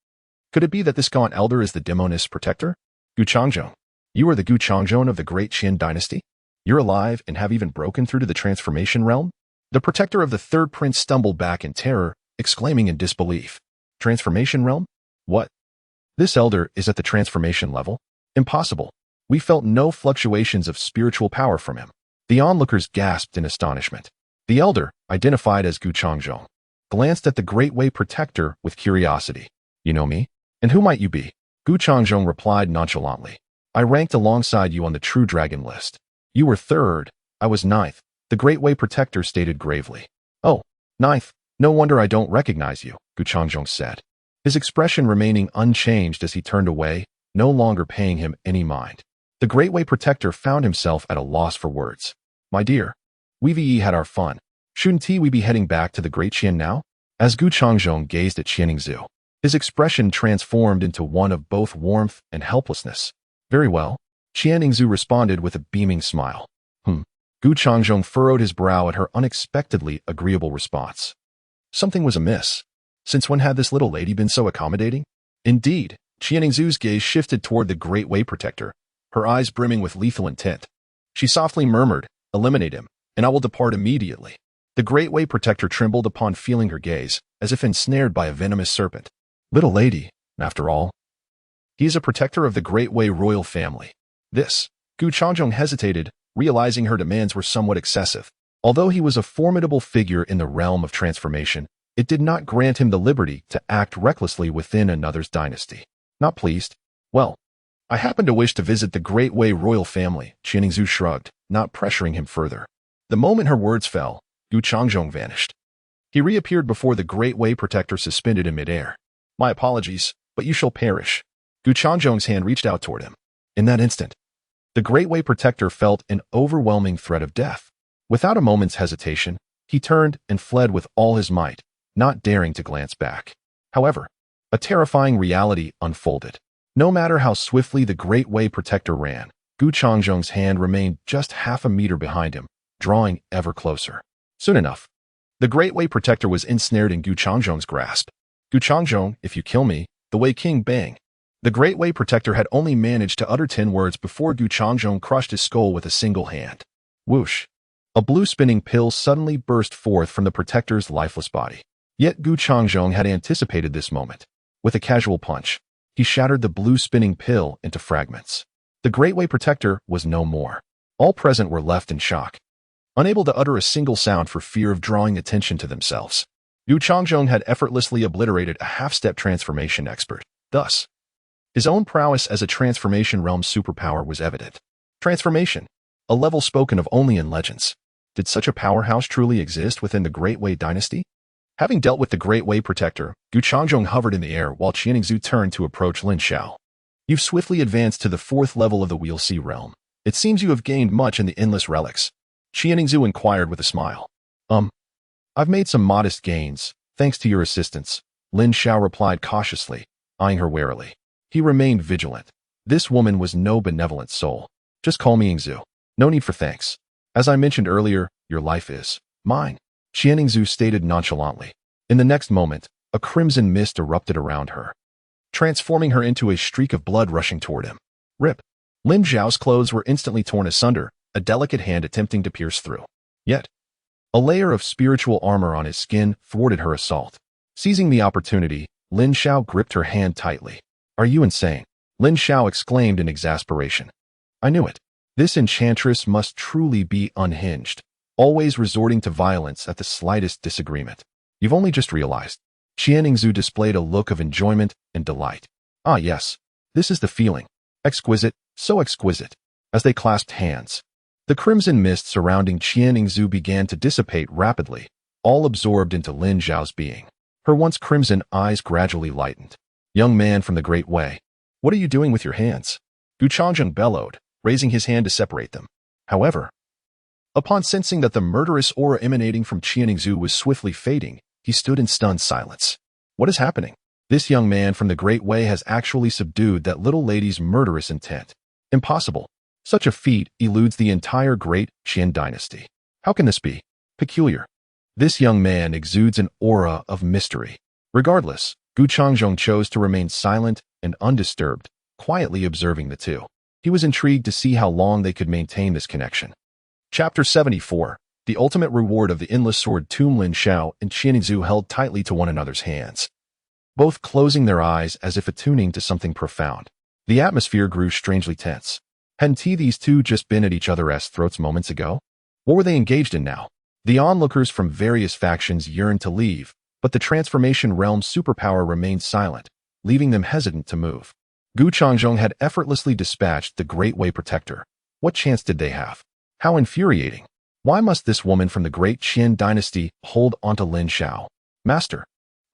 S1: Could it be that this gaunt elder is the demoness protector? Gu Changzhong. You are the Gu Changzhong of the great Qian dynasty? You're alive and have even broken through to the transformation realm? The protector of the third prince stumbled back in terror, exclaiming in disbelief. Transformation realm? What? This elder is at the transformation level? Impossible. We felt no fluctuations of spiritual power from him. The onlookers gasped in astonishment. The elder, identified as Gu Changzhong, glanced at the Great Wei protector with curiosity. You know me? And who might you be? Gu Changzhong replied nonchalantly. I ranked alongside you on the True Dragon list. You were third, I was ninth, the Great Wei protector stated gravely. Oh, ninth, no wonder I don't recognize you, Gu Changzhong said, his expression remaining unchanged as he turned away, no longer paying him any mind. The Great Wei protector found himself at a loss for words. My dear, we've had our fun. Shouldn't we be heading back to the Great Qian now? As Gu Changzhong gazed at Qianingzhu, his expression transformed into one of both warmth and helplessness. Very well, Qianingzhu responded with a beaming smile. Gu Changzhong furrowed his brow at her unexpectedly agreeable response. Something was amiss. Since when had this little lady been so accommodating? Indeed, Qianingzhu's gaze shifted toward the Great Wei protector, her eyes brimming with lethal intent. She softly murmured, eliminate him, and I will depart immediately. The Great Wei protector trembled upon feeling her gaze, as if ensnared by a venomous serpent. Little lady, after all. He is a protector of the Great Wei royal family. This, Gu Changzhong hesitated, realizing her demands were somewhat excessive. Although he was a formidable figure in the realm of transformation, it did not grant him the liberty to act recklessly within another's dynasty. Not pleased? Well, I happen to wish to visit the Great Wei royal family, Qianingzhu shrugged, not pressuring him further. The moment her words fell, Gu Changzhong vanished. He reappeared before the Great Wei protector suspended in midair. My apologies, but you shall perish. Gu Changzhong's hand reached out toward him. In that instant, the Great Wei protector felt an overwhelming threat of death. Without a moment's hesitation, he turned and fled with all his might, not daring to glance back. However, a terrifying reality unfolded. No matter how swiftly the Great Wei protector ran, Gu Changzhong's hand remained just half a meter behind him, drawing ever closer. Soon enough, the Great Wei protector was ensnared in Gu Changzhong's grasp. Gu Changzhong, if you kill me, the Wei King bang. The Great Wei protector had only managed to utter 10 words before Gu Changzhong crushed his skull with a single hand. Whoosh! A blue spinning pill suddenly burst forth from the protector's lifeless body. Yet Gu Changzhong had anticipated this moment. With a casual punch, he shattered the blue spinning pill into fragments. The Great Wei protector was no more. All present were left in shock, unable to utter a single sound for fear of drawing attention to themselves. Gu Changzhong had effortlessly obliterated a half-step transformation expert. Thus, his own prowess as a transformation realm superpower was evident. Transformation, a level spoken of only in legends. Did such a powerhouse truly exist within the Great Wei dynasty? Having dealt with the Great Wei protector, Gu Changzhong hovered in the air while Qianingzhu turned to approach Lin Xiao. You've swiftly advanced to the 4th level of the Wheel Sea realm. It seems you have gained much in the endless relics. Qianingzhu inquired with a smile. I've made some modest gains, thanks to your assistance, Lin Xiao replied cautiously, eyeing her warily. He remained vigilant. This woman was no benevolent soul. Just call me Yingzhu. No need for thanks. As I mentioned earlier, your life is mine, Qianningsu stated nonchalantly. In the next moment, a crimson mist erupted around her, transforming her into a streak of blood rushing toward him. Rip. Lin Xiao's clothes were instantly torn asunder, a delicate hand attempting to pierce through. Yet, a layer of spiritual armor on his skin thwarted her assault. Seizing the opportunity, Lin Xiao gripped her hand tightly. Are you insane? Lin Xiao exclaimed in exasperation. I knew it. This enchantress must truly be unhinged, always resorting to violence at the slightest disagreement. You've only just realized. Qianningsu displayed a look of enjoyment and delight. Ah yes, this is the feeling. Exquisite, so exquisite. As they clasped hands, the crimson mist surrounding Qianningsu began to dissipate rapidly, all absorbed into Lin Xiao's being. Her once crimson eyes gradually lightened. Young man from the Great Way, what are you doing with your hands? Gu Changzheng bellowed, raising his hand to separate them. However, upon sensing that the murderous aura emanating from Qianningsu was swiftly fading, he stood in stunned silence. What is happening? This young man from the Great Way has actually subdued that little lady's murderous intent. Impossible. Such a feat eludes the entire great Qian dynasty. How can this be? Peculiar. This young man exudes an aura of mystery. Regardless, Gu Changzheng chose to remain silent and undisturbed, quietly observing the two. He was intrigued to see how long they could maintain this connection. Chapter 74. The ultimate reward of the endless sword tomb. Lin Xiao and Qianningsu held tightly to one another's hands, both closing their eyes as if attuning to something profound. The atmosphere grew strangely tense. Hadn't these two just been at each other's throats moments ago? What were they engaged in now? The onlookers from various factions yearned to leave, but the transformation realm's superpower remained silent, leaving them hesitant to move. Gu Changzheng had effortlessly dispatched the Great Way Protector. What chance did they have? How infuriating. Why must this woman from the great Qian dynasty hold onto Lin Xiao? Master,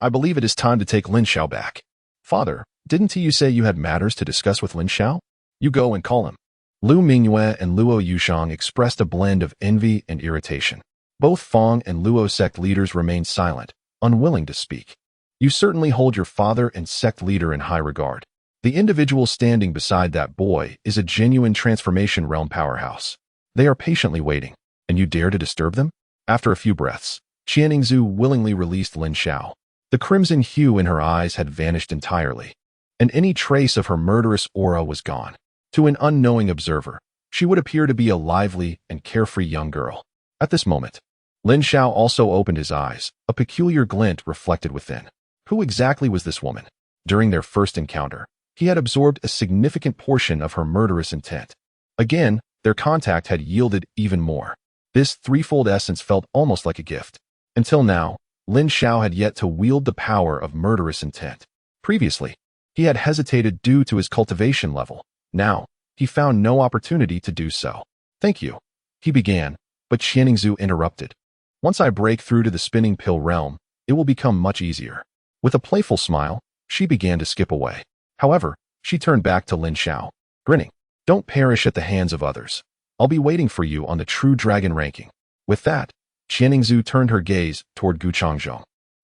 S1: I believe it is time to take Lin Xiao back. Father, didn't you say you had matters to discuss with Lin Xiao? You go and call him. Lu Mingyue and Luo Yushang expressed a blend of envy and irritation. Both Fang and Luo sect leaders remained silent, unwilling to speak. You certainly hold your father and sect leader in high regard. The individual standing beside that boy is a genuine transformation realm powerhouse. They are patiently waiting. And you dare to disturb them? After a few breaths, Qianningsu willingly released Lin Xiao. The crimson hue in her eyes had vanished entirely, and any trace of her murderous aura was gone. To an unknowing observer, she would appear to be a lively and carefree young girl. At this moment, Lin Xiao also opened his eyes, a peculiar glint reflected within. Who exactly was this woman? During their first encounter, he had absorbed a significant portion of her murderous intent. Again, their contact had yielded even more. This threefold essence felt almost like a gift. Until now, Lin Xiao had yet to wield the power of murderous intent. Previously, he had hesitated due to his cultivation level. Now, he found no opportunity to do so. Thank you, he began, but Qianningsu interrupted. Once I break through to the spinning pill realm, it will become much easier. With a playful smile, she began to skip away. However, she turned back to Lin Xiao, grinning. Don't perish at the hands of others. I'll be waiting for you on the true dragon ranking. With that, Qianningsu turned her gaze toward Gu Changzheng,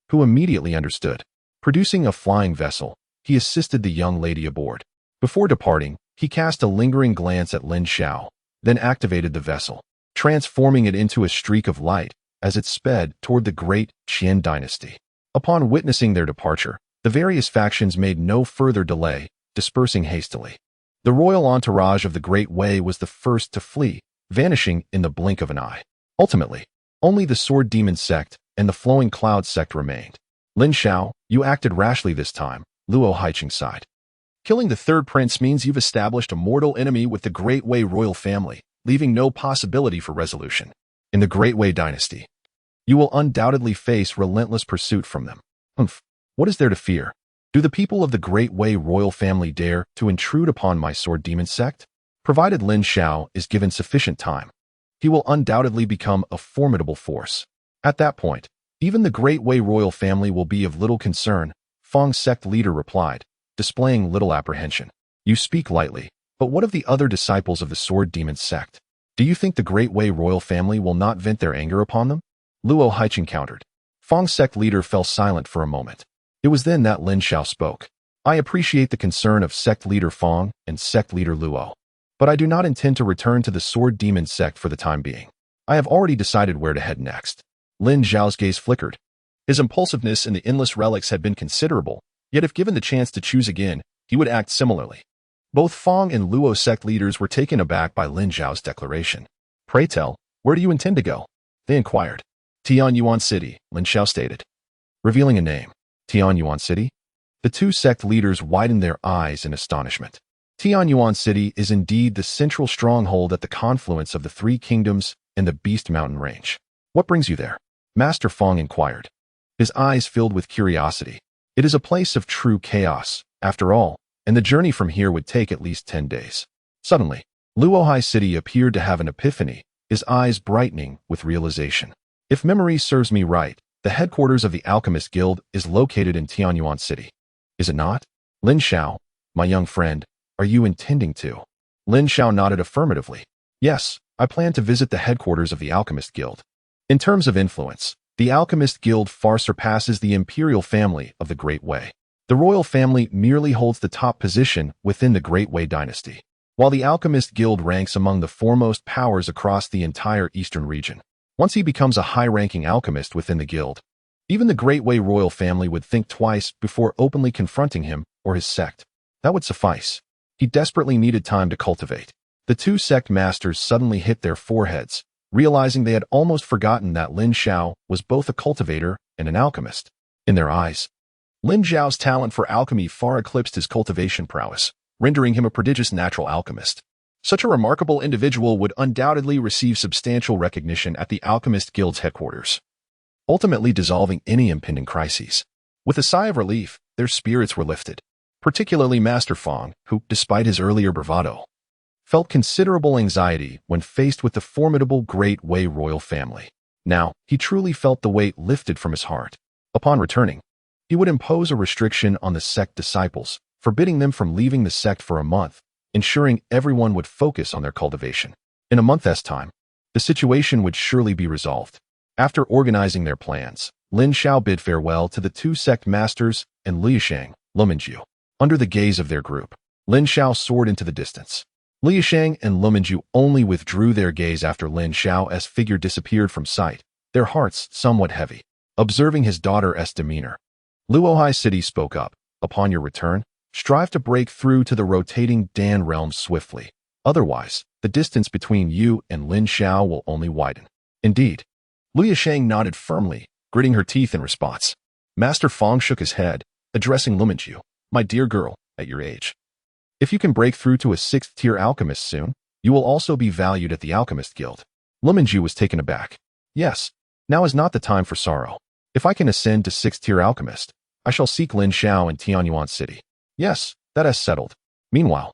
S1: who immediately understood. Producing a flying vessel, he assisted the young lady aboard. Before departing, he cast a lingering glance at Lin Xiao, then activated the vessel, transforming it into a streak of light as it sped toward the great Qian dynasty. Upon witnessing their departure, the various factions made no further delay, dispersing hastily. The royal entourage of the Great Way was the first to flee, vanishing in the blink of an eye. Ultimately, only the Sword Demon Sect and the Flowing Cloud Sect remained. Lin Xiao, you acted rashly this time, Luo Haiqing sighed. Killing the third prince means you've established a mortal enemy with the Great Way royal family, leaving no possibility for resolution. In the Great Way dynasty, you will undoubtedly face relentless pursuit from them. What is there to fear? Do the people of the Great Way royal family dare to intrude upon my Sword Demon Sect? Provided Lin Xiao is given sufficient time, he will undoubtedly become a formidable force. At that point, even the Great Way royal family will be of little concern, Fang's sect leader replied, displaying little apprehension. You speak lightly, but what of the other disciples of the Sword Demon Sect? Do you think the Great Way royal family will not vent their anger upon them? Luo Haiqing countered. Fang's sect leader fell silent for a moment. It was then that Lin Xiao spoke. I appreciate the concern of sect leader Fang and sect leader Luo, but I do not intend to return to the Sword Demon Sect for the time being. I have already decided where to head next. Lin Xiao's gaze flickered. His impulsiveness in the endless relics had been considerable, yet if given the chance to choose again, he would act similarly. Both Fang and Luo sect leaders were taken aback by Lin Xiao's declaration. Pray tell, where do you intend to go? They inquired. Tianyuan City, Lin Xiao stated. Revealing a name. Tianyuan City? The two sect leaders widened their eyes in astonishment. Tianyuan City is indeed the central stronghold at the confluence of the three kingdoms and the Beast Mountain Range. What brings you there? Master Fang inquired. His eyes filled with curiosity. It is a place of true chaos, after all, and the journey from here would take at least 10 days. Suddenly, Luohai City appeared to have an epiphany, his eyes brightening with realization. If memory serves me right, the headquarters of the Alchemist Guild is located in Tianyuan City. Is it not? Lin Xiao, my young friend, are you intending to? Lin Xiao nodded affirmatively. Yes, I plan to visit the headquarters of the Alchemist Guild. In terms of influence, the Alchemist Guild far surpasses the imperial family of the Great Way. The royal family merely holds the top position within the Great Way dynasty, while the Alchemist Guild ranks among the foremost powers across the entire eastern region. Once he becomes a high-ranking alchemist within the guild, even the Great Way royal family would think twice before openly confronting him or his sect. That would suffice. He desperately needed time to cultivate. The two sect masters suddenly hit their foreheads, realizing they had almost forgotten that Lin Xiao was both a cultivator and an alchemist. In their eyes, Lin Xiao's talent for alchemy far eclipsed his cultivation prowess, rendering him a prodigious natural alchemist. Such a remarkable individual would undoubtedly receive substantial recognition at the Alchemist Guild's headquarters, ultimately dissolving any impending crises. With a sigh of relief, their spirits were lifted, particularly Master Fang, who, despite his earlier bravado, felt considerable anxiety when faced with the formidable Great Way royal family. Now, he truly felt the weight lifted from his heart. Upon returning, he would impose a restriction on the sect disciples, forbidding them from leaving the sect for a month, ensuring everyone would focus on their cultivation. In a month's time, the situation would surely be resolved. After organizing their plans, Lin Xiao bid farewell to the two sect masters and Liusheng, Luminju. Under the gaze of their group, Lin Xiao soared into the distance. Liusheng and Luminju only withdrew their gaze after Lin Xiao's figure disappeared from sight, their hearts somewhat heavy. Observing his daughter's demeanor, Luohai City spoke up. Upon your return, strive to break through to the rotating Dan realm swiftly. Otherwise, the distance between you and Lin Xiao will only widen. Indeed. Liusheng nodded firmly, gritting her teeth in response. Master Fang shook his head, addressing Luminju. My dear girl, at your age, if you can break through to a 6th-tier alchemist soon, you will also be valued at the Alchemist Guild. Luminju was taken aback. Yes, now is not the time for sorrow. If I can ascend to 6th-tier alchemist, I shall seek Lin Xiao in Tianyuan City. Yes, that is settled. Meanwhile,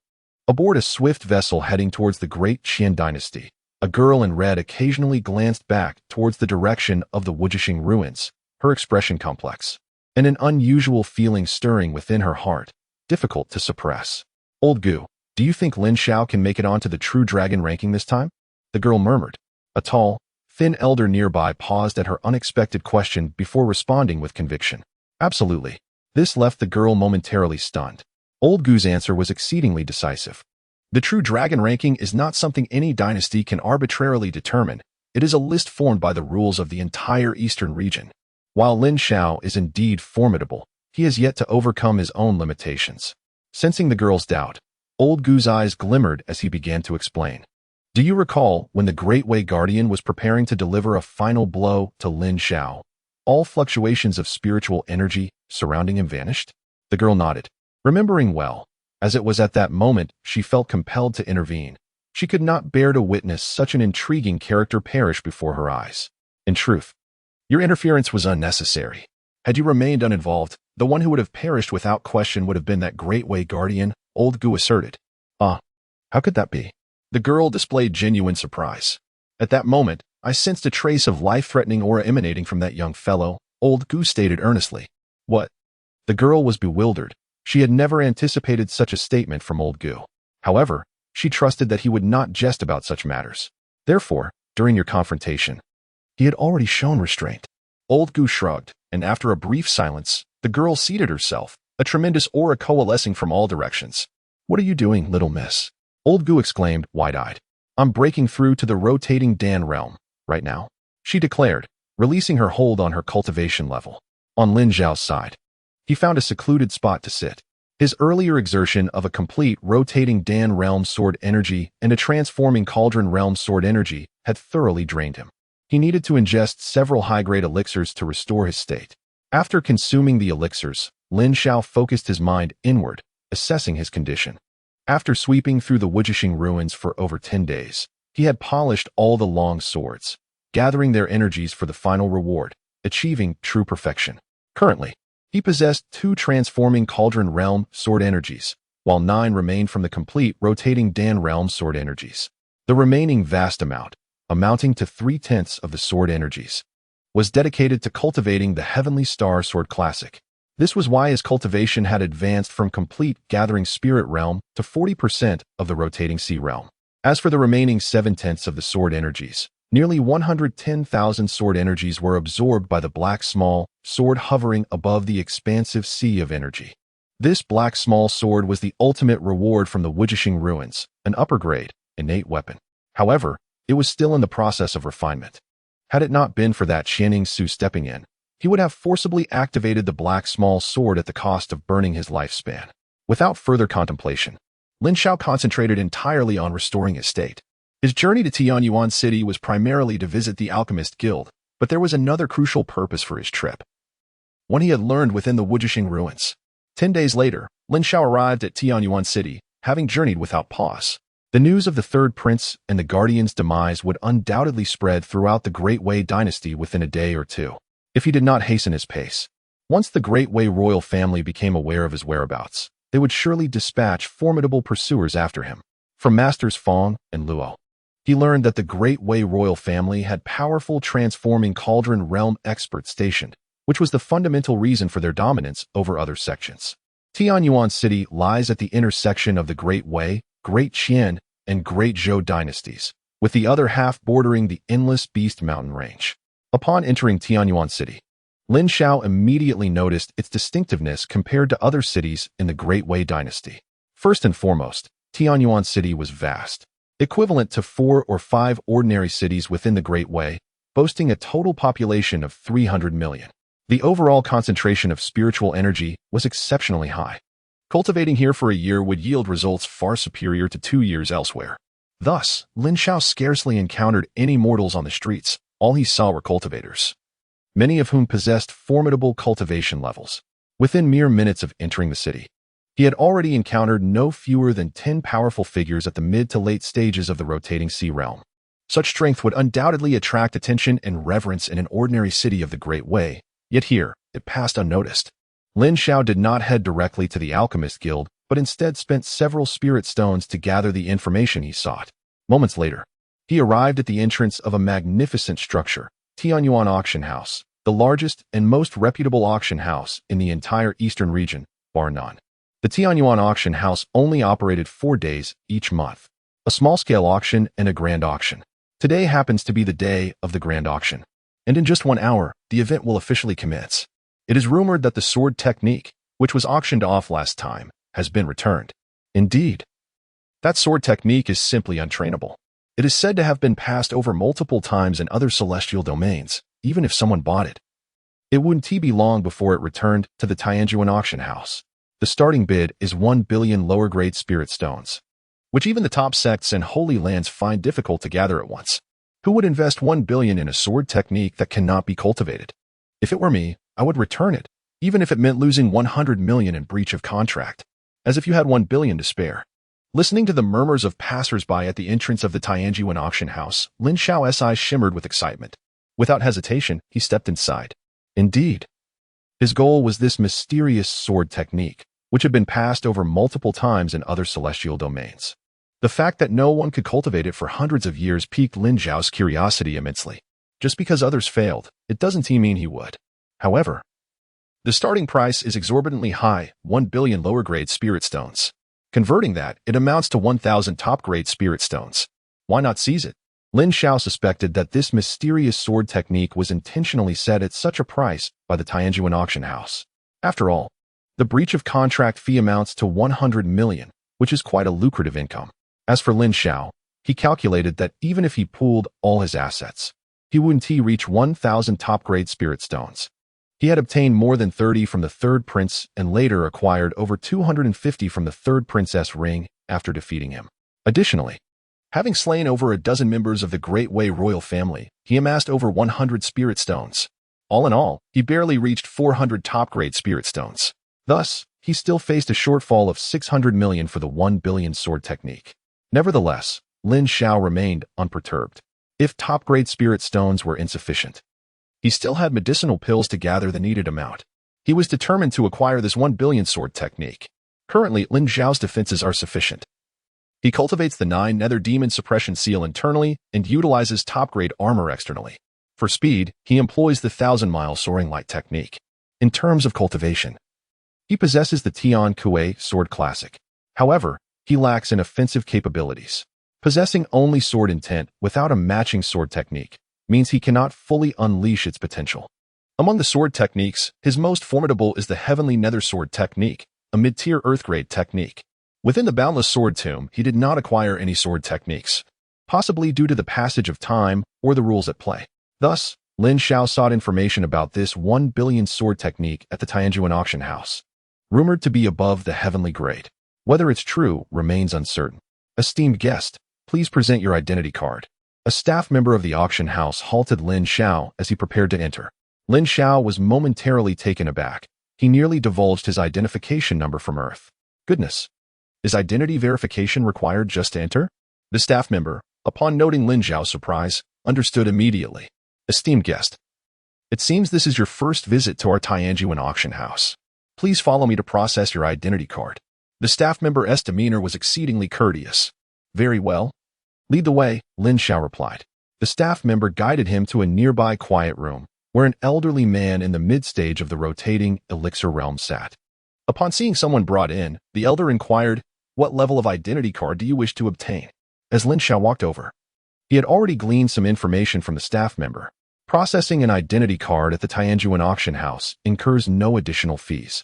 S1: aboard a swift vessel heading towards the Great Qian dynasty, a girl in red occasionally glanced back towards the direction of the Wujixing ruins, her expression complex, and an unusual feeling stirring within her heart, difficult to suppress. Old Gu, do you think Lin Xiao can make it onto the true dragon ranking this time? The girl murmured. A tall, thin elder nearby paused at her unexpected question before responding with conviction. Absolutely. This left the girl momentarily stunned. Old Gu's answer was exceedingly decisive. The true dragon ranking is not something any dynasty can arbitrarily determine. It is a list formed by the rules of the entire eastern region. While Lin Xiao is indeed formidable, he has yet to overcome his own limitations. Sensing the girl's doubt, Old Gu's eyes glimmered as he began to explain. Do you recall when the Great Way Guardian was preparing to deliver a final blow to Lin Xiao? All fluctuations of spiritual energy surrounding him vanished? The girl nodded, remembering well. As it was at that moment, she felt compelled to intervene. She could not bear to witness such an intriguing character perish before her eyes. In truth, your interference was unnecessary. Had you remained uninvolved, the one who would have perished without question would have been that Great Way Guardian, Old Gu asserted. How could that be? The girl displayed genuine surprise. At that moment, I sensed a trace of life-threatening aura emanating from that young fellow, Old Gu stated earnestly. What? The girl was bewildered. She had never anticipated such a statement from Old Gu. However, she trusted that he would not jest about such matters. Therefore, during your confrontation, he had already shown restraint. Old Gu shrugged, and after a brief silence, the girl seated herself, a tremendous aura coalescing from all directions. What are you doing, little miss? Old Gu exclaimed, wide-eyed. I'm breaking through to the rotating Dan realm. right now," she declared, releasing her hold on her cultivation level. On Lin Xiao's side, he found a secluded spot to sit. His earlier exertion of a complete rotating Dan realm sword energy and a transforming cauldron realm sword energy had thoroughly drained him. He needed to ingest several high-grade elixirs to restore his state. After consuming the elixirs, Lin Xiao focused his mind inward, assessing his condition. After sweeping through the Wujixing ruins for over 10 days, he had polished all the long swords, gathering their energies for the final reward, achieving true perfection. Currently, he possessed 2 transforming cauldron realm sword energies, while 9 remained from the complete rotating Dan realm sword energies. The remaining vast amount, amounting to 3/10 of the sword energies, was dedicated to cultivating the Heavenly Star Sword Classic. This was why his cultivation had advanced from complete gathering spirit realm to 40% of the rotating sea realm. As for the remaining 7/10 of the sword energies, nearly 110,000 sword energies were absorbed by the black small sword hovering above the expansive sea of energy. This black small sword was the ultimate reward from the Wujixing ruins, an upper-grade, innate weapon. However, it was still in the process of refinement. Had it not been for that Xianing Su stepping in, he would have forcibly activated the black small sword at the cost of burning his lifespan. Without further contemplation, Lin Xiao concentrated entirely on restoring his state. His journey to Tianyuan City was primarily to visit the Alchemist Guild, but there was another crucial purpose for his trip, one he had learned within the Wujixing ruins. 10 days later, Lin Xiao arrived at Tianyuan City, having journeyed without pause. The news of the Third Prince and the Guardian's demise would undoubtedly spread throughout the Great Wei dynasty within a day or two, if he did not hasten his pace. Once the Great Wei royal family became aware of his whereabouts, they would surely dispatch formidable pursuers after him. From Masters Fong and Luo, he learned that the Great Wei royal family had powerful transforming cauldron realm experts stationed, which was the fundamental reason for their dominance over other sections. Tianyuan City lies at the intersection of the Great Wei, Great Qian, and Great Zhou dynasties, with the other half bordering the endless Beast Mountain range. Upon entering Tianyuan City, Lin Xiao immediately noticed its distinctiveness compared to other cities in the Great Wei dynasty. First and foremost, Tianyuan City was vast, equivalent to 4 or 5 ordinary cities within the Great Wei, boasting a total population of 300 million. The overall concentration of spiritual energy was exceptionally high. Cultivating here for a year would yield results far superior to 2 years elsewhere. Thus, Lin Xiao scarcely encountered any mortals on the streets. All he saw were cultivators, many of whom possessed formidable cultivation levels. Within mere minutes of entering the city, he had already encountered no fewer than 10 powerful figures at the mid to late stages of the rotating sea realm. Such strength would undoubtedly attract attention and reverence in an ordinary city of the Great Wei, yet here, it passed unnoticed. Lin Xiao did not head directly to the Alchemist Guild, but instead spent several spirit stones to gather the information he sought. Moments later, he arrived at the entrance of a magnificent structure, Tianyuan Auction House, the largest and most reputable auction house in the entire eastern region, bar none. The Tianyuan Auction House only operated 4 days each month, a small-scale auction and a grand auction. Today happens to be the day of the grand auction, and in just 1 hour, the event will officially commence. It is rumored that the sword technique, which was auctioned off last time, has been returned. Indeed, that sword technique is simply untrainable. It is said to have been passed over multiple times in other celestial domains, even if someone bought it. It wouldn't be long before it returned to the Tianjuan auction house. The starting bid is 1 billion lower-grade spirit stones, which even the top sects and holy lands find difficult to gather at once. Who would invest 1 billion in a sword technique that cannot be cultivated? If it were me, I would return it, even if it meant losing 100 million in breach of contract, as if you had 1 billion to spare. Listening to the murmurs of passers-by at the entrance of the Tianjuan auction house, Lin Xiao's eyes shimmered with excitement. Without hesitation, he stepped inside. Indeed, his goal was this mysterious sword technique, which had been passed over multiple times in other celestial domains. The fact that no one could cultivate it for hundreds of years piqued Lin Xiao's curiosity immensely. Just because others failed, it doesn't mean he would. However, the starting price is exorbitantly high, 1 billion lower-grade spirit stones. Converting that, it amounts to 1,000 top-grade spirit stones. Why not seize it? Lin Xiao suspected that this mysterious sword technique was intentionally set at such a price by the Tianjuan auction house. After all, the breach of contract fee amounts to 100 million, which is quite a lucrative income. As for Lin Xiao, he calculated that even if he pooled all his assets, he wouldn't reach 1,000 top-grade spirit stones. He had obtained more than 30 from the third prince and later acquired over 250 from the third princess ring after defeating him. Additionally, having slain over a dozen members of the Great Wei royal family, he amassed over 100 spirit stones. All in all, he barely reached 400 top-grade spirit stones. Thus, he still faced a shortfall of 600 million for the 1 billion sword technique. Nevertheless, Lin Xiao remained unperturbed. If top-grade spirit stones were insufficient, he still had medicinal pills to gather the needed amount. He was determined to acquire this 1 billion sword technique. Currently, Lin Xiao's defenses are sufficient. He cultivates the 9 nether demon suppression seal internally and utilizes top-grade armor externally. For speed, he employs the 1,000-mile soaring light technique. In terms of cultivation, he possesses the Tian Kuei sword classic. However, he lacks in offensive capabilities. Possessing only sword intent without a matching sword technique means he cannot fully unleash its potential. Among the sword techniques, his most formidable is the Heavenly Nether Sword technique, a mid-tier Earth-grade technique. Within the Boundless Sword Tomb, he did not acquire any sword techniques, possibly due to the passage of time or the rules at play. Thus, Lin Xiao sought information about this 1 billion sword technique at the Tianjuan auction house, rumored to be above the heavenly grade. Whether it's true remains uncertain. Esteemed guest, please present your identity card. A staff member of the auction house halted Lin Xiao as he prepared to enter. Lin Xiao was momentarily taken aback. He nearly divulged his identification number from Earth. Goodness. Is identity verification required just to enter? The staff member, upon noting Lin Xiao's surprise, understood immediately. Esteemed guest, it seems this is your first visit to our Tianjuan auction house. Please follow me to process your identity card. The staff member's demeanor was exceedingly courteous. Very well. Lead the way, Lin Xiao replied. The staff member guided him to a nearby quiet room, where an elderly man in the mid-stage of the rotating elixir realm sat. Upon seeing someone brought in, the elder inquired, "What level of identity card do you wish to obtain?" As Lin Xiao walked over, he had already gleaned some information from the staff member. Processing an identity card at the Tianjuan auction house incurs no additional fees.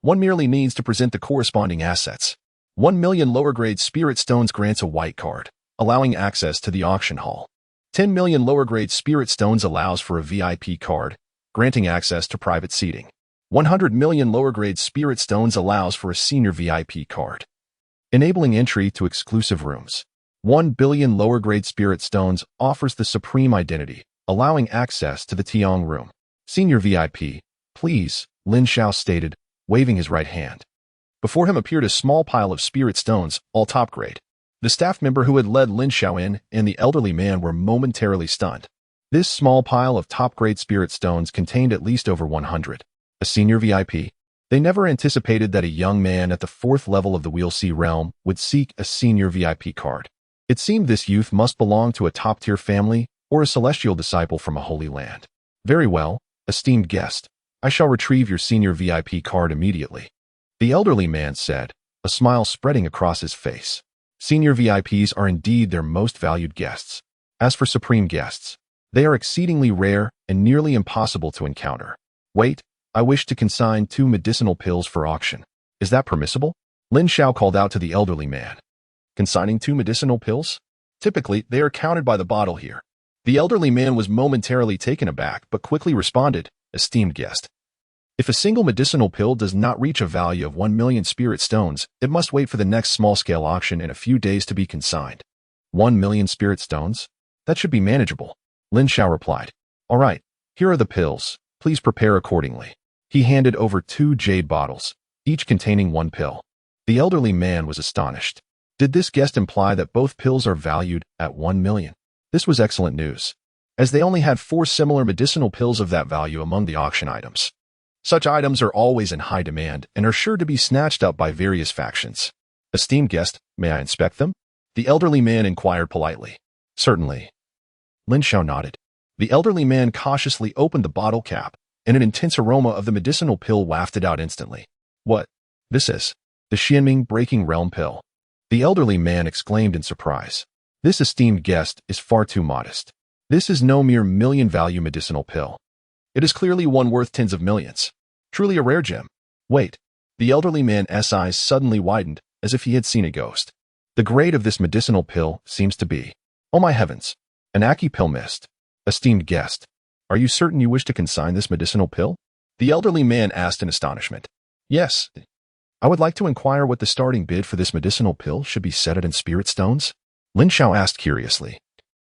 S1: One merely needs to present the corresponding assets. 1 million lower-grade spirit stones grants a white card, allowing access to the auction hall. 10 million lower-grade spirit stones allows for a VIP card, granting access to private seating. 100 million lower-grade spirit stones allows for a senior VIP card, enabling entry to exclusive rooms. 1 billion lower-grade spirit stones offers the supreme identity, allowing access to the Tiang room. Senior VIP, please, Lin Xiao stated, waving his right hand. Before him appeared a small pile of spirit stones, all top grade. The staff member who had led Lin Xiao in and the elderly man were momentarily stunned. This small pile of top-grade spirit stones contained at least over 100. A senior VIP. They never anticipated that a young man at the 4th level of the Wheel Sea realm would seek a senior VIP card. It seemed this youth must belong to a top-tier family or a celestial disciple from a holy land. Very well, esteemed guest. I shall retrieve your senior VIP card immediately. The elderly man said, a smile spreading across his face. Senior VIPs are indeed their most valued guests. As for supreme guests, they are exceedingly rare and nearly impossible to encounter. Wait, I wish to consign 2 medicinal pills for auction. Is that permissible? Lin Xiao called out to the elderly man. Consigning 2 medicinal pills? Typically, they are counted by the bottle here. The elderly man was momentarily taken aback but quickly responded, esteemed guest. If a single medicinal pill does not reach a value of 1 million spirit stones, it must wait for the next small-scale auction in a few days to be consigned. 1 million spirit stones? That should be manageable, Lin Xiao replied. All right, here are the pills. Please prepare accordingly. He handed over 2 jade bottles, each containing 1 pill. The elderly man was astonished. Did this guest imply that both pills are valued at 1 million? This was excellent news, as they only had 4 similar medicinal pills of that value among the auction items. Such items are always in high demand and are sure to be snatched up by various factions. Esteemed guest, may I inspect them? The elderly man inquired politely. Certainly. Lin Xiao nodded. The elderly man cautiously opened the bottle cap, and an intense aroma of the medicinal pill wafted out instantly. What? This is the Xianming Breaking Realm pill. The elderly man exclaimed in surprise. This esteemed guest is far too modest. This is no mere million-value medicinal pill. It is clearly one worth tens of millions. Truly a rare gem. Wait. The elderly man's eyes suddenly widened, as if he had seen a ghost. The grade of this medicinal pill seems to be, oh my heavens, an Aki pill mist. Esteemed guest, are you certain you wish to consign this medicinal pill? The elderly man asked in astonishment. Yes. I would like to inquire what the starting bid for this medicinal pill should be set at in spirit stones. Lin Xiao asked curiously,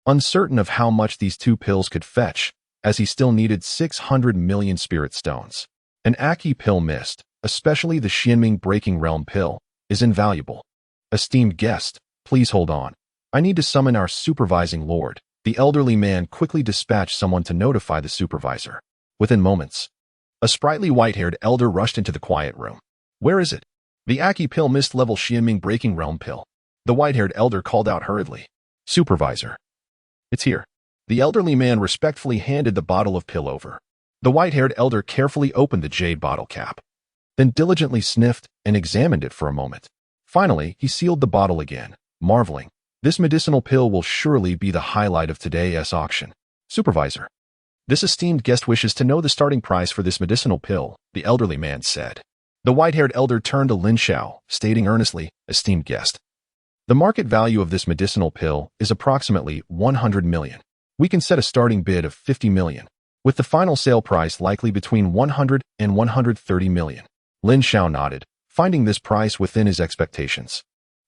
S1: uncertain of how much these two pills could fetch, as he still needed 600 million spirit stones. An Aki pill mist, especially the Xianming Breaking Realm pill, is invaluable. Esteemed guest, please hold on. I need to summon our supervising lord. The elderly man quickly dispatched someone to notify the supervisor. Within moments, a sprightly white-haired elder rushed into the quiet room. Where is it? The Aki pill mist level Xianming Breaking Realm pill. The white-haired elder called out hurriedly. Supervisor. It's here. The elderly man respectfully handed the bottle of pill over. The white-haired elder carefully opened the jade bottle cap, then diligently sniffed and examined it for a moment. Finally, he sealed the bottle again, marveling. This medicinal pill will surely be the highlight of today's auction. Supervisor. This esteemed guest wishes to know the starting price for this medicinal pill, the elderly man said. The white-haired elder turned to Lin Xiao, stating earnestly, esteemed guest. The market value of this medicinal pill is approximately 100 million. We can set a starting bid of 50 million, with the final sale price likely between 100 and 130 million. Lin Xiao nodded, finding this price within his expectations.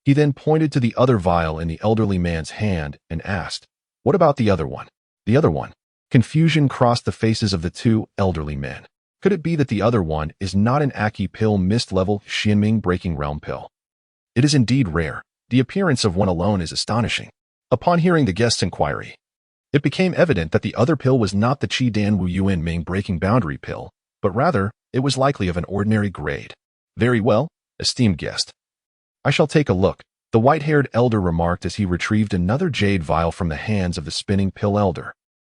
S1: He then pointed to the other vial in the elderly man's hand and asked, what about the other one? The other one? Confusion crossed the faces of the two elderly men. Could it be that the other one is not an Aki pill mist level Xianming Breaking Realm pill? It is indeed rare. The appearance of one alone is astonishing. Upon hearing the guest's inquiry, it became evident that the other pill was not the Qi Dan Wu Yuan Ming Breaking Boundary pill, but rather, it was likely of an ordinary grade. Very well, esteemed guest. I shall take a look, the white-haired elder remarked as he retrieved another jade vial from the hands of the spinning pill elder.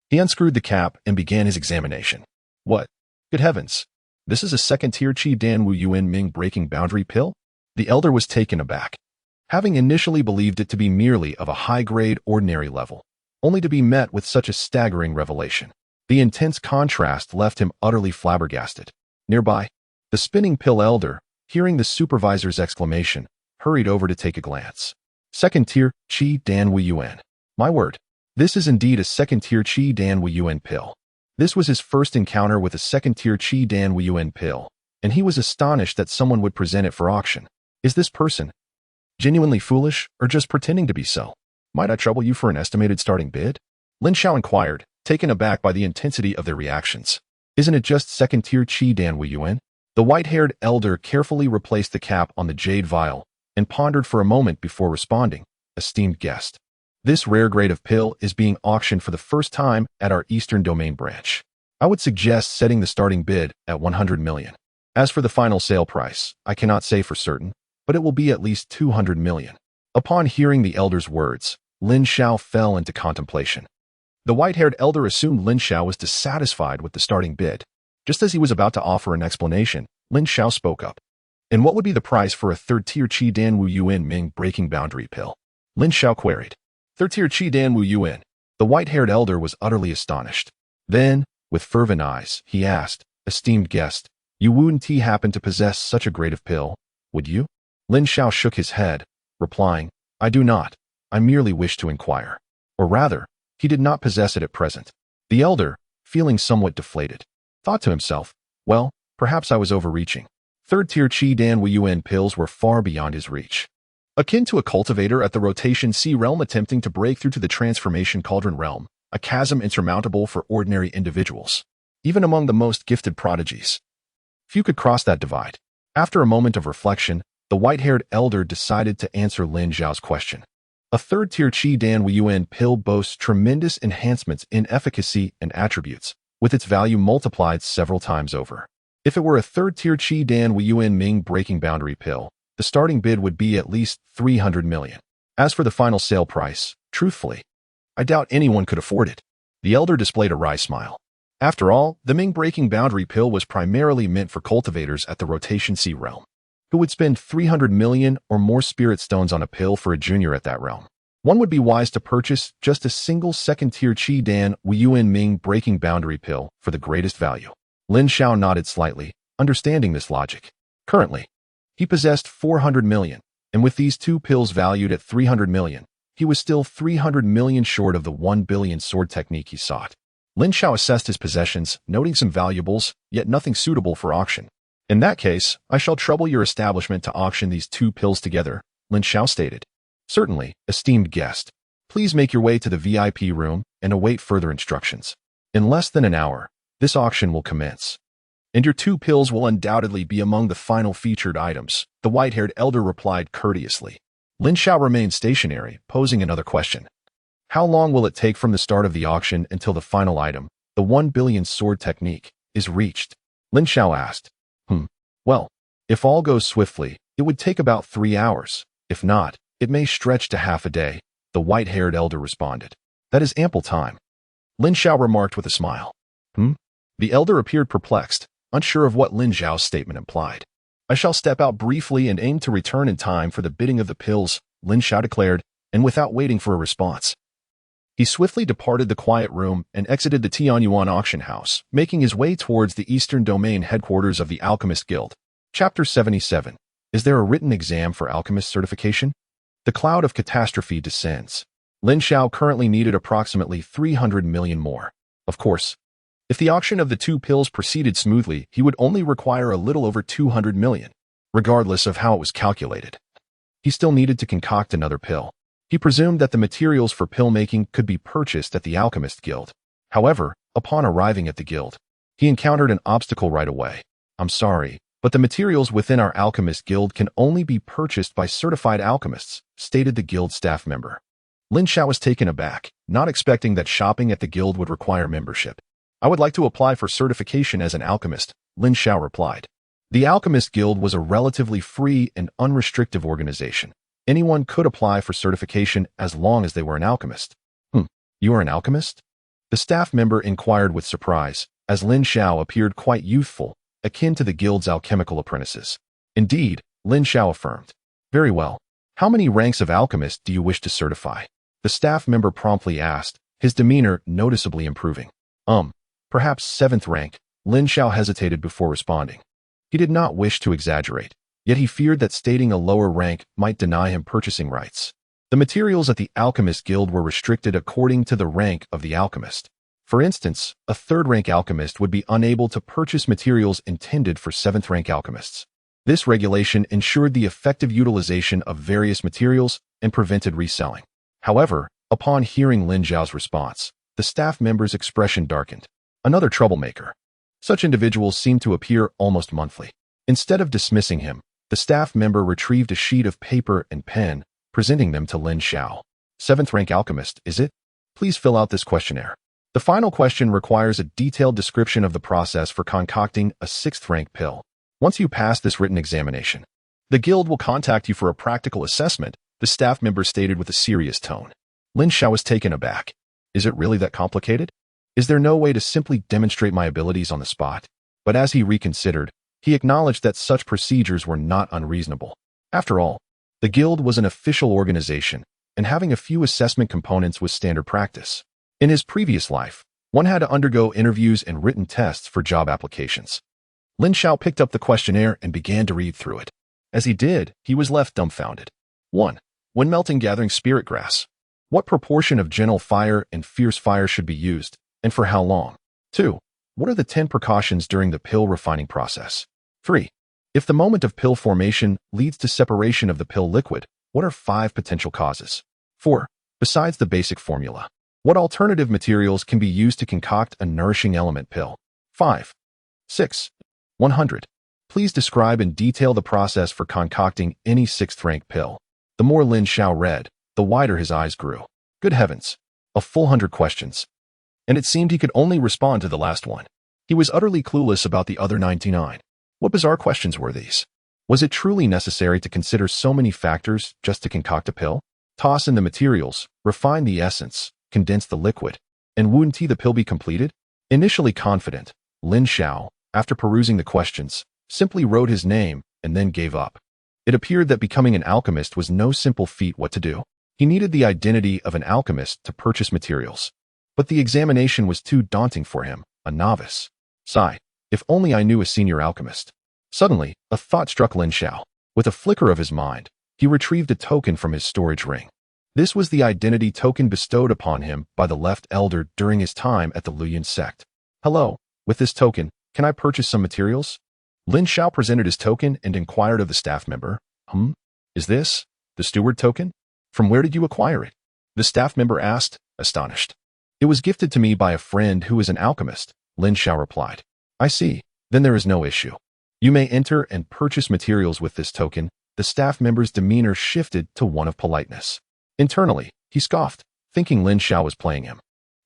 S1: He unscrewed the cap and began his examination. What? Good heavens! This is a second-tier Qi Dan Wu Yuan Ming Breaking Boundary pill? The elder was taken aback, having initially believed it to be merely of a high-grade ordinary level, only to be met with such a staggering revelation. The intense contrast left him utterly flabbergasted. Nearby, the spinning pill elder, hearing the supervisor's exclamation, hurried over to take a glance. Second-tier Qi Dan Wu Yuan. My word, this is indeed a second-tier Qi Dan Wu Yuan pill. This was his first encounter with a second-tier Qi Dan Wu Yuan pill, and he was astonished that someone would present it for auction. Is this person genuinely foolish or just pretending to be so? Might I trouble you for an estimated starting bid? Lin Xiao inquired, taken aback by the intensity of their reactions. Isn't it just second-tier Qi Dan Wu Yuan? The white-haired elder carefully replaced the cap on the jade vial and pondered for a moment before responding, esteemed guest. This rare grade of pill is being auctioned for the first time at our Eastern Domain branch. I would suggest setting the starting bid at 100 million. As for the final sale price, I cannot say for certain, but it will be at least 200 million. Upon hearing the elder's words, Lin Xiao fell into contemplation. The white-haired elder assumed Lin Xiao was dissatisfied with the starting bid. Just as he was about to offer an explanation, Lin Xiao spoke up. And what would be the price for a third-tier Qi Dan Wu Yuan Ming Breaking Boundary pill? Lin Xiao queried. Third-tier Qi Dan Wu Yuan. The white-haired elder was utterly astonished. Then, with fervent eyes, he asked, esteemed guest, you wouldn't happen to possess such a grade of pill, would you? Lin Xiao shook his head, replying, I do not. I merely wish to inquire. Or rather, he did not possess it at present. The elder, feeling somewhat deflated, thought to himself, well, perhaps I was overreaching. Third-tier Qi Dan Wu Yuan pills were far beyond his reach. Akin to a cultivator at the Rotation Sea realm attempting to break through to the Transformation Cauldron realm, a chasm insurmountable for ordinary individuals. Even among the most gifted prodigies, few could cross that divide. After a moment of reflection, the white-haired elder decided to answer Lin Xiao's question. A third-tier Qi Dan Wu Yuan pill boasts tremendous enhancements in efficacy and attributes, with its value multiplied several times over. If it were a third-tier Qi Dan Wu Yuan Ming Breaking Boundary pill, the starting bid would be at least 300 million. As for the final sale price, truthfully, I doubt anyone could afford it. The elder displayed a wry smile. After all, the Ming Breaking Boundary pill was primarily meant for cultivators at the Rotation Sea realm, who would spend 300 million or more spirit stones on a pill for a junior at that realm. One would be wise to purchase just a single second-tier Qi Dan Wu Yuan Ming Breaking Boundary pill for the greatest value. Lin Xiao nodded slightly, understanding this logic. Currently, he possessed 400 million, and with these two pills valued at 300 million, he was still 300 million short of the 1 billion sword technique he sought. Lin Xiao assessed his possessions, noting some valuables, yet nothing suitable for auction. In that case, I shall trouble your establishment to auction these 2 pills together, Lin Xiao stated. Certainly, esteemed guest. Please make your way to the VIP room and await further instructions. In less than an hour, this auction will commence. And your 2 pills will undoubtedly be among the final featured items, the white-haired elder replied courteously. Lin Xiao remained stationary, posing another question. How long will it take from the start of the auction until the final item, the 1 billion sword technique, is reached? Lin Xiao asked. Well, if all goes swiftly, it would take about 3 hours. If not, it may stretch to half a day, the white-haired elder responded. That is ample time. Lin Xiao remarked with a smile. The elder appeared perplexed, unsure of what Lin Xiao's statement implied. I shall step out briefly and aim to return in time for the bidding of the pills, Lin Xiao declared, and without waiting for a response. He swiftly departed the quiet room and exited the Tianyuan auction house, making his way towards the Eastern Domain headquarters of the Alchemist Guild. Chapter 77. Is there a written exam for alchemist certification? The cloud of catastrophe descends. Lin Xiao currently needed approximately 300 million more. Of course, if the auction of the 2 pills proceeded smoothly, he would only require a little over 200 million, regardless of how it was calculated. He still needed to concoct another pill. He presumed that the materials for pill making could be purchased at the Alchemist Guild. However, upon arriving at the guild, he encountered an obstacle right away. I'm sorry, but the materials within our Alchemist Guild can only be purchased by certified alchemists, stated the guild staff member. Lin Xiao was taken aback, not expecting that shopping at the guild would require membership. I would like to apply for certification as an alchemist, Lin Xiao replied. The Alchemist Guild was a relatively free and unrestricted organization. Anyone could apply for certification as long as they were an alchemist. You are an alchemist? The staff member inquired with surprise, as Lin Xiao appeared quite youthful, akin to the guild's alchemical apprentices. Indeed, Lin Xiao affirmed. Very well. How many ranks of alchemist do you wish to certify? The staff member promptly asked, his demeanor noticeably improving. Perhaps 7th rank. Lin Xiao hesitated before responding. He did not wish to exaggerate, yet he feared that stating a lower rank might deny him purchasing rights. The materials at the Alchemist Guild were restricted according to the rank of the alchemist. For instance, a 3rd-rank alchemist would be unable to purchase materials intended for 7th-rank alchemists. This regulation ensured the effective utilization of various materials and prevented reselling. However, upon hearing Lin Xiao's response, the staff member's expression darkened. Another troublemaker. Such individuals seemed to appear almost monthly. Instead of dismissing him, the staff member retrieved a sheet of paper and pen, presenting them to Lin Xiao. 7th-rank alchemist, is it? Please fill out this questionnaire. The final question requires a detailed description of the process for concocting a 6th-rank pill. Once you pass this written examination, the guild will contact you for a practical assessment, the staff member stated with a serious tone. Lin Xiao was taken aback. Is it really that complicated? Is there no way to simply demonstrate my abilities on the spot? But as he reconsidered, he acknowledged that such procedures were not unreasonable. After all, the guild was an official organization, and having a few assessment components was standard practice. In his previous life, one had to undergo interviews and written tests for job applications. Lin Xiao picked up the questionnaire and began to read through it. As he did, he was left dumbfounded. 1. When melting gathering spirit grass, what proportion of gentle fire and fierce fire should be used, and for how long? 2. What are the 10 precautions during the pill refining process? 3. If the moment of pill formation leads to separation of the pill liquid, what are 5 potential causes? 4. Besides the basic formula, what alternative materials can be used to concoct a nourishing element pill? 5. 6. 100. Please describe in detail the process for concocting any 6th-rank pill. The more Lin Xiao read, the wider his eyes grew. Good heavens, a full 100 questions. And it seemed he could only respond to the last one. He was utterly clueless about the other 99. What bizarre questions were these? Was it truly necessary to consider so many factors just to concoct a pill? Toss in the materials, refine the essence, condense the liquid, and wouldn't the pill be completed? Initially confident, Lin Xiao, after perusing the questions, simply wrote his name and then gave up. It appeared that becoming an alchemist was no simple feat. What to do? He needed the identity of an alchemist to purchase materials. But the examination was too daunting for him, a novice. Sigh, if only I knew a senior alchemist. Suddenly, a thought struck Lin Xiao. With a flicker of his mind, he retrieved a token from his storage ring. This was the identity token bestowed upon him by the left elder during his time at the Lin Sect. Hello, with this token, can I purchase some materials? Lin Xiao presented his token and inquired of the staff member. Is this the steward token? From where did you acquire it? The staff member asked, astonished. It was gifted to me by a friend who is an alchemist, Lin Xiao replied. I see, then there is no issue. You may enter and purchase materials with this token. The staff member's demeanor shifted to one of politeness. Internally, he scoffed, thinking Lin Xiao was playing him.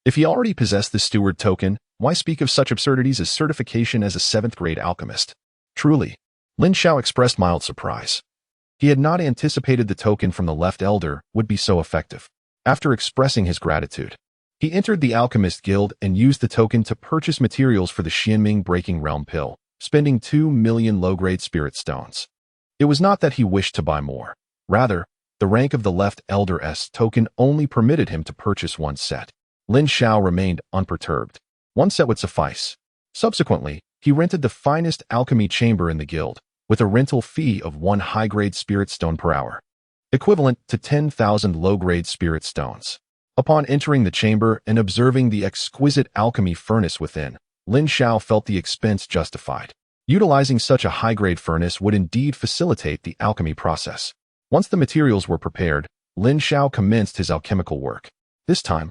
S1: If he already possessed the steward token, why speak of such absurdities as certification as a 7th-grade alchemist? Truly, Lin Xiao expressed mild surprise. He had not anticipated the token from the left elder would be so effective. After expressing his gratitude, he entered the Alchemist Guild and used the token to purchase materials for the Xianming Breaking Realm Pill, spending 2 million low-grade spirit stones. It was not that he wished to buy more. Rather, the rank of the left elder's token only permitted him to purchase one set. Lin Xiao remained unperturbed. One set would suffice. Subsequently, he rented the finest alchemy chamber in the guild, with a rental fee of 1 high-grade spirit stone per hour, equivalent to 10,000 low-grade spirit stones. Upon entering the chamber and observing the exquisite alchemy furnace within, Lin Xiao felt the expense justified. Utilizing such a high-grade furnace would indeed facilitate the alchemy process. Once the materials were prepared, Lin Xiao commenced his alchemical work. This time,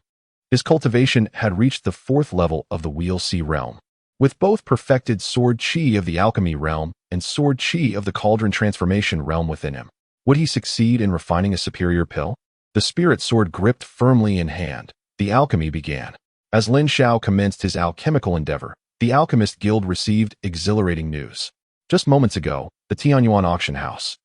S1: his cultivation had reached the 4th level of the Wheel C realm. With both perfected sword chi of the alchemy realm and sword chi of the cauldron transformation realm within him, would he succeed in refining a superior pill? The spirit sword gripped firmly in hand, the alchemy began. As Lin Xiao commenced his alchemical endeavor, the Alchemist Guild received exhilarating news. Just moments ago, the Tianyuan auction house,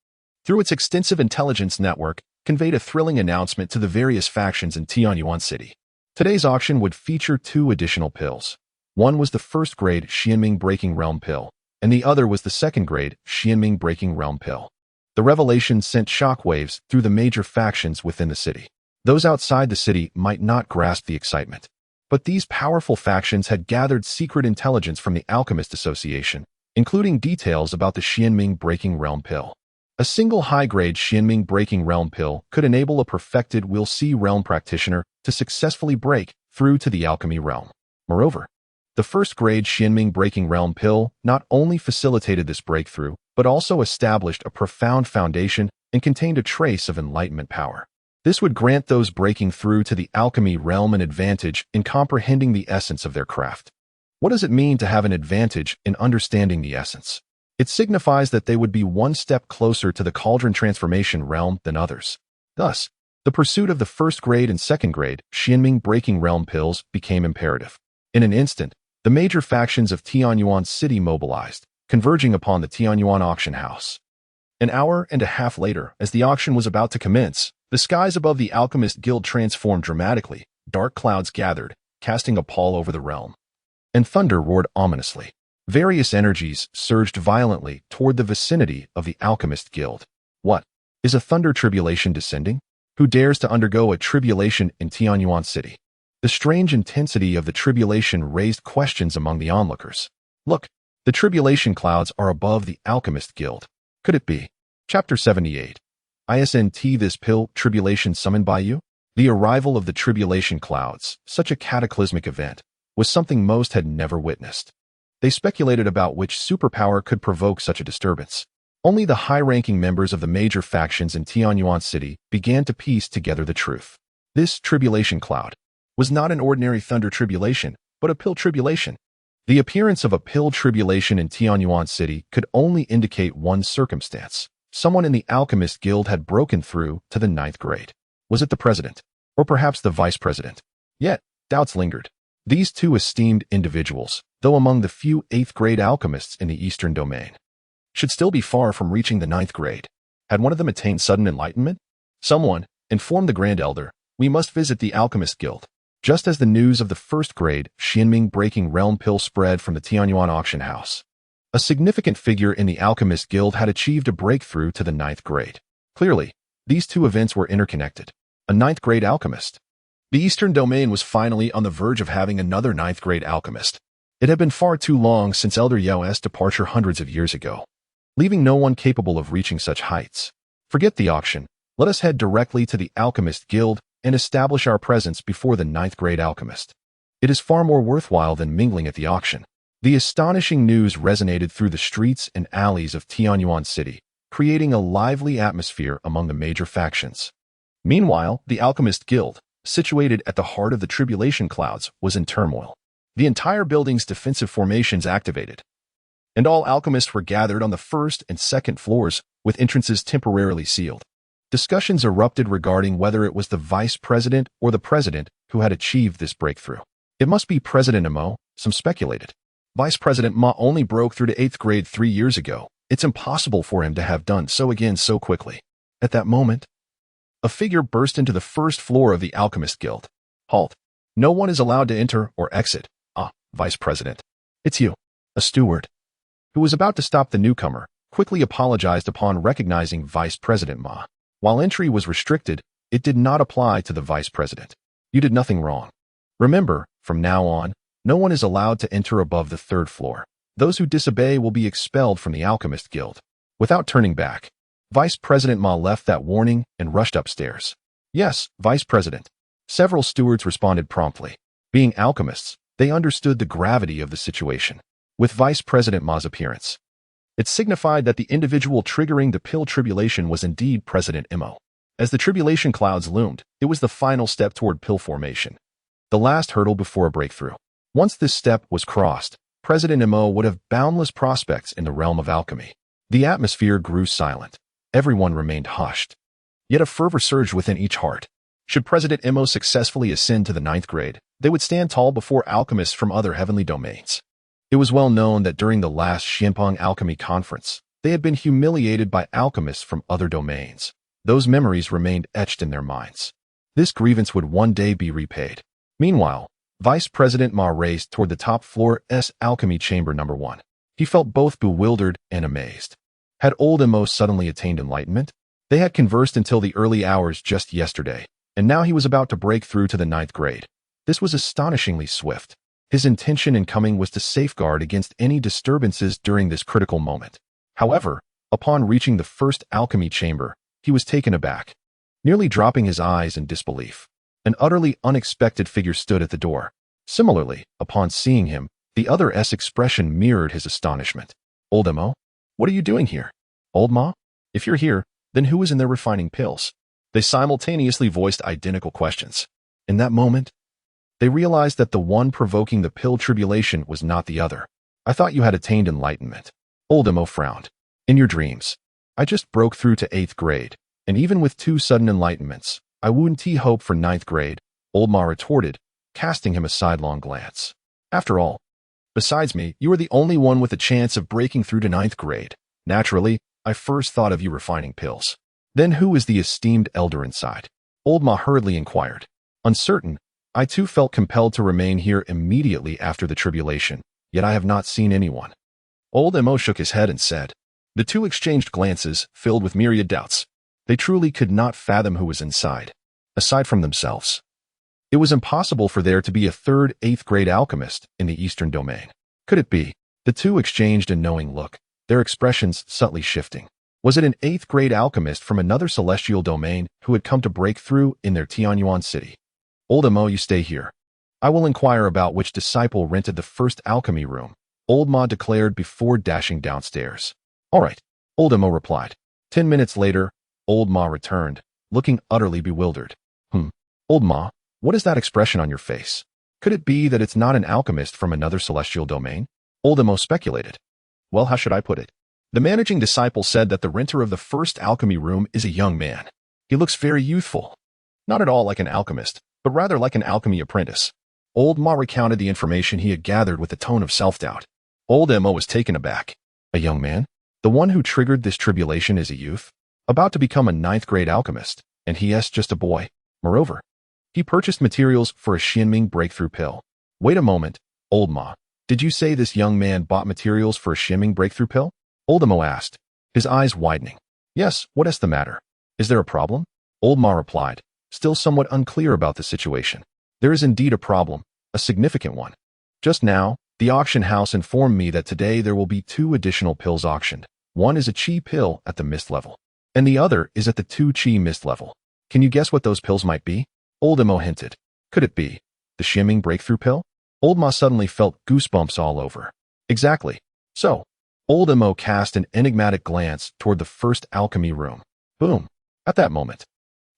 S1: through its extensive intelligence network, conveyed a thrilling announcement to the various factions in Tianyuan City. Today's auction would feature 2 additional pills. One was the 1st-grade Xianming Breaking Realm Pill, and the other was the 2nd-grade Xianming Breaking Realm Pill. The revelation sent shockwaves through the major factions within the city. Those outside the city might not grasp the excitement, but these powerful factions had gathered secret intelligence from the Alchemist Association, including details about the Xianming Breaking Realm Pill. A single high-grade Xianming Breaking Realm Pill could enable a perfected Will C realm practitioner to successfully break through to the alchemy realm. Moreover, the 1st-grade Xianming Breaking Realm Pill not only facilitated this breakthrough, but also established a profound foundation and contained a trace of enlightenment power. This would grant those breaking through to the alchemy realm an advantage in comprehending the essence of their craft. What does it mean to have an advantage in understanding the essence? It signifies that they would be one step closer to the cauldron transformation realm than others. Thus, the pursuit of the 1st-grade and 2nd-grade Xianming Breaking Realm Pills became imperative. In an instant, the major factions of Tianyuan City mobilized, converging upon the Tianyuan auction house. An hour and a half later, as the auction was about to commence, the skies above the Alchemist Guild transformed dramatically. Dark clouds gathered, casting a pall over the realm, and thunder roared ominously. Various energies surged violently toward the vicinity of the Alchemist Guild. What? Is a thunder tribulation descending? Who dares to undergo a tribulation in Tianyuan City? The strange intensity of the tribulation raised questions among the onlookers. Look, the tribulation clouds are above the Alchemist Guild. Could it be? Chapter 78. Isn't this pill tribulation summoned by you? The arrival of the tribulation clouds, such a cataclysmic event, was something most had never witnessed. They speculated about which superpower could provoke such a disturbance. Only the high-ranking members of the major factions in Tianyuan City began to piece together the truth. This tribulation cloud was not an ordinary thunder tribulation, but a pill tribulation. The appearance of a pill tribulation in Tianyuan City could only indicate one circumstance. Someone in the Alchemist Guild had broken through to the 9th grade. Was it the president? Or perhaps the vice president? Yet, doubts lingered. These 2 esteemed individuals, though among the few 8th-grade alchemists in the Eastern Domain, should still be far from reaching the 9th grade. Had one of them attained sudden enlightenment? Someone informed the Grand Elder, we must visit the Alchemist Guild. Just as the news of the 1st-grade Xianming Breaking Realm Pill spread from the Tianyuan auction house, a significant figure in the Alchemist Guild had achieved a breakthrough to the 9th grade. Clearly, these 2 events were interconnected. A 9th-grade alchemist. The Eastern Domain was finally on the verge of having another 9th-grade alchemist. It had been far too long since Elder Yao's departure hundreds of years ago, leaving no one capable of reaching such heights. Forget the auction. Let us head directly to the Alchemist Guild and establish our presence before the 9th grade alchemist. It is far more worthwhile than mingling at the auction. The astonishing news resonated through the streets and alleys of Tianyuan City, creating a lively atmosphere among the major factions. Meanwhile, the Alchemist Guild, situated at the heart of the tribulation clouds, was in turmoil. The entire building's defensive formations activated, and all alchemists were gathered on the first and second floors, with entrances temporarily sealed. Discussions erupted regarding whether it was the vice president or the president who had achieved this breakthrough. It must be President Mo, some speculated. Vice President Ma only broke through to 8th grade 3 years ago. It's impossible for him to have done so again so quickly. At that moment, a figure burst into the first floor of the Alchemist Guild. Halt. No one is allowed to enter or exit. Ah, Vice President. It's you. A steward, who was about to stop the newcomer, quickly apologized upon recognizing Vice President Ma. While entry was restricted, it did not apply to the Vice President. You did nothing wrong. Remember, from now on, no one is allowed to enter above the 3rd floor. Those who disobey will be expelled from the Alchemist Guild. Without turning back, Vice President Ma left that warning and rushed upstairs. Yes, Vice President. Several stewards responded promptly. Being alchemists, they understood the gravity of the situation. With Vice President Ma's appearance, it signified that the individual triggering the pill tribulation was indeed President Mo. As the tribulation clouds loomed, it was the final step toward pill formation, the last hurdle before a breakthrough. Once this step was crossed, President Mo would have boundless prospects in the realm of alchemy. The atmosphere grew silent. Everyone remained hushed. Yet a fervor surged within each heart. Should President Mo successfully ascend to the 9th grade, they would stand tall before alchemists from other heavenly domains. It was well known that during the last Xianpeng Alchemy Conference, they had been humiliated by alchemists from other domains. Those memories remained etched in their minds. This grievance would one day be repaid. Meanwhile, Vice President Ma raced toward the top floor's Alchemy Chamber No. 1. He felt both bewildered and amazed. Had old Mo suddenly attained enlightenment? They had conversed until the early hours just yesterday, and now he was about to break through to the 9th grade. This was astonishingly swift. His intention in coming was to safeguard against any disturbances during this critical moment. However, upon reaching the first alchemy chamber, he was taken aback, nearly dropping his eyes in disbelief. An utterly unexpected figure stood at the door. Similarly, upon seeing him, the other's expression mirrored his astonishment. Old Mo? What are you doing here? Old Ma? If you're here, then who is in there refining pills? They simultaneously voiced identical questions. In that moment, they realized that the one provoking the pill tribulation was not the other. I thought you had attained enlightenment. Old Mo frowned. In your dreams. I just broke through to 8th grade, and even with 2 sudden enlightenments, I wouldn't hope for 9th grade, Old Ma retorted, casting him a sidelong glance. After all, besides me, you are the only one with a chance of breaking through to 9th grade. Naturally, I first thought of you refining pills. Then who is the esteemed elder inside? Old Ma hurriedly inquired. Uncertain, I too felt compelled to remain here immediately after the tribulation, yet I have not seen anyone. Old Mo shook his head and said. The two exchanged glances, filled with myriad doubts. They truly could not fathom who was inside, aside from themselves. It was impossible for there to be a third 8th grade alchemist in the Eastern domain. Could it be? The two exchanged a knowing look, their expressions subtly shifting. Was it an 8th grade alchemist from another celestial domain who had come to break through in their Tianyuan city? Old Mo, you stay here. I will inquire about which disciple rented the first alchemy room, Old Ma declared before dashing downstairs. All right, Old Mo replied. 10 minutes later, Old Ma returned, looking utterly bewildered. Old Ma, what is that expression on your face? Could it be that it's not an alchemist from another celestial domain? Old Mo speculated. Well, how should I put it? The managing disciple said that the renter of the first alchemy room is a young man. He looks very youthful. Not at all like an alchemist, but rather like an alchemy apprentice. Old Ma recounted the information he had gathered with a tone of self-doubt. Old Mo was taken aback. A young man? The one who triggered this tribulation is a youth, about to become a 9th grade alchemist, and he is just a boy. Moreover, he purchased materials for a Xianming breakthrough pill. Wait a moment, Old Ma. Did you say this young man bought materials for a Xianming breakthrough pill? Old Mo asked, his eyes widening. Yes, what is the matter? Is there a problem? Old Ma replied, still somewhat unclear about the situation. There is indeed a problem, a significant one. Just now, the auction house informed me that today there will be 2 additional pills auctioned. One is a chi pill at the mist level. and the other is at the 2 chi mist level. Can you guess what those pills might be? Old Mo hinted. Could it be the shimming breakthrough pill? Old Ma suddenly felt goosebumps all over. Exactly. So, Old Mo cast an enigmatic glance toward the first alchemy room. Boom. At that moment,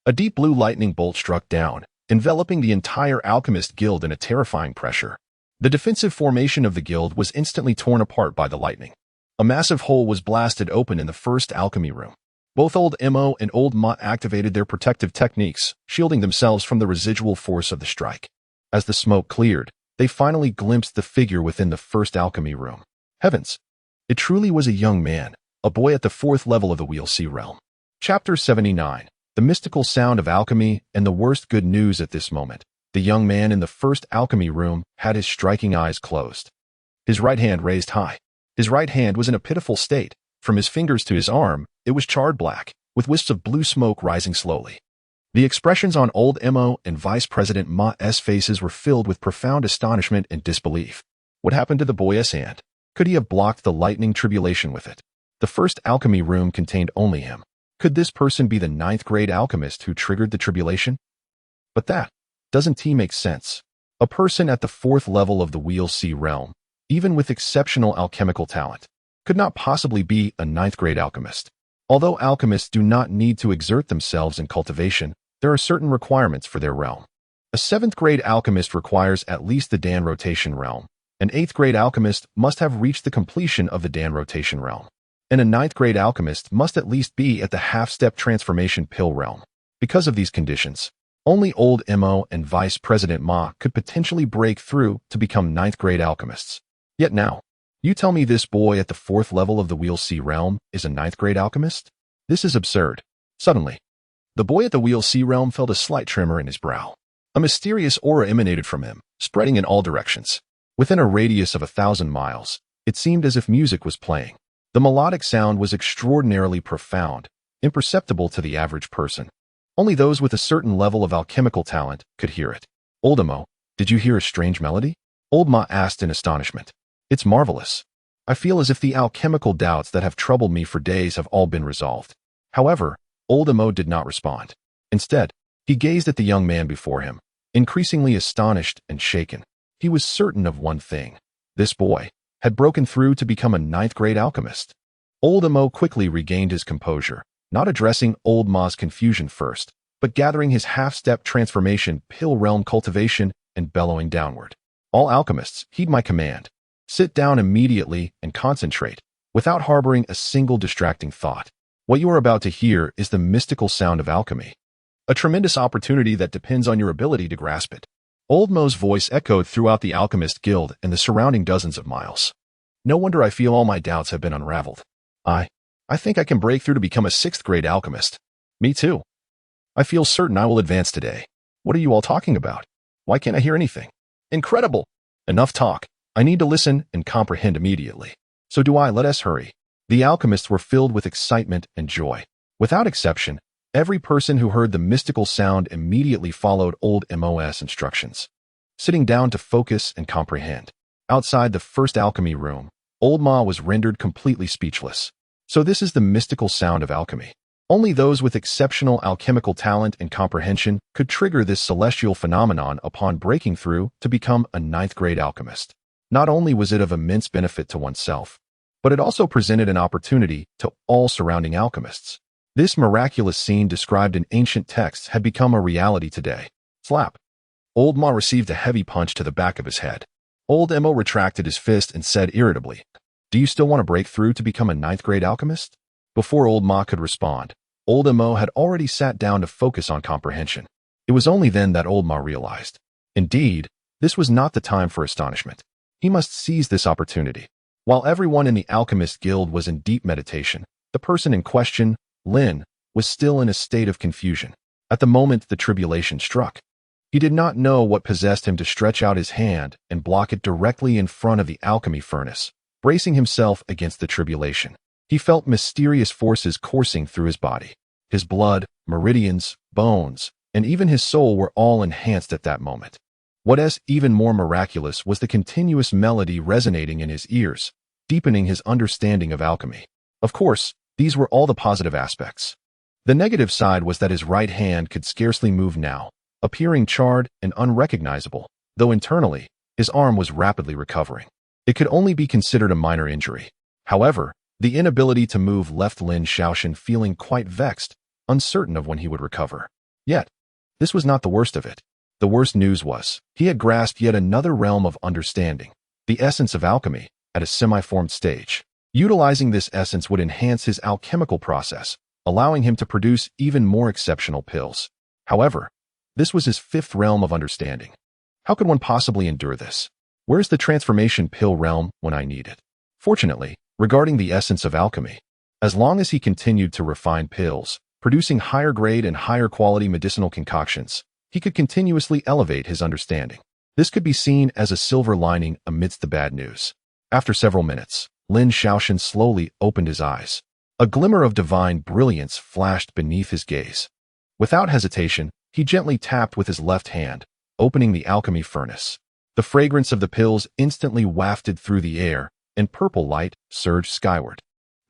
S1: a deep blue lightning bolt struck down, enveloping the entire alchemist guild in a terrifying pressure. The defensive formation of the guild was instantly torn apart by the lightning. A massive hole was blasted open in the first alchemy room. Both Old Mo and Old Ma activated their protective techniques, shielding themselves from the residual force of the strike. As the smoke cleared, they finally glimpsed the figure within the first alchemy room. Heavens! It truly was a young man, a boy at the 4th level of the Wheel C realm. Chapter 79. The mystical sound of alchemy and the worst good news at this moment. The young man in the first alchemy room had his striking eyes closed. His right hand raised high. His right hand was in a pitiful state. From his fingers to his arm, it was charred black, with wisps of blue smoke rising slowly. The expressions on Old Mo and Vice President Ma's faces were filled with profound astonishment and disbelief. What happened to the boy's hand? Could he have blocked the lightning tribulation with it? The first alchemy room contained only him. Could this person be the 9th grade alchemist who triggered the tribulation? But that doesn't make sense. A person at the 4th level of the Wheel C realm, even with exceptional alchemical talent, could not possibly be a 9th grade alchemist. Although alchemists do not need to exert themselves in cultivation, there are certain requirements for their realm. A 7th grade alchemist requires at least the Dan rotation realm. An 8th grade alchemist must have reached the completion of the Dan rotation realm. And a 9th grade alchemist must at least be at the half-step transformation pill realm. Because of these conditions, only Old Mo and Vice President Ma could potentially break through to become 9th grade alchemists. Yet now, you tell me this boy at the 4th level of the Wheel C realm is a 9th grade alchemist? This is absurd. Suddenly, the boy at the Wheel C realm felt a slight tremor in his brow. A mysterious aura emanated from him, spreading in all directions. Within a radius of 1,000 miles, it seemed as if music was playing. The melodic sound was extraordinarily profound, imperceptible to the average person. Only those with a certain level of alchemical talent could hear it. Old Mo, did you hear a strange melody? Old Ma asked in astonishment. It's marvelous. I feel as if the alchemical doubts that have troubled me for days have all been resolved. However, Old Mo did not respond. Instead, he gazed at the young man before him, increasingly astonished and shaken. He was certain of one thing. This boy had broken through to become a 9th grade alchemist. Old Mo quickly regained his composure, not addressing Old Ma's confusion first, but gathering his half-step transformation pill realm cultivation and bellowing downward. All alchemists, heed my command. Sit down immediately and concentrate, without harboring a single distracting thought. What you are about to hear is the mystical sound of alchemy. A tremendous opportunity that depends on your ability to grasp it. Old Mo's voice echoed throughout the Alchemist Guild and the surrounding dozens of miles. No wonder I feel all my doubts have been unraveled. I think I can break through to become a 6th grade alchemist. Me too. I feel certain I will advance today. What are you all talking about? Why can't I hear anything? Incredible! Enough talk. I need to listen and comprehend immediately. So do I. Let us hurry. The alchemists were filled with excitement and joy. Without exception, every person who heard the mystical sound immediately followed Old Mo's instructions, sitting down to focus and comprehend. Outside the first alchemy room, Old Ma was rendered completely speechless. So this is the mystical sound of alchemy. Only those with exceptional alchemical talent and comprehension could trigger this celestial phenomenon upon breaking through to become a 9th grade alchemist. Not only was it of immense benefit to oneself, but it also presented an opportunity to all surrounding alchemists. This miraculous scene described in ancient texts had become a reality today. Slap. Old Ma received a heavy punch to the back of his head. Old Mo retracted his fist and said irritably, "Do you still want to break through to become a 9th grade alchemist?" Before Old Ma could respond, Old Mo had already sat down to focus on comprehension. It was only then that Old Ma realized. Indeed, this was not the time for astonishment. He must seize this opportunity. While everyone in the Alchemist Guild was in deep meditation, the person in question, Lin, was still in a state of confusion. At the moment the tribulation struck, he did not know what possessed him to stretch out his hand and block it directly in front of the alchemy furnace, bracing himself against the tribulation. He felt mysterious forces coursing through his body. His blood, meridians, bones, and even his soul were all enhanced at that moment. What is even more miraculous was the continuous melody resonating in his ears, deepening his understanding of alchemy. Of course, these were all the positive aspects. The negative side was that his right hand could scarcely move now, appearing charred and unrecognizable, though internally, his arm was rapidly recovering. It could only be considered a minor injury. However, the inability to move left Lin Xiao feeling quite vexed, uncertain of when he would recover. Yet, this was not the worst of it. The worst news was, he had grasped yet another realm of understanding, the essence of alchemy, at a semi-formed stage. Utilizing this essence would enhance his alchemical process, allowing him to produce even more exceptional pills. However, this was his fifth realm of understanding. How could one possibly endure this? Where's the transformation pill realm when I need it? Fortunately, regarding the essence of alchemy, as long as he continued to refine pills, producing higher grade and higher quality medicinal concoctions, he could continuously elevate his understanding. This could be seen as a silver lining amidst the bad news. After several minutes, Lin Xiao slowly opened his eyes. A glimmer of divine brilliance flashed beneath his gaze. Without hesitation, he gently tapped with his left hand, opening the alchemy furnace. The fragrance of the pills instantly wafted through the air, and purple light surged skyward.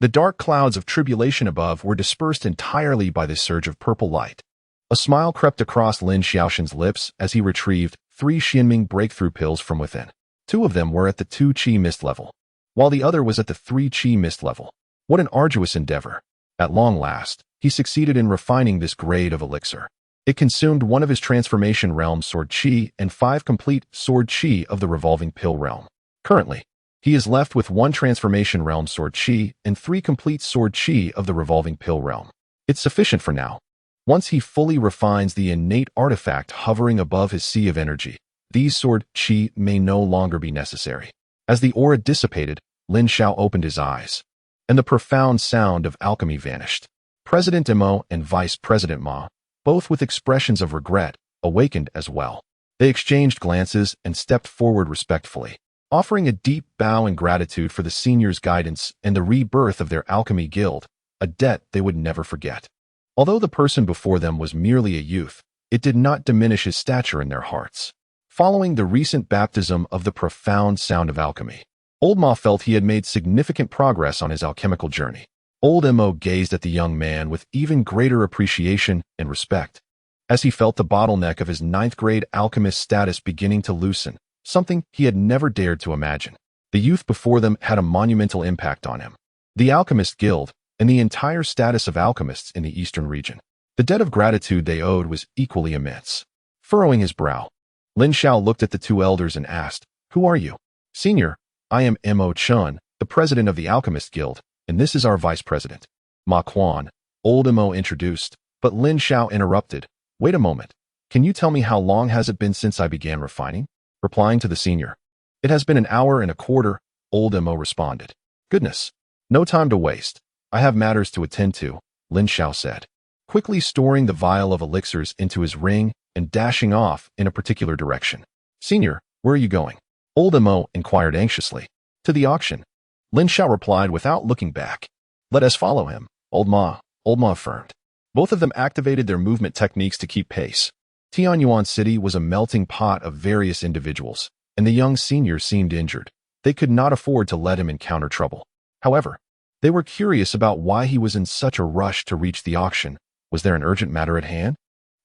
S1: The dark clouds of tribulation above were dispersed entirely by this surge of purple light. A smile crept across Lin Xiao's lips as he retrieved 3 Xianming breakthrough pills from within. 2 of them were at the 2 Qi mist level, while the other was at the 3 Qi mist level. What an arduous endeavor. At long last, he succeeded in refining this grade of elixir. It consumed 1 of his transformation realm sword Qi and 5 complete sword Qi of the revolving pill realm. Currently, he is left with 1 transformation realm sword Qi and 3 complete sword Qi of the revolving pill realm. It's sufficient for now. Once he fully refines the innate artifact hovering above his sea of energy, these sword Qi may no longer be necessary. As the aura dissipated, Lin Xiao opened his eyes, and the profound sound of alchemy vanished. President Mo and Vice President Ma, both with expressions of regret, awakened as well. They exchanged glances and stepped forward respectfully, offering a deep bow in gratitude for the senior's guidance and the rebirth of their alchemy guild, a debt they would never forget. Although the person before them was merely a youth, it did not diminish his stature in their hearts. Following the recent baptism of the profound sound of alchemy, Old Ma felt he had made significant progress on his alchemical journey. Old Mo gazed at the young man with even greater appreciation and respect. As he felt the bottleneck of his 9th grade alchemist status beginning to loosen, something he had never dared to imagine. The youth before them had a monumental impact on him. The Alchemist Guild, and the entire status of alchemists in the eastern region. The debt of gratitude they owed was equally immense. Furrowing his brow, Lin Xiao looked at the 2 elders and asked, "Who are you?" "Senior, I am Mo Chun, the president of the Alchemist Guild, and this is our vice president." Ma Quan, Old Mo introduced, but Lin Xiao interrupted. "Wait a moment. Can you tell me how long has it been since I began refining?" Replying to the senior, "It has been an hour and a quarter," Old Mo responded. "Goodness. No time to waste. I have matters to attend to," Lin Xiao said, quickly storing the vial of elixirs into his ring and dashing off in a particular direction. "Senior, where are you going?" Old Mo inquired anxiously. "To the auction," Lin Xiao replied without looking back. "Let us follow him," Old Ma affirmed. Both of them activated their movement techniques to keep pace. Tianyuan City was a melting pot of various individuals, and the young senior seemed injured. They could not afford to let him encounter trouble. However, they were curious about why he was in such a rush to reach the auction. Was there an urgent matter at hand?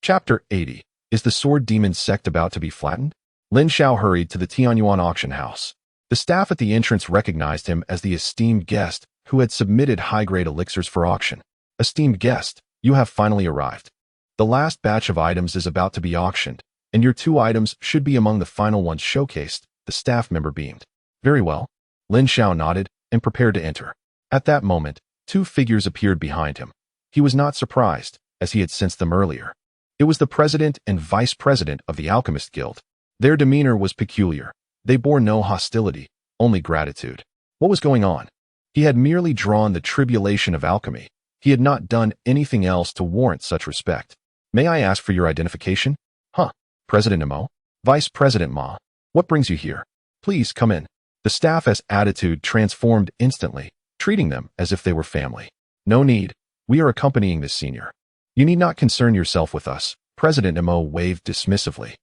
S1: Chapter 80. Is the Sword Demon Sect about to be flattened? Lin Xiao hurried to the Tianyuan auction house. The staff at the entrance recognized him as the esteemed guest who had submitted high-grade elixirs for auction. "Esteemed guest, you have finally arrived. The last batch of items is about to be auctioned, and your 2 items should be among the final ones showcased," the staff member beamed. "Very well." Lin Xiao nodded and prepared to enter. At that moment, 2 figures appeared behind him. He was not surprised, as he had sensed them earlier. It was the president and vice president of the Alchemist Guild. Their demeanor was peculiar. They bore no hostility, only gratitude. What was going on? He had merely drawn the tribulation of alchemy. He had not done anything else to warrant such respect. "May I ask for your identification?" "Huh. President Mo? Vice President Ma. What brings you here? Please come in." The staff's attitude transformed instantly, treating them as if they were family. "No need. We are accompanying this senior. You need not concern yourself with us," President Mo waved dismissively.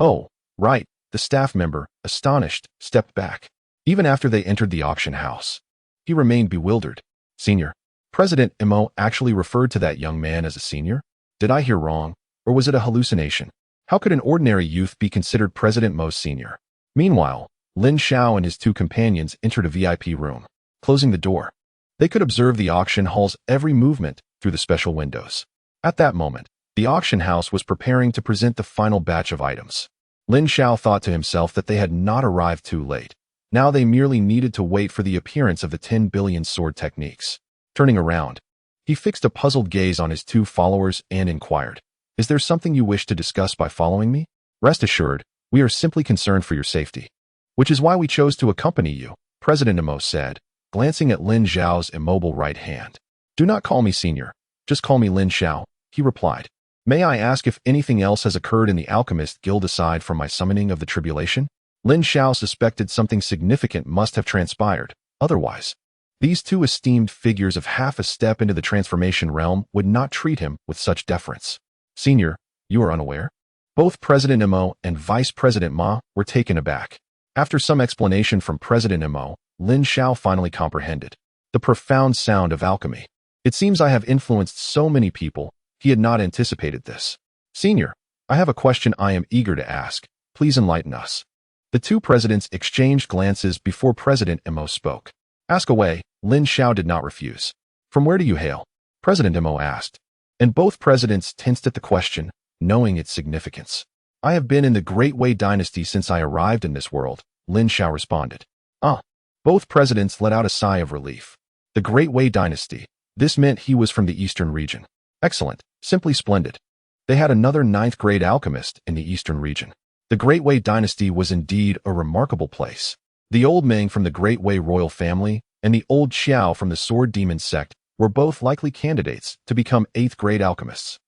S1: Oh, right." The staff member, astonished, stepped back. Even after they entered the auction house, he remained bewildered. "Senior, President Mo actually referred to that young man as a senior? Did I hear wrong, or was it a hallucination? How could an ordinary youth be considered President Mo's senior? Meanwhile, Lin Xiao and his two companions entered a VIP room, closing the door. They could observe the auction hall's every movement through the special windows. At that moment, the auction house was preparing to present the final batch of items. Lin Xiao thought to himself that they had not arrived too late. Now they merely needed to wait for the appearance of the 10 billion sword techniques. Turning around, he fixed a puzzled gaze on his two followers and inquired, "Is there something you wish to discuss by following me? Rest assured, we are simply concerned for your safety. Which is why we chose to accompany you," President Mo said, glancing at Lin Xiao's immobile right hand. "Do not call me senior. Just call me Lin Xiao," he replied. "May I ask if anything else has occurred in the Alchemist Guild aside from my summoning of the tribulation?" Lin Xiao suspected something significant must have transpired. Otherwise, these two esteemed figures of half a step into the transformation realm would not treat him with such deference. "Senior, you are unaware?" Both President Mo and Vice President Ma were taken aback. After some explanation from President Mo, Lin Xiao finally comprehended the profound sound of alchemy. "It seems I have influenced so many people. He had not anticipated this. Senior, I have a question I am eager to ask. Please enlighten us." The two presidents exchanged glances before President Mo spoke. "Ask away," Lin Xiao did not refuse. "From where do you hail?" President Mo asked. And both presidents tensed at the question, knowing its significance. "I have been in the Great Wei dynasty since I arrived in this world," Lin Xiao responded. "Ah." Both presidents let out a sigh of relief. The Great Wei dynasty. This meant he was from the eastern region. Excellent. Simply splendid. They had another ninth-grade alchemist in the eastern region. The Great Wei dynasty was indeed a remarkable place. The old Ming from the Great Wei royal family and the old Xiao from the Sword Demon Sect were both likely candidates to become 8th-grade alchemists.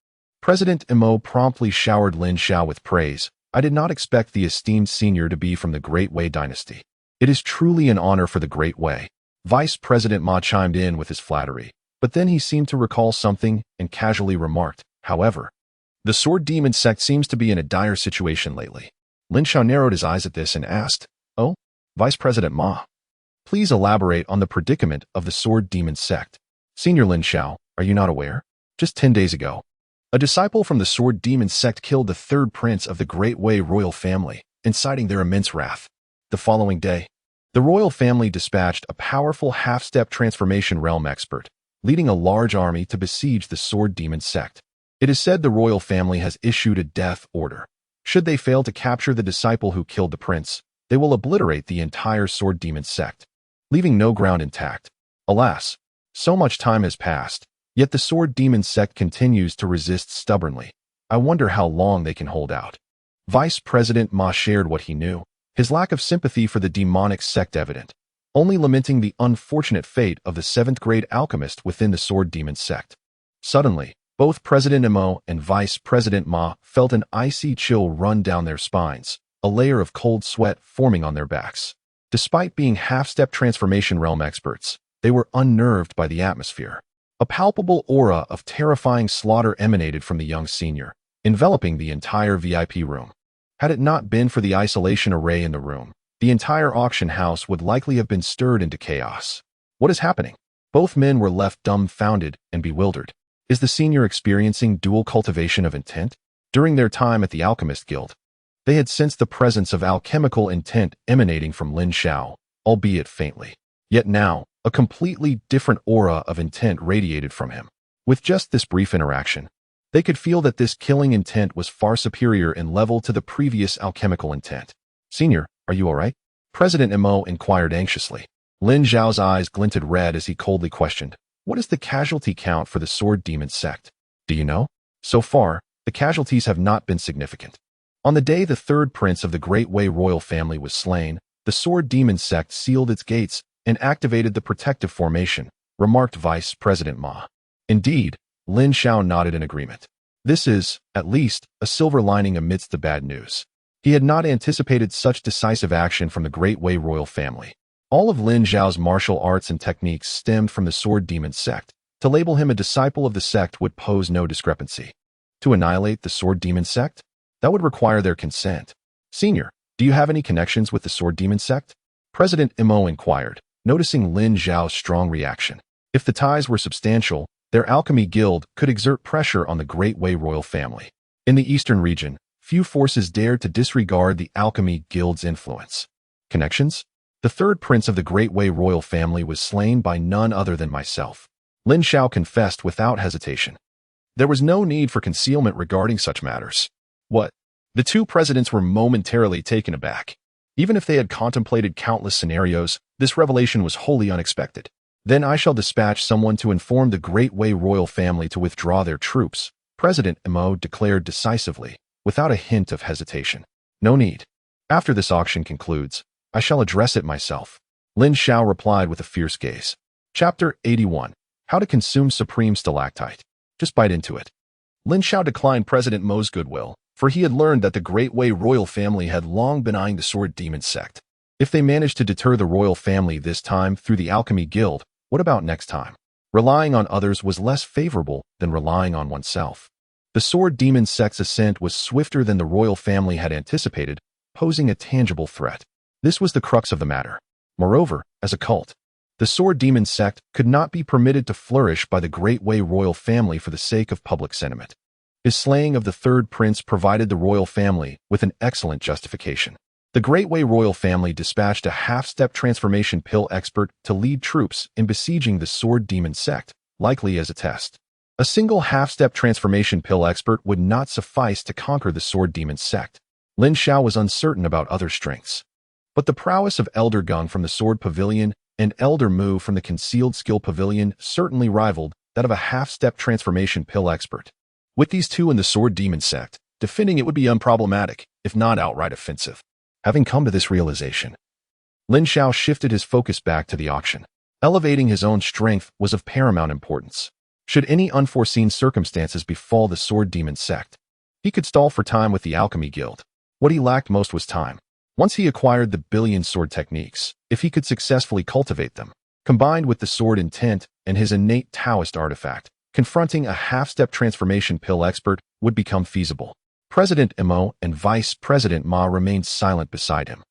S1: President Mo promptly showered Lin Xiao with praise. "I did not expect the esteemed senior to be from the Great Wei dynasty. It is truly an honor for the Great Wei." Vice President Ma chimed in with his flattery, but then he seemed to recall something and casually remarked, "However, the Sword Demon Sect seems to be in a dire situation lately." Lin Xiao narrowed his eyes at this and asked, "Oh, Vice President Ma, please elaborate on the predicament of the Sword Demon Sect." "Senior Lin Xiao, are you not aware? Just 10 days ago, a disciple from the Sword Demon Sect killed the third prince of the Great Wei royal family, inciting their immense wrath. The following day, the royal family dispatched a powerful half-step transformation realm expert, leading a large army to besiege the Sword Demon Sect. It is said the royal family has issued a death order. Should they fail to capture the disciple who killed the prince, they will obliterate the entire Sword Demon Sect, leaving no ground intact. Alas, so much time has passed, yet the Sword Demon Sect continues to resist stubbornly. I wonder how long they can hold out." Vice President Ma shared what he knew, his lack of sympathy for the demonic sect evident, only lamenting the unfortunate fate of the 7th-grade alchemist within the Sword Demon Sect. Suddenly, both President Mo and Vice President Ma felt an icy chill run down their spines, a layer of cold sweat forming on their backs. Despite being half-step transformation realm experts, they were unnerved by the atmosphere. A palpable aura of terrifying slaughter emanated from the young senior, enveloping the entire VIP room. Had it not been for the isolation array in the room, the entire auction house would likely have been stirred into chaos. "What is happening?" Both men were left dumbfounded and bewildered. Is the senior experiencing dual cultivation of intent? During their time at the Alchemist Guild, they had sensed the presence of alchemical intent emanating from Lin Xiao, albeit faintly. Yet now, a completely different aura of intent radiated from him. With just this brief interaction, they could feel that this killing intent was far superior in level to the previous alchemical intent. "Senior, are you all right?" President Mo inquired anxiously. Lin Xiao's eyes glinted red as he coldly questioned, "What is the casualty count for the Sword Demon Sect? Do you know?" "So far, the casualties have not been significant. On the day the third prince of the Great Wei royal family was slain, the Sword Demon Sect sealed its gates and activated the protective formation," remarked Vice President Ma. Indeed, Lin Xiao nodded in agreement. This is, at least, a silver lining amidst the bad news. He had not anticipated such decisive action from the Great Wei royal family. All of Lin Xiao's martial arts and techniques stemmed from the Sword Demon Sect. To label him a disciple of the sect would pose no discrepancy. To annihilate the Sword Demon Sect? That would require their consent. "Senior, do you have any connections with the Sword Demon Sect?" President Mo inquired, noticing Lin Xiao's strong reaction. If the ties were substantial, their alchemy guild could exert pressure on the Great Wei royal family. In the eastern region, few forces dared to disregard the alchemy guild's influence. Connections? The third prince of the Great Wei royal family was slain by none other than myself. Lin Xiao confessed without hesitation. There was no need for concealment regarding such matters. What? The two presidents were momentarily taken aback. Even if they had contemplated countless scenarios, this revelation was wholly unexpected. Then I shall dispatch someone to inform the Great Wei royal family to withdraw their troops, President Mo declared decisively, without a hint of hesitation. No need. After this auction concludes, I shall address it myself. Lin Xiao replied with a fierce gaze. Chapter 81. How to Consume Supreme Stalactite. Just bite into it. Lin Xiao declined President Mo's goodwill, for he had learned that the Great Wei royal family had long been eyeing the Sword Demon Sect. If they managed to deter the royal family this time through the Alchemy Guild, what about next time? Relying on others was less favorable than relying on oneself. The Sword Demon Sect's ascent was swifter than the royal family had anticipated, posing a tangible threat. This was the crux of the matter. Moreover, as a cult, the Sword Demon Sect could not be permitted to flourish by the Great Wei royal family for the sake of public sentiment. His slaying of the third prince provided the royal family with an excellent justification. The Great Wei royal family dispatched a half-step transformation pill expert to lead troops in besieging the Sword Demon Sect, likely as a test. A single half-step transformation pill expert would not suffice to conquer the Sword Demon Sect. Lin Xiao was uncertain about other strengths. But the prowess of Elder Gung from the Sword Pavilion and Elder Mu from the Concealed Skill Pavilion certainly rivaled that of a half-step transformation pill expert. With these two in the Sword Demon Sect, defending it would be unproblematic, if not outright offensive. Having come to this realization, Lin Xiao shifted his focus back to the auction. Elevating his own strength was of paramount importance. Should any unforeseen circumstances befall the Sword Demon Sect, he could stall for time with the Alchemy Guild. What he lacked most was time. Once he acquired the billion sword techniques, if he could successfully cultivate them, combined with the sword intent and his innate Taoist artifact, confronting a half-step transformation pill expert would become feasible. President Mo and Vice President Ma remained silent beside him.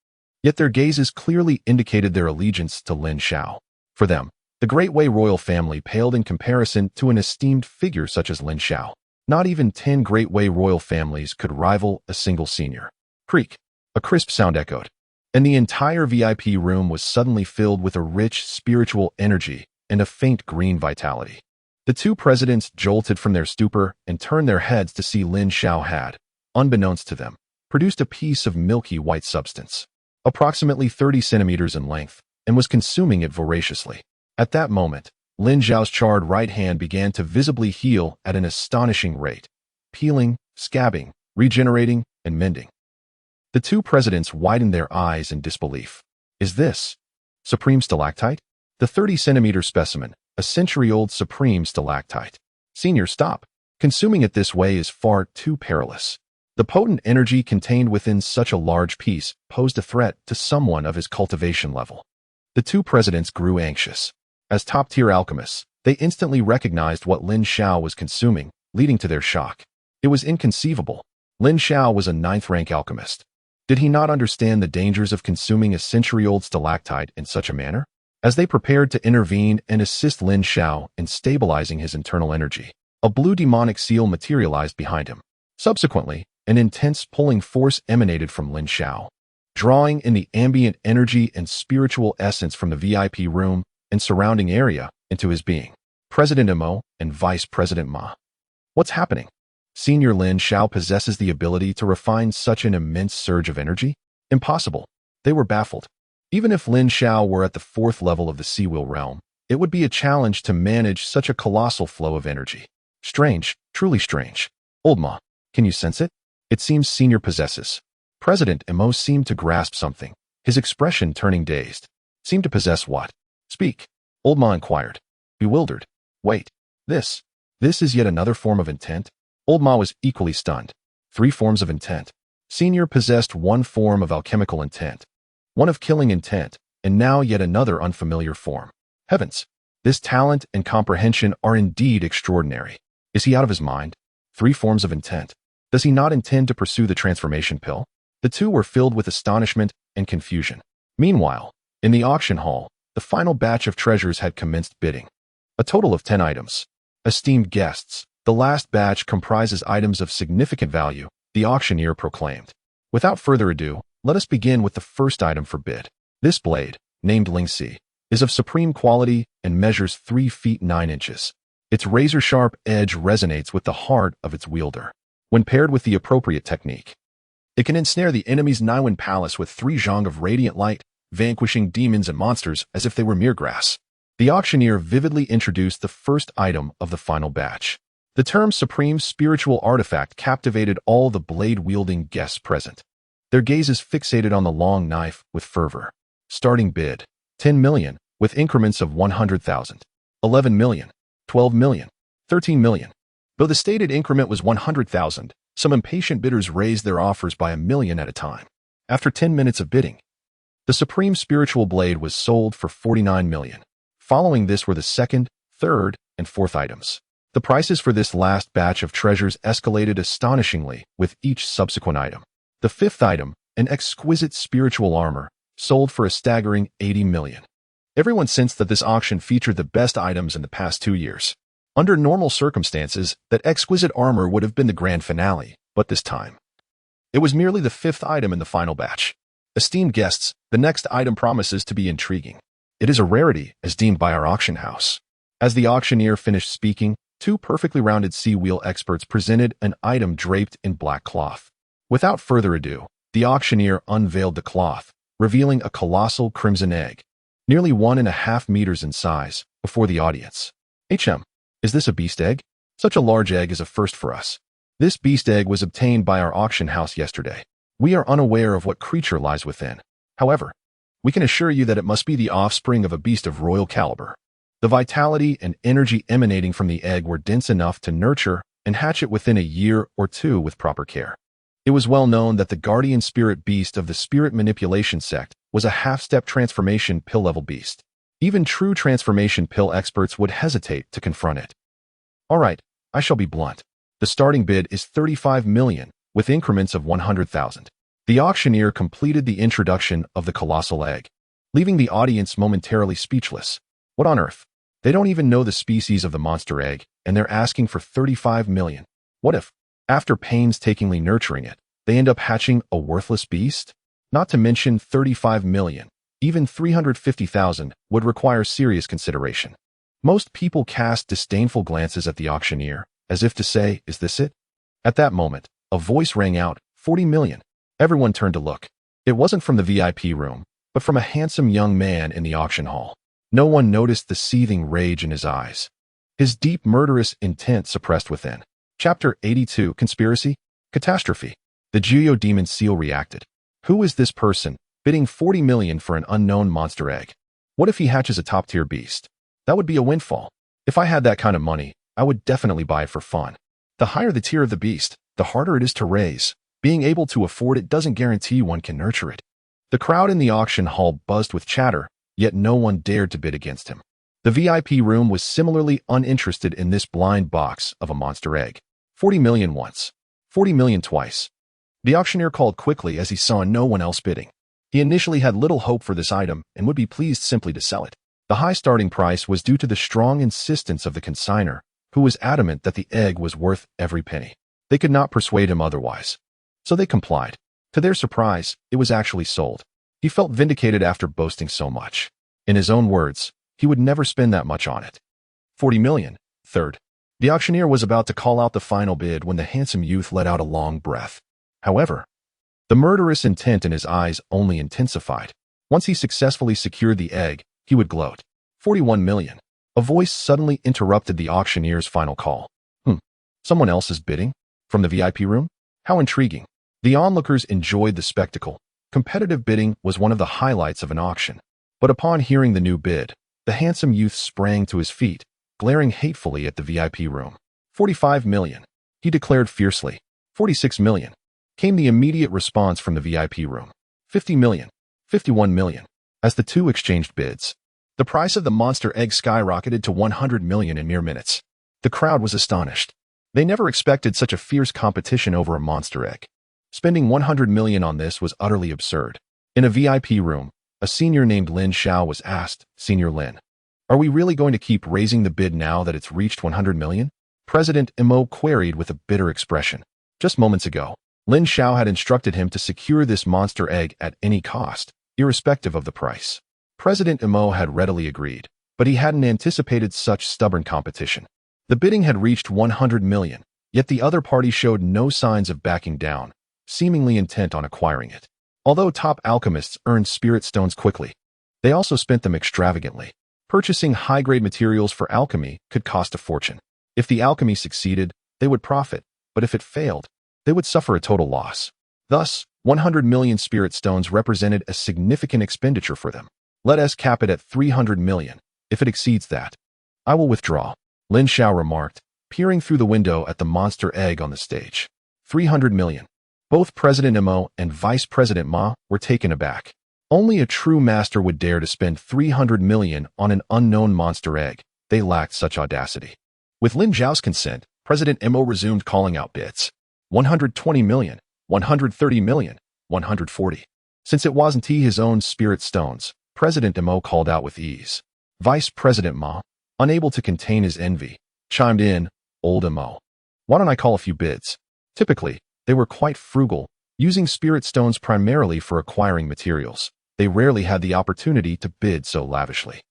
S1: Yet their gazes clearly indicated their allegiance to Lin Xiao. For them, the Great Wei royal family paled in comparison to an esteemed figure such as Lin Xiao. Not even 10 Great Wei royal families could rival a single senior. Creak. A crisp sound echoed, and the entire VIP room was suddenly filled with a rich spiritual energy and a faint green vitality. The two presidents jolted from their stupor and turned their heads to see Lin Xiao had, unbeknownst to them, produced a piece of milky white substance, approximately 30 centimeters in length, and was consuming it voraciously. At that moment, Lin Xiao's charred right hand began to visibly heal at an astonishing rate, peeling, scabbing, regenerating, and mending. The two presidents widened their eyes in disbelief. Is this supreme stalactite? The 30-centimeter specimen, a century-old supreme stalactite. Senior, stop. Consuming it this way is far too perilous. The potent energy contained within such a large piece posed a threat to someone of his cultivation level. The two presidents grew anxious. As top-tier alchemists, they instantly recognized what Lin Xiao was consuming, leading to their shock. It was inconceivable. Lin Xiao was a 9th-rank alchemist. Did he not understand the dangers of consuming a century-old stalactite in such a manner? As they prepared to intervene and assist Lin Xiao in stabilizing his internal energy, a blue demonic seal materialized behind him. Subsequently, an intense pulling force emanated from Lin Xiao, drawing in the ambient energy and spiritual essence from the VIP room and surrounding area into his being. President Mo and Vice President Ma. What's happening? Senior Lin Xiao possesses the ability to refine such an immense surge of energy? Impossible. They were baffled. Even if Lin Xiao were at the 4th level of the Seawheel realm, it would be a challenge to manage such a colossal flow of energy. Strange, truly strange. Old Ma, can you sense it? It seems Senior possesses. President Mo seemed to grasp something, his expression turning dazed. Seemed to possess what? Speak. Old Ma inquired. Bewildered. Wait. This is yet another form of intent? Old Ma was equally stunned. 3 forms of intent. Senior possessed 1 form of alchemical intent, 1 of killing intent, and now yet another unfamiliar form. Heavens! This talent and comprehension are indeed extraordinary. Is he out of his mind? 3 forms of intent. Does he not intend to pursue the transformation pill? The two were filled with astonishment and confusion. Meanwhile, in the auction hall, the final batch of treasures had commenced bidding. A total of 10 items. Esteemed guests, the last batch comprises items of significant value, the auctioneer proclaimed. Without further ado, let us begin with the first item for bid. This blade, named Lin Xiao, is of supreme quality and measures 3 feet 9 inches. Its razor-sharp edge resonates with the heart of its wielder. When paired with the appropriate technique, it can ensnare the enemy's Niwen palace with 3 zhang of radiant light, vanquishing demons and monsters as if they were mere grass. The auctioneer vividly introduced the first item of the final batch. The term Supreme Spiritual Artifact captivated all the blade-wielding guests present. Their gazes fixated on the long knife with fervor. Starting bid, 10 million, with increments of 100,000. 11 million, 12 million, 13 million. Though the stated increment was 100,000, some impatient bidders raised their offers by 1 million at a time. After 10 minutes of bidding, the Supreme Spiritual Blade was sold for 49 million. Following this were the second, third, and fourth items. The prices for this last batch of treasures escalated astonishingly with each subsequent item. The fifth item, an exquisite spiritual armor, sold for a staggering 80 million. Everyone sensed that this auction featured the best items in the past 2 years. Under normal circumstances, that exquisite armor would have been the grand finale, but this time, it was merely the fifth item in the final batch. Esteemed guests, the next item promises to be intriguing. It is a rarity, as deemed by our auction house. As the auctioneer finished speaking, 2 perfectly rounded sea wheel experts presented an item draped in black cloth. Without further ado, the auctioneer unveiled the cloth, revealing a colossal crimson egg, nearly 1.5 meters in size, before the audience. Is this a beast egg? Such a large egg is a first for us. This beast egg was obtained by our auction house yesterday. We are unaware of what creature lies within. However, we can assure you that it must be the offspring of a beast of royal caliber. The vitality and energy emanating from the egg were dense enough to nurture and hatch it within a year or 2 with proper care. It was well known that the guardian spirit beast of the spirit manipulation sect was a half-step transformation pill-level beast. Even true transformation pill experts would hesitate to confront it. Alright, I shall be blunt. The starting bid is 35 million, with increments of 100,000. The auctioneer completed the introduction of the colossal egg, leaving the audience momentarily speechless. What on earth? They don't even know the species of the monster egg, and they're asking for 35 million. What if, after painstakingly nurturing it, they end up hatching a worthless beast? Not to mention 35 million. Even 350,000 would require serious consideration. Most people cast disdainful glances at the auctioneer, as if to say, is this it? At that moment, a voice rang out, 40 million. Everyone turned to look. It wasn't from the VIP room, but from a handsome young man in the auction hall. No one noticed the seething rage in his eyes. His deep murderous intent suppressed within. Chapter 82, Conspiracy? Catastrophe. The Geo Demon Seal reacted. Who is this person, bidding 40 million for an unknown monster egg? What if he hatches a top-tier beast? That would be a windfall. If I had that kind of money, I would definitely buy it for fun. The higher the tier of the beast, the harder it is to raise. Being able to afford it doesn't guarantee one can nurture it. The crowd in the auction hall buzzed with chatter, yet no one dared to bid against him. The VIP room was similarly uninterested in this blind box of a monster egg. 40 million once. 40 million twice. The auctioneer called quickly as he saw no one else bidding. He initially had little hope for this item and would be pleased simply to sell it. The high starting price was due to the strong insistence of the consignor, who was adamant that the egg was worth every penny. They could not persuade him otherwise. So they complied. To their surprise, it was actually sold. He felt vindicated after boasting so much. In his own words, he would never spend that much on it. 40 million. Third. The auctioneer was about to call out the final bid when the handsome youth let out a long breath. However, the murderous intent in his eyes only intensified. Once he successfully secured the egg, he would gloat. 41 million. A voice suddenly interrupted the auctioneer's final call. Someone else is bidding? From the VIP room? How intriguing. The onlookers enjoyed the spectacle. Competitive bidding was one of the highlights of an auction. But upon hearing the new bid, the handsome youth sprang to his feet, glaring hatefully at the VIP room. 45 million. He declared fiercely. 46 million. Came the immediate response from the VIP room. 50 million. 51 million. As the two exchanged bids, the price of the monster egg skyrocketed to 100 million in mere minutes. The crowd was astonished. They never expected such a fierce competition over a monster egg. Spending 100 million on this was utterly absurd. In a VIP room, a senior named Lin Xiao was asked, Senior Lin, Are we really going to keep raising the bid now that it's reached 100 million? President Mo queried with a bitter expression. Just moments ago, Lin Xiao had instructed him to secure this monster egg at any cost, irrespective of the price. President Mo had readily agreed, but he hadn't anticipated such stubborn competition. The bidding had reached 100 million, yet the other party showed no signs of backing down, seemingly intent on acquiring it. Although top alchemists earned spirit stones quickly, they also spent them extravagantly. Purchasing high-grade materials for alchemy could cost a fortune. If the alchemy succeeded, they would profit, but if it failed, they would suffer a total loss. Thus, 100 million spirit stones represented a significant expenditure for them. Let us cap it at 300 million. If it exceeds that, I will withdraw, Lin Xiao remarked, peering through the window at the monster egg on the stage. 300 million. Both President Mo and Vice President Ma were taken aback. Only a true master would dare to spend 300 million on an unknown monster egg. They lacked such audacity. With Lin Xiao's consent, President Mo resumed calling out bids. 120 million, 130 million, 140. Since it wasn't his own spirit stones, President Mo called out with ease. Vice President Ma, unable to contain his envy, chimed in, Old Mo. Why don't I call a few bids? Typically, they were quite frugal, using spirit stones primarily for acquiring materials. They rarely had the opportunity to bid so lavishly.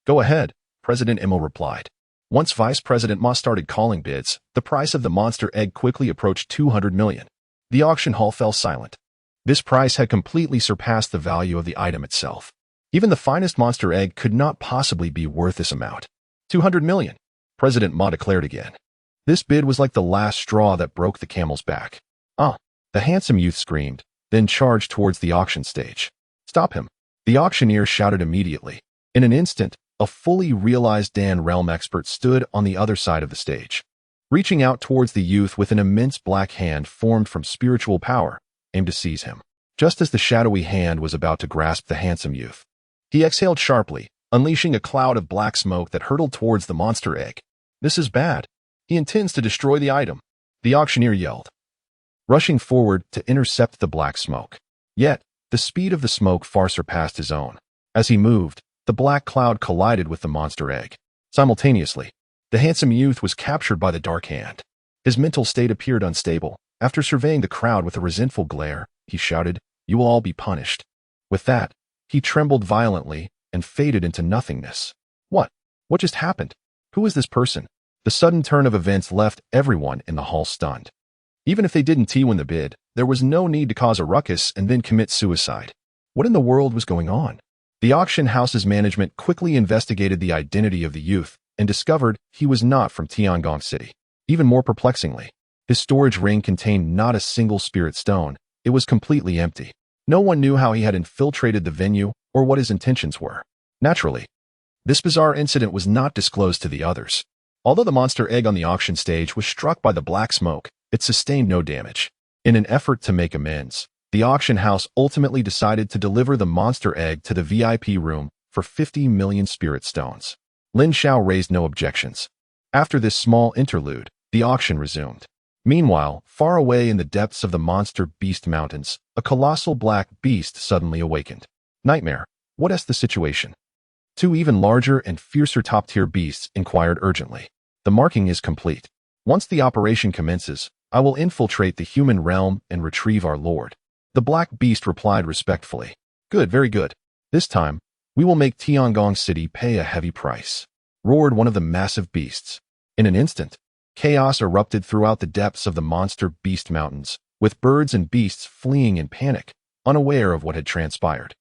S1: Go ahead, President Mo replied. Once Vice President Ma started calling bids, the price of the monster egg quickly approached 200 million. The auction hall fell silent. This price had completely surpassed the value of the item itself. Even the finest monster egg could not possibly be worth this amount. 200 million, President Ma declared again. This bid was like the last straw that broke the camel's back. Ah, the handsome youth screamed, then charged towards the auction stage. Stop him, the auctioneer shouted immediately. In an instant, a fully realized Dan realm expert stood on the other side of the stage. Reaching out towards the youth with an immense black hand formed from spiritual power, aimed to seize him. Just as the shadowy hand was about to grasp the handsome youth, he exhaled sharply, unleashing a cloud of black smoke that hurtled towards the monster egg. This is bad. He intends to destroy the item, the auctioneer yelled, rushing forward to intercept the black smoke. Yet, the speed of the smoke far surpassed his own. As he moved, the black cloud collided with the monster egg. Simultaneously, the handsome youth was captured by the dark hand. His mental state appeared unstable. After surveying the crowd with a resentful glare, he shouted, "You will all be punished." With that, he trembled violently and faded into nothingness. What? What just happened? Who is this person? The sudden turn of events left everyone in the hall stunned. Even if they didn't win the bid, there was no need to cause a ruckus and then commit suicide. What in the world was going on? The auction house's management quickly investigated the identity of the youth and discovered he was not from Tiangong City. Even more perplexingly, his storage ring contained not a single spirit stone. It was completely empty. No one knew how he had infiltrated the venue or what his intentions were. Naturally, this bizarre incident was not disclosed to the others. Although the monster egg on the auction stage was struck by the black smoke, it sustained no damage. In an effort to make amends, the auction house ultimately decided to deliver the monster egg to the VIP room for 50 million spirit stones. Lin Xiao raised no objections. After this small interlude, the auction resumed. Meanwhile, far away in the depths of the monster beast mountains, a colossal black beast suddenly awakened. Nightmare, what is the situation? Two even larger and fiercer top-tier beasts inquired urgently. The marking is complete. Once the operation commences, I will infiltrate the human realm and retrieve our lord. The black beast replied respectfully. Good, very good. This time, we will make Tiangong City pay a heavy price, roared one of the massive beasts. In an instant, chaos erupted throughout the depths of the monster beast mountains, with birds and beasts fleeing in panic, unaware of what had transpired.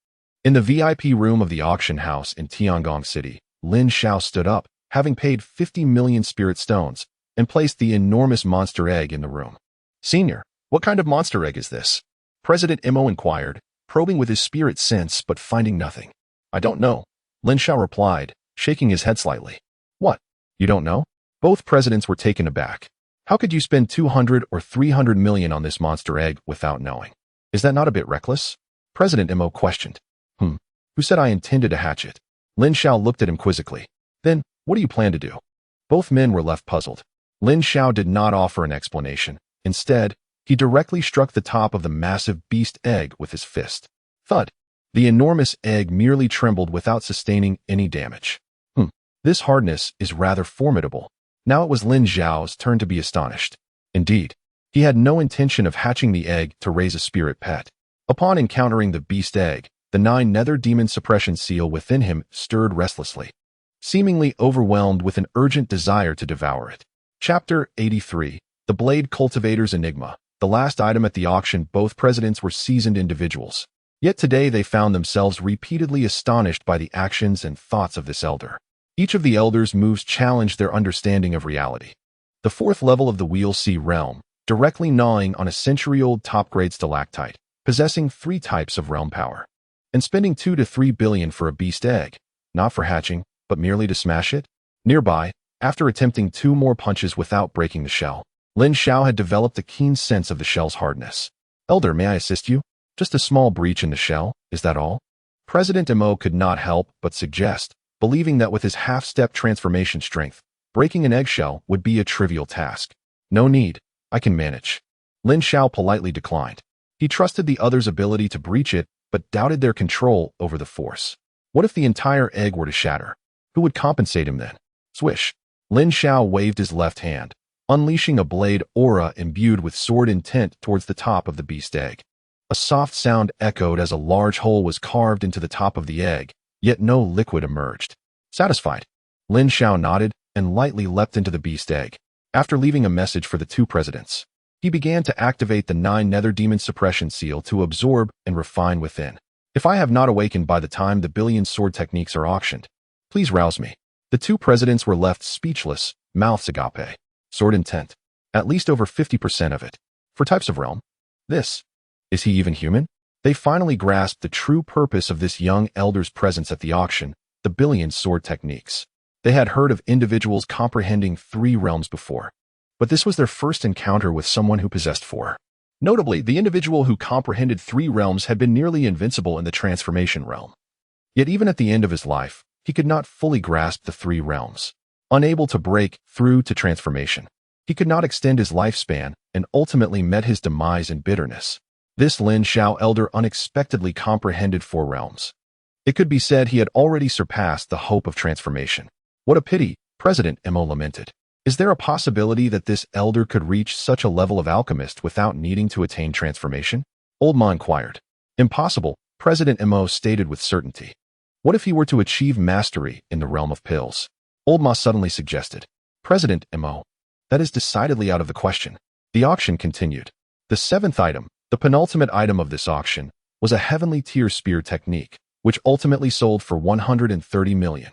S1: In the VIP room of the auction house in Tiangong City, Lin Xiao stood up, having paid 50 million spirit stones, and placed the enormous monster egg in the room. Senior, what kind of monster egg is this? President Mo inquired, probing with his spirit sense but finding nothing. I don't know, Lin Xiao replied, shaking his head slightly. What? You don't know? Both presidents were taken aback. How could you spend 200 or 300 million on this monster egg without knowing? Is that not a bit reckless? President Mo questioned. Who said I intended to hatch it? Lin Xiao looked at him quizzically. Then, what do you plan to do? Both men were left puzzled. Lin Xiao did not offer an explanation. Instead, he directly struck the top of the massive beast egg with his fist. Thud. The enormous egg merely trembled without sustaining any damage. This hardness is rather formidable. Now it was Lin Xiao's turn to be astonished. Indeed, he had no intention of hatching the egg to raise a spirit pet. Upon encountering the beast egg, the 9-nether demon suppression seal within him stirred restlessly, seemingly overwhelmed with an urgent desire to devour it. Chapter 83. The Blade Cultivator's Enigma. The last item at the auction, both presidents were seasoned individuals. Yet today they found themselves repeatedly astonished by the actions and thoughts of this elder. Each of the elders' moves challenged their understanding of reality. The 4th level of the Wheel Sea realm, directly gnawing on a century-old top-grade stalactite, possessing 3 types of realm power, and spending 2 to 3 billion for a beast egg, not for hatching, but merely to smash it. Nearby, after attempting 2 more punches without breaking the shell, Lin Xiao had developed a keen sense of the shell's hardness. Elder, may I assist you? Just a small breach in the shell, is that all? President Mo could not help but suggest, believing that with his half-step transformation strength, breaking an eggshell would be a trivial task. No need, I can manage. Lin Xiao politely declined. He trusted the other's ability to breach it, but doubted their control over the force. What if the entire egg were to shatter? Who would compensate him then? Swish. Lin Xiao waved his left hand, unleashing a blade aura imbued with sword intent towards the top of the beast egg. A soft sound echoed as a large hole was carved into the top of the egg, yet no liquid emerged. Satisfied, Lin Xiao nodded and lightly leapt into the beast egg. After leaving a message for the 2 presidents, he began to activate the 9-nether demon suppression seal to absorb and refine within. If I have not awakened by the time the billion sword techniques are auctioned, please rouse me. The 2 presidents were left speechless, mouths agape. Sword intent. At least over 50% of it. For types of realm. This. Is he even human? They finally grasped the true purpose of this young elder's presence at the auction, the billion sword techniques. They had heard of individuals comprehending 3 realms before, but this was their first encounter with someone who possessed 4. Notably, the individual who comprehended 3 realms had been nearly invincible in the transformation realm. Yet even at the end of his life, he could not fully grasp the 3 realms. Unable to break through to transformation, he could not extend his lifespan and ultimately met his demise in bitterness. This Lin Xiao elder unexpectedly comprehended 4 realms. It could be said he had already surpassed the hope of transformation. What a pity, President Mo lamented. Is there a possibility that this elder could reach such a level of alchemist without needing to attain transformation? Old Ma inquired. Impossible, President Mo stated with certainty. What if he were to achieve mastery in the realm of pills? Old Ma suddenly suggested. President Mo, that is decidedly out of the question. The auction continued. The 7th item, the penultimate item of this auction, was a heavenly tier spear technique, which ultimately sold for 130 million.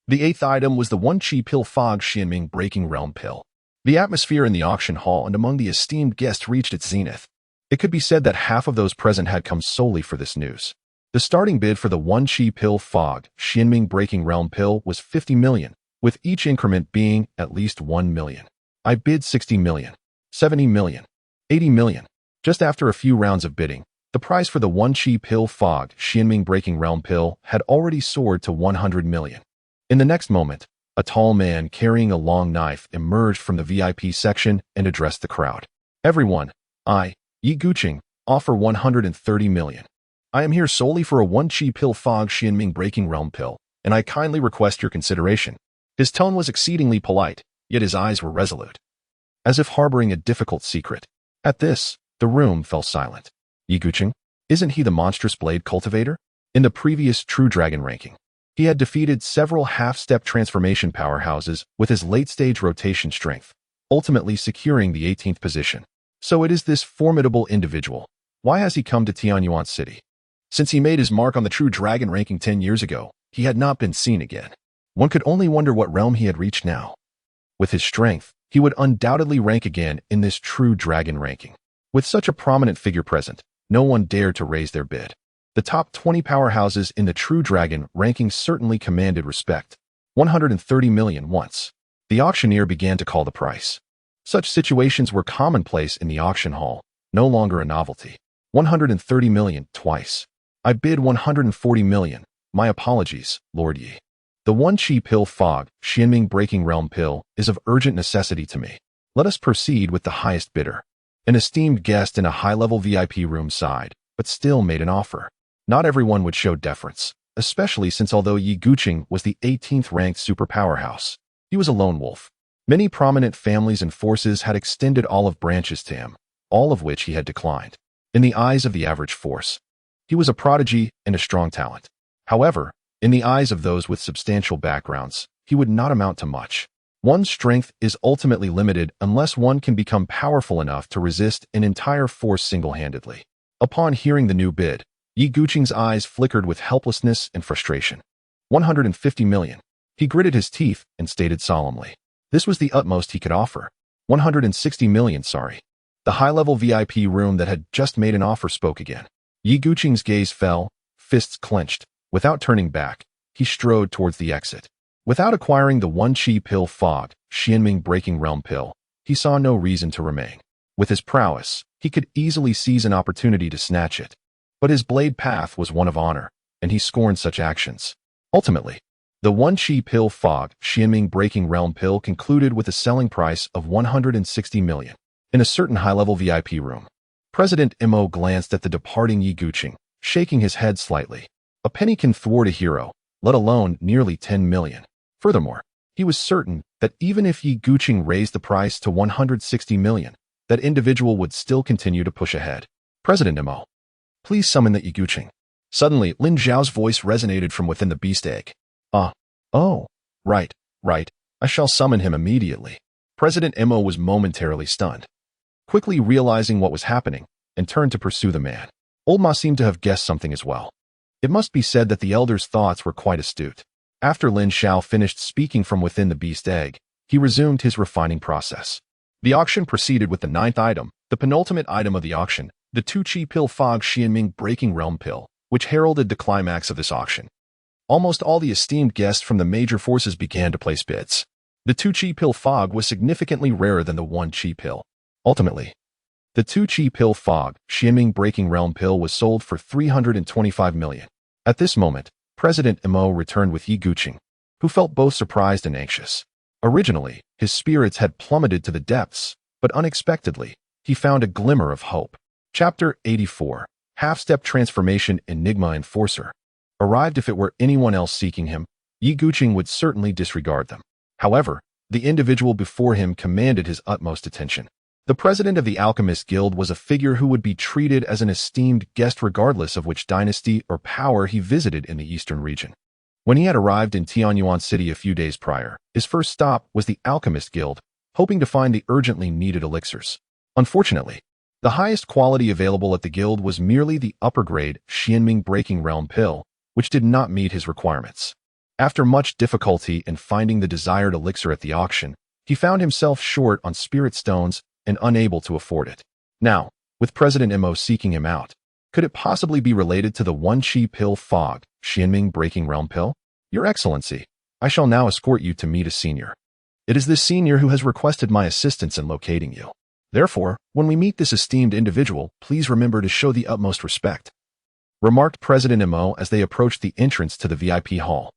S1: The 8th item was the 1 chi pill fog Xianming breaking realm pill. The atmosphere in the auction hall and among the esteemed guests reached its zenith. It could be said that half of those present had come solely for this news. The starting bid for the 1 chi pill fog Xianming breaking realm pill was 50 million, with each increment being at least 1 million. I bid 60 million, 70 million, 80 million. Just after a few rounds of bidding, the price for the 1 chi pill fog Xianming breaking realm pill had already soared to 100 million. In the next moment, a tall man carrying a long knife emerged from the VIP section and addressed the crowd. Everyone, Yi Guqing, offer 130 million. I am here solely for a 1 chi pill fog Xianming breaking realm pill, and I kindly request your consideration. His tone was exceedingly polite, yet his eyes were resolute, as if harboring a difficult secret. At this, the room fell silent. Yi Guqing, isn't he the monstrous blade cultivator? In the previous True Dragon ranking, he had defeated several half-step transformation powerhouses with his late-stage rotation strength, ultimately securing the 18th position. So it is this formidable individual. Why has he come to Tianyuan City? Since he made his mark on the True Dragon ranking 10 years ago, he had not been seen again. One could only wonder what realm he had reached now. With his strength, he would undoubtedly rank again in this True Dragon ranking. With such a prominent figure present, no one dared to raise their bid. The top 20 powerhouses in the True Dragon ranking certainly commanded respect. 130 million once. The auctioneer began to call the price. Such situations were commonplace in the auction hall, no longer a novelty. 130 million twice. I bid 140 million. My apologies, Lord Yi. The 1 chi pill fog Xianming breaking realm pill is of urgent necessity to me. Let us proceed with the highest bidder. An esteemed guest in a high-level VIP room sighed, but still made an offer. Not everyone would show deference. especially since although Yi Guqing was the 18th ranked superpowerhouse, he was a lone wolf. Many prominent families and forces had extended olive branches to him, all of which he had declined. In the eyes of the average force, he was a prodigy and a strong talent. However, in the eyes of those with substantial backgrounds, he would not amount to much. One's strength is ultimately limited unless one can become powerful enough to resist an entire force single-handedly. Upon hearing the new bid, Yi Guqing's eyes flickered with helplessness and frustration. 150 million. He gritted his teeth and stated solemnly. This was the utmost he could offer. 160 million, sorry. The high-level VIP room that had just made an offer spoke again. Yi Guqing's gaze fell, fists clenched. Without turning back, he strode towards the exit. Without acquiring the one chi pill fog, Xianming breaking realm pill, he saw no reason to remain. With his prowess, he could easily seize an opportunity to snatch it. But his blade path was one of honor, and he scorned such actions. Ultimately, the one chi pill fog, Xianming breaking realm pill concluded with a selling price of 160 million. In a certain high-level VIP room, President Mo glanced at the departing Yi Guqing, shaking his head slightly. A penny can thwart a hero, let alone nearly 10 million. Furthermore, he was certain that even if Yi Guqing raised the price to 160 million, that individual would still continue to push ahead. President Mo, please summon the Yi Guqing. Suddenly, Lin Xiao's voice resonated from within the beast egg. Right. I shall summon him immediately. President Mo was momentarily stunned, quickly realizing what was happening, and turned to pursue the man. Old Ma seemed to have guessed something as well. It must be said that the elder's thoughts were quite astute. After Lin Xiao finished speaking from within the beast egg, he resumed his refining process. The auction proceeded with the 9th item, the penultimate item of the auction, the 2 chi pill fog Xianming breaking realm pill, which heralded the climax of this auction. Almost all the esteemed guests from the major forces began to place bids. The 2 chi pill fog was significantly rarer than the 1 chi pill. Ultimately, the 2 chi pill fog, Xianming breaking realm pill was sold for 325 million. At this moment, President Mo returned with Yi Guqing, who felt both surprised and anxious. Originally, his spirits had plummeted to the depths, but unexpectedly, he found a glimmer of hope. Chapter 84, Half-Step Transformation Enigma Enforcer. Arrived if it were anyone else seeking him, Yi Guqing would certainly disregard them. However, the individual before him commanded his utmost attention. The president of the Alchemist Guild was a figure who would be treated as an esteemed guest regardless of which dynasty or power he visited in the eastern region. When he had arrived in Tianyuan City a few days prior, his first stop was the Alchemist Guild, hoping to find the urgently needed elixirs. Unfortunately, the highest quality available at the guild was merely the upper-grade Xianming breaking realm pill, which did not meet his requirements. After much difficulty in finding the desired elixir at the auction, he found himself short on spirit stones and unable to afford it. Now, with President Mo seeking him out, could it possibly be related to the 1 chi pill fog, Xianming breaking realm pill? Your Excellency, I shall now escort you to meet a senior. It is this senior who has requested my assistance in locating you. Therefore, when we meet this esteemed individual, please remember to show the utmost respect, remarked President Mo as they approached the entrance to the VIP hall.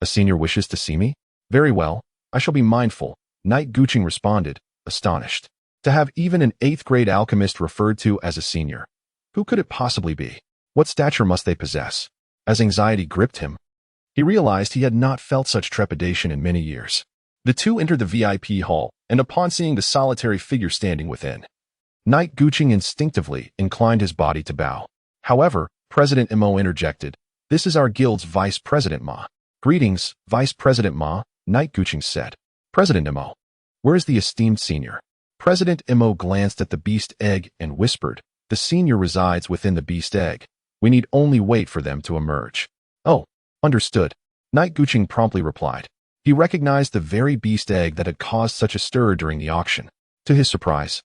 S1: A senior wishes to see me? Very well, I shall be mindful, Knight Guqing responded, astonished. To have even an 8th-grade alchemist referred to as a senior. Who could it possibly be? What stature must they possess? As anxiety gripped him, he realized he had not felt such trepidation in many years. The two entered the VIP hall, and upon seeing the solitary figure standing within, Knight Guqing instinctively inclined his body to bow. However, President Mo interjected, "This is our guild's Vice President Ma." "Greetings, Vice President Ma," Knight Guqing said. "President Mo, where is the esteemed senior?" President Mo glanced at the beast egg and whispered, "The senior resides within the beast egg. We need only wait for them to emerge." "Oh, understood," Knight Guqing promptly replied. He recognized the very beast egg that had caused such a stir during the auction. To his surprise,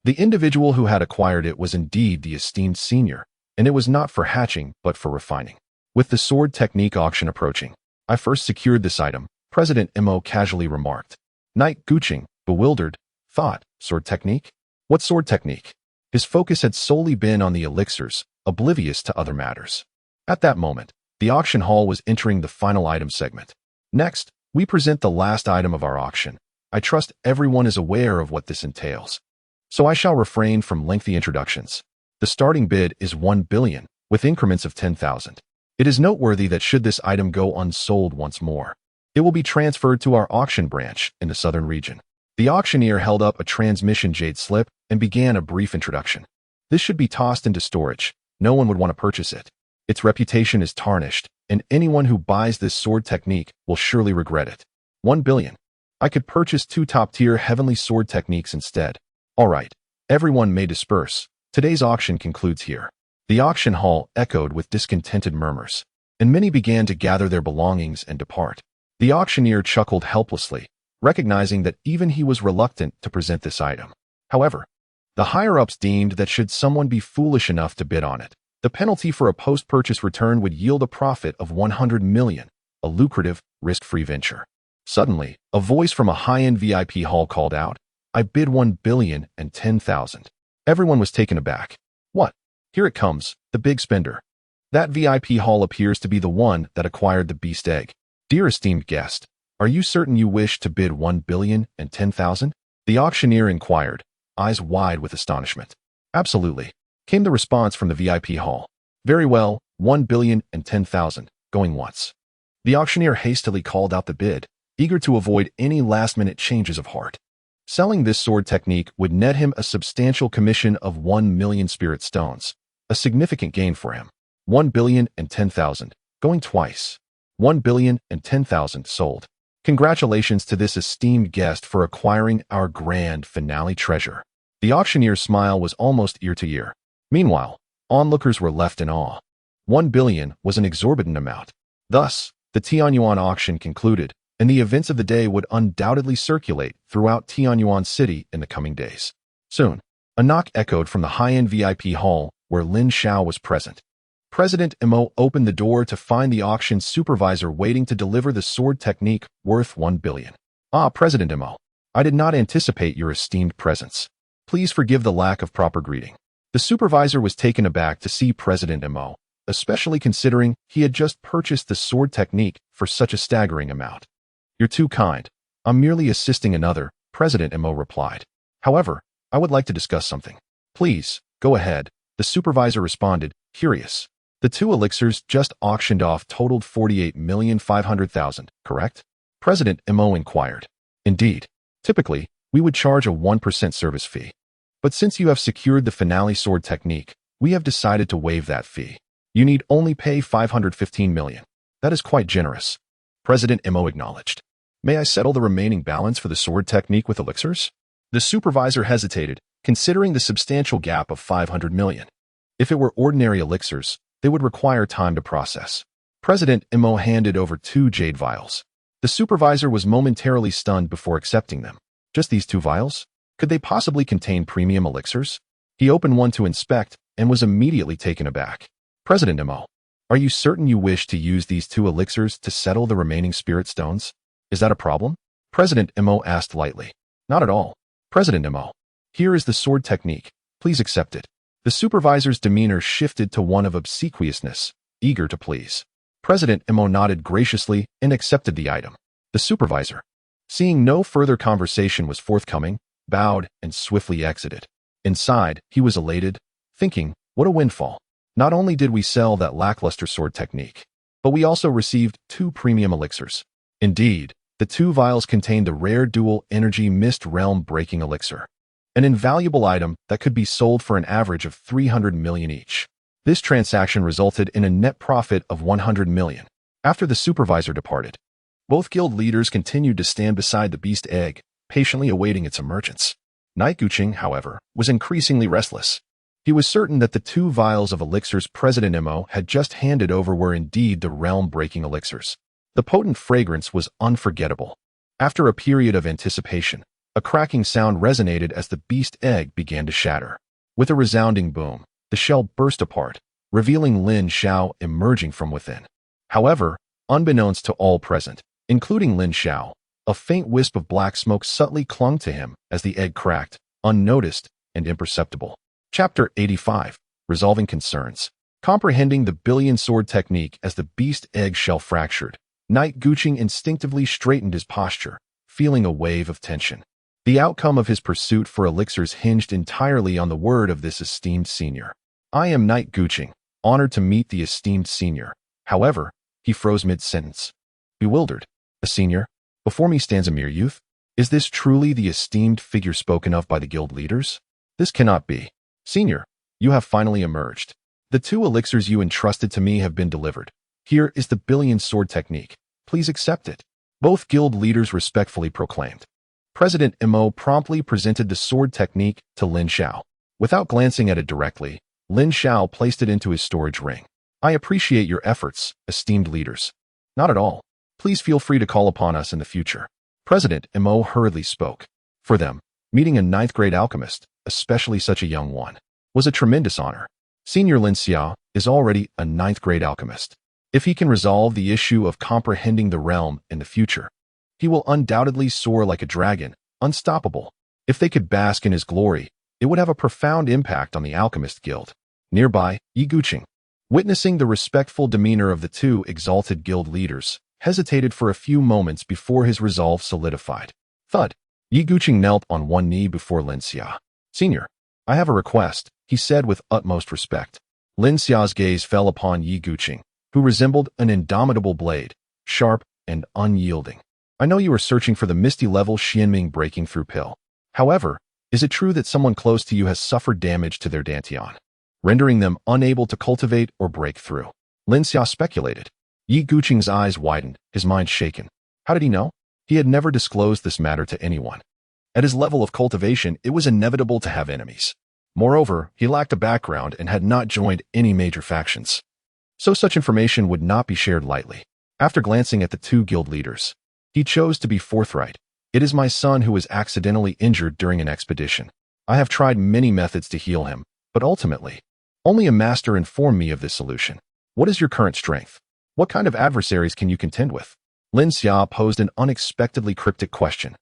S1: the individual who had acquired it was indeed the esteemed senior, and it was not for hatching but for refining. With the sword technique auction approaching, "I first secured this item," President Mo casually remarked. Knight Guqing, bewildered, thought, "Sword technique? What sword technique?" His focus had solely been on the elixirs, oblivious to other matters. At that moment, the auction hall was entering the final item segment. Next, we present the last item of our auction. I trust everyone is aware of what this entails, so I shall refrain from lengthy introductions. The starting bid is 1 billion, with increments of 10,000. It is noteworthy that should this item go unsold once more, it will be transferred to our auction branch in the southern region. The auctioneer held up a transmission jade slip and began a brief introduction. This should be tossed into storage. No one would want to purchase it. Its reputation is tarnished, and anyone who buys this sword technique will surely regret it. 1 billion. I could purchase 2 top-tier heavenly sword techniques instead. All right, everyone may disperse. Today's auction concludes here. The auction hall echoed with discontented murmurs, and many began to gather their belongings and depart. The auctioneer chuckled helplessly, recognizing that even he was reluctant to present this item. However, the higher-ups deemed that should someone be foolish enough to bid on it, the penalty for a post-purchase return would yield a profit of 100 million, a lucrative, risk-free venture. Suddenly, a voice from a high-end VIP hall called out, "I bid 1,010,000. Everyone was taken aback. What? Here it comes, the big spender. That VIP hall appears to be the one that acquired the beast egg. Dear esteemed guest, are you certain you wish to bid 1,010,000? The auctioneer inquired, eyes wide with astonishment. Absolutely, came the response from the VIP hall. Very well, 1,010,000, going once. The auctioneer hastily called out the bid, eager to avoid any last-minute changes of heart. Selling this sword technique would net him a substantial commission of 1 million spirit stones, a significant gain for him. 1,010,000, going twice. 1,010,000 sold. Congratulations to this esteemed guest for acquiring our grand finale treasure. The auctioneer's smile was almost ear to ear. Meanwhile, onlookers were left in awe. 1 billion was an exorbitant amount. Thus, the Tianyuan auction concluded, and the events of the day would undoubtedly circulate throughout Tianyuan City in the coming days. Soon, a knock echoed from the high-end VIP hall where Lin Xiao was present. President Mo opened the door to find the auction supervisor waiting to deliver the sword technique worth 1 billion. Ah, President Mo, I did not anticipate your esteemed presence. Please forgive the lack of proper greeting. The supervisor was taken aback to see President Mo, especially considering he had just purchased the sword technique for such a staggering amount. You're too kind. I'm merely assisting another, President Mo replied. However, I would like to discuss something. Please, go ahead, the supervisor responded, curious. The 2 elixirs just auctioned off totaled 48,500,000, correct? President Mo inquired. Indeed. Typically, we would charge a 1% service fee. But since you have secured the finale sword technique, we have decided to waive that fee. You need only pay 515 million. That is quite generous. President Mo acknowledged. May I settle the remaining balance for the sword technique with elixirs? The supervisor hesitated, considering the substantial gap of 500 million. If it were ordinary elixirs, they would require time to process. President Mo handed over 2 jade vials. The supervisor was momentarily stunned before accepting them. Just these 2 vials? Could they possibly contain premium elixirs? He opened one to inspect and was immediately taken aback. President Mo, are you certain you wish to use these 2 elixirs to settle the remaining spirit stones? Is that a problem? President Mo asked lightly. Not at all. President Mo, here is the sword technique. Please accept it. The supervisor's demeanor shifted to one of obsequiousness, eager to please. President Mo nodded graciously and accepted the item. The supervisor, seeing no further conversation was forthcoming, bowed and swiftly exited. Inside, he was elated, thinking, what a windfall. Not only did we sell that lackluster sword technique, but we also received 2 premium elixirs. Indeed, the 2 vials contained the rare dual energy mist realm breaking elixir, an invaluable item that could be sold for an average of 300 million each. This transaction resulted in a net profit of 100 million. After the supervisor departed, both guild leaders continued to stand beside the beast egg, patiently awaiting its emergence. Knight Guqing, however, was increasingly restless. He was certain that the 2 vials of elixirs President Mo had just handed over were indeed the realm-breaking elixirs. The potent fragrance was unforgettable. After a period of anticipation, a cracking sound resonated as the beast egg began to shatter. With a resounding boom, the shell burst apart, revealing Lin Xiao emerging from within. However, unbeknownst to all present, including Lin Xiao, a faint wisp of black smoke subtly clung to him as the egg cracked, unnoticed and imperceptible. Chapter 85. Resolving Concerns. Comprehending the billion sword technique as the beast egg shell fractured, Knight Guqing instinctively straightened his posture, feeling a wave of tension. The outcome of his pursuit for elixirs hinged entirely on the word of this esteemed senior. I am Knight Guqing, honored to meet the esteemed senior. However, he froze mid-sentence. Bewildered. A senior? Before me stands a mere youth? Is this truly the esteemed figure spoken of by the guild leaders? This cannot be. Senior, you have finally emerged. The 2 elixirs you entrusted to me have been delivered. Here is the billion sword technique. Please accept it. Both guild leaders respectfully proclaimed. President Mo promptly presented the sword technique to Lin Xiao. Without glancing at it directly, Lin Xiao placed it into his storage ring. I appreciate your efforts, esteemed leaders. Not at all. Please feel free to call upon us in the future. President Mo hurriedly spoke. For them, meeting a 9th-grade alchemist, especially such a young one, was a tremendous honor. Senior Lin Xiao is already a 9th-grade alchemist. If he can resolve the issue of comprehending the realm in the future, he will undoubtedly soar like a dragon, unstoppable. If they could bask in his glory, it would have a profound impact on the Alchemist Guild. Nearby, Yi Guqing, witnessing the respectful demeanor of the 2 exalted guild leaders, hesitated for a few moments before his resolve solidified. Thud. Yi Guqing knelt on one knee before Lin Xiao. Senior, I have a request, he said with utmost respect. Lin Xiao's gaze fell upon Yi Guqing, who resembled an indomitable blade, sharp and unyielding. I know you are searching for the misty-level Xianming breaking through pill. However, is it true that someone close to you has suffered damage to their dantian, rendering them unable to cultivate or break through? Lin Xiao speculated. Yi Guqing's eyes widened, his mind shaken. How did he know? He had never disclosed this matter to anyone. At his level of cultivation, it was inevitable to have enemies. Moreover, he lacked a background and had not joined any major factions. So such information would not be shared lightly. After glancing at the 2 guild leaders, he chose to be forthright. It is my son who was accidentally injured during an expedition. I have tried many methods to heal him, but ultimately, only a master informed me of this solution. What is your current strength? What kind of adversaries can you contend with? Lin Xiao posed an unexpectedly cryptic question.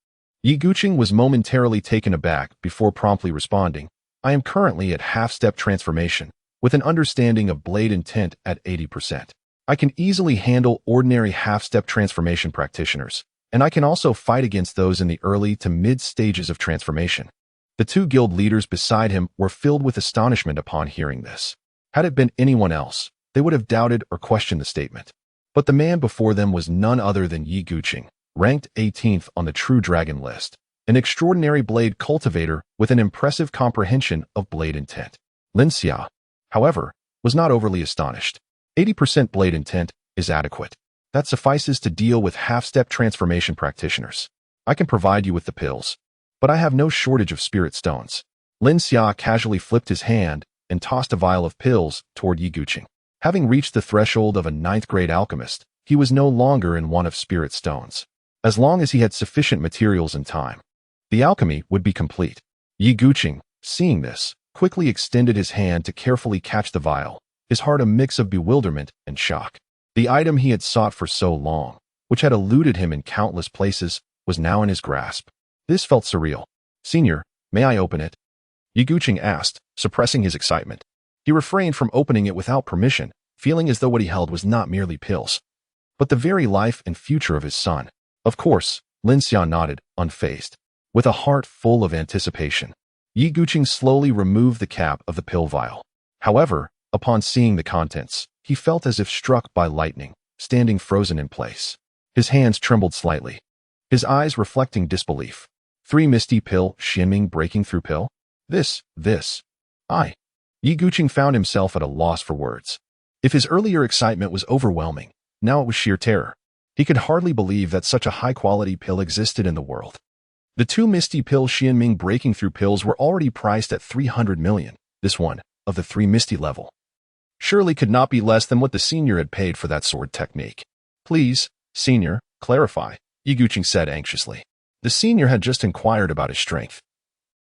S1: Yi Guqing was momentarily taken aback before promptly responding. I am currently at half-step transformation, with an understanding of blade intent at 80%. I can easily handle ordinary half-step transformation practitioners, and I can also fight against those in the early to mid stages of transformation. The 2 guild leaders beside him were filled with astonishment upon hearing this. Had it been anyone else, they would have doubted or questioned the statement. But the man before them was none other than Yi Guqing, ranked 18th on the True Dragon list, an extraordinary blade cultivator with an impressive comprehension of blade intent. Lin Xiao, however, was not overly astonished. 80% blade intent is adequate. That suffices to deal with half-step transformation practitioners. I can provide you with the pills, but I have no shortage of spirit stones. Lin Xiao casually flipped his hand and tossed a vial of pills toward Yi Guqing. Having reached the threshold of a 9th-grade alchemist, he was no longer in want of spirit stones. As long as he had sufficient materials and time, the alchemy would be complete. Yi Guqing, seeing this, quickly extended his hand to carefully catch the vial, his heart a mix of bewilderment and shock. The item he had sought for so long, which had eluded him in countless places, was now in his grasp. This felt surreal. Senior, may I open it? Yi Guqing asked, suppressing his excitement. He refrained from opening it without permission, feeling as though what he held was not merely pills, but the very life and future of his son. Of course, Lin Xiao nodded, unfazed. With a heart full of anticipation, Yi Guqing slowly removed the cap of the pill vial. However, upon seeing the contents, he felt as if struck by lightning, standing frozen in place. His hands trembled slightly, his eyes reflecting disbelief. 3 misty pill Xianming breaking through pill? This. Yi Guqing found himself at a loss for words. If his earlier excitement was overwhelming, now it was sheer terror. He could hardly believe that such a high-quality pill existed in the world. The 2 misty pill Xianming breaking through pills were already priced at 300 million. This one, of the 3 misty level, surely could not be less than what the senior had paid for that sword technique. Please, senior, clarify, Yi Guqing said anxiously. The senior had just inquired about his strength.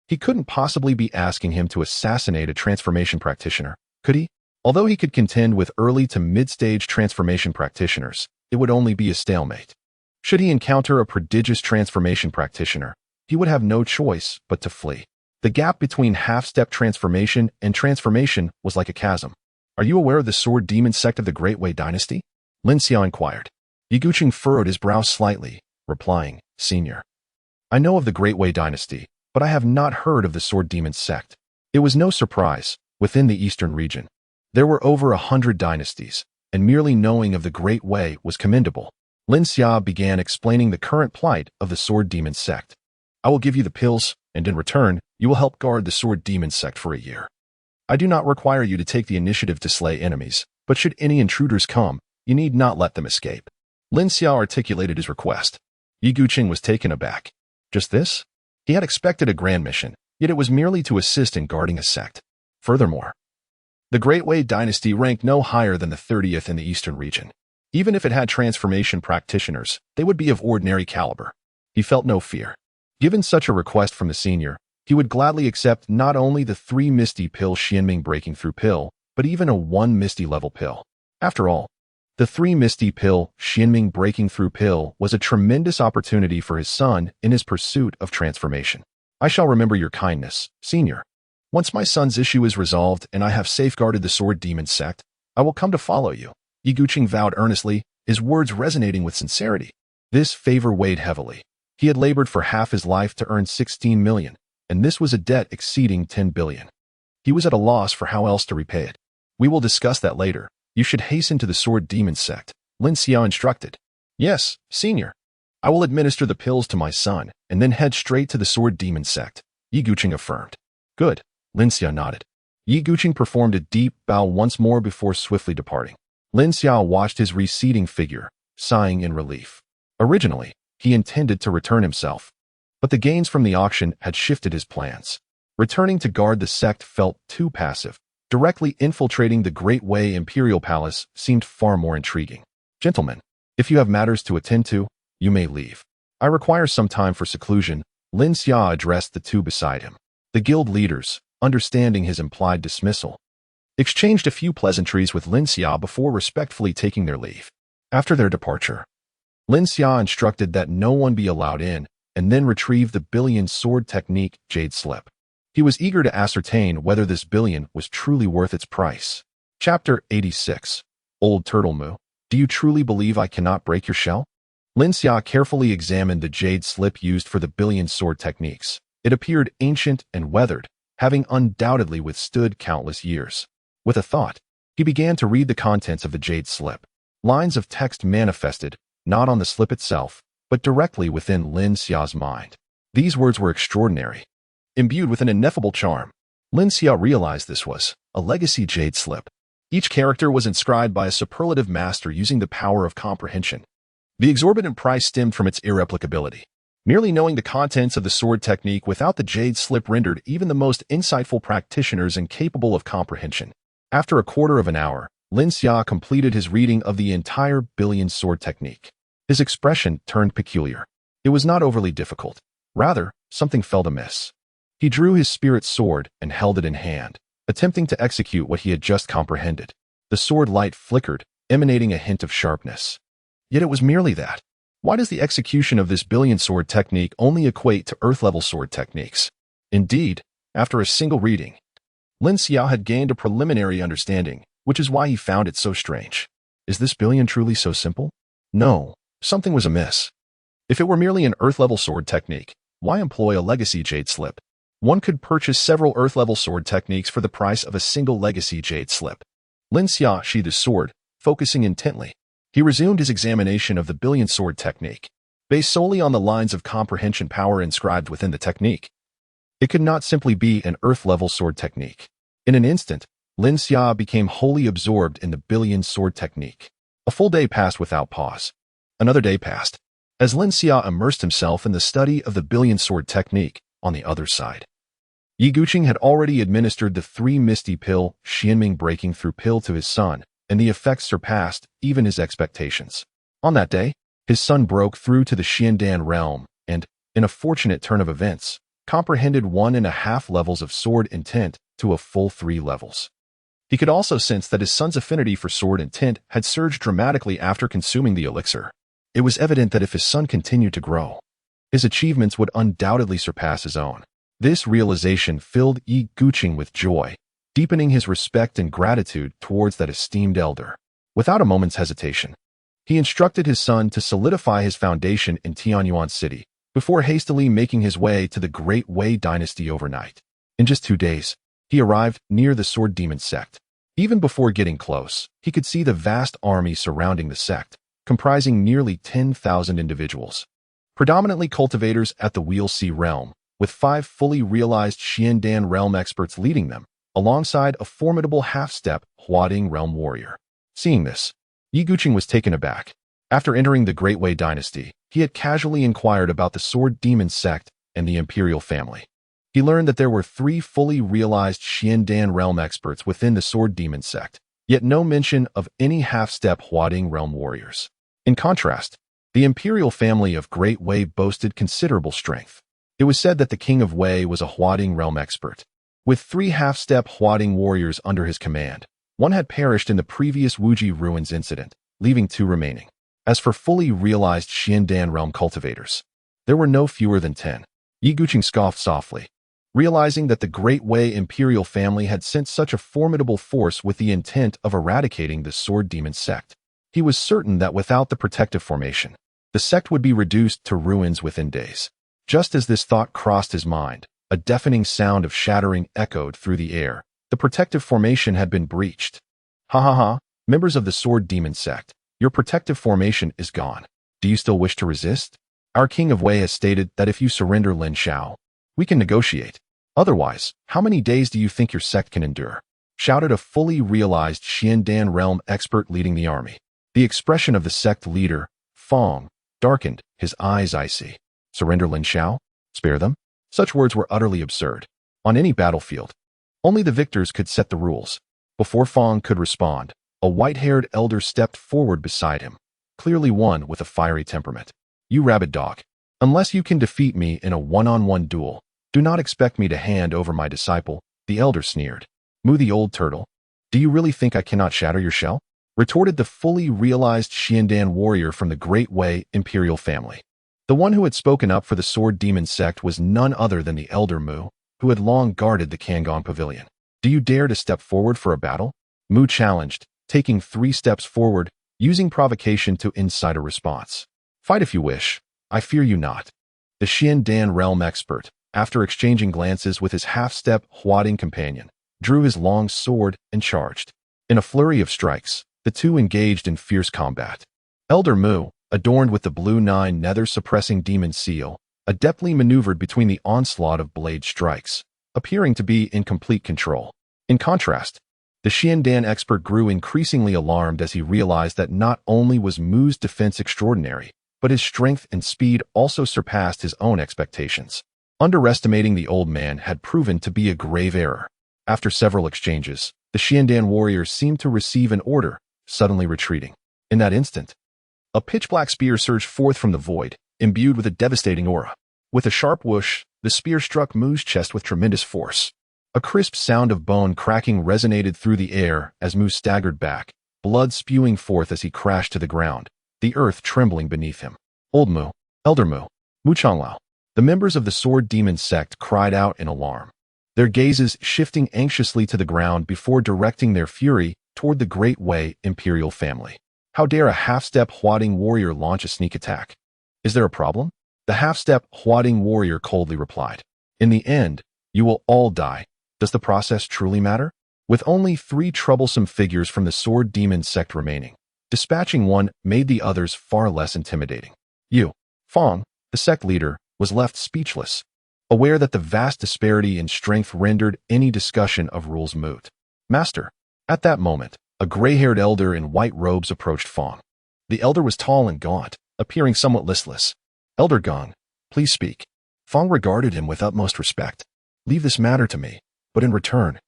S1: He couldn't possibly be asking him to assassinate a transformation practitioner, could he? Although he could contend with early to mid-stage transformation practitioners, it would only be a stalemate. Should he encounter a prodigious transformation practitioner, he would have no choice but to flee. The gap between half-step transformation and transformation was like a chasm. Are you aware of the sword demon sect of the Great Wei dynasty? Lin Xiao inquired. Yi Guqing furrowed his brow slightly, replying, Senior, I know of the Great Wei dynasty, but I have not heard of the sword demon sect. It was no surprise. Within the eastern region, there were over 100 dynasties, and merely knowing of the Great Way was commendable. Lin Xiao began explaining the current plight of the Sword Demon Sect. I will give you the pills, and in return, you will help guard the Sword Demon Sect for a year. I do not require you to take the initiative to slay enemies, but should any intruders come, you need not let them escape. Lin Xiao articulated his request. Yi Guqing was taken aback. Just this? He had expected a grand mission, yet it was merely to assist in guarding a sect. Furthermore, the Great Wei dynasty ranked no higher than the 30th in the eastern region. Even if it had transformation practitioners, they would be of ordinary caliber. He felt no fear. Given such a request from the senior, he would gladly accept not only the 3 Misty Pill Xianming Breaking Through pill, but even a 1 Misty level pill. After all, the 3 Misty Pill Xianming Breaking Through pill was a tremendous opportunity for his son in his pursuit of transformation. I shall remember your kindness, senior. Once my son's issue is resolved and I have safeguarded the Sword Demon Sect, I will come to follow you. Yi Guqing vowed earnestly, his words resonating with sincerity. This favor weighed heavily. He had labored for half his life to earn 16 million, and this was a debt exceeding 10 billion. He was at a loss for how else to repay it. We will discuss that later. You should hasten to the Sword Demon Sect, Lin Xiao instructed. Yes, senior. I will administer the pills to my son, and then head straight to the Sword Demon Sect, Yi Guqing affirmed. Good, Lin Xiao nodded. Yi Guqing performed a deep bow once more before swiftly departing. Lin Xiao watched his receding figure, sighing in relief. Originally, he intended to return himself, but the gains from the auction had shifted his plans. Returning to guard the sect felt too passive. Directly infiltrating the Great Wei Imperial Palace seemed far more intriguing. Gentlemen, if you have matters to attend to, you may leave. I require some time for seclusion, Lin Xiao addressed the two beside him. The guild leaders, understanding his implied dismissal, exchanged a few pleasantries with Lin Xiao before respectfully taking their leave. After their departure, Lin Xiao instructed that no one be allowed in, and then retrieved the billion sword technique Jade Slip. He was eager to ascertain whether this billion was truly worth its price. Chapter 86. Old Turtle Moo, do you truly believe I cannot break your shell? Lin Xiao carefully examined the jade slip used for the billion sword techniques. It appeared ancient and weathered, having undoubtedly withstood countless years. With a thought, he began to read the contents of the jade slip. Lines of text manifested, not on the slip itself, but directly within Lin Xiao's mind. These words were extraordinary, imbued with an ineffable charm. Lin Xiao realized this was a legacy jade slip. Each character was inscribed by a superlative master using the power of comprehension. The exorbitant price stemmed from its irreplicability. Merely knowing the contents of the sword technique without the jade slip rendered even the most insightful practitioners incapable of comprehension. After a quarter of an hour, Lin Xiao completed his reading of the entire billion sword technique. His expression turned peculiar. It was not overly difficult. Rather, something felt amiss. He drew his spirit sword and held it in hand, attempting to execute what he had just comprehended. The sword light flickered, emanating a hint of sharpness. Yet it was merely that. Why does the execution of this billion sword technique only equate to earth-level sword techniques? Indeed, after a single reading, Lin Xiao had gained a preliminary understanding, which is why he found it so strange. Is this billion truly so simple? No, something was amiss. If it were merely an earth-level sword technique, why employ a legacy jade slip? One could purchase several earth-level sword techniques for the price of a single legacy jade slip. Lin Xiao sheathed his sword, focusing intently. He resumed his examination of the billion sword technique, based solely on the lines of comprehension power inscribed within the technique. It could not simply be an earth-level sword technique. In an instant, Lin Xiao became wholly absorbed in the billion sword technique. A full day passed without pause. Another day passed, as Lin Xiao immersed himself in the study of the billion sword technique on the other side. Yi Guqing had already administered the 3 Misty Pill Xianming Breaking Through pill to his son, and the effects surpassed even his expectations. On that day, his son broke through to the Xiandan realm and, in a fortunate turn of events, comprehended 1.5 levels of sword intent to a full 3 levels. He could also sense that his son's affinity for sword intent had surged dramatically after consuming the elixir. It was evident that if his son continued to grow, his achievements would undoubtedly surpass his own. This realization filled Yi Guqing with joy, deepening his respect and gratitude towards that esteemed elder. Without a moment's hesitation, he instructed his son to solidify his foundation in Tianyuan City, before hastily making his way to the Great Wei dynasty overnight. In just 2 days, he arrived near the Sword Demon Sect. Even before getting close, he could see the vast army surrounding the sect, comprising nearly 10,000 individuals. Predominantly cultivators at the Wheel Sea realm, with 5 fully realized Xiandan realm experts leading them, alongside a formidable half-step Huading realm warrior. Seeing this, Yi Guqing was taken aback. After entering the Great Wei dynasty, he had casually inquired about the Sword Demon Sect and the imperial family. He learned that there were 3 fully realized Xiandan realm experts within the Sword Demon Sect, yet no mention of any half-step Huading realm warriors. In contrast, the imperial family of Great Wei boasted considerable strength. It was said that the king of Wei was a Huading realm expert. With 3 half-step Huading warriors under his command, one had perished in the previous Wuji Ruins incident, leaving 2 remaining. As for fully realized Xiandan realm cultivators, there were no fewer than 10. Yi Guqing scoffed softly, realizing that the Great Wei imperial family had sent such a formidable force with the intent of eradicating the Sword Demon Sect. He was certain that without the protective formation, the sect would be reduced to ruins within days. Just as this thought crossed his mind, a deafening sound of shattering echoed through the air. The protective formation had been breached. Ha ha ha, members of the Sword Demon Sect, your protective formation is gone. Do you still wish to resist? Our king of Wei has stated that if you surrender Lin Xiao, we can negotiate. Otherwise, how many days do you think your sect can endure? Shouted a fully realized Xiandan realm expert leading the army. The expression of the sect leader, Fong, darkened, his eyes icy. Surrender Lin Xiao? Spare them? Such words were utterly absurd. On any battlefield, only the victors could set the rules. Before Fong could respond, a white-haired elder stepped forward beside him, clearly one with a fiery temperament. You rabid dog. Unless you can defeat me in a one-on-one duel, do not expect me to hand over my disciple, the elder sneered. Moo the old turtle. Do you really think I cannot shatter your shell? Retorted the fully realized Xiandan warrior from the Great Wei imperial family. The one who had spoken up for the Sword Demon Sect was none other than the elder Mu, who had long guarded the Kangong Pavilion. Do you dare to step forward for a battle? Mu challenged, taking 3 steps forward, using provocation to incite a response. Fight if you wish. I fear you not. The Xiandan realm expert, after exchanging glances with his half-step Huading companion, drew his long sword and charged. In a flurry of strikes, the two engaged in fierce combat. Elder Mu, adorned with the blue 9 nether-suppressing demon seal, adeptly maneuvered between the onslaught of blade strikes, appearing to be in complete control. In contrast, the Xiandan expert grew increasingly alarmed as he realized that not only was Mu's defense extraordinary, but his strength and speed also surpassed his own expectations. Underestimating the old man had proven to be a grave error. After several exchanges, the Xiandan warriors seemed to receive an order, suddenly retreating. In that instant, a pitch-black spear surged forth from the void, imbued with a devastating aura. With a sharp whoosh, the spear struck Mu's chest with tremendous force. A crisp sound of bone cracking resonated through the air as Mu staggered back, blood spewing forth as he crashed to the ground, the earth trembling beneath him. Old Mu, Elder Mu, Mu Changlao. The members of the Sword Demon Sect cried out in alarm, their gazes shifting anxiously to the ground before directing their fury toward the Great Wei imperial family. How dare a half-step Huading warrior launch a sneak attack? Is there a problem? The half-step Huading warrior coldly replied. In the end, you will all die. Does the process truly matter? With only 3 troublesome figures from the Sword Demon Sect remaining, dispatching one made the others far less intimidating. Yu Fong, the sect leader, was left speechless, aware that the vast disparity in strength rendered any discussion of rules moot. Master. At that moment, a gray-haired elder in white robes approached Fong. The elder was tall and gaunt, appearing somewhat listless. Elder Gong, please speak. Fong regarded him with utmost respect. Leave this matter to me, but in return,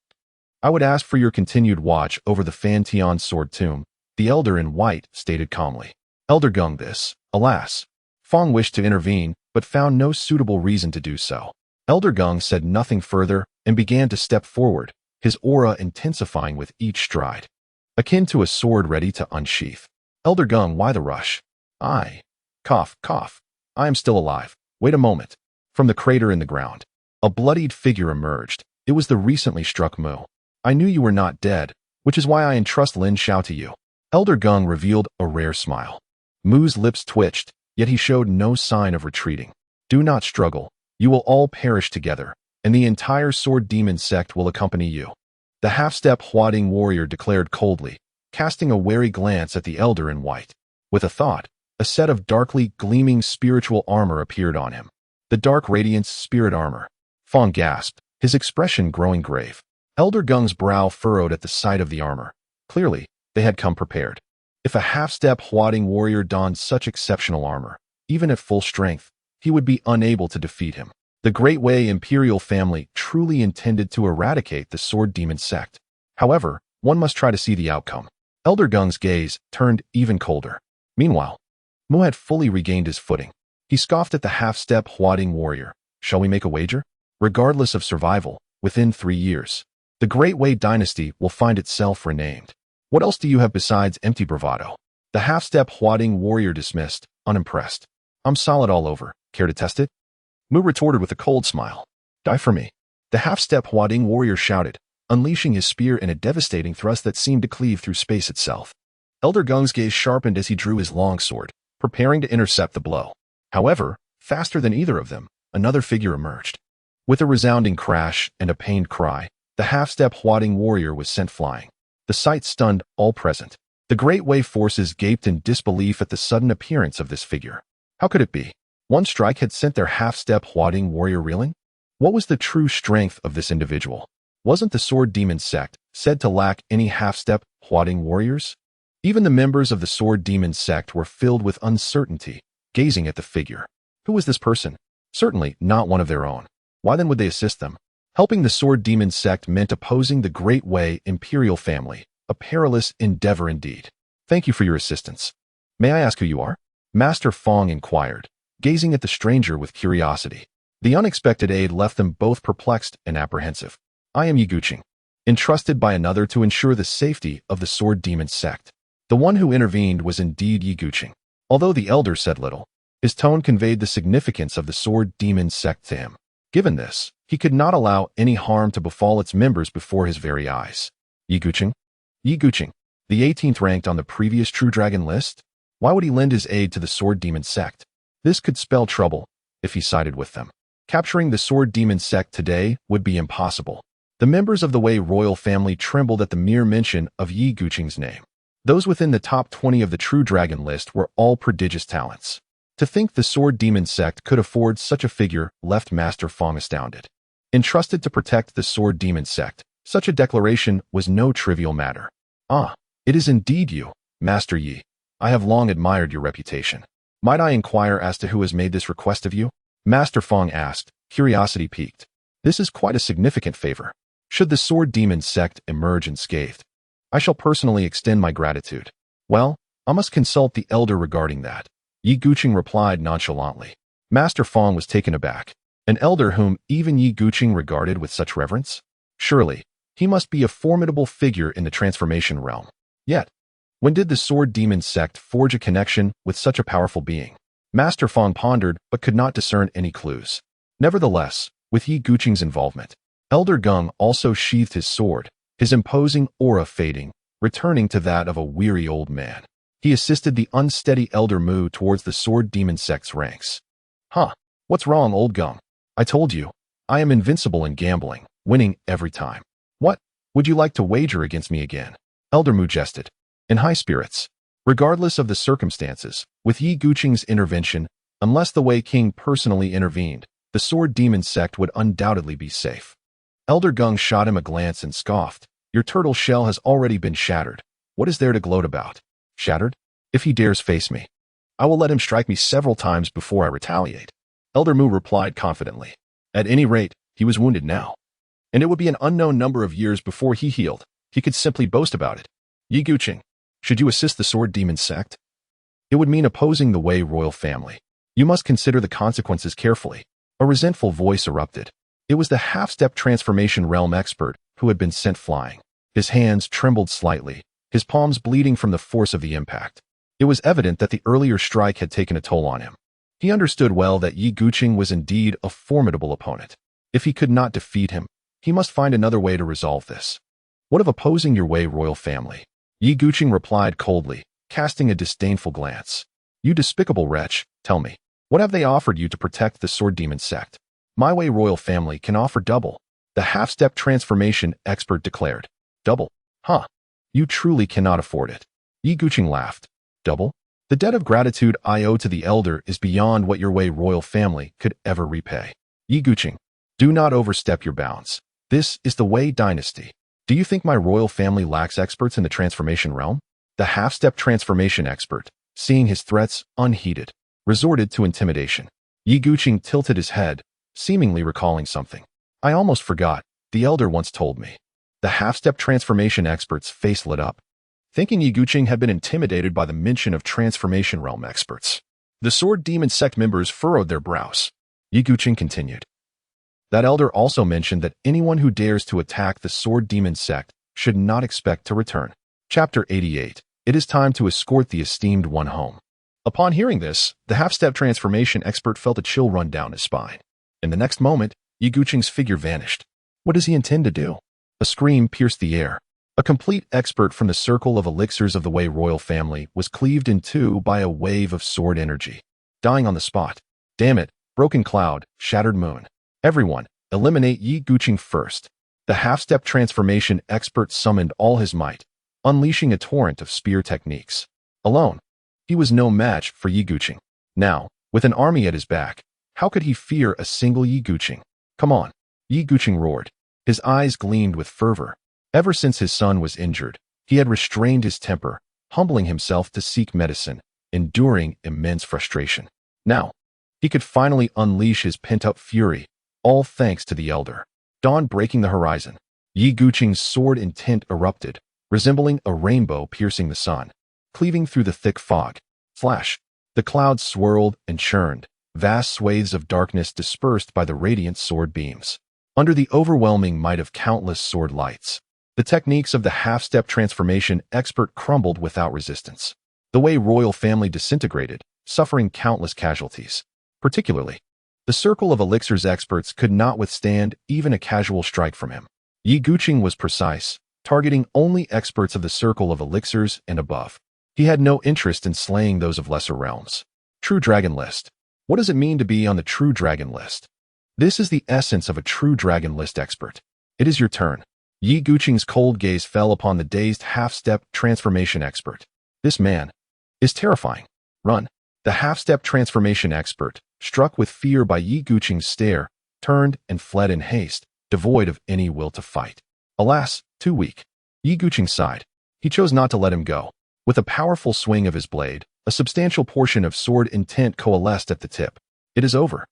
S1: I would ask for your continued watch over the Vantian Sword Tomb, the elder in white stated calmly. Elder Gong this, alas. Fong wished to intervene, but found no suitable reason to do so. Elder Gong said nothing further and began to step forward, his aura intensifying with each stride, akin to a sword ready to unsheath. Elder Gong, why the rush? Cough, cough. I am still alive. Wait a moment. From the crater in the ground, a bloodied figure emerged. It was the recently struck Mu. I knew you were not dead, which is why I entrust Lin Xiao to you. Elder Gong revealed a rare smile. Mu's lips twitched, yet he showed no sign of retreating. Do not struggle. You will all perish together, and the entire Sword Demon Sect will accompany you. The half-step Huading warrior declared coldly, casting a wary glance at the elder in white. With a thought, a set of darkly gleaming spiritual armor appeared on him. The dark radiance spirit armor. Fong gasped, his expression growing grave. Elder Gung's brow furrowed at the sight of the armor. Clearly, they had come prepared. If a half-step Huading warrior donned such exceptional armor, even at full strength, he would be unable to defeat him. The Great Wei imperial family truly intended to eradicate the Sword Demon Sect. However, one must try to see the outcome. Elder Gung's gaze turned even colder. Meanwhile, Mu had fully regained his footing. He scoffed at the half-step Huading warrior. Shall we make a wager? Regardless of survival, within 3 years, the Great Wei dynasty will find itself renamed. What else do you have besides empty bravado? The half-step Huading warrior dismissed, unimpressed. I'm solid all over. Care to test it? Mu retorted with a cold smile. Die for me. The half-step Huading warrior shouted, unleashing his spear in a devastating thrust that seemed to cleave through space itself. Elder Gung's gaze sharpened as he drew his longsword, preparing to intercept the blow. However, faster than either of them, another figure emerged. With a resounding crash and a pained cry, the half-step Huading warrior was sent flying. The sight stunned all present. The Great Wei forces gaped in disbelief at the sudden appearance of this figure. How could it be? One strike had sent their half-step Huading warrior reeling? What was the true strength of this individual? Wasn't the Sword Demon Sect said to lack any half-step Huading warriors? Even the members of the Sword Demon Sect were filled with uncertainty, gazing at the figure. Who was this person? Certainly not one of their own. Why then would they assist them? Helping the Sword Demon Sect meant opposing the Great Wei imperial family, a perilous endeavor indeed. Thank you for your assistance. May I ask who you are? Master Fong inquired, gazing at the stranger with curiosity. The unexpected aid left them both perplexed and apprehensive. I am Yi Guqing, entrusted by another to ensure the safety of the Sword Demon Sect. The one who intervened was indeed Yi Guqing. Although the elder said little, his tone conveyed the significance of the Sword Demon Sect to him. Given this, he could not allow any harm to befall its members before his very eyes. Yi Guqing? Yi Guqing, the 18th ranked on the previous True Dragon list? Why would he lend his aid to the Sword Demon Sect? This could spell trouble if he sided with them. Capturing the Sword Demon Sect today would be impossible. The members of the Wei royal family trembled at the mere mention of Yi Guqing's name. Those within the top 20 of the True Dragon list were all prodigious talents. To think the Sword Demon Sect could afford such a figure left Master Fong astounded. Entrusted to protect the Sword Demon Sect, such a declaration was no trivial matter. Ah, it is indeed you, Master Yi. I have long admired your reputation. Might I inquire as to who has made this request of you? Master Fong asked, curiosity piqued. This is quite a significant favor. Should the Sword Demon Sect emerge unscathed, I shall personally extend my gratitude. Well, I must consult the elder regarding that. Yi Guqing replied nonchalantly. Master Fong was taken aback. An elder whom even Yi Guqing regarded with such reverence? Surely, he must be a formidable figure in the transformation realm. Yet, when did the Sword Demon Sect forge a connection with such a powerful being? Master Fong pondered but could not discern any clues. Nevertheless, with Yi Guqing's involvement, Elder Gung also sheathed his sword, his imposing aura fading, returning to that of a weary old man. He assisted the unsteady Elder Mu towards the Sword Demon Sect's ranks. Huh, what's wrong, old Gung? I told you, I am invincible in gambling, winning every time. What? Would you like to wager against me again? Elder Mu jested, in high spirits. Regardless of the circumstances, with Yi Guqing's intervention, unless the Wei King personally intervened, the Sword Demon Sect would undoubtedly be safe. Elder Gung shot him a glance and scoffed. Your turtle shell has already been shattered. What is there to gloat about? Shattered? If he dares face me, I will let him strike me several times before I retaliate. Elder Mu replied confidently. At any rate, he was wounded now. And it would be an unknown number of years before he healed. He could simply boast about it. Yi Guqing, should you assist the Sword Demon Sect? It would mean opposing the Wei royal family. You must consider the consequences carefully. A resentful voice erupted. It was the half-step transformation realm expert who had been sent flying. His hands trembled slightly, his palms bleeding from the force of the impact. It was evident that the earlier strike had taken a toll on him. He understood well that Yi Guqing was indeed a formidable opponent. If he could not defeat him, he must find another way to resolve this. What of opposing your Wei royal family? Yi Guqing replied coldly, casting a disdainful glance. You despicable wretch, tell me, what have they offered you to protect the Sword Demon Sect? My Wei royal family can offer double. the half-step transformation expert declared. Double. Huh. You truly cannot afford it. Yi Guqing laughed. Double? The debt of gratitude I owe to the elder is beyond what your Wei royal family could ever repay. Yi Guqing, do not overstep your bounds. This is the Wei dynasty. Do you think my royal family lacks experts in the transformation realm? The half-step transformation expert, seeing his threats unheeded, resorted to intimidation. Yi Guqing tilted his head, seemingly recalling something. I almost forgot, the elder once told me. The half-step transformation expert's face lit up, thinking Yi Guqing had been intimidated by the mention of transformation realm experts. The Sword Demon Sect members furrowed their brows. Yi Guqing continued. That elder also mentioned that anyone who dares to attack the Sword Demon Sect should not expect to return. Chapter 88. It is time to escort the esteemed one home. Upon hearing this, the half-step transformation expert felt a chill run down his spine. In the next moment, Yi Guqing's figure vanished. What does he intend to do? A scream pierced the air. A complete expert from the circle of elixirs of the Wei royal family was cleaved in two by a wave of sword energy, dying on the spot. Damn it, broken cloud, shattered moon. Everyone, eliminate Yi Guqing first. The half-step transformation expert summoned all his might, unleashing a torrent of spear techniques. Alone, he was no match for Yi Guqing. Now, with an army at his back, how could he fear a single Yi Guqing? Come on, Yi Guqing roared. His eyes gleamed with fervor. Ever since his son was injured, he had restrained his temper, humbling himself to seek medicine, enduring immense frustration. Now, he could finally unleash his pent-up fury, all thanks to the elder. Dawn breaking the horizon, Yi Guqing's sword intent erupted, resembling a rainbow piercing the sun, cleaving through the thick fog. Flash! The clouds swirled and churned, vast swathes of darkness dispersed by the radiant sword beams. Under the overwhelming might of countless sword lights, the techniques of the half-step transformation expert crumbled without resistance. The Wei royal family disintegrated, suffering countless casualties. Particularly, the circle of elixirs experts could not withstand even a casual strike from him. Yi Guqing was precise, targeting only experts of the circle of elixirs and above. He had no interest in slaying those of lesser realms. True Dragon List. What does it mean to be on the True Dragon List? This is the essence of a True Dragon List expert. It is your turn. Yi Guqing's cold gaze fell upon the dazed half-step transformation expert. This man is terrifying. Run. The half-step transformation expert, struck with fear by Yi Guqing's stare, turned and fled in haste, devoid of any will to fight. Alas, too weak. Yi Guqing sighed. He chose not to let him go. With a powerful swing of his blade, a substantial portion of sword intent coalesced at the tip. It is over.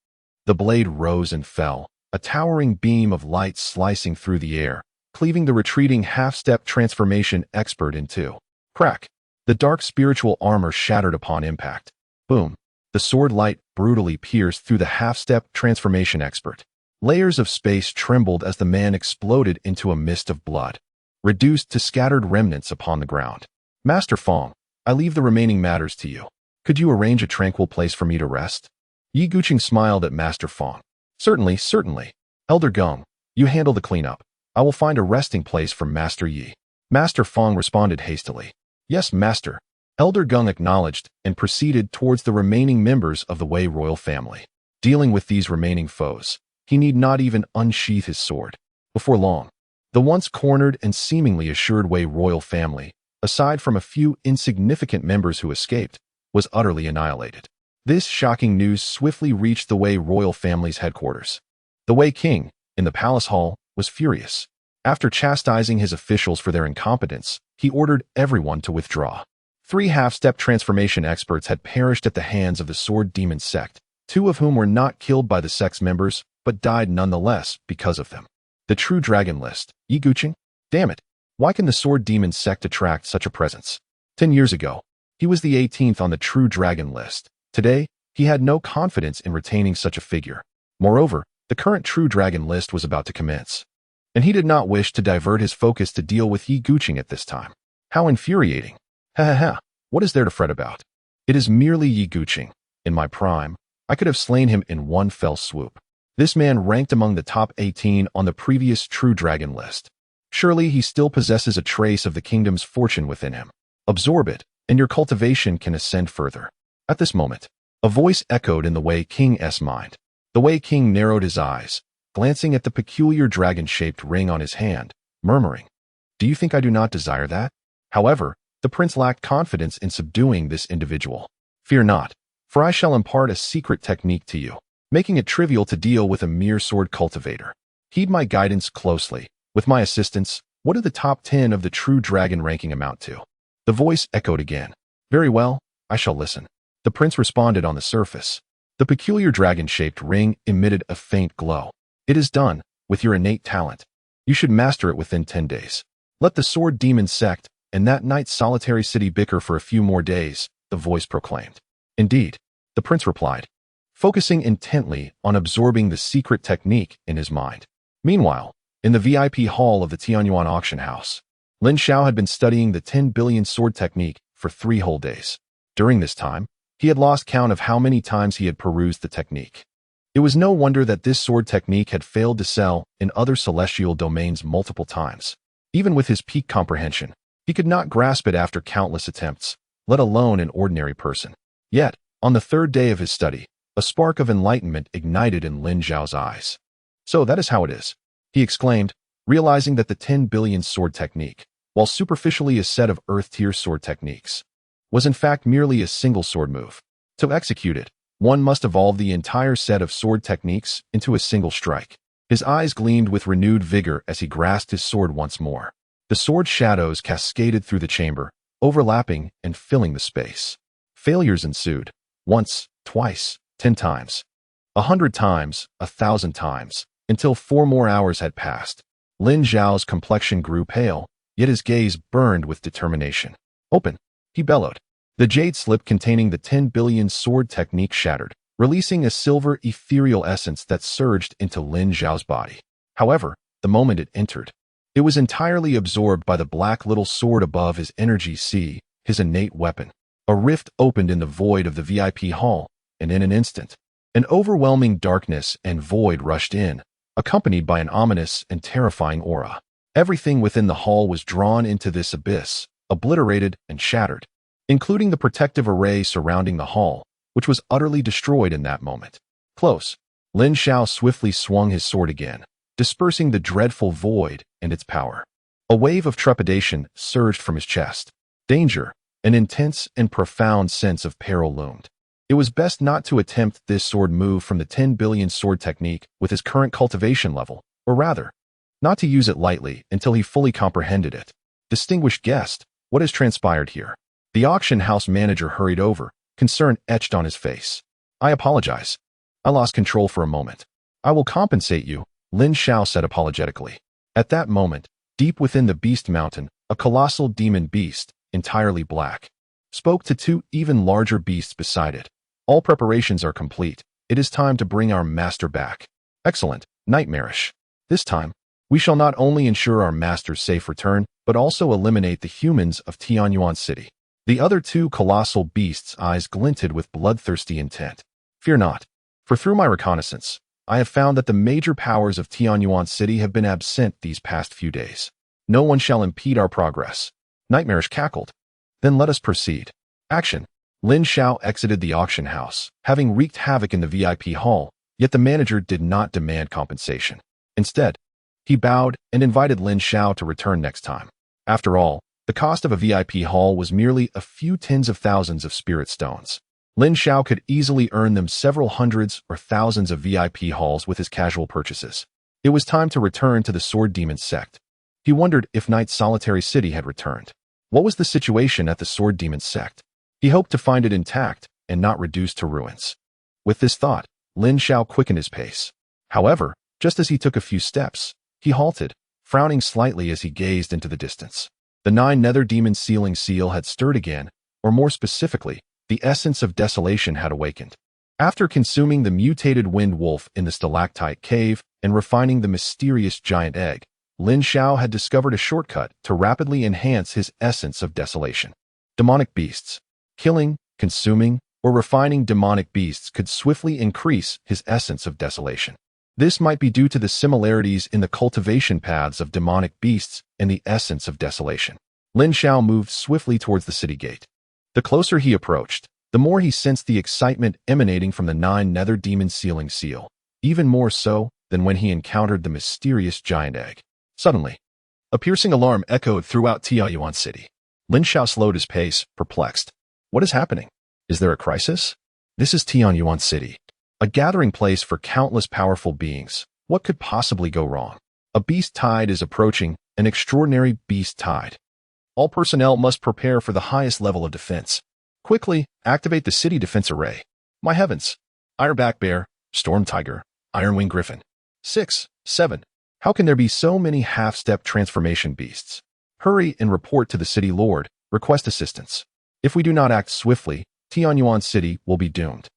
S1: The blade rose and fell, a towering beam of light slicing through the air, cleaving the retreating half-step transformation expert in two. Crack! The dark spiritual armor shattered upon impact. Boom! The sword light brutally pierced through the half-step transformation expert. Layers of space trembled as the man exploded into a mist of blood, reduced to scattered remnants upon the ground. Master Fong, I leave the remaining matters to you. Could you arrange a tranquil place for me to rest? Yi Guqing smiled at Master Fong. Certainly, certainly. Elder Gong, you handle the cleanup. I will find a resting place for Master Yi. Master Fong responded hastily. Yes, Master. Elder Gong acknowledged and proceeded towards the remaining members of the Wei royal family. Dealing with these remaining foes, he need not even unsheath his sword. Before long, the once cornered and seemingly assured Wei royal family, aside from a few insignificant members who escaped, was utterly annihilated. This shocking news swiftly reached the Wei royal family's headquarters. The Wei king, in the palace hall, was furious. After chastising his officials for their incompetence, he ordered everyone to withdraw. 3 half-step transformation experts had perished at the hands of the Sword Demon Sect, 2 of whom were not killed by the sect's members, but died nonetheless because of them. The True Dragon List. Yi Guqing? Damn it! Why can the Sword Demon Sect attract such a presence? 10 years ago, he was the 18th on the True Dragon List. Today, he had no confidence in retaining such a figure. Moreover, the current True Dragon List was about to commence, and he did not wish to divert his focus to deal with Yi Guqing at this time. How infuriating. Ha ha ha, what is there to fret about? It is merely Yi Guqing. In my prime, I could have slain him in one fell swoop. This man ranked among the top 18 on the previous True Dragon List. Surely he still possesses a trace of the kingdom's fortune within him. Absorb it, and your cultivation can ascend further. At this moment, a voice echoed in the Wei King's mind. The Wei King narrowed his eyes, glancing at the peculiar dragon-shaped ring on his hand, murmuring, "Do you think I do not desire that?" However, the prince lacked confidence in subduing this individual. "Fear not, for I shall impart a secret technique to you, making it trivial to deal with a mere sword cultivator. Heed my guidance closely. With my assistance, what do the top 10 of the true dragon ranking amount to?" The voice echoed again. "Very well, I shall listen." The prince responded on the surface. The peculiar dragon-shaped ring emitted a faint glow. "It is done, with your innate talent. You should master it within 10 days. Let the sword Demon Sect and that night's solitary city bicker for a few more days," the voice proclaimed. "Indeed," the prince replied, focusing intently on absorbing the secret technique in his mind. Meanwhile, in the VIP hall of the Tianyuan auction house, Lin Xiao had been studying the 10 billion sword technique for 3 whole days. During this time, he had lost count of how many times he had perused the technique. It was no wonder that this sword technique had failed to sell in other celestial domains multiple times. Even with his peak comprehension, he could not grasp it after countless attempts, let alone an ordinary person. Yet, on the 3rd day of his study, a spark of enlightenment ignited in Lin Xiao's eyes. "So that is how it is," he exclaimed, realizing that the 10 billion sword technique, while superficially a set of Earth-tier sword techniques, was in fact merely a single sword move. To execute it, one must evolve the entire set of sword techniques into a single strike. His eyes gleamed with renewed vigor as he grasped his sword once more. The sword shadows cascaded through the chamber, overlapping and filling the space. Failures ensued. Once, twice, 10 times, 100 times, 1,000 times, until 4 more hours had passed. Lin Xiao's complexion grew pale, yet his gaze burned with determination. "Open," he bellowed. The jade slip containing the 10 billion sword technique shattered, releasing a silver ethereal essence that surged into Lin Xiao's body. However, the moment it entered, it was entirely absorbed by the black little sword above his energy sea, his innate weapon. A rift opened in the void of the VIP hall, and in an instant, an overwhelming darkness and void rushed in, accompanied by an ominous and terrifying aura. Everything within the hall was drawn into this abyss, obliterated and shattered, including the protective array surrounding the hall, which was utterly destroyed in that moment. Close, Lin Xiao swiftly swung his sword again, dispersing the dreadful void and its power. A wave of trepidation surged from his chest. Danger, an intense and profound sense of peril loomed. It was best not to attempt this sword move from the 10 billion sword technique with his current cultivation level, or rather, not to use it lightly until he fully comprehended it. "Distinguished guest, what has transpired here?" The auction house manager hurried over, concern etched on his face. "I apologize. I lost control for a moment. I will compensate you," Lin Xiao said apologetically. At that moment, deep within the beast mountain, a colossal demon beast, entirely black, spoke to 2 even larger beasts beside it. "All preparations are complete. It is time to bring our master back." "Excellent, nightmarish. This time, we shall not only ensure our master's safe return, but also eliminate the humans of Tianyuan City." The other 2 colossal beasts' eyes glinted with bloodthirsty intent. "Fear not, for through my reconnaissance, I have found that the major powers of Tianyuan City have been absent these past few days. No one shall impede our progress." Nightmarish cackled. "Then let us proceed." Action. Lin Xiao exited the auction house, having wreaked havoc in the VIP hall, yet the manager did not demand compensation. Instead, he bowed and invited Lin Xiao to return next time. After all, the cost of a VIP hall was merely a few tens of thousands of spirit stones. Lin Xiao could easily earn them several hundreds or thousands of VIP halls with his casual purchases. It was time to return to the Sword Demon Sect. He wondered if Night's solitary city had returned. What was the situation at the Sword Demon Sect? He hoped to find it intact and not reduced to ruins. With this thought, Lin Xiao quickened his pace. However, just as he took a few steps, he halted, frowning slightly as he gazed into the distance. The 9 nether demon sealing seal had stirred again, or more specifically, the essence of desolation had awakened. After consuming the mutated wind wolf in the stalactite cave and refining the mysterious giant egg, Lin Xiao had discovered a shortcut to rapidly enhance his essence of desolation. Demonic beasts. Killing, consuming, or refining demonic beasts could swiftly increase his essence of desolation. This might be due to the similarities in the cultivation paths of demonic beasts and the essence of desolation. Lin Xiao moved swiftly towards the city gate. The closer he approached, the more he sensed the excitement emanating from the 9 nether demon sealing seal. Even more so, than when he encountered the mysterious giant egg. Suddenly, a piercing alarm echoed throughout Tianyuan City. Lin Xiao slowed his pace, perplexed. What is happening? Is there a crisis? This is Tianyuan City, a gathering place for countless powerful beings. What could possibly go wrong? A beast tide is approaching, an extraordinary beast tide. All personnel must prepare for the highest level of defense. Quickly, activate the city defense array. My heavens! Ironback Bear, Storm Tiger, Ironwing Griffin. 6, 7. How can there be so many half-step transformation beasts? Hurry and report to the city lord. Request assistance. If we do not act swiftly, Tianyuan City will be doomed.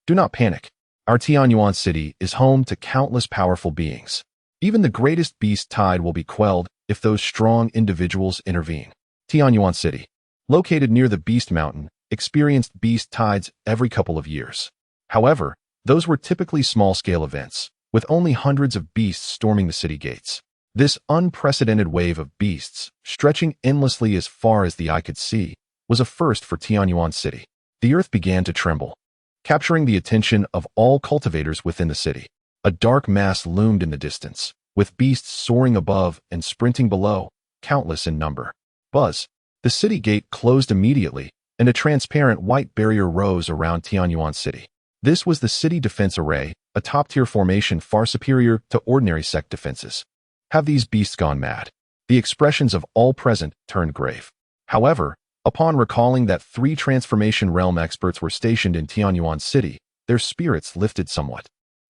S1: Do not panic. Our Tianyuan City is home to countless powerful beings. Even the greatest beast tide will be quelled if those strong individuals intervene. Tianyuan City, located near the Beast Mountain, experienced beast tides every couple of years. However, those were typically small-scale events, with only hundreds of beasts storming the city gates. This unprecedented wave of beasts, stretching endlessly as far as the eye could see, was a first for Tianyuan City. The earth began to tremble, capturing the attention of all cultivators within the city. A dark mass loomed in the distance, with beasts soaring above and sprinting below, countless in number. Buzz! The city gate closed immediately, and a transparent white barrier rose around Tianyuan City. This was the city defense array, a top-tier formation far superior to ordinary sect defenses. Have these beasts gone mad? The expressions of all present turned grave. However, upon recalling that 3 transformation realm experts were stationed in Tianyuan City, their spirits lifted somewhat.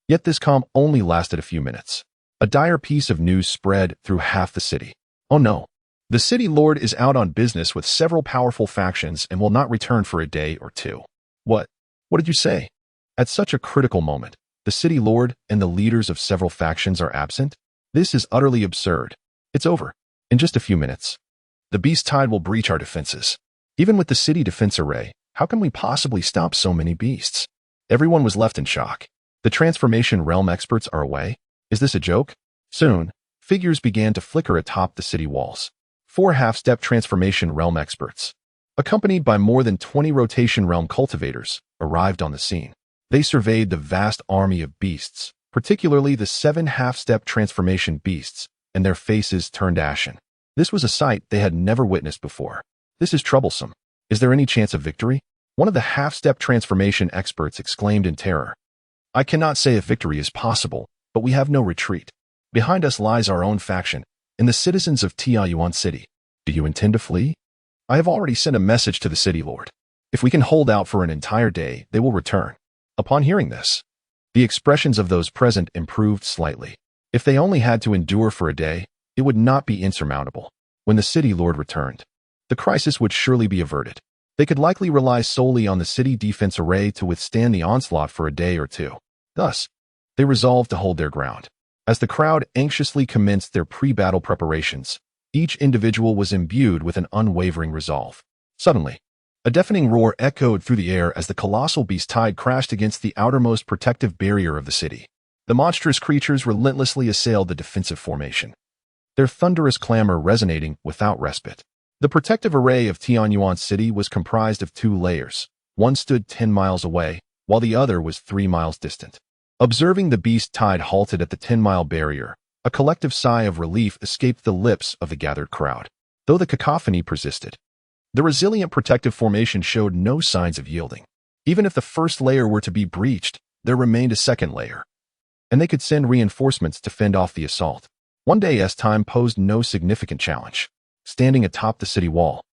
S1: Yet this calm only lasted a few minutes. A dire piece of news spread through half the city. Oh no! The city lord is out on business with several powerful factions and will not return for a day or two. What? What did you say? At such a critical moment, the city lord and the leaders of several factions are absent? This is utterly absurd. It's over. In just a few minutes. The beast tide will breach our defenses. Even with the city defense array, how can we possibly stop so many beasts? Everyone was left in shock. The transformation realm experts are away? Is this a joke? Soon, figures began to flicker atop the city walls. 4 half-step transformation realm experts, accompanied by more than 20 rotation realm cultivators, arrived on the scene. They surveyed the vast army of beasts, particularly the 7 half-step transformation beasts, and their faces turned ashen. This was a sight they had never witnessed before. This is troublesome. Is there any chance of victory? One of the half-step transformation experts exclaimed in terror. I cannot say if victory is possible, but we have no retreat. Behind us lies our own faction, and the citizens of Tianyuan City. Do you intend to flee? I have already sent a message to the city lord. If we can hold out for an entire day, they will return. Upon hearing this, the expressions of those present improved slightly. If they only had to endure for a day, it would not be insurmountable. When the city lord returned, the crisis would surely be averted. They could likely rely solely on the city defense array to withstand the onslaught for a day or two. Thus, they resolved to hold their ground. As the crowd anxiously commenced their pre-battle preparations, each individual was imbued with an unwavering resolve. Suddenly, a deafening roar echoed through the air as the colossal beast tide crashed against the outermost protective barrier of the city. The monstrous creatures relentlessly assailed the defensive formation, their thunderous clamor resonating without respite. The protective array of Tianyuan City was comprised of 2 layers. One stood 10 miles away, while the other was 3 miles distant. Observing the beast tide halted at the 10-mile barrier, a collective sigh of relief escaped the lips of the gathered crowd. Though the cacophony persisted, the resilient protective formation showed no signs of yielding. Even if the first layer were to be breached, there remained a second layer, and they could send reinforcements to fend off the assault. One day as time posed no significant challenge. Standing atop the city wall,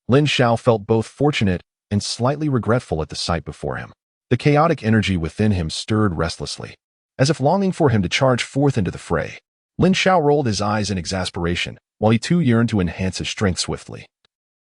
S1: Lin Xiao felt both fortunate and slightly regretful at the sight before him. The chaotic energy within him stirred restlessly, as if longing for him to charge forth into the fray. Lin Xiao rolled his eyes in exasperation, while he too yearned to enhance his strength swiftly.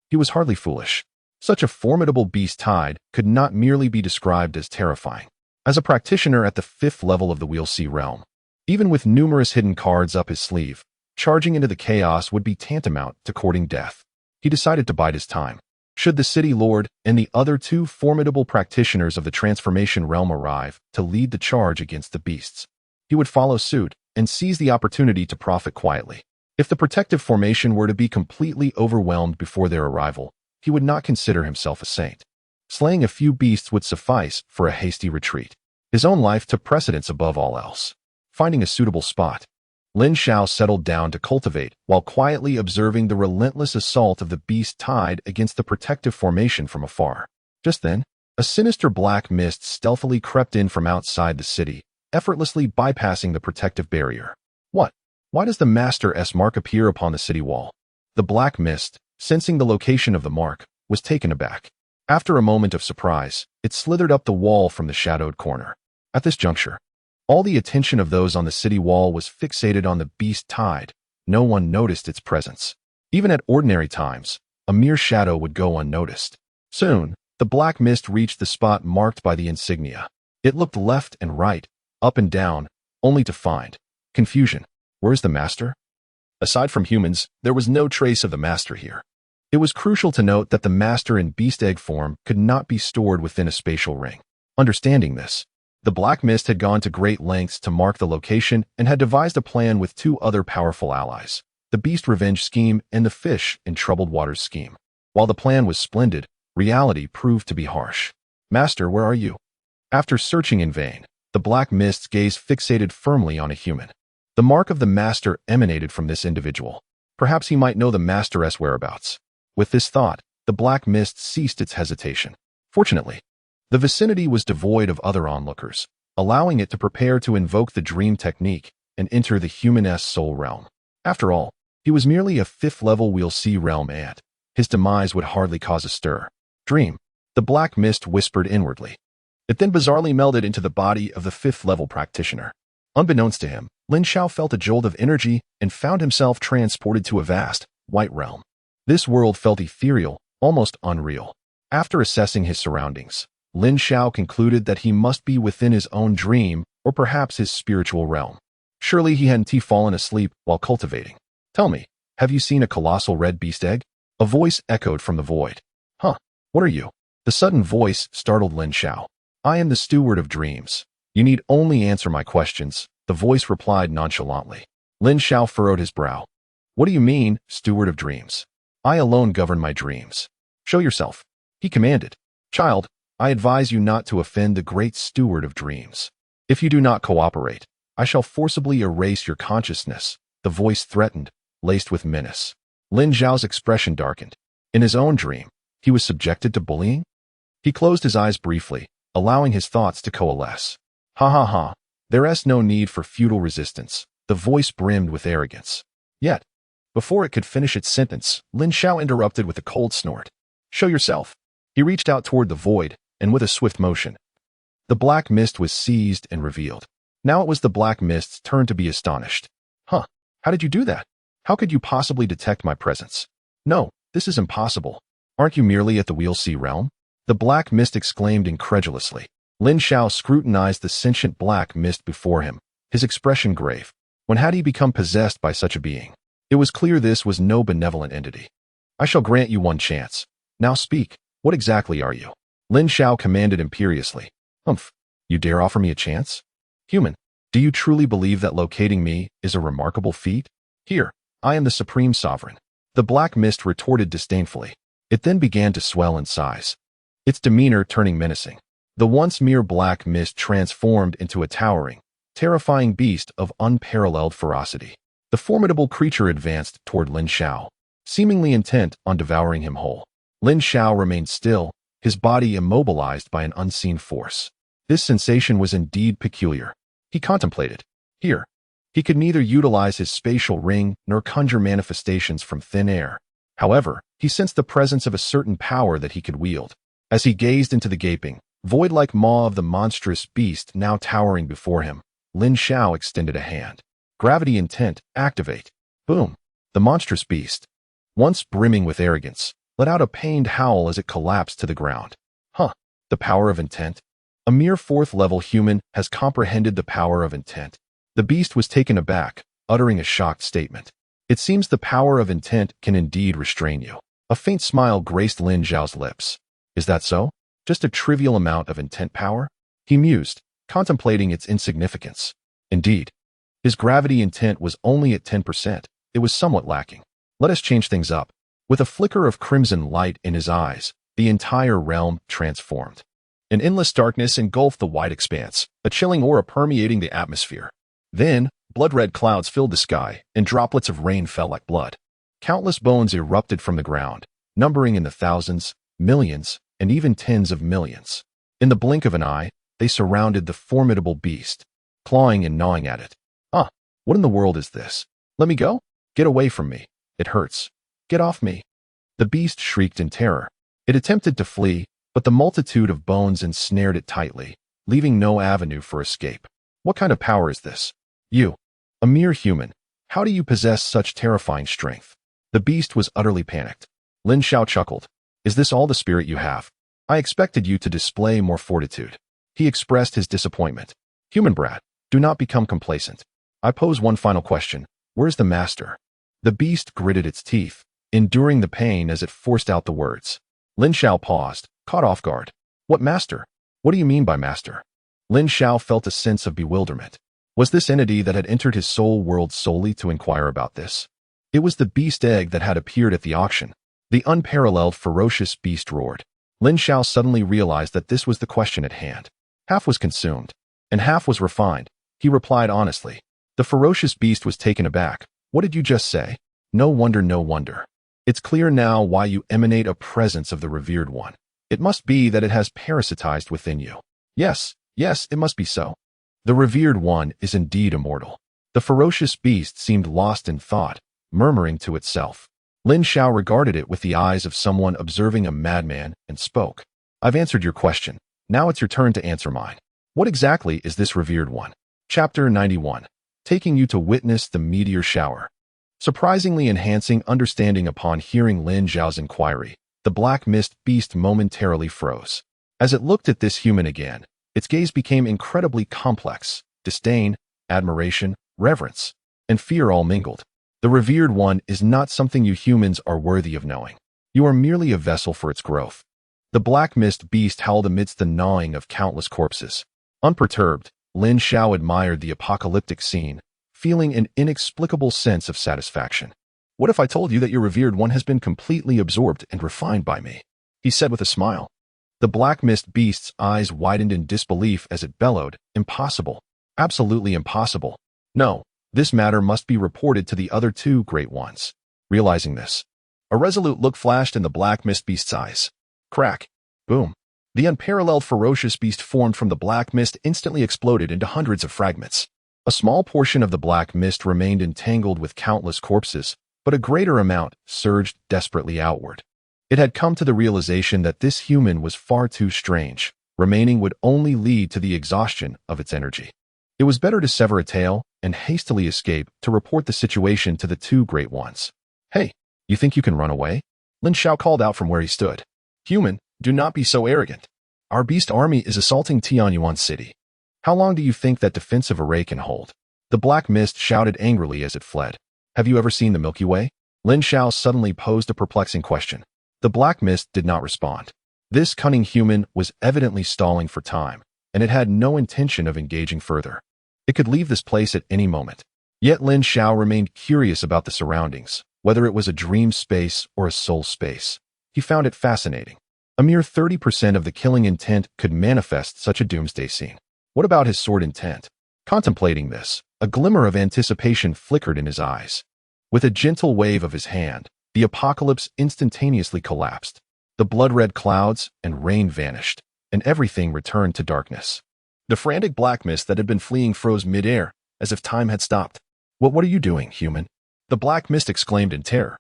S1: He was hardly foolish. Such a formidable beast tide could not merely be described as terrifying. As a practitioner at the 5th level of the Wheel C realm, even with numerous hidden cards up his sleeve, charging into the chaos would be tantamount to courting death. He decided to bide his time. Should the city lord and the other 2 formidable practitioners of the transformation realm arrive to lead the charge against the beasts, he would follow suit and seize the opportunity to profit quietly. If the protective formation were to be completely overwhelmed before their arrival, he would not consider himself a saint. Slaying a few beasts would suffice for a hasty retreat. His own life took precedence above all else. Finding a suitable spot, Lin Xiao settled down to cultivate while quietly observing the relentless assault of the beast tide against the protective formation from afar. Just then, a sinister black mist stealthily crept in from outside the city, effortlessly bypassing the protective barrier. What? Why does the Master's mark appear upon the city wall? The black mist, sensing the location of the mark, was taken aback. After a moment of surprise, it slithered up the wall from the shadowed corner. At this juncture, all the attention of those on the city wall was fixated on the beast tide. No one noticed its presence. Even at ordinary times, a mere shadow would go unnoticed. Soon, the black mist reached the spot marked by the insignia. It looked left and right, up and down, only to find confusion. Where's the master? Aside from humans, there was no trace of the master here. It was crucial to note that the master in beast egg form could not be stored within a spatial ring. Understanding this, the black mist had gone to great lengths to mark the location and had devised a plan with two other powerful allies, the beast revenge scheme and the fish in troubled waters scheme. While the plan was splendid, reality proved to be harsh. Master, where are you? After searching in vain, the black mist's gaze fixated firmly on a human. The mark of the master emanated from this individual. Perhaps he might know the master's whereabouts. With this thought, the black mist ceased its hesitation. Fortunately, the vicinity was devoid of other onlookers, allowing it to prepare to invoke the dream technique and enter the human's soul realm. After all, he was merely a fifth-level we'll see realm ant. His demise would hardly cause a stir. Dream, the black mist whispered inwardly. It then bizarrely melded into the body of the fifth-level practitioner. Unbeknownst to him, Lin Xiao felt a jolt of energy and found himself transported to a vast, white realm. This world felt ethereal, almost unreal. After assessing his surroundings, Lin Xiao concluded that he must be within his own dream or perhaps his spiritual realm. Surely he hadn't fallen asleep while cultivating. Tell me, have you seen a colossal red beast egg? A voice echoed from the void. Huh, what are you? The sudden voice startled Lin Xiao. I am the steward of dreams. You need only answer my questions, the voice replied nonchalantly. Lin Xiao furrowed his brow. What do you mean, steward of dreams? I alone govern my dreams. Show yourself, he commanded. Child, I advise you not to offend the great steward of dreams. If you do not cooperate, I shall forcibly erase your consciousness, the voice threatened, laced with menace. Lin Xiao's expression darkened. In his own dream, he was subjected to bullying? He closed his eyes briefly, allowing his thoughts to coalesce. Ha ha ha, there's no need for futile resistance, the voice brimmed with arrogance. Yet, before it could finish its sentence, Lin Xiao interrupted with a cold snort. Show yourself. He reached out toward the void, and with a swift motion, the black mist was seized and revealed. Now it was the black mist's turn to be astonished. Huh, how did you do that? How could you possibly detect my presence? No, this is impossible. Aren't you merely at the We'll See realm? The black mist exclaimed incredulously. Lin Xiao scrutinized the sentient black mist before him, his expression grave. When had he become possessed by such a being? It was clear this was no benevolent entity. I shall grant you one chance. Now speak, what exactly are you? Lin Xiao commanded imperiously. Humph, you dare offer me a chance? Human, do you truly believe that locating me is a remarkable feat? Here, I am the supreme sovereign. The black mist retorted disdainfully. It then began to swell in size, its demeanor turning menacing. The once mere black mist transformed into a towering, terrifying beast of unparalleled ferocity. The formidable creature advanced toward Lin Xiao, seemingly intent on devouring him whole. Lin Xiao remained still, his body immobilized by an unseen force. This sensation was indeed peculiar. He contemplated. Here, he could neither utilize his spatial ring nor conjure manifestations from thin air. However, he sensed the presence of a certain power that he could wield. As he gazed into the gaping, void-like maw of the monstrous beast now towering before him, Lin Xiao extended a hand. Gravity intent, activate. Boom. The monstrous beast, once brimming with arrogance, let out a pained howl as it collapsed to the ground. Huh, the power of intent. A mere fourth-level human has comprehended the power of intent. The beast was taken aback, uttering a shocked statement. It seems the power of intent can indeed restrain you. A faint smile graced Lin Xiao's lips. Is that so? Just a trivial amount of intent power? He mused, contemplating its insignificance. Indeed, his gravity intent was only at 10%. It was somewhat lacking. Let us change things up. With a flicker of crimson light in his eyes, the entire realm transformed. An endless darkness engulfed the wide expanse, a chilling aura permeating the atmosphere. Then, blood-red clouds filled the sky, and droplets of rain fell like blood. Countless bones erupted from the ground, numbering in the thousands, millions, and even tens of millions. In the blink of an eye, they surrounded the formidable beast, clawing and gnawing at it. Ah, what in the world is this? Let me go? Get away from me. It hurts. Get off me. The beast shrieked in terror. It attempted to flee, but the multitude of bones ensnared it tightly, leaving no avenue for escape. What kind of power is this? You, a mere human, how do you possess such terrifying strength? The beast was utterly panicked. Lin Xiao chuckled. Is this all the spirit you have? I expected you to display more fortitude. He expressed his disappointment. Human brat, do not become complacent. I pose one final question. Where's the master? The beast gritted its teeth, enduring the pain as it forced out the words. Lin Xiao paused, caught off guard. What master? What do you mean by master? Lin Xiao felt a sense of bewilderment. Was this entity that had entered his soul world solely to inquire about this? It was the beast egg that had appeared at the auction. The unparalleled ferocious beast roared. Lin Xiao suddenly realized that this was the question at hand. Half was consumed, and half was refined. He replied honestly. The ferocious beast was taken aback. What did you just say? No wonder, no wonder. It's clear now why you emanate a presence of the revered one. It must be that it has parasitized within you. Yes, it must be so. The revered one is indeed immortal. The ferocious beast seemed lost in thought, murmuring to itself. Lin Xiao regarded it with the eyes of someone observing a madman and spoke. I've answered your question. Now it's your turn to answer mine. What exactly is this revered one? Chapter 91. Taking you to witness the meteor shower. Surprisingly enhancing understanding upon hearing Lin Xiao's inquiry, the black mist beast momentarily froze. As it looked at this human again, its gaze became incredibly complex. Disdain, admiration, reverence, and fear all mingled. The revered one is not something you humans are worthy of knowing. You are merely a vessel for its growth. The black mist beast howled amidst the gnawing of countless corpses. Unperturbed, Lin Xiao admired the apocalyptic scene, feeling an inexplicable sense of satisfaction. What if I told you that your revered one has been completely absorbed and refined by me? He said with a smile. The black mist beast's eyes widened in disbelief as it bellowed. Impossible. Absolutely impossible. No, this matter must be reported to the other two great ones. Realizing this, a resolute look flashed in the black mist beast's eyes. Crack. Boom. The unparalleled ferocious beast formed from the black mist instantly exploded into hundreds of fragments. A small portion of the black mist remained entangled with countless corpses, but a greater amount surged desperately outward. It had come to the realization that this human was far too strange. Remaining would only lead to the exhaustion of its energy. It was better to sever a tail and hastily escape to report the situation to the two great ones. Hey, you think you can run away? Lin Xiao called out from where he stood. Human, do not be so arrogant. Our beast army is assaulting Tianyuan City. How long do you think that defensive array can hold? The black mist shouted angrily as it fled. Have you ever seen the Milky Way? Lin Xiao suddenly posed a perplexing question. The black mist did not respond. This cunning human was evidently stalling for time, and it had no intention of engaging further. It could leave this place at any moment. Yet Lin Xiao remained curious about the surroundings, whether it was a dream space or a soul space. He found it fascinating. A mere 30% of the killing intent could manifest such a doomsday scene. What about his sword intent? Contemplating this, a glimmer of anticipation flickered in his eyes. With a gentle wave of his hand, the apocalypse instantaneously collapsed. The blood-red clouds and rain vanished, and everything returned to darkness. The frantic black mist that had been fleeing froze mid-air, as if time had stopped. What are you doing, human? The black mist exclaimed in terror.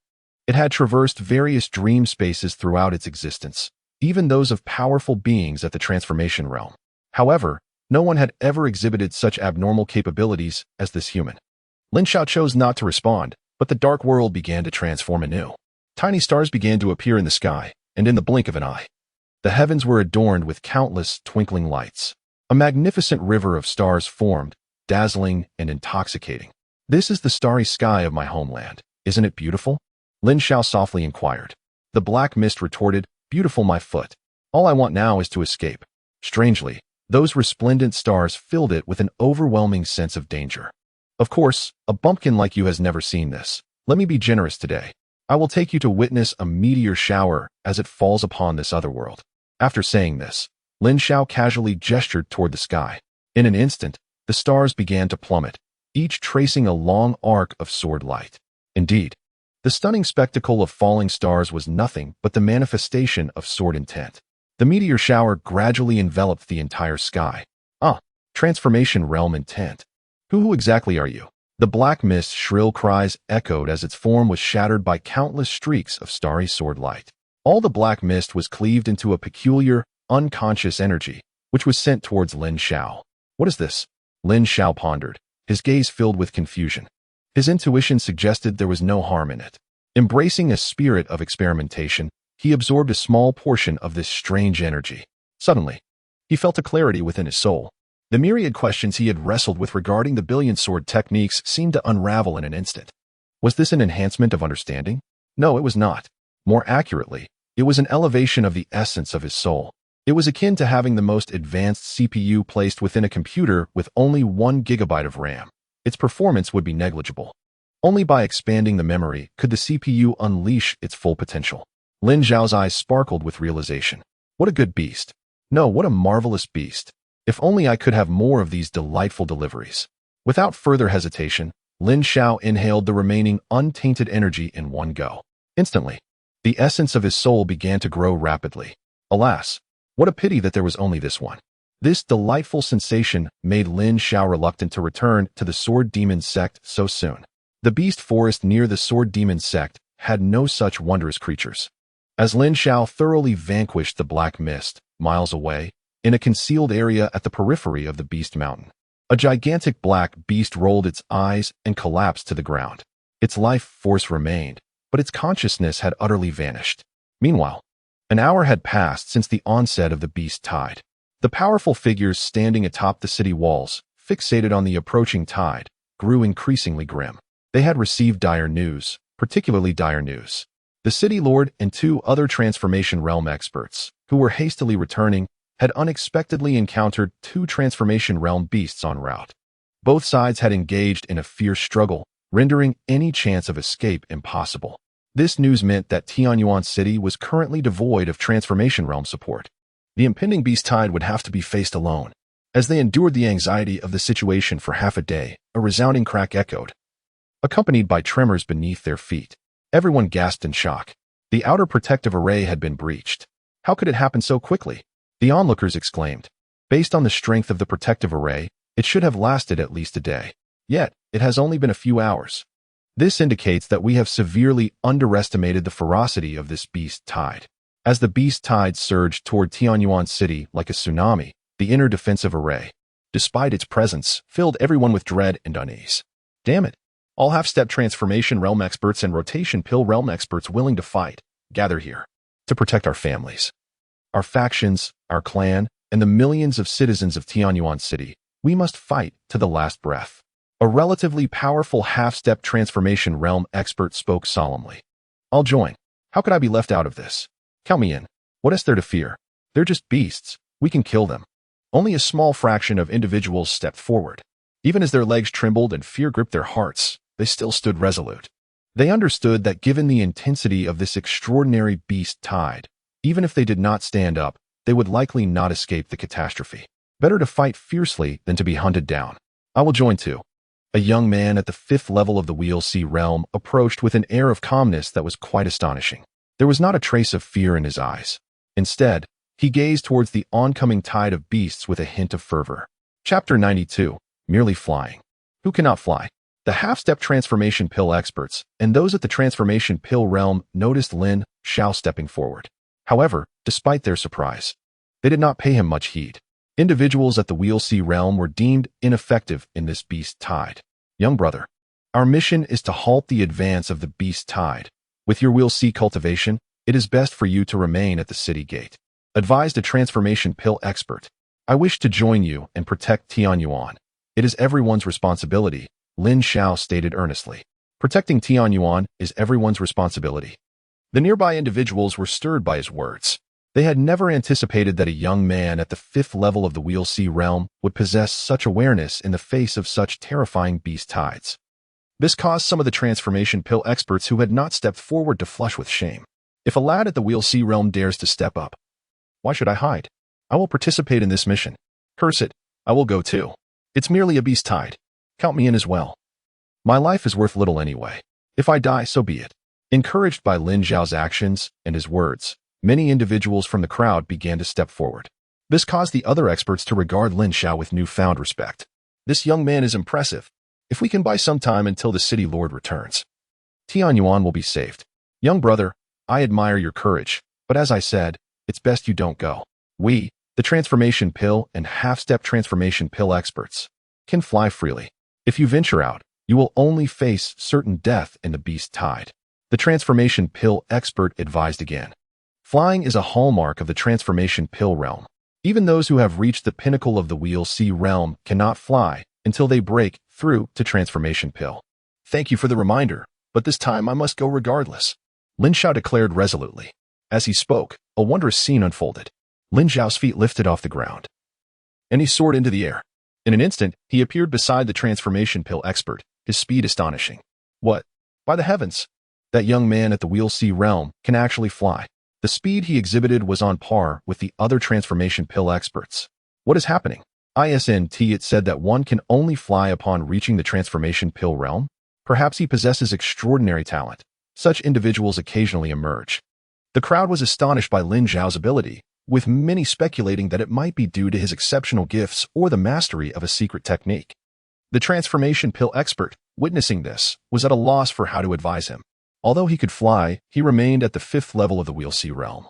S1: It had traversed various dream spaces throughout its existence, even those of powerful beings at the transformation realm. However, no one had ever exhibited such abnormal capabilities as this human. Lin Xiao chose not to respond, but the dark world began to transform anew. Tiny stars began to appear in the sky, and in the blink of an eye, the heavens were adorned with countless twinkling lights. A magnificent river of stars formed, dazzling and intoxicating. This is the starry sky of my homeland. Isn't it beautiful? Lin Xiao softly inquired. The black mist retorted, beautiful my foot. All I want now is to escape. Strangely, those resplendent stars filled it with an overwhelming sense of danger. Of course, a bumpkin like you has never seen this. Let me be generous today. I will take you to witness a meteor shower as it falls upon this other world. After saying this, Lin Xiao casually gestured toward the sky. In an instant, the stars began to plummet, each tracing a long arc of sword light. Indeed, the stunning spectacle of falling stars was nothing but the manifestation of sword intent. The meteor shower gradually enveloped the entire sky. Transformation realm intent. Who exactly are you? The black mist's shrill cries echoed as its form was shattered by countless streaks of starry sword light. All the black mist was cleaved into a peculiar, unconscious energy, which was sent towards Lin Xiao. What is this? Lin Xiao pondered, his gaze filled with confusion. His intuition suggested there was no harm in it. Embracing a spirit of experimentation, he absorbed a small portion of this strange energy. Suddenly, he felt a clarity within his soul. The myriad questions he had wrestled with regarding the billion sword techniques seemed to unravel in an instant. Was this an enhancement of understanding? No, it was not. More accurately, it was an elevation of the essence of his soul. It was akin to having the most advanced CPU placed within a computer with only 1 gigabyte of RAM. Its performance would be negligible. Only by expanding the memory could the CPU unleash its full potential. Lin Xiao's eyes sparkled with realization. What a good beast. No, what a marvelous beast. If only I could have more of these delightful deliveries. Without further hesitation, Lin Xiao inhaled the remaining untainted energy in one go. Instantly, the essence of his soul began to grow rapidly. Alas, what a pity that there was only this one. This delightful sensation made Lin Xiao reluctant to return to the Sword Demon Sect so soon. The beast forest near the Sword Demon Sect had no such wondrous creatures. As Lin Xiao thoroughly vanquished the black mist, miles away, in a concealed area at the periphery of the Beast Mountain, a gigantic black beast rolled its eyes and collapsed to the ground. Its life force remained, but its consciousness had utterly vanished. Meanwhile, an hour had passed since the onset of the beast tide. The powerful figures standing atop the city walls, fixated on the approaching tide, grew increasingly grim. They had received dire news, particularly dire news. The city lord and 2 other transformation realm experts, who were hastily returning, had unexpectedly encountered 2 transformation realm beasts en route. Both sides had engaged in a fierce struggle, rendering any chance of escape impossible. This news meant that Tianyuan City was currently devoid of transformation realm support. The impending beast tide would have to be faced alone. As they endured the anxiety of the situation for half a day, a resounding crack echoed, accompanied by tremors beneath their feet. Everyone gasped in shock. The outer protective array had been breached. How could it happen so quickly? The onlookers exclaimed. Based on the strength of the protective array, it should have lasted at least a day. Yet, it has only been a few hours. This indicates that we have severely underestimated the ferocity of this beast tide. As the beast tide surged toward Tianyuan City like a tsunami, the inner defensive array, despite its presence, filled everyone with dread and unease. Damn it. All half-step transformation realm experts and rotation pill realm experts willing to fight, gather here. To protect our families, our factions, our clan, and the millions of citizens of Tianyuan City, we must fight to the last breath. A relatively powerful half-step transformation realm expert spoke solemnly. I'll join. How could I be left out of this? Count me in. What is there to fear? They're just beasts. We can kill them. Only a small fraction of individuals stepped forward. Even as their legs trembled and fear gripped their hearts, they still stood resolute. They understood that given the intensity of this extraordinary beast tide, even if they did not stand up, they would likely not escape the catastrophe. Better to fight fiercely than to be hunted down. I will join too. A young man at the 5th level of the Wheel C realm approached with an air of calmness that was quite astonishing. There was not a trace of fear in his eyes. Instead, he gazed towards the oncoming tide of beasts with a hint of fervor. Chapter 92. Merely flying. Who cannot fly? The half-step transformation pill experts and those at the transformation pill realm noticed Lin Xiao stepping forward. However, despite their surprise, they did not pay him much heed. Individuals at the Wheel C realm were deemed ineffective in this beast tide. Young brother, our mission is to halt the advance of the beast tide. With your Wheel C cultivation, it is best for you to remain at the city gate, advised a transformation pill expert. I wish to join you and protect Tianyuan. It is everyone's responsibility, Lin Xiao stated earnestly. Protecting Tianyuan is everyone's responsibility. The nearby individuals were stirred by his words. They had never anticipated that a young man at the 5th level of the Wheel C realm would possess such awareness in the face of such terrifying beast tides. This caused some of the transformation pill experts who had not stepped forward to flush with shame. If a lad at the Wheel C realm dares to step up, why should I hide? I will participate in this mission. Curse it, I will go too. It's merely a beast tide. Count me in as well. My life is worth little anyway. If I die, so be it. Encouraged by Lin Xiao's actions and his words, many individuals from the crowd began to step forward. This caused the other experts to regard Lin Xiao with newfound respect. This young man is impressive. If we can buy some time until the city lord returns, Tianyuan will be saved. Young brother, I admire your courage, but as I said, it's best you don't go. We, the transformation pill and half-step transformation pill experts, can fly freely. If you venture out, you will only face certain death in the beast tide. The transformation pill expert advised again. Flying is a hallmark of the transformation pill realm. Even those who have reached the pinnacle of the Wheel C realm cannot fly until they break through to transformation pill. Thank you for the reminder, but this time I must go regardless, Lin Xiao declared resolutely. As he spoke, a wondrous scene unfolded. Lin Xiao's feet lifted off the ground, and he soared into the air. In an instant, he appeared beside the transformation pill expert, his speed astonishing. What? By the heavens! That young man at the Wheel C realm can actually fly. The speed he exhibited was on par with the other transformation pill experts. What is happening? It said that one can only fly upon reaching the transformation pill realm. Perhaps he possesses extraordinary talent. Such individuals occasionally emerge. The crowd was astonished by Lin Xiao's ability, with many speculating that it might be due to his exceptional gifts or the mastery of a secret technique. The transformation pill expert, witnessing this, was at a loss for how to advise him. Although he could fly, he remained at the 5th level of the Wheel C realm.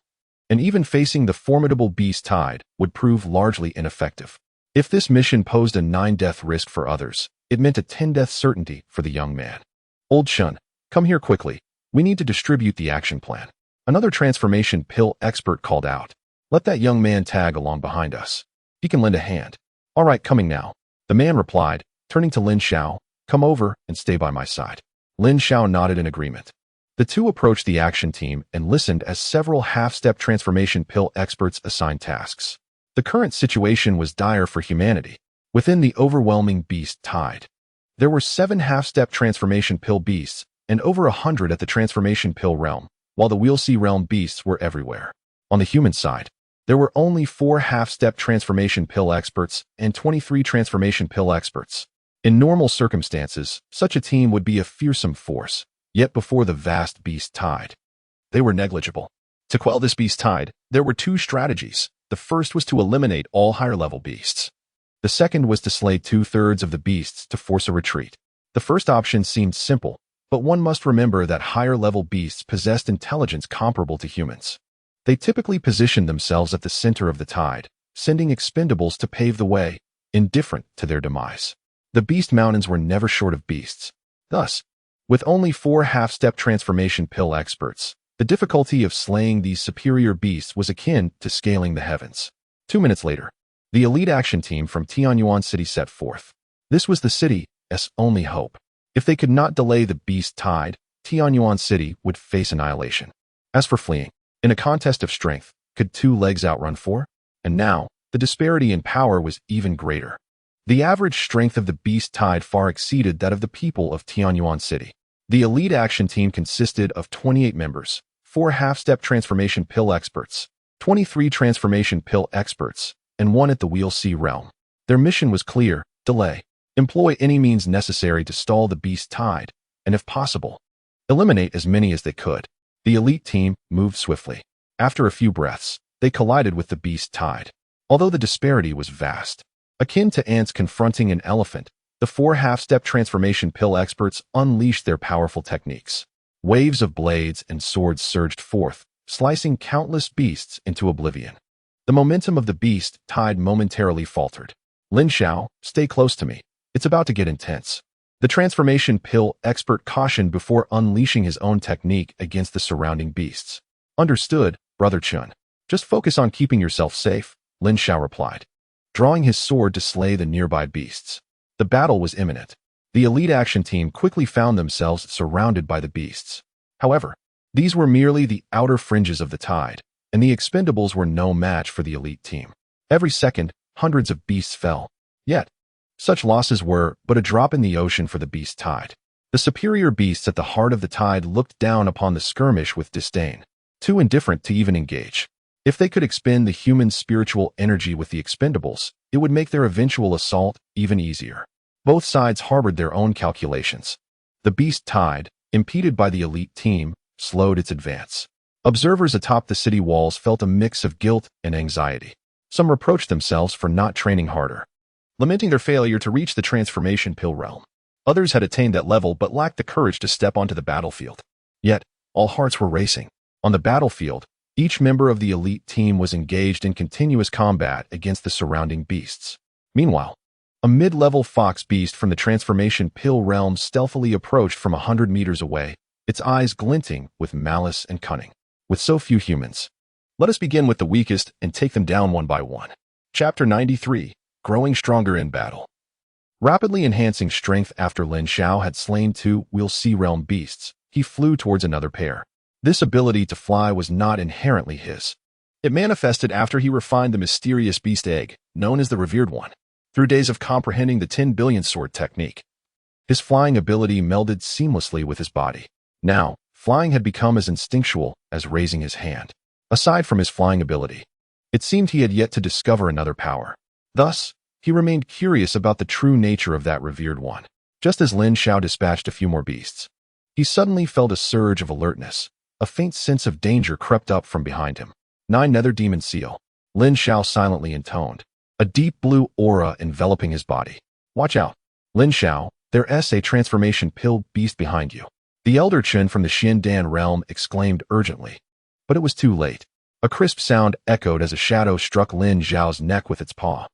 S1: And even facing the formidable beast tide would prove largely ineffective. If this mission posed a 9-death risk for others, it meant a 10-death certainty for the young man. Old Shun, come here quickly. We need to distribute the action plan. Another transformation pill expert called out. Let that young man tag along behind us. He can lend a hand. All right, coming now. The man replied, turning to Lin Xiao, come over and stay by my side. Lin Xiao nodded in agreement. The two approached the action team and listened as several half-step transformation pill experts assigned tasks. The current situation was dire for humanity. Within the overwhelming beast tide, there were 7 half-step transformation pill beasts and over 100 at the transformation pill realm, while the Wheel C realm beasts were everywhere. On the human side, there were only 4 half-step transformation pill experts and 23 transformation pill experts. In normal circumstances, such a team would be a fearsome force, yet before the vast beast tide, they were negligible. To quell this beast tide, there were 2 strategies. The first was to eliminate all higher-level beasts. The second was to slay 2/3 of the beasts to force a retreat. The first option seemed simple, but one must remember that higher-level beasts possessed intelligence comparable to humans. They typically positioned themselves at the center of the tide, sending expendables to pave the way, indifferent to their demise. The beast mountains were never short of beasts. Thus, with only 4 half-step transformation pill experts, the difficulty of slaying these superior beasts was akin to scaling the heavens. 2 minutes later, the elite action team from Tianyuan City set forth. This was the city's only hope. If they could not delay the beast tide, Tianyuan City would face annihilation. As for fleeing, in a contest of strength, could 2 legs outrun 4? And now, the disparity in power was even greater. The average strength of the beast tide far exceeded that of the people of Tianyuan City. The elite action team consisted of 28 members, 4 half-step transformation pill experts, 23 transformation pill experts, and 1 at the Wheel C realm. Their mission was clear: delay, employ any means necessary to stall the beast tide, and if possible, eliminate as many as they could. The elite team moved swiftly. After a few breaths, they collided with the beast tide. Although the disparity was vast, akin to ants confronting an elephant, the 4 half-step transformation pill experts unleashed their powerful techniques. Waves of blades and swords surged forth, slicing countless beasts into oblivion. The momentum of the beast tide momentarily faltered. Lin Xiao, stay close to me. It's about to get intense. The transformation pill expert cautioned before unleashing his own technique against the surrounding beasts. Understood, Brother Chun. Just focus on keeping yourself safe, Lin Xiao replied, drawing his sword to slay the nearby beasts. The battle was imminent. The elite action team quickly found themselves surrounded by the beasts. However, these were merely the outer fringes of the tide, and the expendables were no match for the elite team. Every second, hundreds of beasts fell. Yet, such losses were but a drop in the ocean for the beast tide. The superior beasts at the heart of the tide looked down upon the skirmish with disdain, too indifferent to even engage. If they could expend the human spiritual energy with the expendables, it would make their eventual assault even easier. Both sides harbored their own calculations. The beast tide, impeded by the elite team, slowed its advance. Observers atop the city walls felt a mix of guilt and anxiety. Some reproached themselves for not training harder, lamenting their failure to reach the transformation pill realm. Others had attained that level but lacked the courage to step onto the battlefield. Yet, all hearts were racing. On the battlefield, each member of the elite team was engaged in continuous combat against the surrounding beasts. Meanwhile, a mid-level fox beast from the transformation pill realm stealthily approached from 100 meters away, its eyes glinting with malice and cunning. With so few humans, let us begin with the weakest and take them down one by one. Chapter 93, Growing Stronger in Battle. Rapidly enhancing strength after Lin Xiao had slain two Sea realm beasts, he flew towards another pair. This ability to fly was not inherently his. It manifested after he refined the mysterious beast egg, known as the Revered One, through days of comprehending the 10 billion sword technique. His flying ability melded seamlessly with his body. Now, flying had become as instinctual as raising his hand. Aside from his flying ability, it seemed he had yet to discover another power. Thus, he remained curious about the true nature of that Revered One. Just as Lin Xiao dispatched a few more beasts, he suddenly felt a surge of alertness. A faint sense of danger crept up from behind him. 9 Nether Demon Seal, Lin Xiao silently intoned, a deep blue aura enveloping his body. Watch out, Lin Xiao, there's a transformation pill beast behind you. The Elder Chen from the Xindan realm exclaimed urgently. But it was too late. A crisp sound echoed as a shadow struck Lin Xiao's neck with its paw.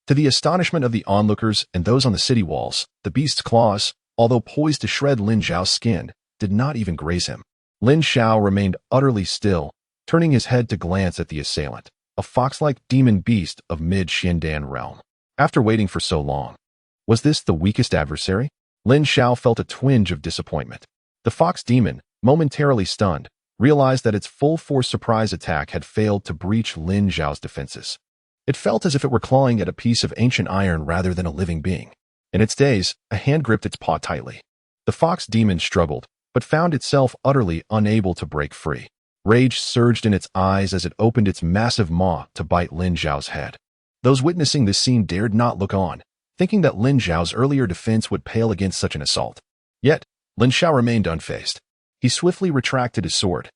S1: To the astonishment of the onlookers and those on the city walls, the beast's claws, although poised to shred Lin Xiao's skin, did not even graze him. Lin Xiao remained utterly still, turning his head to glance at the assailant, a fox-like demon beast of mid-Xindan realm. After waiting for so long, was this the weakest adversary? Lin Xiao felt a twinge of disappointment. The fox demon, momentarily stunned, realized that its full-force surprise attack had failed to breach Lin Xiao's defenses. It felt as if it were clawing at a piece of ancient iron rather than a living being. In its daze, a hand gripped its paw tightly. The fox demon struggled, but found itself utterly unable to break free. Rage surged in its eyes as it opened its massive maw to bite Lin Xiao's head. Those witnessing this scene dared not look on, thinking that Lin Xiao's earlier defense would pale against such an assault. Yet, Lin Xiao remained unfazed. He swiftly retracted his sword,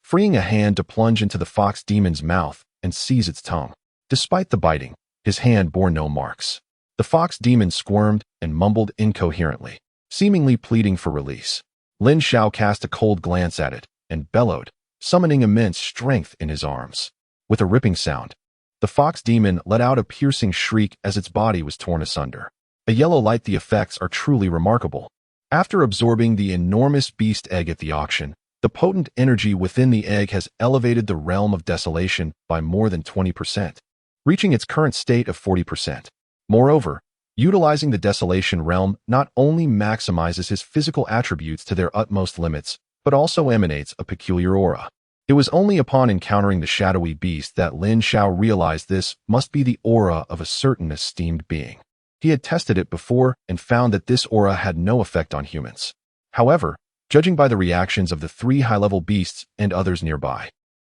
S1: freeing a hand to plunge into the fox demon's mouth and seize its tongue. Despite the biting, his hand bore no marks. The fox demon squirmed and mumbled incoherently, seemingly pleading for release. Lin Xiao cast a cold glance at it and bellowed, summoning immense strength in his arms. With a ripping sound, the fox demon let out a piercing shriek as its body was torn asunder. A yellow light. The effects are truly remarkable. After absorbing the enormous beast egg at the auction, the potent energy within the egg has elevated the realm of desolation by more than 20%, reaching its current state of 40%. Moreover, utilizing the desolation realm not only maximizes his physical attributes to their utmost limits, but also emanates a peculiar aura. It was only upon encountering the shadowy beast that Lin Xiao realized this must be the aura of a certain esteemed being. He had tested it before and found that this aura had no effect on humans. However, judging by the reactions of the 3 high-level beasts and others nearby,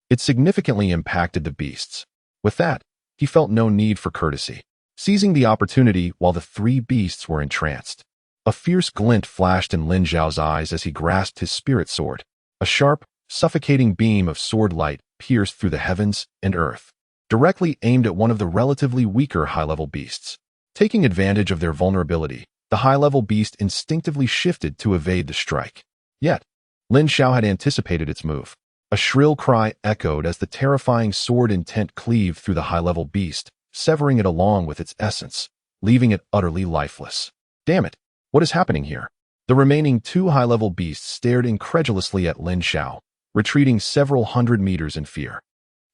S1: it significantly impacted the beasts. With that, he felt no need for courtesy. Seizing the opportunity while the 3 beasts were entranced, a fierce glint flashed in Lin Xiao's eyes as he grasped his spirit sword. A sharp, suffocating beam of sword light pierced through the heavens and earth, directly aimed at one of the relatively weaker high-level beasts. Taking advantage of their vulnerability, the high-level beast instinctively shifted to evade the strike. Yet, Lin Xiao had anticipated its move. A shrill cry echoed as the terrifying sword intent cleaved through the high-level beast, severing it along with its essence, leaving it utterly lifeless. Damn it, what is happening here? The remaining 2 high-level beasts stared incredulously at Lin Xiao, retreating several hundred meters in fear.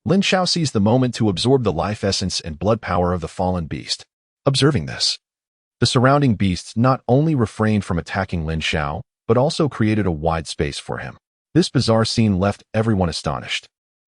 S1: Lin Xiao seized the moment to absorb the life essence and blood power of the fallen beast. Observing this, the surrounding beasts not only refrained from attacking Lin Xiao, but also created a wide space for him. This bizarre scene left everyone astonished.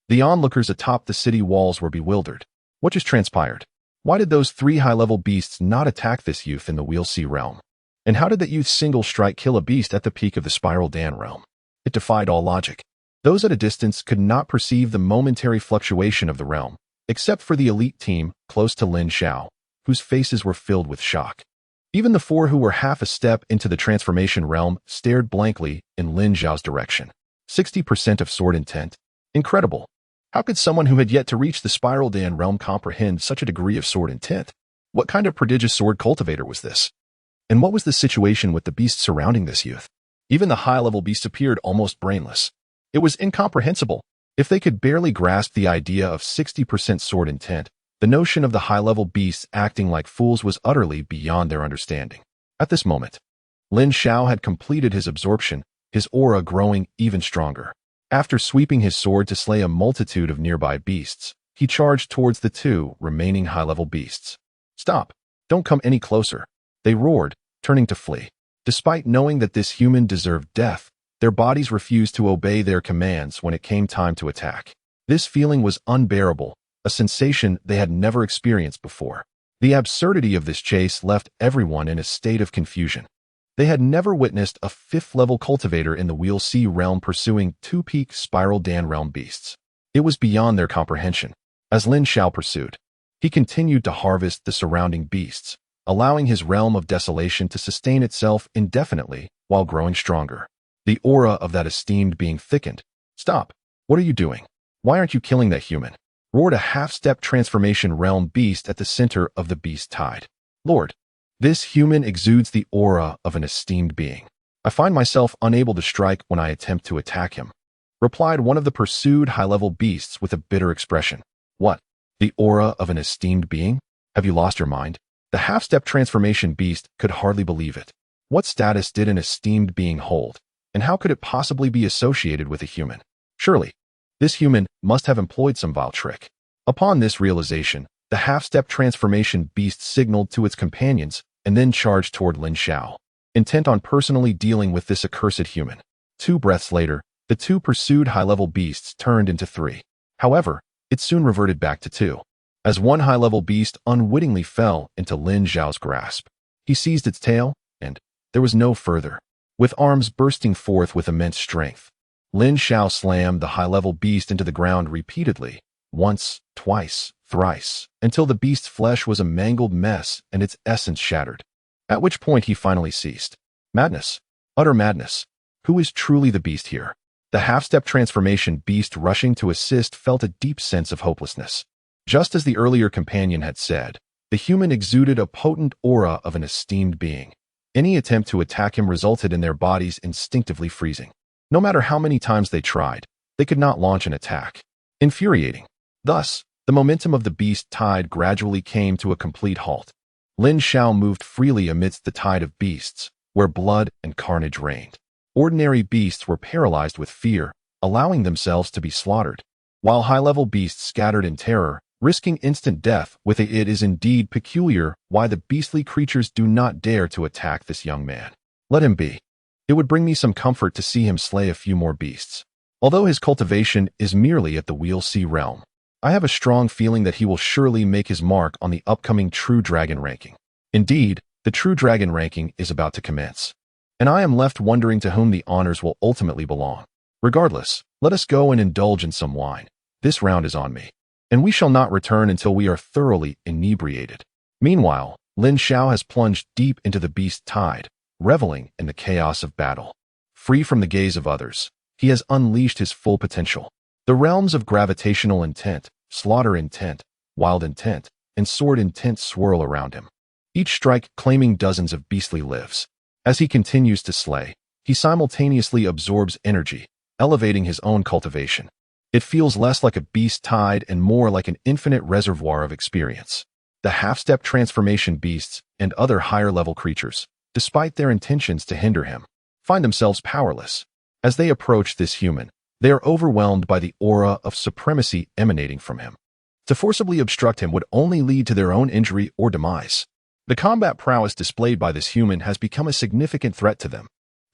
S1: The onlookers atop the city walls were bewildered. What just transpired? Why did those 3 high-level beasts not attack this youth in the Sea realm? And how did that youth's single strike kill a beast at the peak of the Spiral Dan realm? It defied all logic. Those at a distance could not perceive the momentary fluctuation of the realm, except for the elite team close to Lin Xiao, whose faces were filled with shock. Even the four who were half a step into the transformation realm stared blankly in Lin Xiao's direction. 60% of sword intent. Incredible. How could someone who had yet to reach the Spiral Dan realm comprehend such a degree of sword intent? What kind of prodigious sword cultivator was this? And what was the situation with the beasts surrounding this youth? Even the high-level beasts appeared almost brainless. It was incomprehensible. If they could barely grasp the idea of 60% sword intent, the notion of the high-level beasts acting like fools was utterly beyond their understanding. At this moment, Lin Xiao had completed his absorption, his aura growing even stronger. After sweeping his sword to slay a multitude of nearby beasts, he charged towards the two remaining high-level beasts. "Stop! Don't come any closer," they roared, turning to flee. Despite knowing that this human deserved death, their bodies refused to obey their commands when it came time to attack. This feeling was unbearable, a sensation they had never experienced before. The absurdity of this chase left everyone in a state of confusion. They had never witnessed a fifth-level cultivator in the Wheel C realm pursuing two-peak Spiral Dan realm beasts. It was beyond their comprehension. As Lin Xiao pursued, he continued to harvest the surrounding beasts, allowing his realm of desolation to sustain itself indefinitely while growing stronger. The aura of that esteemed being thickened. "Stop! What are you doing? Why aren't you killing that human?" roared a half-step transformation realm beast at the center of the beast tide. "Lord, this human exudes the aura of an esteemed being. I find myself unable to strike when I attempt to attack him," replied one of the pursued high-level beasts with a bitter expression. "What? The aura of an esteemed being? Have you lost your mind?" The half-step transformation beast could hardly believe it. What status did an esteemed being hold, and how could it possibly be associated with a human? Surely, this human must have employed some vile trick. Upon this realization, the half-step transformation beast signaled to its companions and then charged toward Lin Xiao, intent on personally dealing with this accursed human. 2 breaths later, the 2 pursued high-level beasts turned into 3. However, it soon reverted back to 2, as one high-level beast unwittingly fell into Lin Xiao's grasp. He seized its tail, and there was no further. With arms bursting forth with immense strength, Lin Xiao slammed the high-level beast into the ground repeatedly, once, twice, thrice, until the beast's flesh was a mangled mess and its essence shattered. At which point he finally ceased. Madness. Utter madness. Who is truly the beast here? The half-step transformation beast rushing to assist felt a deep sense of hopelessness. Just as the earlier companion had said, the human exuded a potent aura of an esteemed being. Any attempt to attack him resulted in their bodies instinctively freezing. No matter how many times they tried, they could not launch an attack. Infuriating. Thus, the momentum of the beast tide gradually came to a complete halt. Lin Xiao moved freely amidst the tide of beasts, where blood and carnage reigned. Ordinary beasts were paralyzed with fear, allowing themselves to be slaughtered, while high-level beasts scattered in terror, risking instant death. It is indeed peculiar why the beastly creatures do not dare to attack this young man. Let him be. It would bring me some comfort to see him slay a few more beasts. Although his cultivation is merely at the Wheel C realm, I have a strong feeling that he will surely make his mark on the upcoming True Dragon ranking. Indeed, the True Dragon ranking is about to commence, and I am left wondering to whom the honors will ultimately belong. Regardless, let us go and indulge in some wine. This round is on me, and we shall not return until we are thoroughly inebriated. Meanwhile, Lin Xiao has plunged deep into the beast tide, reveling in the chaos of battle. Free from the gaze of others, he has unleashed his full potential. The realms of gravitational intent, slaughter intent, wild intent, and sword intent swirl around him, each strike claiming dozens of beastly lives. As he continues to slay, he simultaneously absorbs energy, elevating his own cultivation. It feels less like a beast tide and more like an infinite reservoir of experience. The half-step transformation beasts and other higher-level creatures, despite their intentions to hinder him, find themselves powerless. As they approach this human, they are overwhelmed by the aura of supremacy emanating from him. To forcibly obstruct him would only lead to their own injury or demise. The combat prowess displayed by this human has become a significant threat to them.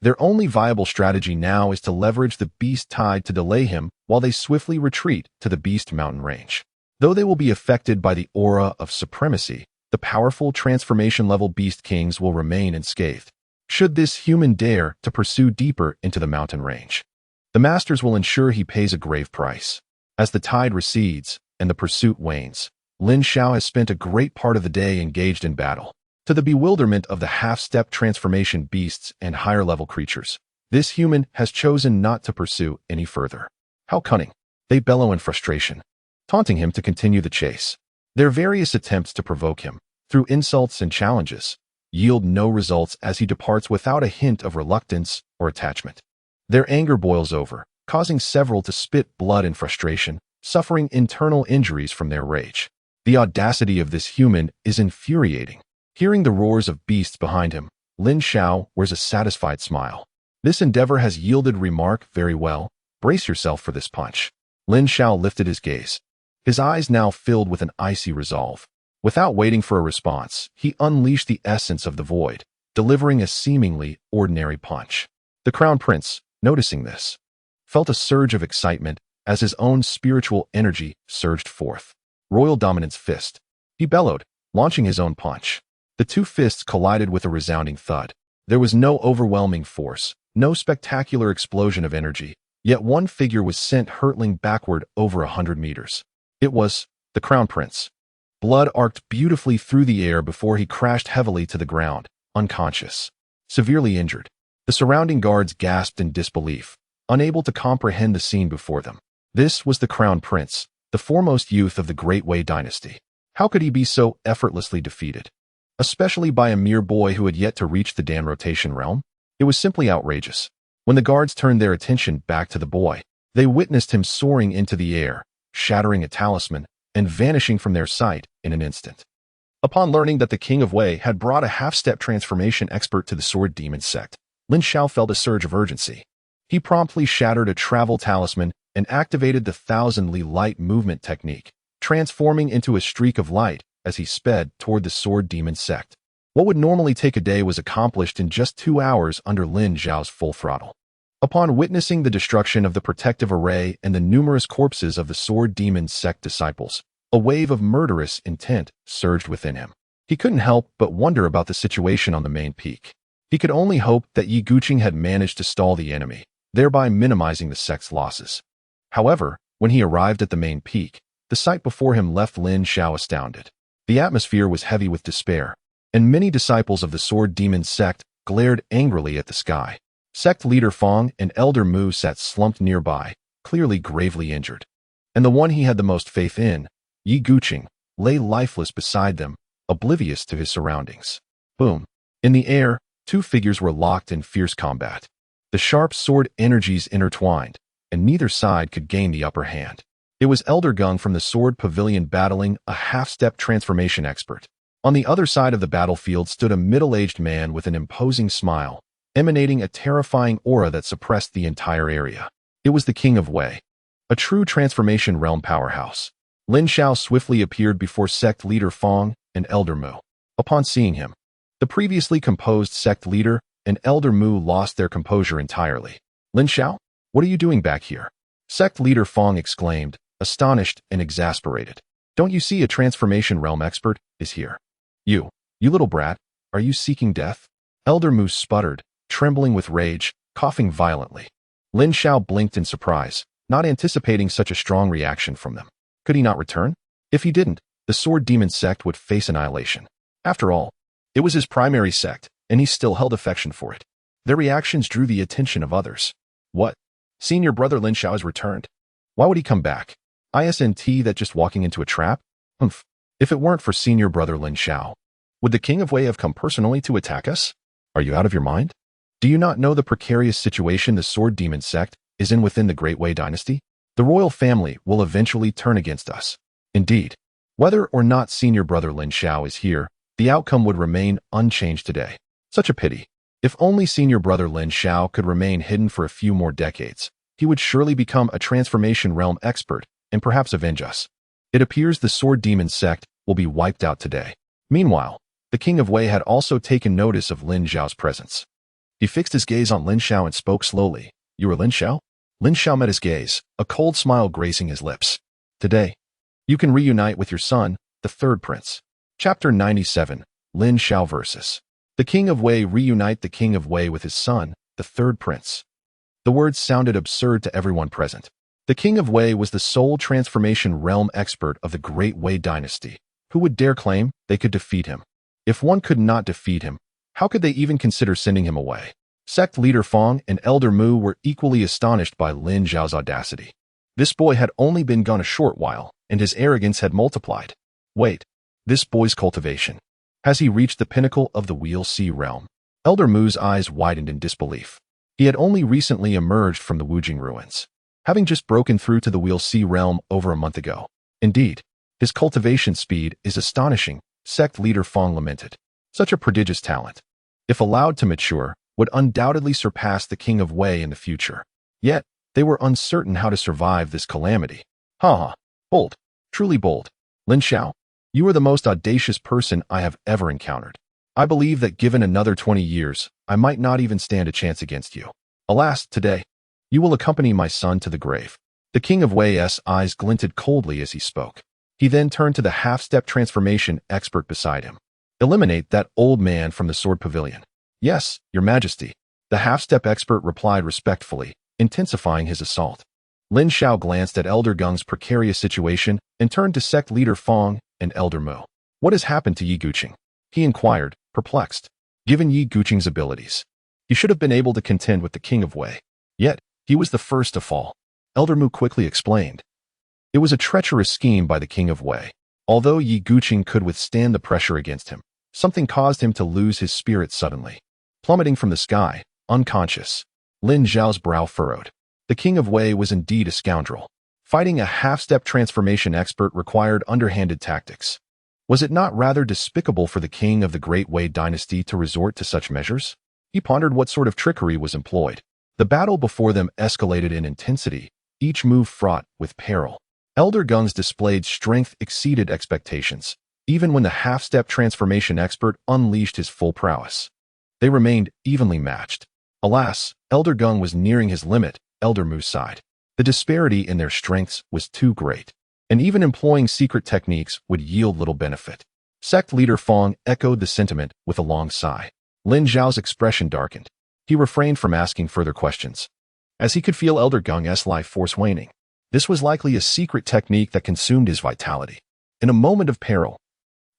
S1: Their only viable strategy now is to leverage the beast tide to delay him while they swiftly retreat to the beast mountain range. Though they will be affected by the aura of supremacy, the powerful transformation-level beast kings will remain unscathed. Should this human dare to pursue deeper into the mountain range, the masters will ensure he pays a grave price. As the tide recedes and the pursuit wanes, Lin Xiao has spent a great part of the day engaged in battle. To to the bewilderment of the half-step transformation beasts and higher-level creatures. This human has chosen not to pursue any further. How cunning! They bellow in frustration, taunting him to continue the chase. Their various attempts to provoke him, through insults and challenges, yield no results as he departs without a hint of reluctance or attachment. Their anger boils over, causing several to spit blood in frustration, suffering internal injuries from their rage. The audacity of this human is infuriating. Hearing the roars of beasts behind him, Lin Xiao wears a satisfied smile. This endeavor has yielded remark very well. Brace yourself for this punch. Lin Xiao lifted his gaze, his eyes now filled with an icy resolve. Without waiting for a response, he unleashed the essence of the void, delivering a seemingly ordinary punch. The Crown Prince, noticing this, felt a surge of excitement as his own spiritual energy surged forth. Royal Dominance Fist. He bellowed, launching his own punch. The two fists collided with a resounding thud. There was no overwhelming force, no spectacular explosion of energy, yet one figure was sent hurtling backward over 100 meters. It was the Crown Prince. Blood arced beautifully through the air before he crashed heavily to the ground, unconscious, severely injured. The surrounding guards gasped in disbelief, unable to comprehend the scene before them. This was the Crown Prince, the foremost youth of the Great Wei dynasty. How could he be so effortlessly defeated? Especially by a mere boy who had yet to reach the Dan rotation realm? It was simply outrageous. When the guards turned their attention back to the boy, they witnessed him soaring into the air, shattering a talisman, and vanishing from their sight in an instant. Upon learning that the King of Wei had brought a half-step transformation expert to the Sword Demon Sect, Lin Xiao felt a surge of urgency. He promptly shattered a travel talisman and activated the 1,000 Li light movement technique, transforming into a streak of light as he sped toward the Sword Demon Sect. What would normally take a day was accomplished in just 2 hours under Lin Xiao's full throttle. Upon witnessing the destruction of the protective array and the numerous corpses of the Sword Demon Sect disciples, a wave of murderous intent surged within him. He couldn't help but wonder about the situation on the main peak. He could only hope that Yi Guqing had managed to stall the enemy, thereby minimizing the sect's losses. However, when he arrived at the main peak, the sight before him left Lin Xiao astounded. The atmosphere was heavy with despair, and many disciples of the Sword Demon Sect glared angrily at the sky. Sect leader Fong and Elder Mu sat slumped nearby, clearly gravely injured. And the one he had the most faith in, Yi Guqing, lay lifeless beside them, oblivious to his surroundings. Boom. In the air, two figures were locked in fierce combat. The sharp sword energies intertwined, and neither side could gain the upper hand. It was Elder Gung from the Sword Pavilion battling a half-step transformation expert. On the other side of the battlefield stood a middle-aged man with an imposing smile, emanating a terrifying aura that suppressed the entire area. It was the King of Wei, a true transformation realm powerhouse. Lin Xiao swiftly appeared before sect leader Fong and Elder Mu. Upon seeing him, the previously composed sect leader and Elder Mu lost their composure entirely. Lin Xiao, what are you doing back here? Sect leader Fong exclaimed, astonished and exasperated. Don't you see a transformation realm expert is here? You little brat, are you seeking death? Elder Mu sputtered, trembling with rage, coughing violently. Lin Xiao blinked in surprise, not anticipating such a strong reaction from them. Could he not return? If he didn't, the Sword Demon Sect would face annihilation. After all, it was his primary sect, and he still held affection for it. Their reactions drew the attention of others. What? Senior brother Lin Xiao has returned. Why would he come back? Isn't that just walking into a trap? Humph. If it weren't for senior brother Lin Xiao, would the King of Wei have come personally to attack us? Are you out of your mind? Do you not know the precarious situation the Sword Demon Sect is in within the Great Wei dynasty? The royal family will eventually turn against us. Indeed, whether or not senior brother Lin Xiao is here, the outcome would remain unchanged today. Such a pity. If only senior brother Lin Xiao could remain hidden for a few more decades, he would surely become a transformation realm expert and perhaps avenge us. It appears the Sword Demon Sect will be wiped out today. Meanwhile, the King of Wei had also taken notice of Lin Xiao's presence. He fixed his gaze on Lin Xiao and spoke slowly. You are Lin Xiao? Lin Xiao met his gaze, a cold smile gracing his lips. Today, you can reunite with your son, the third prince. Chapter 97, Lin Xiao versus the King of Wei. Reunite the King of Wei with his son, the third prince. The words sounded absurd to everyone present. The King of Wei was the sole transformation realm expert of the Great Wei dynasty. Who would dare claim they could defeat him? If one could not defeat him, how could they even consider sending him away? Sect leader Fong and Elder Mu were equally astonished by Lin Xiao's audacity. This boy had only been gone a short while, and his arrogance had multiplied. Wait, this boy's cultivation. Has he reached the pinnacle of the Wheel Sea realm? Elder Mu's eyes widened in disbelief. He had only recently emerged from the Wujing ruins, having just broken through to the Wheel Sea realm over a month ago. Indeed, his cultivation speed is astonishing, sect leader Fong lamented. Such a prodigious talent, if allowed to mature, would undoubtedly surpass the King of Wei in the future. Yet, they were uncertain how to survive this calamity. Ha! Bold. Truly bold. Lin Xiao, you are the most audacious person I have ever encountered. I believe that given another 20 years, I might not even stand a chance against you. Alas, today, you will accompany my son to the grave. The King of Wei's eyes glinted coldly as he spoke. He then turned to the half-step transformation expert beside him. Eliminate that old man from the sword pavilion. Yes, Your Majesty. The half-step expert replied respectfully, intensifying his assault. Lin Xiao glanced at Elder Gung's precarious situation and turned to sect leader Fong and Elder Mu. What has happened to Yi Guqing? He inquired, perplexed. Given Yi Guqing's abilities, he should have been able to contend with the King of Wei. Yet, he was the first to fall. Elder Mu quickly explained. It was a treacherous scheme by the King of Wei. Although Yi Guqing could withstand the pressure against him, something caused him to lose his spirit suddenly. Plummeting from the sky, unconscious, Lin Xiao's brow furrowed. The King of Wei was indeed a scoundrel. Fighting a half-step transformation expert required underhanded tactics. Was it not rather despicable for the king of the Great Wei dynasty to resort to such measures? He pondered what sort of trickery was employed. The battle before them escalated in intensity, each move fraught with peril. Elder Gung's displayed strength exceeded expectations, even when the half-step transformation expert unleashed his full prowess. They remained evenly matched. Alas, Elder Gung was nearing his limit, Elder Mu sighed. The disparity in their strengths was too great, and even employing secret techniques would yield little benefit. Sect leader Fong echoed the sentiment with a long sigh. Lin Xiao's expression darkened. He refrained from asking further questions, as he could feel Elder Gung's life force waning. This was likely a secret technique that consumed his vitality. In a moment of peril,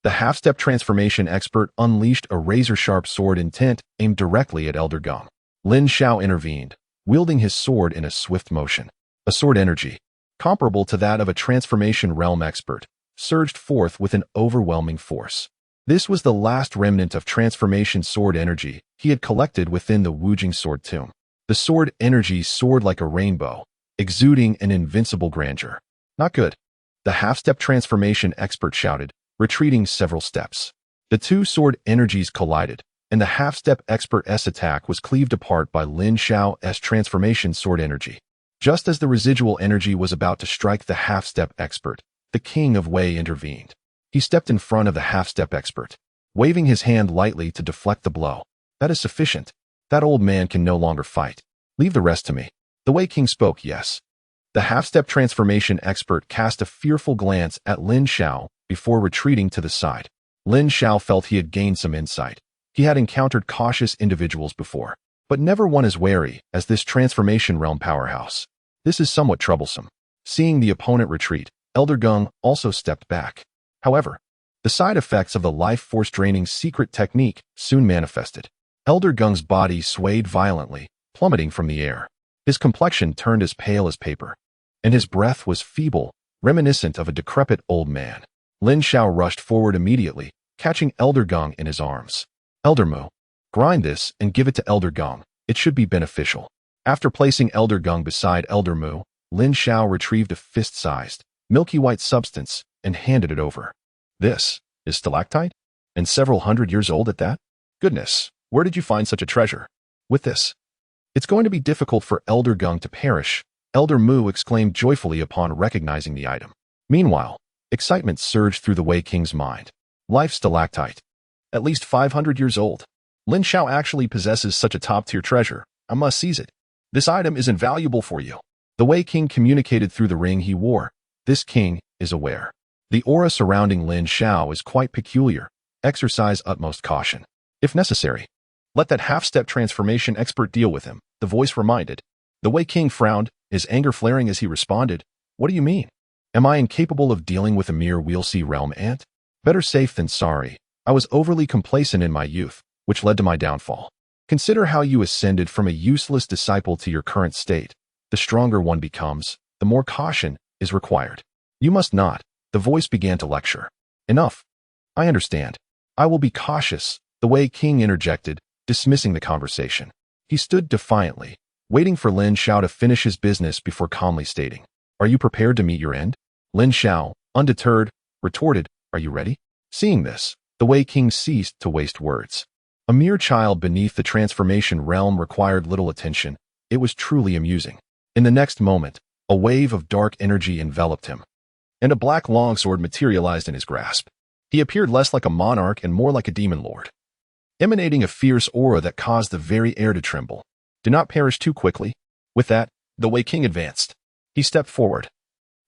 S1: the half-step transformation expert unleashed a razor-sharp sword intent aimed directly at Elder Gung. Lin Xiao intervened, wielding his sword in a swift motion. A sword energy, comparable to that of a transformation realm expert, surged forth with an overwhelming force. This was the last remnant of transformation sword energy he had collected within the Wujing Sword Tomb. The sword energy soared like a rainbow, exuding an invincible grandeur. Not good. The half-step transformation expert shouted, retreating several steps. The two sword energies collided, and the half-step expert's attack was cleaved apart by Lin Xiao's transformation sword energy. Just as the residual energy was about to strike the half-step expert, the King of Wei intervened. He stepped in front of the half-step expert, waving his hand lightly to deflect the blow. That is sufficient. That old man can no longer fight. Leave the rest to me. The Wei King spoke, yes. The half-step transformation expert cast a fearful glance at Lin Xiao before retreating to the side. Lin Xiao felt he had gained some insight. He had encountered cautious individuals before, but never one as wary as this transformation realm powerhouse. This is somewhat troublesome. Seeing the opponent retreat, Elder Gung also stepped back. However, the side effects of the life force draining secret technique soon manifested. Elder Gung's body swayed violently, plummeting from the air. His complexion turned as pale as paper, and his breath was feeble, reminiscent of a decrepit old man. Lin Xiao rushed forward immediately, catching Elder Gung in his arms. Elder Mu, grind this and give it to Elder Gung. It should be beneficial. After placing Elder Gung beside Elder Mu, Lin Xiao retrieved a fist-sized, milky white substance and handed it over. This is stalactite? And several hundred years old at that? Goodness, where did you find such a treasure? With this, it's going to be difficult for Elder Gung to perish, Elder Mu exclaimed joyfully upon recognizing the item. Meanwhile, excitement surged through the Wei King's mind. Life stalactite. At least 500 years old. Lin Xiao actually possesses such a top-tier treasure. I must seize it. This item is invaluable for you. The Wei King communicated through the ring he wore. This king is aware. The aura surrounding Lin Xiao is quite peculiar. Exercise utmost caution. If necessary, let that half-step transformation expert deal with him, the voice reminded. The Wei King frowned, his anger flaring as he responded. What do you mean? Am I incapable of dealing with a mere Wheel Sea realm ant? Better safe than sorry. I was overly complacent in my youth, which led to my downfall. Consider how you ascended from a useless disciple to your current state. The stronger one becomes, the more caution is required. You must not. The voice began to lecture. Enough. I understand. I will be cautious, the Wei King interjected, dismissing the conversation. He stood defiantly, waiting for Lin Xiao to finish his business before calmly stating, "Are you prepared to meet your end?" Lin Xiao, undeterred, retorted, "Are you ready?" Seeing this, the Wei King ceased to waste words. A mere child beneath the transformation realm required little attention. It was truly amusing. In the next moment, a wave of dark energy enveloped him, and a black longsword materialized in his grasp. He appeared less like a monarch and more like a demon lord, emanating a fierce aura that caused the very air to tremble. Do not perish too quickly. With that, the Wei King advanced. He stepped forward,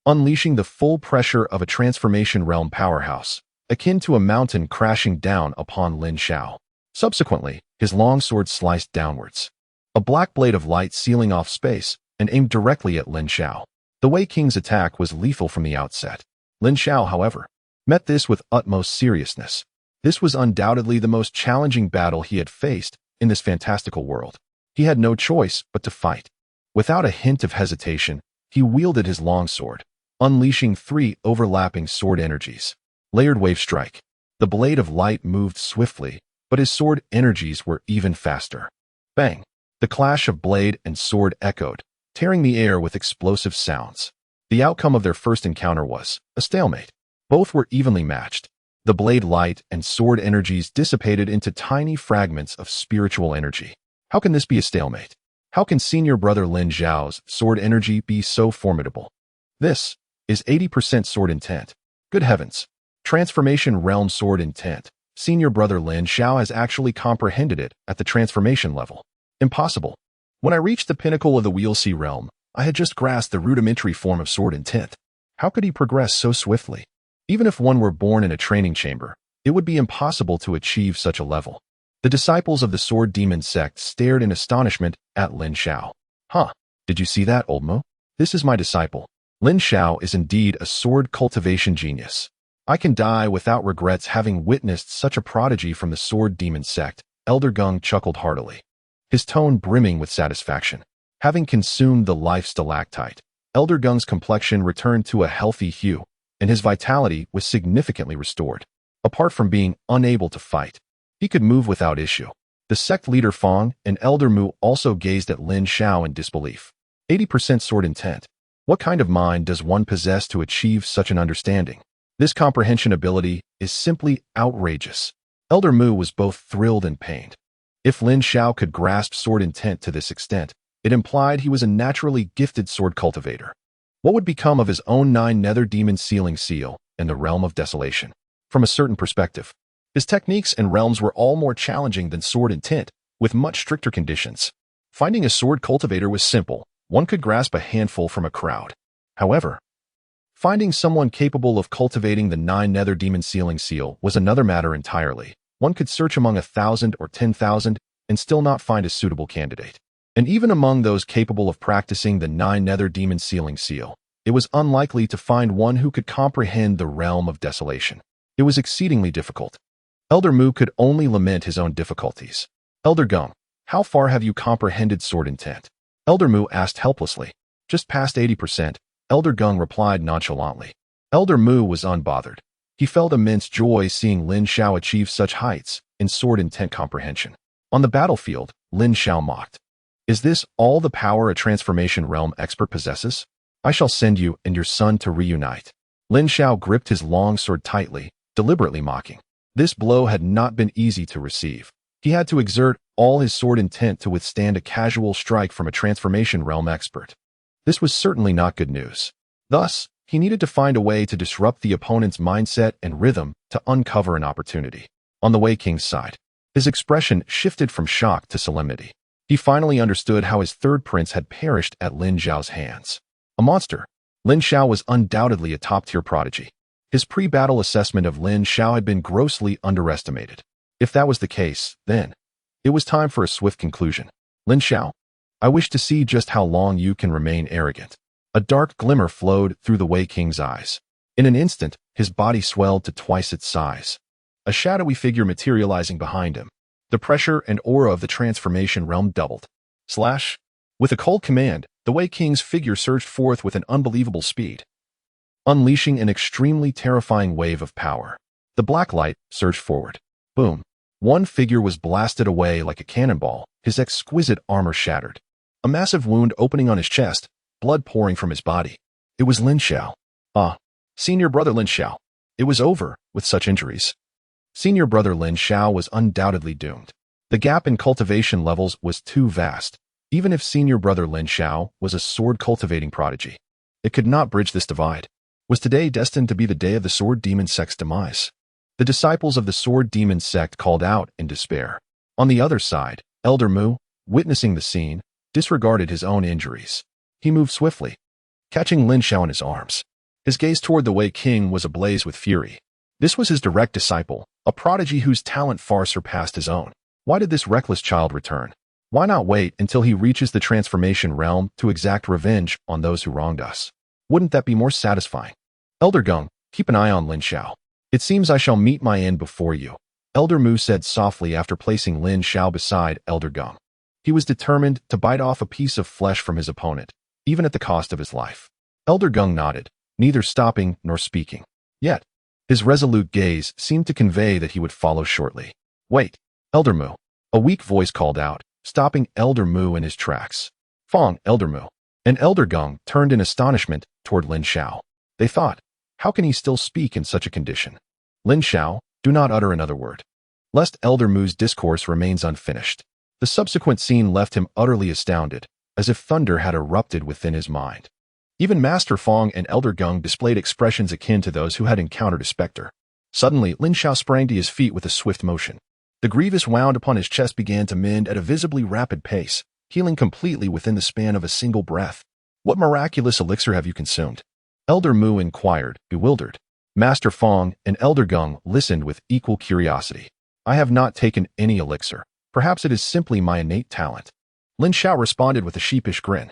S1: unleashing the full pressure of a transformation realm powerhouse, akin to a mountain crashing down upon Lin Xiao. Subsequently, his longsword sliced downwards, a black blade of light sealing off space and aimed directly at Lin Xiao. The Wei King's attack was lethal from the outset. Lin Xiao, however, met this with utmost seriousness. This was undoubtedly the most challenging battle he had faced in this fantastical world. He had no choice but to fight. Without a hint of hesitation, he wielded his longsword, unleashing 3 overlapping sword energies. Layered wave strike. The blade of light moved swiftly, but his sword energies were even faster. Bang! The clash of blade and sword echoed, tearing the air with explosive sounds. The outcome of their first encounter was a stalemate. Both were evenly matched. The blade light and sword energies dissipated into tiny fragments of spiritual energy. How can this be a stalemate? How can senior brother Lin Xiao's sword energy be so formidable? This is 80% sword intent. Good heavens! Transformation realm sword intent. Senior brother Lin Xiao has actually comprehended it at the transformation level. Impossible. When I reached the pinnacle of the Wheelsea realm, I had just grasped the rudimentary form of sword intent. How could he progress so swiftly? Even if one were born in a training chamber, it would be impossible to achieve such a level. The disciples of the Sword Demon Sect stared in astonishment at Lin Xiao. Huh, did you see that, old Mo? This is my disciple. Lin Xiao is indeed a sword cultivation genius. I can die without regrets having witnessed such a prodigy from the Sword Demon Sect. Elder Gung chuckled heartily, his tone brimming with satisfaction. Having consumed the life stalactite, Elder Gung's complexion returned to a healthy hue, and his vitality was significantly restored. Apart from being unable to fight, he could move without issue. The sect leader Fong and Elder Mu also gazed at Lin Xiao in disbelief. 80% sword intent. What kind of mind does one possess to achieve such an understanding? This comprehension ability is simply outrageous. Elder Mu was both thrilled and pained. If Lin Xiao could grasp sword intent to this extent, it implied he was a naturally gifted sword cultivator. What would become of his own 9 nether demon sealing seal in the realm of desolation? From a certain perspective, his techniques and realms were all more challenging than sword intent, with much stricter conditions. Finding a sword cultivator was simple. One could grasp a handful from a crowd. However, finding someone capable of cultivating the 9 nether demon sealing seal was another matter entirely. One could search among 1,000 or 10,000 and still not find a suitable candidate. And even among those capable of practicing the 9 nether demon sealing seal, it was unlikely to find one who could comprehend the realm of desolation. It was exceedingly difficult. Elder Mu could only lament his own difficulties. Elder Gung, how far have you comprehended sword intent? Elder Mu asked helplessly. Just past 80%, Elder Gung replied nonchalantly. Elder Mu was unbothered. He felt immense joy seeing Lin Xiao achieve such heights in sword intent comprehension. On the battlefield, Lin Xiao mocked. Is this all the power a transformation realm expert possesses? I shall send you and your son to reunite. Lin Xiao gripped his long sword tightly, deliberately mocking. This blow had not been easy to receive. He had to exert all his sword intent to withstand a casual strike from a transformation realm expert. This was certainly not good news. Thus, he needed to find a way to disrupt the opponent's mindset and rhythm to uncover an opportunity. On the Wei King's side, his expression shifted from shock to solemnity. He finally understood how his third prince had perished at Lin Xiao's hands. A monster. Lin Xiao was undoubtedly a top-tier prodigy. His pre-battle assessment of Lin Xiao had been grossly underestimated. If that was the case, then it was time for a swift conclusion. Lin Xiao, I wish to see just how long you can remain arrogant. A dark glimmer flowed through the Wei King's eyes. In an instant, his body swelled to twice its size. a shadowy figure materializing behind him. The pressure and aura of the transformation realm doubled. Slash. With a cold command, the Wei King's figure surged forth with an unbelievable speed, unleashing an extremely terrifying wave of power. The black light surged forward. Boom. One figure was blasted away like a cannonball, his exquisite armor shattered. A massive wound opening on his chest, blood pouring from his body. It was Lin Xiao. Senior brother Lin Xiao. It was over with such injuries. Senior brother Lin Xiao was undoubtedly doomed. The gap in cultivation levels was too vast. Even if senior brother Lin Xiao was a sword cultivating prodigy, it could not bridge this divide. Was today destined to be the day of the Sword Demon Sect's demise? The disciples of the Sword Demon Sect called out in despair. On the other side, Elder Mu, witnessing the scene, disregarded his own injuries. He moved swiftly, catching Lin Xiao in his arms. His gaze toward the Wei King was ablaze with fury. This was his direct disciple, a prodigy whose talent far surpassed his own. Why did this reckless child return? Why not wait until he reaches the transformation realm to exact revenge on those who wronged us? Wouldn't that be more satisfying? Elder Geng, keep an eye on Lin Xiao. It seems I shall meet my end before you, Elder Mu said softly after placing Lin Xiao beside Elder Geng. He was determined to bite off a piece of flesh from his opponent, even at the cost of his life. Elder Geng nodded, neither stopping nor speaking. Yet, his resolute gaze seemed to convey that he would follow shortly. Wait, Elder Mu, a weak voice called out, stopping Elder Mu in his tracks. Fong, Elder Mu. And Elder Geng turned in astonishment toward Lin Xiao. They thought, how can he still speak in such a condition? Lin Xiao, do not utter another word, lest Elder Mu's discourse remains unfinished. The subsequent scene left him utterly astounded, as if thunder had erupted within his mind. Even Master Fong and Elder Geng displayed expressions akin to those who had encountered a specter. Suddenly, Lin Xiao sprang to his feet with a swift motion. The grievous wound upon his chest began to mend at a visibly rapid pace, healing completely within the span of a single breath. What miraculous elixir have you consumed? Elder Mu inquired, bewildered. Master Fong and Elder Geng listened with equal curiosity. I have not taken any elixir. Perhaps it is simply my innate talent. Lin Xiao responded with a sheepish grin.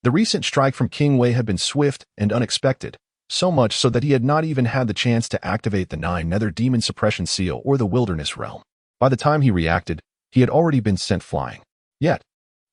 S1: The recent strike from King Wei had been swift and unexpected, so much so that he had not even had the chance to activate the 9 Nether Demon Suppression Seal or the Wilderness Realm. By the time he reacted, he had already been sent flying. Yet,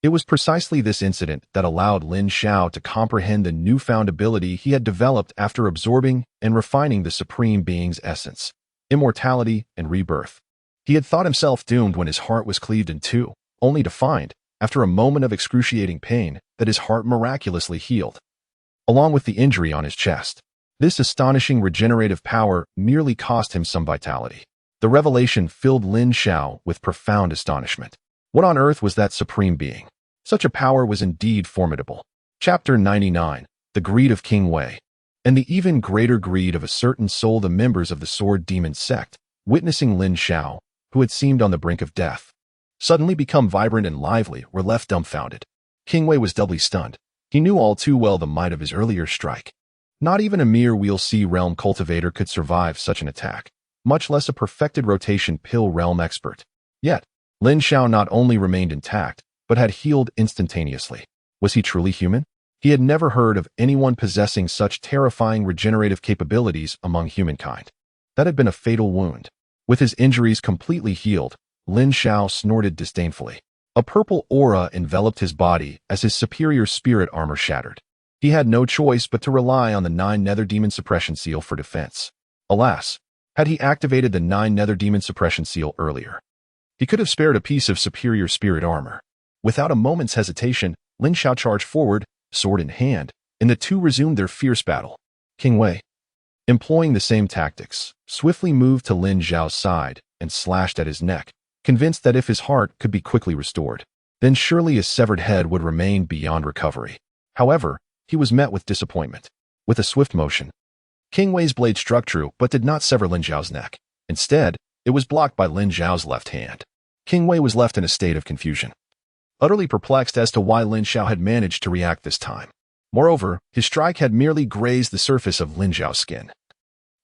S1: it was precisely this incident that allowed Lin Xiao to comprehend the newfound ability he had developed after absorbing and refining the Supreme Being's essence, immortality and rebirth. He had thought himself doomed when his heart was cleaved in two, only to find, after a moment of excruciating pain, that his heart miraculously healed, along with the injury on his chest. This astonishing regenerative power merely cost him some vitality. The revelation filled Lin Xiao with profound astonishment. What on earth was that supreme being? Such a power was indeed formidable. Chapter 99, The Greed of King Wei. And the even greater greed of a certain soul. The members of the Sword Demon Sect, witnessing Lin Xiao, who had seemed on the brink of death, suddenly become vibrant and lively, were left dumbfounded. King Wei was doubly stunned. He knew all too well the might of his earlier strike. Not even a mere Wheel C realm cultivator could survive such an attack, much less a perfected rotation pill realm expert. Yet, Lin Xiao not only remained intact, but had healed instantaneously. Was he truly human? He had never heard of anyone possessing such terrifying regenerative capabilities among humankind. That had been a fatal wound. With his injuries completely healed, Lin Xiao snorted disdainfully. A purple aura enveloped his body as his superior spirit armor shattered. He had no choice but to rely on the 9 Nether Demon Suppression Seal for defense. Alas, had he activated the 9 Nether Demon Suppression Seal earlier, he could have spared a piece of superior spirit armor. Without a moment's hesitation, Lin Xiao charged forward, sword in hand, and the two resumed their fierce battle. King Wei, employing the same tactics, swiftly moved to Lin Xiao's side and slashed at his neck, convinced that if his heart could be quickly restored, then surely his severed head would remain beyond recovery. However, he was met with disappointment. With a swift motion, King Wei's blade struck true but did not sever Lin Xiao's neck. Instead, it was blocked by Lin Xiao's left hand. King Wei was left in a state of confusion, utterly perplexed as to why Lin Xiao had managed to react this time. Moreover, his strike had merely grazed the surface of Lin Xiao's skin,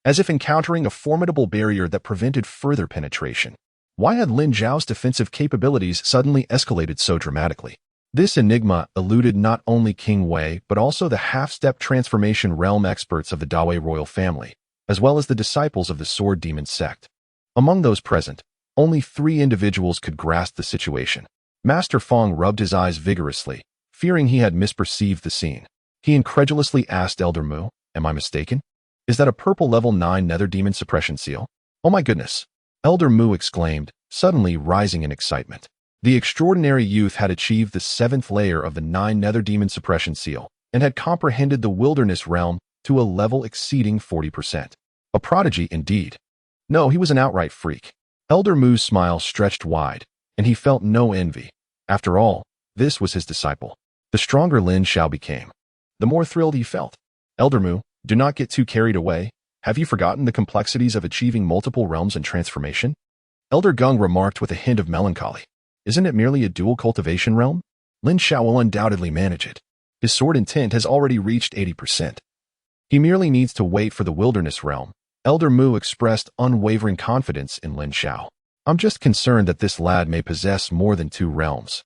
S1: as if encountering a formidable barrier that prevented further penetration. Why had Lin Xiao's defensive capabilities suddenly escalated so dramatically? This enigma eluded not only King Wei but also the half-step transformation realm experts of the Dawei royal family, as well as the disciples of the Sword Demon Sect. Among those present, only 3 individuals could grasp the situation. Master Fong rubbed his eyes vigorously, fearing he had misperceived the scene. He incredulously asked Elder Mu, "Am I mistaken? Is that a purple level 9 nether demon suppression seal? Oh my goodness!" Elder Mu exclaimed, suddenly rising in excitement. The extraordinary youth had achieved the 7th layer of the 9 nether demon suppression seal and had comprehended the wilderness realm to a level exceeding 40%. A prodigy indeed. No, he was an outright freak. Elder Mu's smile stretched wide, and he felt no envy. After all, this was his disciple. The stronger Lin Xiao became, the more thrilled he felt. Elder Mu, do not get too carried away. Have you forgotten the complexities of achieving multiple realms and transformation? Elder Gung remarked with a hint of melancholy. Isn't it merely a dual cultivation realm? Lin Xiao will undoubtedly manage it. His sword intent has already reached 80%. He merely needs to wait for the wilderness realm. Elder Mu expressed unwavering confidence in Lin Xiao. I'm just concerned that this lad may possess more than 2 realms.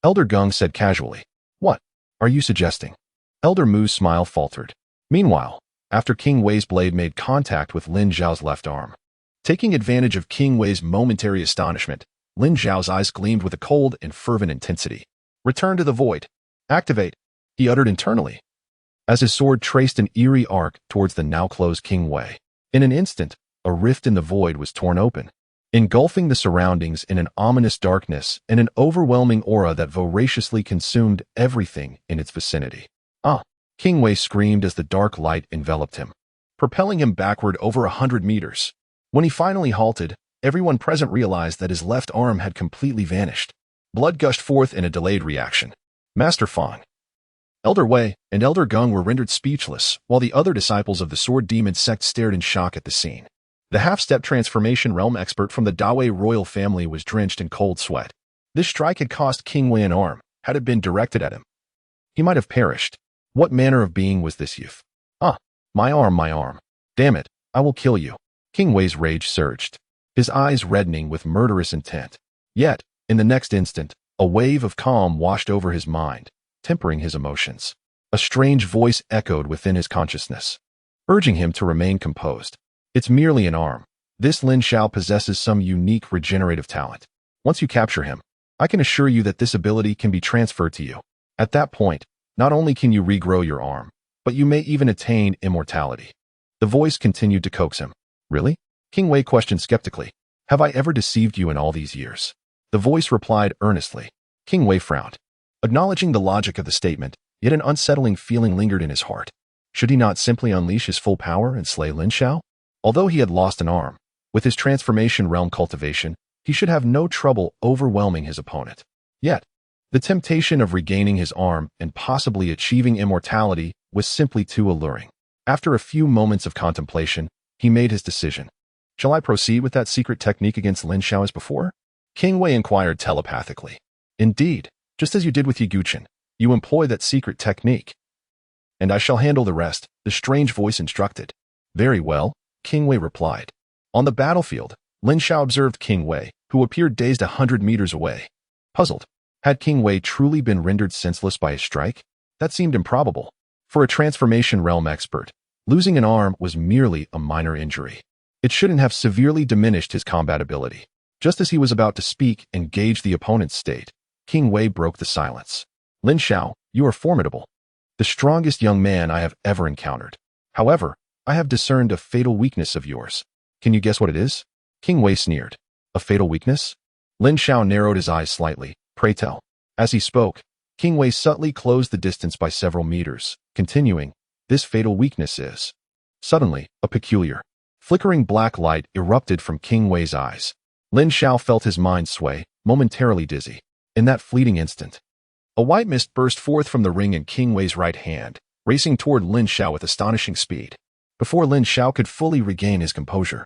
S1: Elder Gung said casually. What are you suggesting? Elder Mu's smile faltered. Meanwhile, after King Wei's blade made contact with Lin Xiao's left arm. Taking advantage of King Wei's momentary astonishment, Lin Xiao's eyes gleamed with a cold and fervent intensity. Return to the void. Activate, he uttered internally, as his sword traced an eerie arc towards the now-closed King Wei. In an instant, a rift in the void was torn open, engulfing the surroundings in an ominous darkness and an overwhelming aura that voraciously consumed everything in its vicinity. Ah! King Wei screamed as the dark light enveloped him, propelling him backward over 100 meters. When he finally halted, everyone present realized that his left arm had completely vanished. Blood gushed forth in a delayed reaction. Master Fong, Elder Wei, and Elder Gung were rendered speechless, while the other disciples of the Sword Demon Sect stared in shock at the scene. The half-step transformation realm expert from the Dawei royal family was drenched in cold sweat. This strike had cost King Wei an arm. Had it been directed at him, he might have perished. What manner of being was this youth? Ah, my arm, my arm. Damn it, I will kill you. King Wei's rage surged, his eyes reddening with murderous intent. Yet, in the next instant, a wave of calm washed over his mind, tempering his emotions. A strange voice echoed within his consciousness, urging him to remain composed. It's merely an arm. This Lin Xiao possesses some unique regenerative talent. Once you capture him, I can assure you that this ability can be transferred to you. At that point, not only can you regrow your arm, but you may even attain immortality. The voice continued to coax him. Really? King Wei questioned skeptically. Have I ever deceived you in all these years? The voice replied earnestly. King Wei frowned, acknowledging the logic of the statement, yet an unsettling feeling lingered in his heart. Should he not simply unleash his full power and slay Lin Xiao? Although he had lost an arm, with his transformation realm cultivation, he should have no trouble overwhelming his opponent. Yet, the temptation of regaining his arm and possibly achieving immortality was simply too alluring. After a few moments of contemplation, he made his decision. Shall I proceed with that secret technique against Lin Xiao as before? King Wei inquired telepathically. Indeed, just as you did with Yiguchen, you employ that secret technique. And I shall handle the rest, the strange voice instructed. Very well, King Wei replied. On the battlefield, Lin Xiao observed King Wei, who appeared dazed 100 meters away. Puzzled, had King Wei truly been rendered senseless by his strike? That seemed improbable. For a transformation realm expert, losing an arm was merely a minor injury. It shouldn't have severely diminished his combat ability. Just as he was about to speak and gauge the opponent's state, King Wei broke the silence. Lin Xiao, you are formidable. The strongest young man I have ever encountered. However, I have discerned a fatal weakness of yours. Can you guess what it is? King Wei sneered. A fatal weakness? Lin Xiao narrowed his eyes slightly. Pray tell. As he spoke, King Wei subtly closed the distance by several meters, continuing, this fatal weakness is. Suddenly, a peculiar, flickering black light erupted from King Wei's eyes. Lin Xiao felt his mind sway, momentarily dizzy. In that fleeting instant, a white mist burst forth from the ring in King Wei's right hand, racing toward Lin Xiao with astonishing speed. Before Lin Xiao could fully regain his composure,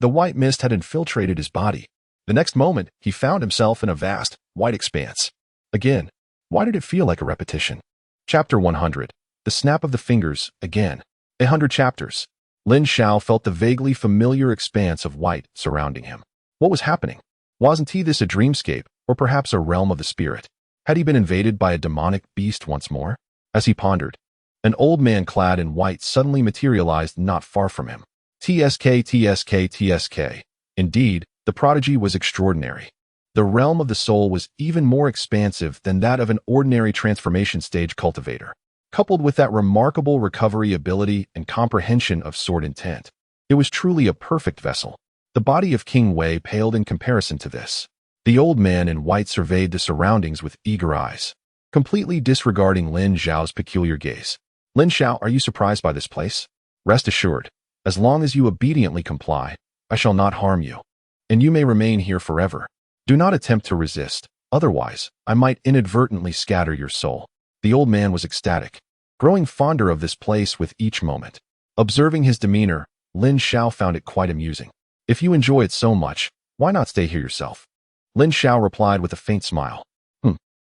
S1: the white mist had infiltrated his body. The next moment, he found himself in a vast, white expanse. Again, why did it feel like a repetition? Chapter 100. The snap of the fingers, again. 100 chapters. Lin Xiao felt the vaguely familiar expanse of white surrounding him. What was happening? Wasn't this a dreamscape, or perhaps a realm of the spirit? Had he been invaded by a demonic beast once more? As he pondered, an old man clad in white suddenly materialized not far from him. TSK, TSK, TSK. Indeed, the prodigy was extraordinary. The realm of the soul was even more expansive than that of an ordinary transformation stage cultivator. Coupled with that remarkable recovery ability and comprehension of sword intent, it was truly a perfect vessel. The body of King Wei paled in comparison to this. The old man in white surveyed the surroundings with eager eyes, completely disregarding Lin Xiao's peculiar gaze. Lin Xiao, are you surprised by this place? Rest assured, as long as you obediently comply, I shall not harm you, and you may remain here forever. Do not attempt to resist, otherwise I might inadvertently scatter your soul. The old man was ecstatic, growing fonder of this place with each moment. Observing his demeanor, Lin Xiao found it quite amusing. If you enjoy it so much, why not stay here yourself? Lin Xiao replied with a faint smile.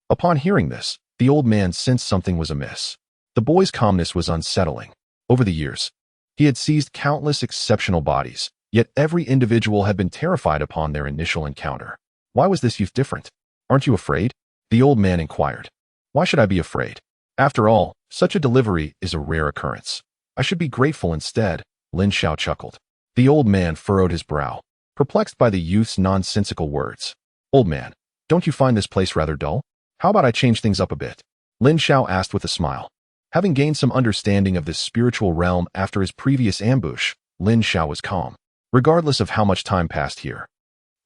S1: Upon hearing this, the old man sensed something was amiss. The boy's calmness was unsettling. Over the years, he had seized countless exceptional bodies, yet every individual had been terrified upon their initial encounter. Why was this youth different? Aren't you afraid? The old man inquired. Why should I be afraid? After all, such a delivery is a rare occurrence. I should be grateful instead, Lin Xiao chuckled. The old man furrowed his brow, perplexed by the youth's nonsensical words. Old man, don't you find this place rather dull? How about I change things up a bit? Lin Xiao asked with a smile. Having gained some understanding of this spiritual realm after his previous ambush, Lin Xiao was calm, regardless of how much time passed here.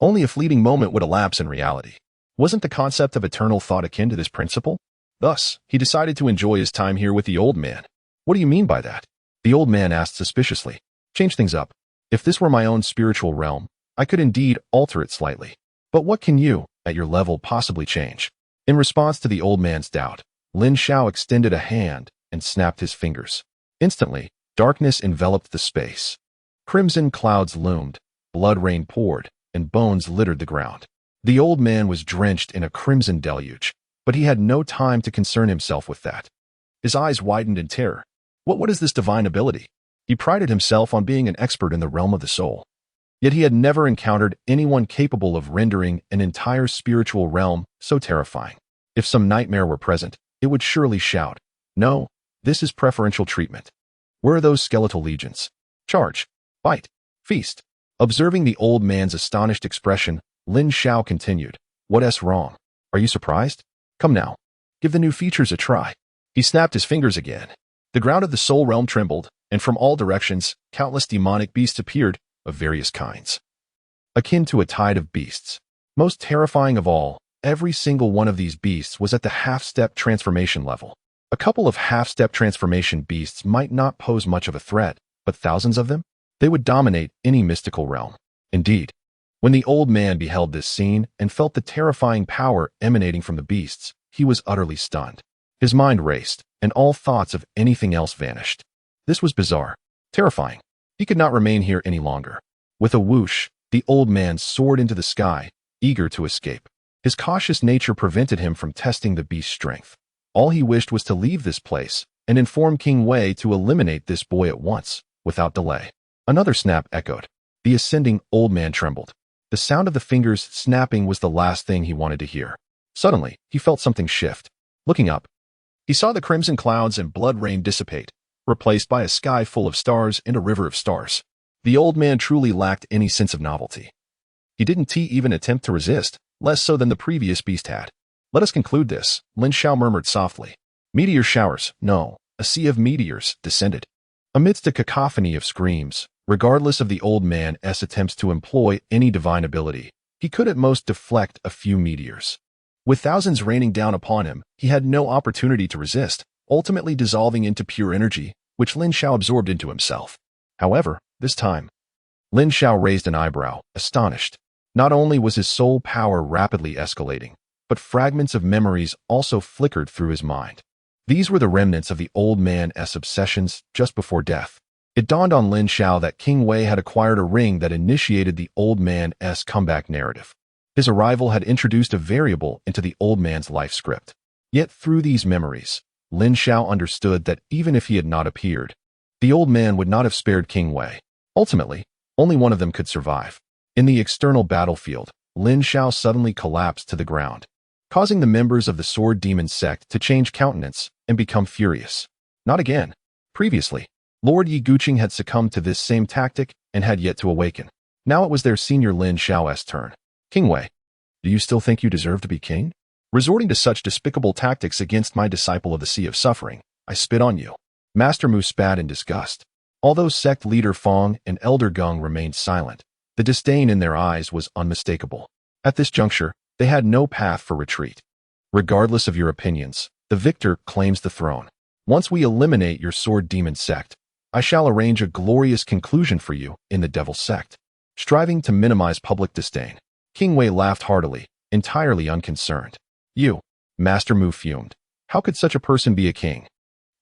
S1: Only a fleeting moment would elapse in reality. Wasn't the concept of eternal thought akin to this principle? Thus, he decided to enjoy his time here with the old man. What do you mean by that? The old man asked suspiciously. Change things up. If this were my own spiritual realm, I could indeed alter it slightly. But what can you, at your level, possibly change? In response to the old man's doubt, Lin Xiao extended a hand and snapped his fingers. Instantly, darkness enveloped the space. Crimson clouds loomed, blood rain poured, and bones littered the ground. The old man was drenched in a crimson deluge, but he had no time to concern himself with that. His eyes widened in terror. What is this divine ability? He prided himself on being an expert in the realm of the soul. Yet he had never encountered anyone capable of rendering an entire spiritual realm so terrifying. If some nightmare were present, it would surely shout, "No, this is preferential treatment." Where are those skeletal legions? Charge, bite, feast. Observing the old man's astonished expression, Lin Xiao continued, "What's wrong? Are you surprised? Come now, give the new features a try." He snapped his fingers again. The ground of the soul realm trembled, and from all directions, countless demonic beasts appeared, of various kinds. Akin to a tide of beasts. Most terrifying of all, every single one of these beasts was at the half-step transformation level. A couple of half-step transformation beasts might not pose much of a threat, but thousands of them? They would dominate any mystical realm. Indeed, when the old man beheld this scene and felt the terrifying power emanating from the beasts, he was utterly stunned. His mind raced, and all thoughts of anything else vanished. This was bizarre, terrifying. He could not remain here any longer. With a whoosh, the old man soared into the sky, eager to escape. His cautious nature prevented him from testing the beast's strength. All he wished was to leave this place and inform King Wei to eliminate this boy at once, without delay. Another snap echoed. The ascending old man trembled. The sound of the fingers snapping was the last thing he wanted to hear. Suddenly, he felt something shift. Looking up, he saw the crimson clouds and blood rain dissipate, replaced by a sky full of stars and a river of stars. The old man truly lacked any sense of novelty. He didn't even attempt to resist, less so than the previous beast had. Let us conclude this, Lin Xiao murmured softly. Meteor showers, no, a sea of meteors, descended. Amidst a cacophony of screams, regardless of the old man's attempts to employ any divine ability, he could at most deflect a few meteors. With thousands raining down upon him, he had no opportunity to resist, ultimately dissolving into pure energy, which Lin Xiao absorbed into himself. However, this time, Lin Xiao raised an eyebrow, astonished. Not only was his soul power rapidly escalating, but fragments of memories also flickered through his mind. These were the remnants of the old man's obsessions just before death. It dawned on Lin Xiao that King Wei had acquired a ring that initiated the old man's comeback narrative. His arrival had introduced a variable into the old man's life script. Yet through these memories, Lin Xiao understood that even if he had not appeared, the old man would not have spared King Wei. Ultimately, only one of them could survive. In the external battlefield, Lin Xiao suddenly collapsed to the ground, causing the members of the Demon Sect to change countenance and become furious. Not again. Previously, Lord Yi Guqing had succumbed to this same tactic and had yet to awaken. Now it was their senior Lin Xiao's turn. King Wei, do you still think you deserve to be king? Resorting to such despicable tactics against my disciple of the Sea of Suffering, I spit on you. Master Mu spat in disgust. Although sect leader Fong and Elder Gung remained silent, the disdain in their eyes was unmistakable. At this juncture, they had no path for retreat. Regardless of your opinions, the victor claims the throne. Once we eliminate your sword demon sect, I shall arrange a glorious conclusion for you in the Devil Sect. Striving to minimize public disdain, King Wei laughed heartily, entirely unconcerned. You, Master Mu fumed. How could such a person be a king?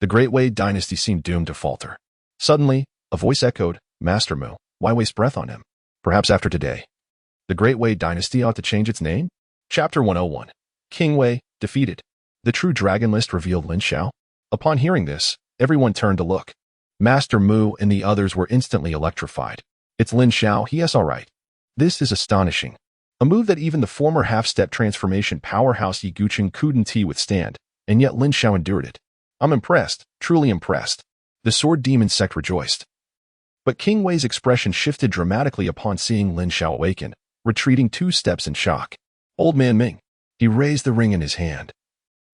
S1: The Great Wei dynasty seemed doomed to falter. Suddenly, a voice echoed, Master Mu, why waste breath on him? Perhaps after today, the Great Wei dynasty ought to change its name? Chapter 101. King Wei, defeated. The true dragon list revealed Lin Xiao. Upon hearing this, everyone turned to look. Master Mu and the others were instantly electrified. It's Lin Xiao, yes, all right. This is astonishing. A move that even the former half-step transformation powerhouse Yi Guqing couldn't withstand, and yet Lin Xiao endured it. I'm impressed, truly impressed. The Sword Demon Sect rejoiced. But King Wei's expression shifted dramatically upon seeing Lin Xiao awaken, retreating 2 steps in shock. Old Man Ming. He raised the ring in his hand.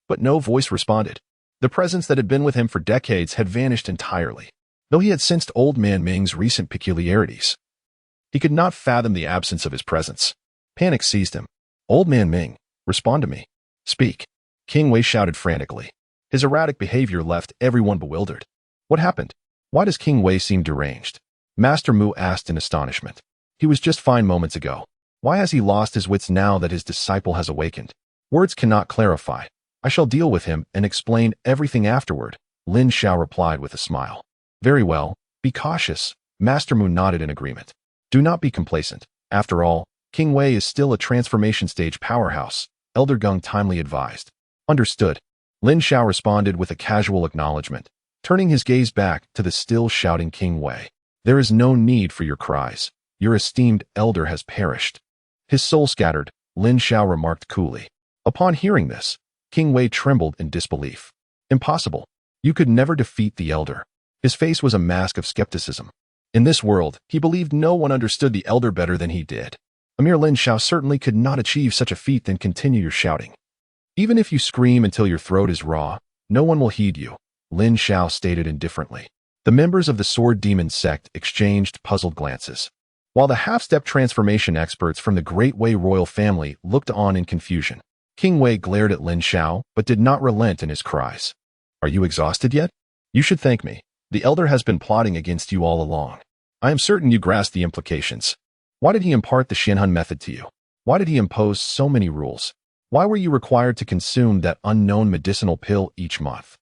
S1: But no voice responded. The presence that had been with him for decades had vanished entirely. Though he had sensed Old Man Ming's recent peculiarities, he could not fathom the absence of his presence. Panic seized him. Old Man Ming, respond to me. Speak. King Wei shouted frantically. His erratic behavior left everyone bewildered. What happened? Why does King Wei seem deranged? Master Mu asked in astonishment. He was just fine moments ago. Why has he lost his wits now that his disciple has awakened? Words cannot clarify. I shall deal with him and explain everything afterward, Lin Xiao replied with a smile. Very well, be cautious. Master Mu nodded in agreement. Do not be complacent. After all, King Wei is still a transformation stage powerhouse, Elder Gung timely advised. Understood. Lin Xiao responded with a casual acknowledgement, turning his gaze back to the still shouting King Wei. There is no need for your cries. Your esteemed elder has perished. His soul scattered, Lin Xiao remarked coolly. Upon hearing this, King Wei trembled in disbelief. Impossible. You could never defeat the elder. His face was a mask of skepticism. In this world, he believed no one understood the elder better than he did. A mere Lin Xiao certainly could not achieve such a feat. Then continue your shouting. Even if you scream until your throat is raw, no one will heed you, Lin Xiao stated indifferently. The members of the Sword Demon Sect exchanged puzzled glances, while the half-step transformation experts from the Great Wei royal family looked on in confusion. King Wei glared at Lin Xiao, but did not relent in his cries. Are you exhausted yet? You should thank me. The elder has been plotting against you all along. I am certain you grasp the implications. Why did he impart the Xianhun method to you? Why did he impose so many rules? Why were you required to consume that unknown medicinal pill each month?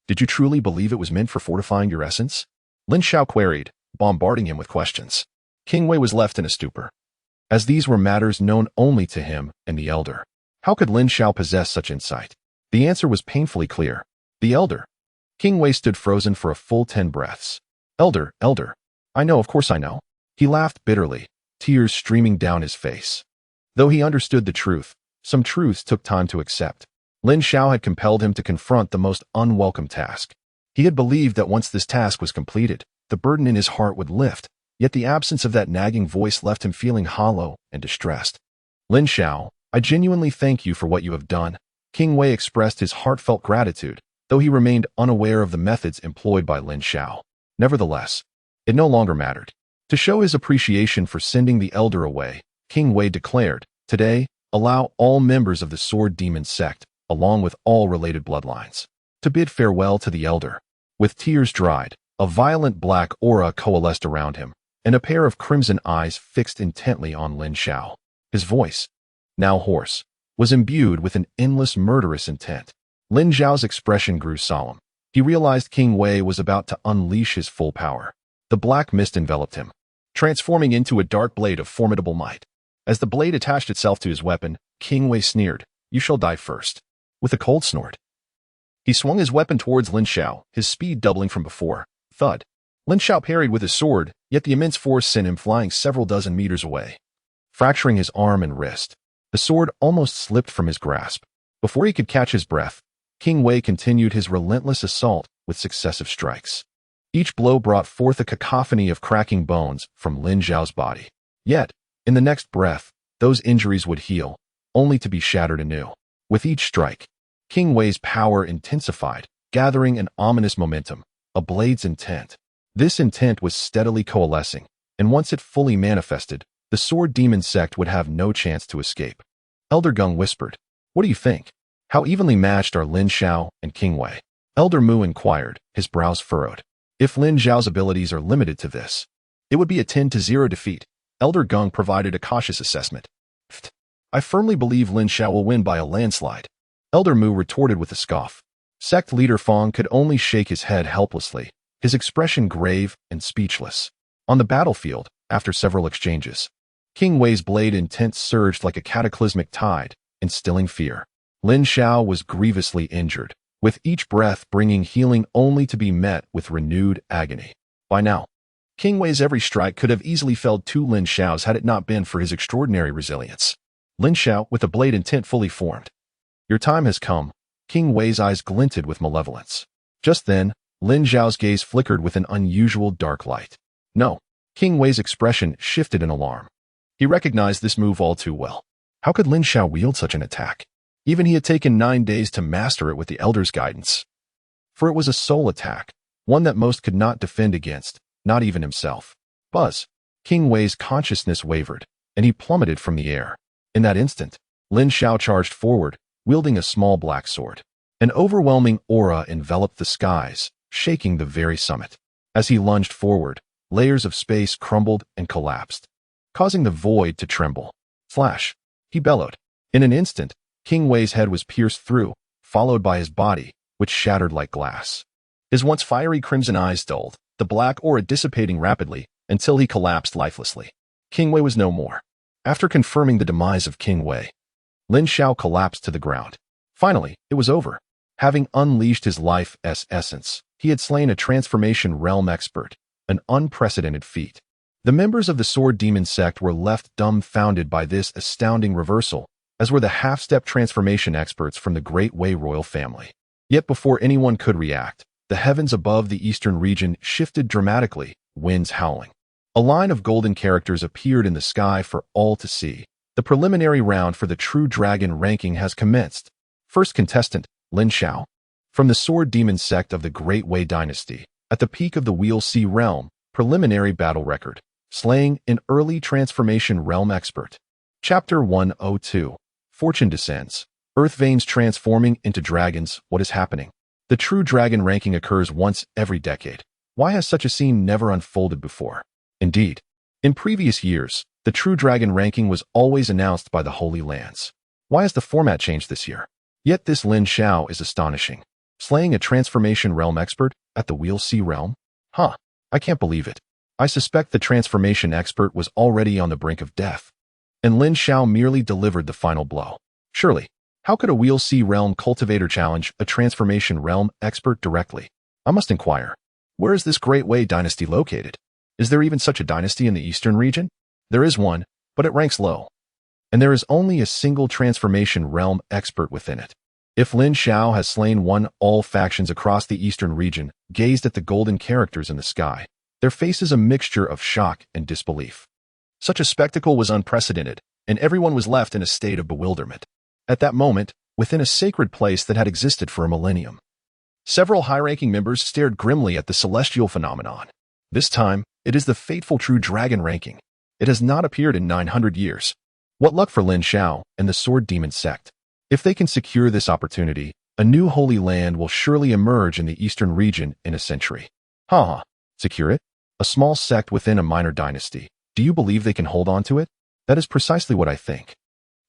S1: Did you truly believe it was meant for fortifying your essence? Lin Xiao queried, bombarding him with questions. King Wei was left in a stupor, as these were matters known only to him and the elder. How could Lin Xiao possess such insight? The answer was painfully clear. The elder. King Wei stood frozen for a full 10 breaths. Elder, elder. I know, of course I know. He laughed bitterly, tears streaming down his face. Though he understood the truth, some truths took time to accept. Lin Xiao had compelled him to confront the most unwelcome task. He had believed that once this task was completed, the burden in his heart would lift, yet the absence of that nagging voice left him feeling hollow and distressed. Lin Xiao, I genuinely thank you for what you have done. King Wei expressed his heartfelt gratitude, though he remained unaware of the methods employed by Lin Xiao. Nevertheless, it no longer mattered. To show his appreciation for sending the elder away, King Wei declared, today, allow all members of the Sword Demon Sect, along with all related bloodlines, to bid farewell to the elder. With tears dried, a violent black aura coalesced around him, and a pair of crimson eyes fixed intently on Lin Xiao. His voice, now hoarse, was imbued with an endless murderous intent. Lin Xiao's expression grew solemn. He realized King Wei was about to unleash his full power. The black mist enveloped him, transforming into a dark blade of formidable might. As the blade attached itself to his weapon, King Wei sneered, "You shall die first." With a cold snort, he swung his weapon towards Lin Xiao, his speed doubling from before. Thud. Lin Xiao parried with his sword, yet the immense force sent him flying several dozen meters away, fracturing his arm and wrist. The sword almost slipped from his grasp. Before he could catch his breath, King Wei continued his relentless assault with successive strikes. Each blow brought forth a cacophony of cracking bones from Lin Xiao's body. Yet, in the next breath, those injuries would heal, only to be shattered anew. With each strike, King Wei's power intensified, gathering an ominous momentum, a blade's intent. This intent was steadily coalescing, and once it fully manifested, the Sword Demon Sect would have no chance to escape. Elder Gung whispered, "What do you think? How evenly matched are Lin Xiao and King Wei?" Elder Mu inquired, his brows furrowed. "If Lin Xiao's abilities are limited to this, it would be a 10-0 defeat." Elder Gung provided a cautious assessment. "I firmly believe Lin Xiao will win by a landslide." Elder Mu retorted with a scoff. Sect leader Fong could only shake his head helplessly, his expression grave and speechless. On the battlefield, after several exchanges, King Wei's blade intent surged like a cataclysmic tide, instilling fear. Lin Xiao was grievously injured, with each breath bringing healing only to be met with renewed agony. By now, King Wei's every strike could have easily felled two Lin Xiaos had it not been for his extraordinary resilience. Lin Xiao, with the blade intent fully formed. "Your time has come." King Wei's eyes glinted with malevolence. Just then, Lin Xiao's gaze flickered with an unusual dark light. "No." King Wei's expression shifted in alarm. He recognized this move all too well. How could Lin Xiao wield such an attack? Even he had taken 9 days to master it with the Elder's guidance. For it was a soul attack, one that most could not defend against, not even himself. Buzz! King Wei's consciousness wavered, and he plummeted from the air. In that instant, Lin Xiao charged forward, wielding a small black sword. An overwhelming aura enveloped the skies, shaking the very summit. As he lunged forward, layers of space crumbled and collapsed, causing the void to tremble. Flash! He bellowed. In an instant, King Wei's head was pierced through, followed by his body, which shattered like glass. His once fiery crimson eyes dulled, the black aura dissipating rapidly until he collapsed lifelessly. King Wei was no more. After confirming the demise of King Wei, Lin Xiao collapsed to the ground. Finally, it was over. Having unleashed his life's essence, he had slain a transformation realm expert, an unprecedented feat. The members of the Sword Demon Sect were left dumbfounded by this astounding reversal, as were the half-step transformation experts from the Great Wei royal family. Yet before anyone could react, the heavens above the eastern region shifted dramatically, winds howling. A line of golden characters appeared in the sky for all to see. The preliminary round for the True Dragon ranking has commenced. First contestant, Lin Xiao. From the Sword Demon Sect of the Great Wei Dynasty, at the peak of the Wheel Sea realm, preliminary battle record, slaying an early transformation realm expert. Chapter 102. Fortune descends. Earth veins transforming into dragons. What is happening? The True Dragon ranking occurs once every decade. Why has such a scene never unfolded before? Indeed, in previous years, the True Dragon ranking was always announced by the Holy Lands. Why has the format changed this year? Yet this Lin Xiao is astonishing. Slaying a transformation realm expert at the Wheel Sea realm? I can't believe it. I suspect the transformation expert was already on the brink of death, and Lin Xiao merely delivered the final blow. Surely, how could a Wheel Sea realm cultivator challenge a transformation realm expert directly? I must inquire. Where is this Great Wei dynasty located? Is there even such a dynasty in the eastern region? There is one, but it ranks low. And there is only a single transformation realm expert within it. If Lin Xiao has slain one, all factions across the eastern region gazed at the golden characters in the sky, their faces a mixture of shock and disbelief. Such a spectacle was unprecedented, and everyone was left in a state of bewilderment. At that moment, within a sacred place that had existed for a millennium, several high-ranking members stared grimly at the celestial phenomenon. This time, it is the fateful True Dragon ranking. It has not appeared in 900 years. What luck for Lin Xiao and the Sword Demon Sect. If they can secure this opportunity, a new holy land will surely emerge in the eastern region in a century. Secure it? A small sect within a minor dynasty. Do you believe they can hold on to it? That is precisely what I think.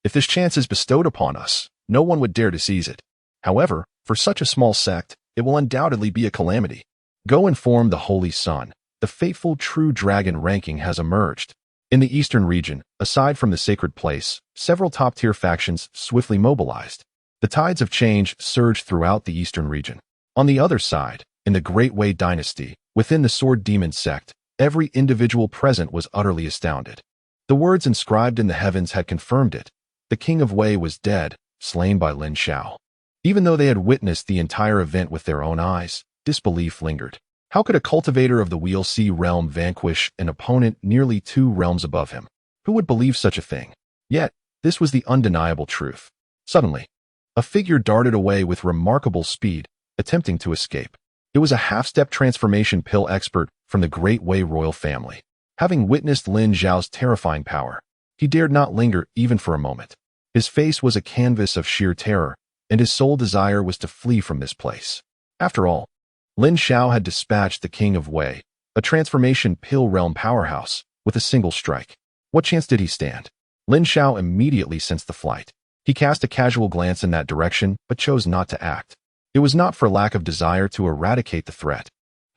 S1: If this chance is bestowed upon us, no one would dare to seize it. However, for such a small sect, it will undoubtedly be a calamity. Go inform the Holy Sun. The fateful True Dragon ranking has emerged. In the eastern region, aside from the sacred place, several top-tier factions swiftly mobilized. The tides of change surged throughout the eastern region. On the other side, in the Great Wei Dynasty, within the Sword Demon Sect, every individual present was utterly astounded. The words inscribed in the heavens had confirmed it. The King of Wei was dead, slain by Lin Xiao. Even though they had witnessed the entire event with their own eyes, disbelief lingered. How could a cultivator of the Wheel Sea realm vanquish an opponent nearly 2 realms above him? Who would believe such a thing? Yet, this was the undeniable truth. Suddenly, a figure darted away with remarkable speed, attempting to escape. It was a half-step transformation pill expert from the Great Wei royal family. Having witnessed Lin Xiao's terrifying power, he dared not linger even for a moment. His face was a canvas of sheer terror, and his sole desire was to flee from this place. After all, Lin Xiao had dispatched the King of Wei, a transformation pill realm powerhouse, with a single strike. What chance did he stand? Lin Xiao immediately sensed the flight. He cast a casual glance in that direction, but chose not to act. It was not for lack of desire to eradicate the threat,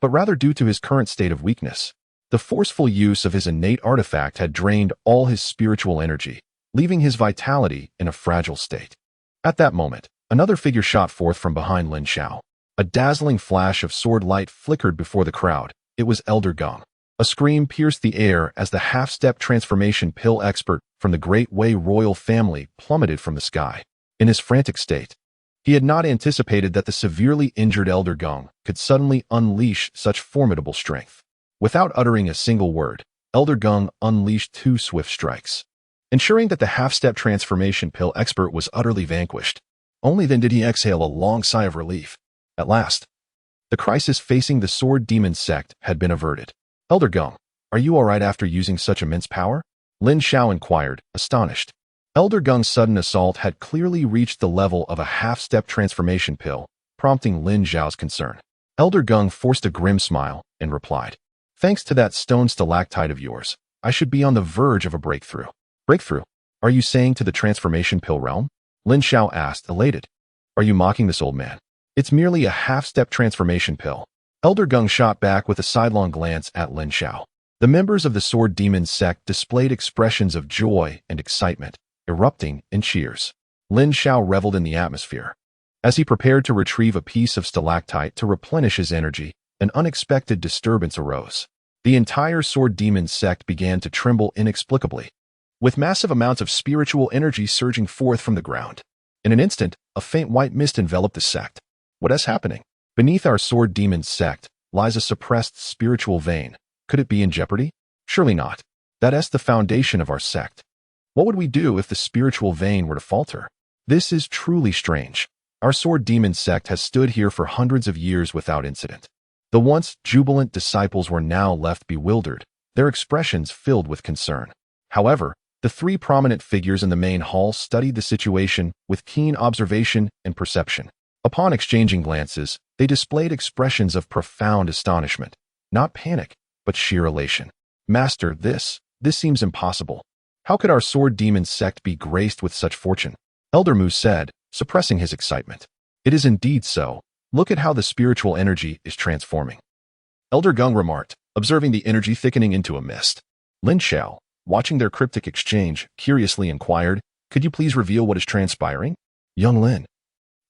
S1: but rather due to his current state of weakness. The forceful use of his innate artifact had drained all his spiritual energy, leaving his vitality in a fragile state. At that moment, another figure shot forth from behind Lin Xiao. A dazzling flash of sword light flickered before the crowd. It was Elder Gong. A scream pierced the air as the half-step transformation pill expert from the Great Wei royal family plummeted from the sky. In his frantic state, he had not anticipated that the severely injured Elder Gong could suddenly unleash such formidable strength. Without uttering a single word, Elder Gong unleashed 2 swift strikes, ensuring that the half-step transformation pill expert was utterly vanquished. Only then did he exhale a long sigh of relief. At last, the crisis facing the Sword Demon Sect had been averted. Elder Gong, are you all right after using such immense power? Lin Xiao inquired, astonished. Elder Gong's sudden assault had clearly reached the level of a half-step transformation pill, prompting Lin Xiao's concern. Elder Gong forced a grim smile and replied, "Thanks to that stone stalactite of yours, I should be on the verge of a breakthrough." Breakthrough? Are you saying to the transformation pill realm? Lin Xiao asked, elated. Are you mocking this old man? It's merely a half-step transformation pill. Elder Gong shot back with a sidelong glance at Lin Xiao. The members of the Sword Demon Sect displayed expressions of joy and excitement, erupting in cheers. Lin Xiao reveled in the atmosphere. As he prepared to retrieve a piece of stalactite to replenish his energy, an unexpected disturbance arose. The entire Sword Demon Sect began to tremble inexplicably, with massive amounts of spiritual energy surging forth from the ground. In an instant, a faint white mist enveloped the sect. What is happening? Beneath our Sword Demon Sect lies a suppressed spiritual vein. Could it be in jeopardy? Surely not. That is the foundation of our sect. What would we do if the spiritual vein were to falter? This is truly strange. Our Sword Demon Sect has stood here for hundreds of years without incident. The once jubilant disciples were now left bewildered, their expressions filled with concern. However, the 3 prominent figures in the main hall studied the situation with keen observation and perception. Upon exchanging glances, they displayed expressions of profound astonishment, not panic, but sheer elation. Master, this seems impossible. How could our Sword Demon Sect be graced with such fortune? Elder Mu said, suppressing his excitement. It is indeed so. Look at how the spiritual energy is transforming. Elder Gong remarked, observing the energy thickening into a mist. Lin Xiao, watching their cryptic exchange, curiously inquired, could you please reveal what is transpiring? Young Lin,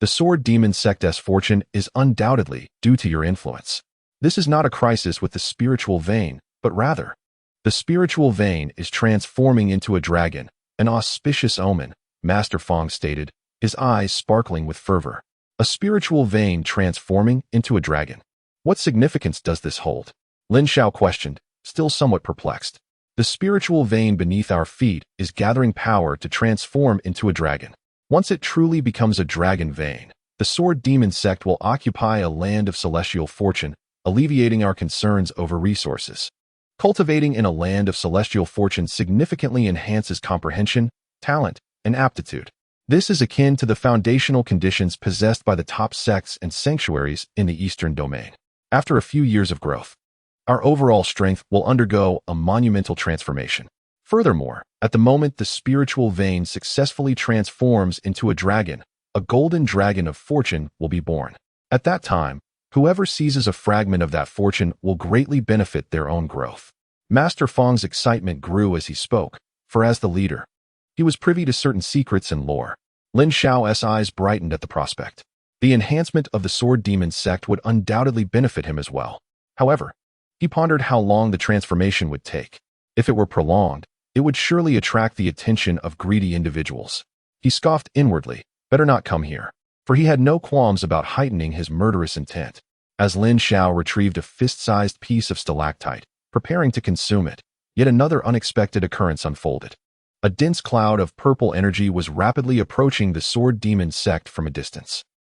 S1: the Sword Demon Sect's fortune is undoubtedly due to your influence. This is not a crisis with the spiritual vein, but rather, the spiritual vein is transforming into a dragon, an auspicious omen, Master Fong stated, his eyes sparkling with fervor. A spiritual vein transforming into a dragon. What significance does this hold? Lin Xiao questioned, still somewhat perplexed. The spiritual vein beneath our feet is gathering power to transform into a dragon. Once it truly becomes a dragon vein, the Sword Demon Sect will occupy a land of celestial fortune, alleviating our concerns over resources. Cultivating in a land of celestial fortune significantly enhances comprehension, talent, and aptitude. This is akin to the foundational conditions possessed by the top sects and sanctuaries in the Eastern Domain. After a few years of growth, our overall strength will undergo a monumental transformation. Furthermore, at the moment the spiritual vein successfully transforms into a dragon, a golden dragon of fortune will be born. At that time, whoever seizes a fragment of that fortune will greatly benefit their own growth. Master Fong's excitement grew as he spoke, for as the leader, he was privy to certain secrets and lore. Lin Xiao's eyes brightened at the prospect. The enhancement of the Sword Demon Sect would undoubtedly benefit him as well. However, he pondered how long the transformation would take. If it were prolonged, it would surely attract the attention of greedy individuals. He scoffed inwardly, better not come here, for he had no qualms about heightening his murderous intent. As Lin Xiao retrieved a fist-sized piece of stalactite, preparing to consume it, Yet another unexpected occurrence unfolded. A dense cloud of purple energy was rapidly approaching the Sword Demon Sect from a distance.